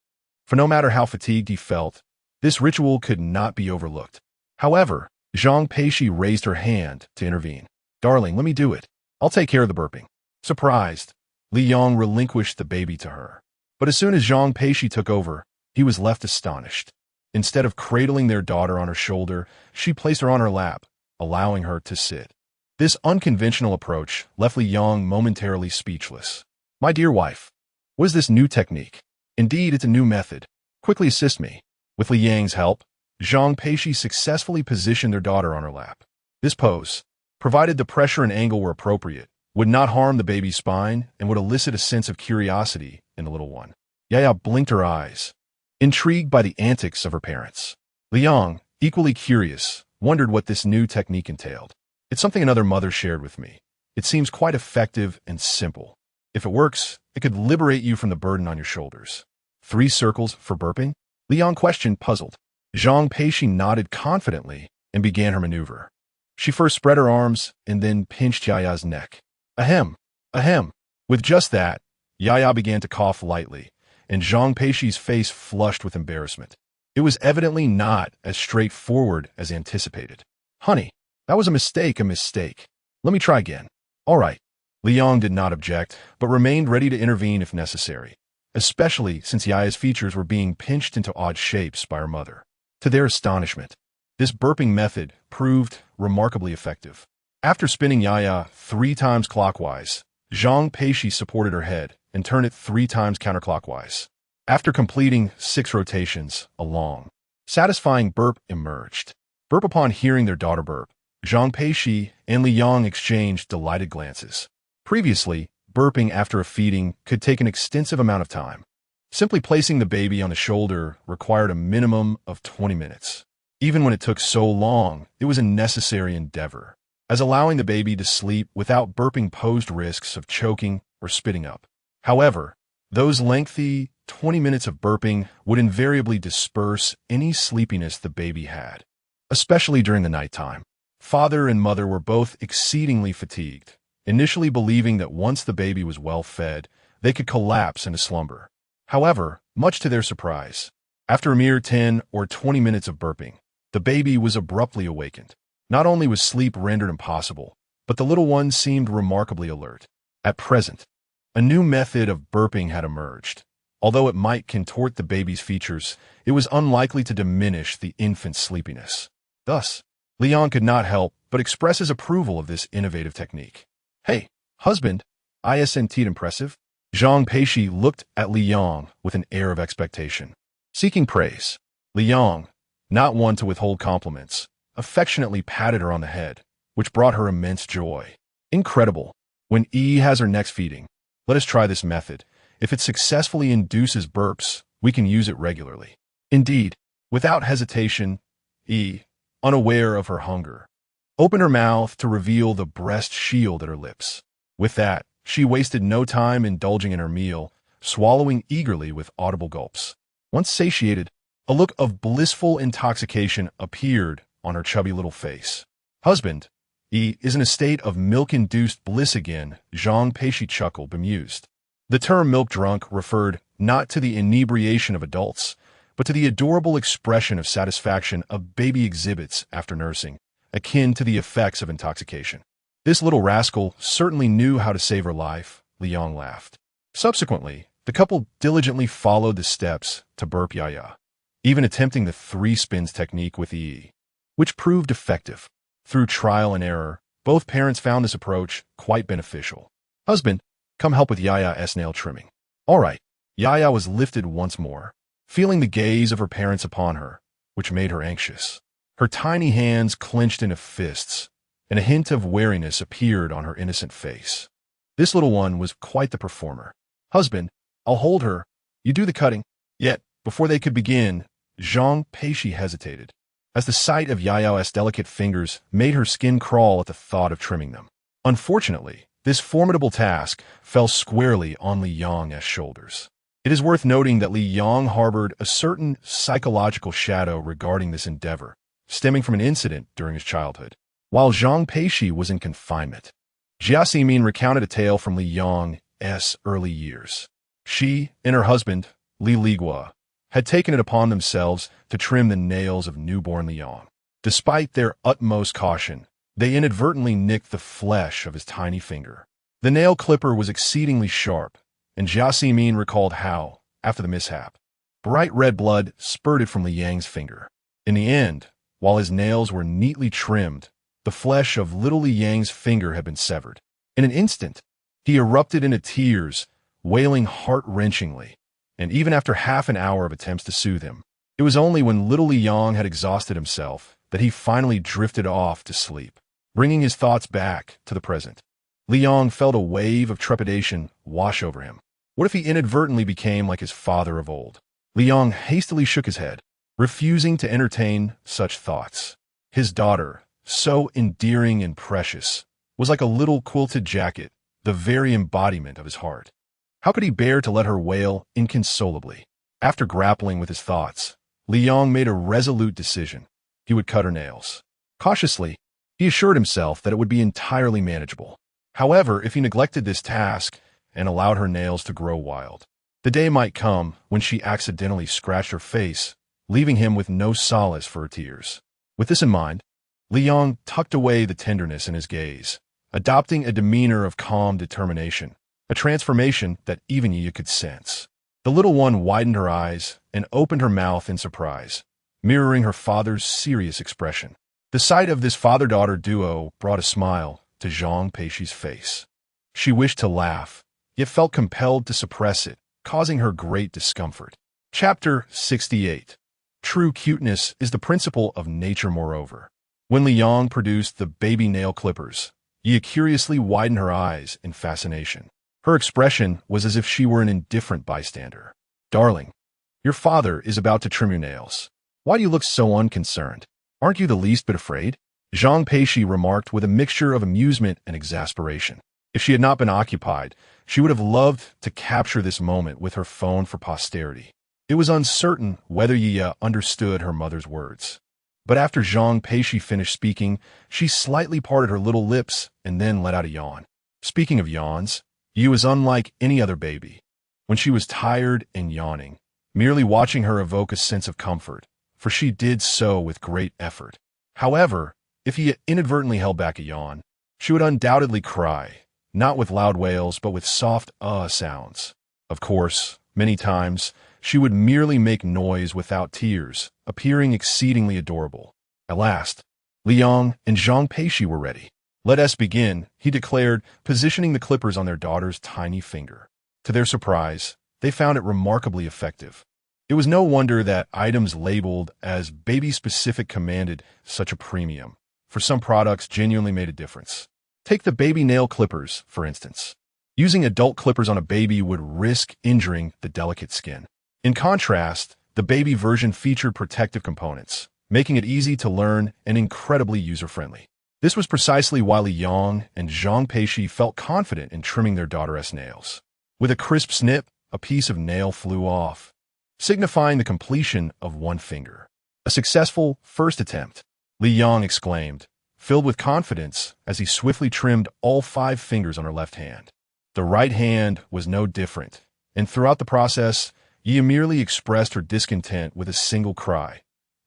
For no matter how fatigued he felt, this ritual could not be overlooked. However, Zhang Peixi raised her hand to intervene. "Darling, let me do it. I'll take care of the burping." Surprised, Liang relinquished the baby to her. But as soon as Zhang Peixi took over, he was left astonished. Instead of cradling their daughter on her shoulder, she placed her on her lap, allowing her to sit. This unconventional approach left Liang momentarily speechless. "My dear wife, what is this new technique?" "Indeed, it's a new method. Quickly assist me." With Liang's help, Zhang Peixi successfully positioned their daughter on her lap. This pose, provided the pressure and angle were appropriate, would not harm the baby's spine and would elicit a sense of curiosity in the little one. Yaya blinked her eyes, intrigued by the antics of her parents. Liang, equally curious, wondered what this new technique entailed. "It's something another mother shared with me. It seems quite effective and simple. If it works, it could liberate you from the burden on your shoulders." "3 circles for burping?" Liang questioned, puzzled. Zhang Peixi nodded confidently and began her maneuver. She first spread her arms and then pinched Yaya's neck. Ahem, ahem. With just that, Yaya began to cough lightly, and Zhang Peixi's face flushed with embarrassment. It was evidently not as straightforward as anticipated. "Honey, that was a mistake. Let me try again." "All right." Liang did not object, but remained ready to intervene if necessary, especially since Yaya's features were being pinched into odd shapes by her mother. To their astonishment, this burping method proved remarkably effective. After spinning Yaya 3 times clockwise, Zhang Peixi supported her head and turned it 3 times counterclockwise. After completing 6 rotations, a long, satisfying burp emerged. Burp upon hearing their daughter burp, Zhang Peixi and Liang exchanged delighted glances. Previously, burping after a feeding could take an extensive amount of time. Simply placing the baby on the shoulder required a minimum of 20 minutes. Even when it took so long, it was a necessary endeavor, as allowing the baby to sleep without burping posed risks of choking or spitting up. However, those lengthy 20 minutes of burping would invariably disperse any sleepiness the baby had, especially during the nighttime. Father and mother were both exceedingly fatigued, initially believing that once the baby was well fed, they could collapse into slumber. However, much to their surprise, after a mere 10 or 20 minutes of burping, the baby was abruptly awakened. Not only was sleep rendered impossible, but the little one seemed remarkably alert. At present, a new method of burping had emerged. Although it might contort the baby's features, it was unlikely to diminish the infant's sleepiness. Thus, Liang could not help but express his approval of this innovative technique. "Hey, husband, isn't it impressive?" Zhang Peixi looked at Liang with an air of expectation, seeking praise. Liang, not one to withhold compliments, affectionately patted her on the head, which brought her immense joy. "Incredible. When E has her next feeding, let us try this method. If it successfully induces burps, we can use it regularly." Indeed, without hesitation, E, unaware of her hunger, opened her mouth to reveal the breast shield at her lips. With that, she wasted no time indulging in her meal, swallowing eagerly with audible gulps. Once satiated, a look of blissful intoxication appeared on her chubby little face. "Husband, E is in a state of milk-induced bliss again," Zhang Peixi chuckled, bemused. The term milk-drunk referred not to the inebriation of adults, but to the adorable expression of satisfaction a baby exhibits after nursing, akin to the effects of intoxication. This little rascal certainly knew how to save her life, Liang laughed. Subsequently, the couple diligently followed the steps to burp Yaya, even attempting the 3 spins technique with Yi, which proved effective. Through trial and error, both parents found this approach quite beneficial. Husband, come help with Yaya's nail trimming. All right. Yaya was lifted once more, feeling the gaze of her parents upon her, which made her anxious. Her tiny hands clenched into fists, and a hint of wariness appeared on her innocent face. This little one was quite the performer. Husband, I'll hold her. You do the cutting. Yet, before they could begin, Zhang Peixi hesitated, as the sight of Yaya's delicate fingers made her skin crawl at the thought of trimming them. Unfortunately, this formidable task fell squarely on Li Yang's shoulders. It is worth noting that Li Yang harbored a certain psychological shadow regarding this endeavor, stemming from an incident during his childhood. While Zhang Peixi was in confinement, Jia Ximin recounted a tale from Li Yang's early years. She and her husband, Li Ligua, had taken it upon themselves to trim the nails of newborn Li Yang. Despite their utmost caution, they inadvertently nicked the flesh of his tiny finger. The nail clipper was exceedingly sharp, and Jia Ximin recalled how, after the mishap, bright red blood spurted from Li Yang's finger. In the end, while his nails were neatly trimmed, the flesh of little Li Yang's finger had been severed. In an instant, he erupted into tears, wailing heart-wrenchingly, and even after half an hour of attempts to soothe him, it was only when little Li Yang had exhausted himself that he finally drifted off to sleep, bringing his thoughts back to the present. Li Yang felt a wave of trepidation wash over him. What if he inadvertently became like his father of old? Li Yang hastily shook his head, refusing to entertain such thoughts. His daughter, so endearing and precious, was like a little quilted jacket, the very embodiment of his heart. How could he bear to let her wail inconsolably? After grappling with his thoughts, Li Yang made a resolute decision. He would cut her nails. Cautiously, he assured himself that it would be entirely manageable. However, if he neglected this task and allowed her nails to grow wild, the day might come when she accidentally scratched her face, leaving him with no solace for her tears. With this in mind, Li Yang tucked away the tenderness in his gaze, adopting a demeanor of calm determination, a transformation that even Yi could sense. The little one widened her eyes and opened her mouth in surprise, mirroring her father's serious expression. The sight of this father-daughter duo brought a smile to Zhang Peixi's face. She wished to laugh, yet felt compelled to suppress it, causing her great discomfort. Chapter 68. True cuteness is the principle of nature moreover. When Li Yang produced the baby nail clippers, Yi curiously widened her eyes in fascination. Her expression was as if she were an indifferent bystander. Darling, your father is about to trim your nails. Why do you look so unconcerned? Aren't you the least bit afraid? Zhang Peixi remarked with a mixture of amusement and exasperation. If she had not been occupied, she would have loved to capture this moment with her phone for posterity. It was uncertain whether Yi understood her mother's words. But after Zhang Peixi finished speaking, she slightly parted her little lips and then let out a yawn. Speaking of yawns, Yi was unlike any other baby. When she was tired and yawning, merely watching her evoked a sense of comfort, for she did so with great effort. However, if he inadvertently held back a yawn, she would undoubtedly cry, not with loud wails but with soft sounds. Of course, many times, she would merely make noise without tears, appearing exceedingly adorable. At last, Li Yang and Zhang Peixi were ready. Let us begin, he declared, positioning the clippers on their daughter's tiny finger. To their surprise, they found it remarkably effective. It was no wonder that items labeled as baby-specific commanded such a premium, for some products genuinely made a difference. Take the baby nail clippers, for instance. Using adult clippers on a baby would risk injuring the delicate skin. In contrast, the baby version featured protective components, making it easy to learn and incredibly user-friendly. This was precisely why Li Yang and Zhang Peixi felt confident in trimming their daughter's nails. With a crisp snip, a piece of nail flew off, signifying the completion of one finger. A successful first attempt, Li Yang exclaimed, filled with confidence as he swiftly trimmed all 5 fingers on her left hand. The right hand was no different, and throughout the process, Yi merely expressed her discontent with a single cry,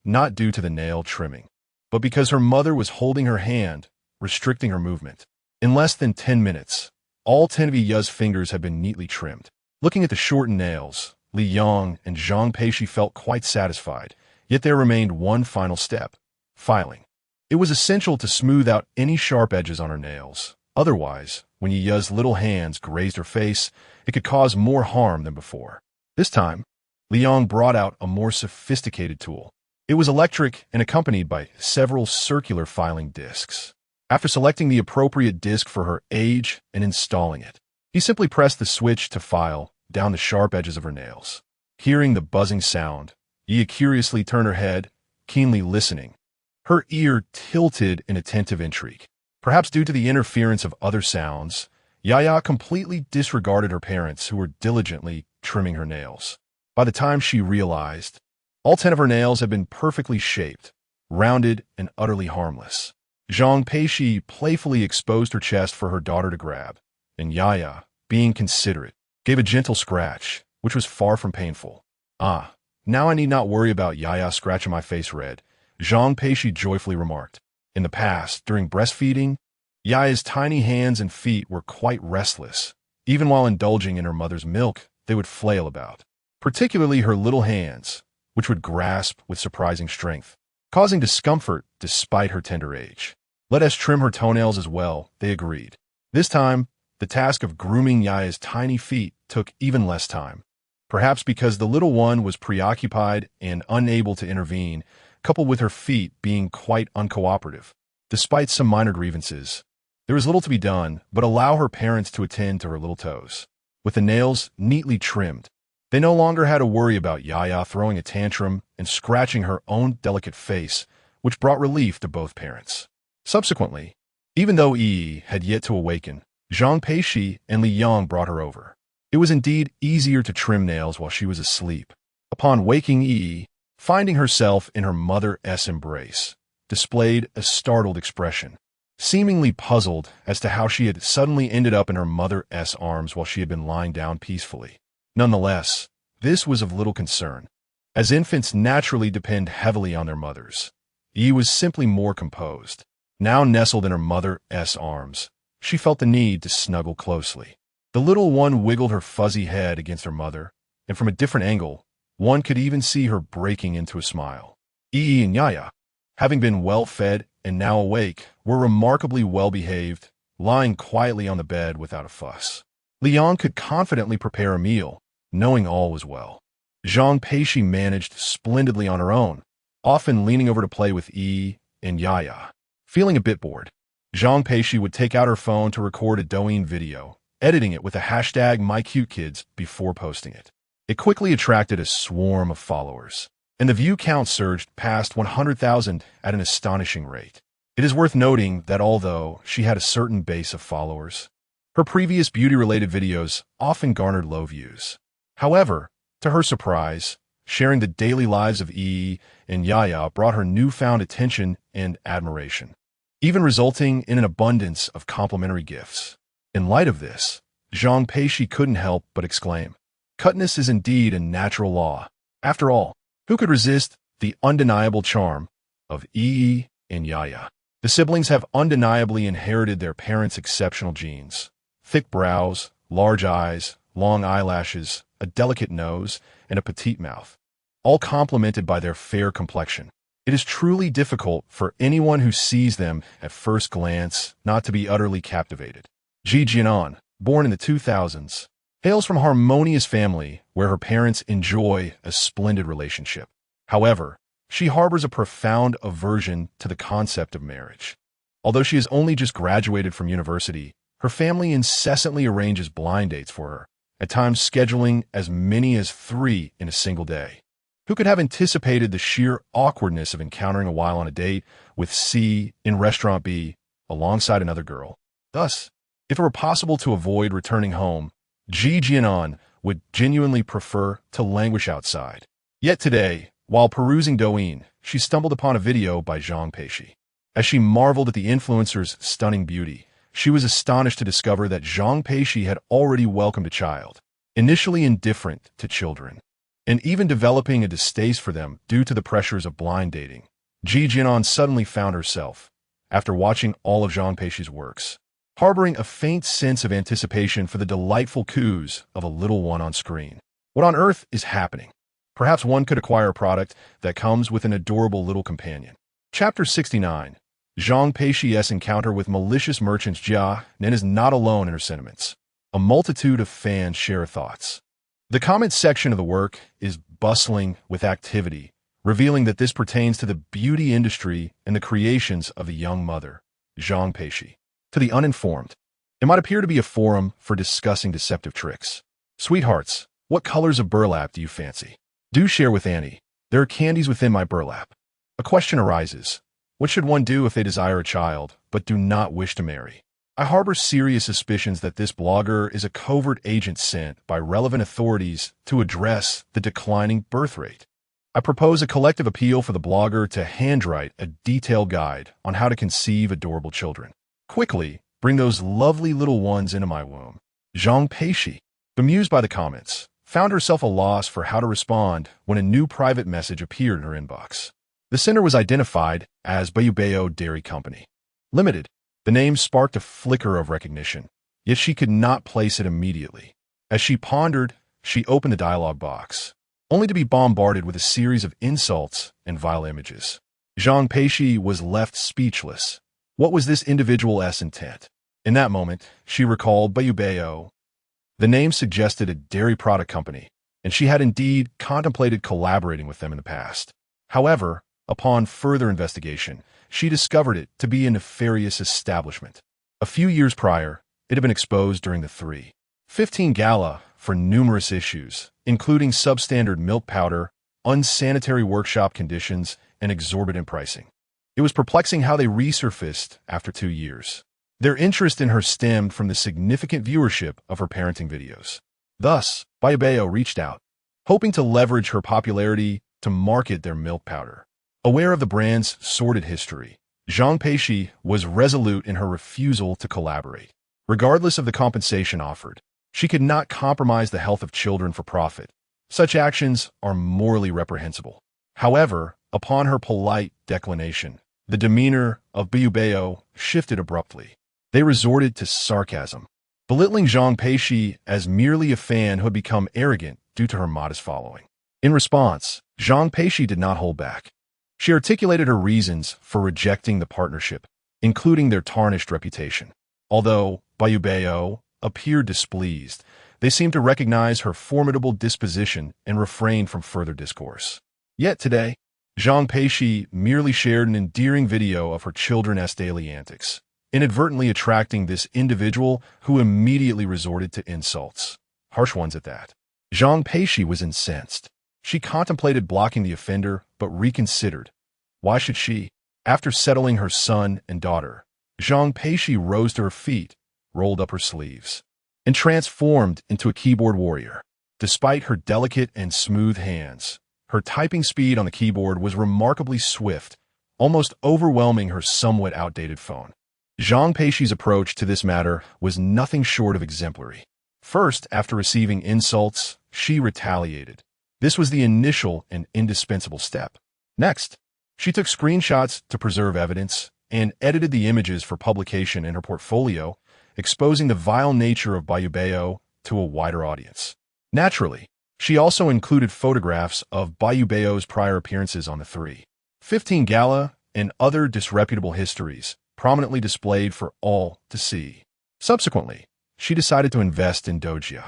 not due to the nail trimming, but because her mother was holding her hand, restricting her movement. In less than 10 minutes, all 10 of Yi's fingers had been neatly trimmed. Looking at the shortened nails, Li Yang and Zhang Peixi felt quite satisfied, yet there remained one final step: filing. It was essential to smooth out any sharp edges on her nails. Otherwise, when Yi's little hands grazed her face, it could cause more harm than before. This time, Li Yang brought out a more sophisticated tool. It was electric and accompanied by several circular filing discs. After selecting the appropriate disc for her age and installing it, he simply pressed the switch to file down the sharp edges of her nails. Hearing the buzzing sound, Yi curiously turned her head, keenly listening, her ear tilted in attentive intrigue. Perhaps due to the interference of other sounds, Yaya completely disregarded her parents who were diligently trimming her nails. By the time she realized, all 10 of her nails had been perfectly shaped, rounded, and utterly harmless. Zhang Peixi playfully exposed her chest for her daughter to grab, and Yaya, being considerate, gave a gentle scratch, which was far from painful. "Ah, now I need not worry about Yaya scratching my face red," Zhang Peixi joyfully remarked. In the past, during breastfeeding, Yaya's tiny hands and feet were quite restless. Even while indulging in her mother's milk, they would flail about, particularly her little hands, which would grasp with surprising strength, causing discomfort despite her tender age. "Let us trim her toenails as well," they agreed. This time, the task of grooming Yaya's tiny feet took even less time. Perhaps because the little one was preoccupied and unable to intervene, coupled with her feet being quite uncooperative. Despite some minor grievances, there was little to be done but allow her parents to attend to her little toes. With the nails neatly trimmed, they no longer had to worry about Yaya throwing a tantrum and scratching her own delicate face, which brought relief to both parents. Subsequently, even though Yi had yet to awaken, Zhang Peixi and Li Yang brought her over. It was indeed easier to trim nails while she was asleep. Upon waking, Yi, finding herself in her mother's embrace, displayed a startled expression, seemingly puzzled as to how she had suddenly ended up in her mother's arms while she had been lying down peacefully. Nonetheless, this was of little concern, as infants naturally depend heavily on their mothers. Yi was simply more composed. Now nestled in her mother's arms, she felt the need to snuggle closely. The little one wiggled her fuzzy head against her mother, and from a different angle, one could even see her breaking into a smile. Yi and Yaya, having been well-fed and now awake, were remarkably well-behaved, lying quietly on the bed without a fuss. Li Yang could confidently prepare a meal, knowing all was well. Zhang Peixi managed splendidly on her own, often leaning over to play with Yi and Yaya. Feeling a bit bored, Zhang Peixi would take out her phone to record a Douyin video, editing it with the hashtag #MyCuteKids before posting it. It quickly attracted a swarm of followers, and the view count surged past 100,000 at an astonishing rate. It is worth noting that although she had a certain base of followers, her previous beauty-related videos often garnered low views. However, to her surprise, sharing the daily lives of Yi and Yaya brought her newfound attention and admiration, even resulting in an abundance of complimentary gifts. In light of this, Zhang Peixi couldn't help but exclaim, "Cuteness is indeed a natural law." After all, who could resist the undeniable charm of Yi and Yaya? The siblings have undeniably inherited their parents' exceptional genes. Thick brows, large eyes, long eyelashes, a delicate nose, and a petite mouth, all complemented by their fair complexion. It is truly difficult for anyone who sees them at first glance not to be utterly captivated. Ji Jianan, born in the 2000s, hails from a harmonious family where her parents enjoy a splendid relationship. However, she harbors a profound aversion to the concept of marriage. Although she has only just graduated from university, her family incessantly arranges blind dates for her, at times scheduling as many as 3 in a single day. Who could have anticipated the sheer awkwardness of encountering a while on a date with C in restaurant B alongside another girl? Thus, if it were possible to avoid returning home, Ji Jianan would genuinely prefer to languish outside. Yet today, while perusing Douyin, she stumbled upon a video by Zhang Peixi. As she marveled at the influencer's stunning beauty, she was astonished to discover that Zhang Peixi had already welcomed a child, initially indifferent to children, and even developing a distaste for them due to the pressures of blind dating. Ji Jinan suddenly found herself, after watching all of Zhang Peixi's works, harboring a faint sense of anticipation for the delightful coos of a little one on screen. What on earth is happening? Perhaps one could acquire a product that comes with an adorable little companion. Chapter 69. Zhang Peixi's encounter with malicious merchants. Jia Nen is not alone in her sentiments. A multitude of fans share thoughts. The comments section of the work is bustling with activity, revealing that this pertains to the beauty industry and the creations of the young mother, Zhang Peixi. To the uninformed, it might appear to be a forum for discussing deceptive tricks. Sweethearts, what colors of burlap do you fancy? Do share with Annie. There are candies within my burlap. A question arises. What should one do if they desire a child, but do not wish to marry? I harbor serious suspicions that this blogger is a covert agent sent by relevant authorities to address the declining birth rate. I propose a collective appeal for the blogger to handwrite a detailed guide on how to conceive adorable children. Quickly, bring those lovely little ones into my womb. Zhang Peixi, bemused by the comments, found herself a loss for how to respond when a new private message appeared in her inbox. The sender was identified as Belle Dairy Company Limited. The name sparked a flicker of recognition, yet she could not place it immediately. As she pondered, she opened the dialog box, only to be bombarded with a series of insults and vile images. Zhang Peixi was left speechless. What was this individual's intent? In that moment, she recalled Belle. The name suggested a dairy product company, and she had indeed contemplated collaborating with them in the past. However, upon further investigation, she discovered it to be a nefarious establishment. A few years prior, it had been exposed during the 3/15 gala for numerous issues, including substandard milk powder, unsanitary workshop conditions, and exorbitant pricing. It was perplexing how they resurfaced after 2 years. Their interest in her stemmed from the significant viewership of her parenting videos. Thus, Belle reached out, hoping to leverage her popularity to market their milk powder. Aware of the brand's sordid history, Zhang Peixi was resolute in her refusal to collaborate. Regardless of the compensation offered, she could not compromise the health of children for profit. Such actions are morally reprehensible. However, upon her polite declination, the demeanor of Belle shifted abruptly. They resorted to sarcasm, belittling Zhang Peixi as merely a fan who had become arrogant due to her modest following. In response, Zhang Peixi did not hold back. She articulated her reasons for rejecting the partnership, including their tarnished reputation. Although Belle appeared displeased, they seemed to recognize her formidable disposition and refrained from further discourse. Yet today, Zhang Peixi merely shared an endearing video of her children's daily antics, inadvertently attracting this individual who immediately resorted to insults, harsh ones at that. Zhang Peixi was incensed. She contemplated blocking the offender, but reconsidered. Why should she? After settling her son and daughter, Zhang Peixi rose to her feet, rolled up her sleeves, and transformed into a keyboard warrior. Despite her delicate and smooth hands, her typing speed on the keyboard was remarkably swift, almost overwhelming her somewhat outdated phone. Zhang Peixi's approach to this matter was nothing short of exemplary. First, after receiving insults, she retaliated. This was the initial and indispensable step. Next, she took screenshots to preserve evidence and edited the images for publication in her portfolio, exposing the vile nature of Belle to a wider audience. Naturally, she also included photographs of Belle's prior appearances on the 3/15 gala and other disreputable histories, prominently displayed for all to see. Subsequently, she decided to invest in Douyin.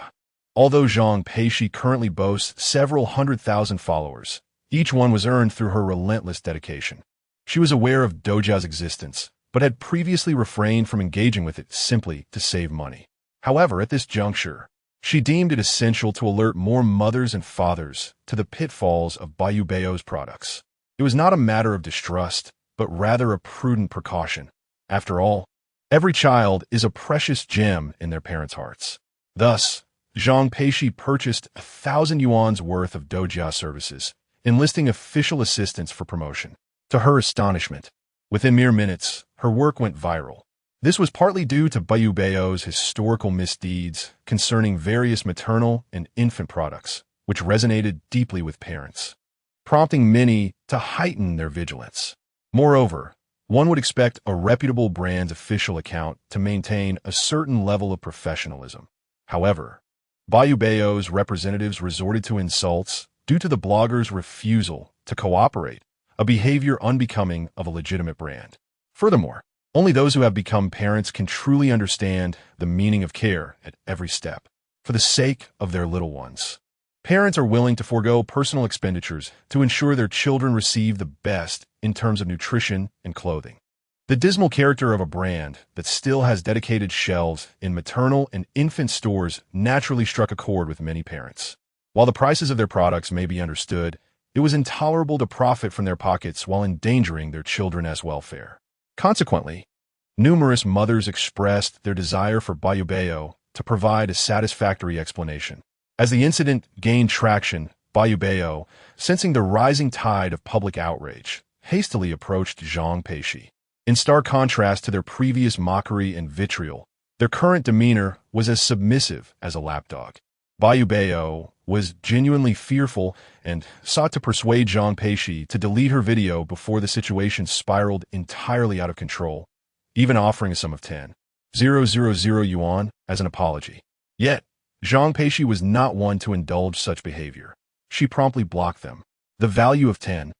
Although Zhang Peixi currently boasts several 100,000 followers, each one was earned through her relentless dedication. She was aware of Doujin's existence, but had previously refrained from engaging with it simply to save money. However, at this juncture, she deemed it essential to alert more mothers and fathers to the pitfalls of Belle's products. It was not a matter of distrust, but rather a prudent precaution. After all, every child is a precious gem in their parents' hearts. Thus, Zhang Peixi purchased 1,000 yuan's worth of Doujin services, enlisting official assistance for promotion. To her astonishment, within mere minutes, her work went viral. This was partly due to Belle's historical misdeeds concerning various maternal and infant products, which resonated deeply with parents, prompting many to heighten their vigilance. Moreover, one would expect a reputable brand's official account to maintain a certain level of professionalism. However, Belle's representatives resorted to insults due to the blogger's refusal to cooperate, a behavior unbecoming of a legitimate brand. Furthermore, only those who have become parents can truly understand the meaning of care at every step, for the sake of their little ones. Parents are willing to forego personal expenditures to ensure their children receive the best in terms of nutrition and clothing. The dismal character of a brand that still has dedicated shelves in maternal and infant stores naturally struck a chord with many parents. While the prices of their products may be understood, it was intolerable to profit from their pockets while endangering their children's welfare. Consequently, numerous mothers expressed their desire for Belle to provide a satisfactory explanation. As the incident gained traction, Belle, sensing the rising tide of public outrage, hastily approached Zhang Peixi. In stark contrast to their previous mockery and vitriol, their current demeanor was as submissive as a lapdog. Belle was genuinely fearful and sought to persuade Zhang Peixi to delete her video before the situation spiraled entirely out of control, even offering a sum of 10,000 yuan as an apology. Yet, Zhang Peixi was not one to indulge such behavior. She promptly blocked them. The value of 10,000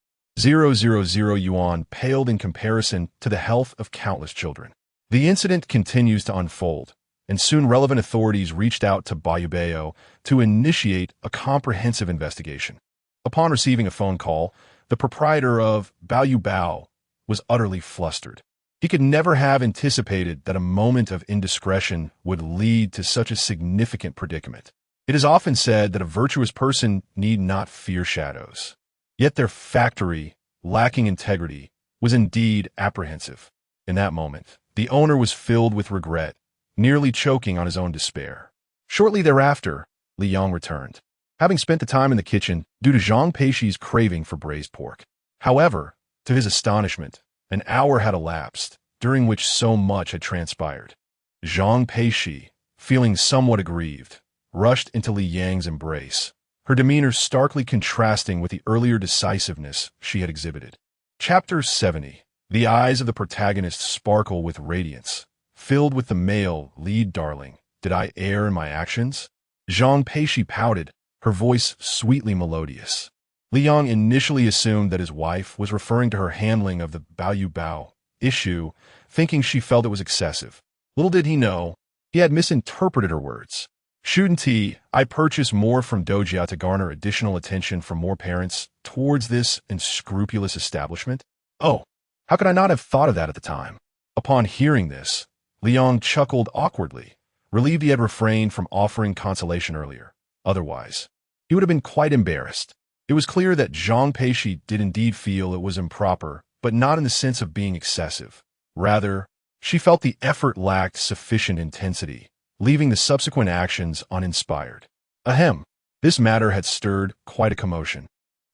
yuan paled in comparison to the health of countless children. The incident continues to unfold, and soon relevant authorities reached out to Belle to initiate a comprehensive investigation. Upon receiving a phone call, the proprietor of Belle was utterly flustered. He could never have anticipated that a moment of indiscretion would lead to such a significant predicament. It is often said that a virtuous person need not fear shadows. Yet their factory, lacking integrity, was indeed apprehensive. In that moment, the owner was filled with regret, nearly choking on his own despair. Shortly thereafter, Liang returned, having spent the time in the kitchen due to Zhang Peixi's craving for braised pork. However, to his astonishment, an hour had elapsed, during which so much had transpired. Zhang Peixi, feeling somewhat aggrieved, rushed into Liang's embrace, her demeanor starkly contrasting with the earlier decisiveness she had exhibited. Chapter 70. The eyes of the protagonist sparkle with radiance. Filled with the male lead darling, did I err in my actions? Zhang Peixi pouted, her voice sweetly melodious. Liang initially assumed that his wife was referring to her handling of the Belle issue, thinking she felt it was excessive. Little did he know, he had misinterpreted her words. Shouldn't I purchase more from Dojia to garner additional attention from more parents towards this unscrupulous establishment? Oh, how could I not have thought of that at the time? Upon hearing this, Liang chuckled awkwardly, relieved he had refrained from offering consolation earlier. Otherwise, he would have been quite embarrassed. It was clear that Zhang Peixi did indeed feel it was improper, but not in the sense of being excessive. Rather, she felt the effort lacked sufficient intensity, leaving the subsequent actions uninspired. Ahem. This matter had stirred quite a commotion,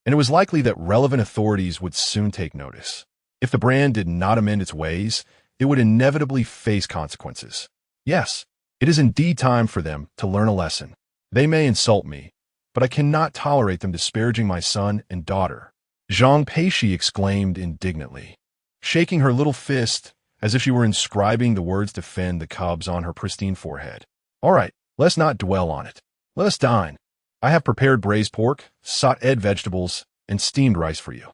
and it was likely that relevant authorities would soon take notice. If the brand did not amend its ways, it would inevitably face consequences. Yes, it is indeed time for them to learn a lesson. They may insult me, but I cannot tolerate them disparaging my son and daughter. Zhang Peixi exclaimed indignantly, shaking her little fist as if she were inscribing the words to fend the cubs on her pristine forehead. All right, let's not dwell on it. Let us dine. I have prepared braised pork, sautéed vegetables, and steamed rice for you.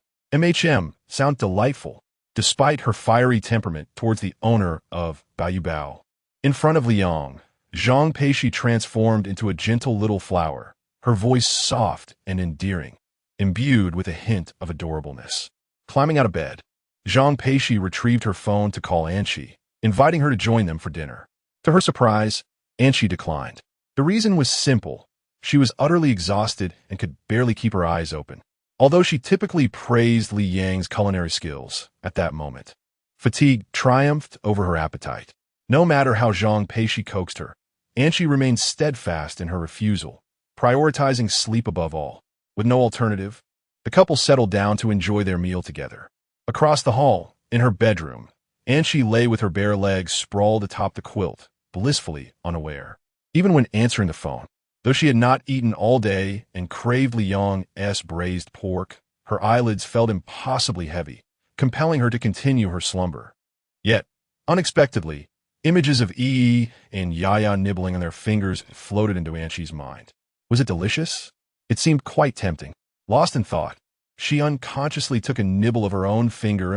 Sound delightful, despite her fiery temperament towards the owner of Belle. In front of Liang, Zhang Peixi transformed into a gentle little flower, her voice soft and endearing, imbued with a hint of adorableness. Climbing out of bed, Zhang Peixi retrieved her phone to call Anxi, inviting her to join them for dinner. To her surprise, Anxi declined. The reason was simple. She was utterly exhausted and could barely keep her eyes open. Although she typically praised Liang's culinary skills, at that moment, fatigue triumphed over her appetite. No matter how Zhang Peixi coaxed her, Anxi remained steadfast in her refusal, prioritizing sleep above all. With no alternative, the couple settled down to enjoy their meal together. Across the hall, in her bedroom, Anxi lay with her bare legs sprawled atop the quilt, blissfully unaware. Even when answering the phone, though she had not eaten all day and craved Liang's braised pork, her eyelids felt impossibly heavy, compelling her to continue her slumber. Yet, unexpectedly, images of Yi and Yaya nibbling on their fingers floated into Anshi's mind. Was it delicious? It seemed quite tempting. Lost in thought, she unconsciously took a nibble of her own finger.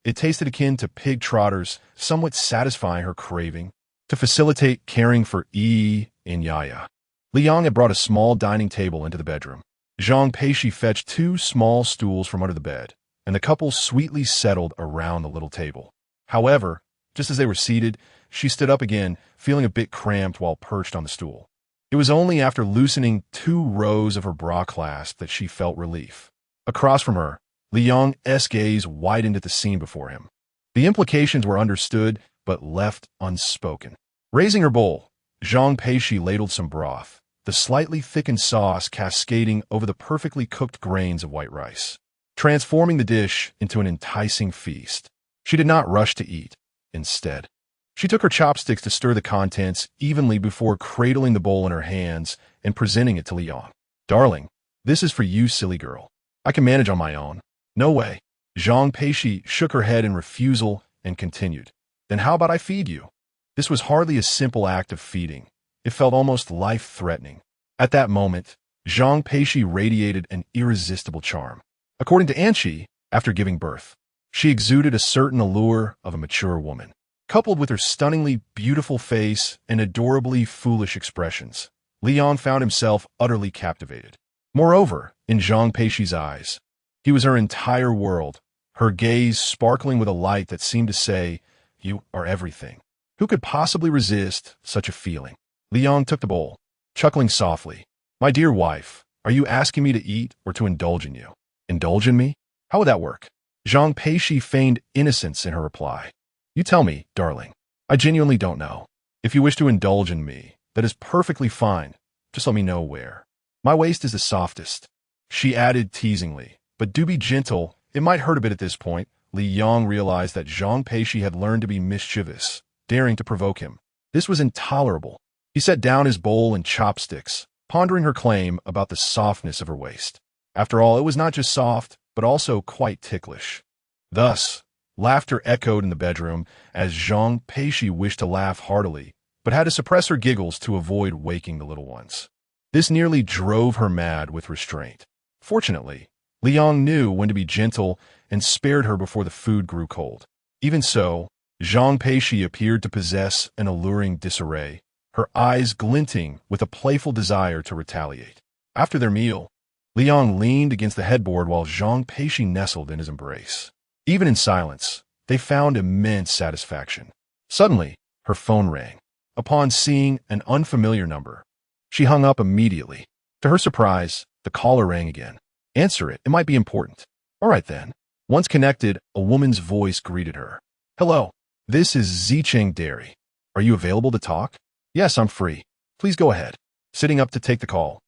It tasted akin to pig trotters, somewhat satisfying her craving. To facilitate caring for Yi and Yaya, Liang had brought a small dining table into the bedroom. Zhang Peixi fetched 2 small stools from under the bed, and the couple sweetly settled around the little table. However, just as they were seated, she stood up again, feeling a bit cramped while perched on the stool. It was only after loosening 2 rows of her bra clasp that she felt relief. Across from her, Liang's gaze widened at the scene before him. The implications were understood, but left unspoken. Raising her bowl, Zhang Peixi ladled some broth, the slightly thickened sauce cascading over the perfectly cooked grains of white rice, transforming the dish into an enticing feast. She did not rush to eat. Instead, she took her chopsticks to stir the contents evenly before cradling the bowl in her hands and presenting it to Liang. "Darling, this is for you, silly girl. I can manage on my own." "No way." Zhang Peixi shook her head in refusal and continued. "Then how about I feed you?" This was hardly a simple act of feeding. It felt almost life-threatening. At that moment, Zhang Peixi radiated an irresistible charm. According to Anqi, after giving birth, she exuded a certain allure of a mature woman. Coupled with her stunningly beautiful face and adorably foolish expressions, Liang found himself utterly captivated. Moreover, in Zhang Peixi's eyes, he was her entire world, her gaze sparkling with a light that seemed to say, "You are everything." Who could possibly resist such a feeling? Liang took the bowl, chuckling softly. "My dear wife, are you asking me to eat or to indulge in you?" "Indulge in me? How would that work?" Zhang Peixi feigned innocence in her reply. "You tell me, darling. I genuinely don't know. If you wish to indulge in me, that is perfectly fine. Just let me know where. My waist is the softest," she added teasingly. "But do be gentle. It might hurt a bit at this point." Liang realized that Zhang Peixi had learned to be mischievous, daring to provoke him. This was intolerable. He set down his bowl and chopsticks, pondering her claim about the softness of her waist. After all, it was not just soft, but also quite ticklish. Thus, laughter echoed in the bedroom as Zhang Peixi wished to laugh heartily, but had to suppress her giggles to avoid waking the little ones. This nearly drove her mad with restraint. Fortunately, Liang knew when to be gentle and spared her before the food grew cold. Even so, Zhang Peixi appeared to possess an alluring disarray, her eyes glinting with a playful desire to retaliate. After their meal, Liang leaned against the headboard while Zhang Peixi nestled in his embrace. Even in silence, they found immense satisfaction. Suddenly, her phone rang. Upon seeing an unfamiliar number, she hung up immediately. To her surprise, the caller rang again. "Answer it. It might be important." "All right then." Once connected, a woman's voice greeted her. "Hello. This is Zhicheng Dairy. Are you available to talk?" "Yes, I'm free. Please go ahead." Sitting up to take the call,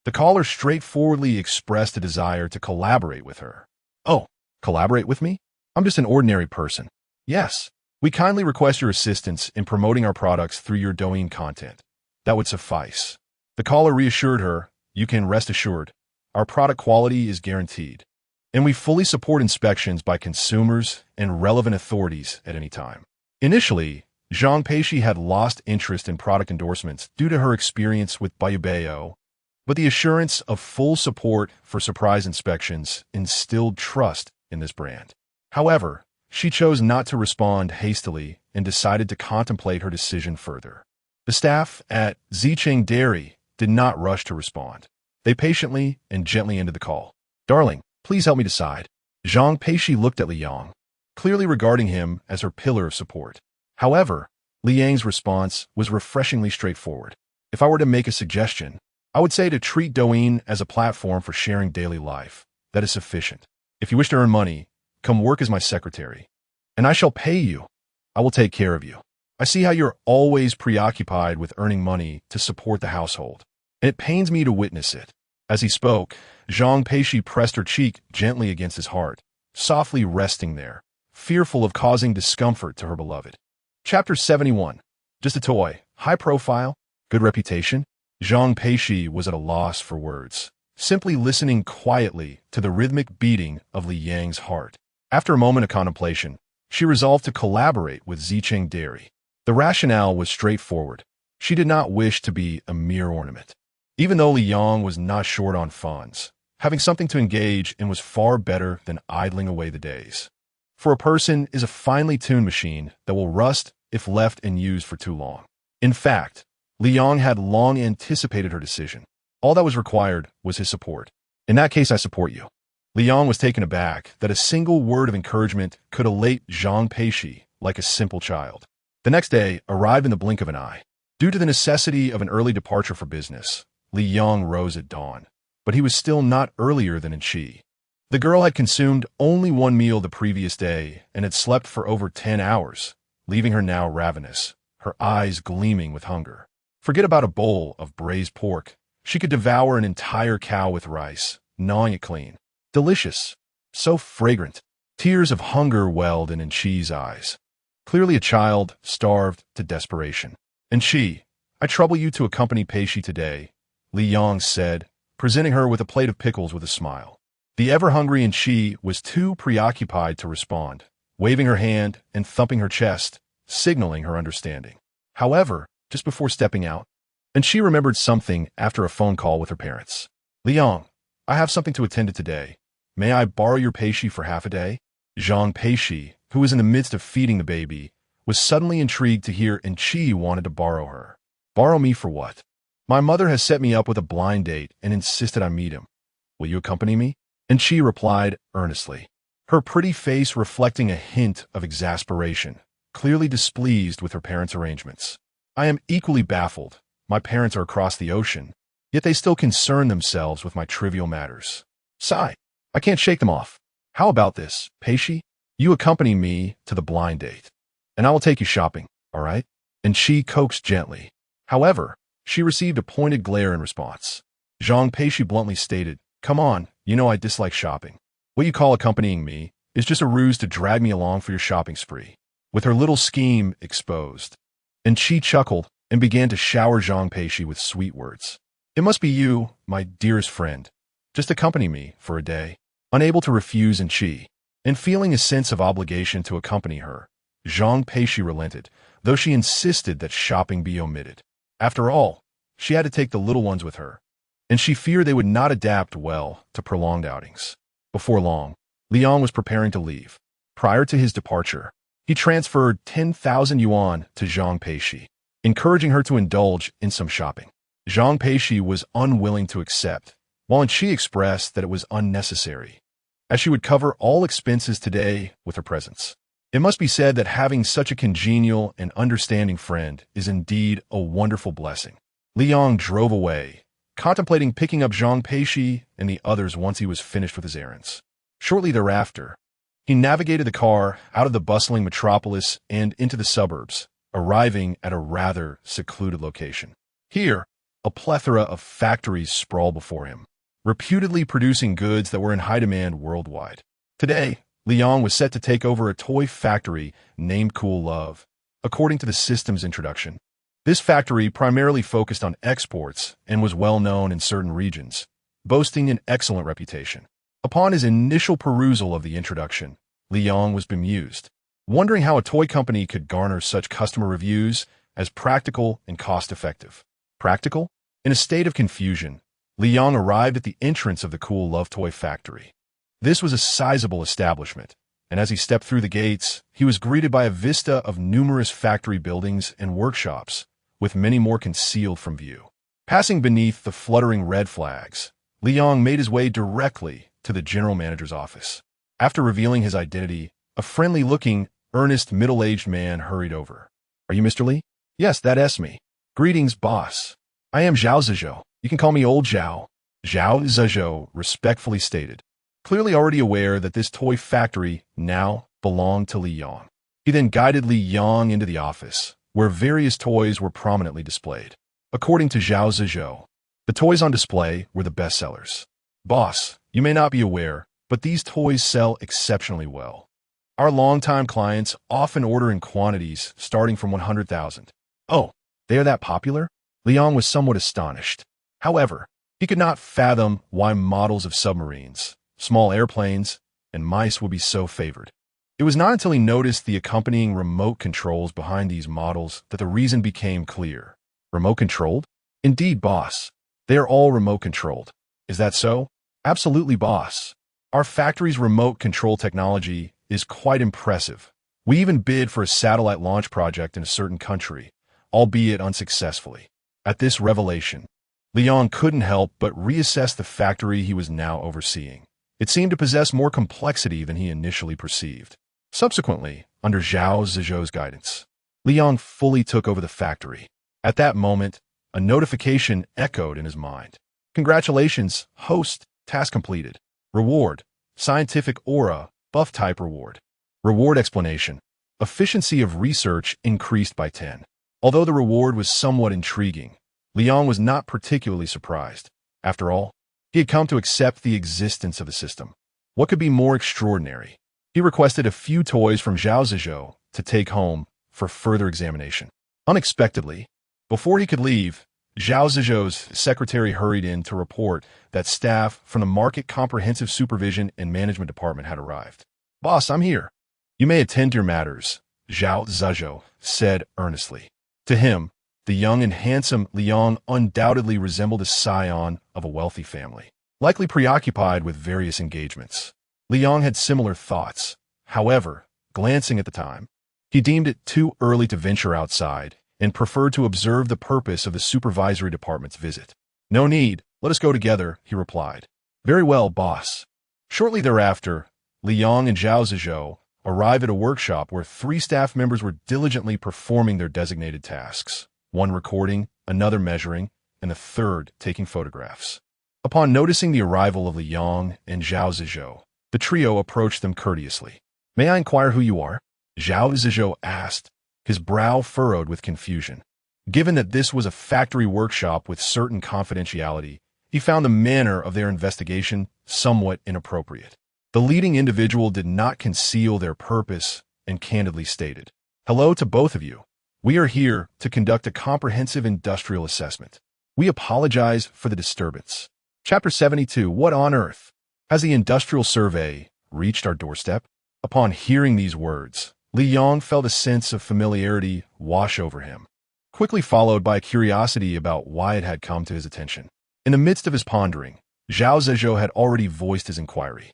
the caller straightforwardly expressed a desire to collaborate with her. "Oh, collaborate with me? I'm just an ordinary person." "Yes. We kindly request your assistance in promoting our products through your Douyin content. That would suffice." The caller reassured her, "You can rest assured. Our product quality is guaranteed, and we fully support inspections by consumers and relevant authorities at any time." Initially, Zhang Peixi had lost interest in product endorsements due to her experience with Baobao, but the assurance of full support for surprise inspections instilled trust in this brand. However, she chose not to respond hastily and decided to contemplate her decision further. The staff at Zhicheng Dairy did not rush to respond. They patiently and gently ended the call. "Darling, please help me decide." Zhang Peixi looked at Liang, clearly regarding him as her pillar of support. However, Liang's response was refreshingly straightforward. "If I were to make a suggestion, I would say to treat Douyin as a platform for sharing daily life. That is sufficient. If you wish to earn money, come work as my secretary, and I shall pay you. I will take care of you. I see how you're always preoccupied with earning money to support the household, and it pains me to witness it." As he spoke, Zhang Peixi pressed her cheek gently against his heart, softly resting there, fearful of causing discomfort to her beloved. Chapter 71. Just a toy, high profile, good reputation? Zhang Peixi was at a loss for words, simply listening quietly to the rhythmic beating of Liang's heart. After a moment of contemplation, she resolved to collaborate with Zicheng Dairy. The rationale was straightforward. She did not wish to be a mere ornament. Even though Li Yong was not short on funds, having something to engage in was far better than idling away the days. For a person is a finely tuned machine that will rust if left and used for too long. In fact, Li Yong had long anticipated her decision. All that was required was his support. In that case, I support you. Li Yong was taken aback that a single word of encouragement could elate Zhang Peixi like a simple child. The next day arrived in the blink of an eye. Due to the necessity of an early departure for business, Li Yong rose at dawn, but he was still not earlier than in Qi. The girl had consumed only one meal the previous day and had slept for over 10 hours, leaving her now ravenous, her eyes gleaming with hunger. Forget about a bowl of braised pork. She could devour an entire cow with rice, gnawing it clean. Delicious. So fragrant. Tears of hunger welled in Qi's eyes. Clearly a child, starved to desperation. And Qi, I trouble you to accompany Peixi today, Li Yong said, presenting her with a plate of pickles with a smile. The ever-hungry Qi was too preoccupied to respond, waving her hand and thumping her chest, signaling her understanding. However, just before stepping out, Qi remembered something after a phone call with her parents. Li Yong, I have something to attend to today. May I borrow your Peixi for half a day? Zhang Peixi, who was in the midst of feeding the baby, was suddenly intrigued to hear Qi wanted to borrow her. Borrow me for what? My mother has set me up with a blind date and insisted I meet him. Will you accompany me? Qi replied earnestly, her pretty face reflecting a hint of exasperation, clearly displeased with her parents' arrangements. I am equally baffled. My parents are across the ocean, yet they still concern themselves with my trivial matters. Sigh, I can't shake them off. How about this, Peixi? You accompany me to the blind date, and I will take you shopping, all right? Qi coaxed gently. However, she received a pointed glare in response. Zhang Peixi bluntly stated, come on, you know I dislike shopping. What you call accompanying me is just a ruse to drag me along for your shopping spree. With her little scheme exposed. Qi chuckled and began to shower Zhang Peixi with sweet words. It must be you, my dearest friend. Just accompany me for a day. Unable to refuse Qi, and feeling a sense of obligation to accompany her, Zhang Peixi relented, though she insisted that shopping be omitted. After all, she had to take the little ones with her, and she feared they would not adapt well to prolonged outings. Before long, Li Yong was preparing to leave. Prior to his departure, he transferred 10,000 yuan to Zhang Peixi, encouraging her to indulge in some shopping. Zhang Peixi was unwilling to accept, while Qi expressed that it was unnecessary, as she would cover all expenses today with her presence. It must be said that having such a congenial and understanding friend is indeed a wonderful blessing. Li Yong drove away, contemplating picking up Zhang Peixi and the others once he was finished with his errands. Shortly thereafter, he navigated the car out of the bustling metropolis and into the suburbs, arriving at a rather secluded location. Here, a plethora of factories sprawled before him, reputedly producing goods that were in high demand worldwide. Today, Li Yong was set to take over a toy factory named Cool Love, according to the system's introduction. This factory primarily focused on exports and was well known in certain regions, boasting an excellent reputation. Upon his initial perusal of the introduction, Li Yong was bemused, wondering how a toy company could garner such customer reviews as practical and cost-effective. Practical? In a state of confusion, Li Yong arrived at the entrance of the Cool Love toy factory. This was a sizable establishment, and as he stepped through the gates, he was greeted by a vista of numerous factory buildings and workshops, with many more concealed from view. Passing beneath the fluttering red flags, Li Yong made his way directly to the general manager's office. After revealing his identity, a friendly-looking, earnest, middle-aged man hurried over. Are you Mr. Li? Yes, that's me. Greetings, boss. I am Zhao Zizhou. You can call me Old Zhao. Zhao Zizhou respectfully stated, clearly already aware that this toy factory now belonged to Li Yong. He then guided Li Yong into the office, where various toys were prominently displayed. According to Zhao Zizhou, the toys on display were the best sellers. Boss, you may not be aware, but these toys sell exceptionally well. Our longtime clients often order in quantities starting from 100,000. Oh, they are that popular? Li Yong was somewhat astonished. However, he could not fathom why models of submarines, small airplanes, and mice would be so favored. It was not until he noticed the accompanying remote controls behind these models that the reason became clear. Remote controlled? Indeed, boss. They are all remote controlled. Is that so? Absolutely, boss. Our factory's remote control technology is quite impressive. We even bid for a satellite launch project in a certain country, albeit unsuccessfully. At this revelation, Liang couldn't help but reassess the factory he was now overseeing. It seemed to possess more complexity than he initially perceived. Subsequently, under Zhao Zizhou's guidance, Liang fully took over the factory. At that moment, a notification echoed in his mind. Congratulations, host, task completed. Reward, scientific aura, buff type reward. Reward explanation, efficiency of research increased by 10. Although the reward was somewhat intriguing, Liang was not particularly surprised. After all, he had come to accept the existence of the system. What could be more extraordinary? He requested a few toys from Zhao Zizhou to take home for further examination. Unexpectedly, before he could leave, Zhao Zizhou's secretary hurried in to report that staff from the Market Comprehensive Supervision and Management Department had arrived. Boss, I'm here. You may attend to your matters, Zhao Zizhou said earnestly. To him, the young and handsome Liang undoubtedly resembled a scion of a wealthy family, likely preoccupied with various engagements. Liang had similar thoughts. However, glancing at the time, he deemed it too early to venture outside and preferred to observe the purpose of the supervisory department's visit. No need, let us go together, he replied. Very well, boss. Shortly thereafter, Liang and Zhao Zizhou arrived at a workshop where 3 staff members were diligently performing their designated tasks, one recording, another measuring, and the third taking photographs. Upon noticing the arrival of Liang and Zhao Zizhou, the trio approached them courteously. May I inquire who you are? Zhao Zizhou asked, his brow furrowed with confusion. Given that this was a factory workshop with certain confidentiality, he found the manner of their investigation somewhat inappropriate. The leading individual did not conceal their purpose and candidly stated, Hello to both of you. We are here to conduct a comprehensive industrial assessment. We apologize for the disturbance. Chapter 72, What on Earth? Has the industrial survey reached our doorstep? Upon hearing these words, Liang felt a sense of familiarity wash over him, quickly followed by a curiosity about why it had come to his attention. In the midst of his pondering, Zhao Zizhou had already voiced his inquiry.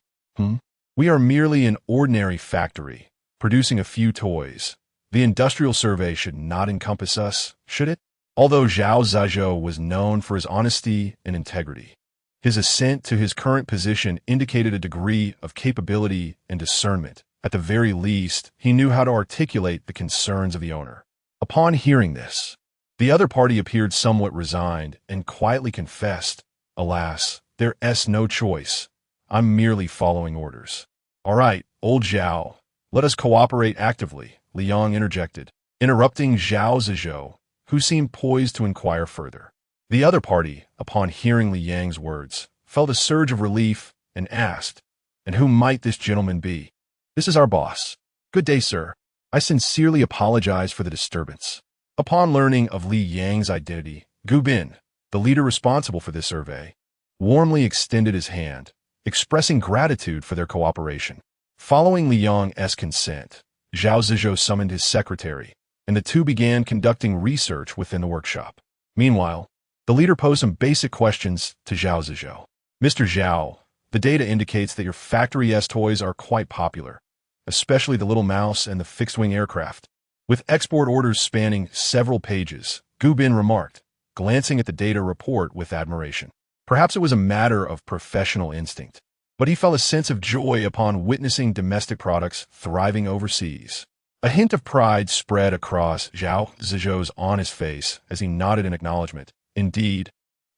We are merely an ordinary factory, producing a few toys. The industrial survey should not encompass us, should it? Although Zhao Zizhou was known for his honesty and integrity, his ascent to his current position indicated a degree of capability and discernment. At the very least, he knew how to articulate the concerns of the owner. Upon hearing this, the other party appeared somewhat resigned and quietly confessed, Alas, there's no choice. I'm merely following orders. All right, old Zhao, let us cooperate actively, Liang interjected, interrupting Zhao Zizhou, who seemed poised to inquire further. The other party, upon hearing Liang's words, felt a surge of relief and asked, And who might this gentleman be? This is our boss. Good day, sir. I sincerely apologize for the disturbance. Upon learning of Li Yang's identity, Gu Bin, the leader responsible for this survey, warmly extended his hand, expressing gratitude for their cooperation. Following Liang's consent, Zhao Zizhou summoned his secretary, and the two began conducting research within the workshop. Meanwhile, the leader posed some basic questions to Zhao Zizhou. Mr. Zhao, the data indicates that your factory's toys are quite popular, especially the little mouse and the fixed-wing aircraft. With export orders spanning several pages, Gu Bin remarked, glancing at the data report with admiration. Perhaps it was a matter of professional instinct, but he felt a sense of joy upon witnessing domestic products thriving overseas. A hint of pride spread across Zhao Zizhou's honest face as he nodded in acknowledgement. Indeed,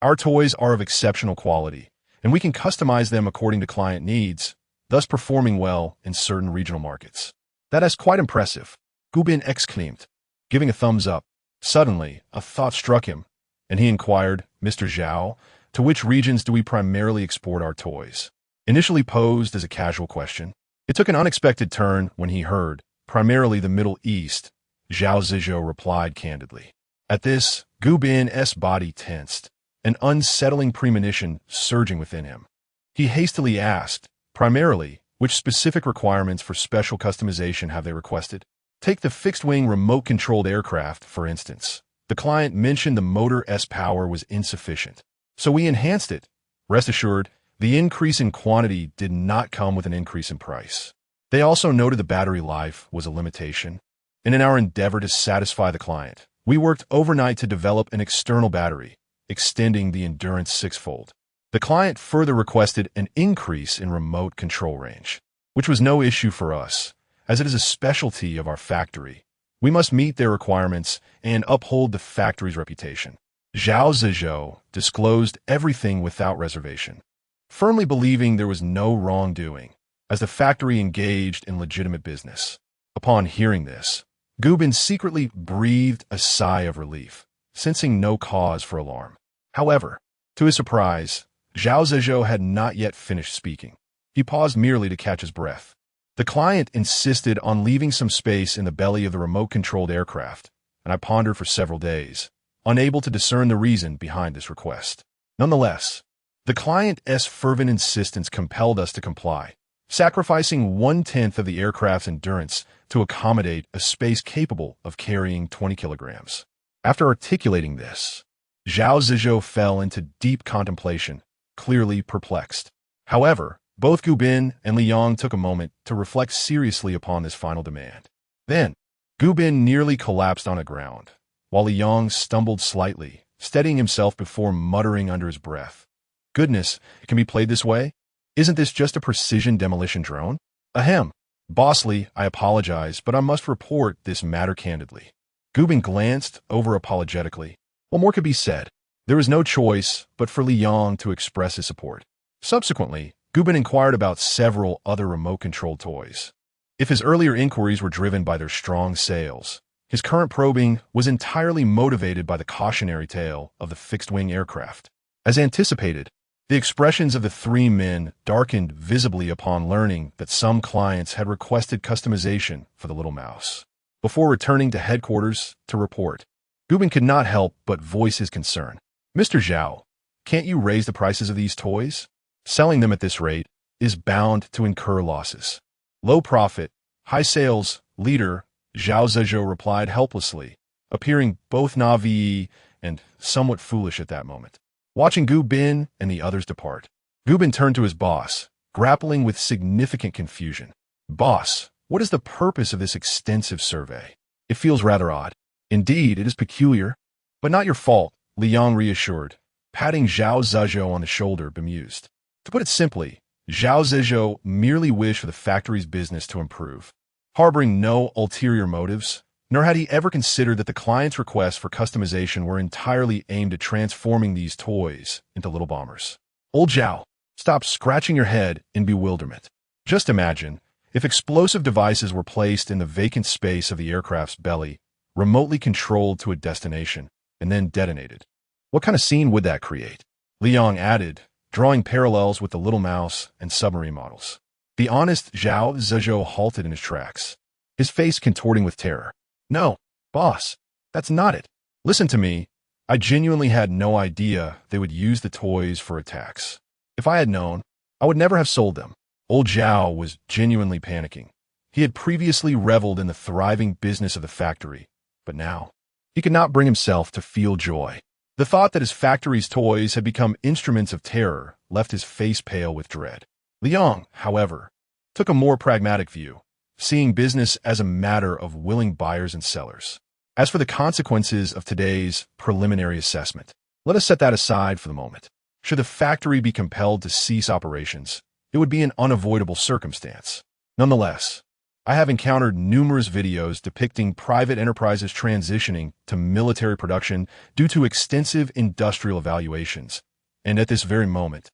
our toys are of exceptional quality, and we can customize them according to client needs, thus performing well in certain regional markets. That is quite impressive, Gu Bin exclaimed, giving a thumbs up. Suddenly, a thought struck him, and he inquired, Mr. Zhao, to which regions do we primarily export our toys? Initially posed as a casual question, it took an unexpected turn when he heard, primarily the Middle East. Zhao Zizhou replied candidly. At this, Gu Bin's body tensed, an unsettling premonition surging within him. He hastily asked, primarily, Which specific requirements for special customization have they requested? Take the fixed-wing remote-controlled aircraft, for instance. The client mentioned the motor's power was insufficient, so we enhanced it. Rest assured, the increase in quantity did not come with an increase in price. They also noted the battery life was a limitation. And in our endeavor to satisfy the client, we worked overnight to develop an external battery, extending the endurance sixfold. The client further requested an increase in remote control range, which was no issue for us, as it is a specialty of our factory. We must meet their requirements and uphold the factory's reputation. Zhao Zizhou disclosed everything without reservation, firmly believing there was no wrongdoing, as the factory engaged in legitimate business. Upon hearing this, Gubin secretly breathed a sigh of relief, sensing no cause for alarm. However, to his surprise, Zhao Zizhou had not yet finished speaking. He paused merely to catch his breath. The client insisted on leaving some space in the belly of the remote-controlled aircraft, and I pondered for several days, unable to discern the reason behind this request. Nonetheless, the client's fervent insistence compelled us to comply, sacrificing 1/10 of the aircraft's endurance to accommodate a space capable of carrying 20 kilograms. After articulating this, Zhao Zizhou fell into deep contemplation, clearly perplexed. However, both Gubin and Liang took a moment to reflect seriously upon this final demand. Then, Gubin nearly collapsed on the ground, while Liang stumbled slightly, steadying himself before muttering under his breath, "Goodness, it can be played this way? Isn't this just a precision demolition drone?" Ahem. Bossly, I apologize, but I must report this matter candidly. Gubin glanced over apologetically. What more could be said? There was no choice but for Liang to express his support. Subsequently, Gubin inquired about several other remote-controlled toys. If his earlier inquiries were driven by their strong sales, his current probing was entirely motivated by the cautionary tale of the fixed-wing aircraft. As anticipated, the expressions of the three men darkened visibly upon learning that some clients had requested customization for the little mouse. Before returning to headquarters to report, Gubin could not help but voice his concern. "Mr. Zhao, can't you raise the prices of these toys? Selling them at this rate is bound to incur losses." "Low profit, high sales, leader," Zhao Zizhou replied helplessly, appearing both naive and somewhat foolish at that moment. Watching Gubin and the others depart, Gubin turned to his boss, grappling with significant confusion. "Boss, what is the purpose of this extensive survey? It feels rather odd." "Indeed, it is peculiar, but not your fault," Liang reassured, patting Zhao Zizhou on the shoulder, bemused. To put it simply, Zhao Zizhou merely wished for the factory's business to improve, harboring no ulterior motives, nor had he ever considered that the client's requests for customization were entirely aimed at transforming these toys into little bombers. "Old Zhao, stop scratching your head in bewilderment. Just imagine if explosive devices were placed in the vacant space of the aircraft's belly, remotely controlled to a destination, and then detonated. What kind of scene would that create?" Liang added, drawing parallels with the little mouse and submarine models. The honest Zhao Zizhou halted in his tracks, his face contorting with terror. "No, boss, that's not it. Listen to me. I genuinely had no idea they would use the toys for attacks. If I had known, I would never have sold them." Old Zhao was genuinely panicking. He had previously reveled in the thriving business of the factory, but now he could not bring himself to feel joy. The thought that his factory's toys had become instruments of terror left his face pale with dread. Liang, however, took a more pragmatic view, seeing business as a matter of willing buyers and sellers. As for the consequences of today's preliminary assessment, let us set that aside for the moment. Should the factory be compelled to cease operations, it would be an unavoidable circumstance. Nonetheless, I have encountered numerous videos depicting private enterprises transitioning to military production due to extensive industrial evaluations, and at this very moment,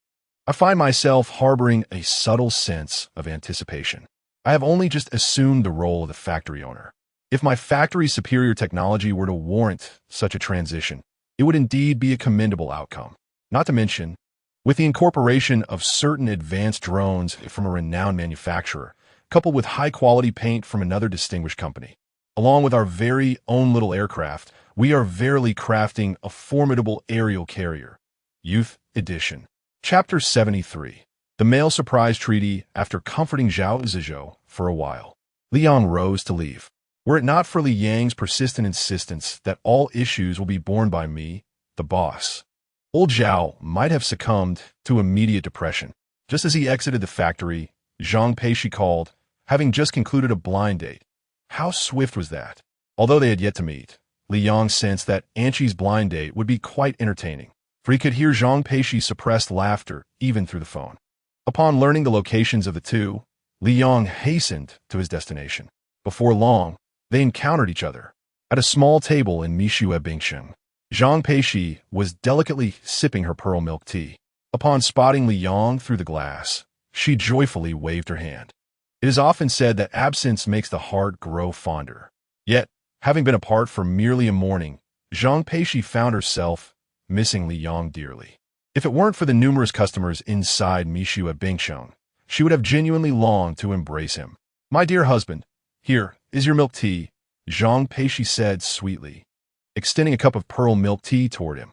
I find myself harboring a subtle sense of anticipation. I have only just assumed the role of the factory owner. If my factory's superior technology were to warrant such a transition, it would indeed be a commendable outcome. Not to mention, with the incorporation of certain advanced drones from a renowned manufacturer, coupled with high-quality paint from another distinguished company, along with our very own little aircraft, we are verily crafting a formidable aerial carrier. Youth Edition. Chapter 73. the male surprise treaty after comforting Zhao Zizhou for a while. Li Yang rose to leave. Were it not for Li Yang's persistent insistence that all issues will be borne by me, the boss, old Zhao might have succumbed to immediate depression. Just as he exited the factory, Zhang Peixi called, having just concluded a blind date. How swift was that? Although they had yet to meet, Li Yang sensed that Anqi's blind date would be quite entertaining, for he could hear Zhang Peixi's suppressed laughter even through the phone. Upon learning the locations of the two, Li Yang hastened to his destination. Before long, they encountered each other. At a small table in Deepening, Zhang Peixi was delicately sipping her pearl milk tea. Upon spotting Li Yang through the glass, she joyfully waved her hand. It is often said that absence makes the heart grow fonder. Yet, having been apart for merely a morning, Zhang Peixi found herself missing Li Yang dearly. If it weren't for the numerous customers inside Deepening, she would have genuinely longed to embrace him. "My dear husband, here is your milk tea," Zhang Peixi said sweetly, extending a cup of pearl milk tea toward him.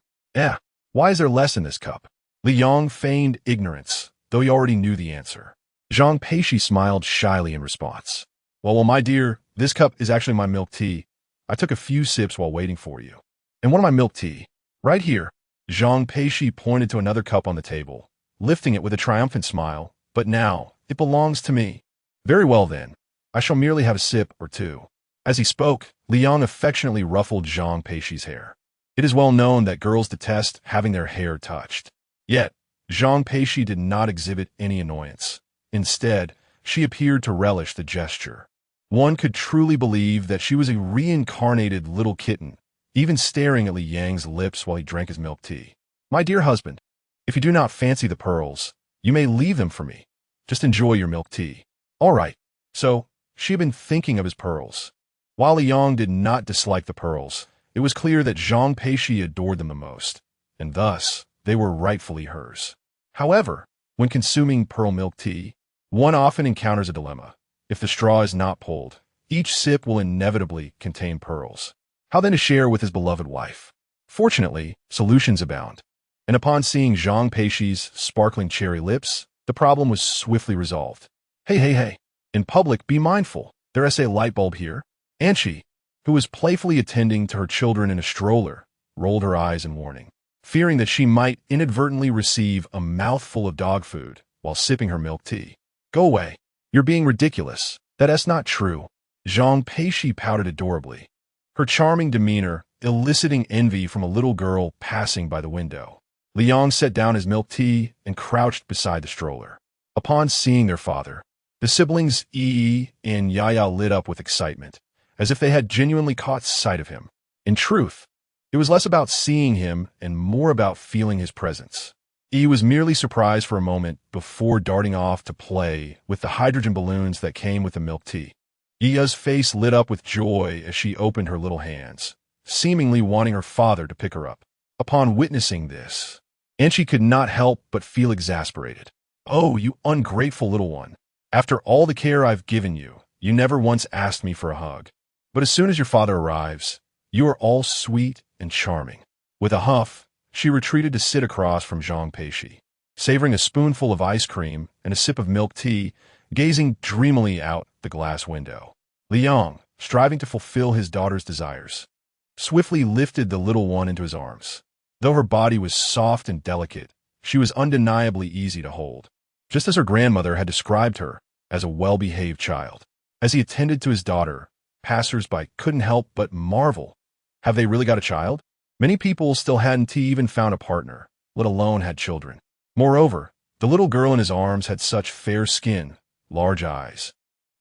Why is there less in this cup?" Li Yang feigned ignorance, though he already knew the answer. Zhang Peixi smiled shyly in response. Well, my dear, this cup is actually my milk tea. I took a few sips while waiting for you. And what of my milk tea? Right here." Zhang Peixi pointed to another cup on the table, lifting it with a triumphant smile. "But now, it belongs to me." "Very well then. I shall merely have a sip or two." As he spoke, Li Yang affectionately ruffled Zhang Peixi's hair. It is well known that girls detest having their hair touched. Yet, Zhang Peixi did not exhibit any annoyance. Instead, she appeared to relish the gesture. One could truly believe that she was a reincarnated little kitten, even staring at Li Yang's lips while he drank his milk tea. "My dear husband, if you do not fancy the pearls, you may leave them for me. Just enjoy your milk tea." "All right." So, she had been thinking of his pearls. While Li Yang did not dislike the pearls, it was clear that Zhang Peixi adored them the most, and thus, they were rightfully hers. However, when consuming pearl milk tea, one often encounters a dilemma. If the straw is not pulled, each sip will inevitably contain pearls. How then to share with his beloved wife? Fortunately, solutions abound. And upon seeing Zhang Peixi's sparkling cherry lips, the problem was swiftly resolved. Hey. In public, be mindful. There's a light bulb here. Anqi, who was playfully attending to her children in a stroller, rolled her eyes in warning, fearing that she might inadvertently receive a mouthful of dog food while sipping her milk tea. "Go away. You're being ridiculous. That's not true." Zhang Peixi pouted adorably, her charming demeanor eliciting envy from a little girl passing by the window. Li Yang set down his milk tea and crouched beside the stroller. Upon seeing their father, the siblings Yi and Yaya lit up with excitement, as if they had genuinely caught sight of him. In truth, it was less about seeing him and more about feeling his presence. Yi was merely surprised for a moment before darting off to play with the hydrogen balloons that came with the milk tea. Yaya's face lit up with joy as she opened her little hands, seemingly wanting her father to pick her up. Upon witnessing this, Anqi could not help but feel exasperated. "Oh, you ungrateful little one. After all the care I've given you, you never once asked me for a hug. But as soon as your father arrives, you are all sweet and charming." With a huff, she retreated to sit across from Zhang Peixi, savoring a spoonful of ice cream and a sip of milk tea, gazing dreamily out the glass window. Li Yang, striving to fulfill his daughter's desires, swiftly lifted the little one into his arms. Though her body was soft and delicate, she was undeniably easy to hold, just as her grandmother had described her as a well-behaved child. As he attended to his daughter, passers-by couldn't help but marvel. Have they really got a child? Many people still hadn't even found a partner, let alone had children. Moreover, the little girl in his arms had such fair skin, large eyes,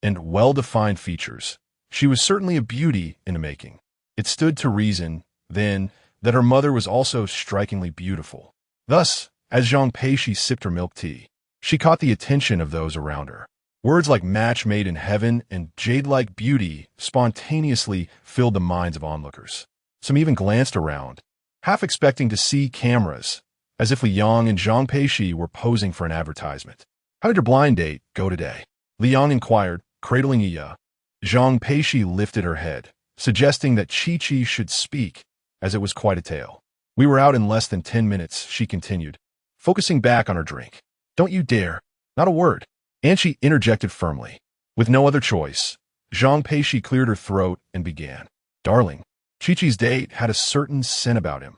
and well-defined features. She was certainly a beauty in the making. It stood to reason, then, that her mother was also strikingly beautiful. Thus, as Zhang Peixi sipped her milk tea, she caught the attention of those around her. Words like match made in heaven and jade-like beauty spontaneously filled the minds of onlookers. Some even glanced around, half expecting to see cameras, as if Li Yang and Zhang Peixi were posing for an advertisement. "How did your blind date go today?" Li Yang inquired, cradling Iya. Zhang Peixi lifted her head, suggesting that Chi should speak, as it was quite a tale. "We were out in less than 10 minutes," she continued, focusing back on her drink. "Don't you dare. Not a word. And she interjected firmly. With no other choice, Zhang Peixi cleared her throat and began. Darling, Chi-Chi's date had a certain scent about him.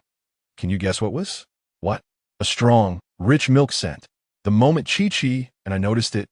Can you guess what was? What? A strong, rich milk scent. The moment Chi-Chi and I noticed it,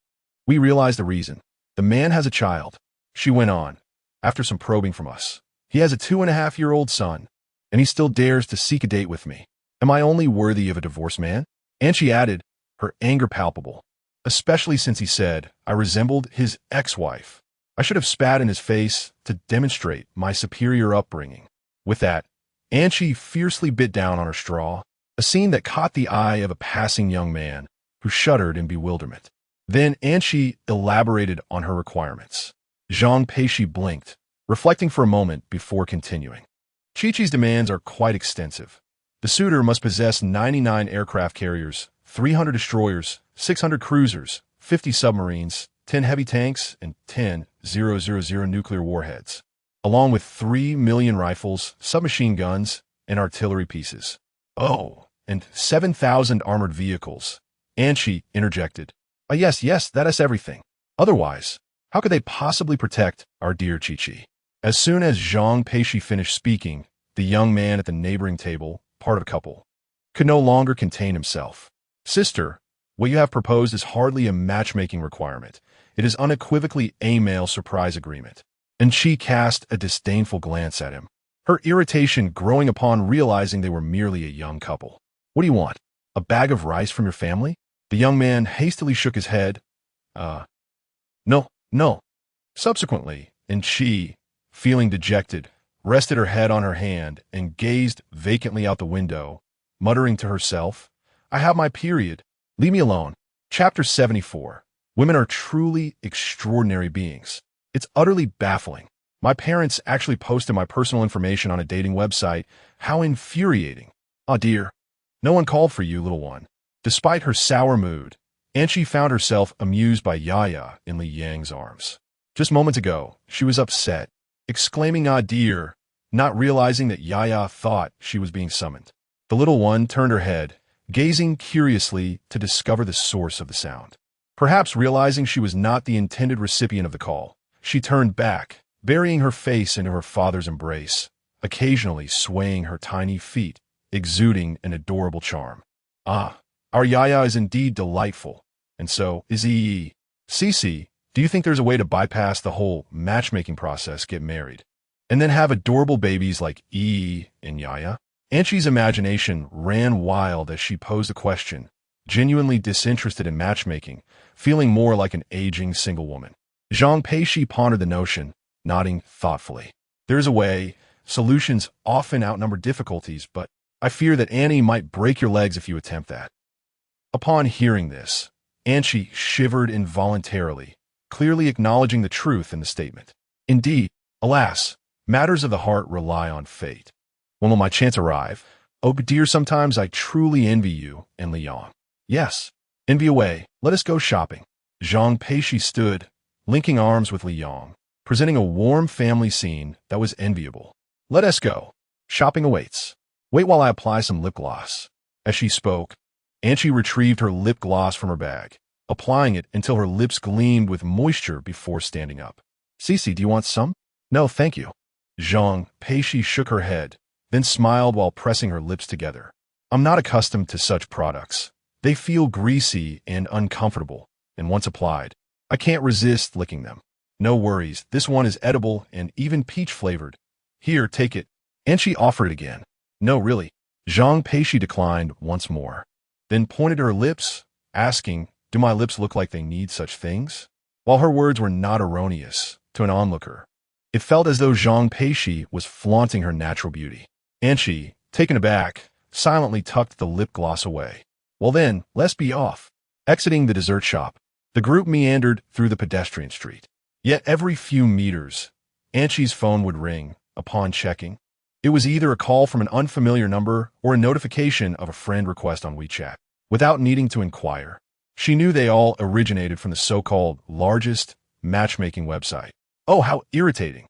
we realized the reason. The man has a child. She went on, after some probing from us. He has a 2.5-year-old son, and he still dares to seek a date with me. Am I only worthy of a divorced man? And she added, her anger palpable, especially since he said I resembled his ex-wife. I should have spat in his face to demonstrate my superior upbringing. With that, Anchi fiercely bit down on her straw, a scene that caught the eye of a passing young man who shuddered in bewilderment. Then Anchi elaborated on her requirements. Zhang Peixi blinked, reflecting for a moment before continuing. Chi-Chi's demands are quite extensive. The suitor must possess 99 aircraft carriers, 300 destroyers, 600 cruisers, 50 submarines, 10 heavy tanks, and 10 000 nuclear warheads, along with 3 million rifles, submachine guns, and artillery pieces. Oh, and 7,000 armored vehicles. Anchi interjected. Yes, that is everything. Otherwise, how could they possibly protect our dear Chi-Chi? As soon as Zhang Peixi finished speaking, the young man at the neighboring table, part of a couple, could no longer contain himself. Sister, what you have proposed is hardly a matchmaking requirement. It is unequivocally a male surprise agreement. And she cast a disdainful glance at him, her irritation growing upon realizing they were merely a young couple. What do you want? A bag of rice from your family? The young man hastily shook his head. No. Subsequently, and she, feeling dejected, rested her head on her hand and gazed vacantly out the window, muttering to herself, I have my period. Leave me alone. Chapter 74. Women are truly extraordinary beings. It's utterly baffling. My parents actually posted my personal information on a dating website. How infuriating. Ah, dear. No one called for you, little one. Despite her sour mood, Anchi found herself amused by Yaya in Li Yang's arms. Just moments ago, she was upset, exclaiming, ah, dear, not realizing that Yaya thought she was being summoned. The little one turned her head, gazing curiously to discover the source of the sound. Perhaps realizing she was not the intended recipient of the call, she turned back, burying her face into her father's embrace, occasionally swaying her tiny feet, exuding an adorable charm. Ah, our Yaya is indeed delightful, and so is Yi. Cece, do you think there's a way to bypass the whole matchmaking process, get married, and then have adorable babies like Yi and Yaya? Anchi's imagination ran wild as she posed the question, genuinely disinterested in matchmaking, feeling more like an aging single woman. Zhang Peixi pondered the notion, nodding thoughtfully. There's a way. Solutions often outnumber difficulties, but I fear that Annie might break your legs if you attempt that. Upon hearing this, Anchi shivered involuntarily, clearly acknowledging the truth in the statement. Indeed, alas, matters of the heart rely on fate. When will my chance arrive? Oh, but dear, sometimes I truly envy you and Liang. Yes, envy away. Let us go shopping. Zhang Peixi stood, linking arms with Liang, presenting a warm family scene that was enviable. Let us go. Shopping awaits. Wait while I apply some lip gloss. As she spoke, Anchi retrieved her lip gloss from her bag, applying it until her lips gleamed with moisture before standing up. Cece, do you want some? No, thank you. Zhang Peixi shook her head, then smiled while pressing her lips together. I'm not accustomed to such products. They feel greasy and uncomfortable, and once applied, I can't resist licking them. No worries, this one is edible and even peach-flavored. Here, take it. And she offered it again. No, really. Zhang Peixi declined once more, then pointed to her lips, asking, do my lips look like they need such things? While her words were not erroneous to an onlooker, it felt as though Zhang Peixi was flaunting her natural beauty. Anchi, taken aback, silently tucked the lip gloss away. Well then, let's be off. Exiting the dessert shop, the group meandered through the pedestrian street. Yet every few meters, Anchi's phone would ring. Upon checking, it was either a call from an unfamiliar number or a notification of a friend request on WeChat. Without needing to inquire, she knew they all originated from the so-called largest matchmaking website. Oh, how irritating.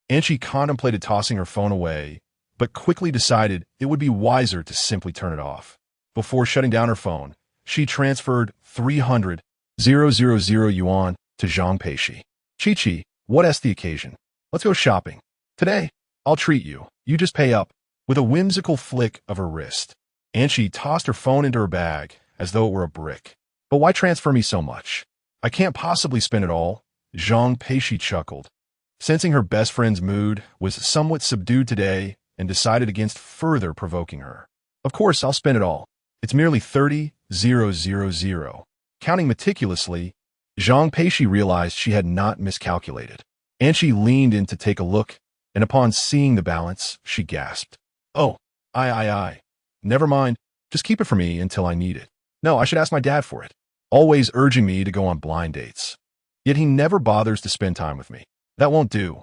Anchi contemplated tossing her phone away, but quickly decided it would be wiser to simply turn it off. Before shutting down her phone, she transferred 300 000 yuan to Zhang Peixi. Chi-Chi, what's the occasion? Let's go shopping. Today, I'll treat you. You just pay up. With a whimsical flick of her wrist, Anchi tossed her phone into her bag as though it were a brick. But why transfer me so much? I can't possibly spend it all. Zhang Peixi chuckled, sensing her best friend's mood was somewhat subdued today and decided against further provoking her. Of course, I'll spend it all. It's merely 30,000. Counting meticulously, Zhang Peixi realized she had not miscalculated. Anchi leaned in to take a look, and upon seeing the balance, she gasped. Oh, I. Never mind. Just keep it for me until I need it. No, I should ask my dad for it. Always urging me to go on blind dates. Yet he never bothers to spend time with me. That won't do.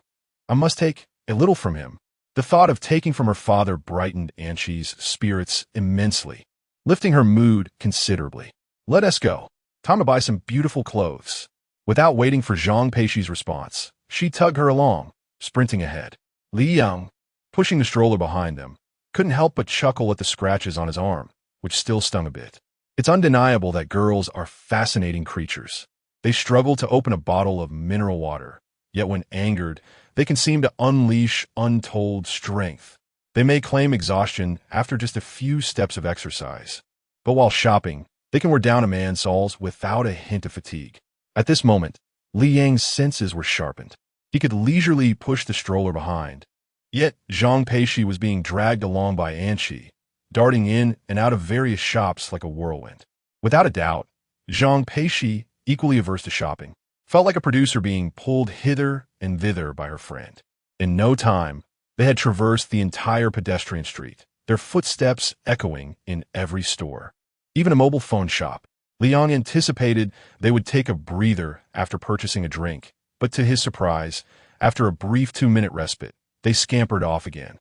I must take a little from him. The thought of taking from her father brightened Anchi's spirits immensely, lifting her mood considerably. Let us go. Time to buy some beautiful clothes. Without waiting for Zhang Peixi's response, she tugged her along, sprinting ahead. Li Yang, pushing the stroller behind them, couldn't help but chuckle at the scratches on his arm, which still stung a bit. It's undeniable that girls are fascinating creatures. They struggle to open a bottle of mineral water, yet when angered, they can seem to unleash untold strength. They may claim exhaustion after just a few steps of exercise. But while shopping, they can wear down a man's soles without a hint of fatigue. At this moment, Li Yang's senses were sharpened. He could leisurely push the stroller behind. Yet Zhang Peixi was being dragged along by Anchi, darting in and out of various shops like a whirlwind. Without a doubt, Zhang Peixi, equally averse to shopping, felt like a producer being pulled hither and thither by her friend. In no time, they had traversed the entire pedestrian street, their footsteps echoing in every store. Even a mobile phone shop. Liang anticipated they would take a breather after purchasing a drink, but to his surprise, after a brief 2-minute respite, they scampered off again.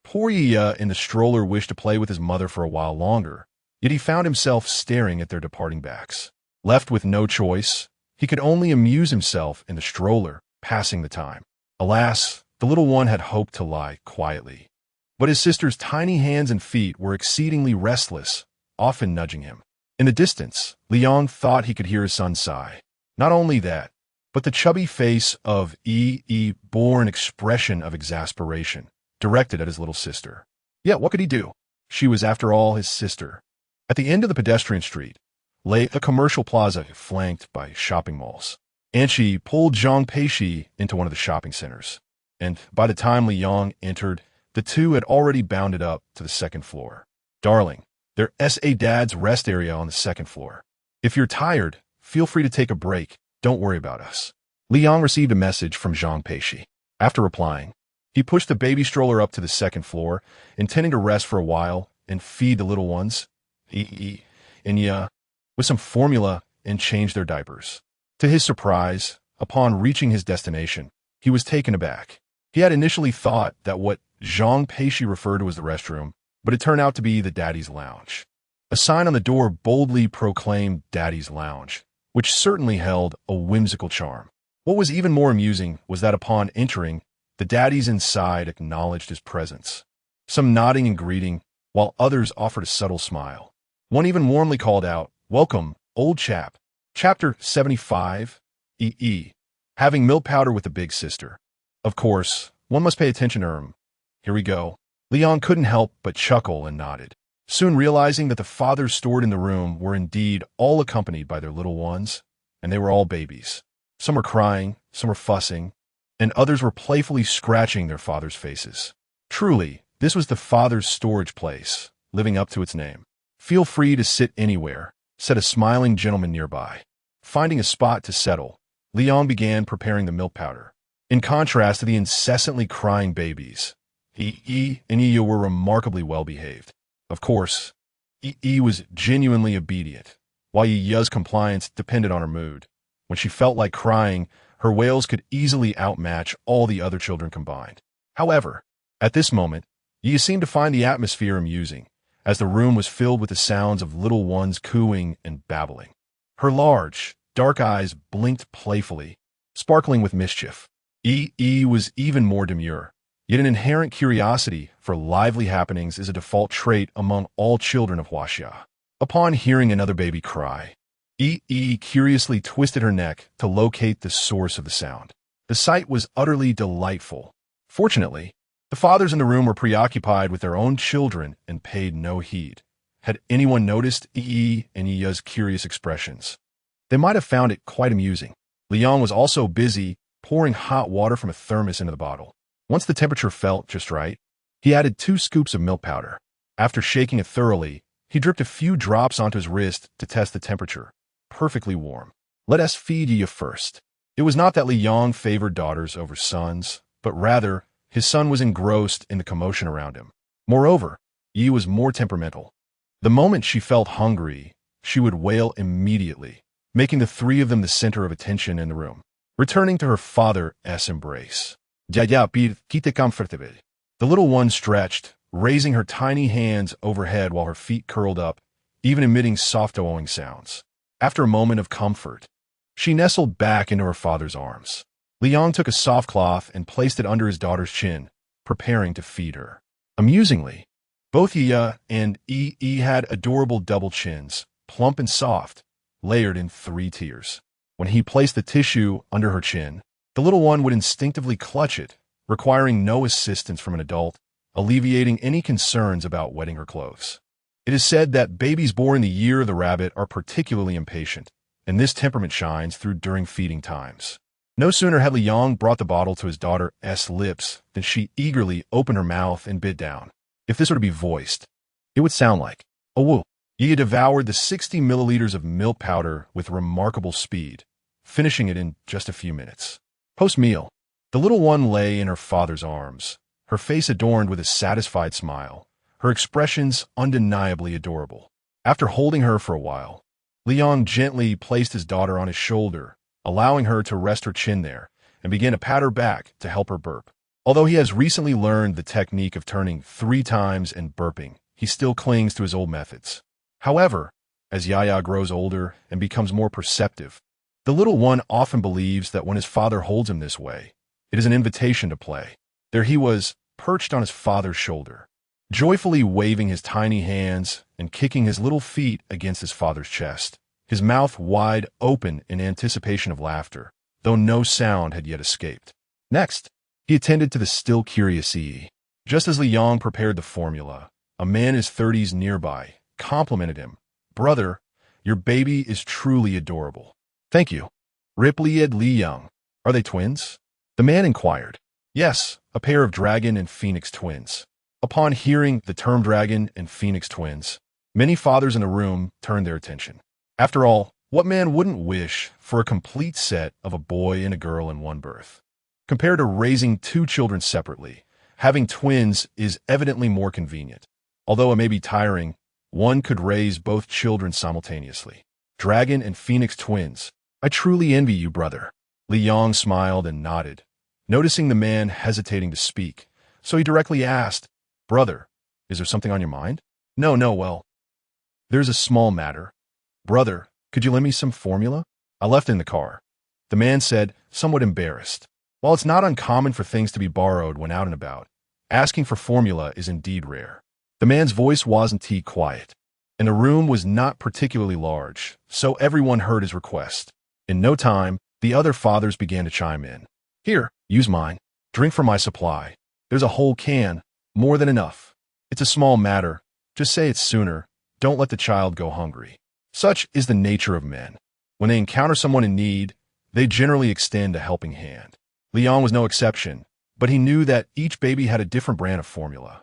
Poor Yiya in the stroller wished to play with his mother for a while longer, yet he found himself staring at their departing backs. Left with no choice, he could only amuse himself in the stroller, passing the time. Alas, the little one had hoped to lie quietly. But his sister's tiny hands and feet were exceedingly restless, often nudging him. In the distance, Liang thought he could hear his son sigh. Not only that, but the chubby face of Yi bore an expression of exasperation, directed at his little sister. Yet what could he do? She was, after all, his sister. At the end of the pedestrian street lay a commercial plaza flanked by shopping malls. Anchi pulled Zhang Peixi into one of the shopping centers, and by the time Liang entered, the two had already bounded up to the second floor. Darling, there's a dad's rest area on the second floor. If you're tired, feel free to take a break. Don't worry about us. Liang received a message from Zhang Peixi. After replying, he pushed the baby stroller up to the second floor, intending to rest for a while and feed the little ones, with some formula and change their diapers. To his surprise, upon reaching his destination, he was taken aback. He had initially thought that what Zhang Peixi referred to as the restroom, but it turned out to be the Daddy's Lounge. A sign on the door boldly proclaimed Daddy's Lounge, which certainly held a whimsical charm. What was even more amusing was that upon entering, the daddies inside acknowledged his presence, some nodding and greeting, while others offered a subtle smile. One even warmly called out, "Welcome, old chap." Chapter 75, Having milk powder with the big sister. Of course, one must pay attention to him. Here we go. Liang couldn't help but chuckle and nodded, soon realizing that the fathers stored in the room were indeed all accompanied by their little ones, and they were all babies. Some were crying, some were fussing, and others were playfully scratching their fathers' faces. Truly, this was the father's storage place, living up to its name. Feel free to sit anywhere, said a smiling gentleman nearby. Finding a spot to settle, Liang began preparing the milk powder. In contrast to the incessantly crying babies, Yi and Yiya were remarkably well-behaved. Of course, Yi was genuinely obedient, while Yiya's compliance depended on her mood. When she felt like crying, her wails could easily outmatch all the other children combined. However, at this moment, Yiya seemed to find the atmosphere amusing, as the room was filled with the sounds of little ones cooing and babbling. Her large, dark eyes blinked playfully, sparkling with mischief. Yi was even more demure, yet an inherent curiosity for lively happenings is a default trait among all children of Huaxia. Upon hearing another baby cry, Curiously twisted her neck to locate the source of the sound. The sight was utterly delightful. Fortunately, the fathers in the room were preoccupied with their own children and paid no heed. Had anyone noticed and Yiya's curious expressions? They might have found it quite amusing. Liang was also busy pouring hot water from a thermos into the bottle. Once the temperature felt just right, he added 2 scoops of milk powder. After shaking it thoroughly, he dripped a few drops onto his wrist to test the temperature. Perfectly warm. Let us feed Yiya first. It was not that Liang favored daughters over sons, but rather, his son was engrossed in the commotion around him. Moreover, Yi was more temperamental. The moment she felt hungry, she would wail immediately, making the 3 of them the center of attention in the room. Returning to her father's embrace. Quite comfortable. The little one stretched, raising her tiny hands overhead while her feet curled up, even emitting soft owing sounds. After a moment of comfort, she nestled back into her father's arms. Liang took a soft cloth and placed it under his daughter's chin, preparing to feed her. Amusingly, both Yiya and had adorable double chins, plump and soft, layered in 3 tiers. When he placed the tissue under her chin, the little one would instinctively clutch it, requiring no assistance from an adult, alleviating any concerns about wetting her clothes. It is said that babies born in the year of the rabbit are particularly impatient, and this temperament shines through during feeding times. No sooner had Liang brought the bottle to his daughter's lips than she eagerly opened her mouth and bit down. If this were to be voiced, it would sound like, "Oh woo." Yiya devoured the 60 milliliters of milk powder with remarkable speed, finishing it in just a few minutes. Post-meal, the little one lay in her father's arms, her face adorned with a satisfied smile, her expressions undeniably adorable. After holding her for a while, Liang gently placed his daughter on his shoulder, allowing her to rest her chin there, and began to pat her back to help her burp. Although he has recently learned the technique of turning 3 times and burping, he still clings to his old methods. However, as Yiya grows older and becomes more perceptive, the little one often believes that when his father holds him this way, it is an invitation to play. There he was, perched on his father's shoulder, joyfully waving his tiny hands and kicking his little feet against his father's chest, his mouth wide open in anticipation of laughter, though no sound had yet escaped. Next, he attended to the still curious Yi. Just as Liang prepared the formula, a man in his 30s nearby complimented him. "Brother, your baby is truly adorable." "Thank you," replied Liang. "Are they twins?" the man inquired. "Yes, a pair of dragon and phoenix twins." Upon hearing the term dragon and phoenix twins, many fathers in the room turned their attention. After all, what man wouldn't wish for a complete set of a boy and a girl in one birth? Compared to raising 2 children separately, having twins is evidently more convenient. Although it may be tiring, one could raise both children simultaneously. Dragon and phoenix twins. I truly envy you, brother. Liang smiled and nodded, noticing the man hesitating to speak, so he directly asked, "Brother, is there something on your mind?" No, well, there's a small matter. Brother, could you lend me some formula? I left it in the car. The man said, somewhat embarrassed. While it's not uncommon for things to be borrowed when out and about, asking for formula is indeed rare. The man's voice wasn't too quiet, and the room was not particularly large, so everyone heard his request. In no time, the other fathers began to chime in. "Here, use mine. Drink from my supply. There's a whole can, more than enough. It's a small matter. Just say it sooner. Don't let the child go hungry." Such is the nature of men. When they encounter someone in need, they generally extend a helping hand. Liang was no exception, but he knew that each baby had a different brand of formula,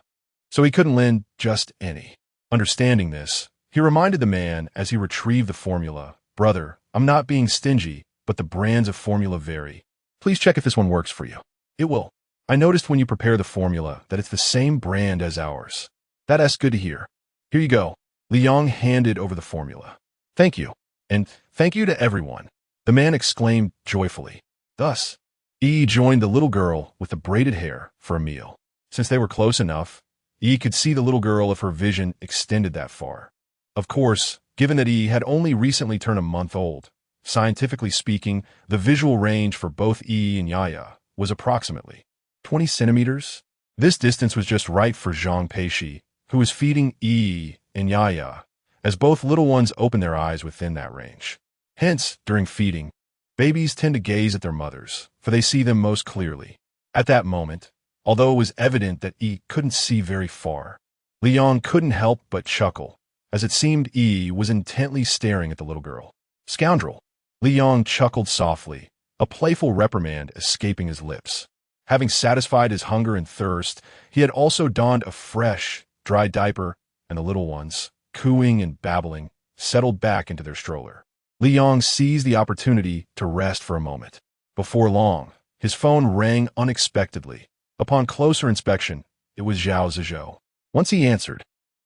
so he couldn't lend just any. Understanding this, he reminded the man as he retrieved the formula, "Brother, I'm not being stingy, but the brands of formula vary. Please check if this one works for you." "It will. I noticed when you prepare the formula that it's the same brand as ours." "That's good to hear. Here you go." Liang handed over the formula. "Thank you. And thank you to everyone," the man exclaimed joyfully. Thus, Yi joined the little girl with the braided hair for a meal. Since they were close enough, Yi could see the little girl if her vision extended that far. Of course, given that Yi had only recently turned a month old, scientifically speaking, the visual range for both Yi and Yiya was approximately 20 centimeters. This distance was just right for Zhang Peixi, who was feeding Yi and Yiya, as both little ones opened their eyes within that range. Hence, during feeding, babies tend to gaze at their mothers, for they see them most clearly. At that moment, although it was evident that Yi couldn't see very far, Liang couldn't help but chuckle, as it seemed Yi was intently staring at the little girl. Scoundrel! Liang chuckled softly, a playful reprimand escaping his lips. Having satisfied his hunger and thirst, he had also donned a fresh, dry diaper, and the little ones, cooing and babbling, settled back into their stroller. Liang seized the opportunity to rest for a moment. Before long, his phone rang unexpectedly. Upon closer inspection, it was Zhao Zizhou. Once he answered,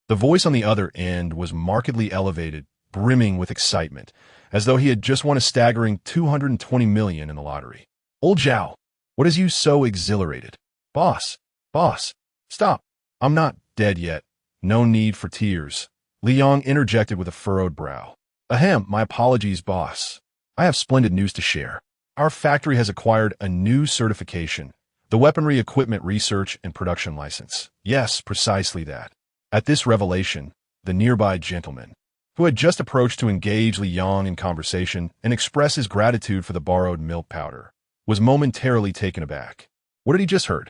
the voice on the other end was markedly elevated, brimming with excitement, as though he had just won a staggering 220 million in the lottery. Old Zhao, what has you so exhilarated? Boss, stop. I'm not dead yet. No need for tears. Liang interjected with a furrowed brow. Ahem, my apologies, boss. I have splendid news to share. Our factory has acquired a new certification, the Weaponry Equipment Research and Production License. Yes, precisely that. At this revelation, the nearby gentleman, who had just approached to engage Liang in conversation and express his gratitude for the borrowed milk powder, was momentarily taken aback. What had he just heard?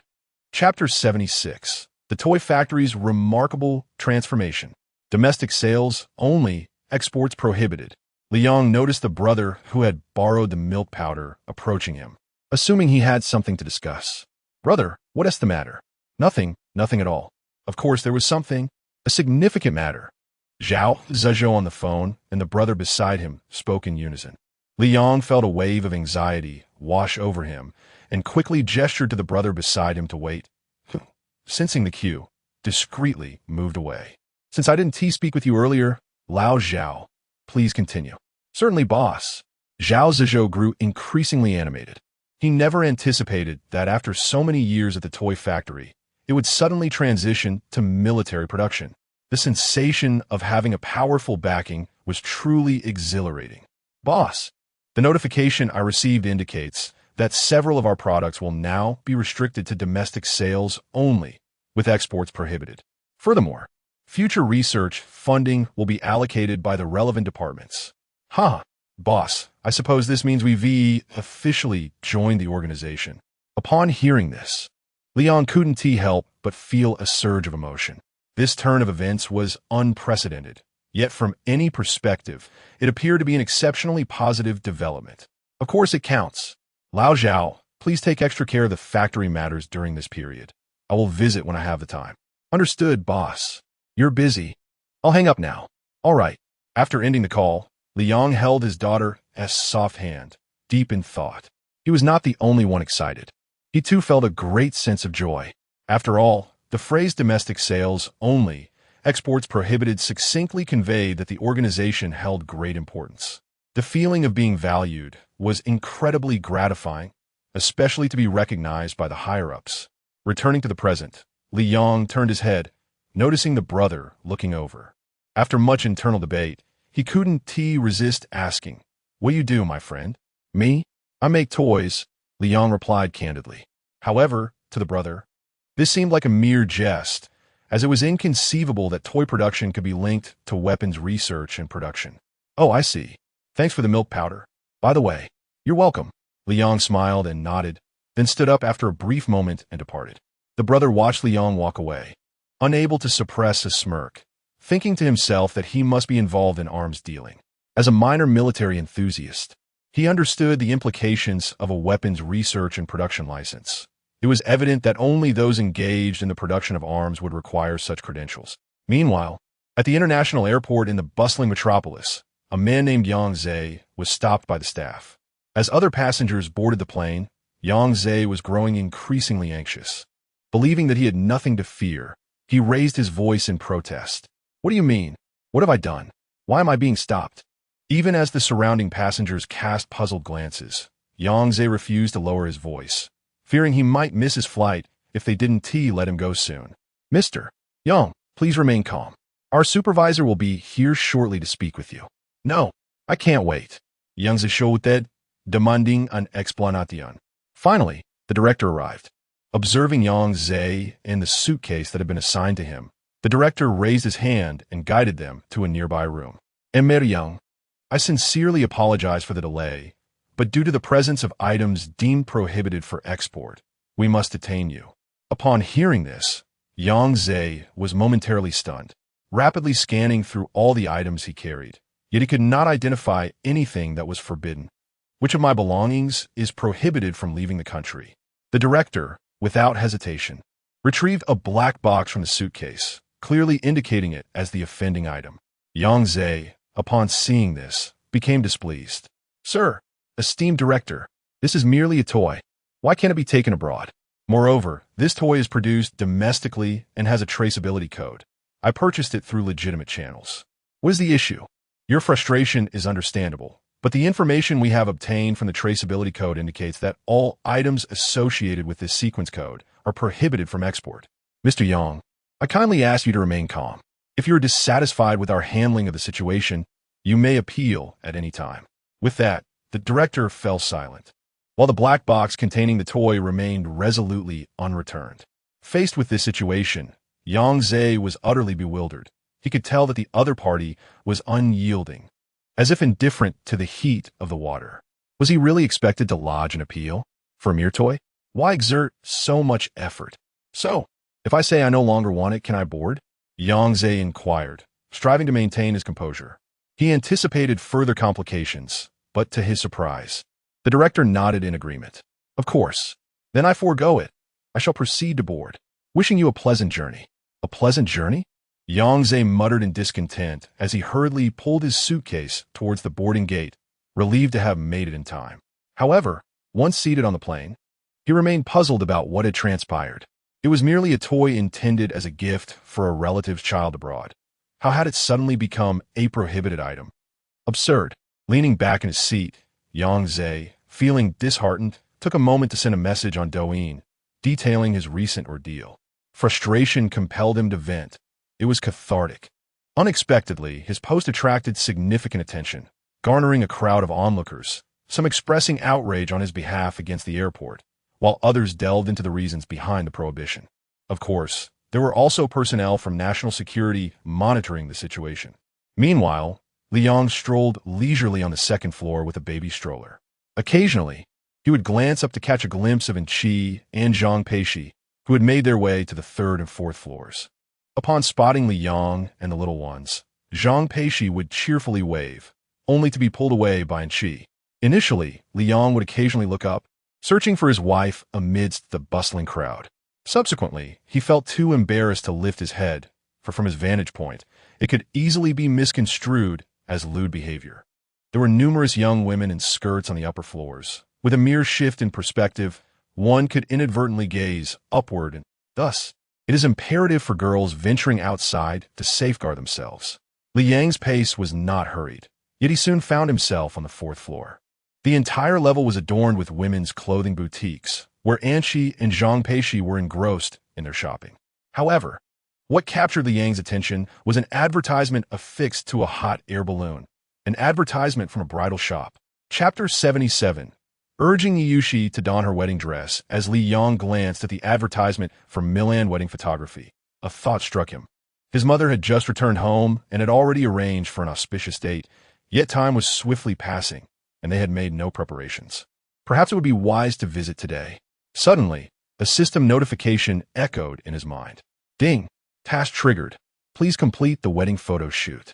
Chapter 76. The Toy Factory's Remarkable Transformation. Domestic sales only, exports prohibited. Liang noticed the brother who had borrowed the milk powder approaching him, assuming he had something to discuss. Brother, what is the matter? Nothing at all. Of course there was something, a significant matter. Zhao Zizhou on the phone and the brother beside him spoke in unison. Liang felt a wave of anxiety wash over him and quickly gestured to the brother beside him to wait. Sensing the cue, discreetly moved away. Since I didn't speak with you earlier, Lao Zhao, please continue. Certainly, boss. Zhao Zizhou grew increasingly animated. He never anticipated that after so many years at the toy factory, it would suddenly transition to military production. The sensation of having a powerful backing was truly exhilarating. Boss, the notification I received indicates that several of our products will now be restricted to domestic sales only, with exports prohibited. Furthermore, future research funding will be allocated by the relevant departments. Boss, I suppose this means we've officially joined the organization. Upon hearing this, Liang couldn't help but feel a surge of emotion. This turn of events was unprecedented, yet from any perspective, it appeared to be an exceptionally positive development. Of course it counts. Lao Zhao, please take extra care of the factory matters during this period. I will visit when I have the time. Understood, boss. You're busy. I'll hang up now. All right. After ending the call, Liang held his daughter's soft hand, deep in thought. He was not the only one excited. He too felt a great sense of joy. After all, the phrase domestic sales only, exports prohibited succinctly conveyed that the organization held great importance. The feeling of being valued was incredibly gratifying, especially to be recognized by the higher-ups. Returning to the present, Liang turned his head, noticing the brother looking over. After much internal debate, he couldn't resist asking, "What do you do, my friend?" "Me? I make toys," Liang replied candidly. However, to the brother, this seemed like a mere jest, as it was inconceivable that toy production could be linked to weapons research and production. "Oh, I see. Thanks for the milk powder. By the way, you're welcome." Liang smiled and nodded, then stood up after a brief moment and departed. The brother watched Liang walk away, unable to suppress a smirk, thinking to himself that he must be involved in arms dealing. As a minor military enthusiast, he understood the implications of a weapons research and production license. It was evident that only those engaged in the production of arms would require such credentials. Meanwhile, at the international airport in the bustling metropolis, a man named Yang Zhe was stopped by the staff. As other passengers boarded the plane, Yang Zhe was growing increasingly anxious. Believing that he had nothing to fear, he raised his voice in protest. "What do you mean? What have I done? Why am I being stopped?" Even as the surrounding passengers cast puzzled glances, Yang Zhe refused to lower his voice, fearing he might miss his flight if they didn't let him go soon. "Mr. Yang, please remain calm. Our supervisor will be here shortly to speak with you." "No, I can't wait." Yang Zhe shouted, demanding an explanation. Finally, the director arrived. Observing Yang Zhe and the suitcase that had been assigned to him, the director raised his hand and guided them to a nearby room. "Emir Yang, I sincerely apologize for the delay, but due to the presence of items deemed prohibited for export, we must detain you. Upon hearing this, Yang Zhe was momentarily stunned, rapidly scanning through all the items he carried, yet he could not identify anything that was forbidden. Which of my belongings is prohibited from leaving the country? The director, without hesitation, retrieved a black box from the suitcase, clearly indicating it as the offending item. Yang Zhe, upon seeing this, became displeased. Sir, esteemed director, this is merely a toy. Why can't it be taken abroad? Moreover, this toy is produced domestically and has a traceability code. I purchased it through legitimate channels. What is the issue? Your frustration is understandable, but the information we have obtained from the traceability code indicates that all items associated with this sequence code are prohibited from export. Mr. Yang, I kindly ask you to remain calm. If you are dissatisfied with our handling of the situation, you may appeal at any time. With that, the director fell silent, while the black box containing the toy remained resolutely unreturned. Faced with this situation, Yang Zhe was utterly bewildered. He could tell that the other party was unyielding, as if indifferent to the heat of the water. Was he really expected to lodge an appeal for a mere toy? Why exert so much effort? So, if I say I no longer want it, can I board? Yang Zhe inquired, striving to maintain his composure. He anticipated further complications, but to his surprise, the director nodded in agreement. Of course. Then I forego it. I shall proceed to board. Wishing you a pleasant journey. A pleasant journey? Yang Zhe muttered in discontent as he hurriedly pulled his suitcase towards the boarding gate, relieved to have made it in time. However, once seated on the plane, he remained puzzled about what had transpired. It was merely a toy intended as a gift for a relative's child abroad. How had it suddenly become a prohibited item? Absurd. Leaning back in his seat, Yang Zhe, feeling disheartened, took a moment to send a message on Douyin, detailing his recent ordeal. Frustration compelled him to vent. It was cathartic. Unexpectedly, his post attracted significant attention, garnering a crowd of onlookers, some expressing outrage on his behalf against the airport, while others delved into the reasons behind the prohibition. Of course, there were also personnel from national security monitoring the situation. Meanwhile, Liang strolled leisurely on the second floor with a baby stroller. Occasionally, he would glance up to catch a glimpse of Enqi and Zhang Peixi, who had made their way to the third and fourth floors. Upon spotting Liang and the little ones, Zhang Peixi would cheerfully wave, only to be pulled away by Enqi. Initially, Liang would occasionally look up, searching for his wife amidst the bustling crowd. Subsequently, he felt too embarrassed to lift his head, for from his vantage point, it could easily be misconstrued as lewd behavior. There were numerous young women in skirts on the upper floors. With a mere shift in perspective, one could inadvertently gaze upward, and thus, it is imperative for girls venturing outside to safeguard themselves. Liang's pace was not hurried, yet he soon found himself on the fourth floor. The entire level was adorned with women's clothing boutiques, where Enqi and Zhang Peixi were engrossed in their shopping. However, what captured Liang's attention was an advertisement affixed to a hot air balloon, an advertisement from a bridal shop. Chapter 77, urging Yushi to don her wedding dress. As Li Yang glanced at the advertisement for Milan wedding photography, a thought struck him. His mother had just returned home and had already arranged for an auspicious date, yet time was swiftly passing, and they had made no preparations. Perhaps it would be wise to visit today. Suddenly, a system notification echoed in his mind. Ding! Task triggered. Please complete the wedding photo shoot.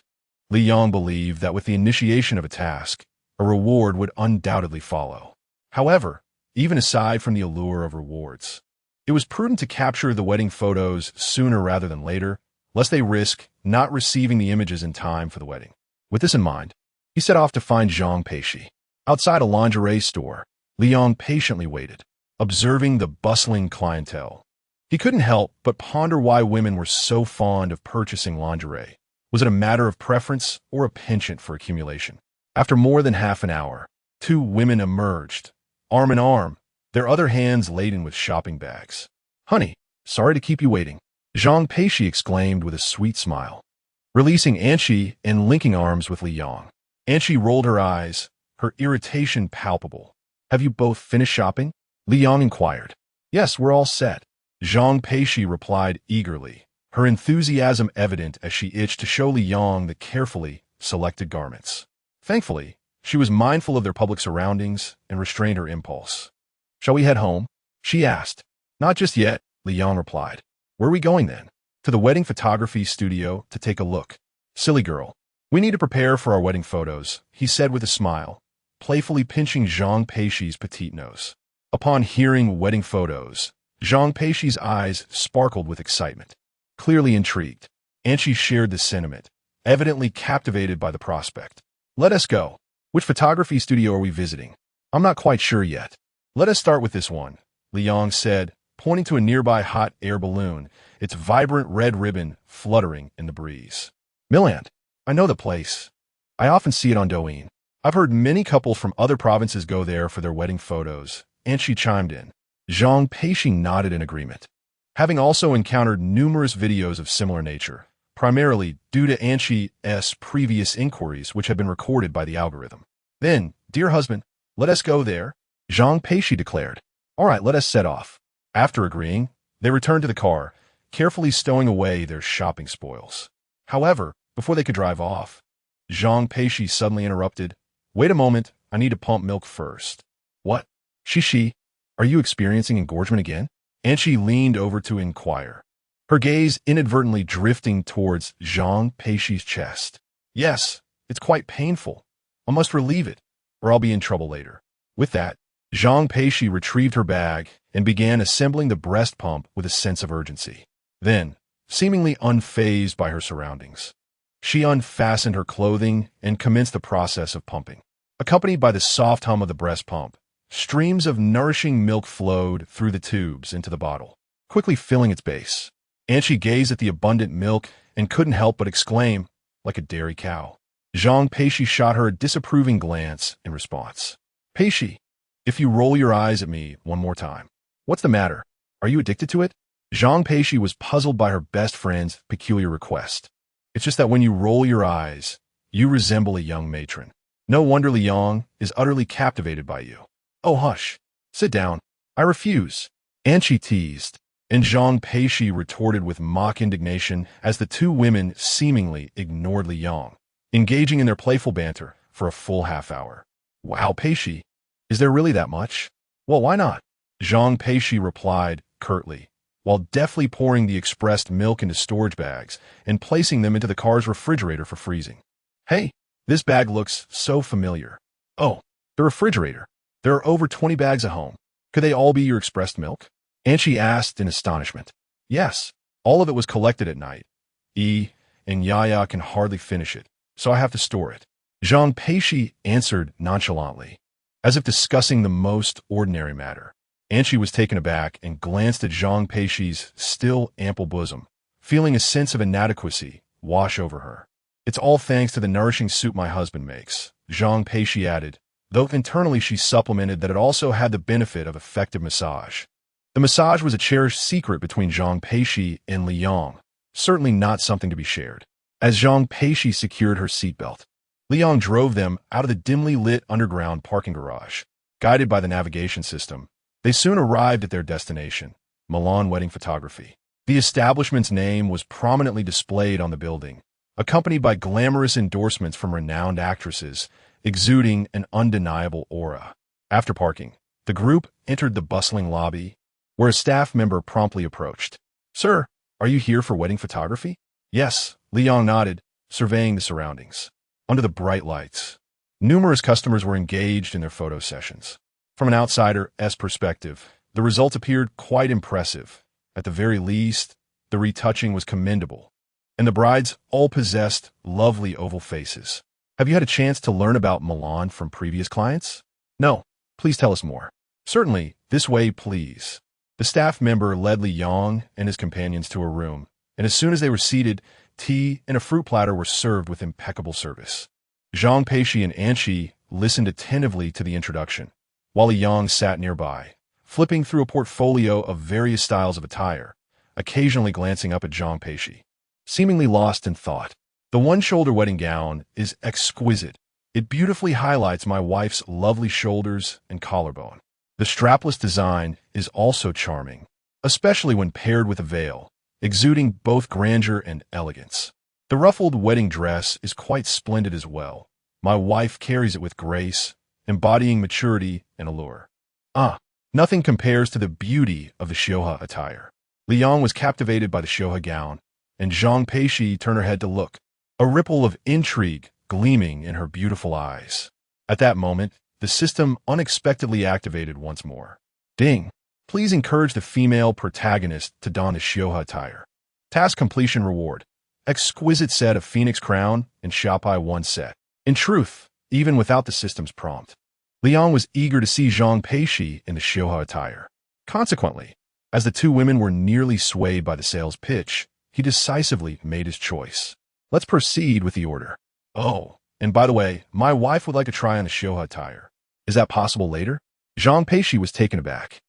Li Yang believed that with the initiation of a task, a reward would undoubtedly follow. However, even aside from the allure of rewards, it was prudent to capture the wedding photos sooner rather than later, lest they risk not receiving the images in time for the wedding. With this in mind, he set off to find Zhang Peixi. Outside a lingerie store, Li Yang patiently waited, observing the bustling clientele. He couldn't help but ponder why women were so fond of purchasing lingerie. Was it a matter of preference or a penchant for accumulation? After more than half an hour, two women emerged, arm in arm, their other hands laden with shopping bags. Honey, sorry to keep you waiting, Zhang Peixi exclaimed with a sweet smile, releasing Enqi and linking arms with Li Yang. Enqi rolled her eyes, her irritation palpable. Have you both finished shopping? Li Yang inquired. Yes, we're all set, Zhang Peixi replied eagerly, her enthusiasm evident as she itched to show Li Yang the carefully selected garments. Thankfully, she was mindful of their public surroundings and restrained her impulse. "Shall we head home?" she asked. "Not just yet," Liang replied. "Where are we going then?" "To the wedding photography studio to take a look." "Silly girl. We need to prepare for our wedding photos," he said with a smile, playfully pinching Zhang Peixi's petite nose. Upon hearing wedding photos, Zhang Peixi's eyes sparkled with excitement. Clearly intrigued, and she shared the sentiment, evidently captivated by the prospect. "Let us go. Which photography studio are we visiting?" "I'm not quite sure yet. Let us start with this one," Liang said, pointing to a nearby hot air balloon, its vibrant red ribbon fluttering in the breeze. "Milan. I know the place. I often see it on Douyin. I've heard many couples from other provinces go there for their wedding photos," and she chimed in. Zhang Peixi nodded in agreement, having also encountered numerous videos of similar nature, primarily due to Anshi's previous inquiries which had been recorded by the algorithm. "Then, dear husband, let us go there," Zhang Peixi declared. "All right, let us set off." After agreeing, they returned to the car, carefully stowing away their shopping spoils. However, before they could drive off, Zhang Peixi suddenly interrupted. "Wait a moment, I need to pump milk first." "What? Shishi, are you experiencing engorgement again?" And she leaned over to inquire, her gaze inadvertently drifting towards Zhang Peixi's chest. "Yes, it's quite painful. I must relieve it, or I'll be in trouble later." With that, Zhang Peixi retrieved her bag and began assembling the breast pump with a sense of urgency. Then, seemingly unfazed by her surroundings, she unfastened her clothing and commenced the process of pumping. Accompanied by the soft hum of the breast pump, streams of nourishing milk flowed through the tubes into the bottle, quickly filling its base. And she gazed at the abundant milk and couldn't help but exclaim, "Like a dairy cow." Zhang Peixi shot her a disapproving glance in response. "Peixi, if you roll your eyes at me one more time. What's the matter? Are you addicted to it?" Zhang Peixi was puzzled by her best friend's peculiar request. "It's just that when you roll your eyes, you resemble a young matron. No wonder Liang is utterly captivated by you." "Oh, hush. Sit down. I refuse." And she teased, and Zhang Peixi retorted with mock indignation as the two women seemingly ignored Liang, engaging in their playful banter for a full half-hour. "Wow, Peixi, is there really that much?" "Well, why not?" Zhang Peixi replied curtly, while deftly pouring the expressed milk into storage bags and placing them into the car's refrigerator for freezing. "Hey, this bag looks so familiar." "Oh, the refrigerator. There are over 20 bags at home. Could they all be your expressed milk?" And she asked in astonishment. "Yes, all of it was collected at night. And Yaya can hardly finish it, so I have to store it." Zhang Peixi answered nonchalantly, as if discussing the most ordinary matter. And she was taken aback and glanced at Zhang Peixi's still ample bosom, feeling a sense of inadequacy wash over her. "It's all thanks to the nourishing soup my husband makes," Zhang Peixi added, though internally she supplemented that it also had the benefit of effective massage. The massage was a cherished secret between Zhang Peixi and Liang, certainly not something to be shared. As Zhang Peixi secured her seatbelt, Liang drove them out of the dimly lit underground parking garage. Guided by the navigation system, they soon arrived at their destination, Milan Wedding Photography. The establishment's name was prominently displayed on the building, accompanied by glamorous endorsements from renowned actresses, exuding an undeniable aura. After parking, the group entered the bustling lobby, where a staff member promptly approached. "Sir, are you here for wedding photography?" "Yes," Liang nodded, surveying the surroundings. Under the bright lights, numerous customers were engaged in their photo sessions. From an outsider's perspective, the result appeared quite impressive. At the very least, the retouching was commendable, and the brides all possessed lovely oval faces. "Have you had a chance to learn about Milan from previous clients?" "No. Please tell us more." "Certainly. This way, please." The staff member led Liang and his companions to a room, and as soon as they were seated, tea and a fruit platter were served with impeccable service. Zhang Peixi and Anshi listened attentively to the introduction, while Liang sat nearby, flipping through a portfolio of various styles of attire, occasionally glancing up at Zhang Peixi, seemingly lost in thought. "The one-shoulder wedding gown is exquisite. It beautifully highlights my wife's lovely shoulders and collarbone. The strapless design is also charming, especially when paired with a veil, exuding both grandeur and elegance. The ruffled wedding dress is quite splendid as well, My wife carries it with grace, embodying maturity and allure. Nothing compares to the beauty of the Shoha attire. Liang was captivated by the Shoha gown, and Zhang Peixi turned her head to look, a ripple of intrigue gleaming in her beautiful eyes. At that moment, the system unexpectedly activated once more. Ding! Please encourage the female protagonist to don the Shoha attire. Task completion reward. Exquisite set of Phoenix Crown and Shapai 1 set. In truth, even without the system's prompt, Liang was eager to see Zhang Peixi in the Shoha attire. Consequently, as the two women were nearly swayed by the sales pitch, he decisively made his choice. Let's proceed with the order. Oh, and by the way, my wife would like to try on the Shoha attire. Is that possible later? Zhang Peixi was taken aback.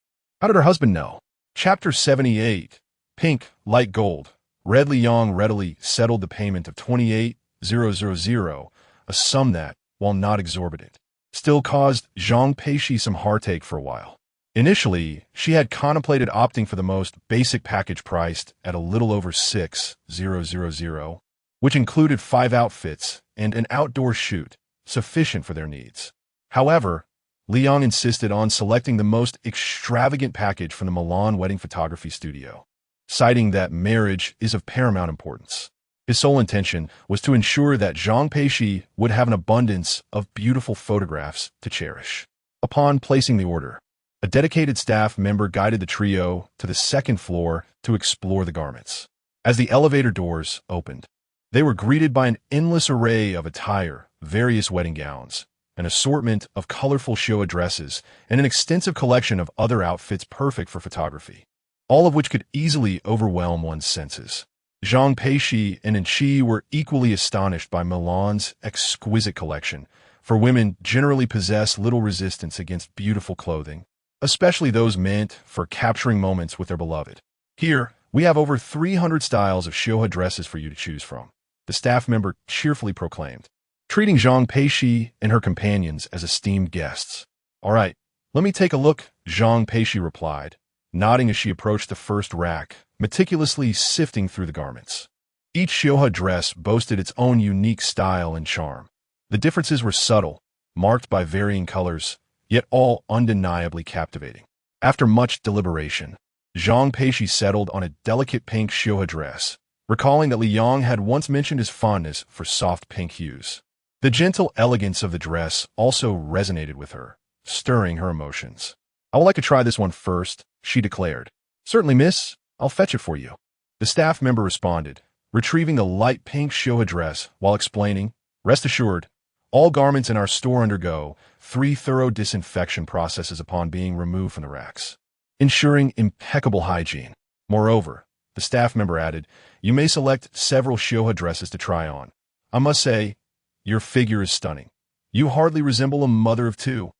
How did her husband know? Chapter 78. Pink, light gold. Red. Liang readily settled the payment of 28,000, a sum that, while not exorbitant, still caused Zhang Peixi some heartache for a while. Initially, she had contemplated opting for the most basic package priced at a little over 6,000, which included 5 outfits and an outdoor shoot, sufficient for their needs. However, Liang insisted on selecting the most extravagant package from the Milan wedding photography studio, citing that marriage is of paramount importance. His sole intention was to ensure that Zhang Peixi would have an abundance of beautiful photographs to cherish. Upon placing the order, a dedicated staff member guided the trio to the second floor to explore the garments. As the elevator doors opened, they were greeted by an endless array of attire, various wedding gowns, an assortment of colorful Showa dresses, and an extensive collection of other outfits perfect for photography, all of which could easily overwhelm one's senses. Zhang Peixi and Enqi were equally astonished by Milan's exquisite collection, for women generally possess little resistance against beautiful clothing, especially those meant for capturing moments with their beloved. Here, we have over 300 styles of Shoha dresses for you to choose from, the staff member cheerfully proclaimed, treating Zhang Peixi and her companions as esteemed guests. All right, let me take a look, Zhang Peixi replied, nodding as she approached the first rack, meticulously sifting through the garments. Each Shoha dress boasted its own unique style and charm. The differences were subtle, marked by varying colors, yet all undeniably captivating. After much deliberation, Zhang Peixi settled on a delicate pink Shoha dress, recalling that Liang had once mentioned his fondness for soft pink hues. The gentle elegance of the dress also resonated with her, stirring her emotions. I would like to try this one first, she declared. Certainly, miss. I'll fetch it for you. The staff member responded, retrieving the light pink Shoha dress while explaining, rest assured, all garments in our store undergo 3 thorough disinfection processes upon being removed from the racks, ensuring impeccable hygiene. Moreover, the staff member added, you may select several Shoha dresses to try on. I must say, your figure is stunning. You hardly resemble a mother of 2.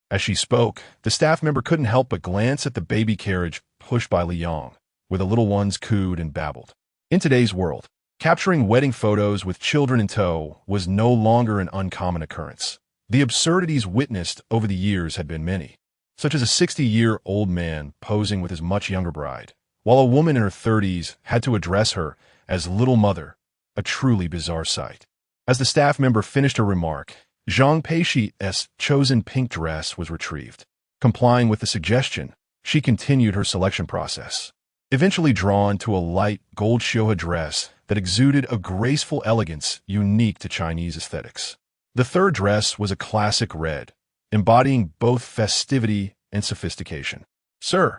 As she spoke, the staff member couldn't help but glance at the baby carriage pushed by Liang, where the little ones cooed and babbled. In today's world, capturing wedding photos with children in tow was no longer an uncommon occurrence. The absurdities witnessed over the years had been many, such as a 60-year-old man posing with his much younger bride, while a woman in her 30s had to address her as little mother, a truly bizarre sight. As the staff member finished her remark, Zhang Peixi's chosen pink dress was retrieved. Complying with the suggestion, she continued her selection process, eventually drawn to a light gold Shoha dress that exuded a graceful elegance unique to Chinese aesthetics. The third dress was a classic red, embodying both festivity and sophistication. Sir,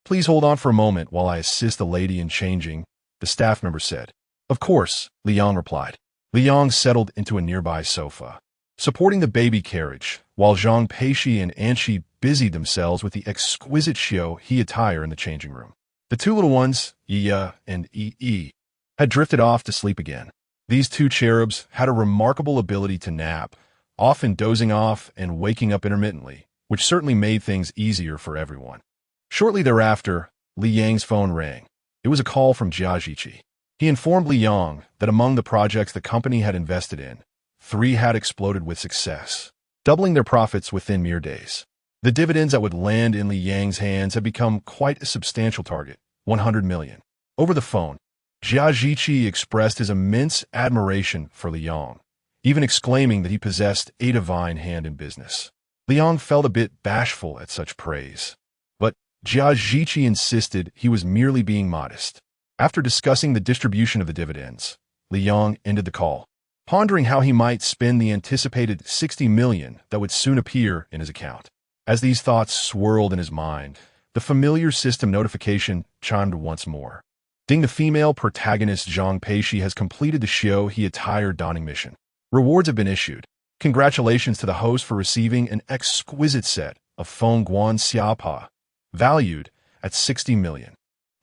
please hold on for a moment while I assist the lady in changing, the staff member said. Of course, Liang replied. Liang settled into a nearby sofa, supporting the baby carriage, while Zhang Peixi and Enqi busied themselves with the exquisite Shohi attire in the changing room. The two little ones, Yiya and Yi, had drifted off to sleep again. These two cherubs had a remarkable ability to nap, often dozing off and waking up intermittently, which certainly made things easier for everyone. Shortly thereafter, Li Yang's phone rang. It was a call from Jiajiqi. He informed Liang that among the projects the company had invested in, 3 had exploded with success, doubling their profits within mere days. The dividends that would land in Li Yang's hands had become quite a substantial target, 100 million. Over the phone, Jiajiqi expressed his immense admiration for Liang, even exclaiming that he possessed a divine hand in business. Liang felt a bit bashful at such praise. But Jia Zhiqi insisted he was merely being modest. After discussing the distribution of the dividends, Liang ended the call, pondering how he might spend the anticipated 60 million that would soon appear in his account. As these thoughts swirled in his mind, the familiar system notification chimed once more. Ding, the female protagonist Zhang Peixi has completed the show he attire donning mission. Rewards have been issued. Congratulations to the host for receiving an exquisite set of Feng Guan Xiapa, valued at 60 million.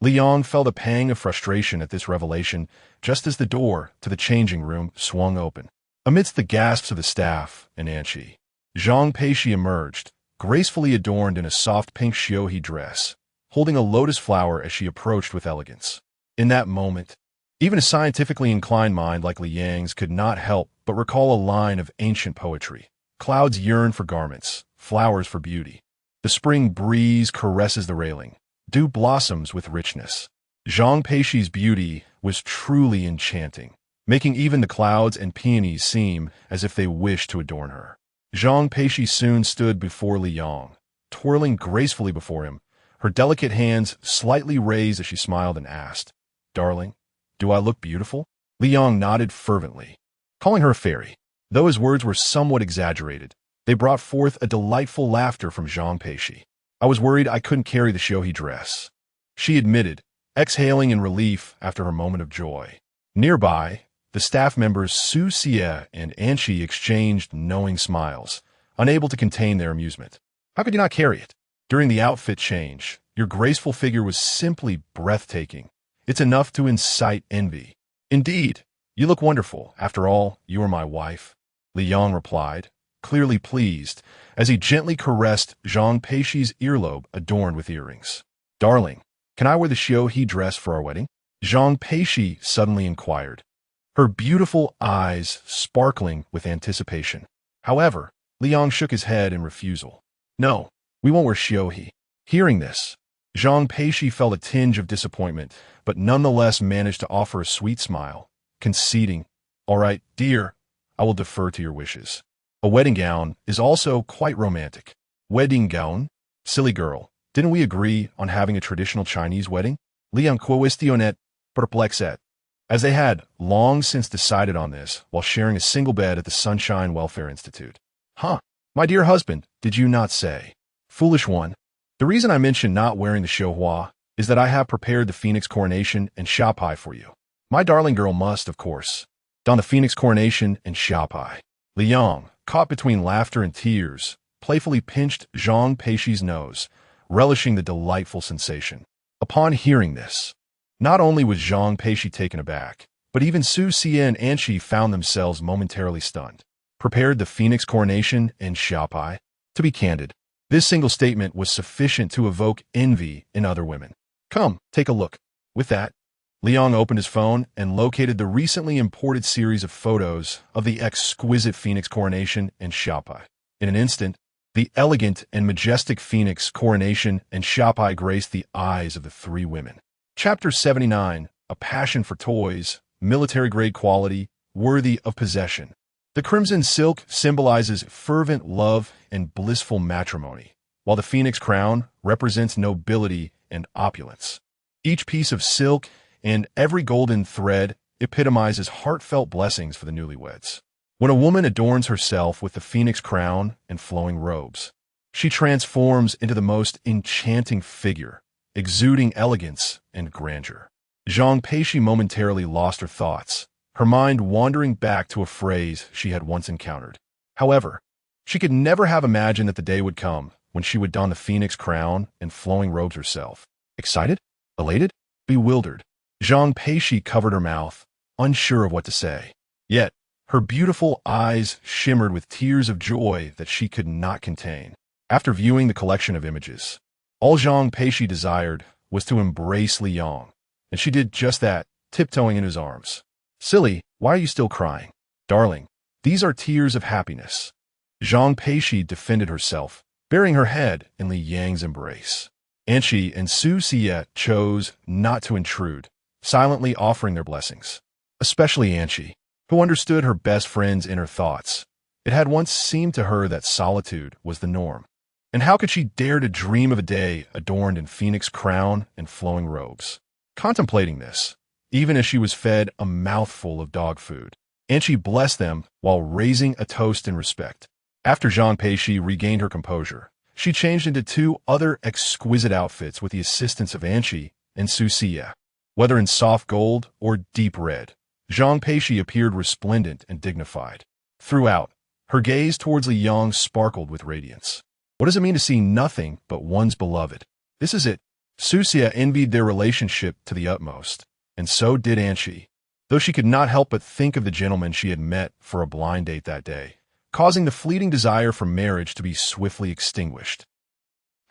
Liang felt a pang of frustration at this revelation just as the door to the changing room swung open. Amidst the gasps of the staff and Anqi, Zhang Peixi emerged, gracefully adorned in a soft pink xiaohe dress, holding a lotus flower as she approached with elegance. In that moment, even a scientifically inclined mind like Liang's could not help but recall a line of ancient poetry. Clouds yearn for garments, flowers for beauty. The spring breeze caresses the railing. Dew blossoms with richness. Zhang Peixi's beauty was truly enchanting, making even the clouds and peonies seem as if they wished to adorn her. Zhang Peixi soon stood before Liang, twirling gracefully before him, her delicate hands slightly raised as she smiled and asked, "Darling, do I look beautiful?" Liang nodded fervently, calling her a fairy. Though his words were somewhat exaggerated, they brought forth a delightful laughter from Zhang Peixi. "I was worried I couldn't carry the xiaohe dress," she admitted, exhaling in relief after her moment of joy. Nearby, the staff members Su Xie and Anqi exchanged knowing smiles, unable to contain their amusement. "How could you not carry it?" During the outfit change, your graceful figure was simply breathtaking. It's enough to incite envy. "Indeed, you look wonderful. After all, you are my wife," Liang replied, clearly pleased, as he gently caressed Zhang Peixi's earlobe adorned with earrings. "Darling, can I wear the xiaohe dress for our wedding?" Zhang Peixi suddenly inquired, her beautiful eyes sparkling with anticipation. However, Liang shook his head in refusal. "No, we won't wear xiaohe." Hearing this, Zhang Peixi felt a tinge of disappointment, but nonetheless managed to offer a sweet smile, conceding, "All right, dear, I will defer to your wishes." A wedding gown is also quite romantic. Wedding gown? Silly girl, didn't we agree on having a traditional Chinese wedding? Liang cuestionet perplexet. As they had long since decided on this while sharing a single bed at the Sunshine Welfare Institute. "Huh, my dear husband, did you not say?" "Foolish one. The reason I mentioned not wearing the xiaohua is that I have prepared the phoenix coronation and xiapai for you. My darling girl must, of course, don the phoenix coronation and xiapai." Liang, caught between laughter and tears, playfully pinched Zhang Peixi's nose, relishing the delightful sensation. Upon hearing this, not only was Zhang Peixi taken aback, but even Su Xie and Anqi found themselves momentarily stunned. Prepared the phoenix coronation and xiapai? To be candid, this single statement was sufficient to evoke envy in other women. "Come, take a look." With that, Liang opened his phone and located the recently imported series of photos of the exquisite phoenix coronation and xiapai. In an instant, the elegant and majestic phoenix coronation and xiapai graced the eyes of the three women. Chapter 79, A Passion for Toys, Military-Grade Quality, Worthy of Possession. The crimson silk symbolizes fervent love and blissful matrimony, while the phoenix crown represents nobility and opulence. Each piece of silk and every golden thread epitomizes heartfelt blessings for the newlyweds. When a woman adorns herself with the phoenix crown and flowing robes, she transforms into the most enchanting figure, exuding elegance and grandeur. Zhang Peixi momentarily lost her thoughts, her mind wandering back to a phrase she had once encountered. However, she could never have imagined that the day would come when she would don the phoenix crown and flowing robes herself. Excited? Elated? Bewildered? Zhang Peixi covered her mouth, unsure of what to say. Yet, her beautiful eyes shimmered with tears of joy that she could not contain. After viewing the collection of images, all Zhang Peixi desired was to embrace Liang, and she did just that, tiptoeing in his arms. "Silly, why are you still crying?" "Darling, these are tears of happiness." Zhang Peixi defended herself, burying her head in Li Yang's embrace. Anqi and Su Xie chose not to intrude, silently offering their blessings. Especially Anqi. who understood her best friend's inner thoughts. It had once seemed to her that solitude was the norm. And how could she dare to dream of a day adorned in phoenix crown and flowing robes? Contemplating this, even as she was fed a mouthful of dog food, and she blessed them while raising a toast in respect. After Zhang Peixi regained her composure, she changed into two other exquisite outfits with the assistance of Anchi and Susia. Whether in soft gold or deep red, Zhang Peixi appeared resplendent and dignified. Throughout, her gaze towards Li Yang sparkled with radiance. What does it mean to see nothing but one's beloved? This is it. Susia envied their relationship to the utmost, and so did Anchi, though she could not help but think of the gentleman she had met for a blind date that day, causing the fleeting desire for marriage to be swiftly extinguished.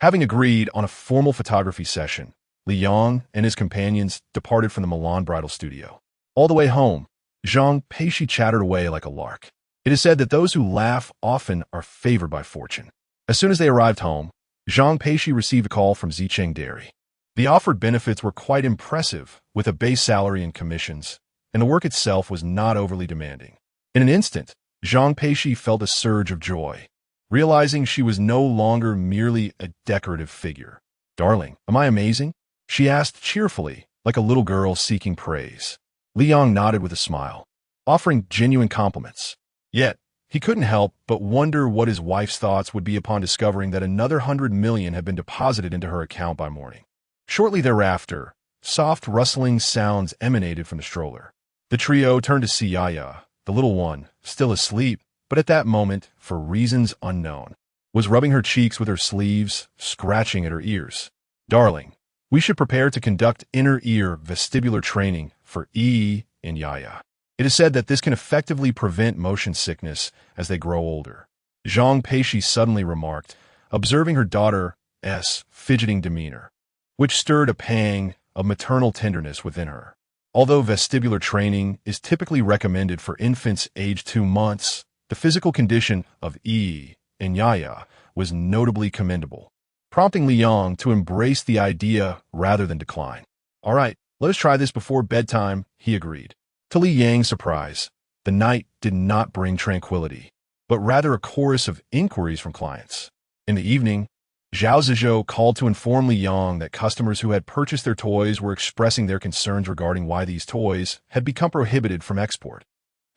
Having agreed on a formal photography session, Li Yang and his companions departed from the Milan bridal studio. All the way home, Zhang Peixi chattered away like a lark. It is said that those who laugh often are favored by fortune. As soon as they arrived home, Zhang Peixi received a call from Zicheng Dairy. The offered benefits were quite impressive, with a base salary and commissions, and the work itself was not overly demanding. In an instant, Zhang Peixi felt a surge of joy, realizing she was no longer merely a decorative figure. "Darling, am I amazing?" she asked cheerfully, like a little girl seeking praise. Li Yang nodded with a smile, offering genuine compliments. Yet, he couldn't help but wonder what his wife's thoughts would be upon discovering that another 100 million had been deposited into her account by morning. Shortly thereafter, soft rustling sounds emanated from the stroller. The trio turned to see Yaya, the little one, still asleep, but at that moment, for reasons unknown, was rubbing her cheeks with her sleeves, scratching at her ears. "Darling, we should prepare to conduct inner ear vestibular training for Yi and Yaya. It is said that this can effectively prevent motion sickness as they grow older," Zhang Peixi suddenly remarked, observing her daughter's fidgeting demeanor, which stirred a pang of maternal tenderness within her. Although vestibular training is typically recommended for infants aged 2 months, the physical condition of Yi and Yaya was notably commendable, prompting Li Yang to embrace the idea rather than decline. "All right, let us try this before bedtime," he agreed. To Li Yang's surprise, the night did not bring tranquility, but rather a chorus of inquiries from clients. In the evening, Zhao Zizhou called to inform Li Yang that customers who had purchased their toys were expressing their concerns regarding why these toys had become prohibited from export.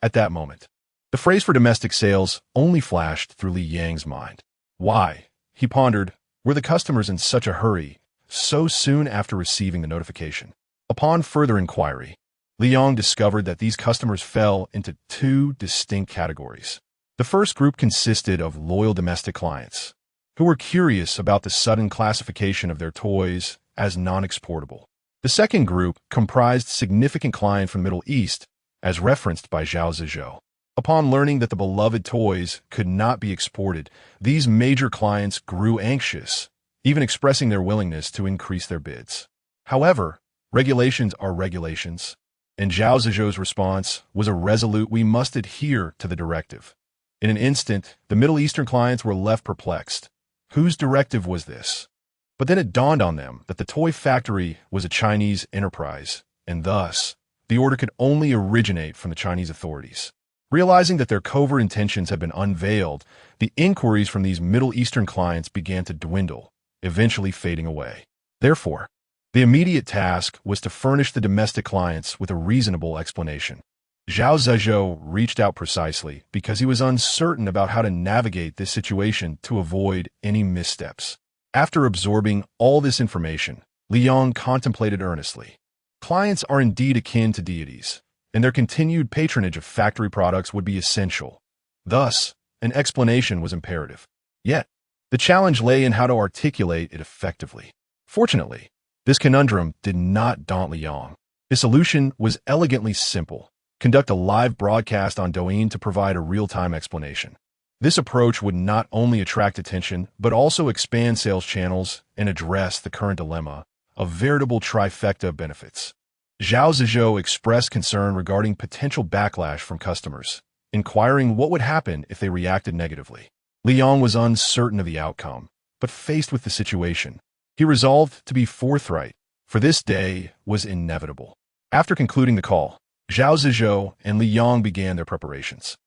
At that moment, the phrase for domestic sales only flashed through Li Yang's mind. Why, he pondered, were the customers in such a hurry so soon after receiving the notification? Upon further inquiry, Li Yang discovered that these customers fell into 2 distinct categories. The first group consisted of loyal domestic clients, who were curious about the sudden classification of their toys as non-exportable. The second group comprised significant clients from the Middle East, as referenced by Zhao Zizhou. Upon learning that the beloved toys could not be exported, these major clients grew anxious, even expressing their willingness to increase their bids. However, regulations are regulations, and Zhao Zizhou's response was a resolute "we must adhere to the directive." In an instant, the Middle Eastern clients were left perplexed. Whose directive was this? But then it dawned on them that the toy factory was a Chinese enterprise, and thus, the order could only originate from the Chinese authorities. Realizing that their covert intentions had been unveiled, the inquiries from these Middle Eastern clients began to dwindle, eventually fading away. Therefore, the immediate task was to furnish the domestic clients with a reasonable explanation. Zhao Zizhou reached out precisely because he was uncertain about how to navigate this situation to avoid any missteps. After absorbing all this information, Li Yang contemplated earnestly. Clients are indeed akin to deities, and their continued patronage of factory products would be essential. Thus, an explanation was imperative. Yet, the challenge lay in how to articulate it effectively. Fortunately, this conundrum did not daunt Li Yang. His solution was elegantly simple: conduct a live broadcast on Douyin to provide a real-time explanation. This approach would not only attract attention, but also expand sales channels and address the current dilemma, a veritable trifecta of benefits. Zhao Zizhou expressed concern regarding potential backlash from customers, inquiring what would happen if they reacted negatively. Li Yang was uncertain of the outcome, but faced with the situation, he resolved to be forthright, for this day was inevitable. After concluding the call, Zhao Zizhou and Li Yong began their preparations.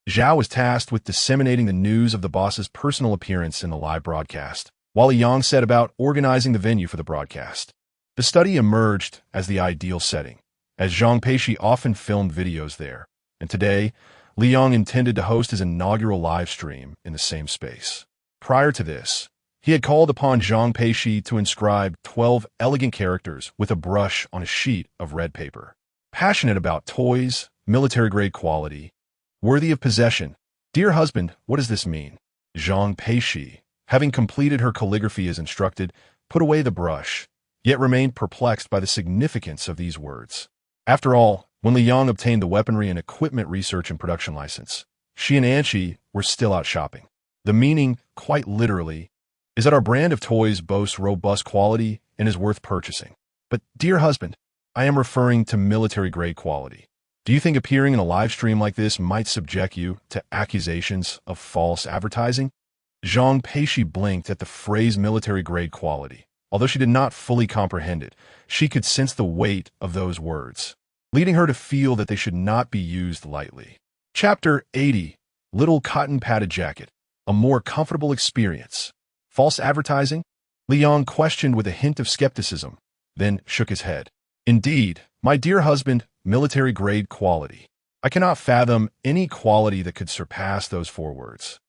Zhao was tasked with disseminating the news of the boss's personal appearance in the live broadcast, while Li Yong set about organizing the venue for the broadcast. The study emerged as the ideal setting, as Zhang Peixi often filmed videos there, and today, Li Yong intended to host his inaugural live stream in the same space. Prior to this, he had called upon Zhang Peixi to inscribe 12 elegant characters with a brush on a sheet of red paper. Passionate about toys, military-grade quality, worthy of possession. Dear husband, what does this mean? Zhang Peixi, having completed her calligraphy as instructed, put away the brush, yet remained perplexed by the significance of these words. After all, when Li Yong obtained the weaponry and equipment research and production license, she and Anqi were still out shopping. The meaning, quite literally, is that our brand of toys boasts robust quality and is worth purchasing. But, dear husband, I am referring to military-grade quality. Do you think appearing in a live stream like this might subject you to accusations of false advertising? Zhang Peixi blinked at the phrase military-grade quality. Although she did not fully comprehend it, she could sense the weight of those words, leading her to feel that they should not be used lightly. Chapter 80. Little Cotton-Padded Jacket. A more comfortable experience. False advertising? Li Yong questioned with a hint of skepticism, then shook his head. Indeed, my dear husband, military-grade quality. I cannot fathom any quality that could surpass those 4 words.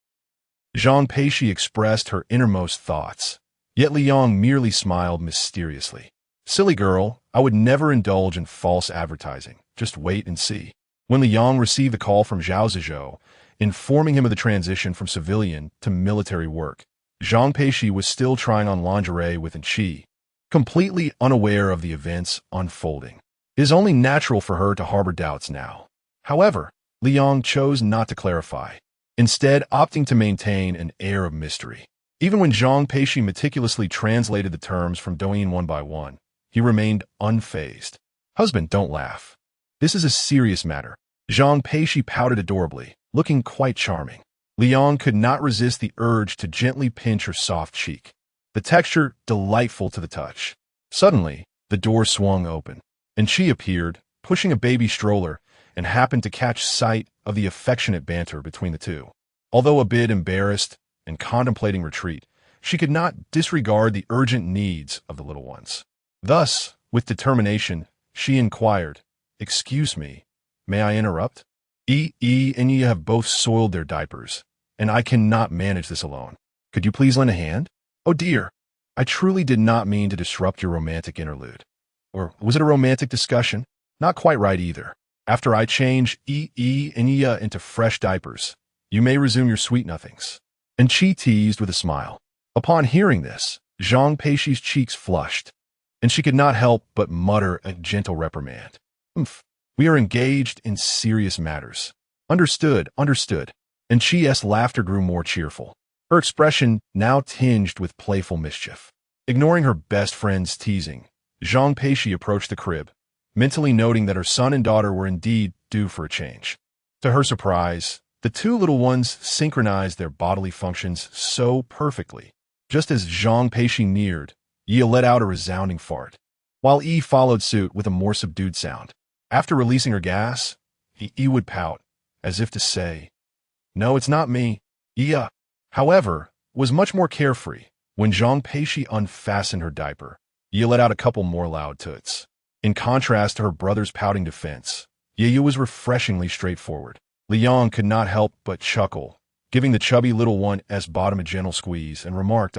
Zhang Peixi expressed her innermost thoughts, yet Li Yong merely smiled mysteriously. Silly girl, I would never indulge in false advertising. Just wait and see. When Li Yong received the call from Zhao Zizhou, informing him of the transition from civilian to military work, Zhang Peixi was still trying on lingerie with Anqi, completely unaware of the events unfolding. It is only natural for her to harbor doubts now. However, Li Yong chose not to clarify, instead opting to maintain an air of mystery. Even when Zhang Peixi meticulously translated the terms from Douyin one by one, he remained unfazed. Husband, don't laugh. This is a serious matter. Zhang Peixi pouted adorably, looking quite charming. Li Yong could not resist the urge to gently pinch her soft cheek, the texture delightful to the touch. Suddenly, the door swung open, and she appeared, pushing a baby stroller, and happened to catch sight of the affectionate banter between the two. Although a bit embarrassed and contemplating retreat, she could not disregard the urgent needs of the little ones. Thus, with determination, she inquired, "Excuse me, may I interrupt? And you have both soiled their diapers, and I cannot manage this alone. Could you please lend a hand? Oh dear, I truly did not mean to disrupt your romantic interlude. Or was it a romantic discussion? Not quite right either. After I change and into fresh diapers, you may resume your sweet nothings." And she teased with a smile. Upon hearing this, Zhang Peixi's cheeks flushed, and she could not help but mutter a gentle reprimand. We are engaged in serious matters. Understood. And Chi's laughter grew more cheerful, her expression now tinged with playful mischief. Ignoring her best friend's teasing, Zhang Peixi approached the crib, mentally noting that her son and daughter were indeed due for a change. To her surprise, the 2 little ones synchronized their bodily functions so perfectly. Just as Zhang Peixi neared, Yi let out a resounding fart, while Yi followed suit with a more subdued sound. After releasing her gas, Yi would pout, as if to say, "No, it's not me." Yi, however, was much more carefree. When Zhang Peixi unfastened her diaper, Yi let out a couple more loud toots. In contrast to her brother's pouting defense, Yi was refreshingly straightforward. Li Yong could not help but chuckle, giving the chubby little one bottom a gentle squeeze, and remarked,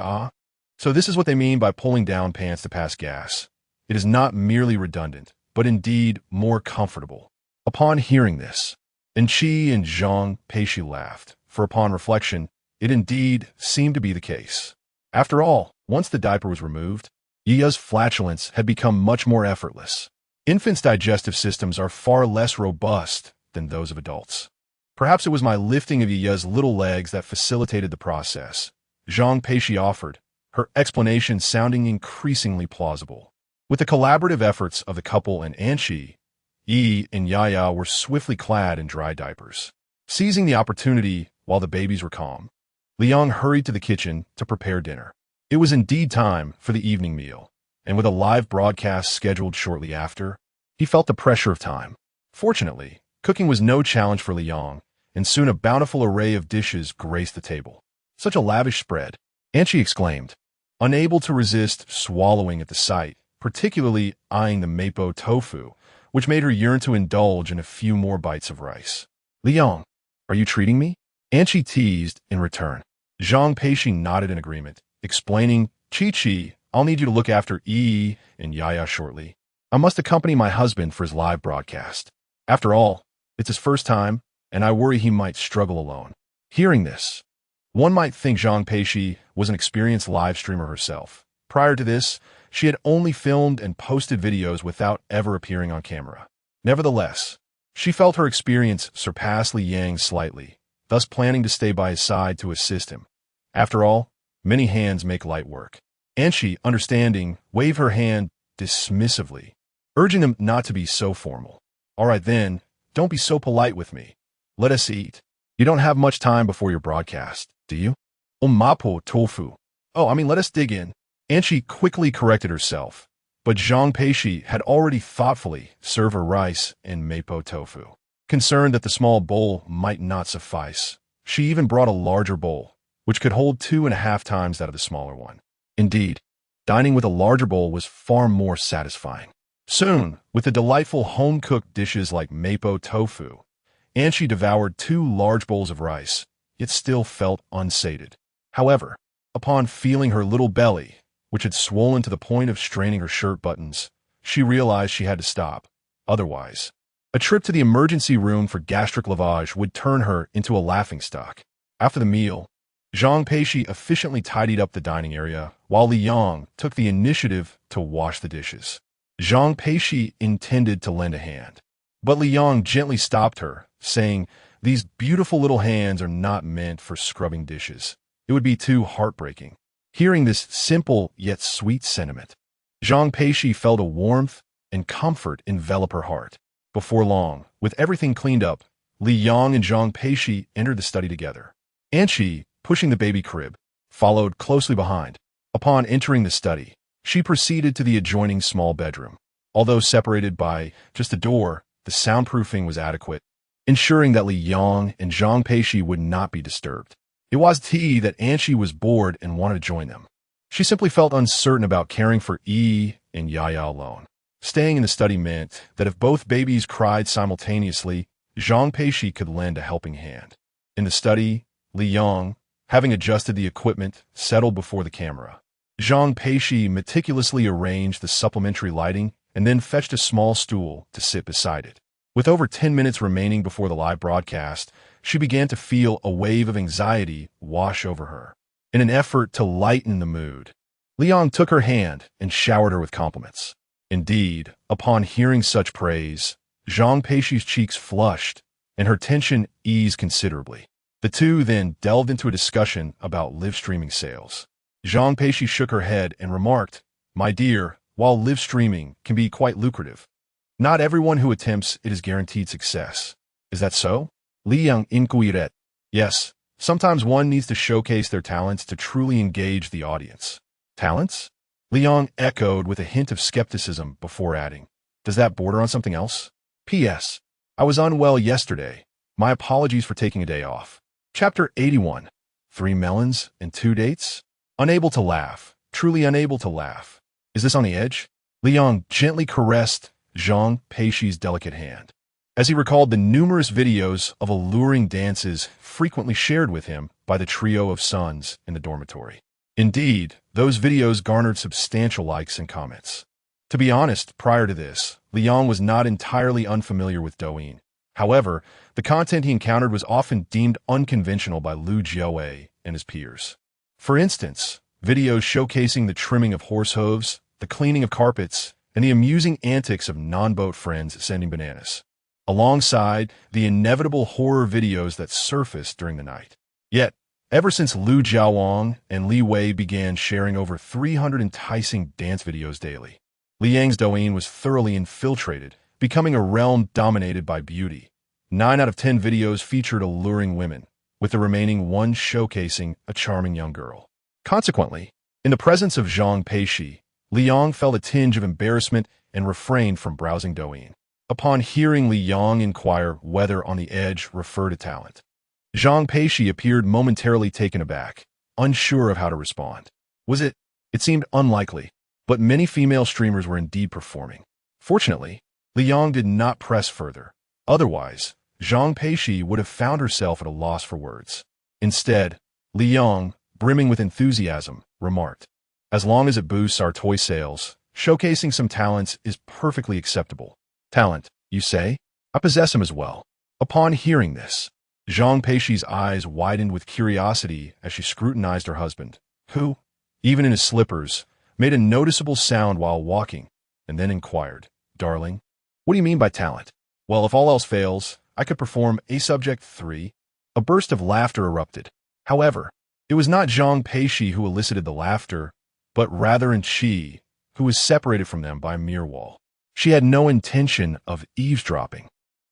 So this is what they mean by pulling down pants to pass gas. It is not merely redundant, but indeed more comfortable. Upon hearing this, Anqi and Zhang Peixi laughed, for upon reflection, it indeed seemed to be the case. After all, once the diaper was removed, Yi's flatulence had become much more effortless. Infants' digestive systems are far less robust than those of adults. Perhaps it was my lifting of Yi's little legs that facilitated the process, Zhang Peixi offered, her explanation sounding increasingly plausible. With the collaborative efforts of the couple and Anqi, Yi and Yaya were swiftly clad in dry diapers. Seizing the opportunity while the babies were calm, Li Yong hurried to the kitchen to prepare dinner. It was indeed time for the evening meal, and with a live broadcast scheduled shortly after, he felt the pressure of time. Fortunately, cooking was no challenge for Liang, and soon a bountiful array of dishes graced the table. Such a lavish spread, and she exclaimed, unable to resist swallowing at the sight, particularly eyeing the mapo tofu, which made her yearn to indulge in a few more bites of rice. Liang, are you treating me? And she teased in return. Zhang Peixi nodded in agreement, explaining, Chi-Chi, I'll need you to look after Yi and Yaya shortly. I must accompany my husband for his live broadcast. After all, it's his first time, and I worry he might struggle alone. Hearing this, one might think Zhang Peixi was an experienced live streamer herself. Prior to this, she had only filmed and posted videos without ever appearing on camera. Nevertheless, she felt her experience surpassed Li Yang slightly, thus planning to stay by his side to assist him. After all, many hands make light work. And she, understanding, waved her hand dismissively, urging him not to be so formal. All right then, don't be so polite with me. Let us eat. You don't have much time before your broadcast, do you? Mapo tofu. Let us dig in. And she quickly corrected herself, but Zhang Peixi had already thoughtfully served her rice and mapo tofu. Concerned that the small bowl might not suffice, she even brought a larger bowl, which could hold 2.5 times that of the smaller one. Indeed, dining with a larger bowl was far more satisfying. Soon, with the delightful home-cooked dishes like mapo tofu, and she devoured 2 large bowls of rice, yet still felt unsated. However, upon feeling her little belly, which had swollen to the point of straining her shirt buttons, she realized she had to stop. Otherwise, a trip to the emergency room for gastric lavage would turn her into a laughingstock. After the meal, Zhang Peixi efficiently tidied up the dining area, while Liang took the initiative to wash the dishes. Zhang Peixi intended to lend a hand, but Liang gently stopped her, saying, "These beautiful little hands are not meant for scrubbing dishes. It would be too heartbreaking." Hearing this simple yet sweet sentiment, Zhang Peixi felt a warmth and comfort envelop her heart. Before long, with everything cleaned up, Liang and Zhang Peixi entered the study together. And she, pushing the baby crib, followed closely behind. Upon entering the study, she proceeded to the adjoining small bedroom. Although separated by just a door, the soundproofing was adequate, ensuring that Liang and Zhang Peixi would not be disturbed. It was that Anshi was bored and wanted to join them. She simply felt uncertain about caring for Yi and Yaya alone. Staying in the study meant that if both babies cried simultaneously, Zhang Peixi could lend a helping hand. In the study, Liang, having adjusted the equipment, settled before the camera. Zhang Peixi meticulously arranged the supplementary lighting and then fetched a small stool to sit beside it. With over 10 minutes remaining before the live broadcast, she began to feel a wave of anxiety wash over her. In an effort to lighten the mood, Liang took her hand and showered her with compliments. Indeed, upon hearing such praise, Zhang Peixi's cheeks flushed and her tension eased considerably. The two then delved into a discussion about live streaming sales. Zhang Peixi shook her head and remarked, "My dear, while live streaming can be quite lucrative, not everyone who attempts it is guaranteed success. Is that so?" Liang inquired. "Yes, sometimes one needs to showcase their talents to truly engage the audience." "Talents?" Liang echoed with a hint of skepticism before adding, "Does that border on something else? P.S. I was unwell yesterday. My apologies for taking a day off." Chapter 81. 3 melons and 2 dates? Unable to laugh. Truly unable to laugh. Is this on the edge? Liang gently caressed Zhang Peixi's delicate hand, as he recalled the numerous videos of alluring dances frequently shared with him by the trio of sons in the dormitory. Indeed, those videos garnered substantial likes and comments. To be honest, prior to this, Liang was not entirely unfamiliar with Douyin. However, the content he encountered was often deemed unconventional by Lu Jiawei and his peers. For instance, videos showcasing the trimming of horse hooves, the cleaning of carpets, and the amusing antics of non-boat friends sending bananas, alongside the inevitable horror videos that surfaced during the night. Yet, ever since Lu Jiawang and Li Wei began sharing over 300 enticing dance videos daily, Liang's Douyin was thoroughly infiltrated, becoming a realm dominated by beauty. 9 out of 10 videos featured alluring women, with the remaining one showcasing a charming young girl. Consequently, in the presence of Zhang Peixi, Liang felt a tinge of embarrassment and refrained from browsing Douyin. Upon hearing Li Yang inquire whether on the edge refer to talent, Zhang Peixi appeared momentarily taken aback, unsure of how to respond. Was it? It seemed unlikely, but many female streamers were indeed performing. Fortunately, Li Yang did not press further. Otherwise, Zhang Peixi would have found herself at a loss for words. Instead, Li Yang, brimming with enthusiasm, remarked, "As long as it boosts our toy sales, showcasing some talents is perfectly acceptable." "Talent, you say? I possess him as well." Upon hearing this, Zhang Peixi's eyes widened with curiosity as she scrutinized her husband, who, even in his slippers, made a noticeable sound while walking, and then inquired, "Darling, what do you mean by talent?" "Well, if all else fails, I could perform a subject 3. A burst of laughter erupted. However, it was not Zhang Peixi who elicited the laughter, but rather Chi, who was separated from them by a mere wall. She had no intention of eavesdropping.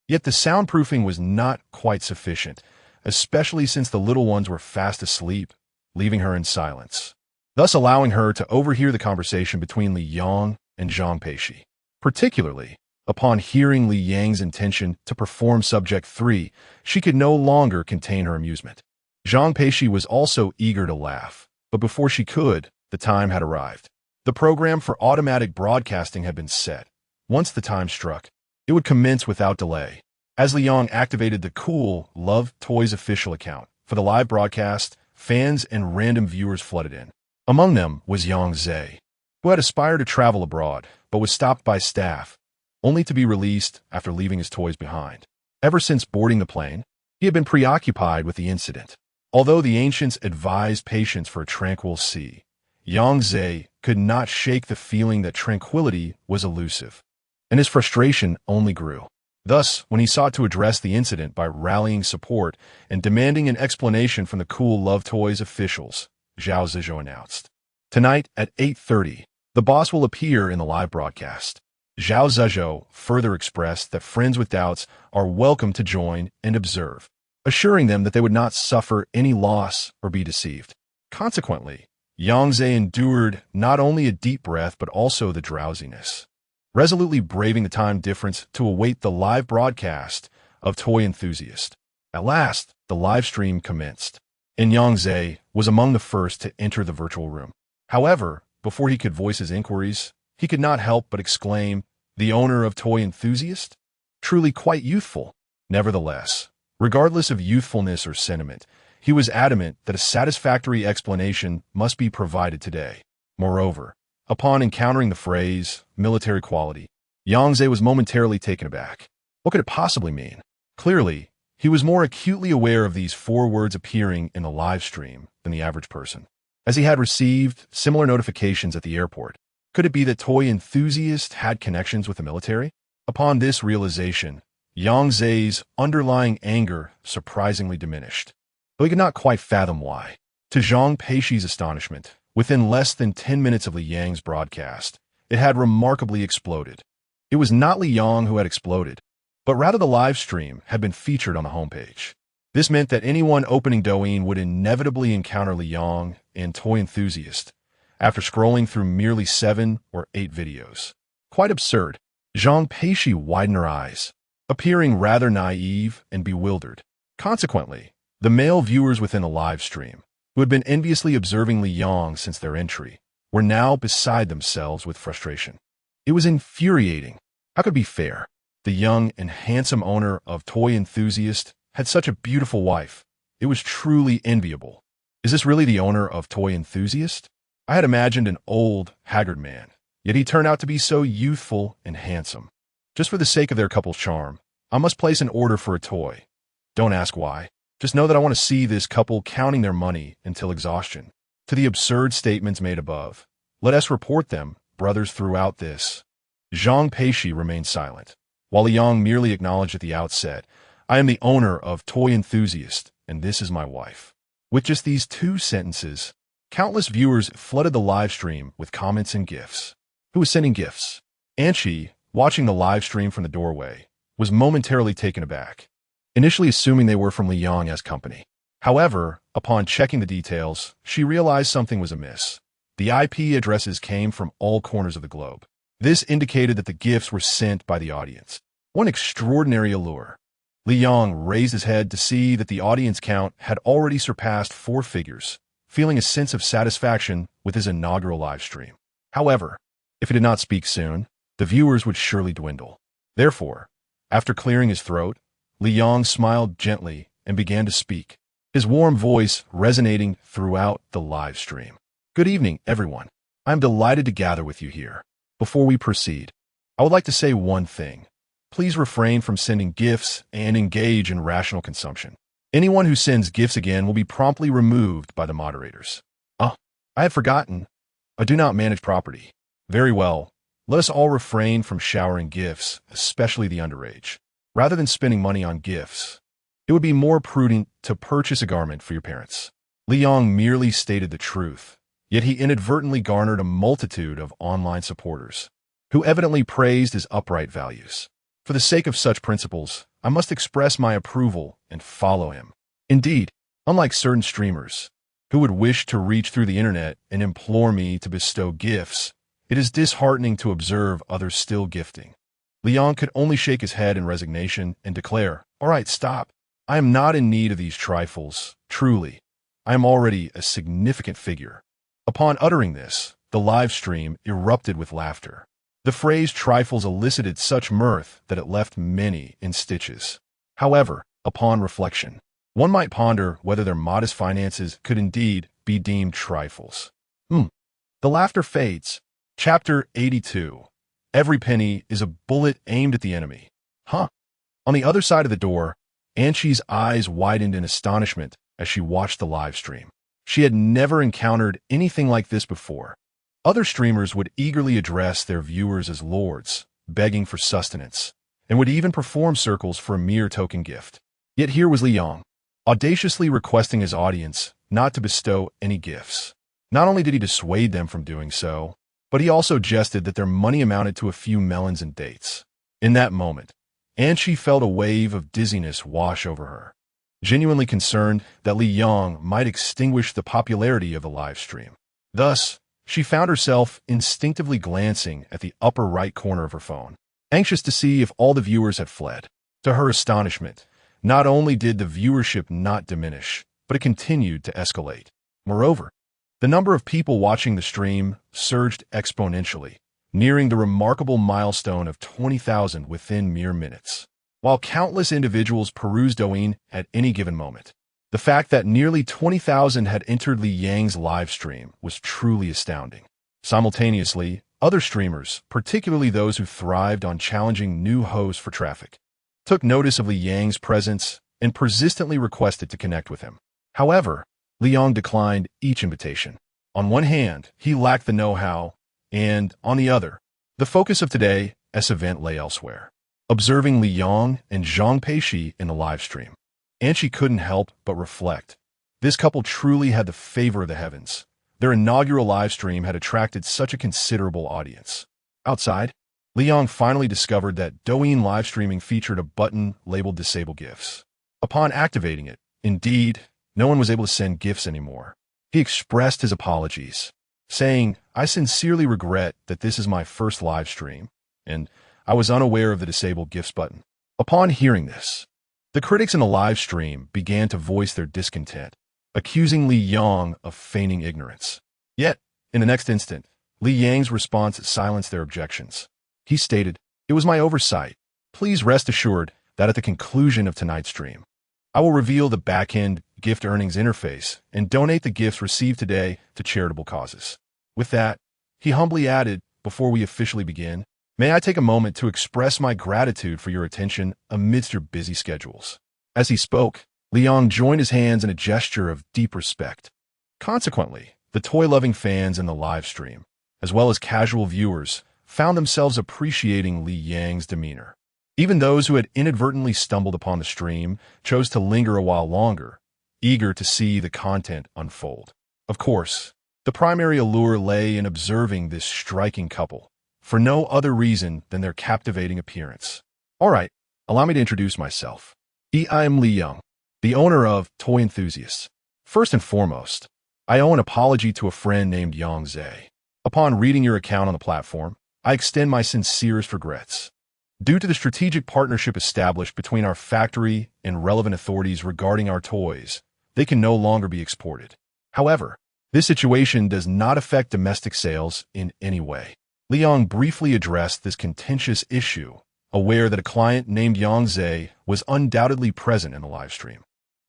Yet the soundproofing was not quite sufficient, especially since the little ones were fast asleep, leaving her in silence, thus allowing her to overhear the conversation between Li Yang and Zhang Peixi. Particularly, upon hearing Li Yang's intention to perform Subject 3, she could no longer contain her amusement. Zhang Peixi was also eager to laugh, but before she could, the time had arrived. The program for automatic broadcasting had been set. Once the time struck, it would commence without delay. As Li Yang activated the Cool Love Toys official account for the live broadcast, fans and random viewers flooded in. Among them was Yang Zhe, who had aspired to travel abroad, but was stopped by staff, only to be released after leaving his toys behind. Ever since boarding the plane, he had been preoccupied with the incident. Although the ancients advised patience for a tranquil sea, Yang Zhe could not shake the feeling that tranquility was elusive, and his frustration only grew. Thus, when he sought to address the incident by rallying support and demanding an explanation from the Cool Love Toys officials, Zhao Zizhou announced, "Tonight at 8:30, the boss will appear in the live broadcast." Zhao Zizhou further expressed that friends with doubts are welcome to join and observe, assuring them that they would not suffer any loss or be deceived. Consequently, Yang Zhe endured not only a deep breath but also the drowsiness, resolutely braving the time difference to await the live broadcast of Toy Enthusiast. At last, the live stream commenced, and Yang Zhe was among the first to enter the virtual room. However, before he could voice his inquiries, he could not help but exclaim, "The owner of Toy Enthusiast? Truly quite youthful." Nevertheless, regardless of youthfulness or sentiment, he was adamant that a satisfactory explanation must be provided today. Moreover, upon encountering the phrase, military quality, Yang Zhe was momentarily taken aback. What could it possibly mean? Clearly, he was more acutely aware of these 4 words appearing in the live stream than the average person, as he had received similar notifications at the airport. Could it be that Toy Enthusiast had connections with the military? Upon this realization, Yang Zhe's underlying anger surprisingly diminished, though he could not quite fathom why. To Zhang Peixi's astonishment, within less than 10 minutes of Li Yang's broadcast, it had remarkably exploded. It was not Li Yang who had exploded, but rather the live stream had been featured on the homepage. This meant that anyone opening Douyin would inevitably encounter Li Yang and Toy Enthusiast after scrolling through merely 7 or 8 videos. Quite absurd. Zhang Peixi widened her eyes, appearing rather naive and bewildered. Consequently, the male viewers within the live stream, who had been enviously observing Li Yang since their entry, were now beside themselves with frustration. It was infuriating. How could it be fair? The young and handsome owner of Toy Enthusiast had such a beautiful wife. It was truly enviable. Is this really the owner of Toy Enthusiast? I had imagined an old, haggard man, yet he turned out to be so youthful and handsome. Just for the sake of their couple's charm, I must place an order for a toy. Don't ask why. Just know that I want to see this couple counting their money until exhaustion. To the absurd statements made above, let us report them, brothers, throughout this. Zhang Peixi remained silent, while Li Yang merely acknowledged at the outset, I am the owner of Toy Enthusiast, and this is my wife. With just these 2 sentences, countless viewers flooded the live stream with comments and gifts. Who was sending gifts? Anchi, watching the live stream from the doorway, was momentarily taken aback, initially assuming they were from Li Yang as company. However, upon checking the details, she realized something was amiss. The IP addresses came from all corners of the globe. This indicated that the gifts were sent by the audience. One extraordinary allure. Li Yang raised his head to see that the audience count had already surpassed 4 figures, feeling a sense of satisfaction with his inaugural live stream. However, if he did not speak soon, the viewers would surely dwindle. Therefore, after clearing his throat, Li Yang smiled gently and began to speak, his warm voice resonating throughout the live stream. Good evening, everyone. I am delighted to gather with you here. Before we proceed, I would like to say one thing. Please refrain from sending gifts and engage in rational consumption. Anyone who sends gifts again will be promptly removed by the moderators. I had forgotten. I do not manage property. Very well. Let us all refrain from showering gifts, especially the underage. Rather than spending money on gifts, it would be more prudent to purchase a garment for your parents. Li Yang merely stated the truth, yet he inadvertently garnered a multitude of online supporters, who evidently praised his upright values. For the sake of such principles, I must express my approval and follow him. Indeed, unlike certain streamers, who would wish to reach through the internet and implore me to bestow gifts, it is disheartening to observe others still gifting. Li Yang could only shake his head in resignation and declare, "All right, stop. I am not in need of these trifles. Truly, I am already a significant figure." Upon uttering this, the live stream erupted with laughter. The phrase trifles elicited such mirth that it left many in stitches. However, upon reflection, one might ponder whether their modest finances could indeed be deemed trifles. The laughter fades. Chapter 82. Every penny is a bullet aimed at the enemy. On the other side of the door, Anshi's eyes widened in astonishment as she watched the live stream. She had never encountered anything like this before. Other streamers would eagerly address their viewers as lords, begging for sustenance, and would even perform circles for a mere token gift. Yet here was Li Yang, audaciously requesting his audience not to bestow any gifts. Not only did he dissuade them from doing so, but he also jested that their money amounted to a few melons and dates. In that moment, Anshi felt a wave of dizziness wash over her, genuinely concerned that Li Yang might extinguish the popularity of the live stream. Thus, she found herself instinctively glancing at the upper right corner of her phone, anxious to see if all the viewers had fled. To her astonishment, not only did the viewership not diminish, but it continued to escalate. Moreover, the number of people watching the stream surged exponentially, nearing the remarkable milestone of 20,000 within mere minutes. While countless individuals perused Douyin at any given moment, the fact that nearly 20,000 had entered Li Yang's live stream was truly astounding. Simultaneously, other streamers, particularly those who thrived on challenging new hosts for traffic, took notice of Li Yang's presence and persistently requested to connect with him. However, Li Yang declined each invitation. On one hand, he lacked the know-how, and, on the other, the focus of today's event lay elsewhere. Observing Li Yang and Zhang Peixi in the live stream, Anshi couldn't help but reflect. This couple truly had the favor of the heavens. Their inaugural live stream had attracted such a considerable audience. Outside, Li Yang finally discovered that Douyin live streaming featured a button labeled Disable Gifts. Upon activating it, indeed, no one was able to send gifts anymore. He expressed his apologies, saying, "I sincerely regret that this is my first live stream, and I was unaware of the Disable Gifts button." Upon hearing this, the critics in the live stream began to voice their discontent, accusing Li Yang of feigning ignorance. Yet, in the next instant, Li Yang's response silenced their objections. He stated, "It was my oversight. Please rest assured that at the conclusion of tonight's stream, I will reveal the back-end gift earnings interface and donate the gifts received today to charitable causes." With that, he humbly added, "Before we officially begin, may I take a moment to express my gratitude for your attention amidst your busy schedules." As he spoke, Li Yang joined his hands in a gesture of deep respect. Consequently, the toy-loving fans in the live stream, as well as casual viewers, found themselves appreciating Li Yang's demeanor. Even those who had inadvertently stumbled upon the stream chose to linger a while longer, eager to see the content unfold. Of course, the primary allure lay in observing this striking couple, for no other reason than their captivating appearance. All right, allow me to introduce myself. I am Li Yang, the owner of Toy Enthusiasts. First and foremost, I owe an apology to a friend named Yang Zhe. Upon reading your account on the platform, I extend my sincerest regrets. Due to the strategic partnership established between our factory and relevant authorities regarding our toys, they can no longer be exported. However, this situation does not affect domestic sales in any way. Liang briefly addressed this contentious issue, aware that a client named Yang Zhe was undoubtedly present in the live stream.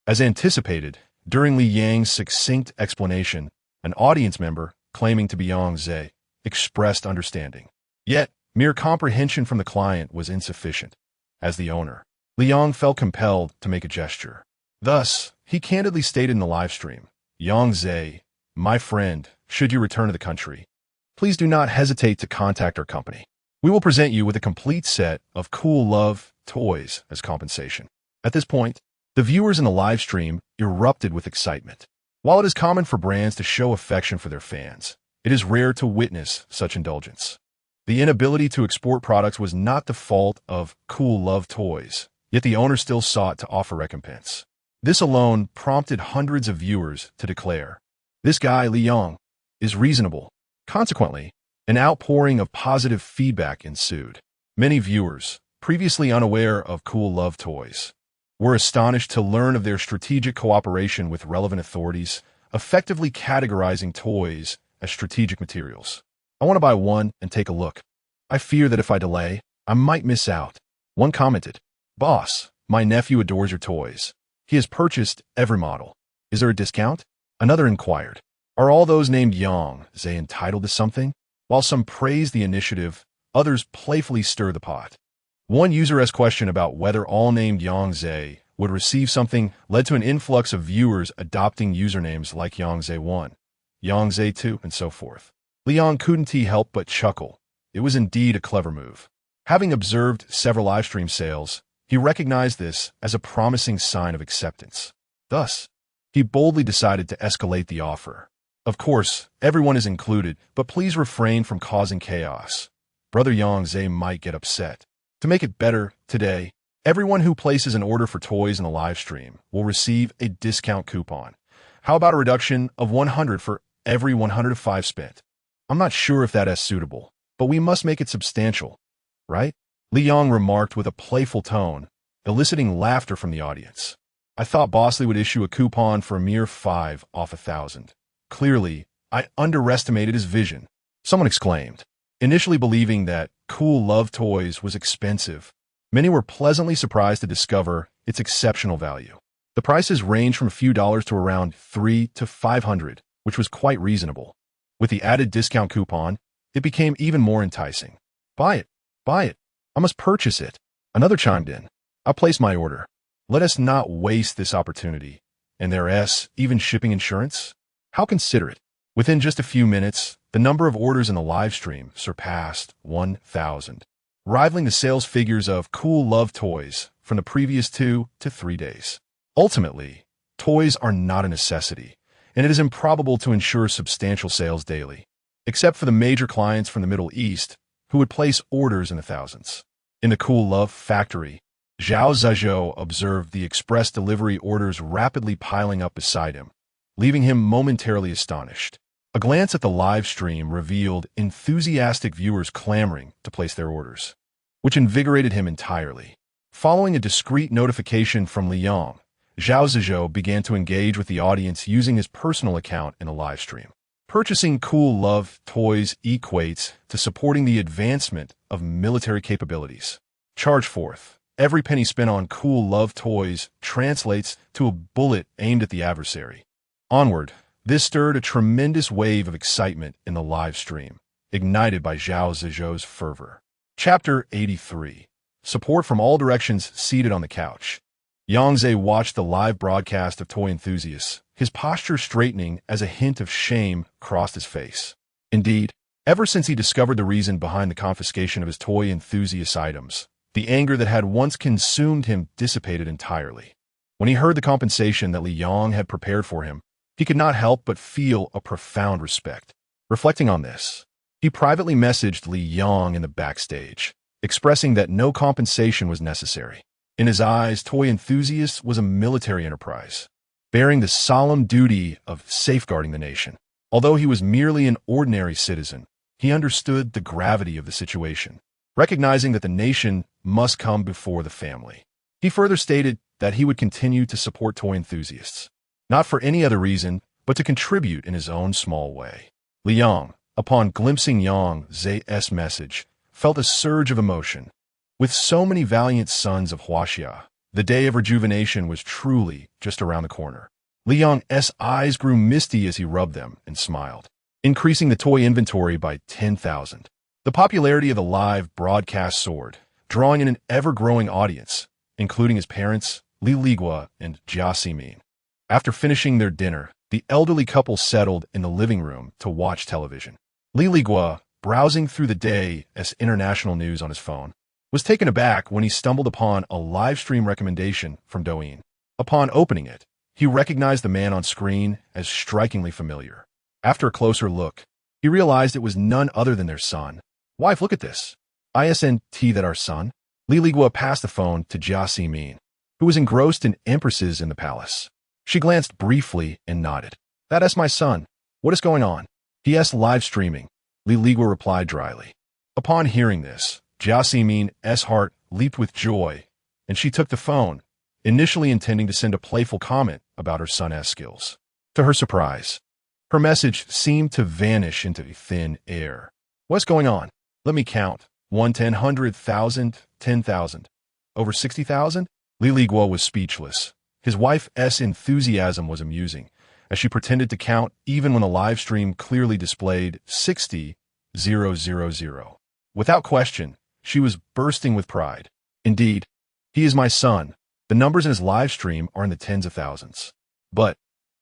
As anticipated, during Li Yang's succinct explanation, an audience member, claiming to be Yang Zhe, expressed understanding. Yet, mere comprehension from the client was insufficient. As the owner, Liang felt compelled to make a gesture. Thus, he candidly stated in the live stream, "Yang Zhe, my friend, should you return to the country, please do not hesitate to contact our company. We will present you with a complete set of Cool Love toys as compensation." At this point, the viewers in the live stream erupted with excitement. While it is common for brands to show affection for their fans, it is rare to witness such indulgence. The inability to export products was not the fault of Cool Love toys, yet the owner still sought to offer recompense. This alone prompted hundreds of viewers to declare, "This guy, Liang, is reasonable." Consequently, an outpouring of positive feedback ensued. Many viewers, previously unaware of Cool Love toys, were astonished to learn of their strategic cooperation with relevant authorities, effectively categorizing toys as strategic materials. "I want to buy one and take a look. I fear that if I delay, I might miss out." One commented, "Boss, my nephew adores your toys. He has purchased every model. Is there a discount?" Another inquired, "Are all those named Yang Zhe entitled to something?" While some praise the initiative, others playfully stir the pot. One user asked question about whether all named Yang Zhe would receive something led to an influx of viewers adopting usernames like Yang Zhe 1, Yang Zhe 2, and so forth. Liang couldn't help but chuckle. It was indeed a clever move. Having observed several livestream sales, he recognized this as a promising sign of acceptance. Thus, he boldly decided to escalate the offer. "Of course, everyone is included, but please refrain from causing chaos. Brother Yang Zhe might get upset. To make it better, today, everyone who places an order for toys in the live stream will receive a discount coupon. How about a reduction of 100 for every 105 spent? I'm not sure if that is suitable, but we must make it substantial, right?" Liang remarked with a playful tone, eliciting laughter from the audience. "I thought Bosley would issue a coupon for a mere 5 off 1,000. Clearly, I underestimated his vision," someone exclaimed. Initially believing that Cool Love toys was expensive, many were pleasantly surprised to discover its exceptional value. The prices ranged from a few dollars to around $300 to $500, which was quite reasonable. With the added discount coupon, it became even more enticing. Buy it! Buy it! I must purchase it!" Another chimed in. "I'll place my order. Let us not waste this opportunity. And there's even shipping insurance?" How considerate. Within just a few minutes, the number of orders in the live stream surpassed 1,000, rivaling the sales figures of Cool Love toys from the previous 2 to 3 days. Ultimately, toys are not a necessity, and it is improbable to ensure substantial sales daily, except for the major clients from the Middle East who would place orders in the thousands. In the Cool Love factory, Zhao Zhezhou observed the express delivery orders rapidly piling up beside him, leaving him momentarily astonished. A glance at the live stream revealed enthusiastic viewers clamoring to place their orders, which invigorated him entirely. Following a discreet notification from Liang, Zhao Zhezhou began to engage with the audience using his personal account in a live stream. Purchasing Cool Love toys equates to supporting the advancement of military capabilities. Charge forth. Every penny spent on Cool Love toys translates to a bullet aimed at the adversary. Onward, this stirred a tremendous wave of excitement in the live stream, ignited by Zhao Zhezhou's fervor. Chapter 83. Support from all directions seated on the couch. Yang Zhe watched the live broadcast of toy enthusiasts, his posture straightening as a hint of shame crossed his face. Indeed, ever since he discovered the reason behind the confiscation of his toy enthusiast items, the anger that had once consumed him dissipated entirely. When he heard the compensation that Liang had prepared for him, he could not help but feel a profound respect. Reflecting on this, he privately messaged Liang in the backstage, expressing that no compensation was necessary. In his eyes, Toy Enthusiast was a military enterprise, bearing the solemn duty of safeguarding the nation. Although he was merely an ordinary citizen, he understood the gravity of the situation. Recognizing that the nation must come before the family. He further stated that he would continue to support toy enthusiasts, not for any other reason, but to contribute in his own small way. Li Yang, upon glimpsing Yang Zhe's message, felt a surge of emotion. With so many valiant sons of Huaxia, the day of rejuvenation was truly just around the corner. Li Yang's eyes grew misty as he rubbed them and smiled, increasing the toy inventory by 10,000. The popularity of the live broadcast soared, drawing in an ever-growing audience, including his parents, Li Ligua and Jia Ximin. After finishing their dinner, the elderly couple settled in the living room to watch television. Li Ligua, browsing through the day's international news on his phone, was taken aback when he stumbled upon a live stream recommendation from Douyin. Upon opening it, he recognized the man on screen as strikingly familiar. After a closer look, he realized it was none other than their son. "Wife, look at this. Isn't that our son?" Li Ligua passed the phone to Jia Ximin, who was engrossed in empresses in the palace. She glanced briefly and nodded. "That's my son. What is going on?" "He's live streaming," Li Ligua replied dryly. Upon hearing this, Jia Ximin's heart leaped with joy, and she took the phone, initially intending to send a playful comment about her son's skills. To her surprise, her message seemed to vanish into thin air. "What's going on? Let me count. 1, 10, 100,000, 10,000. Over 60,000? Li Ligua was speechless. His wife's enthusiasm was amusing, as she pretended to count even when the live stream clearly displayed 60,000. Without question, she was bursting with pride. "Indeed, he is my son. The numbers in his live stream are in the tens of thousands." "But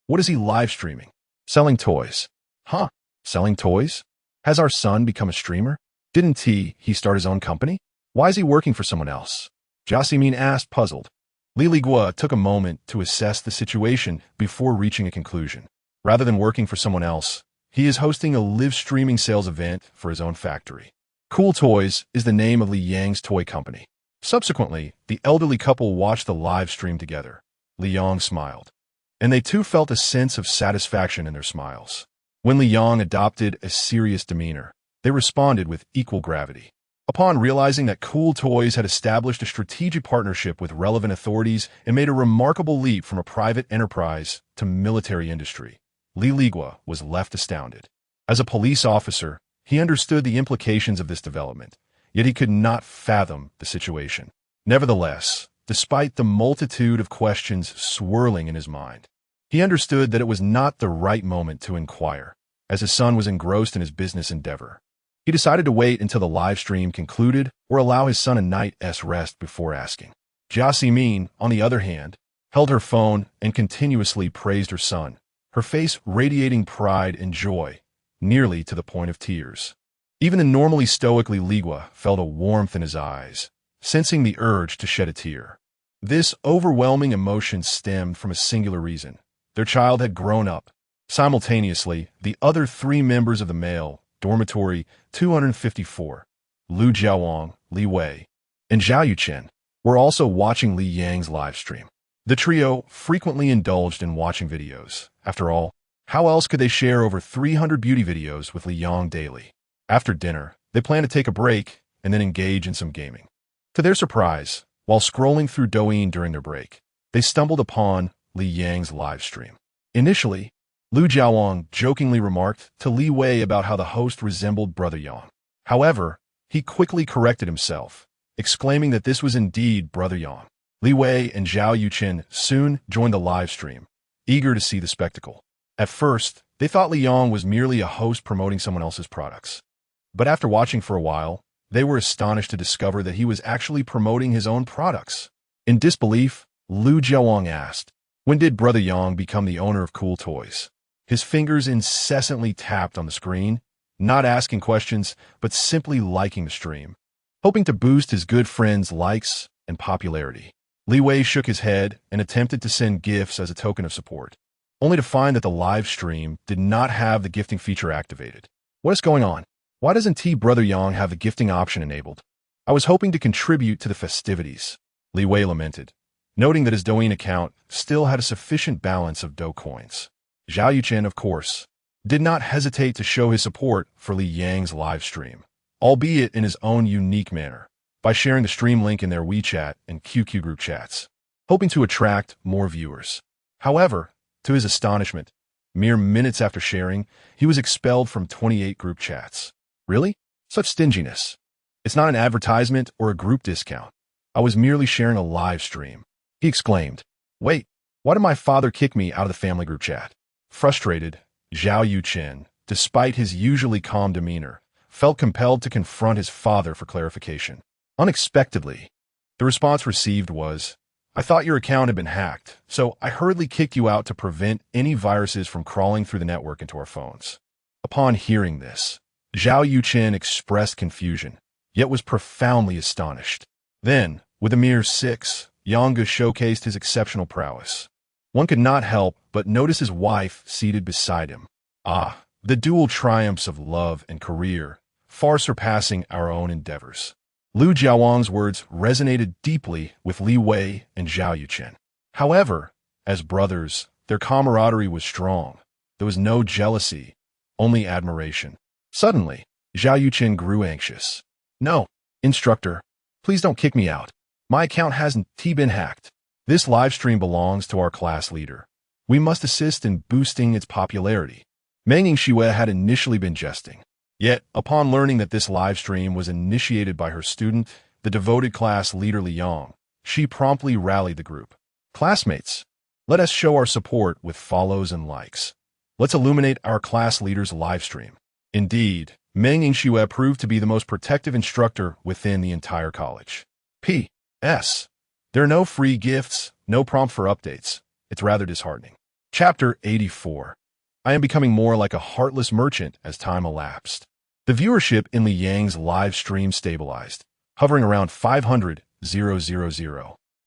what is he live streaming?" "Selling toys." "Huh? Selling toys? Has our son become a streamer? Didn't he start his own company? Why is he working for someone else?" Jia Ximin asked, puzzled. Li Ligua took a moment to assess the situation before reaching a conclusion. Rather than working for someone else, he is hosting a live streaming sales event for his own factory. Cool Toys is the name of Li Yang's toy company. Subsequently, the elderly couple watched the live stream together. Li Yang smiled, and they too felt a sense of satisfaction in their smiles. When Li Yang adopted a serious demeanor, they responded with equal gravity. Upon realizing that Cool Toys had established a strategic partnership with relevant authorities and made a remarkable leap from a private enterprise to military industry, Li Ligua was left astounded. As a police officer, he understood the implications of this development, yet he could not fathom the situation. Nevertheless, despite the multitude of questions swirling in his mind, he understood that it was not the right moment to inquire, as his son was engrossed in his business endeavor. He decided to wait until the live stream concluded or allow his son a night's rest before asking. Jia Ximin, on the other hand, held her phone and continuously praised her son, her face radiating pride and joy, nearly to the point of tears. Even the normally stoic Li Ligua felt a warmth in his eyes, sensing the urge to shed a tear. This overwhelming emotion stemmed from a singular reason. Their child had grown up. Simultaneously, the other 3 members of the male dormitory 254, Lu Jiaowang, Li Wei, and Zhao Yuchen, were also watching Li Yang's live stream. The trio frequently indulged in watching videos. After all, how else could they share over 300 beauty videos with Li Yang daily? After dinner, they planned to take a break and then engage in some gaming. To their surprise, while scrolling through Douyin during their break, they stumbled upon Li Yang's live stream. Initially, Lu Jiaowang jokingly remarked to Li Wei about how the host resembled Brother Yang. However, he quickly corrected himself, exclaiming that this was indeed Brother Yang. Li Wei and Zhao Yuchen soon joined the live stream, eager to see the spectacle. At first, they thought Li Yang was merely a host promoting someone else's products. But after watching for a while, they were astonished to discover that he was actually promoting his own products. In disbelief, Lu Jiaowang asked, "When did Brother Yang become the owner of Cool Toys?" His fingers incessantly tapped on the screen, not asking questions, but simply liking the stream, hoping to boost his good friend's likes and popularity. Li Wei shook his head and attempted to send gifts as a token of support, only to find that the live stream did not have the gifting feature activated. "What is going on? Why doesn't Brother Yang have the gifting option enabled? I was hoping to contribute to the festivities," Li Wei lamented, noting that his Douyin account still had a sufficient balance of Dou coins. Zhao Yuchen, of course, did not hesitate to show his support for Li Yang's live stream, albeit in his own unique manner. by sharing the stream link in their WeChat and QQ group chats, hoping to attract more viewers. However, to his astonishment, mere minutes after sharing, he was expelled from 28 group chats. Really? Such stinginess. It's not an advertisement or a group discount. I was merely sharing a live stream. He exclaimed. Wait, why did my father kick me out of the family group chat? Frustrated, Zhao Yuchen, despite his usually calm demeanor, felt compelled to confront his father for clarification. Unexpectedly, the response received was, I thought your account had been hacked, so I hurriedly kicked you out to prevent any viruses from crawling through the network into our phones. Upon hearing this, Zhao Yuchen expressed confusion, yet was profoundly astonished. Then, with a mere 6, Yanga showcased his exceptional prowess. One could not help but notice his wife seated beside him. Ah, the dual triumphs of love and career, far surpassing our own endeavors. Lu Jiawang's words resonated deeply with Li Wei and Zhao Yuchen. However, as brothers, their camaraderie was strong. There was no jealousy, only admiration. Suddenly, Zhao Yuchen grew anxious. No, instructor, please don't kick me out. My account hasn't been hacked. This live stream belongs to our class leader. We must assist in boosting its popularity. Meng Yingxue had initially been jesting. Yet, upon learning that this live stream was initiated by her student, the devoted class leader Li Yang, she promptly rallied the group. Classmates, let us show our support with follows and likes. Let's illuminate our class leader's live stream. Indeed, Meng Yingxue proved to be the most protective instructor within the entire college. P.S. There are no free gifts, no prompt for updates. It's rather disheartening. Chapter 84. I am becoming more like a heartless merchant as time elapsed. The viewership in Li Yang's live stream stabilized, hovering around 500,000.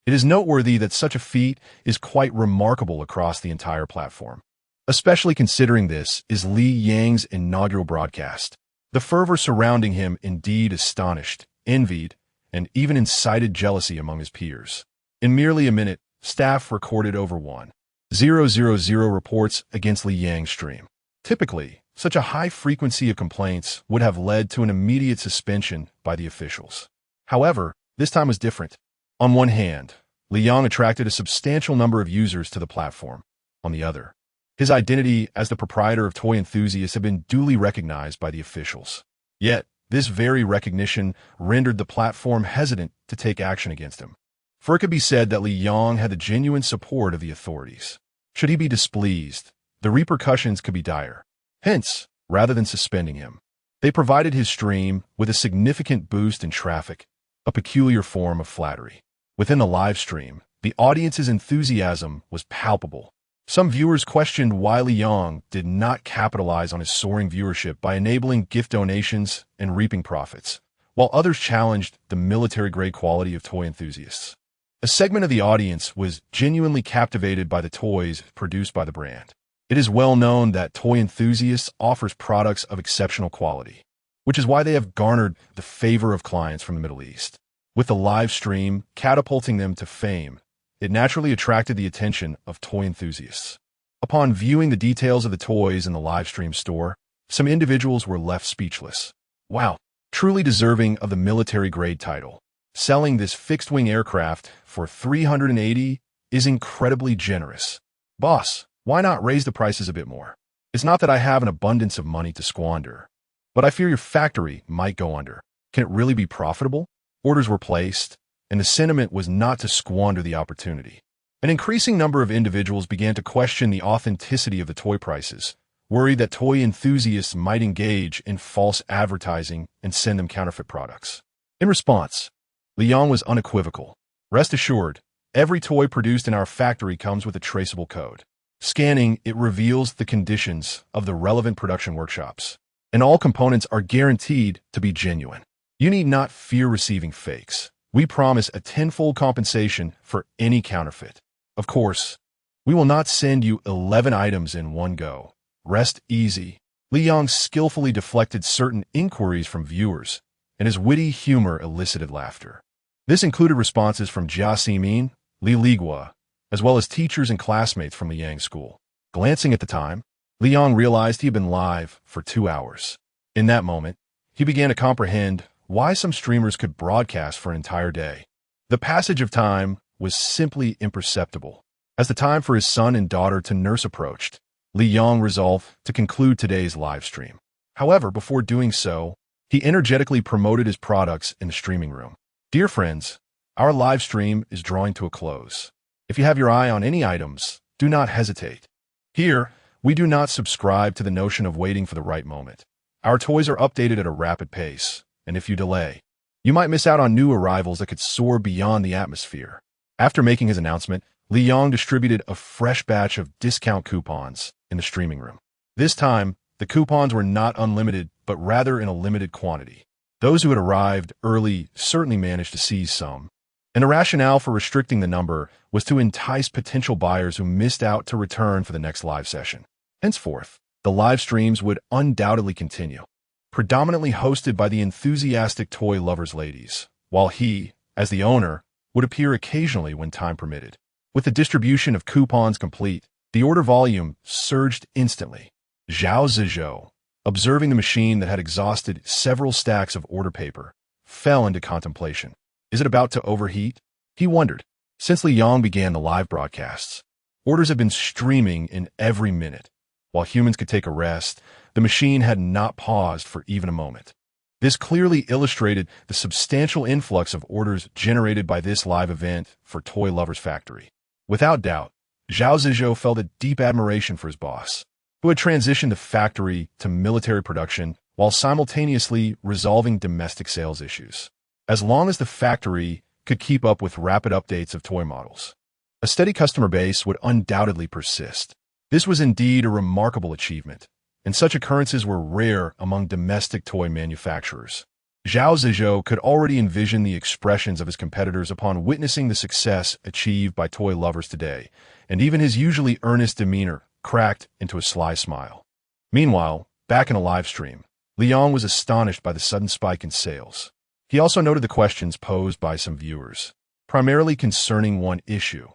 It is noteworthy that such a feat is quite remarkable across the entire platform, especially considering this is Li Yang's inaugural broadcast. The fervor surrounding him indeed astonished, envied, and even incited jealousy among his peers. In merely a minute, staff recorded over 1,000 reports against Li Yang's stream. Typically, such a high frequency of complaints would have led to an immediate suspension by the officials. However, this time was different. On one hand, Li Yang attracted a substantial number of users to the platform. On the other, his identity as the proprietor of Toy Enthusiast had been duly recognized by the officials. Yet, this very recognition rendered the platform hesitant to take action against him. For it could be said that Li Yang had the genuine support of the authorities. Should he be displeased, the repercussions could be dire. Hence, rather than suspending him, they provided his stream with a significant boost in traffic, a peculiar form of flattery. Within the live stream, the audience's enthusiasm was palpable. Some viewers questioned why Li Yang did not capitalize on his soaring viewership by enabling gift donations and reaping profits, while others challenged the military-grade quality of Toy Enthusiasts. A segment of the audience was genuinely captivated by the toys produced by the brand. It is well known that Toy Enthusiasts offers products of exceptional quality, which is why they have garnered the favor of clients from the Middle East. With the live stream catapulting them to fame, it naturally attracted the attention of toy enthusiasts. Upon viewing the details of the toys in the live stream store, some individuals were left speechless. Wow, truly deserving of the military-grade title. Selling this fixed-wing aircraft for $380 is incredibly generous. Boss, why not raise the prices a bit more? It's not that I have an abundance of money to squander, but I fear your factory might go under. Can it really be profitable? Orders were placed, and the sentiment was not to squander the opportunity. An increasing number of individuals began to question the authenticity of the toy prices, worried that toy enthusiasts might engage in false advertising and send them counterfeit products. In response, Li Yang was unequivocal. Rest assured, every toy produced in our factory comes with a traceable code. Scanning it reveals the conditions of the relevant production workshops, and all components are guaranteed to be genuine. You need not fear receiving fakes. We promise a tenfold compensation for any counterfeit. Of course, we will not send you 11 items in one go. Rest easy. Li Yang skillfully deflected certain inquiries from viewers, and his witty humor elicited laughter. This included responses from Jia Ximin, Li Ligua, as well as teachers and classmates from Li Yang's school. Glancing at the time, Li Yang realized he had been live for 2 hours. In that moment, he began to comprehend why some streamers could broadcast for an entire day. The passage of time was simply imperceptible. As the time for his son and daughter to nurse approached, Li Yong resolved to conclude today's live stream. However, before doing so, he energetically promoted his products in the streaming room. Dear friends, our live stream is drawing to a close. If you have your eye on any items, do not hesitate. Here, we do not subscribe to the notion of waiting for the right moment. Our toys are updated at a rapid pace, and if you delay, you might miss out on new arrivals that could soar beyond the atmosphere. After making his announcement, Li Yong distributed a fresh batch of discount coupons in the streaming room. This time, the coupons were not unlimited, but rather in a limited quantity. Those who had arrived early certainly managed to seize some, and the rationale for restricting the number was to entice potential buyers who missed out to return for the next live session. Henceforth, the live streams would undoubtedly continue, predominantly hosted by the enthusiastic toy lovers ladies, while he, as the owner, would appear occasionally when time permitted. With the distribution of coupons complete, the order volume surged instantly. Zhao Zizhou, observing the machine that had exhausted several stacks of order paper, fell into contemplation. Is it about to overheat? He wondered. Since Li Yong began the live broadcasts, orders had been streaming in every minute. While humans could take a rest, the machine had not paused for even a moment. This clearly illustrated the substantial influx of orders generated by this live event for Toy Lovers Factory. Without doubt, Zhao Zizhou felt a deep admiration for his boss, who had transitioned the factory to military production while simultaneously resolving domestic sales issues. As long as the factory could keep up with rapid updates of toy models, a steady customer base would undoubtedly persist. This was indeed a remarkable achievement, and such occurrences were rare among domestic toy manufacturers. Zhao Zizhou could already envision the expressions of his competitors upon witnessing the success achieved by toy lovers today, and even his usually earnest demeanor cracked into a sly smile. Meanwhile, back in a live stream, Li Yong was astonished by the sudden spike in sales. He also noted the questions posed by some viewers, primarily concerning one issue.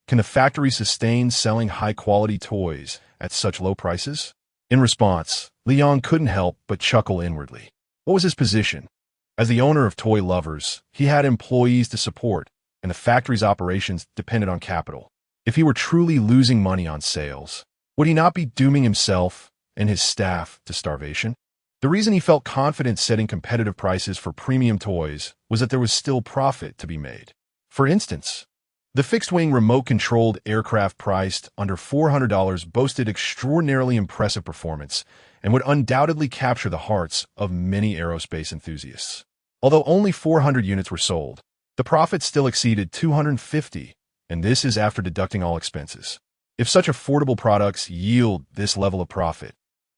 Can the factory sustain selling high-quality toys at such low prices? In response, Li Yong couldn't help but chuckle inwardly. What was his position? As the owner of Toy Lovers, he had employees to support, and the factory's operations depended on capital. If he were truly losing money on sales, would he not be dooming himself and his staff to starvation? The reason he felt confident setting competitive prices for premium toys was that there was still profit to be made. For instance, the fixed-wing remote-controlled aircraft priced under $400 boasted extraordinarily impressive performance and would undoubtedly capture the hearts of many aerospace enthusiasts. Although only 400 units were sold, the profit still exceeded 250, and this is after deducting all expenses. If such affordable products yield this level of profit,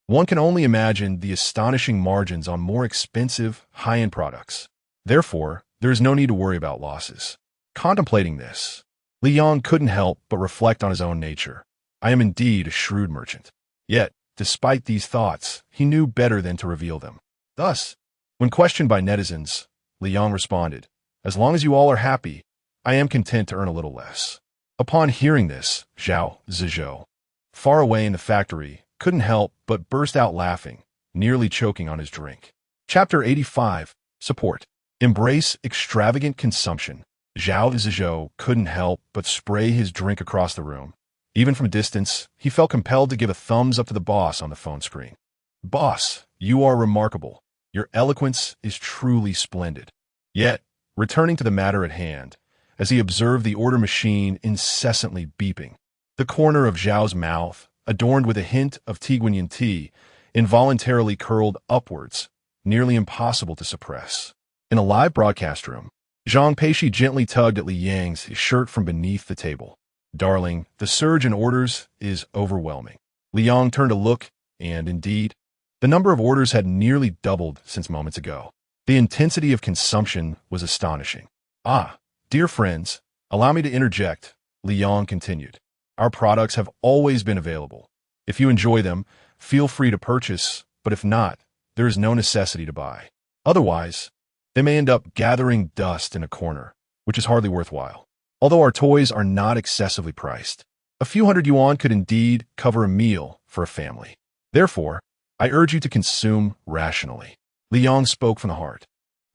one can only imagine the astonishing margins on more expensive, high-end products. Therefore, there is no need to worry about losses. Contemplating this, Li Yong couldn't help but reflect on his own nature. I am indeed a shrewd merchant. Yet, despite these thoughts, he knew better than to reveal them. Thus, when questioned by netizens, Li Yong responded, "As long as you all are happy, I am content to earn a little less." Upon hearing this, Zhao Zizhou, far away in the factory, couldn't help but burst out laughing, nearly choking on his drink. Chapter 85. Support. Embrace extravagant consumption. Zhao Zizhou couldn't help but spray his drink across the room. Even from a distance, he felt compelled to give a thumbs up to the boss on the phone screen. "Boss, you are remarkable. Your eloquence is truly splendid." Yet, returning to the matter at hand, as he observed the order machine incessantly beeping, the corner of Zhao's mouth, adorned with a hint of Tiguanyin tea, involuntarily curled upwards, nearly impossible to suppress. In a live broadcast room, Zhang Peixi gently tugged at Li Yang's shirt from beneath the table. "Darling, the surge in orders is overwhelming." Li Yang turned to look, and indeed, the number of orders had nearly doubled since moments ago. The intensity of consumption was astonishing. "Ah, dear friends, allow me to interject," Li Yang continued. "Our products have always been available. If you enjoy them, feel free to purchase, but if not, there is no necessity to buy. Otherwise, they may end up gathering dust in a corner, which is hardly worthwhile. Although our toys are not excessively priced, a few hundred yuan could indeed cover a meal for a family. Therefore, I urge you to consume rationally." Li Yang spoke from the heart.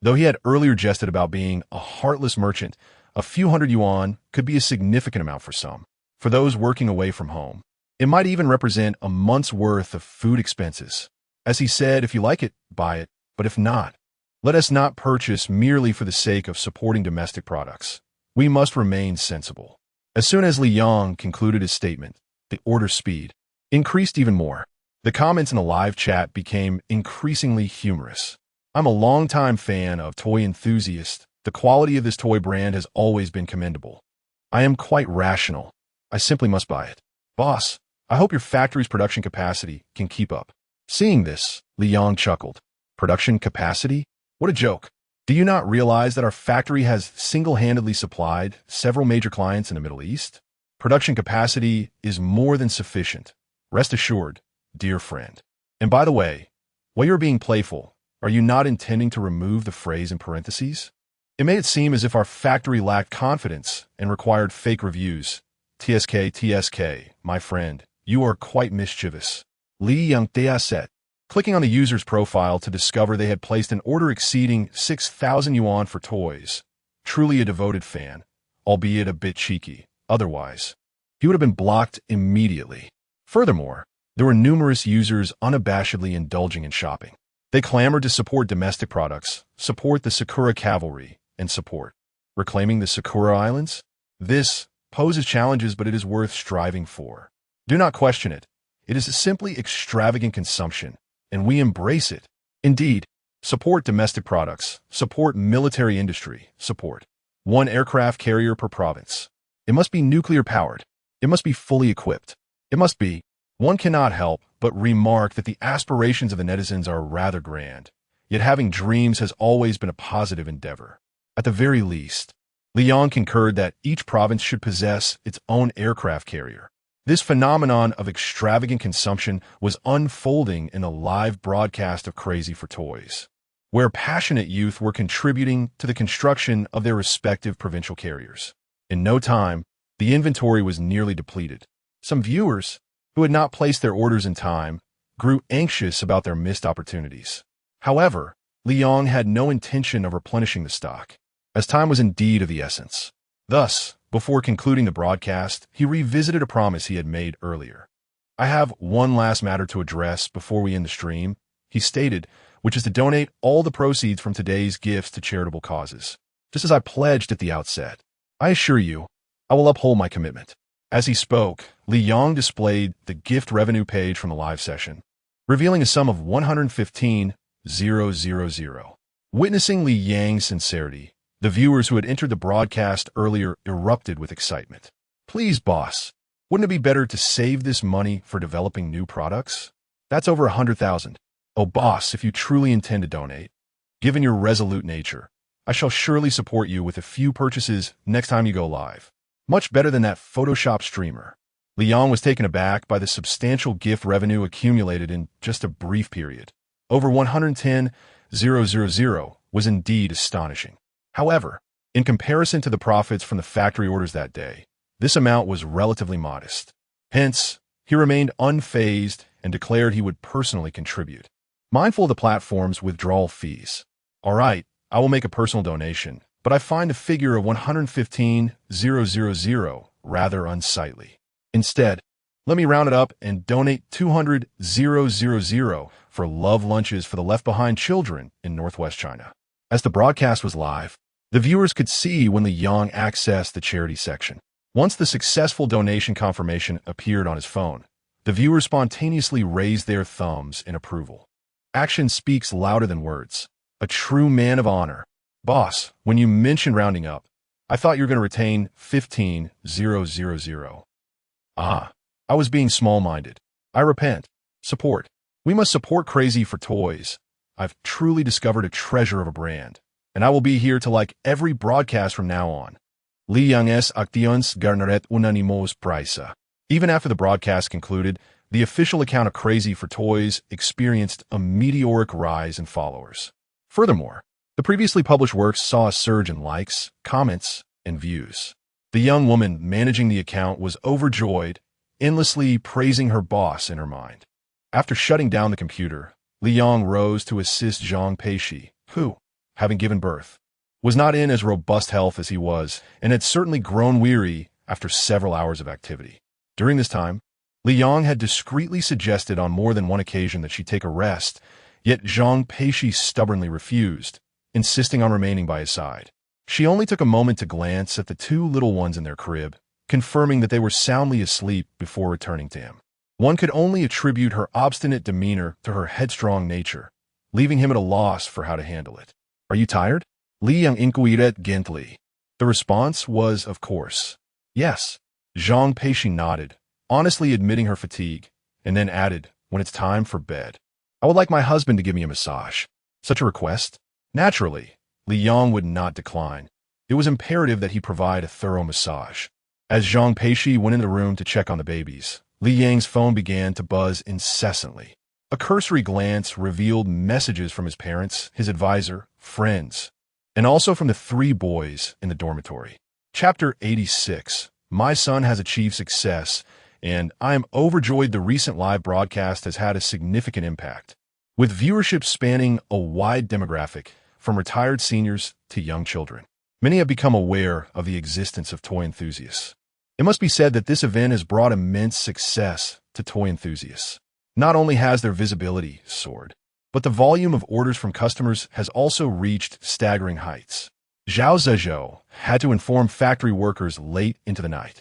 Though he had earlier jested about being a heartless merchant, a few hundred yuan could be a significant amount for some. For those working away from home, it might even represent a month's worth of food expenses. As he said, if you like it, buy it, but if not, let us not purchase merely for the sake of supporting domestic products. We must remain sensible. As soon as Li Yang concluded his statement, the order speed increased even more. The comments in the live chat became increasingly humorous. I'm a longtime fan of toy enthusiast. The quality of this toy brand has always been commendable. I am quite rational. I simply must buy it. Boss, I hope your factory's production capacity can keep up. Seeing this, Li Yang chuckled. Production capacity? What a joke. Do you not realize that our factory has single-handedly supplied several major clients in the Middle East? Production capacity is more than sufficient. Rest assured, dear friend. And by the way, while you're being playful, are you not intending to remove the phrase in parentheses? It made it seem as if our factory lacked confidence and required fake reviews. TSK, my friend, you are quite mischievous. Li Yang said. Clicking on the user's profile to discover they had placed an order exceeding 6,000 yuan for toys. Truly a devoted fan, albeit a bit cheeky. Otherwise, he would have been blocked immediately. Furthermore, there were numerous users unabashedly indulging in shopping. They clamored to support domestic products, support the Sakura Cavalry, and support reclaiming the Sakura Islands. This poses challenges, but it is worth striving for. Do not question it. It is simply extravagant consumption, and we embrace it. Indeed, support domestic products, support military industry, support one aircraft carrier per province. It must be nuclear-powered. It must be fully equipped. It must be. One cannot help but remark that the aspirations of the netizens are rather grand, yet having dreams has always been a positive endeavor. At the very least, Li Yang concurred that each province should possess its own aircraft carrier. This phenomenon of extravagant consumption was unfolding in a live broadcast of Crazy for Toys, where passionate youth were contributing to the construction of their respective provincial carriers. In no time, the inventory was nearly depleted. Some viewers, who had not placed their orders in time, grew anxious about their missed opportunities. However, Li Yang had no intention of replenishing the stock, as time was indeed of the essence. Thus, before concluding the broadcast, he revisited a promise he had made earlier. I have one last matter to address before we end the stream, he stated, which is to donate all the proceeds from today's gifts to charitable causes. Just as I pledged at the outset, I assure you, I will uphold my commitment. As he spoke, Li Yang displayed the gift revenue page from the live session, revealing a sum of 115,000. Witnessing Li Yang's sincerity, the viewers who had entered the broadcast earlier erupted with excitement. Please, boss, wouldn't it be better to save this money for developing new products? That's over 100,000. Oh, boss, if you truly intend to donate, given your resolute nature, I shall surely support you with a few purchases next time you go live. Much better than that Photoshop streamer. Li Yang was taken aback by the substantial gift revenue accumulated in just a brief period. Over 110,000 was indeed astonishing. However, in comparison to the profits from the factory orders that day, this amount was relatively modest. Hence, he remained unfazed and declared he would personally contribute. Mindful of the platform's withdrawal fees. All right, I will make a personal donation, but I find the figure of 115,000 rather unsightly. Instead, let me round it up and donate 200,000 for love lunches for the left-behind children in Northwest China. As the broadcast was live, the viewers could see when Li Yang accessed the charity section. Once the successful donation confirmation appeared on his phone, the viewers spontaneously raised their thumbs in approval. Action speaks louder than words. A true man of honor. Boss, when you mentioned rounding up, I thought you were going to retain 15,000. Ah, I was being small-minded. I repent. Support. We must support Crazy for Toys. I've truly discovered a treasure of a brand, and I will be here to like every broadcast from now on. Li Yang's actions garneret unanimos prisa. Even after the broadcast concluded, the official account of Crazy for Toys experienced a meteoric rise in followers. Furthermore, the previously published works saw a surge in likes, comments, and views. The young woman managing the account was overjoyed, endlessly praising her boss in her mind. After shutting down the computer, Li Yang rose to assist Zhang Peixi, who, having given birth, was not in as robust health as he was, and had certainly grown weary after several hours of activity. During this time, Li Yang had discreetly suggested on more than one occasion that she take a rest, yet Zhang Peixi stubbornly refused, insisting on remaining by his side. She only took a moment to glance at the two little ones in their crib, confirming that they were soundly asleep before returning to him. One could only attribute her obstinate demeanor to her headstrong nature, leaving him at a loss for how to handle it. "Are you tired?" Li Yang inquired gently. The response was, of course, yes. Zhang Peixi nodded, honestly admitting her fatigue, and then added, "When it's time for bed, I would like my husband to give me a massage." Such a request? Naturally, Li Yang would not decline. It was imperative that he provide a thorough massage. As Zhang Peixi went into the room to check on the babies, Li Yang's phone began to buzz incessantly. A cursory glance revealed messages from his parents, his advisor, friends, and also from the three boys in the dormitory. Chapter 86. My son has achieved success, and I am overjoyed the recent live broadcast has had a significant impact. With viewership spanning a wide demographic, from retired seniors to young children, many have become aware of the existence of toy enthusiasts. It must be said that this event has brought immense success to toy enthusiasts. Not only has their visibility soared, but the volume of orders from customers has also reached staggering heights. Zhao Zhezhou had to inform factory workers late into the night,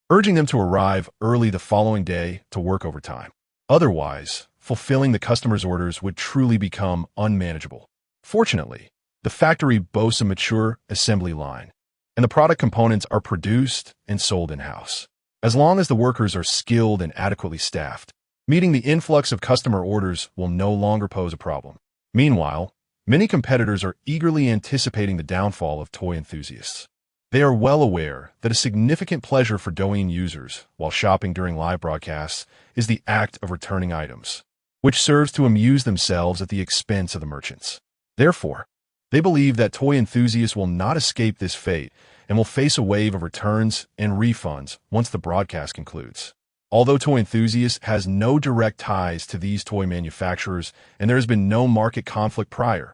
urging them to arrive early the following day to work overtime. Otherwise, fulfilling the customers' orders would truly become unmanageable. Fortunately, the factory boasts a mature assembly line, and the product components are produced and sold in-house. As long as the workers are skilled and adequately staffed, meeting the influx of customer orders will no longer pose a problem. Meanwhile, many competitors are eagerly anticipating the downfall of toy enthusiasts. They are well aware that a significant pleasure for Douyin users while shopping during live broadcasts is the act of returning items, which serves to amuse themselves at the expense of the merchants. Therefore, they believe that toy enthusiasts will not escape this fate and will face a wave of returns and refunds once the broadcast concludes. Although Toy Enthusiast has no direct ties to these toy manufacturers and there has been no market conflict prior,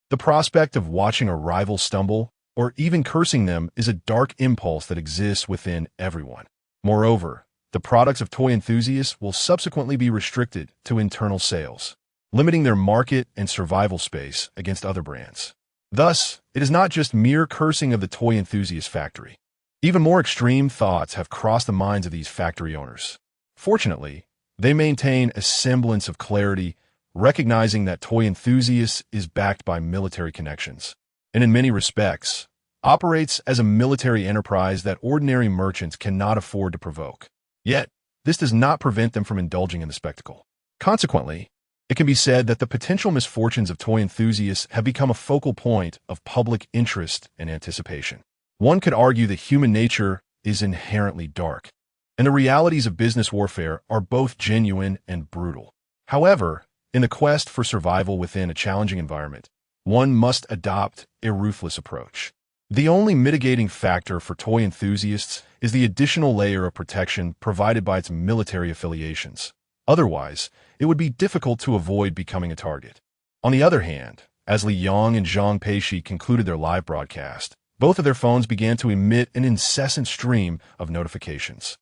the prospect of watching a rival stumble or even cursing them is a dark impulse that exists within everyone. Moreover, the products of Toy Enthusiasts will subsequently be restricted to internal sales, limiting their market and survival space against other brands. Thus, it is not just mere cursing of the Toy Enthusiast factory. Even more extreme thoughts have crossed the minds of these factory owners. Fortunately, they maintain a semblance of clarity, recognizing that Toy Enthusiast is backed by military connections, and in many respects, operates as a military enterprise that ordinary merchants cannot afford to provoke. Yet, this does not prevent them from indulging in the spectacle. Consequently, it can be said that the potential misfortunes of toy enthusiasts have become a focal point of public interest and anticipation. One could argue that human nature is inherently dark, and the realities of business warfare are both genuine and brutal. However, in the quest for survival within a challenging environment, one must adopt a ruthless approach. The only mitigating factor for toy enthusiasts is the additional layer of protection provided by its military affiliations. Otherwise, it would be difficult to avoid becoming a target. On the other hand, as Li Yang and Zhang Peixi concluded their live broadcast, both of their phones began to emit an incessant stream of notifications.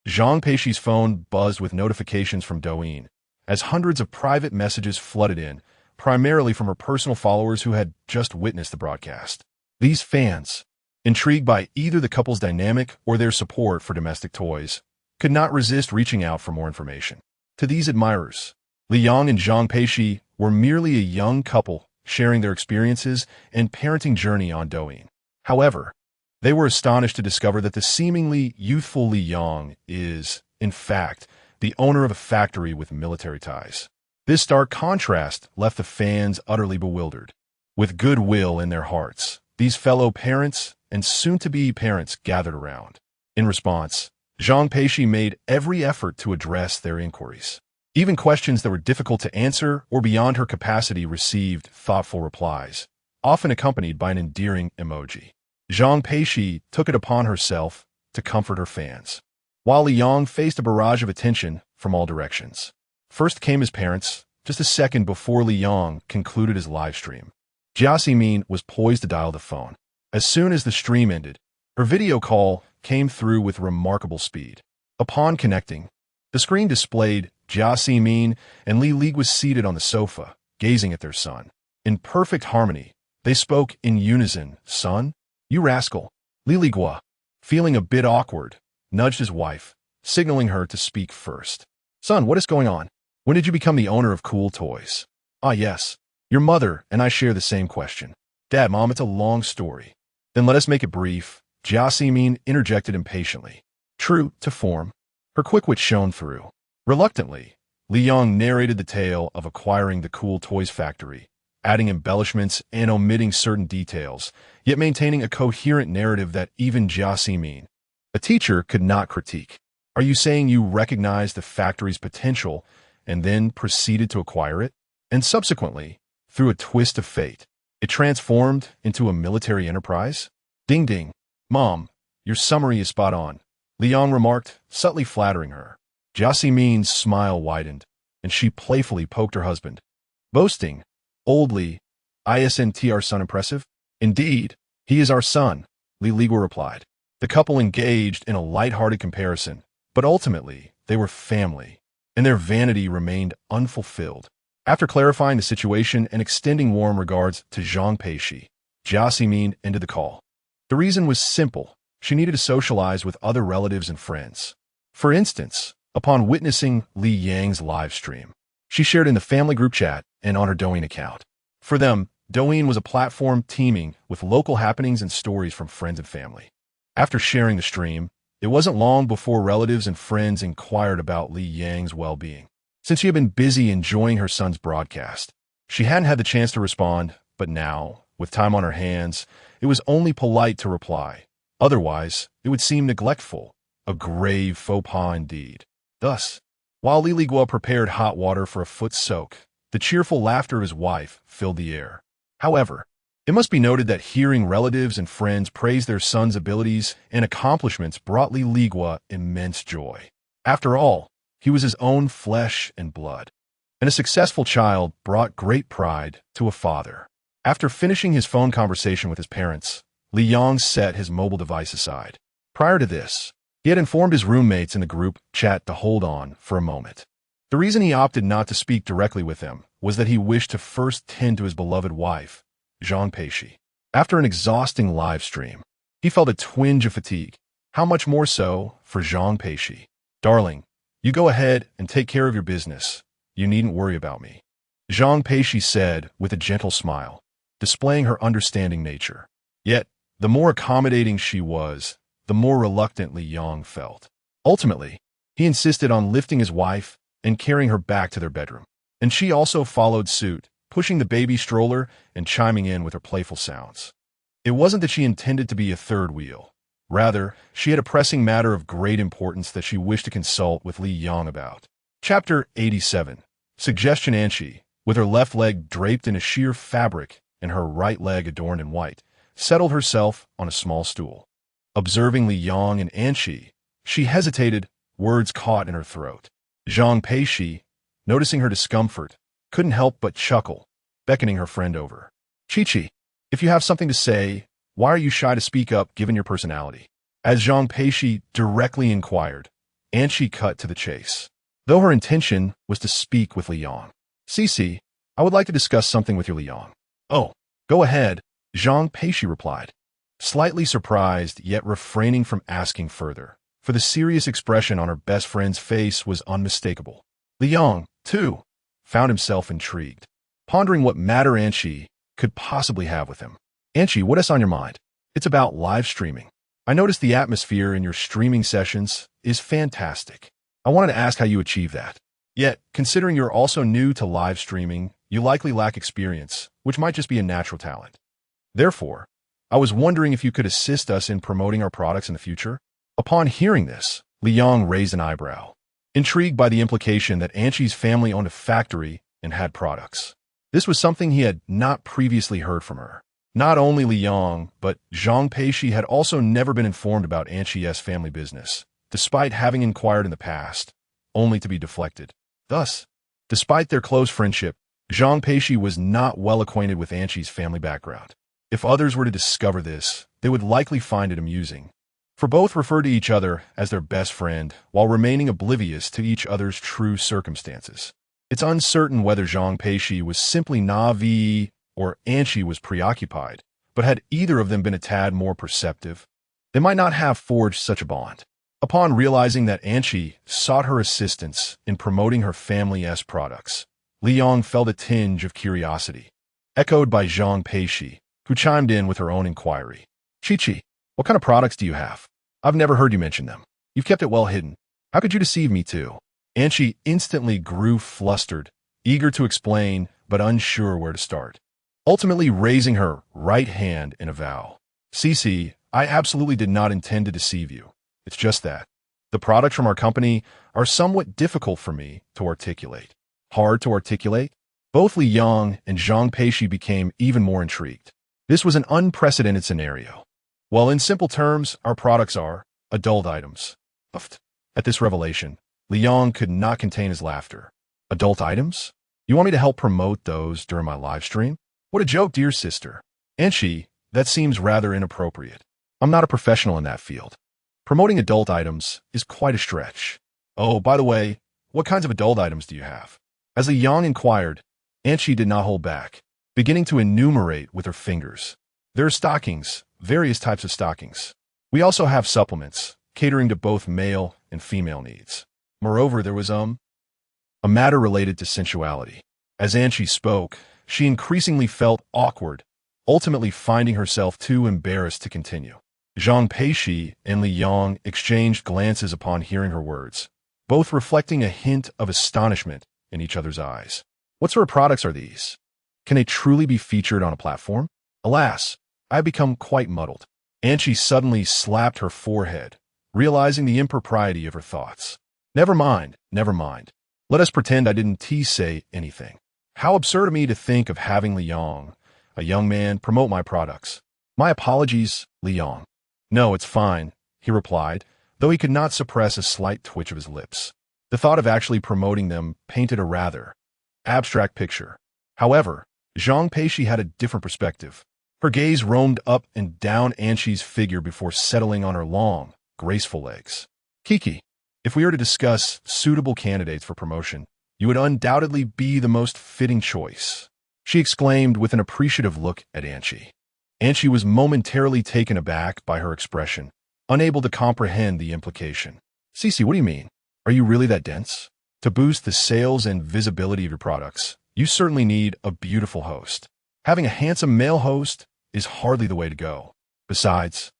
Zhang Peixi's phone buzzed with notifications from Douyin, as hundreds of private messages flooded in, primarily from her personal followers who had just witnessed the broadcast. These fans, intrigued by either the couple's dynamic or their support for domestic toys, could not resist reaching out for more information. To these admirers, Li Yang and Zhang Peixi were merely a young couple sharing their experiences and parenting journey on Douyin. However, they were astonished to discover that the seemingly youthful Li Yang is, in fact, the owner of a factory with military ties. This stark contrast left the fans utterly bewildered. With goodwill in their hearts, these fellow parents and soon-to-be parents gathered around. In response, Zhang Peixi made every effort to address their inquiries. Even questions that were difficult to answer or beyond her capacity received thoughtful replies, often accompanied by an endearing emoji. Zhang Peixi took it upon herself to comfort her fans, while Li Yang faced a barrage of attention from all directions. First came his parents, just a second before Li Yang concluded his live stream. Jia Ximin was poised to dial the phone. As soon as the stream ended, her video call came through with remarkable speed. Upon connecting, the screen displayed Jia Ximin and Li Li was seated on the sofa, gazing at their son. In perfect harmony, they spoke in unison. "Son? You rascal." Li Li Gua, feeling a bit awkward, nudged his wife, signaling her to speak first. "Son, what is going on? When did you become the owner of cool toys?" "Ah, yes. Your mother and I share the same question." "Dad, Mom, it's a long story." "Then let us make it brief," Jia Ximin interjected impatiently. True to form, her quick wit shone through. Reluctantly, Li Yang narrated the tale of acquiring the cool toys factory, adding embellishments and omitting certain details, yet maintaining a coherent narrative that even Jia Ximin, a teacher, could not critique. "Are you saying you recognized the factory's potential and then proceeded to acquire it? And subsequently, through a twist of fate, it transformed into a military enterprise?" "Ding ding. Mom, your summary is spot on," Li Yang remarked, subtly flattering her. Jia Ximin's smile widened, and she playfully poked her husband. Boasting, "Old Li, isn't our son impressive?" "Indeed, he is our son," Li Ligua replied. The couple engaged in a light-hearted comparison, but ultimately they were family, and their vanity remained unfulfilled. After clarifying the situation and extending warm regards to Zhang Peixi, Jia Ximin ended the call. The reason was simple. She needed to socialize with other relatives and friends. For instance, upon witnessing Li Yang's live stream, she shared in the family group chat and on her Douyin account. For them, Douyin was a platform teeming with local happenings and stories from friends and family. After sharing the stream, it wasn't long before relatives and friends inquired about Li Yang's well-being. Since she had been busy enjoying her son's broadcast, she hadn't had the chance to respond, but now, with time on her hands, it was only polite to reply. Otherwise, it would seem neglectful, a grave faux pas indeed. Thus, while Li Ligua prepared hot water for a foot soak, the cheerful laughter of his wife filled the air. However, it must be noted that hearing relatives and friends praise their son's abilities and accomplishments brought Li Ligua immense joy. After all, he was his own flesh and blood, and a successful child brought great pride to a father. After finishing his phone conversation with his parents, Li Yang set his mobile device aside. Prior to this, he had informed his roommates in the group chat to hold on for a moment. The reason he opted not to speak directly with them was that he wished to first tend to his beloved wife, Zhang Peixi. After an exhausting live stream, he felt a twinge of fatigue. How much more so for Zhang Peixi? "Darling, you go ahead and take care of your business. You needn't worry about me," Zhang Peixi said with a gentle smile, displaying her understanding nature. Yet, the more accommodating she was, the more reluctant Li Yang felt. Ultimately, he insisted on lifting his wife and carrying her back to their bedroom. And she also followed suit, pushing the baby stroller and chiming in with her playful sounds. It wasn't that she intended to be a third wheel. Rather, she had a pressing matter of great importance that she wished to consult with Li Yang about. Chapter 87. Suggestion. Anshi, with her left leg draped in a sheer fabric and her right leg adorned in white, settled herself on a small stool. Observing Li Yang and Anshi, she hesitated, words caught in her throat. Zhang Peixi, noticing her discomfort, couldn't help but chuckle, beckoning her friend over. "Chi-Chi, if you have something to say, why are you shy to speak up given your personality?" As Zhang Peixi directly inquired, Anshi cut to the chase, though her intention was to speak with Li Yang. "Cici, I would like to discuss something with you, Li Yang." "Oh, go ahead," Zhang Peixi replied, slightly surprised yet refraining from asking further, for the serious expression on her best friend's face was unmistakable. Li Yang, too, found himself intrigued, pondering what matter Anshi could possibly have with him. "Anshi, what is on your mind?" "It's about live streaming. I noticed the atmosphere in your streaming sessions is fantastic. I wanted to ask how you achieve that. Yet, considering you're also new to live streaming, you likely lack experience, which might just be a natural talent. Therefore, I was wondering if you could assist us in promoting our products in the future." Upon hearing this, Li Yang raised an eyebrow, intrigued by the implication that Anshi's family owned a factory and had products. This was something he had not previously heard from her. Not only Li Yang, but Zhang Peixi had also never been informed about Anshi's family business, despite having inquired in the past, only to be deflected. Thus, despite their close friendship, Zhang Peixi was not well acquainted with Anqi's family background. If others were to discover this, they would likely find it amusing. For both referred to each other as their best friend while remaining oblivious to each other's true circumstances. It's uncertain whether Zhang Peixi was simply naive or Anqi was preoccupied, but had either of them been a tad more perceptive, they might not have forged such a bond. Upon realizing that Anqi sought her assistance in promoting her family's products, Liang felt a tinge of curiosity, echoed by Zhang Peixi, who chimed in with her own inquiry. Chi, what kind of products do you have? I've never heard you mention them. You've kept it well hidden. How could you deceive me too? Anqi instantly grew flustered, eager to explain, but unsure where to start. Ultimately raising her right hand in a vow. Cici, I absolutely did not intend to deceive you. It's just that the products from our company are somewhat difficult for me to articulate. Hard to articulate? Both Liang and Zhang Peixi became even more intrigued. This was an unprecedented scenario. Well, in simple terms, our products are adult items. At this revelation, Liang could not contain his laughter. Adult items? You want me to help promote those during my live stream? What a joke, dear sister. Anqi, that seems rather inappropriate. I'm not a professional in that field. Promoting adult items is quite a stretch. Oh, by the way, what kinds of adult items do you have? As Liang inquired, Anqi did not hold back, beginning to enumerate with her fingers. There are stockings, various types of stockings. We also have supplements, catering to both male and female needs. Moreover, there was a matter related to sensuality. As Anqi spoke, she increasingly felt awkward, ultimately finding herself too embarrassed to continue. Zhang Peixi and Liang exchanged glances upon hearing her words, both reflecting a hint of astonishment in each other's eyes. What sort of products are these? Can they truly be featured on a platform? Alas, I have become quite muddled. Anqi suddenly slapped her forehead, realizing the impropriety of her thoughts. Never mind. Let us pretend I didn't say anything. How absurd of me to think of having Liang, a young man, promote my products. My apologies, Liang. No, it's fine, he replied, though he could not suppress a slight twitch of his lips. The thought of actually promoting them painted a rather abstract picture. However, Zhang Peixi had a different perspective. Her gaze roamed up and down Anqi's figure before settling on her long, graceful legs. Kiki, if we were to discuss suitable candidates for promotion, you would undoubtedly be the most fitting choice, she exclaimed with an appreciative look at Anqi. Anqi was momentarily taken aback by her expression, unable to comprehend the implication. Cici, what do you mean? Are you really that dense? To boost the sales and visibility of your products, you certainly need a beautiful host. Having a handsome male host is hardly the way to go. Besides,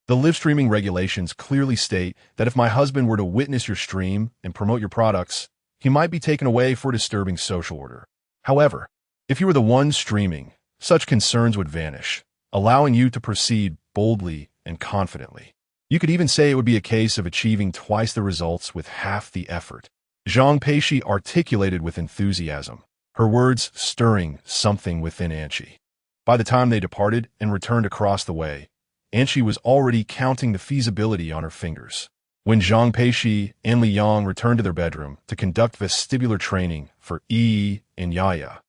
the live streaming regulations clearly state that if my husband were to witness your stream and promote your products, he might be taken away for disturbing social order. However, if you were the one streaming, such concerns would vanish, allowing you to proceed boldly and confidently. You could even say it would be a case of achieving twice the results with half the effort. Zhang Peixi articulated with enthusiasm, her words stirring something within Anqi. By the time they departed and returned across the way, Anqi was already counting the feasibility on her fingers. When Zhang Peixi and Liang returned to their bedroom to conduct vestibular training for Yi and Yaya,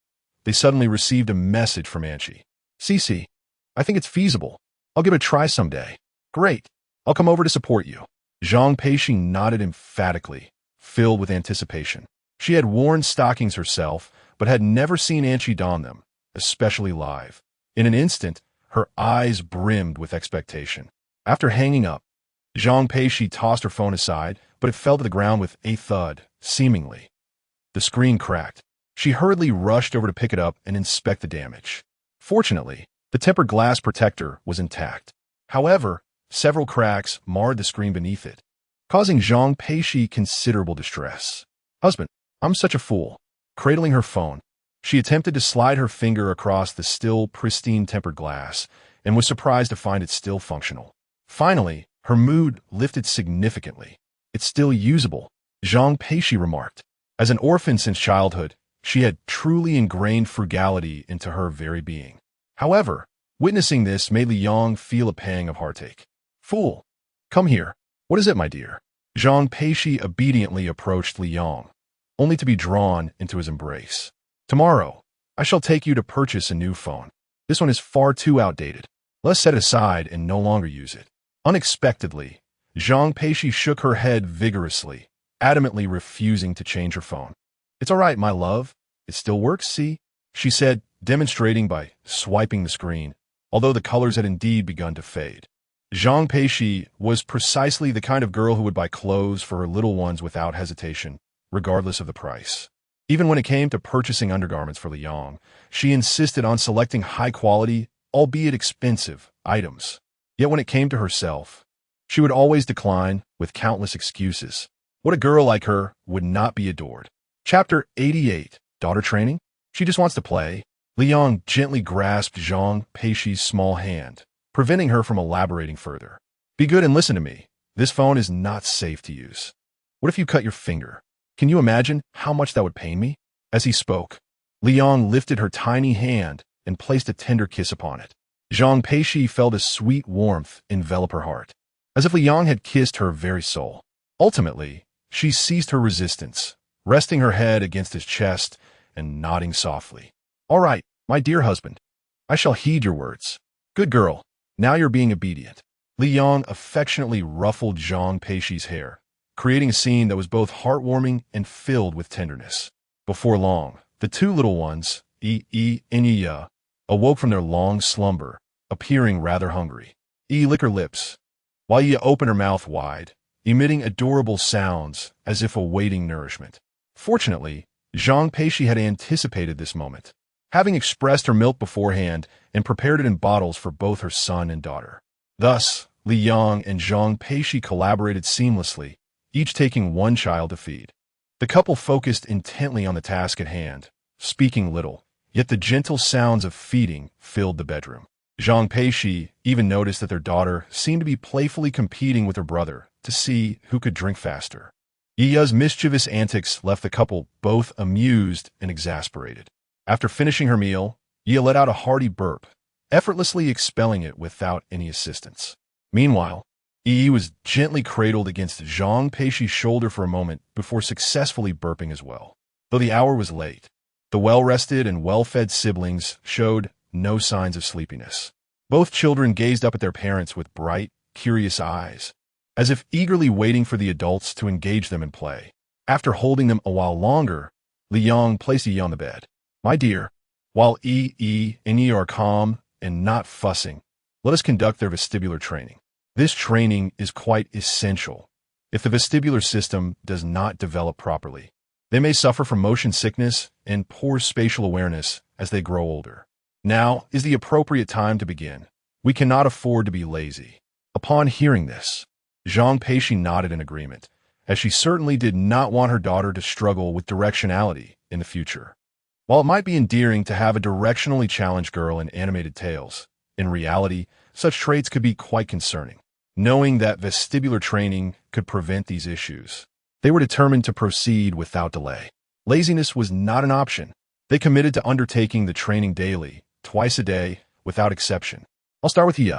they suddenly received a message from Anqi. Cici, I think it's feasible. I'll give it a try someday. Great. I'll come over to support you. Zhang Peixi nodded emphatically, filled with anticipation. She had worn stockings herself, but had never seen Anqi don them, especially live. In an instant, her eyes brimmed with expectation. After hanging up, Zhang Peixi tossed her phone aside, but it fell to the ground with a thud, seemingly. The screen cracked. She hurriedly rushed over to pick it up and inspect the damage. Fortunately, the tempered glass protector was intact. However, several cracks marred the screen beneath it, causing Zhang Peixi considerable distress. Husband, I'm such a fool. Cradling her phone, she attempted to slide her finger across the still pristine tempered glass and was surprised to find it still functional. Finally, her mood lifted significantly. It's still usable, Zhang Peixi remarked. As an orphan since childhood, she had truly ingrained frugality into her very being. However, witnessing this made Liang feel a pang of heartache. Fool! Come here. What is it, my dear? Zhang Peixi obediently approached Liang, only to be drawn into his embrace. Tomorrow, I shall take you to purchase a new phone. This one is far too outdated. Let's set it aside and no longer use it. Unexpectedly, Zhang Peixi shook her head vigorously, adamantly refusing to change her phone. It's all right, my love. It still works, see? She said, demonstrating by swiping the screen, although the colors had indeed begun to fade. Zhang Peixi was precisely the kind of girl who would buy clothes for her little ones without hesitation, regardless of the price. Even when it came to purchasing undergarments for Liang, she insisted on selecting high-quality, albeit expensive, items. Yet when it came to herself, she would always decline with countless excuses. What a girl like her would not be adored? Chapter 88. Daughter Training? She just wants to play. Liang gently grasped Zhang Peixi's small hand, preventing her from elaborating further. Be good and listen to me. This phone is not safe to use. What if you cut your finger? Can you imagine how much that would pain me? As he spoke, Liang lifted her tiny hand and placed a tender kiss upon it. Zhang Peixi felt a sweet warmth envelop her heart, as if Liang had kissed her very soul. Ultimately, she ceased her resistance, resting her head against his chest and nodding softly. All right, my dear husband. I shall heed your words. Good girl. Now you're being obedient. Liang affectionately ruffled Zhang Peixi's hair, creating a scene that was both heartwarming and filled with tenderness. Before long, the two little ones, Yi and Yi, awoke from their long slumber, appearing rather hungry. Yi licked her lips, while Yi opened her mouth wide, emitting adorable sounds as if awaiting nourishment. Fortunately, Zhang Peixi had anticipated this moment, having expressed her milk beforehand and prepared it in bottles for both her son and daughter. Thus, Liang and Zhang Peixi collaborated seamlessly, each taking one child to feed. The couple focused intently on the task at hand, speaking little, yet the gentle sounds of feeding filled the bedroom. Zhang Peixi even noticed that their daughter seemed to be playfully competing with her brother to see who could drink faster. Yi's mischievous antics left the couple both amused and exasperated. After finishing her meal, Yi let out a hearty burp, effortlessly expelling it without any assistance. Meanwhile, Yi was gently cradled against Zhang Peixi's shoulder for a moment before successfully burping as well. Though the hour was late, the well-rested and well-fed siblings showed no signs of sleepiness. Both children gazed up at their parents with bright, curious eyes, as if eagerly waiting for the adults to engage them in play. After holding them a while longer, Liang placed Yi on the bed. My dear, while Yi and Yi are calm and not fussing, let us conduct their vestibular training. This training is quite essential. If the vestibular system does not develop properly, they may suffer from motion sickness and poor spatial awareness as they grow older. Now is the appropriate time to begin. We cannot afford to be lazy. Upon hearing this, Zhang Peixi nodded in agreement, as she certainly did not want her daughter to struggle with directionality in the future. While it might be endearing to have a directionally challenged girl in animated tales, in reality, such traits could be quite concerning. Knowing that vestibular training could prevent these issues, they were determined to proceed without delay. Laziness was not an option. They committed to undertaking the training daily, twice a day, without exception. I'll start with Yi.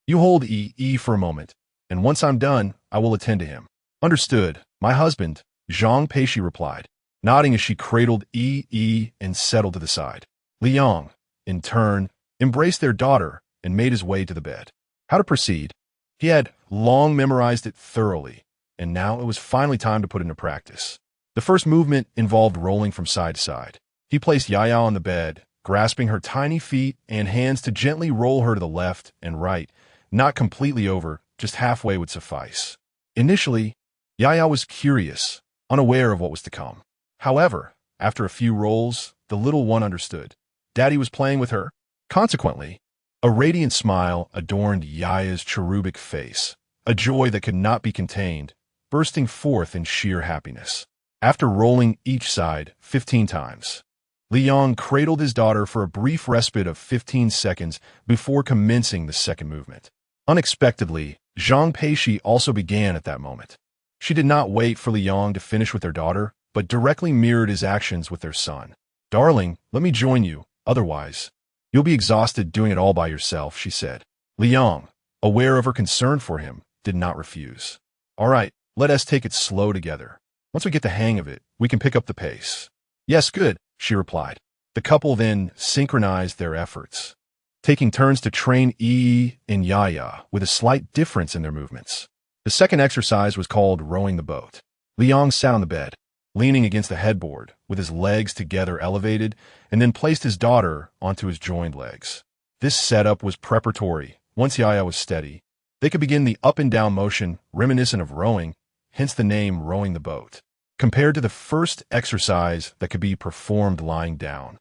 You hold Yi for a moment, and once I'm done, I will attend to him. Understood, my husband, Zhang Peixi replied, nodding as she cradled Yi and settled to the side. Liang, in turn, embraced their daughter and made his way to the bed. How to proceed? He had long memorized it thoroughly, and now it was finally time to put it into practice. The first movement involved rolling from side to side. He placed Yaya on the bed, grasping her tiny feet and hands to gently roll her to the left and right, not completely over, just halfway would suffice. Initially, Yaya was curious, unaware of what was to come. However, after a few rolls, the little one understood. Daddy was playing with her. Consequently, a radiant smile adorned Yaya's cherubic face, a joy that could not be contained, bursting forth in sheer happiness. After rolling each side 15 times, Liang cradled his daughter for a brief respite of 15 seconds before commencing the second movement. Unexpectedly, Zhang Peixi also began at that moment. She did not wait for Liang to finish with their daughter, but directly mirrored his actions with their son. Darling, let me join you, otherwise you'll be exhausted doing it all by yourself, she said. Liang, aware of her concern for him, did not refuse. All right, let us take it slow together. Once we get the hang of it, we can pick up the pace. Yes, good, she replied. The couple then synchronized their efforts, taking turns to train Yi and Yaya with a slight difference in their movements. The second exercise was called rowing the boat. Liang sat on the bed, leaning against the headboard, with his legs together elevated, and then placed his daughter onto his joined legs. This setup was preparatory. Once Yaya was steady, they could begin the up and down motion reminiscent of rowing, hence the name rowing the boat, compared to the first exercise that could be performed lying down.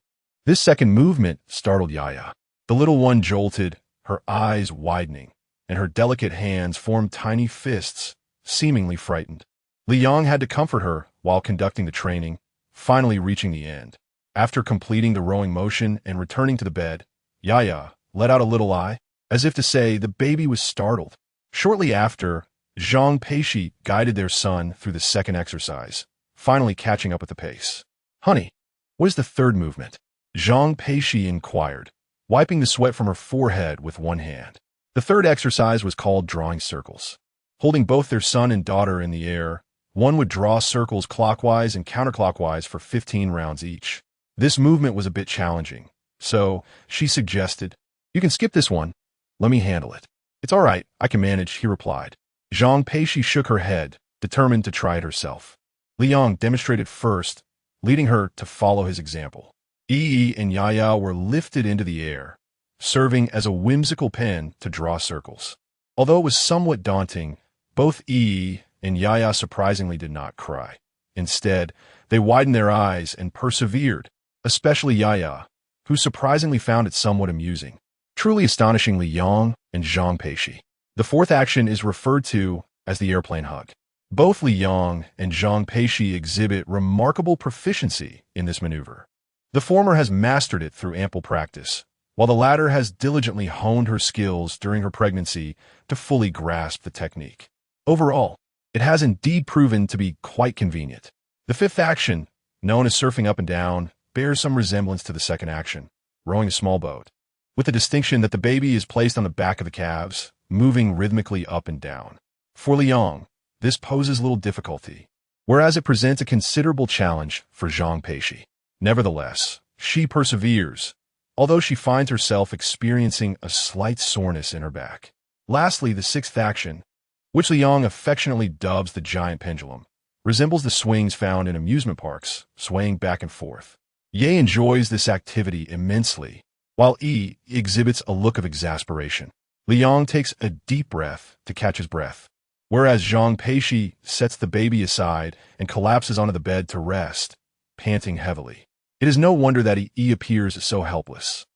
This second movement startled Yaya. The little one jolted, her eyes widening, and her delicate hands formed tiny fists, seemingly frightened. Liang had to comfort her while conducting the training, finally reaching the end. After completing the rowing motion and returning to the bed, Yaya let out a little eye, as if to say the baby was startled. Shortly after, Zhang Peixi guided their son through the second exercise, finally catching up with the pace. "Honey, what is the third movement?" Zhang Peixi inquired, wiping the sweat from her forehead with one hand. The third exercise was called drawing circles. Holding both their son and daughter in the air, one would draw circles clockwise and counterclockwise for 15 rounds each. This movement was a bit challenging, so she suggested, "You can skip this one. Let me handle it." "It's all right, I can manage," he replied. Zhang Peixi shook her head, determined to try it herself. Liang demonstrated first, leading her to follow his example. Yi and Yaya were lifted into the air, serving as a whimsical pen to draw circles. Although it was somewhat daunting, both Yi and Yaya surprisingly did not cry. Instead, they widened their eyes and persevered, especially Yaya, who surprisingly found it somewhat amusing. Truly astonishing Liang and Zhang Peixi. The fourth action is referred to as the airplane hug. Both Liang and Zhang Peixi exhibit remarkable proficiency in this maneuver. The former has mastered it through ample practice, while the latter has diligently honed her skills during her pregnancy to fully grasp the technique. Overall, it has indeed proven to be quite convenient. The fifth action, known as surfing up and down, bears some resemblance to the second action, rowing a small boat, with the distinction that the baby is placed on the back of the calves, moving rhythmically up and down. For Liang, this poses little difficulty, whereas it presents a considerable challenge for Zhang Peixi. Nevertheless, she perseveres, although she finds herself experiencing a slight soreness in her back. Lastly, the sixth action, which Liang affectionately dubs the giant pendulum, resembles the swings found in amusement parks, swaying back and forth. Ye enjoys this activity immensely, while Yi exhibits a look of exasperation. Liang takes a deep breath to catch his breath, whereas Zhang Peixi sets the baby aside and collapses onto the bed to rest, panting heavily. It is no wonder that Yi appears so helpless.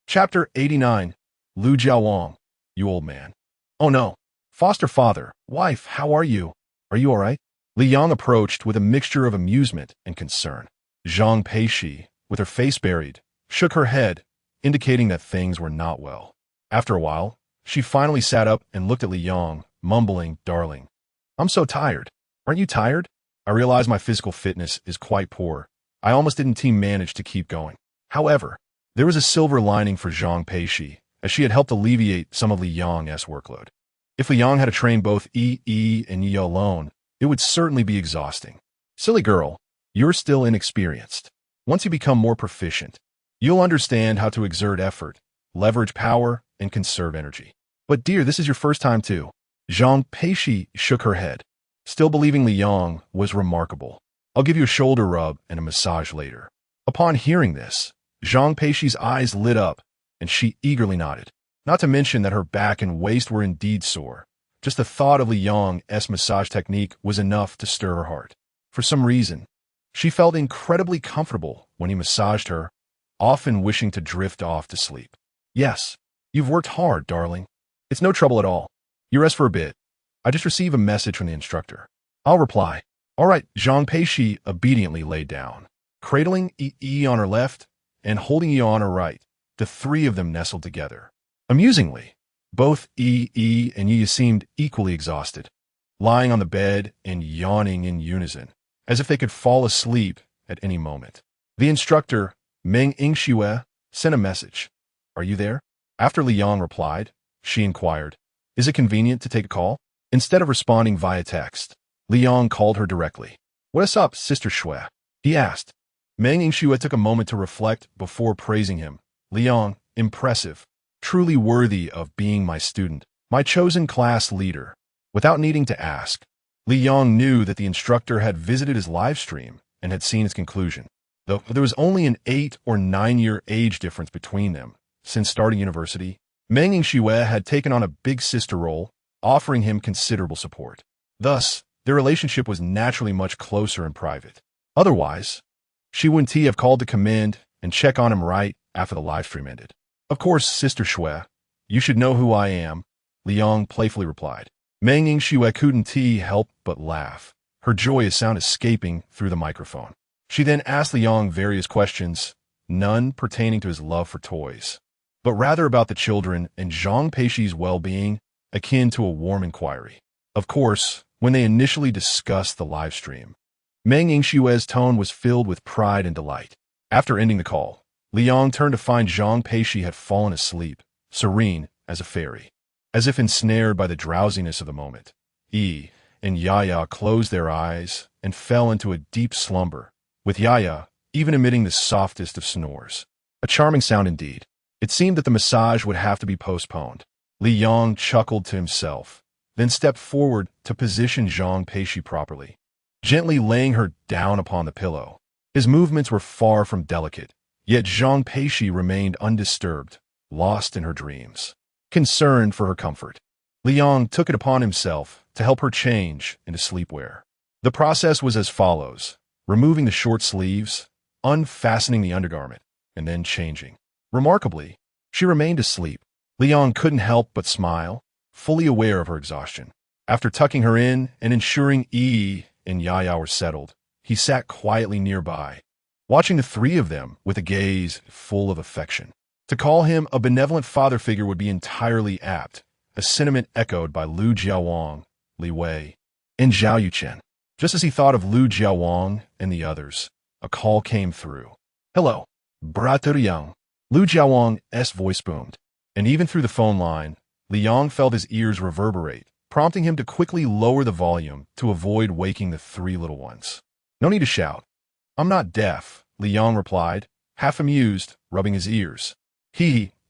Chapter 89. Lu Jiaowang, you old man. "Oh no. Foster father, wife, how are you? Are you all right?" Liang approached with a mixture of amusement and concern. Zhang Peixi, with her face buried, shook her head, indicating that things were not well. After a while, she finally sat up and looked at Liang, mumbling, "Darling, I'm so tired." "Aren't you tired? I realize my physical fitness is quite poor. I almost didn't manage to keep going." However, there was a silver lining for Zhang Peixi, as she had helped alleviate some of Liang's workload. If Liang had to train both Yi and Yi alone, it would certainly be exhausting. "Silly girl, you're still inexperienced. Once you become more proficient, you'll understand how to exert effort, leverage power, and conserve energy." "But dear, this is your first time too." Zhang Peixi shook her head, still believing Liang was remarkable. "I'll give you a shoulder rub and a massage later." Upon hearing this, Zhang Peixi's eyes lit up, and she eagerly nodded. Not to mention that her back and waist were indeed sore. Just the thought of Liang's massage technique was enough to stir her heart. For some reason, she felt incredibly comfortable when he massaged her, often wishing to drift off to sleep. "Yes, you've worked hard, darling. It's no trouble at all. You rest for a bit. I just received a message from the instructor." "I'll reply." "All right." Zhang Peixi obediently laid down, cradling Yi on her left and holding Yi on her right. The three of them nestled together. Amusingly, both Yi and Yi seemed equally exhausted, lying on the bed and yawning in unison, as if they could fall asleep at any moment. The instructor, Meng Yingxue, sent a message. "Are you there?" After Liang replied, she inquired, "Is it convenient to take a call?" Instead of responding via text, Liang called her directly. "What's up, Sister Shui?" he asked. Meng Yingxue took a moment to reflect before praising him. Liang, impressive. Truly worthy of being my student, my chosen class leader. Without needing to ask, Li Yong knew that the instructor had visited his live stream and had seen its conclusion. Though there was only an 8 or 9-year age difference between them, since starting university, Meng Yingxue had taken on a big sister role, offering him considerable support. Thus, their relationship was naturally much closer and private. Otherwise, she wouldn't have called to command and check on him right after the live stream ended. Of course, Sister Shui, you should know who I am, Liang playfully replied. Meng Yingxue couldn't help but laugh, her joyous sound escaping through the microphone. She then asked Liang various questions, none pertaining to his love for toys, but rather about the children and Zhang Peixi's well-being, akin to a warm inquiry. Of course, when they initially discussed the live stream, Meng Yingxue's tone was filled with pride and delight. After ending the call, Liang turned to find Zhang Peixi had fallen asleep, serene as a fairy. As if ensnared by the drowsiness of the moment, Yi and Yaya closed their eyes and fell into a deep slumber, with Yaya even emitting the softest of snores. A charming sound indeed. It seemed that the massage would have to be postponed. Li Yang chuckled to himself, then stepped forward to position Zhang Peixi properly, gently laying her down upon the pillow. His movements were far from delicate, yet Zhang Peixi remained undisturbed, lost in her dreams. Concerned for her comfort, Liang took it upon himself to help her change into sleepwear. The process was as follows: removing the short sleeves, unfastening the undergarment, and then changing. Remarkably, she remained asleep. Liang couldn't help but smile, fully aware of her exhaustion. After tucking her in and ensuring Yi and Yaya were settled, he sat quietly nearby, watching the three of them with a gaze full of affection. To call him a benevolent father figure would be entirely apt, a sentiment echoed by Lu Jiawang, Li Wei, and Zhao Yuchen. Just as he thought of Lu Jiawang and the others, a call came through. "Hello, Brother Yang." Lu Jiawang's voice boomed, and even through the phone line, Liang felt his ears reverberate, prompting him to quickly lower the volume to avoid waking the three little ones. "No need to shout. I'm not deaf," Liang replied, half amused, rubbing his ears.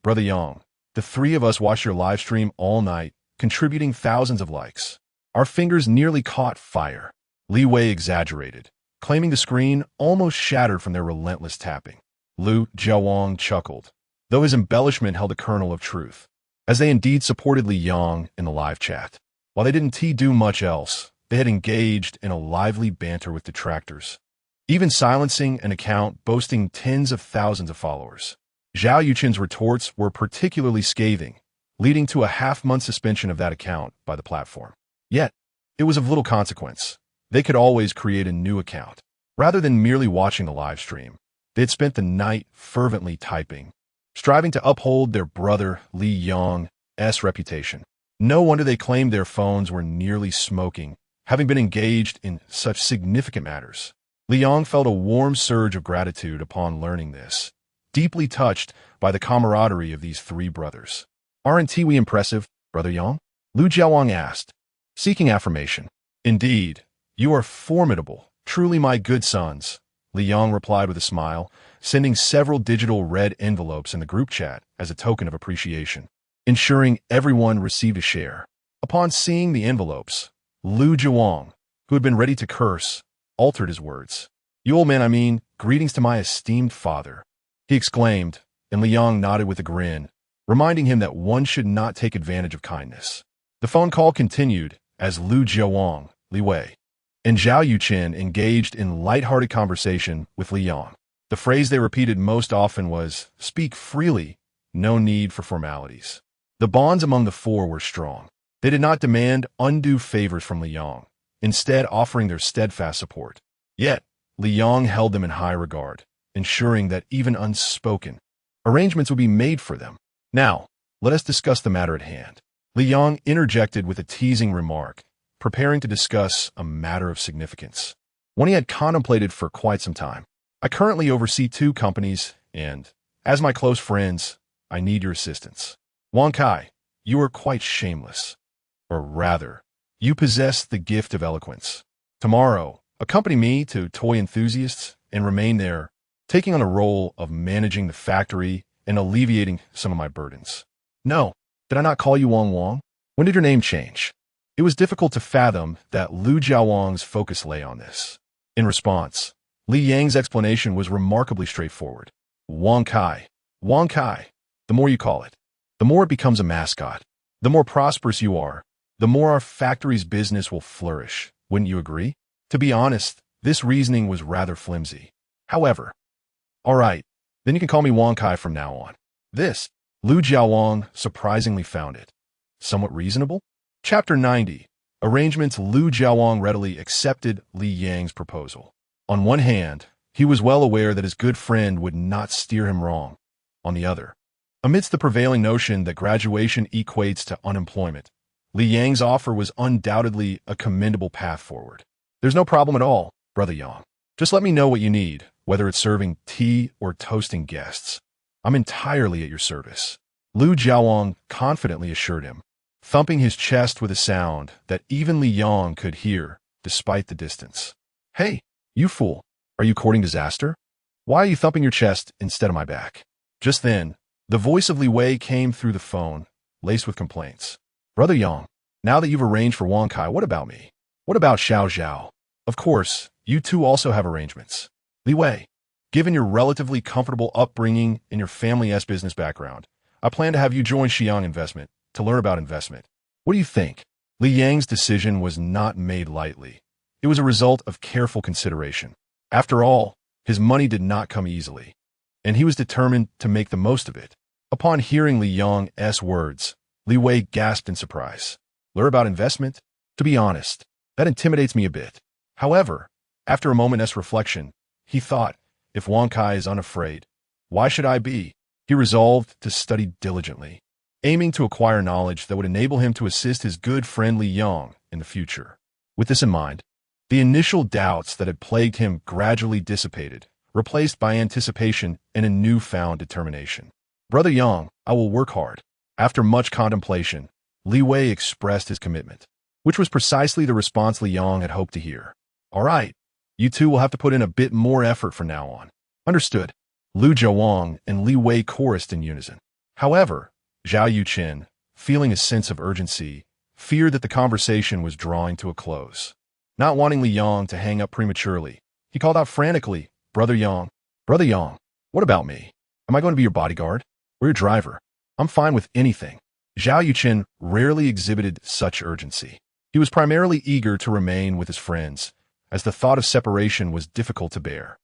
Brother Yang, the three of us watched your live stream all night, contributing thousands of likes. Our fingers nearly caught fire." Li Wei exaggerated, claiming the screen almost shattered from their relentless tapping. Lu Jiawang chuckled, though his embellishment held a kernel of truth, as they indeed supported Li Yang in the live chat. While they didn't do much else, they had engaged in a lively banter with detractors, even silencing an account boasting tens of thousands of followers. Zhao Yuchen's retorts were particularly scathing, leading to a half-month suspension of that account by the platform. Yet, it was of little consequence. They could always create a new account. Rather than merely watching the live stream, they had spent the night fervently typing, striving to uphold their brother Li Yang's reputation. No wonder they claimed their phones were nearly smoking, having been engaged in such significant matters. Li Yang felt a warm surge of gratitude upon learning this, deeply touched by the camaraderie of these three brothers. "Aren't we impressive, Brother Yang?" Lu Jiawang asked, seeking affirmation. "Indeed, you are formidable, truly my good sons," Li Yang replied with a smile, sending several digital red envelopes in the group chat as a token of appreciation, ensuring everyone received a share. Upon seeing the envelopes, Lu Jiawang, who had been ready to curse, altered his words. "You old man, greetings to my esteemed father," he exclaimed, and Liang nodded with a grin, reminding him that one should not take advantage of kindness. The phone call continued as Lu Jiawang, Li Wei, and Zhao Yuchen engaged in light-hearted conversation with Liang. The phrase they repeated most often was, "Speak freely, no need for formalities." The bonds among the four were strong. They did not demand undue favors from Liang, instead offering their steadfast support. Yet, Liang held them in high regard, ensuring that even unspoken arrangements would be made for them. "Now, let us discuss the matter at hand." Liang interjected with a teasing remark, preparing to discuss a matter of significance, one he had contemplated for quite some time. "I currently oversee 2 companies, and, as my close friends, I need your assistance. Wang Kai, you are quite shameless. Or rather, you possess the gift of eloquence. Tomorrow, accompany me to Toy Enthusiasts and remain there taking on the role of managing the factory and alleviating some of my burdens. No, did I not call you Wang Wang? When did your name change? It was difficult to fathom that Lu Jiawang's focus lay on this. In response, Li Yang's explanation was remarkably straightforward. Wang Kai. Wang Kai. The more you call it, the more it becomes a mascot. The more prosperous you are, the more our factory's business will flourish. Wouldn't you agree? To be honest, this reasoning was rather flimsy. However, all right, then you can call me Wang Kai from now on. This, Lu Jiawang surprisingly found it somewhat reasonable. Chapter 90. Arrangements. Lu Jiawang readily accepted Li Yang's proposal. On one hand, he was well aware that his good friend would not steer him wrong. On the other, amidst the prevailing notion that graduation equates to unemployment, Li Yang's offer was undoubtedly a commendable path forward. There's no problem at all, Brother Yang. Just let me know what you need, whether it's serving tea or toasting guests. I'm entirely at your service. Lu Jiawang confidently assured him, thumping his chest with a sound that even Li Yang could hear, despite the distance. Hey, you fool, are you courting disaster? Why are you thumping your chest instead of my back? Just then, the voice of Li Wei came through the phone, laced with complaints. Brother Yang, now that you've arranged for Wang Kai, what about me? What about Xiao Zhao? Of course, you two also have arrangements. Li Wei, given your relatively comfortable upbringing and your family's business background, I plan to have you join Xiang Investment to learn about investment. What do you think? Li Yang's decision was not made lightly. It was a result of careful consideration. After all, his money did not come easily, and he was determined to make the most of it. Upon hearing Li Yang's words, Li Wei gasped in surprise. Learn about investment? To be honest, that intimidates me a bit. However, after a moment's reflection, he thought, if Wang Kai is unafraid, why should I be? He resolved to study diligently, aiming to acquire knowledge that would enable him to assist his good friend Li Yang in the future. With this in mind, the initial doubts that had plagued him gradually dissipated, replaced by anticipation and a newfound determination. Brother Yang, I will work hard. After much contemplation, Li Wei expressed his commitment, which was precisely the response Li Yang had hoped to hear. All right, you two will have to put in a bit more effort from now on. Understood. Lu Jiawang and Li Wei chorused in unison. However, Zhao Yuqin, feeling a sense of urgency, feared that the conversation was drawing to a close. Not wanting Li Yang to hang up prematurely, he called out frantically, Brother Yang, what about me? Am I going to be your bodyguard or your driver? I'm fine with anything. Zhao Yuqin rarely exhibited such urgency. He was primarily eager to remain with his friends, as the thought of separation was difficult to bear.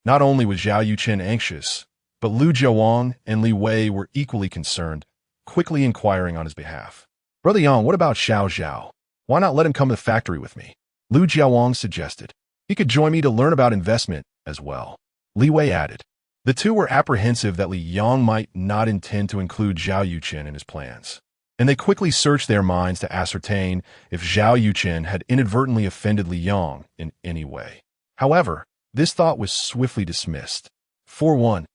Not only was Zhao Yuqin anxious, but Lu Jiawang and Li Wei were equally concerned, quickly inquiring on his behalf. Brother Yang, what about Xiao Zhao? Why not let him come to the factory with me? Lu Jiawang suggested. He could join me to learn about investment as well. Li Wei added. The two were apprehensive that Li Yang might not intend to include Zhao Yuqin in his plans, and they quickly searched their minds to ascertain if Zhao Yuqin had inadvertently offended Li Yang in any way. However, this thought was swiftly dismissed. For one,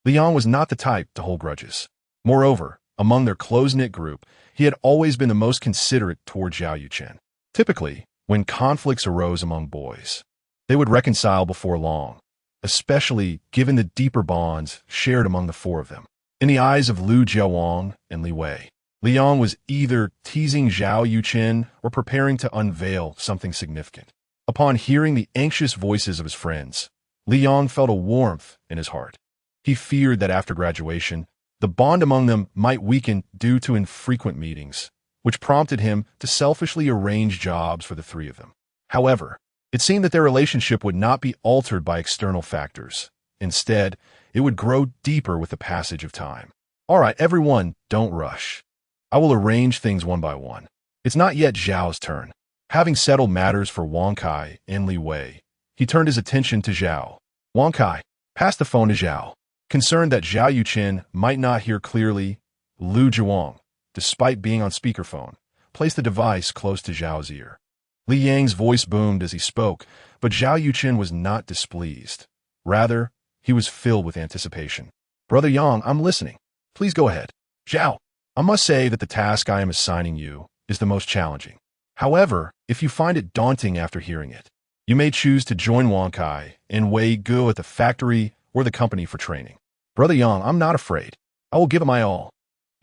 Li Yang was not the type to hold grudges. Moreover, among their close-knit group, he had always been the most considerate toward Zhao Yuqin. Typically, when conflicts arose among boys, they would reconcile before long, especially given the deeper bonds shared among the four of them. In the eyes of Lu Jiawang and Li Wei, Li Yang was either teasing Zhao Yuqin or preparing to unveil something significant. Upon hearing the anxious voices of his friends, Li Yang felt a warmth in his heart. He feared that after graduation, the bond among them might weaken due to infrequent meetings, which prompted him to selfishly arrange jobs for the three of them. However, it seemed that their relationship would not be altered by external factors. Instead, it would grow deeper with the passage of time. All right, everyone, don't rush. I will arrange things one by one. It's not yet Zhao's turn. Having settled matters for Wang Kai and Li Wei, he turned his attention to Zhao. Wang Kai, pass the phone to Zhao. Concerned that Zhao Yuqin might not hear clearly, Lu Jiawang, despite being on speakerphone, placed the device close to Zhao's ear. Li Yang's voice boomed as he spoke, but Zhao Yuqin was not displeased. Rather, he was filled with anticipation. Brother Yang, I'm listening. Please go ahead. Zhao, I must say that the task I am assigning you is the most challenging. However, if you find it daunting after hearing it, you may choose to join Wang Kai and Wei Guo at the factory or the company for training. Brother Yang, I'm not afraid. I will give it my all.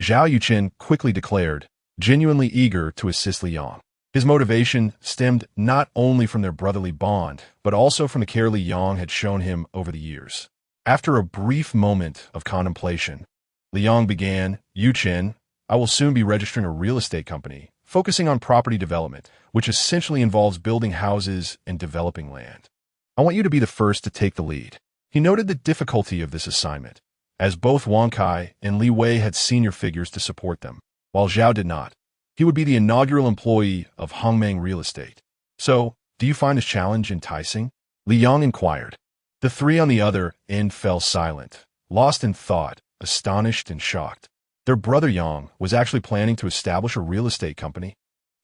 Zhao Yuqin quickly declared, genuinely eager to assist Li Yang. His motivation stemmed not only from their brotherly bond, but also from the care Li Yang had shown him over the years. After a brief moment of contemplation, Li Yang began, Yuqin, I will soon be registering a real estate company, focusing on property development, which essentially involves building houses and developing land. I want you to be the first to take the lead. He noted the difficulty of this assignment, as both Wang Kai and Li Wei had senior figures to support them, while Zhao did not. He would be the inaugural employee of Hongmeng Real Estate. So, do you find this challenge enticing? Li Yang inquired. The three on the other end fell silent, lost in thought, astonished and shocked. Their brother Yang was actually planning to establish a real estate company.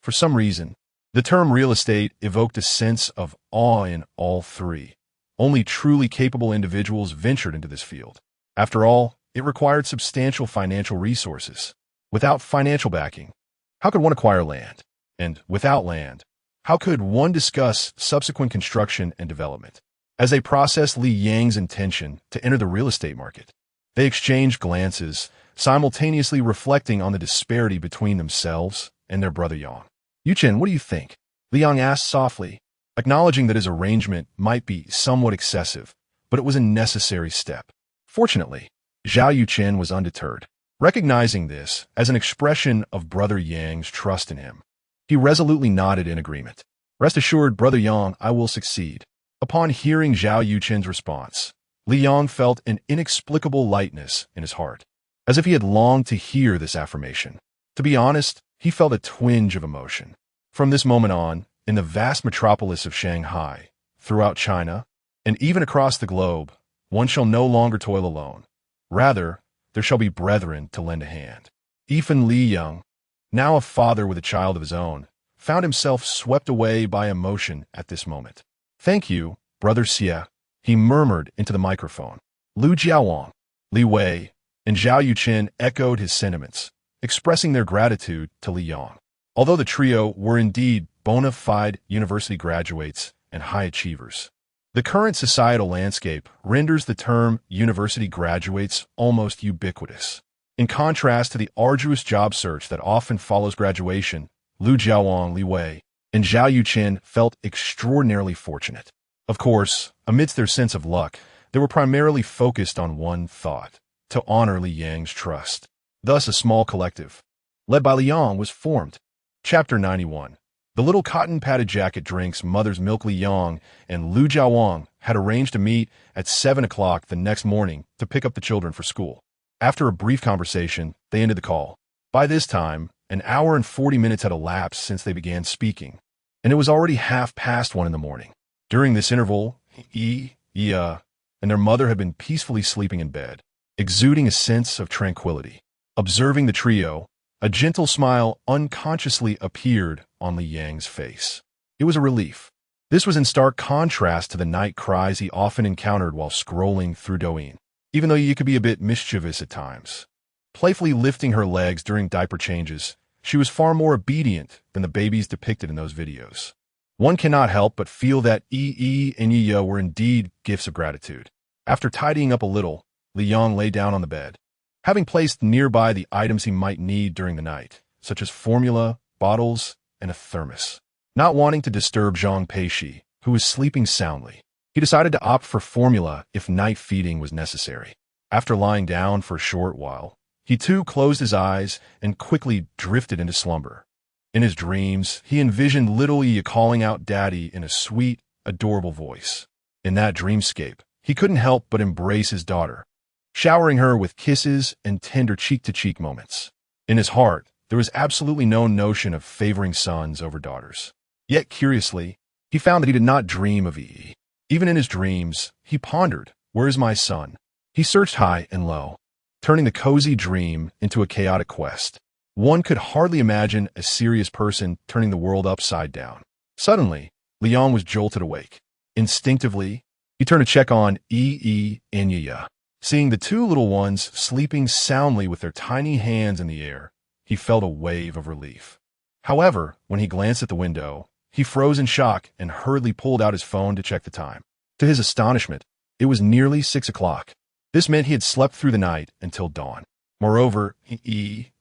For some reason, the term real estate evoked a sense of awe in all three. Only truly capable individuals ventured into this field. After all, it required substantial financial resources. Without financial backing, how could one acquire land? And without land, how could one discuss subsequent construction and development? As they processed Li Yang's intention to enter the real estate market, they exchanged glances, simultaneously reflecting on the disparity between themselves and their brother Yang. Yuqin, what do you think? Li Yang asked softly, acknowledging that his arrangement might be somewhat excessive, but it was a necessary step. Fortunately, Zhao Yuqin was undeterred. Recognizing this as an expression of Brother Yang's trust in him, he resolutely nodded in agreement. Rest assured, Brother Yang, I will succeed. Upon hearing Zhao Yuqin's response, Li Yang felt an inexplicable lightness in his heart, as if he had longed to hear this affirmation. To be honest, he felt a twinge of emotion. From this moment on, in the vast metropolis of Shanghai, throughout China, and even across the globe, one shall no longer toil alone. Rather, there shall be brethren to lend a hand. Even Li Yang, now a father with a child of his own, found himself swept away by emotion at this moment. Thank you, Brother Xie, he murmured into the microphone. Lu Jiaowang, Li Wei, and Zhao Yuqin echoed his sentiments, expressing their gratitude to Li Yang. Although the trio were indeed bona fide university graduates and high achievers, the current societal landscape renders the term university graduates almost ubiquitous. In contrast to the arduous job search that often follows graduation, Lu Jiaowang, Li Wei, and Zhao Yuqin felt extraordinarily fortunate. Of course, amidst their sense of luck, they were primarily focused on one thought: to honor Li Yang's trust. Thus, a small collective, led by Li Yang, was formed. Chapter 91. The little cotton-padded jacket drinks mother's milk. Li Yang and Lu Jiaowang had arranged to meet at 7 o'clock the next morning to pick up the children for school. After a brief conversation, they ended the call. By this time, an hour and 40 minutes had elapsed since they began speaking, and it was already 1:30 in the morning. During this interval, Yi and their mother had been peacefully sleeping in bed, exuding a sense of tranquility. Observing the trio, a gentle smile unconsciously appeared on Li Yang's face. It was a relief. This was in stark contrast to the night cries he often encountered while scrolling through Douyin, even though Yi could be a bit mischievous at times. Playfully lifting her legs during diaper changes, she was far more obedient than the babies depicted in those videos. One cannot help but feel that Yi and Yi were indeed gifts of gratitude. After tidying up a little, Li Yang lay down on the bed, having placed nearby the items he might need during the night, such as formula, bottles, and a thermos. Not wanting to disturb Zhang Peixi, who was sleeping soundly, he decided to opt for formula if night feeding was necessary. After lying down for a short while, he too closed his eyes and quickly drifted into slumber. In his dreams, he envisioned little Yi calling out Daddy in a sweet, adorable voice. In that dreamscape, he couldn't help but embrace his daughter, showering her with kisses and tender cheek-to-cheek moments. In his heart, there was absolutely no notion of favoring sons over daughters. Yet, curiously, he found that he did not dream of Yi. Even in his dreams, he pondered, where is my son? He searched high and low, turning the cozy dream into a chaotic quest. One could hardly imagine a serious person turning the world upside down. Suddenly, Li Yang was jolted awake. Instinctively, he turned to check on Yi and Yi. Seeing the two little ones sleeping soundly with their tiny hands in the air, he felt a wave of relief. However, when he glanced at the window, he froze in shock and hurriedly pulled out his phone to check the time. To his astonishment, It was nearly 6 o'clock. This meant he had slept through the night until dawn. Moreover, and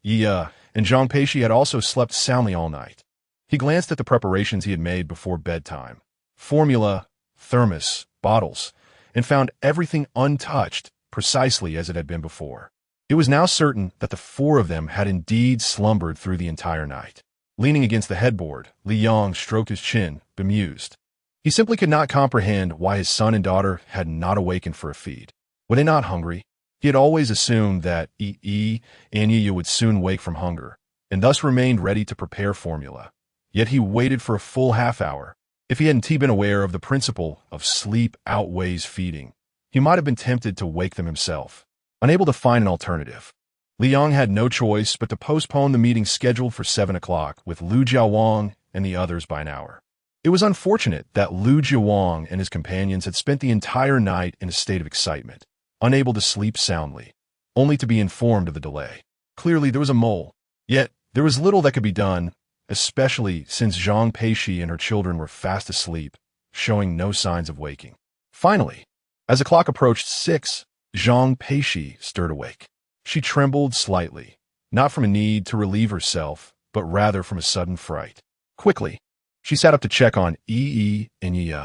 Zhang Peixi had also slept soundly all night. He glanced at the preparations he had made before bedtime. Formula, thermos, bottles, and found everything untouched, precisely as it had been before. It was now certain that the four of them had indeed slumbered through the entire night. Leaning against the headboard, Li Yong stroked his chin, bemused. He simply could not comprehend why his son and daughter had not awakened for a feed. Were they not hungry? He had always assumed that and Yi would soon wake from hunger, and thus remained ready to prepare formula. Yet he waited for a full half hour. If he hadn't been aware of the principle of sleep outweighs feeding, he might have been tempted to wake them himself. Unable to find an alternative, Li Yong had no choice but to postpone the meeting scheduled for 7 o'clock with Lu Jiawang and the others by an hour. It was unfortunate that Lu Jiawang and his companions had spent the entire night in a state of excitement, unable to sleep soundly, only to be informed of the delay. Clearly there was a mole, yet there was little that could be done, especially since Zhang Peixi and her children were fast asleep, showing no signs of waking. Finally, as the clock approached 6, Zhang Peixi stirred awake. She trembled slightly, not from a need to relieve herself, but rather from a sudden fright. Quickly, she sat up to check on and Yi.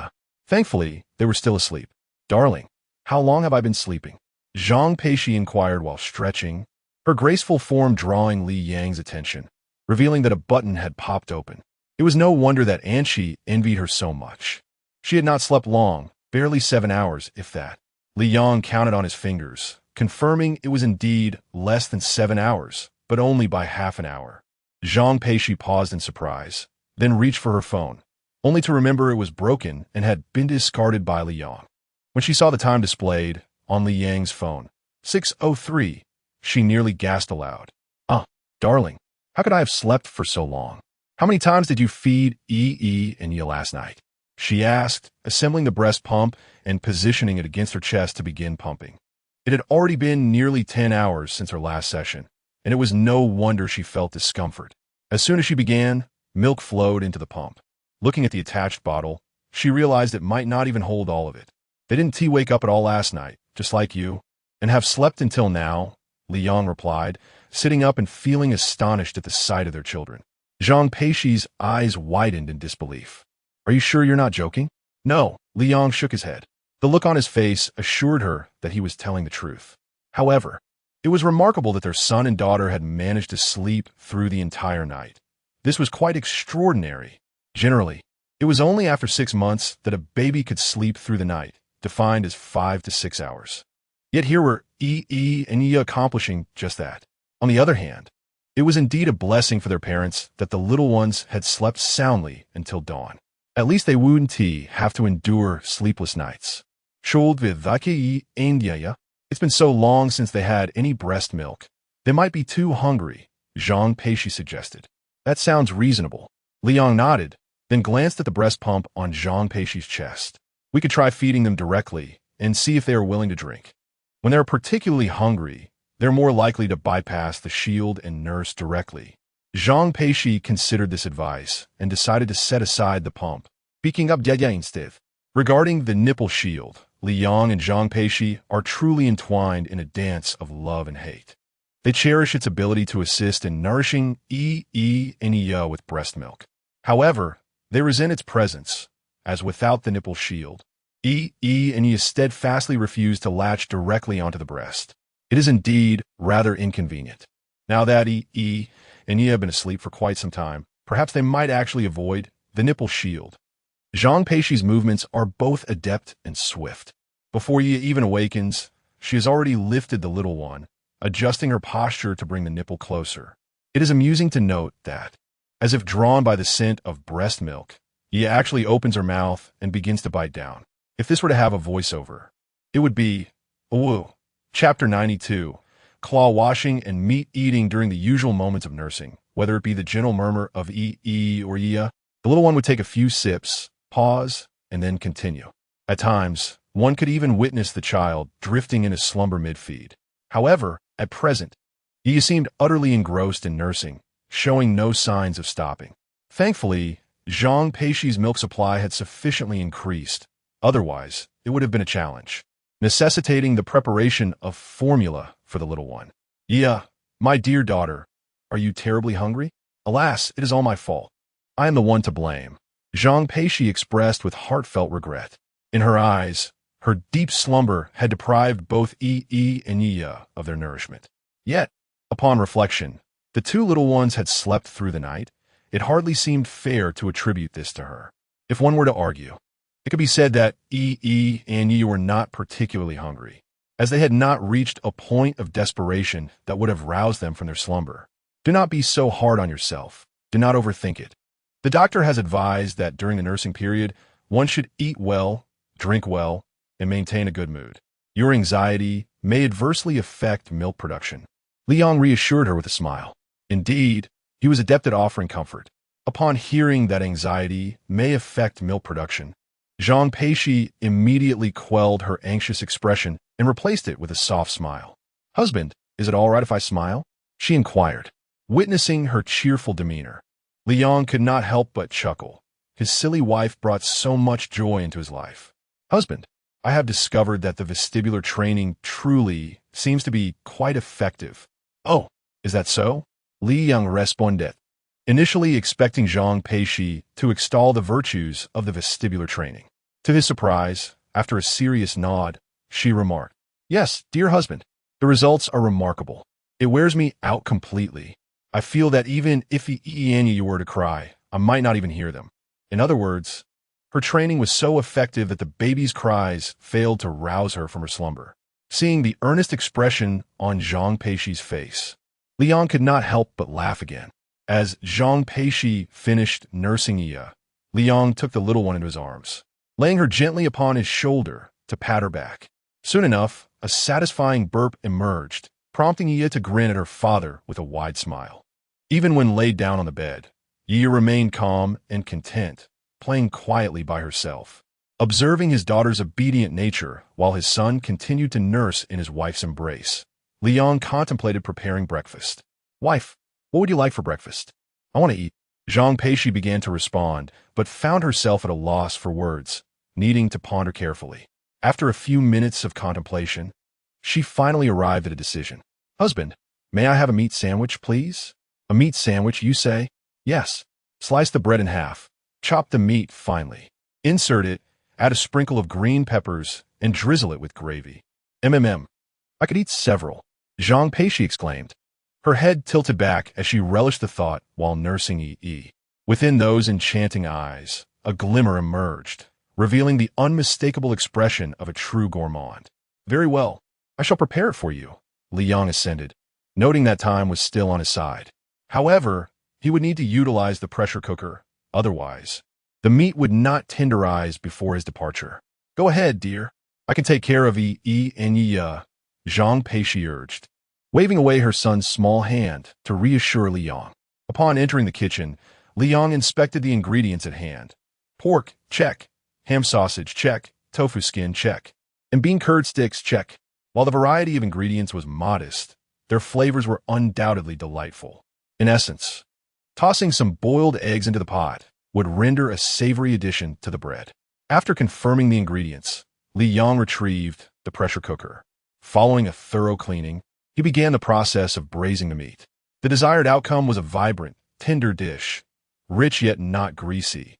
Thankfully, they were still asleep. "Darling, how long have I been sleeping?" Zhang Peixi inquired while stretching, her graceful form drawing Li Yang's attention, revealing that a button had popped open. It was no wonder that Anshi envied her so much. She had not slept long, barely 7 hours, if that. Li Yang counted on his fingers, confirming it was indeed less than 7 hours, but only by half an hour. Zhang Peixi paused in surprise, then reached for her phone, only to remember it was broken and had been discarded by Li Yang. When she saw the time displayed on Li Yang's phone, 6:03, she nearly gasped aloud. Darling, how could I have slept for so long? How many times did you feed and Yi last night?" she asked, assembling the breast pump and positioning it against her chest to begin pumping. It had already been nearly 10 hours since her last session, and it was no wonder she felt discomfort. As soon as she began, milk flowed into the pump. Looking at the attached bottle, she realized it might not even hold all of it. "They didn't wake up at all last night, just like you, and have slept until now," Li Yang replied, sitting up and feeling astonished at the sight of their children. Zhang Peixi's eyes widened in disbelief. "Are you sure you're not joking?" "No," Li Yang shook his head. The look on his face assured her that he was telling the truth. However, it was remarkable that their son and daughter had managed to sleep through the entire night. This was quite extraordinary. Generally, it was only after 6 months that a baby could sleep through the night, defined as 5 to 6 hours. Yet here were and Yi accomplishing just that. On the other hand, it was indeed a blessing for their parents that the little ones had slept soundly until dawn. At least they wouldn't have to endure sleepless nights. It's been so long since they had any breast milk. They might be too hungry, Zhang Peixi suggested. "That sounds reasonable." Li Yang nodded, then glanced at the breast pump on Zhang Peixi's chest. "We could try feeding them directly and see if they are willing to drink. When they are particularly hungry, they're more likely to bypass the shield and nurse directly." Zhang Peixi considered this advice and decided to set aside the pump, speaking up instead. Regarding the nipple shield, Li Yang and Zhang Peixi are truly entwined in a dance of love and hate. They cherish its ability to assist in nourishing and Yi with breast milk. However, they resent its presence, as without the nipple shield, and Yi steadfastly refuse to latch directly onto the breast. It is indeed rather inconvenient. Now that and Yi have been asleep for quite some time, perhaps they might actually avoid the nipple shield. Zhang Peixi's movements are both adept and swift. Before Yi even awakens, she has already lifted the little one, adjusting her posture to bring the nipple closer. It is amusing to note that, as if drawn by the scent of breast milk, Yi actually opens her mouth and begins to bite down. If this were to have a voiceover, it would be, Chapter 92, Claw washing and meat eating during the usual moments of nursing, whether it be the gentle murmur of or Yi. The little one would take a few sips, pause, and then continue. At times, one could even witness the child drifting in a slumber mid-feed. However, at present, Yi seemed utterly engrossed in nursing, showing no signs of stopping. Thankfully, Zhang Peixi's milk supply had sufficiently increased. Otherwise, it would have been a challenge. necessitating the preparation of formula for the little one. Yeah, my dear daughter, are you terribly hungry? Alas, it is all my fault. I am the one to blame. Zhang Peixi expressed with heartfelt regret. In her eyes, her deep slumber had deprived both Yi and Yiya of their nourishment. Yet, upon reflection, the two little ones had slept through the night. It hardly seemed fair to attribute this to her. If one were to argue, it could be said that Yi and Yiya were not particularly hungry, as they had not reached a point of desperation that would have roused them from their slumber. Do not be so hard on yourself. Do not overthink it. The doctor has advised that during the nursing period, one should eat well, drink well, and maintain a good mood. Your anxiety may adversely affect milk production. Liang reassured her with a smile. Indeed, he was adept at offering comfort. Upon hearing that anxiety may affect milk production, Zhang Peixi immediately quelled her anxious expression and replaced it with a soft smile. Husband, is it all right if I smile? She inquired. Witnessing her cheerful demeanor, Liang could not help but chuckle. His silly wife brought so much joy into his life. Husband, I have discovered that the vestibular training truly seems to be quite effective. Oh, is that so? Liang responded, initially expecting Zhang Peixi to extol the virtues of the vestibular training. To his surprise, after a serious nod, she remarked, Yes, dear husband, the results are remarkable. It wears me out completely. I feel that even if you were to cry, I might not even hear them. In other words, her training was so effective that the baby's cries failed to rouse her from her slumber. Seeing the earnest expression on Zhang Peixi's face, Liang could not help but laugh again. As Zhang Peixi finished nursing Yiya, Liang took the little one into his arms, laying her gently upon his shoulder to pat her back. Soon enough, a satisfying burp emerged, prompting Yiya to grin at her father with a wide smile. Even when laid down on the bed, Yiya remained calm and content, playing quietly by herself, observing his daughter's obedient nature while his son continued to nurse in his wife's embrace. Liang contemplated preparing breakfast. Wife, what would you like for breakfast? I want to eat. Zhang Peixi began to respond, but found herself at a loss for words, needing to ponder carefully. After a few minutes of contemplation, she finally arrived at a decision. Husband, may I have a meat sandwich, please? A meat sandwich, you say? Yes. Slice the bread in half. Chop the meat finely. Insert it, add a sprinkle of green peppers, and drizzle it with gravy. I could eat several. Zhang Peixi exclaimed. Her head tilted back as she relished the thought while nursing Yi. Within those enchanting eyes, a glimmer emerged, revealing the unmistakable expression of a true gourmand. Very well, I shall prepare it for you, Liang assented, noting that time was still on his side. However, he would need to utilize the pressure cooker, otherwise, the meat would not tenderize before his departure. Go ahead, dear. I can take care of Yi and Yiya, Zhang Peixi urged, waving away her son's small hand to reassure Liang. Upon entering the kitchen, Liang inspected the ingredients at hand. Pork, check. Ham sausage, check. Tofu skin, check. And bean curd sticks, check. While the variety of ingredients was modest, their flavors were undoubtedly delightful. In essence, tossing some boiled eggs into the pot would render a savory addition to the bread. After confirming the ingredients, Liang retrieved the pressure cooker. Following a thorough cleaning, he began the process of braising the meat. The desired outcome was a vibrant, tender dish, rich yet not greasy,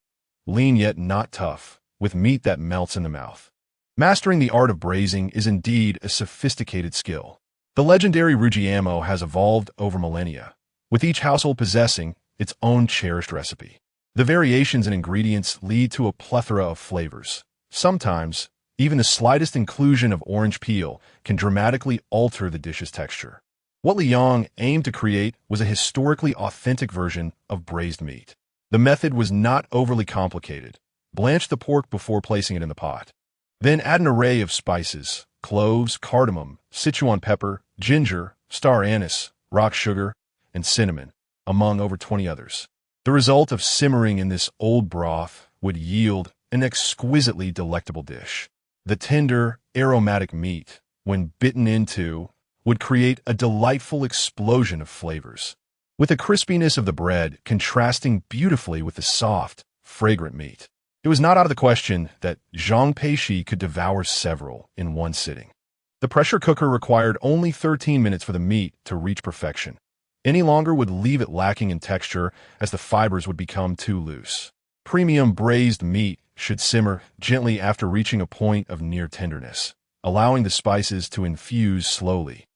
lean yet not tough, with meat that melts in the mouth. Mastering the art of braising is indeed a sophisticated skill. The legendary Rugiamo has evolved over millennia, with each household possessing its own cherished recipe. The variations in ingredients lead to a plethora of flavors. Sometimes, even the slightest inclusion of orange peel can dramatically alter the dish's texture. What Liang aimed to create was a historically authentic version of braised meat. The method was not overly complicated. Blanch the pork before placing it in the pot. Then add an array of spices, cloves, cardamom, Sichuan pepper, ginger, star anise, rock sugar, and cinnamon, among over 20 others. The result of simmering in this old broth would yield an exquisitely delectable dish. The tender, aromatic meat, when bitten into, would create a delightful explosion of flavors, with the crispiness of the bread contrasting beautifully with the soft, fragrant meat. It was not out of the question that Zhang Peixi could devour several in one sitting. The pressure cooker required only 13 minutes for the meat to reach perfection. Any longer would leave it lacking in texture as the fibers would become too loose. Premium braised meat should simmer gently after reaching a point of near tenderness, allowing the spices to infuse slowly,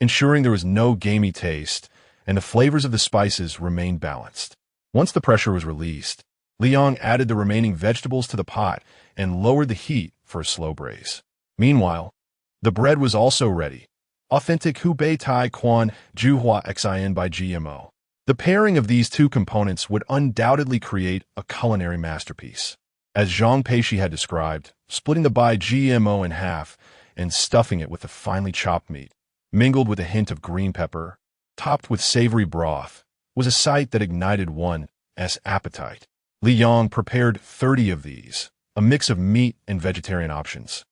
ensuring there was no gamey taste and the flavors of the spices remained balanced. Once the pressure was released, Liang added the remaining vegetables to the pot and lowered the heat for a slow braise. Meanwhile, the bread was also ready. Authentic Hubei Tai Quan Juhua Xin by GMO. The pairing of these two components would undoubtedly create a culinary masterpiece. As Zhang Peixi had described, splitting the by GMO in half and stuffing it with the finely chopped meat, mingled with a hint of green pepper, topped with savory broth, was a sight that ignited one's appetite. Liang prepared 30 of these, a mix of meat and vegetarian options,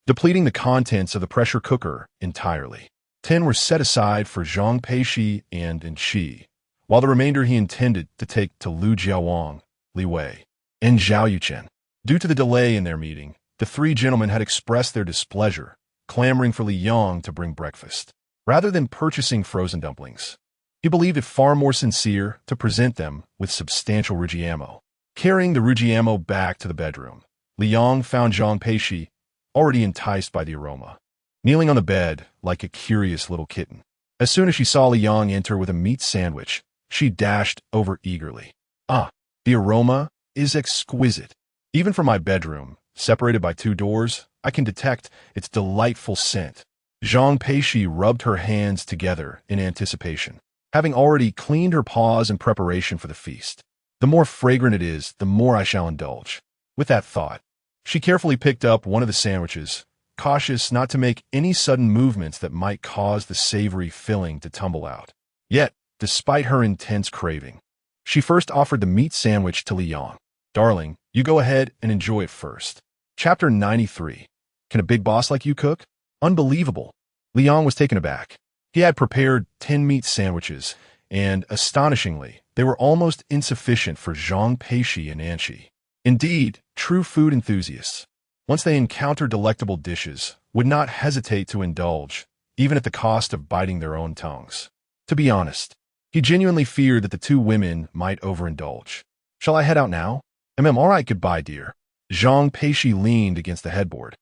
depleting the contents of the pressure cooker entirely. 10 were set aside for Zhang Peixi and Shi, while the remainder he intended to take to Lu Jiawang, Li Wei, and Zhao Yuchen. Due to the delay in their meeting, the three gentlemen had expressed their displeasure, clamoring for Liang to bring breakfast, rather than purchasing frozen dumplings. He believed it far more sincere to present them with substantial rujiamo. Carrying the rujiamo back to the bedroom, Liang found Zhang Peixi already enticed by the aroma, kneeling on the bed like a curious little kitten. As soon as she saw Liang enter with a meat sandwich, she dashed over eagerly. Ah, the aroma is exquisite. Even from my bedroom, separated by 2 doors, I can detect its delightful scent. Zhang Peixi rubbed her hands together in anticipation, having already cleaned her paws in preparation for the feast. The more fragrant it is, the more I shall indulge. With that thought, she carefully picked up one of the sandwiches, cautious not to make any sudden movements that might cause the savory filling to tumble out. Yet, despite her intense craving, she first offered the meat sandwich to Liang. Darling, you go ahead and enjoy it first. Chapter 93. Can a big boss like you cook? Unbelievable. Liang was taken aback. He had prepared 10 meat sandwiches, and, astonishingly, they were almost insufficient for Zhang Peixi and Shi. Indeed, true food enthusiasts, once they encounter delectable dishes, would not hesitate to indulge, even at the cost of biting their own tongues. To be honest, he genuinely feared that the two women might overindulge. Shall I head out now? All right, goodbye, dear. Zhang Peixi leaned against the headboard,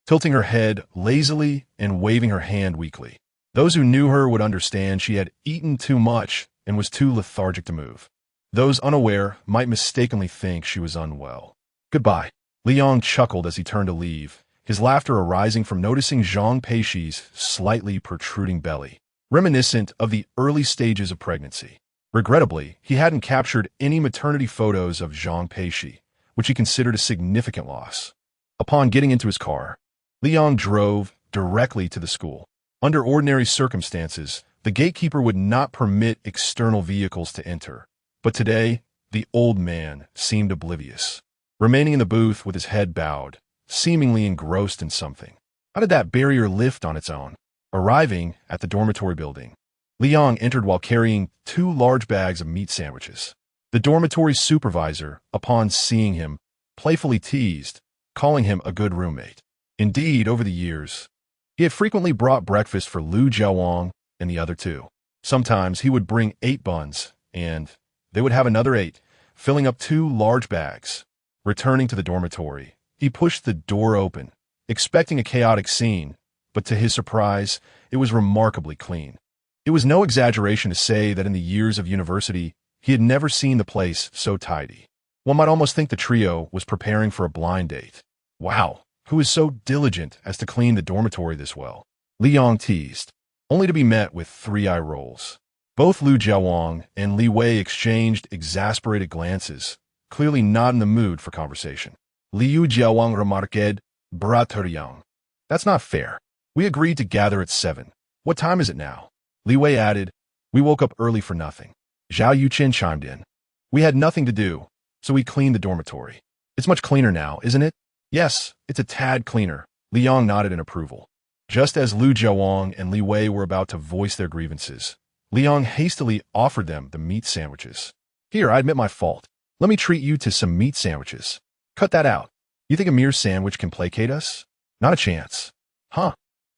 tilting her head lazily and waving her hand weakly. Those who knew her would understand she had eaten too much and was too lethargic to move. Those unaware might mistakenly think she was unwell. Goodbye. Liang chuckled as he turned to leave, his laughter arising from noticing Zhang Peixi's slightly protruding belly, reminiscent of the early stages of pregnancy. Regrettably, he hadn't captured any maternity photos of Zhang Peixi, which he considered a significant loss. Upon getting into his car, Liang drove directly to the school. Under ordinary circumstances, the gatekeeper would not permit external vehicles to enter, but today, the old man seemed oblivious, remaining in the booth with his head bowed, seemingly engrossed in something. How did that barrier lift on its own? Arriving at the dormitory building, Liang entered while carrying 2 large bags of meat sandwiches. The dormitory supervisor, upon seeing him, playfully teased, calling him a good roommate. Indeed, over the years, he had frequently brought breakfast for Lu Jiawang and the other 2. Sometimes he would bring 8 buns, and they would have another 8, filling up 2 large bags. Returning to the dormitory, he pushed the door open, expecting a chaotic scene, but to his surprise, it was remarkably clean. It was no exaggeration to say that in the years of university, he had never seen the place so tidy. One might almost think the trio was preparing for a blind date. Wow, who is so diligent as to clean the dormitory this well? Liang teased, only to be met with 3 eye rolls. Both Lu Jiawang and Li Wei exchanged exasperated glances, clearly not in the mood for conversation. Liu Jiawang remarqued, "Brateriang. That's not fair. We agreed to gather at 7. What time is it now?" Li Wei added, "We woke up early for nothing." Zhao Yuchen chimed in. "We had nothing to do, so we cleaned the dormitory. It's much cleaner now, isn't it?" "Yes, it's a tad cleaner." Liang nodded in approval. Just as Lu Jiawang and Li Wei were about to voice their grievances, Liang hastily offered them the meat sandwiches. "Here, I admit my fault. Let me treat you to some meat sandwiches." Cut that out. You think a mere sandwich can placate us? Not a chance. Huh?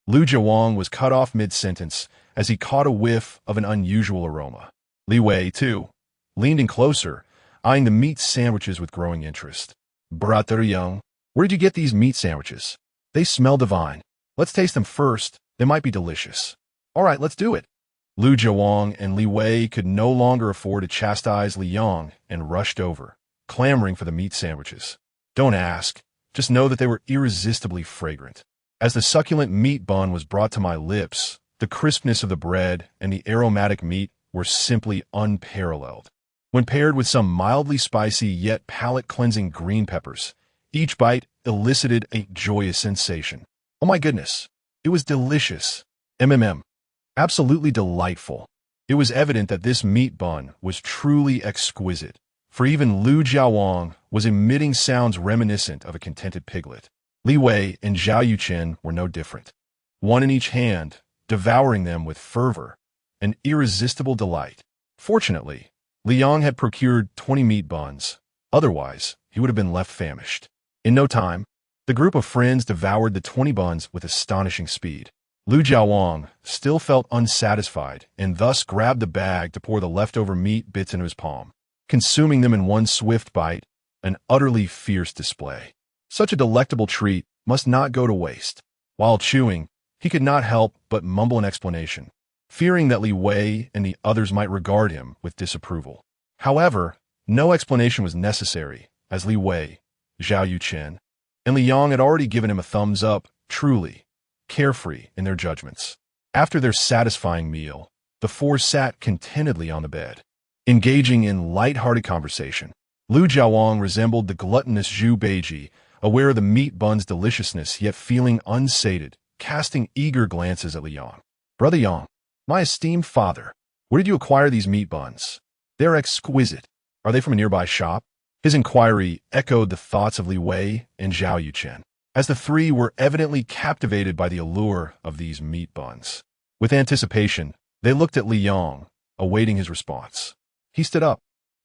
Lu Jiawang was cut off mid-sentence as he caught a whiff of an unusual aroma. Li Wei, too, leaned in closer, eyeing the meat sandwiches with growing interest. Brother Young, where did you get these meat sandwiches? They smell divine. Let's taste them first. They might be delicious. All right, let's do it. Lu Jiawang and Li Wei could no longer afford to chastise Li Yong and rushed over, clamoring for the meat sandwiches. Don't ask. Just know that they were irresistibly fragrant. As the succulent meat bun was brought to my lips, the crispness of the bread and the aromatic meat were simply unparalleled. When paired with some mildly spicy yet palate-cleansing green peppers, each bite elicited a joyous sensation. Oh my goodness, it was delicious. Absolutely delightful. It was evident that this meat bun was truly exquisite, for even Lu Jiawang was emitting sounds reminiscent of a contented piglet. Li Wei and Zhao Yuchen were no different, one in each hand, devouring them with fervor and irresistible delight. Fortunately, Li Yong had procured 20 meat buns. Otherwise, he would have been left famished. In no time, the group of friends devoured the 20 buns with astonishing speed. Lu Jiawang still felt unsatisfied and thus grabbed the bag to pour the leftover meat bits into his palm, consuming them in one swift bite, an utterly fierce display. Such a delectable treat must not go to waste. While chewing, he could not help but mumble an explanation, fearing that Li Wei and the others might regard him with disapproval. However, no explanation was necessary, as Li Wei, Zhao Yuchen, and Li Yong had already given him a thumbs up, truly carefree in their judgments. After their satisfying meal, the four sat contentedly on the bed, engaging in light-hearted conversation. Lu Jiawang resembled the gluttonous Zhang Peixi, aware of the meat bun's deliciousness yet feeling unsated, casting eager glances at Li Yong. Brother Yang, my esteemed father, where did you acquire these meat buns? They're exquisite. Are they from a nearby shop? His inquiry echoed the thoughts of Li Wei and Zhao Yuchen, as the three were evidently captivated by the allure of these meat buns. With anticipation, they looked at Li Yong, awaiting his response. He stood up,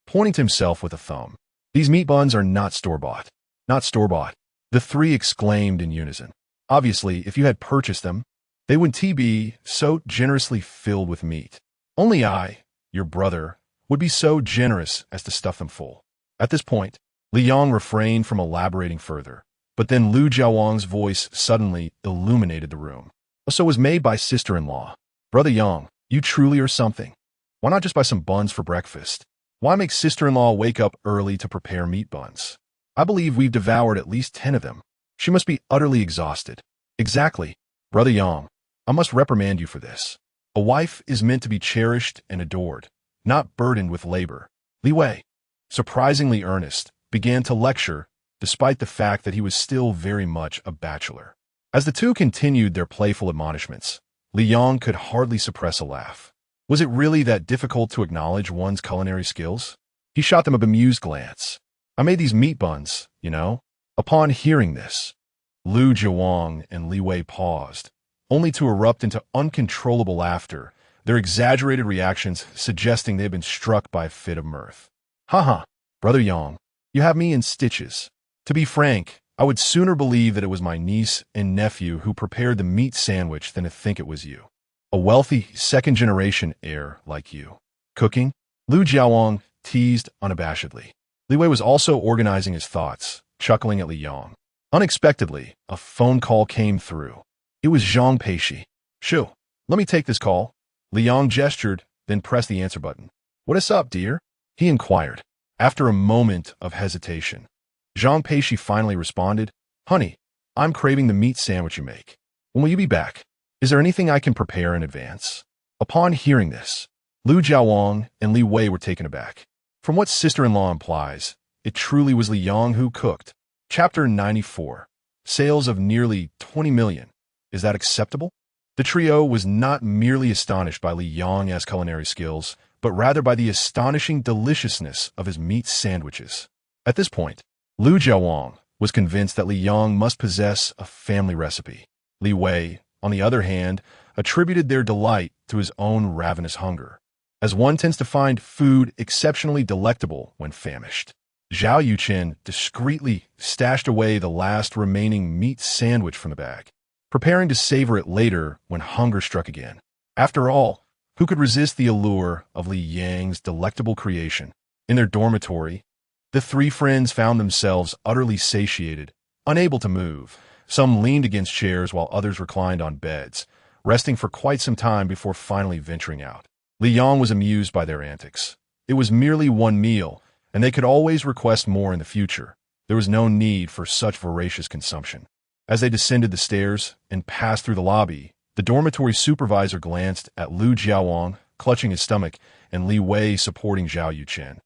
pointing to himself with a thumb. These meat buns are not store-bought. Not store-bought. The three exclaimed in unison. Obviously, if you had purchased them, they wouldn't be so generously filled with meat. Only I, your brother, would be so generous as to stuff them full. At this point, Li Yong refrained from elaborating further, but then Lu Jiawang's voice suddenly illuminated the room. So it was made by sister-in-law. Brother Yang, you truly are something. Why not just buy some buns for breakfast? Why make sister-in-law wake up early to prepare meat buns? I believe we've devoured at least 10 of them. She must be utterly exhausted. Exactly. Brother Yang, I must reprimand you for this. A wife is meant to be cherished and adored, not burdened with labor. Li Wei, surprisingly earnest, began to lecture, despite the fact that he was still very much a bachelor. As the two continued their playful admonishments, Li Yong could hardly suppress a laugh. Was it really that difficult to acknowledge one's culinary skills? He shot them a bemused glance. I made these meat buns, you know. Upon hearing this, Lu Jiawang and Li Wei paused, only to erupt into uncontrollable laughter, their exaggerated reactions suggesting they had been struck by a fit of mirth. Haha, Brother Yang, you have me in stitches. To be frank, I would sooner believe that it was my niece and nephew who prepared the meat sandwich than to think it was you. A wealthy, second-generation heir like you. Cooking? Lu Jiawang teased unabashedly. Li Wei was also organizing his thoughts, chuckling at Li Yong. Unexpectedly, a phone call came through. It was Zhang Peixi. Shoo, let me take this call. Li Yong gestured, then pressed the answer button. What is up, dear? He inquired. After a moment of hesitation, Zhang Peixi finally responded, Honey, I'm craving the meat sandwich you make. When will you be back? Is there anything I can prepare in advance? Upon hearing this, Lu Jiawang and Li Wei were taken aback. From what sister-in-law implies, it truly was Li Yong who cooked. Chapter 94. Sales of nearly 20 million. Is that acceptable? The trio was not merely astonished by Li Yong's culinary skills, but rather by the astonishing deliciousness of his meat sandwiches. At this point, Lu Jiawang was convinced that Li Yong must possess a family recipe. Li Wei, on the other hand, attributed their delight to his own ravenous hunger, as one tends to find food exceptionally delectable when famished. Zhao Yuchen discreetly stashed away the last remaining meat sandwich from the bag, preparing to savor it later when hunger struck again. After all, who could resist the allure of Li Yang's delectable creation? In their dormitory, the three friends found themselves utterly satiated, unable to move. Some leaned against chairs while others reclined on beds, resting for quite some time before finally venturing out. Li Yang was amused by their antics. It was merely one meal, and they could always request more in the future. There was no need for such voracious consumption. As they descended the stairs and passed through the lobby, the dormitory supervisor glanced at Lu Jiaowang, clutching his stomach, and Li Wei supporting Zhao Yuchen,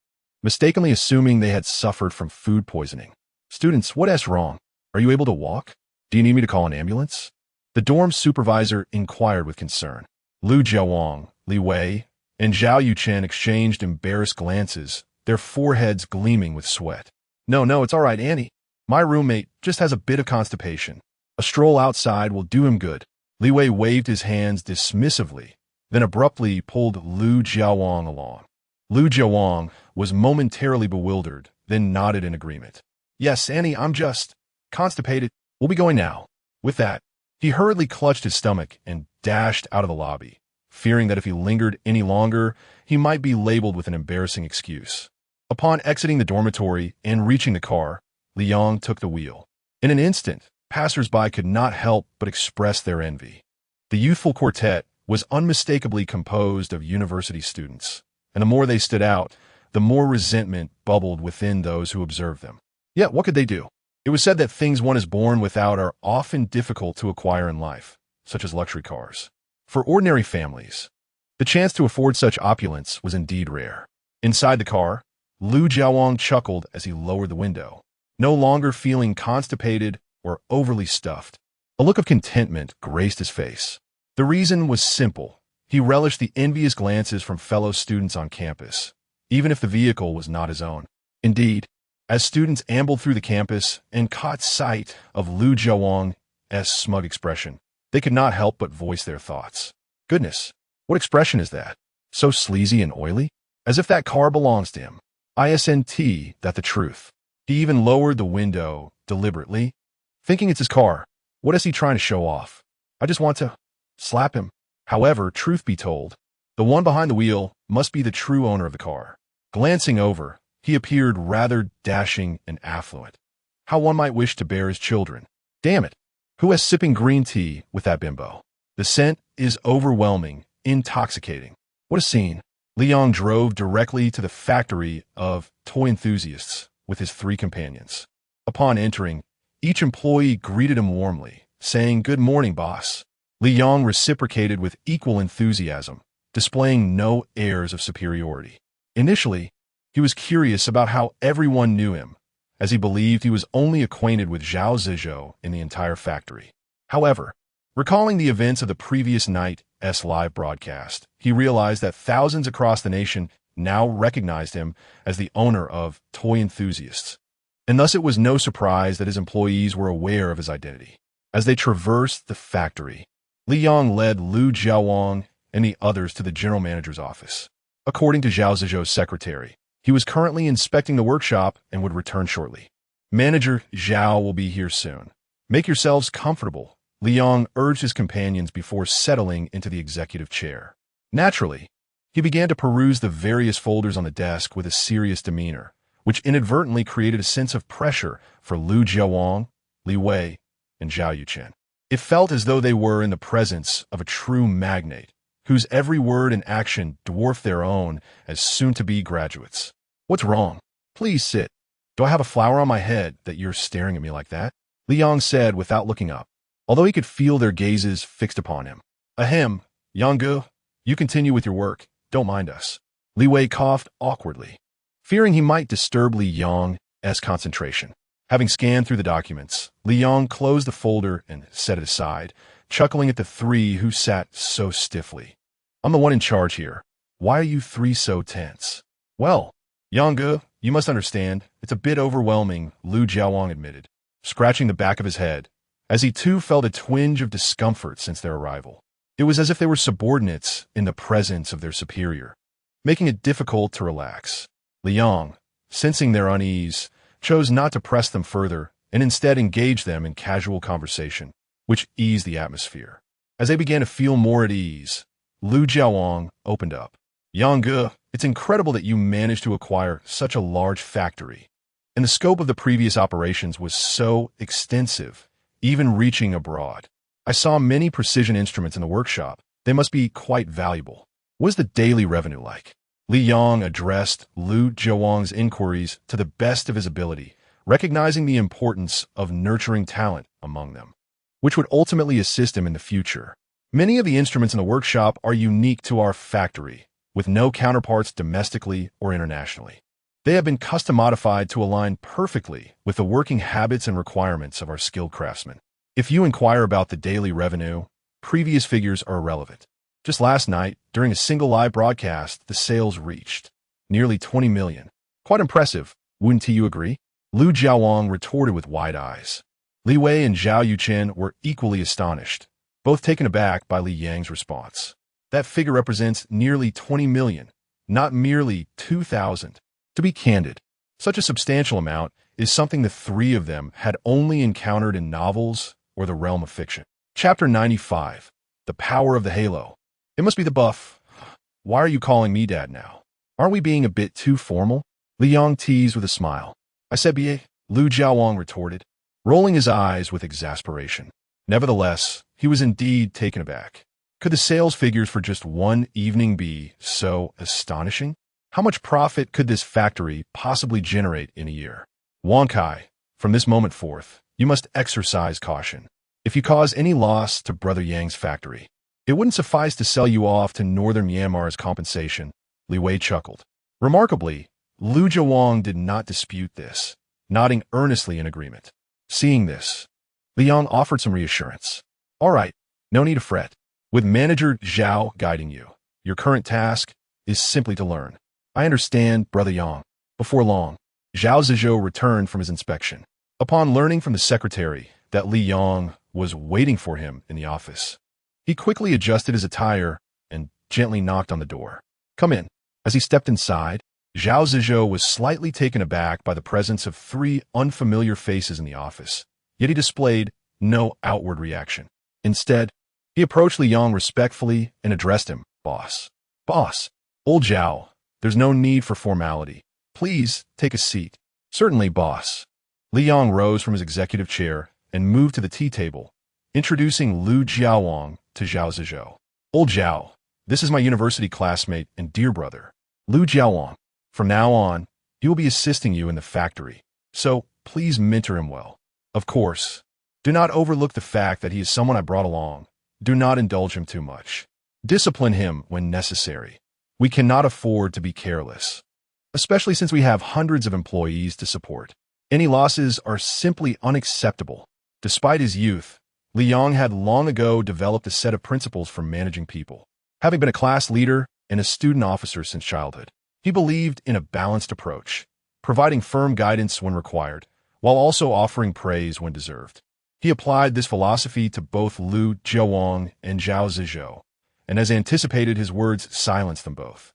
mistakenly assuming they had suffered from food poisoning. "Students, what's wrong? Are you able to walk? Do you need me to call an ambulance?" The dorm supervisor inquired with concern. Lu Jiaowang, Li Wei, and Zhao Yuchen exchanged embarrassed glances, their foreheads gleaming with sweat. No, it's all right, Annie. My roommate just has a bit of constipation. A stroll outside will do him good." Li Wei waved his hands dismissively, then abruptly pulled Lu Jiaowang along. Lu Jiaowang was momentarily bewildered, then nodded in agreement. "Yes, Annie, I'm just constipated. We'll be going now." With that, he hurriedly clutched his stomach and dashed out of the lobby, fearing that if he lingered any longer, he might be labeled with an embarrassing excuse. Upon exiting the dormitory and reaching the car, Li Yang took the wheel. In an instant, passers-by could not help but express their envy. The youthful quartet was unmistakably composed of university students, and the more they stood out, the more resentment bubbled within those who observed them. Yet, what could they do? It was said that things one is born without are often difficult to acquire in life, such as luxury cars. For ordinary families, the chance to afford such opulence was indeed rare. Inside the car, Lu Jiaowang chuckled as he lowered the window, no longer feeling constipated or overly stuffed. A look of contentment graced his face. The reason was simple. He relished the envious glances from fellow students on campus, even if the vehicle was not his own. Indeed, as students ambled through the campus and caught sight of Lu Jiaowang's smug expression, they could not help but voice their thoughts. "Goodness, what expression is that? So sleazy and oily? As if that car belongs to him. Isn't that the truth?" He even lowered the window deliberately, thinking it's his car. What is he trying to show off? I just want to slap him. However, truth be told, the one behind the wheel must be the true owner of the car. Glancing over, he appeared rather dashing and affluent. How one might wish to bear his children. Damn it, who is sipping green tea with that bimbo? The scent is overwhelming, intoxicating. What a scene. Li Yang drove directly to the factory of toy enthusiasts with his three companions. Upon entering, each employee greeted him warmly, saying, "Good morning, boss." Li Yang reciprocated with equal enthusiasm, displaying no airs of superiority. Initially, he was curious about how everyone knew him, as he believed he was only acquainted with Zhao Zizhou in the entire factory. However, recalling the events of the previous night's live broadcast, he realized that thousands across the nation now recognized him as the owner of Toy Enthusiasts, and thus it was no surprise that his employees were aware of his identity. As they traversed the factory, Li Yang led Lu Jiaowang and the others to the general manager's office. According to Zhao Zizhou's secretary, he was currently inspecting the workshop and would return shortly. "Manager Zhao will be here soon. Make yourselves comfortable," Li Yang urged his companions before settling into the executive chair. Naturally, he began to peruse the various folders on the desk with a serious demeanor, which inadvertently created a sense of pressure for Lu Jiaowang, Li Wei, and Zhao Yuchen. It felt as though they were in the presence of a true magnate, whose every word and action dwarfed their own as soon-to-be graduates. "What's wrong? Please sit. Do I have a flower on my head that you're staring at me like that?" Li Yang said without looking up, although he could feel their gazes fixed upon him. "Ahem, Yanggu, you continue with your work. Don't mind us." Li Wei coughed awkwardly, fearing he might disturb Li Yang's concentration. Having scanned through the documents, Li Yang closed the folder and set it aside, chuckling at the three who sat so stiffly. "I'm the one in charge here. Why are you three so tense?" "Well, Yanggu, you must understand, it's a bit overwhelming," Lu Jiaowang admitted, scratching the back of his head, as he too felt a twinge of discomfort since their arrival. It was as if they were subordinates in the presence of their superior, making it difficult to relax. "Li Yang, sensing their unease, chose not to press them further and instead engaged them in casual conversation, which eased the atmosphere. As they began to feel more at ease, Lu Jiaowang opened up. Yang Ge, it's incredible that you managed to acquire such a large factory. And the scope of the previous operations was so extensive, even reaching abroad. I saw many precision instruments in the workshop. They must be quite valuable. What is the daily revenue like? Li Yang addressed Lu Jiaowang's inquiries to the best of his ability, recognizing the importance of nurturing talent among them, which would ultimately assist him in the future. Many of the instruments in the workshop are unique to our factory, with no counterparts domestically or internationally. They have been custom-modified to align perfectly with the working habits and requirements of our skilled craftsmen. If you inquire about the daily revenue, previous figures are irrelevant. Just last night, during a single live broadcast, the sales reached nearly 20 million. Quite impressive, wouldn't you agree? Lu Jiaowang retorted with wide eyes. Li Wei and Zhao Yuchen were equally astonished, both taken aback by Li Yang's response. That figure represents nearly 20 million, not merely 2,000. To be candid, such a substantial amount is something the three of them had only encountered in novels or the realm of fiction. Chapter 95. The Power of the Halo. It must be the buff. Why are you calling me Dad now? Aren't we being a bit too formal? Li Yang teased with a smile. I said BA, Lu Jiaowang retorted, rolling his eyes with exasperation. Nevertheless, he was indeed taken aback. Could the sales figures for just one evening be so astonishing? How much profit could this factory possibly generate in a year? Wang Kai, from this moment forth, you must exercise caution. If you cause any loss to Brother Yang's factory, it wouldn't suffice to sell you off to Northern Myanmar as compensation, Li Wei chuckled. Remarkably, Lu Jiaowang did not dispute this, nodding earnestly in agreement. Seeing this, Li Yang offered some reassurance. All right, no need to fret. With Manager Zhao guiding you, your current task is simply to learn. I understand, Brother Yang. Before long, Zhao Zizhou returned from his inspection. Upon learning from the secretary that Li Yang was waiting for him in the office, he quickly adjusted his attire and gently knocked on the door. Come in. As he stepped inside, Zhao Zizhou was slightly taken aback by the presence of three unfamiliar faces in the office, yet he displayed no outward reaction. Instead, he approached Li Yang respectfully and addressed him, Boss. Boss, old Zhao, there's no need for formality. Please take a seat. Certainly, boss. Li Yang rose from his executive chair and moved to the tea table, introducing Lu Jiaowang to Zhao Zizhou. Old Zhao, this is my university classmate and dear brother, Lu Jiaowang. From now on, he will be assisting you in the factory, so please mentor him well. Of course, do not overlook the fact that he is someone I brought along. Do not indulge him too much. Discipline him when necessary. We cannot afford to be careless, especially since we have hundreds of employees to support. Any losses are simply unacceptable. Despite his youth, Li Yang had long ago developed a set of principles for managing people. Having been a class leader and a student officer since childhood, he believed in a balanced approach, providing firm guidance when required, while also offering praise when deserved. He applied this philosophy to both Lu Jiaowang and Zhao Zizhou, and as anticipated, his words silenced them both.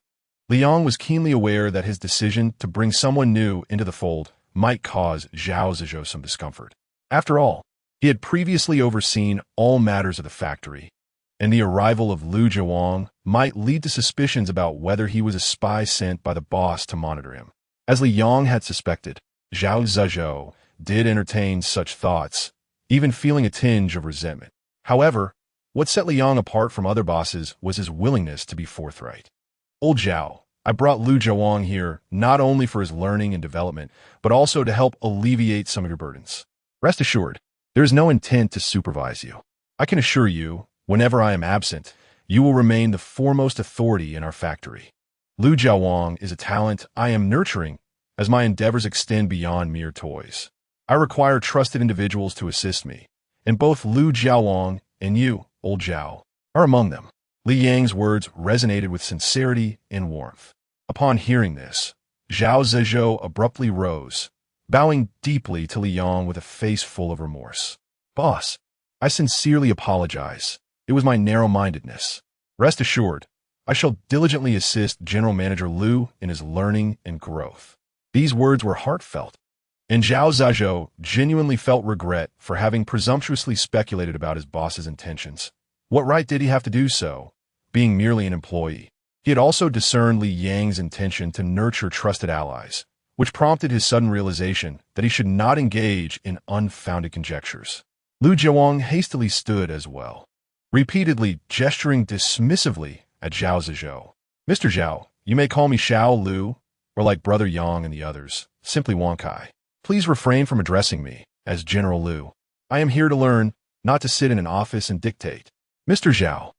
Li Yang was keenly aware that his decision to bring someone new into the fold might cause Zhao Zizhou some discomfort. After all, he had previously overseen all matters of the factory, and the arrival of Lu Jiaowang might lead to suspicions about whether he was a spy sent by the boss to monitor him. As Li Yang had suspected, Zhao Zizhou did entertain such thoughts, even feeling a tinge of resentment. However, what set Li Yang apart from other bosses was his willingness to be forthright. Old Zhao, I brought Lu Jiaowang here not only for his learning and development, but also to help alleviate some of your burdens. Rest assured, there is no intent to supervise you. I can assure you, whenever I am absent, you will remain the foremost authority in our factory. Lu Jiaowang is a talent I am nurturing as my endeavors extend beyond mere toys. I require trusted individuals to assist me, and both Lu Jiaowang and you, old Zhao, are among them. Li Yang's words resonated with sincerity and warmth. Upon hearing this, Zhao Zizhou abruptly rose, bowing deeply to Li Yang with a face full of remorse. Boss, I sincerely apologize. It was my narrow-mindedness. Rest assured, I shall diligently assist General Manager Lu in his learning and growth. These words were heartfelt, and Zhao Zizhou genuinely felt regret for having presumptuously speculated about his boss's intentions. What right did he have to do so, being merely an employee? He had also discerned Li Yang's intention to nurture trusted allies, which prompted his sudden realization that he should not engage in unfounded conjectures. Lu Jiawang hastily stood as well, repeatedly gesturing dismissively at Zhao Zizhou. "Mr. Zhao, you may call me Xiao Lu, or like Brother Yang and the others, simply Wang Kai. Please refrain from addressing me as General Lu. I am here to learn, not to sit in an office and dictate. Mr. Zhao,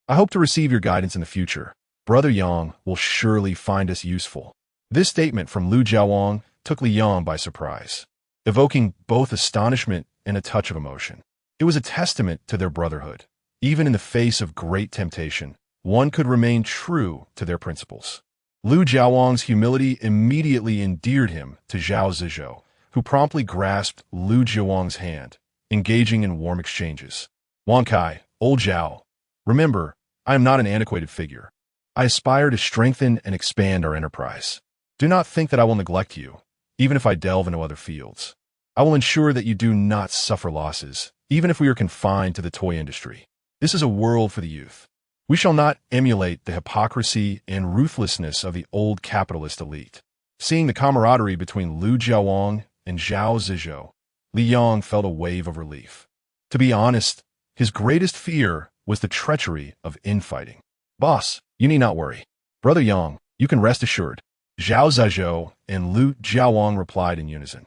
I hope to receive your guidance in the future. Brother Yang will surely find us useful." This statement from Lu Jiawang took Li Yang by surprise, evoking both astonishment and a touch of emotion. It was a testament to their brotherhood. Even in the face of great temptation, one could remain true to their principles. Lu Jiawang's humility immediately endeared him to Zhao Zizhou, who promptly grasped Lu Jiawang's hand, engaging in warm exchanges. "Wang Kai, old Zhao, remember, I am not an antiquated figure. I aspire to strengthen and expand our enterprise. Do not think that I will neglect you, even if I delve into other fields. I will ensure that you do not suffer losses, even if we are confined to the toy industry. This is a world for the youth. We shall not emulate the hypocrisy and ruthlessness of the old capitalist elite." Seeing the camaraderie between Lu Jiawang and Zhao Zizhou, Li Yang felt a wave of relief. To be honest, his greatest fear was the treachery of infighting. "Boss, you need not worry. Brother Yang, you can rest assured." Zhao Zizhou and Lu Jiawang replied in unison,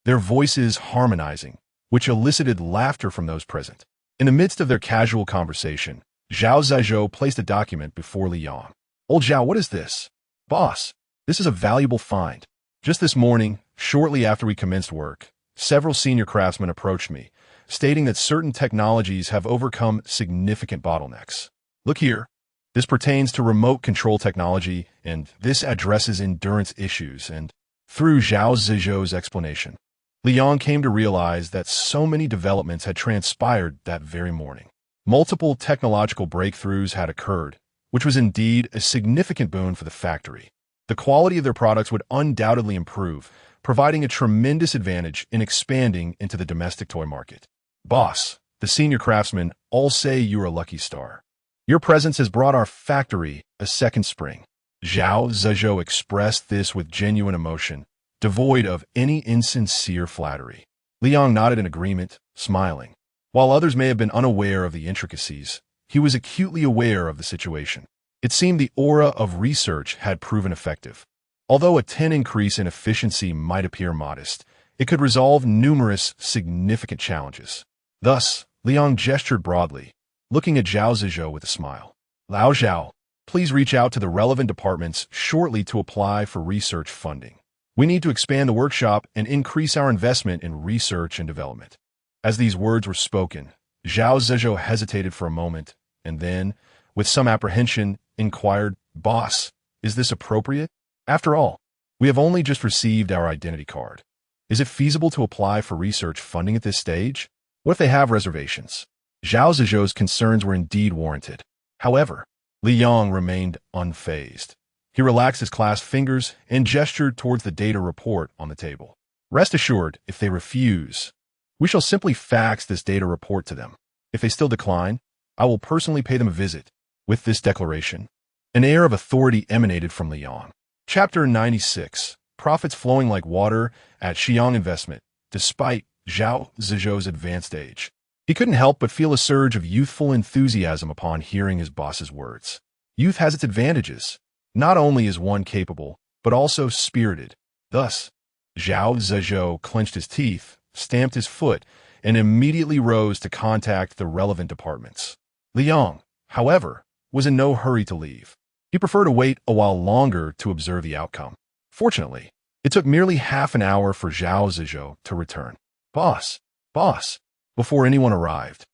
their voices harmonizing, which elicited laughter from those present. In the midst of their casual conversation, Zhao Zizhou placed a document before Li Yang. "Old Zhao, what is this?" "Boss, this is a valuable find. Just this morning, shortly after we commenced work, several senior craftsmen approached me, stating that certain technologies have overcome significant bottlenecks. Look here. This pertains to remote control technology, and this addresses endurance issues." And through Zhao Zizhou's explanation, Li Yang came to realize that so many developments had transpired that very morning. Multiple technological breakthroughs had occurred, which was indeed a significant boon for the factory. The quality of their products would undoubtedly improve, providing a tremendous advantage in expanding into the domestic toy market. "Boss, the senior craftsmen all say you are a lucky star. Your presence has brought our factory a second spring." Zhao Zizhou expressed this with genuine emotion, devoid of any insincere flattery. Li Yang nodded in agreement, smiling. While others may have been unaware of the intricacies, he was acutely aware of the situation. It seemed the aura of research had proven effective. Although a 10 increase in efficiency might appear modest, it could resolve numerous significant challenges. Thus, Li Yang gestured broadly, looking at Zhao Zizhou with a smile. "Lao Zhao, please reach out to the relevant departments shortly to apply for research funding. We need to expand the workshop and increase our investment in research and development." As these words were spoken, Zhao Zizhou hesitated for a moment, and then, with some apprehension, inquired, "Boss, is this appropriate? After all, we have only just received our identity card. Is it feasible to apply for research funding at this stage? What if they have reservations?" Zhao Zizhou's concerns were indeed warranted. However, Li Yang remained unfazed. He relaxed his clasped fingers and gestured towards the data report on the table. "Rest assured, if they refuse, we shall simply fax this data report to them. If they still decline, I will personally pay them a visit." With this declaration, an air of authority emanated from Li Yang. Chapter 96. Profits flowing like water at Xiang Investment, despite Zhao Zizhou's advanced age. He couldn't help but feel a surge of youthful enthusiasm upon hearing his boss's words. Youth has its advantages. Not only is one capable, but also spirited. Thus, Zhao Zizhou clenched his teeth, stamped his foot, and immediately rose to contact the relevant departments. Li Yang, however, was in no hurry to leave. He preferred to wait a while longer to observe the outcome. Fortunately, it took merely half an hour for Zhao Zizhou to return. "Boss, boss," before anyone arrived.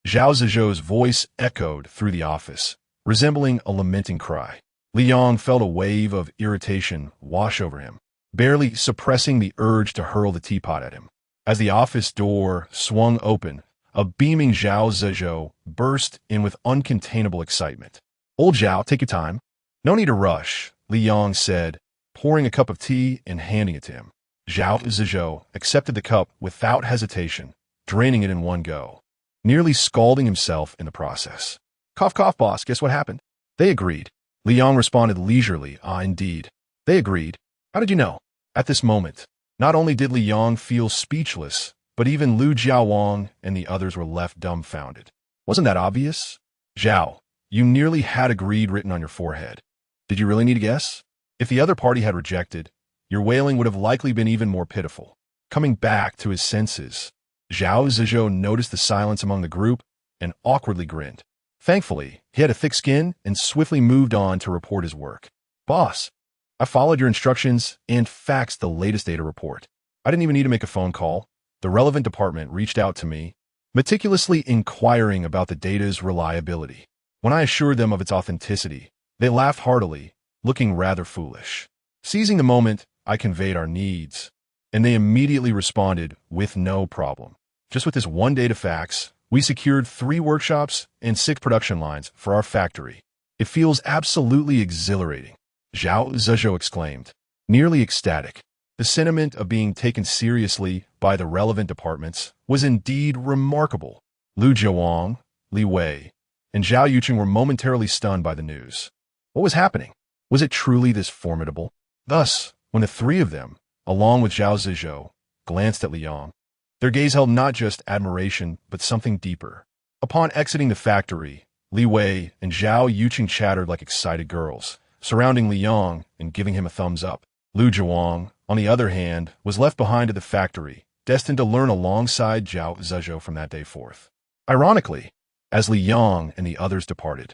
Zhao Zizhou's voice echoed through the office, resembling a lamenting cry. Li Yang felt a wave of irritation wash over him, barely suppressing the urge to hurl the teapot at him. As the office door swung open, a beaming Zhao Zizhou burst in with uncontainable excitement. "Old Zhao, take your time. No need to rush," Li Yang said, pouring a cup of tea and handing it to him. Zhao Zizhou accepted the cup without hesitation, draining it in one go, nearly scalding himself in the process. Cough, cough, boss, guess what happened? They agreed. Li Yang responded leisurely, indeed. They agreed. How did you know? At this moment, not only did Li Yang feel speechless, but even Lu Jiawang and the others were left dumbfounded. Wasn't that obvious? Zhao, you nearly had agreed written on your forehead. Did you really need to guess? If the other party had rejected, your wailing would have likely been even more pitiful. Coming back to his senses, Zhao Zizhou noticed the silence among the group and awkwardly grinned. Thankfully, he had a thick skin and swiftly moved on to report his work. Boss, I followed your instructions and faxed the latest data report. I didn't even need to make a phone call. The relevant department reached out to me, meticulously inquiring about the data's reliability. When I assured them of its authenticity, they laughed heartily, looking rather foolish. Seizing the moment, I conveyed our needs, and they immediately responded with no problem. Just with this one data fax, we secured 3 workshops and 6 production lines for our factory. It feels absolutely exhilarating, Zhao Zizhou exclaimed, nearly ecstatic. The sentiment of being taken seriously by the relevant departments was indeed remarkable. Lu Jiawang, Li Wei, and Zhao Yuqing were momentarily stunned by the news. What was happening? Was it truly this formidable? Thus, when the 3 of them, along with Zhao Zizhou, glanced at Li Yang, their gaze held not just admiration, but something deeper. Upon exiting the factory, Li Wei and Zhao Yuqing chattered like excited girls, surrounding Li Yang and giving him a thumbs up. Lu Jiawang, on the other hand, was left behind at the factory, destined to learn alongside Zhao Zizhou from that day forth. Ironically, as Li Yang and the others departed,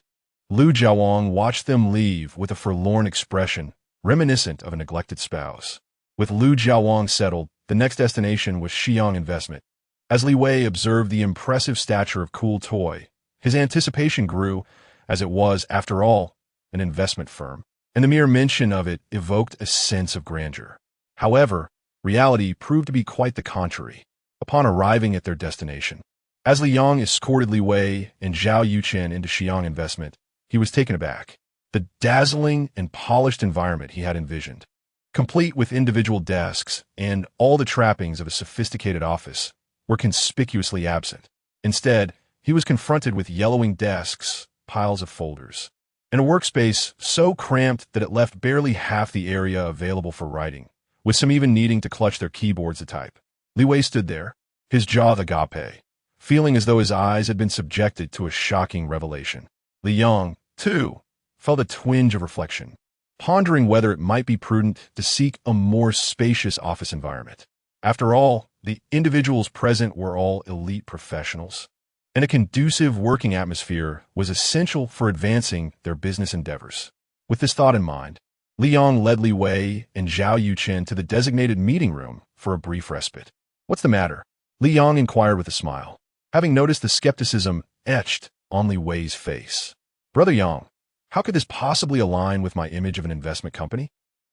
Lu Jiawang watched them leave with a forlorn expression, reminiscent of a neglected spouse. With Lu Jiawang settled, the next destination was Xi'an Investment. As Li Wei observed the impressive stature of Cool Toy, his anticipation grew, as it was, after all, an investment firm, and the mere mention of it evoked a sense of grandeur. However, reality proved to be quite the contrary. Upon arriving at their destination, as Li Yang escorted Li Wei and Zhao Yuqing into Xi'an Investment, he was taken aback. The dazzling and polished environment he had envisioned, complete with individual desks and all the trappings of a sophisticated office, were conspicuously absent. Instead, he was confronted with yellowing desks, piles of folders, and a workspace so cramped that it left barely half the area available for writing, with some even needing to clutch their keyboards to type. Li Wei stood there, his jaw agape, feeling as though his eyes had been subjected to a shocking revelation. Li Yang, too, felt a twinge of reflection, pondering whether it might be prudent to seek a more spacious office environment. After all, the individuals present were all elite professionals, and a conducive working atmosphere was essential for advancing their business endeavors. With this thought in mind, Li Yang led Li Wei and Zhao Yuqing to the designated meeting room for a brief respite. What's the matter? Li Yang inquired with a smile, having noticed the skepticism etched on Li Wei's face. Brother Yang, how could this possibly align with my image of an investment company?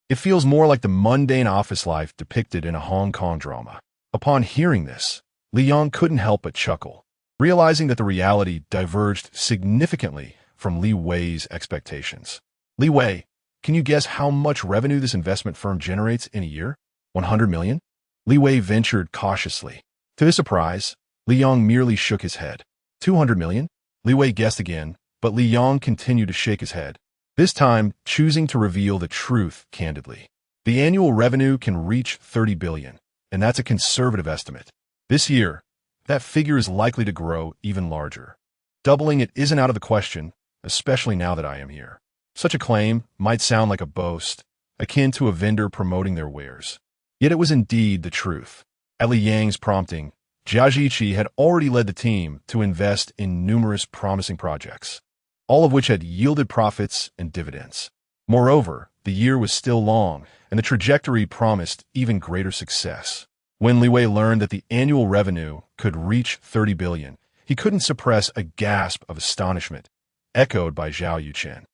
It feels more like the mundane office life depicted in a Hong Kong drama. Upon hearing this, Li Yang couldn't help but chuckle, realizing that the reality diverged significantly from Li Wei's expectations. Li Wei, can you guess how much revenue this investment firm generates in a year? 100 million? Li Wei ventured cautiously. To his surprise, Li Yang merely shook his head. 200 million? Li Wei guessed again, but Li Yang continued to shake his head, this time choosing to reveal the truth candidly. The annual revenue can reach 30 billion, and that's a conservative estimate. This year, that figure is likely to grow even larger. Doubling it isn't out of the question, especially now that I am here. Such a claim might sound like a boast, akin to a vendor promoting their wares. Yet it was indeed the truth. At Li Yang's prompting, Jia Zhiqi had already led the team to invest in numerous promising projects, all of which had yielded profits and dividends. Moreover, the year was still long, and the trajectory promised even greater success. When Li Wei learned that the annual revenue could reach 30 billion, he couldn't suppress a gasp of astonishment, echoed by Zhao Yuqing,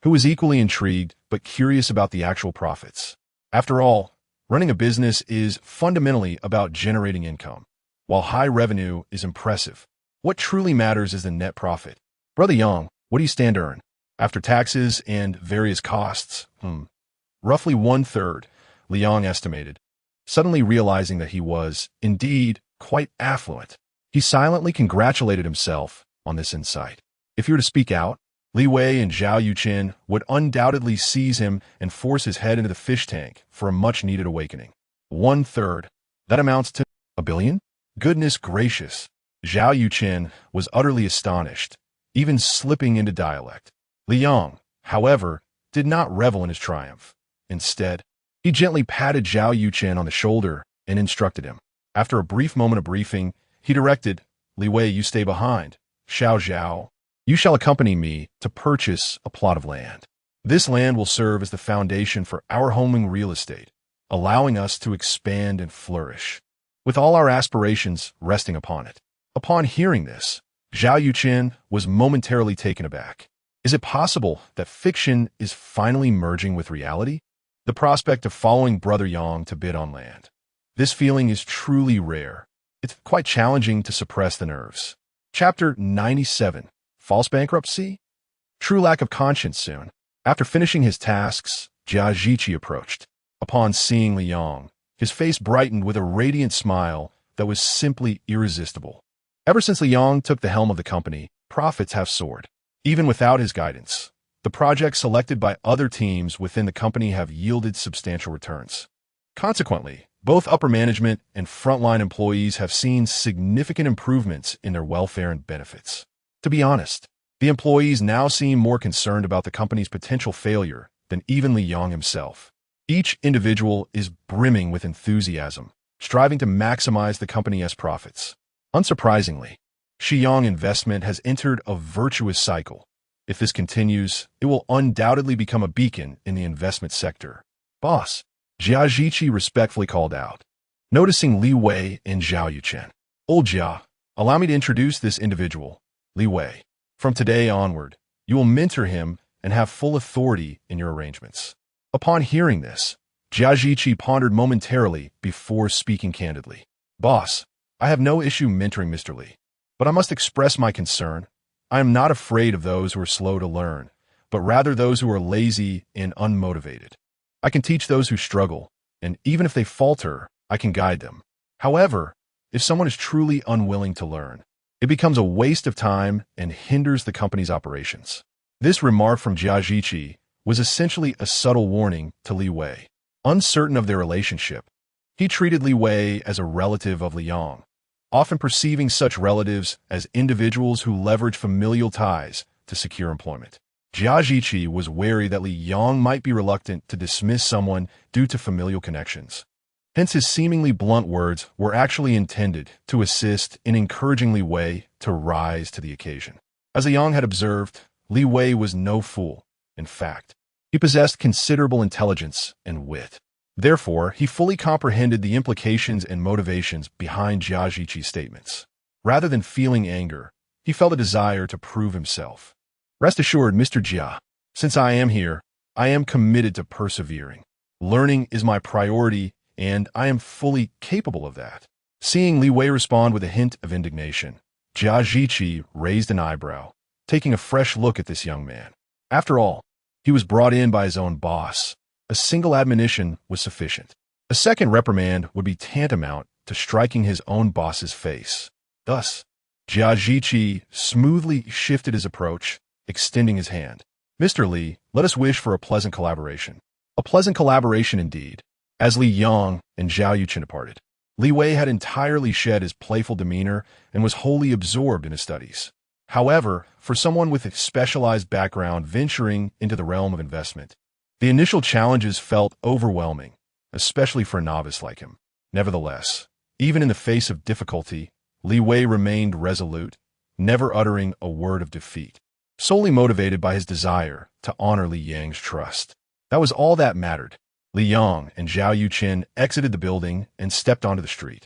who was equally intrigued but curious about the actual profits. After all, running a business is fundamentally about generating income. While high revenue is impressive, what truly matters is the net profit. Brother Yang, what do you stand to earn? After taxes and various costs, roughly one-third, Liang estimated, suddenly realizing that he was, indeed, quite affluent. He silently congratulated himself on this insight. If he were to speak out, Li Wei and Zhao Yuqin would undoubtedly seize him and force his head into the fish tank for a much-needed awakening. One-third. That amounts to a billion? Goodness gracious. Zhao Yuqin was utterly astonished, even slipping into dialect. Liang, however, did not revel in his triumph. Instead, he gently patted Zhao Yuqin on the shoulder and instructed him. After a brief moment of briefing, he directed, Li Wei, you stay behind. Xiao Zhao, you shall accompany me to purchase a plot of land. This land will serve as the foundation for our homing real estate, allowing us to expand and flourish, with all our aspirations resting upon it. Upon hearing this, Zhao Yuqin was momentarily taken aback. Is it possible that fiction is finally merging with reality? The prospect of following Brother Yang to bid on land. This feeling is truly rare. It's quite challenging to suppress the nerves. Chapter 97. False bankruptcy? True lack of conscience soon. After finishing his tasks, Jia Zhiqi approached. Upon seeing Liang, his face brightened with a radiant smile that was simply irresistible. Ever since Liang took the helm of the company, profits have soared. Even without his guidance, the projects selected by other teams within the company have yielded substantial returns. Consequently, both upper management and frontline employees have seen significant improvements in their welfare and benefits. To be honest, the employees now seem more concerned about the company's potential failure than even Li Yang himself. Each individual is brimming with enthusiasm, striving to maximize the company's profits. Unsurprisingly, Xiyang Investment has entered a virtuous cycle. If this continues, it will undoubtedly become a beacon in the investment sector. Boss, Jia Zhiqi respectfully called out, noticing Li Wei and Zhao Yuqin. Old Jia, allow me to introduce this individual, Li Wei. From today onward, you will mentor him and have full authority in your arrangements. Upon hearing this, Jia Zhiqi pondered momentarily before speaking candidly. Boss, I have no issue mentoring Mr. Li, but I must express my concern. I am not afraid of those who are slow to learn, but rather those who are lazy and unmotivated. I can teach those who struggle, and even if they falter, I can guide them. However, if someone is truly unwilling to learn, it becomes a waste of time and hinders the company's operations. This remark from Jia Zhiqi was essentially a subtle warning to Li Wei. Uncertain of their relationship, he treated Li Wei as a relative of Liang, often perceiving such relatives as individuals who leverage familial ties to secure employment. Jia Zhiqi was wary that Li Yang might be reluctant to dismiss someone due to familial connections. Hence his seemingly blunt words were actually intended to assist in encouraging Li Wei to rise to the occasion. As Liang had observed, Li Wei was no fool. In fact, he possessed considerable intelligence and wit. Therefore, he fully comprehended the implications and motivations behind Jia Zhiqi's statements. Rather than feeling anger, he felt a desire to prove himself. Rest assured, Mr. Jia, since I am here, I am committed to persevering. Learning is my priority, and I am fully capable of that. Seeing Li Wei respond with a hint of indignation, Jia Zhiqi raised an eyebrow, taking a fresh look at this young man. After all, he was brought in by his own boss. A single admonition was sufficient. A second reprimand would be tantamount to striking his own boss's face. Thus, Jia Zhiqi smoothly shifted his approach, extending his hand. Mr. Li, let us wish for a pleasant collaboration. A pleasant collaboration indeed. As Li Yang and Zhao Yuqin departed, Li Wei had entirely shed his playful demeanor and was wholly absorbed in his studies. However, for someone with a specialized background venturing into the realm of investment, the initial challenges felt overwhelming, especially for a novice like him. Nevertheless, even in the face of difficulty, Li Wei remained resolute, never uttering a word of defeat, solely motivated by his desire to honor Li Yang's trust. That was all that mattered. Li Yang and Zhao Yuqin exited the building and stepped onto the street.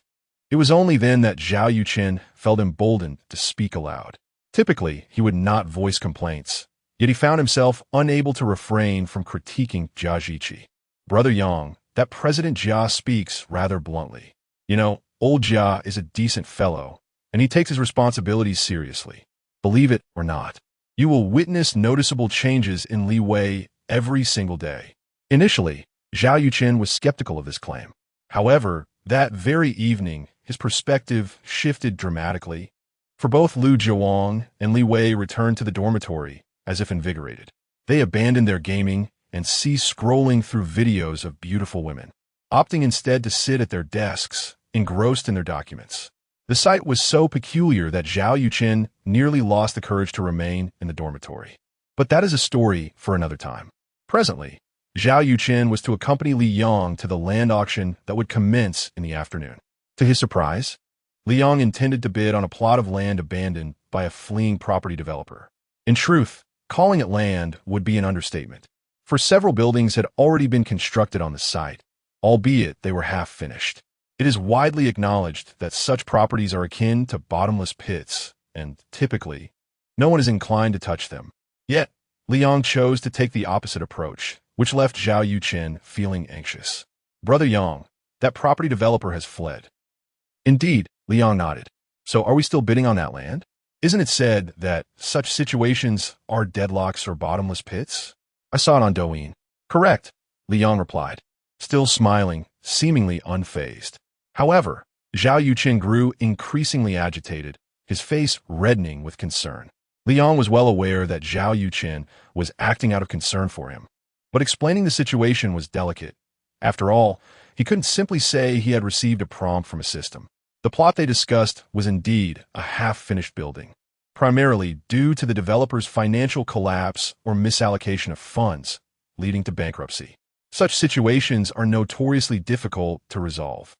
It was only then that Zhao Yuqin felt emboldened to speak aloud. Typically, he would not voice complaints, yet he found himself unable to refrain from critiquing Jia Zhiqi. Brother Yang, that President Jia speaks rather bluntly. You know, old Jia is a decent fellow, and he takes his responsibilities seriously. Believe it or not, you will witness noticeable changes in Li Wei every single day. Initially, Zhao Yuqin was skeptical of this claim. However, that very evening, his perspective shifted dramatically. For both Lu Jiawang and Li Wei returned to the dormitory, as if invigorated. They abandoned their gaming and ceased scrolling through videos of beautiful women, opting instead to sit at their desks, engrossed in their documents. The sight was so peculiar that Zhao Yuqin nearly lost the courage to remain in the dormitory. But that is a story for another time. Presently, Zhao Yuqin was to accompany Li Yang to the land auction that would commence in the afternoon. To his surprise, Li Yang intended to bid on a plot of land abandoned by a fleeing property developer. In truth, calling it land would be an understatement, for several buildings had already been constructed on the site, albeit they were half-finished. It is widely acknowledged that such properties are akin to bottomless pits, and, typically, no one is inclined to touch them. Yet, Li Yang chose to take the opposite approach, which left Zhao Yuqin feeling anxious. "Brother Yang, that property developer has fled." "Indeed," Li Yang nodded. "So are we still bidding on that land? Isn't it said that such situations are deadlocks or bottomless pits? I saw it on Douyin." "Correct," Li Yang replied, still smiling, seemingly unfazed. However, Zhao Yuqin grew increasingly agitated, his face reddening with concern. Li Yang was well aware that Zhao Yuqin was acting out of concern for him, but explaining the situation was delicate. After all, he couldn't simply say he had received a prompt from a system. The plot they discussed was indeed a half-finished building, primarily due to the developer's financial collapse or misallocation of funds, leading to bankruptcy. Such situations are notoriously difficult to resolve,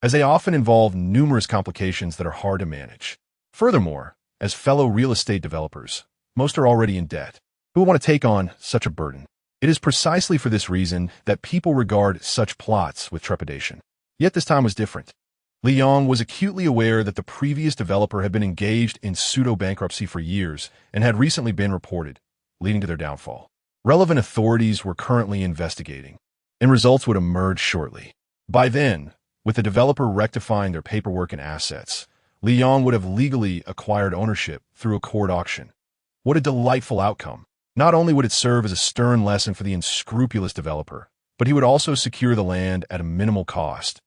as they often involve numerous complications that are hard to manage. Furthermore, as fellow real estate developers, most are already in debt. Who would want to take on such a burden? It is precisely for this reason that people regard such plots with trepidation. Yet this time was different. Li Yang was acutely aware that the previous developer had been engaged in pseudo-bankruptcy for years and had recently been reported, leading to their downfall. Relevant authorities were currently investigating, and results would emerge shortly. By then, with the developer rectifying their paperwork and assets, Li Yang would have legally acquired ownership through a court auction. What a delightful outcome! Not only would it serve as a stern lesson for the unscrupulous developer, but he would also secure the land at a minimal cost,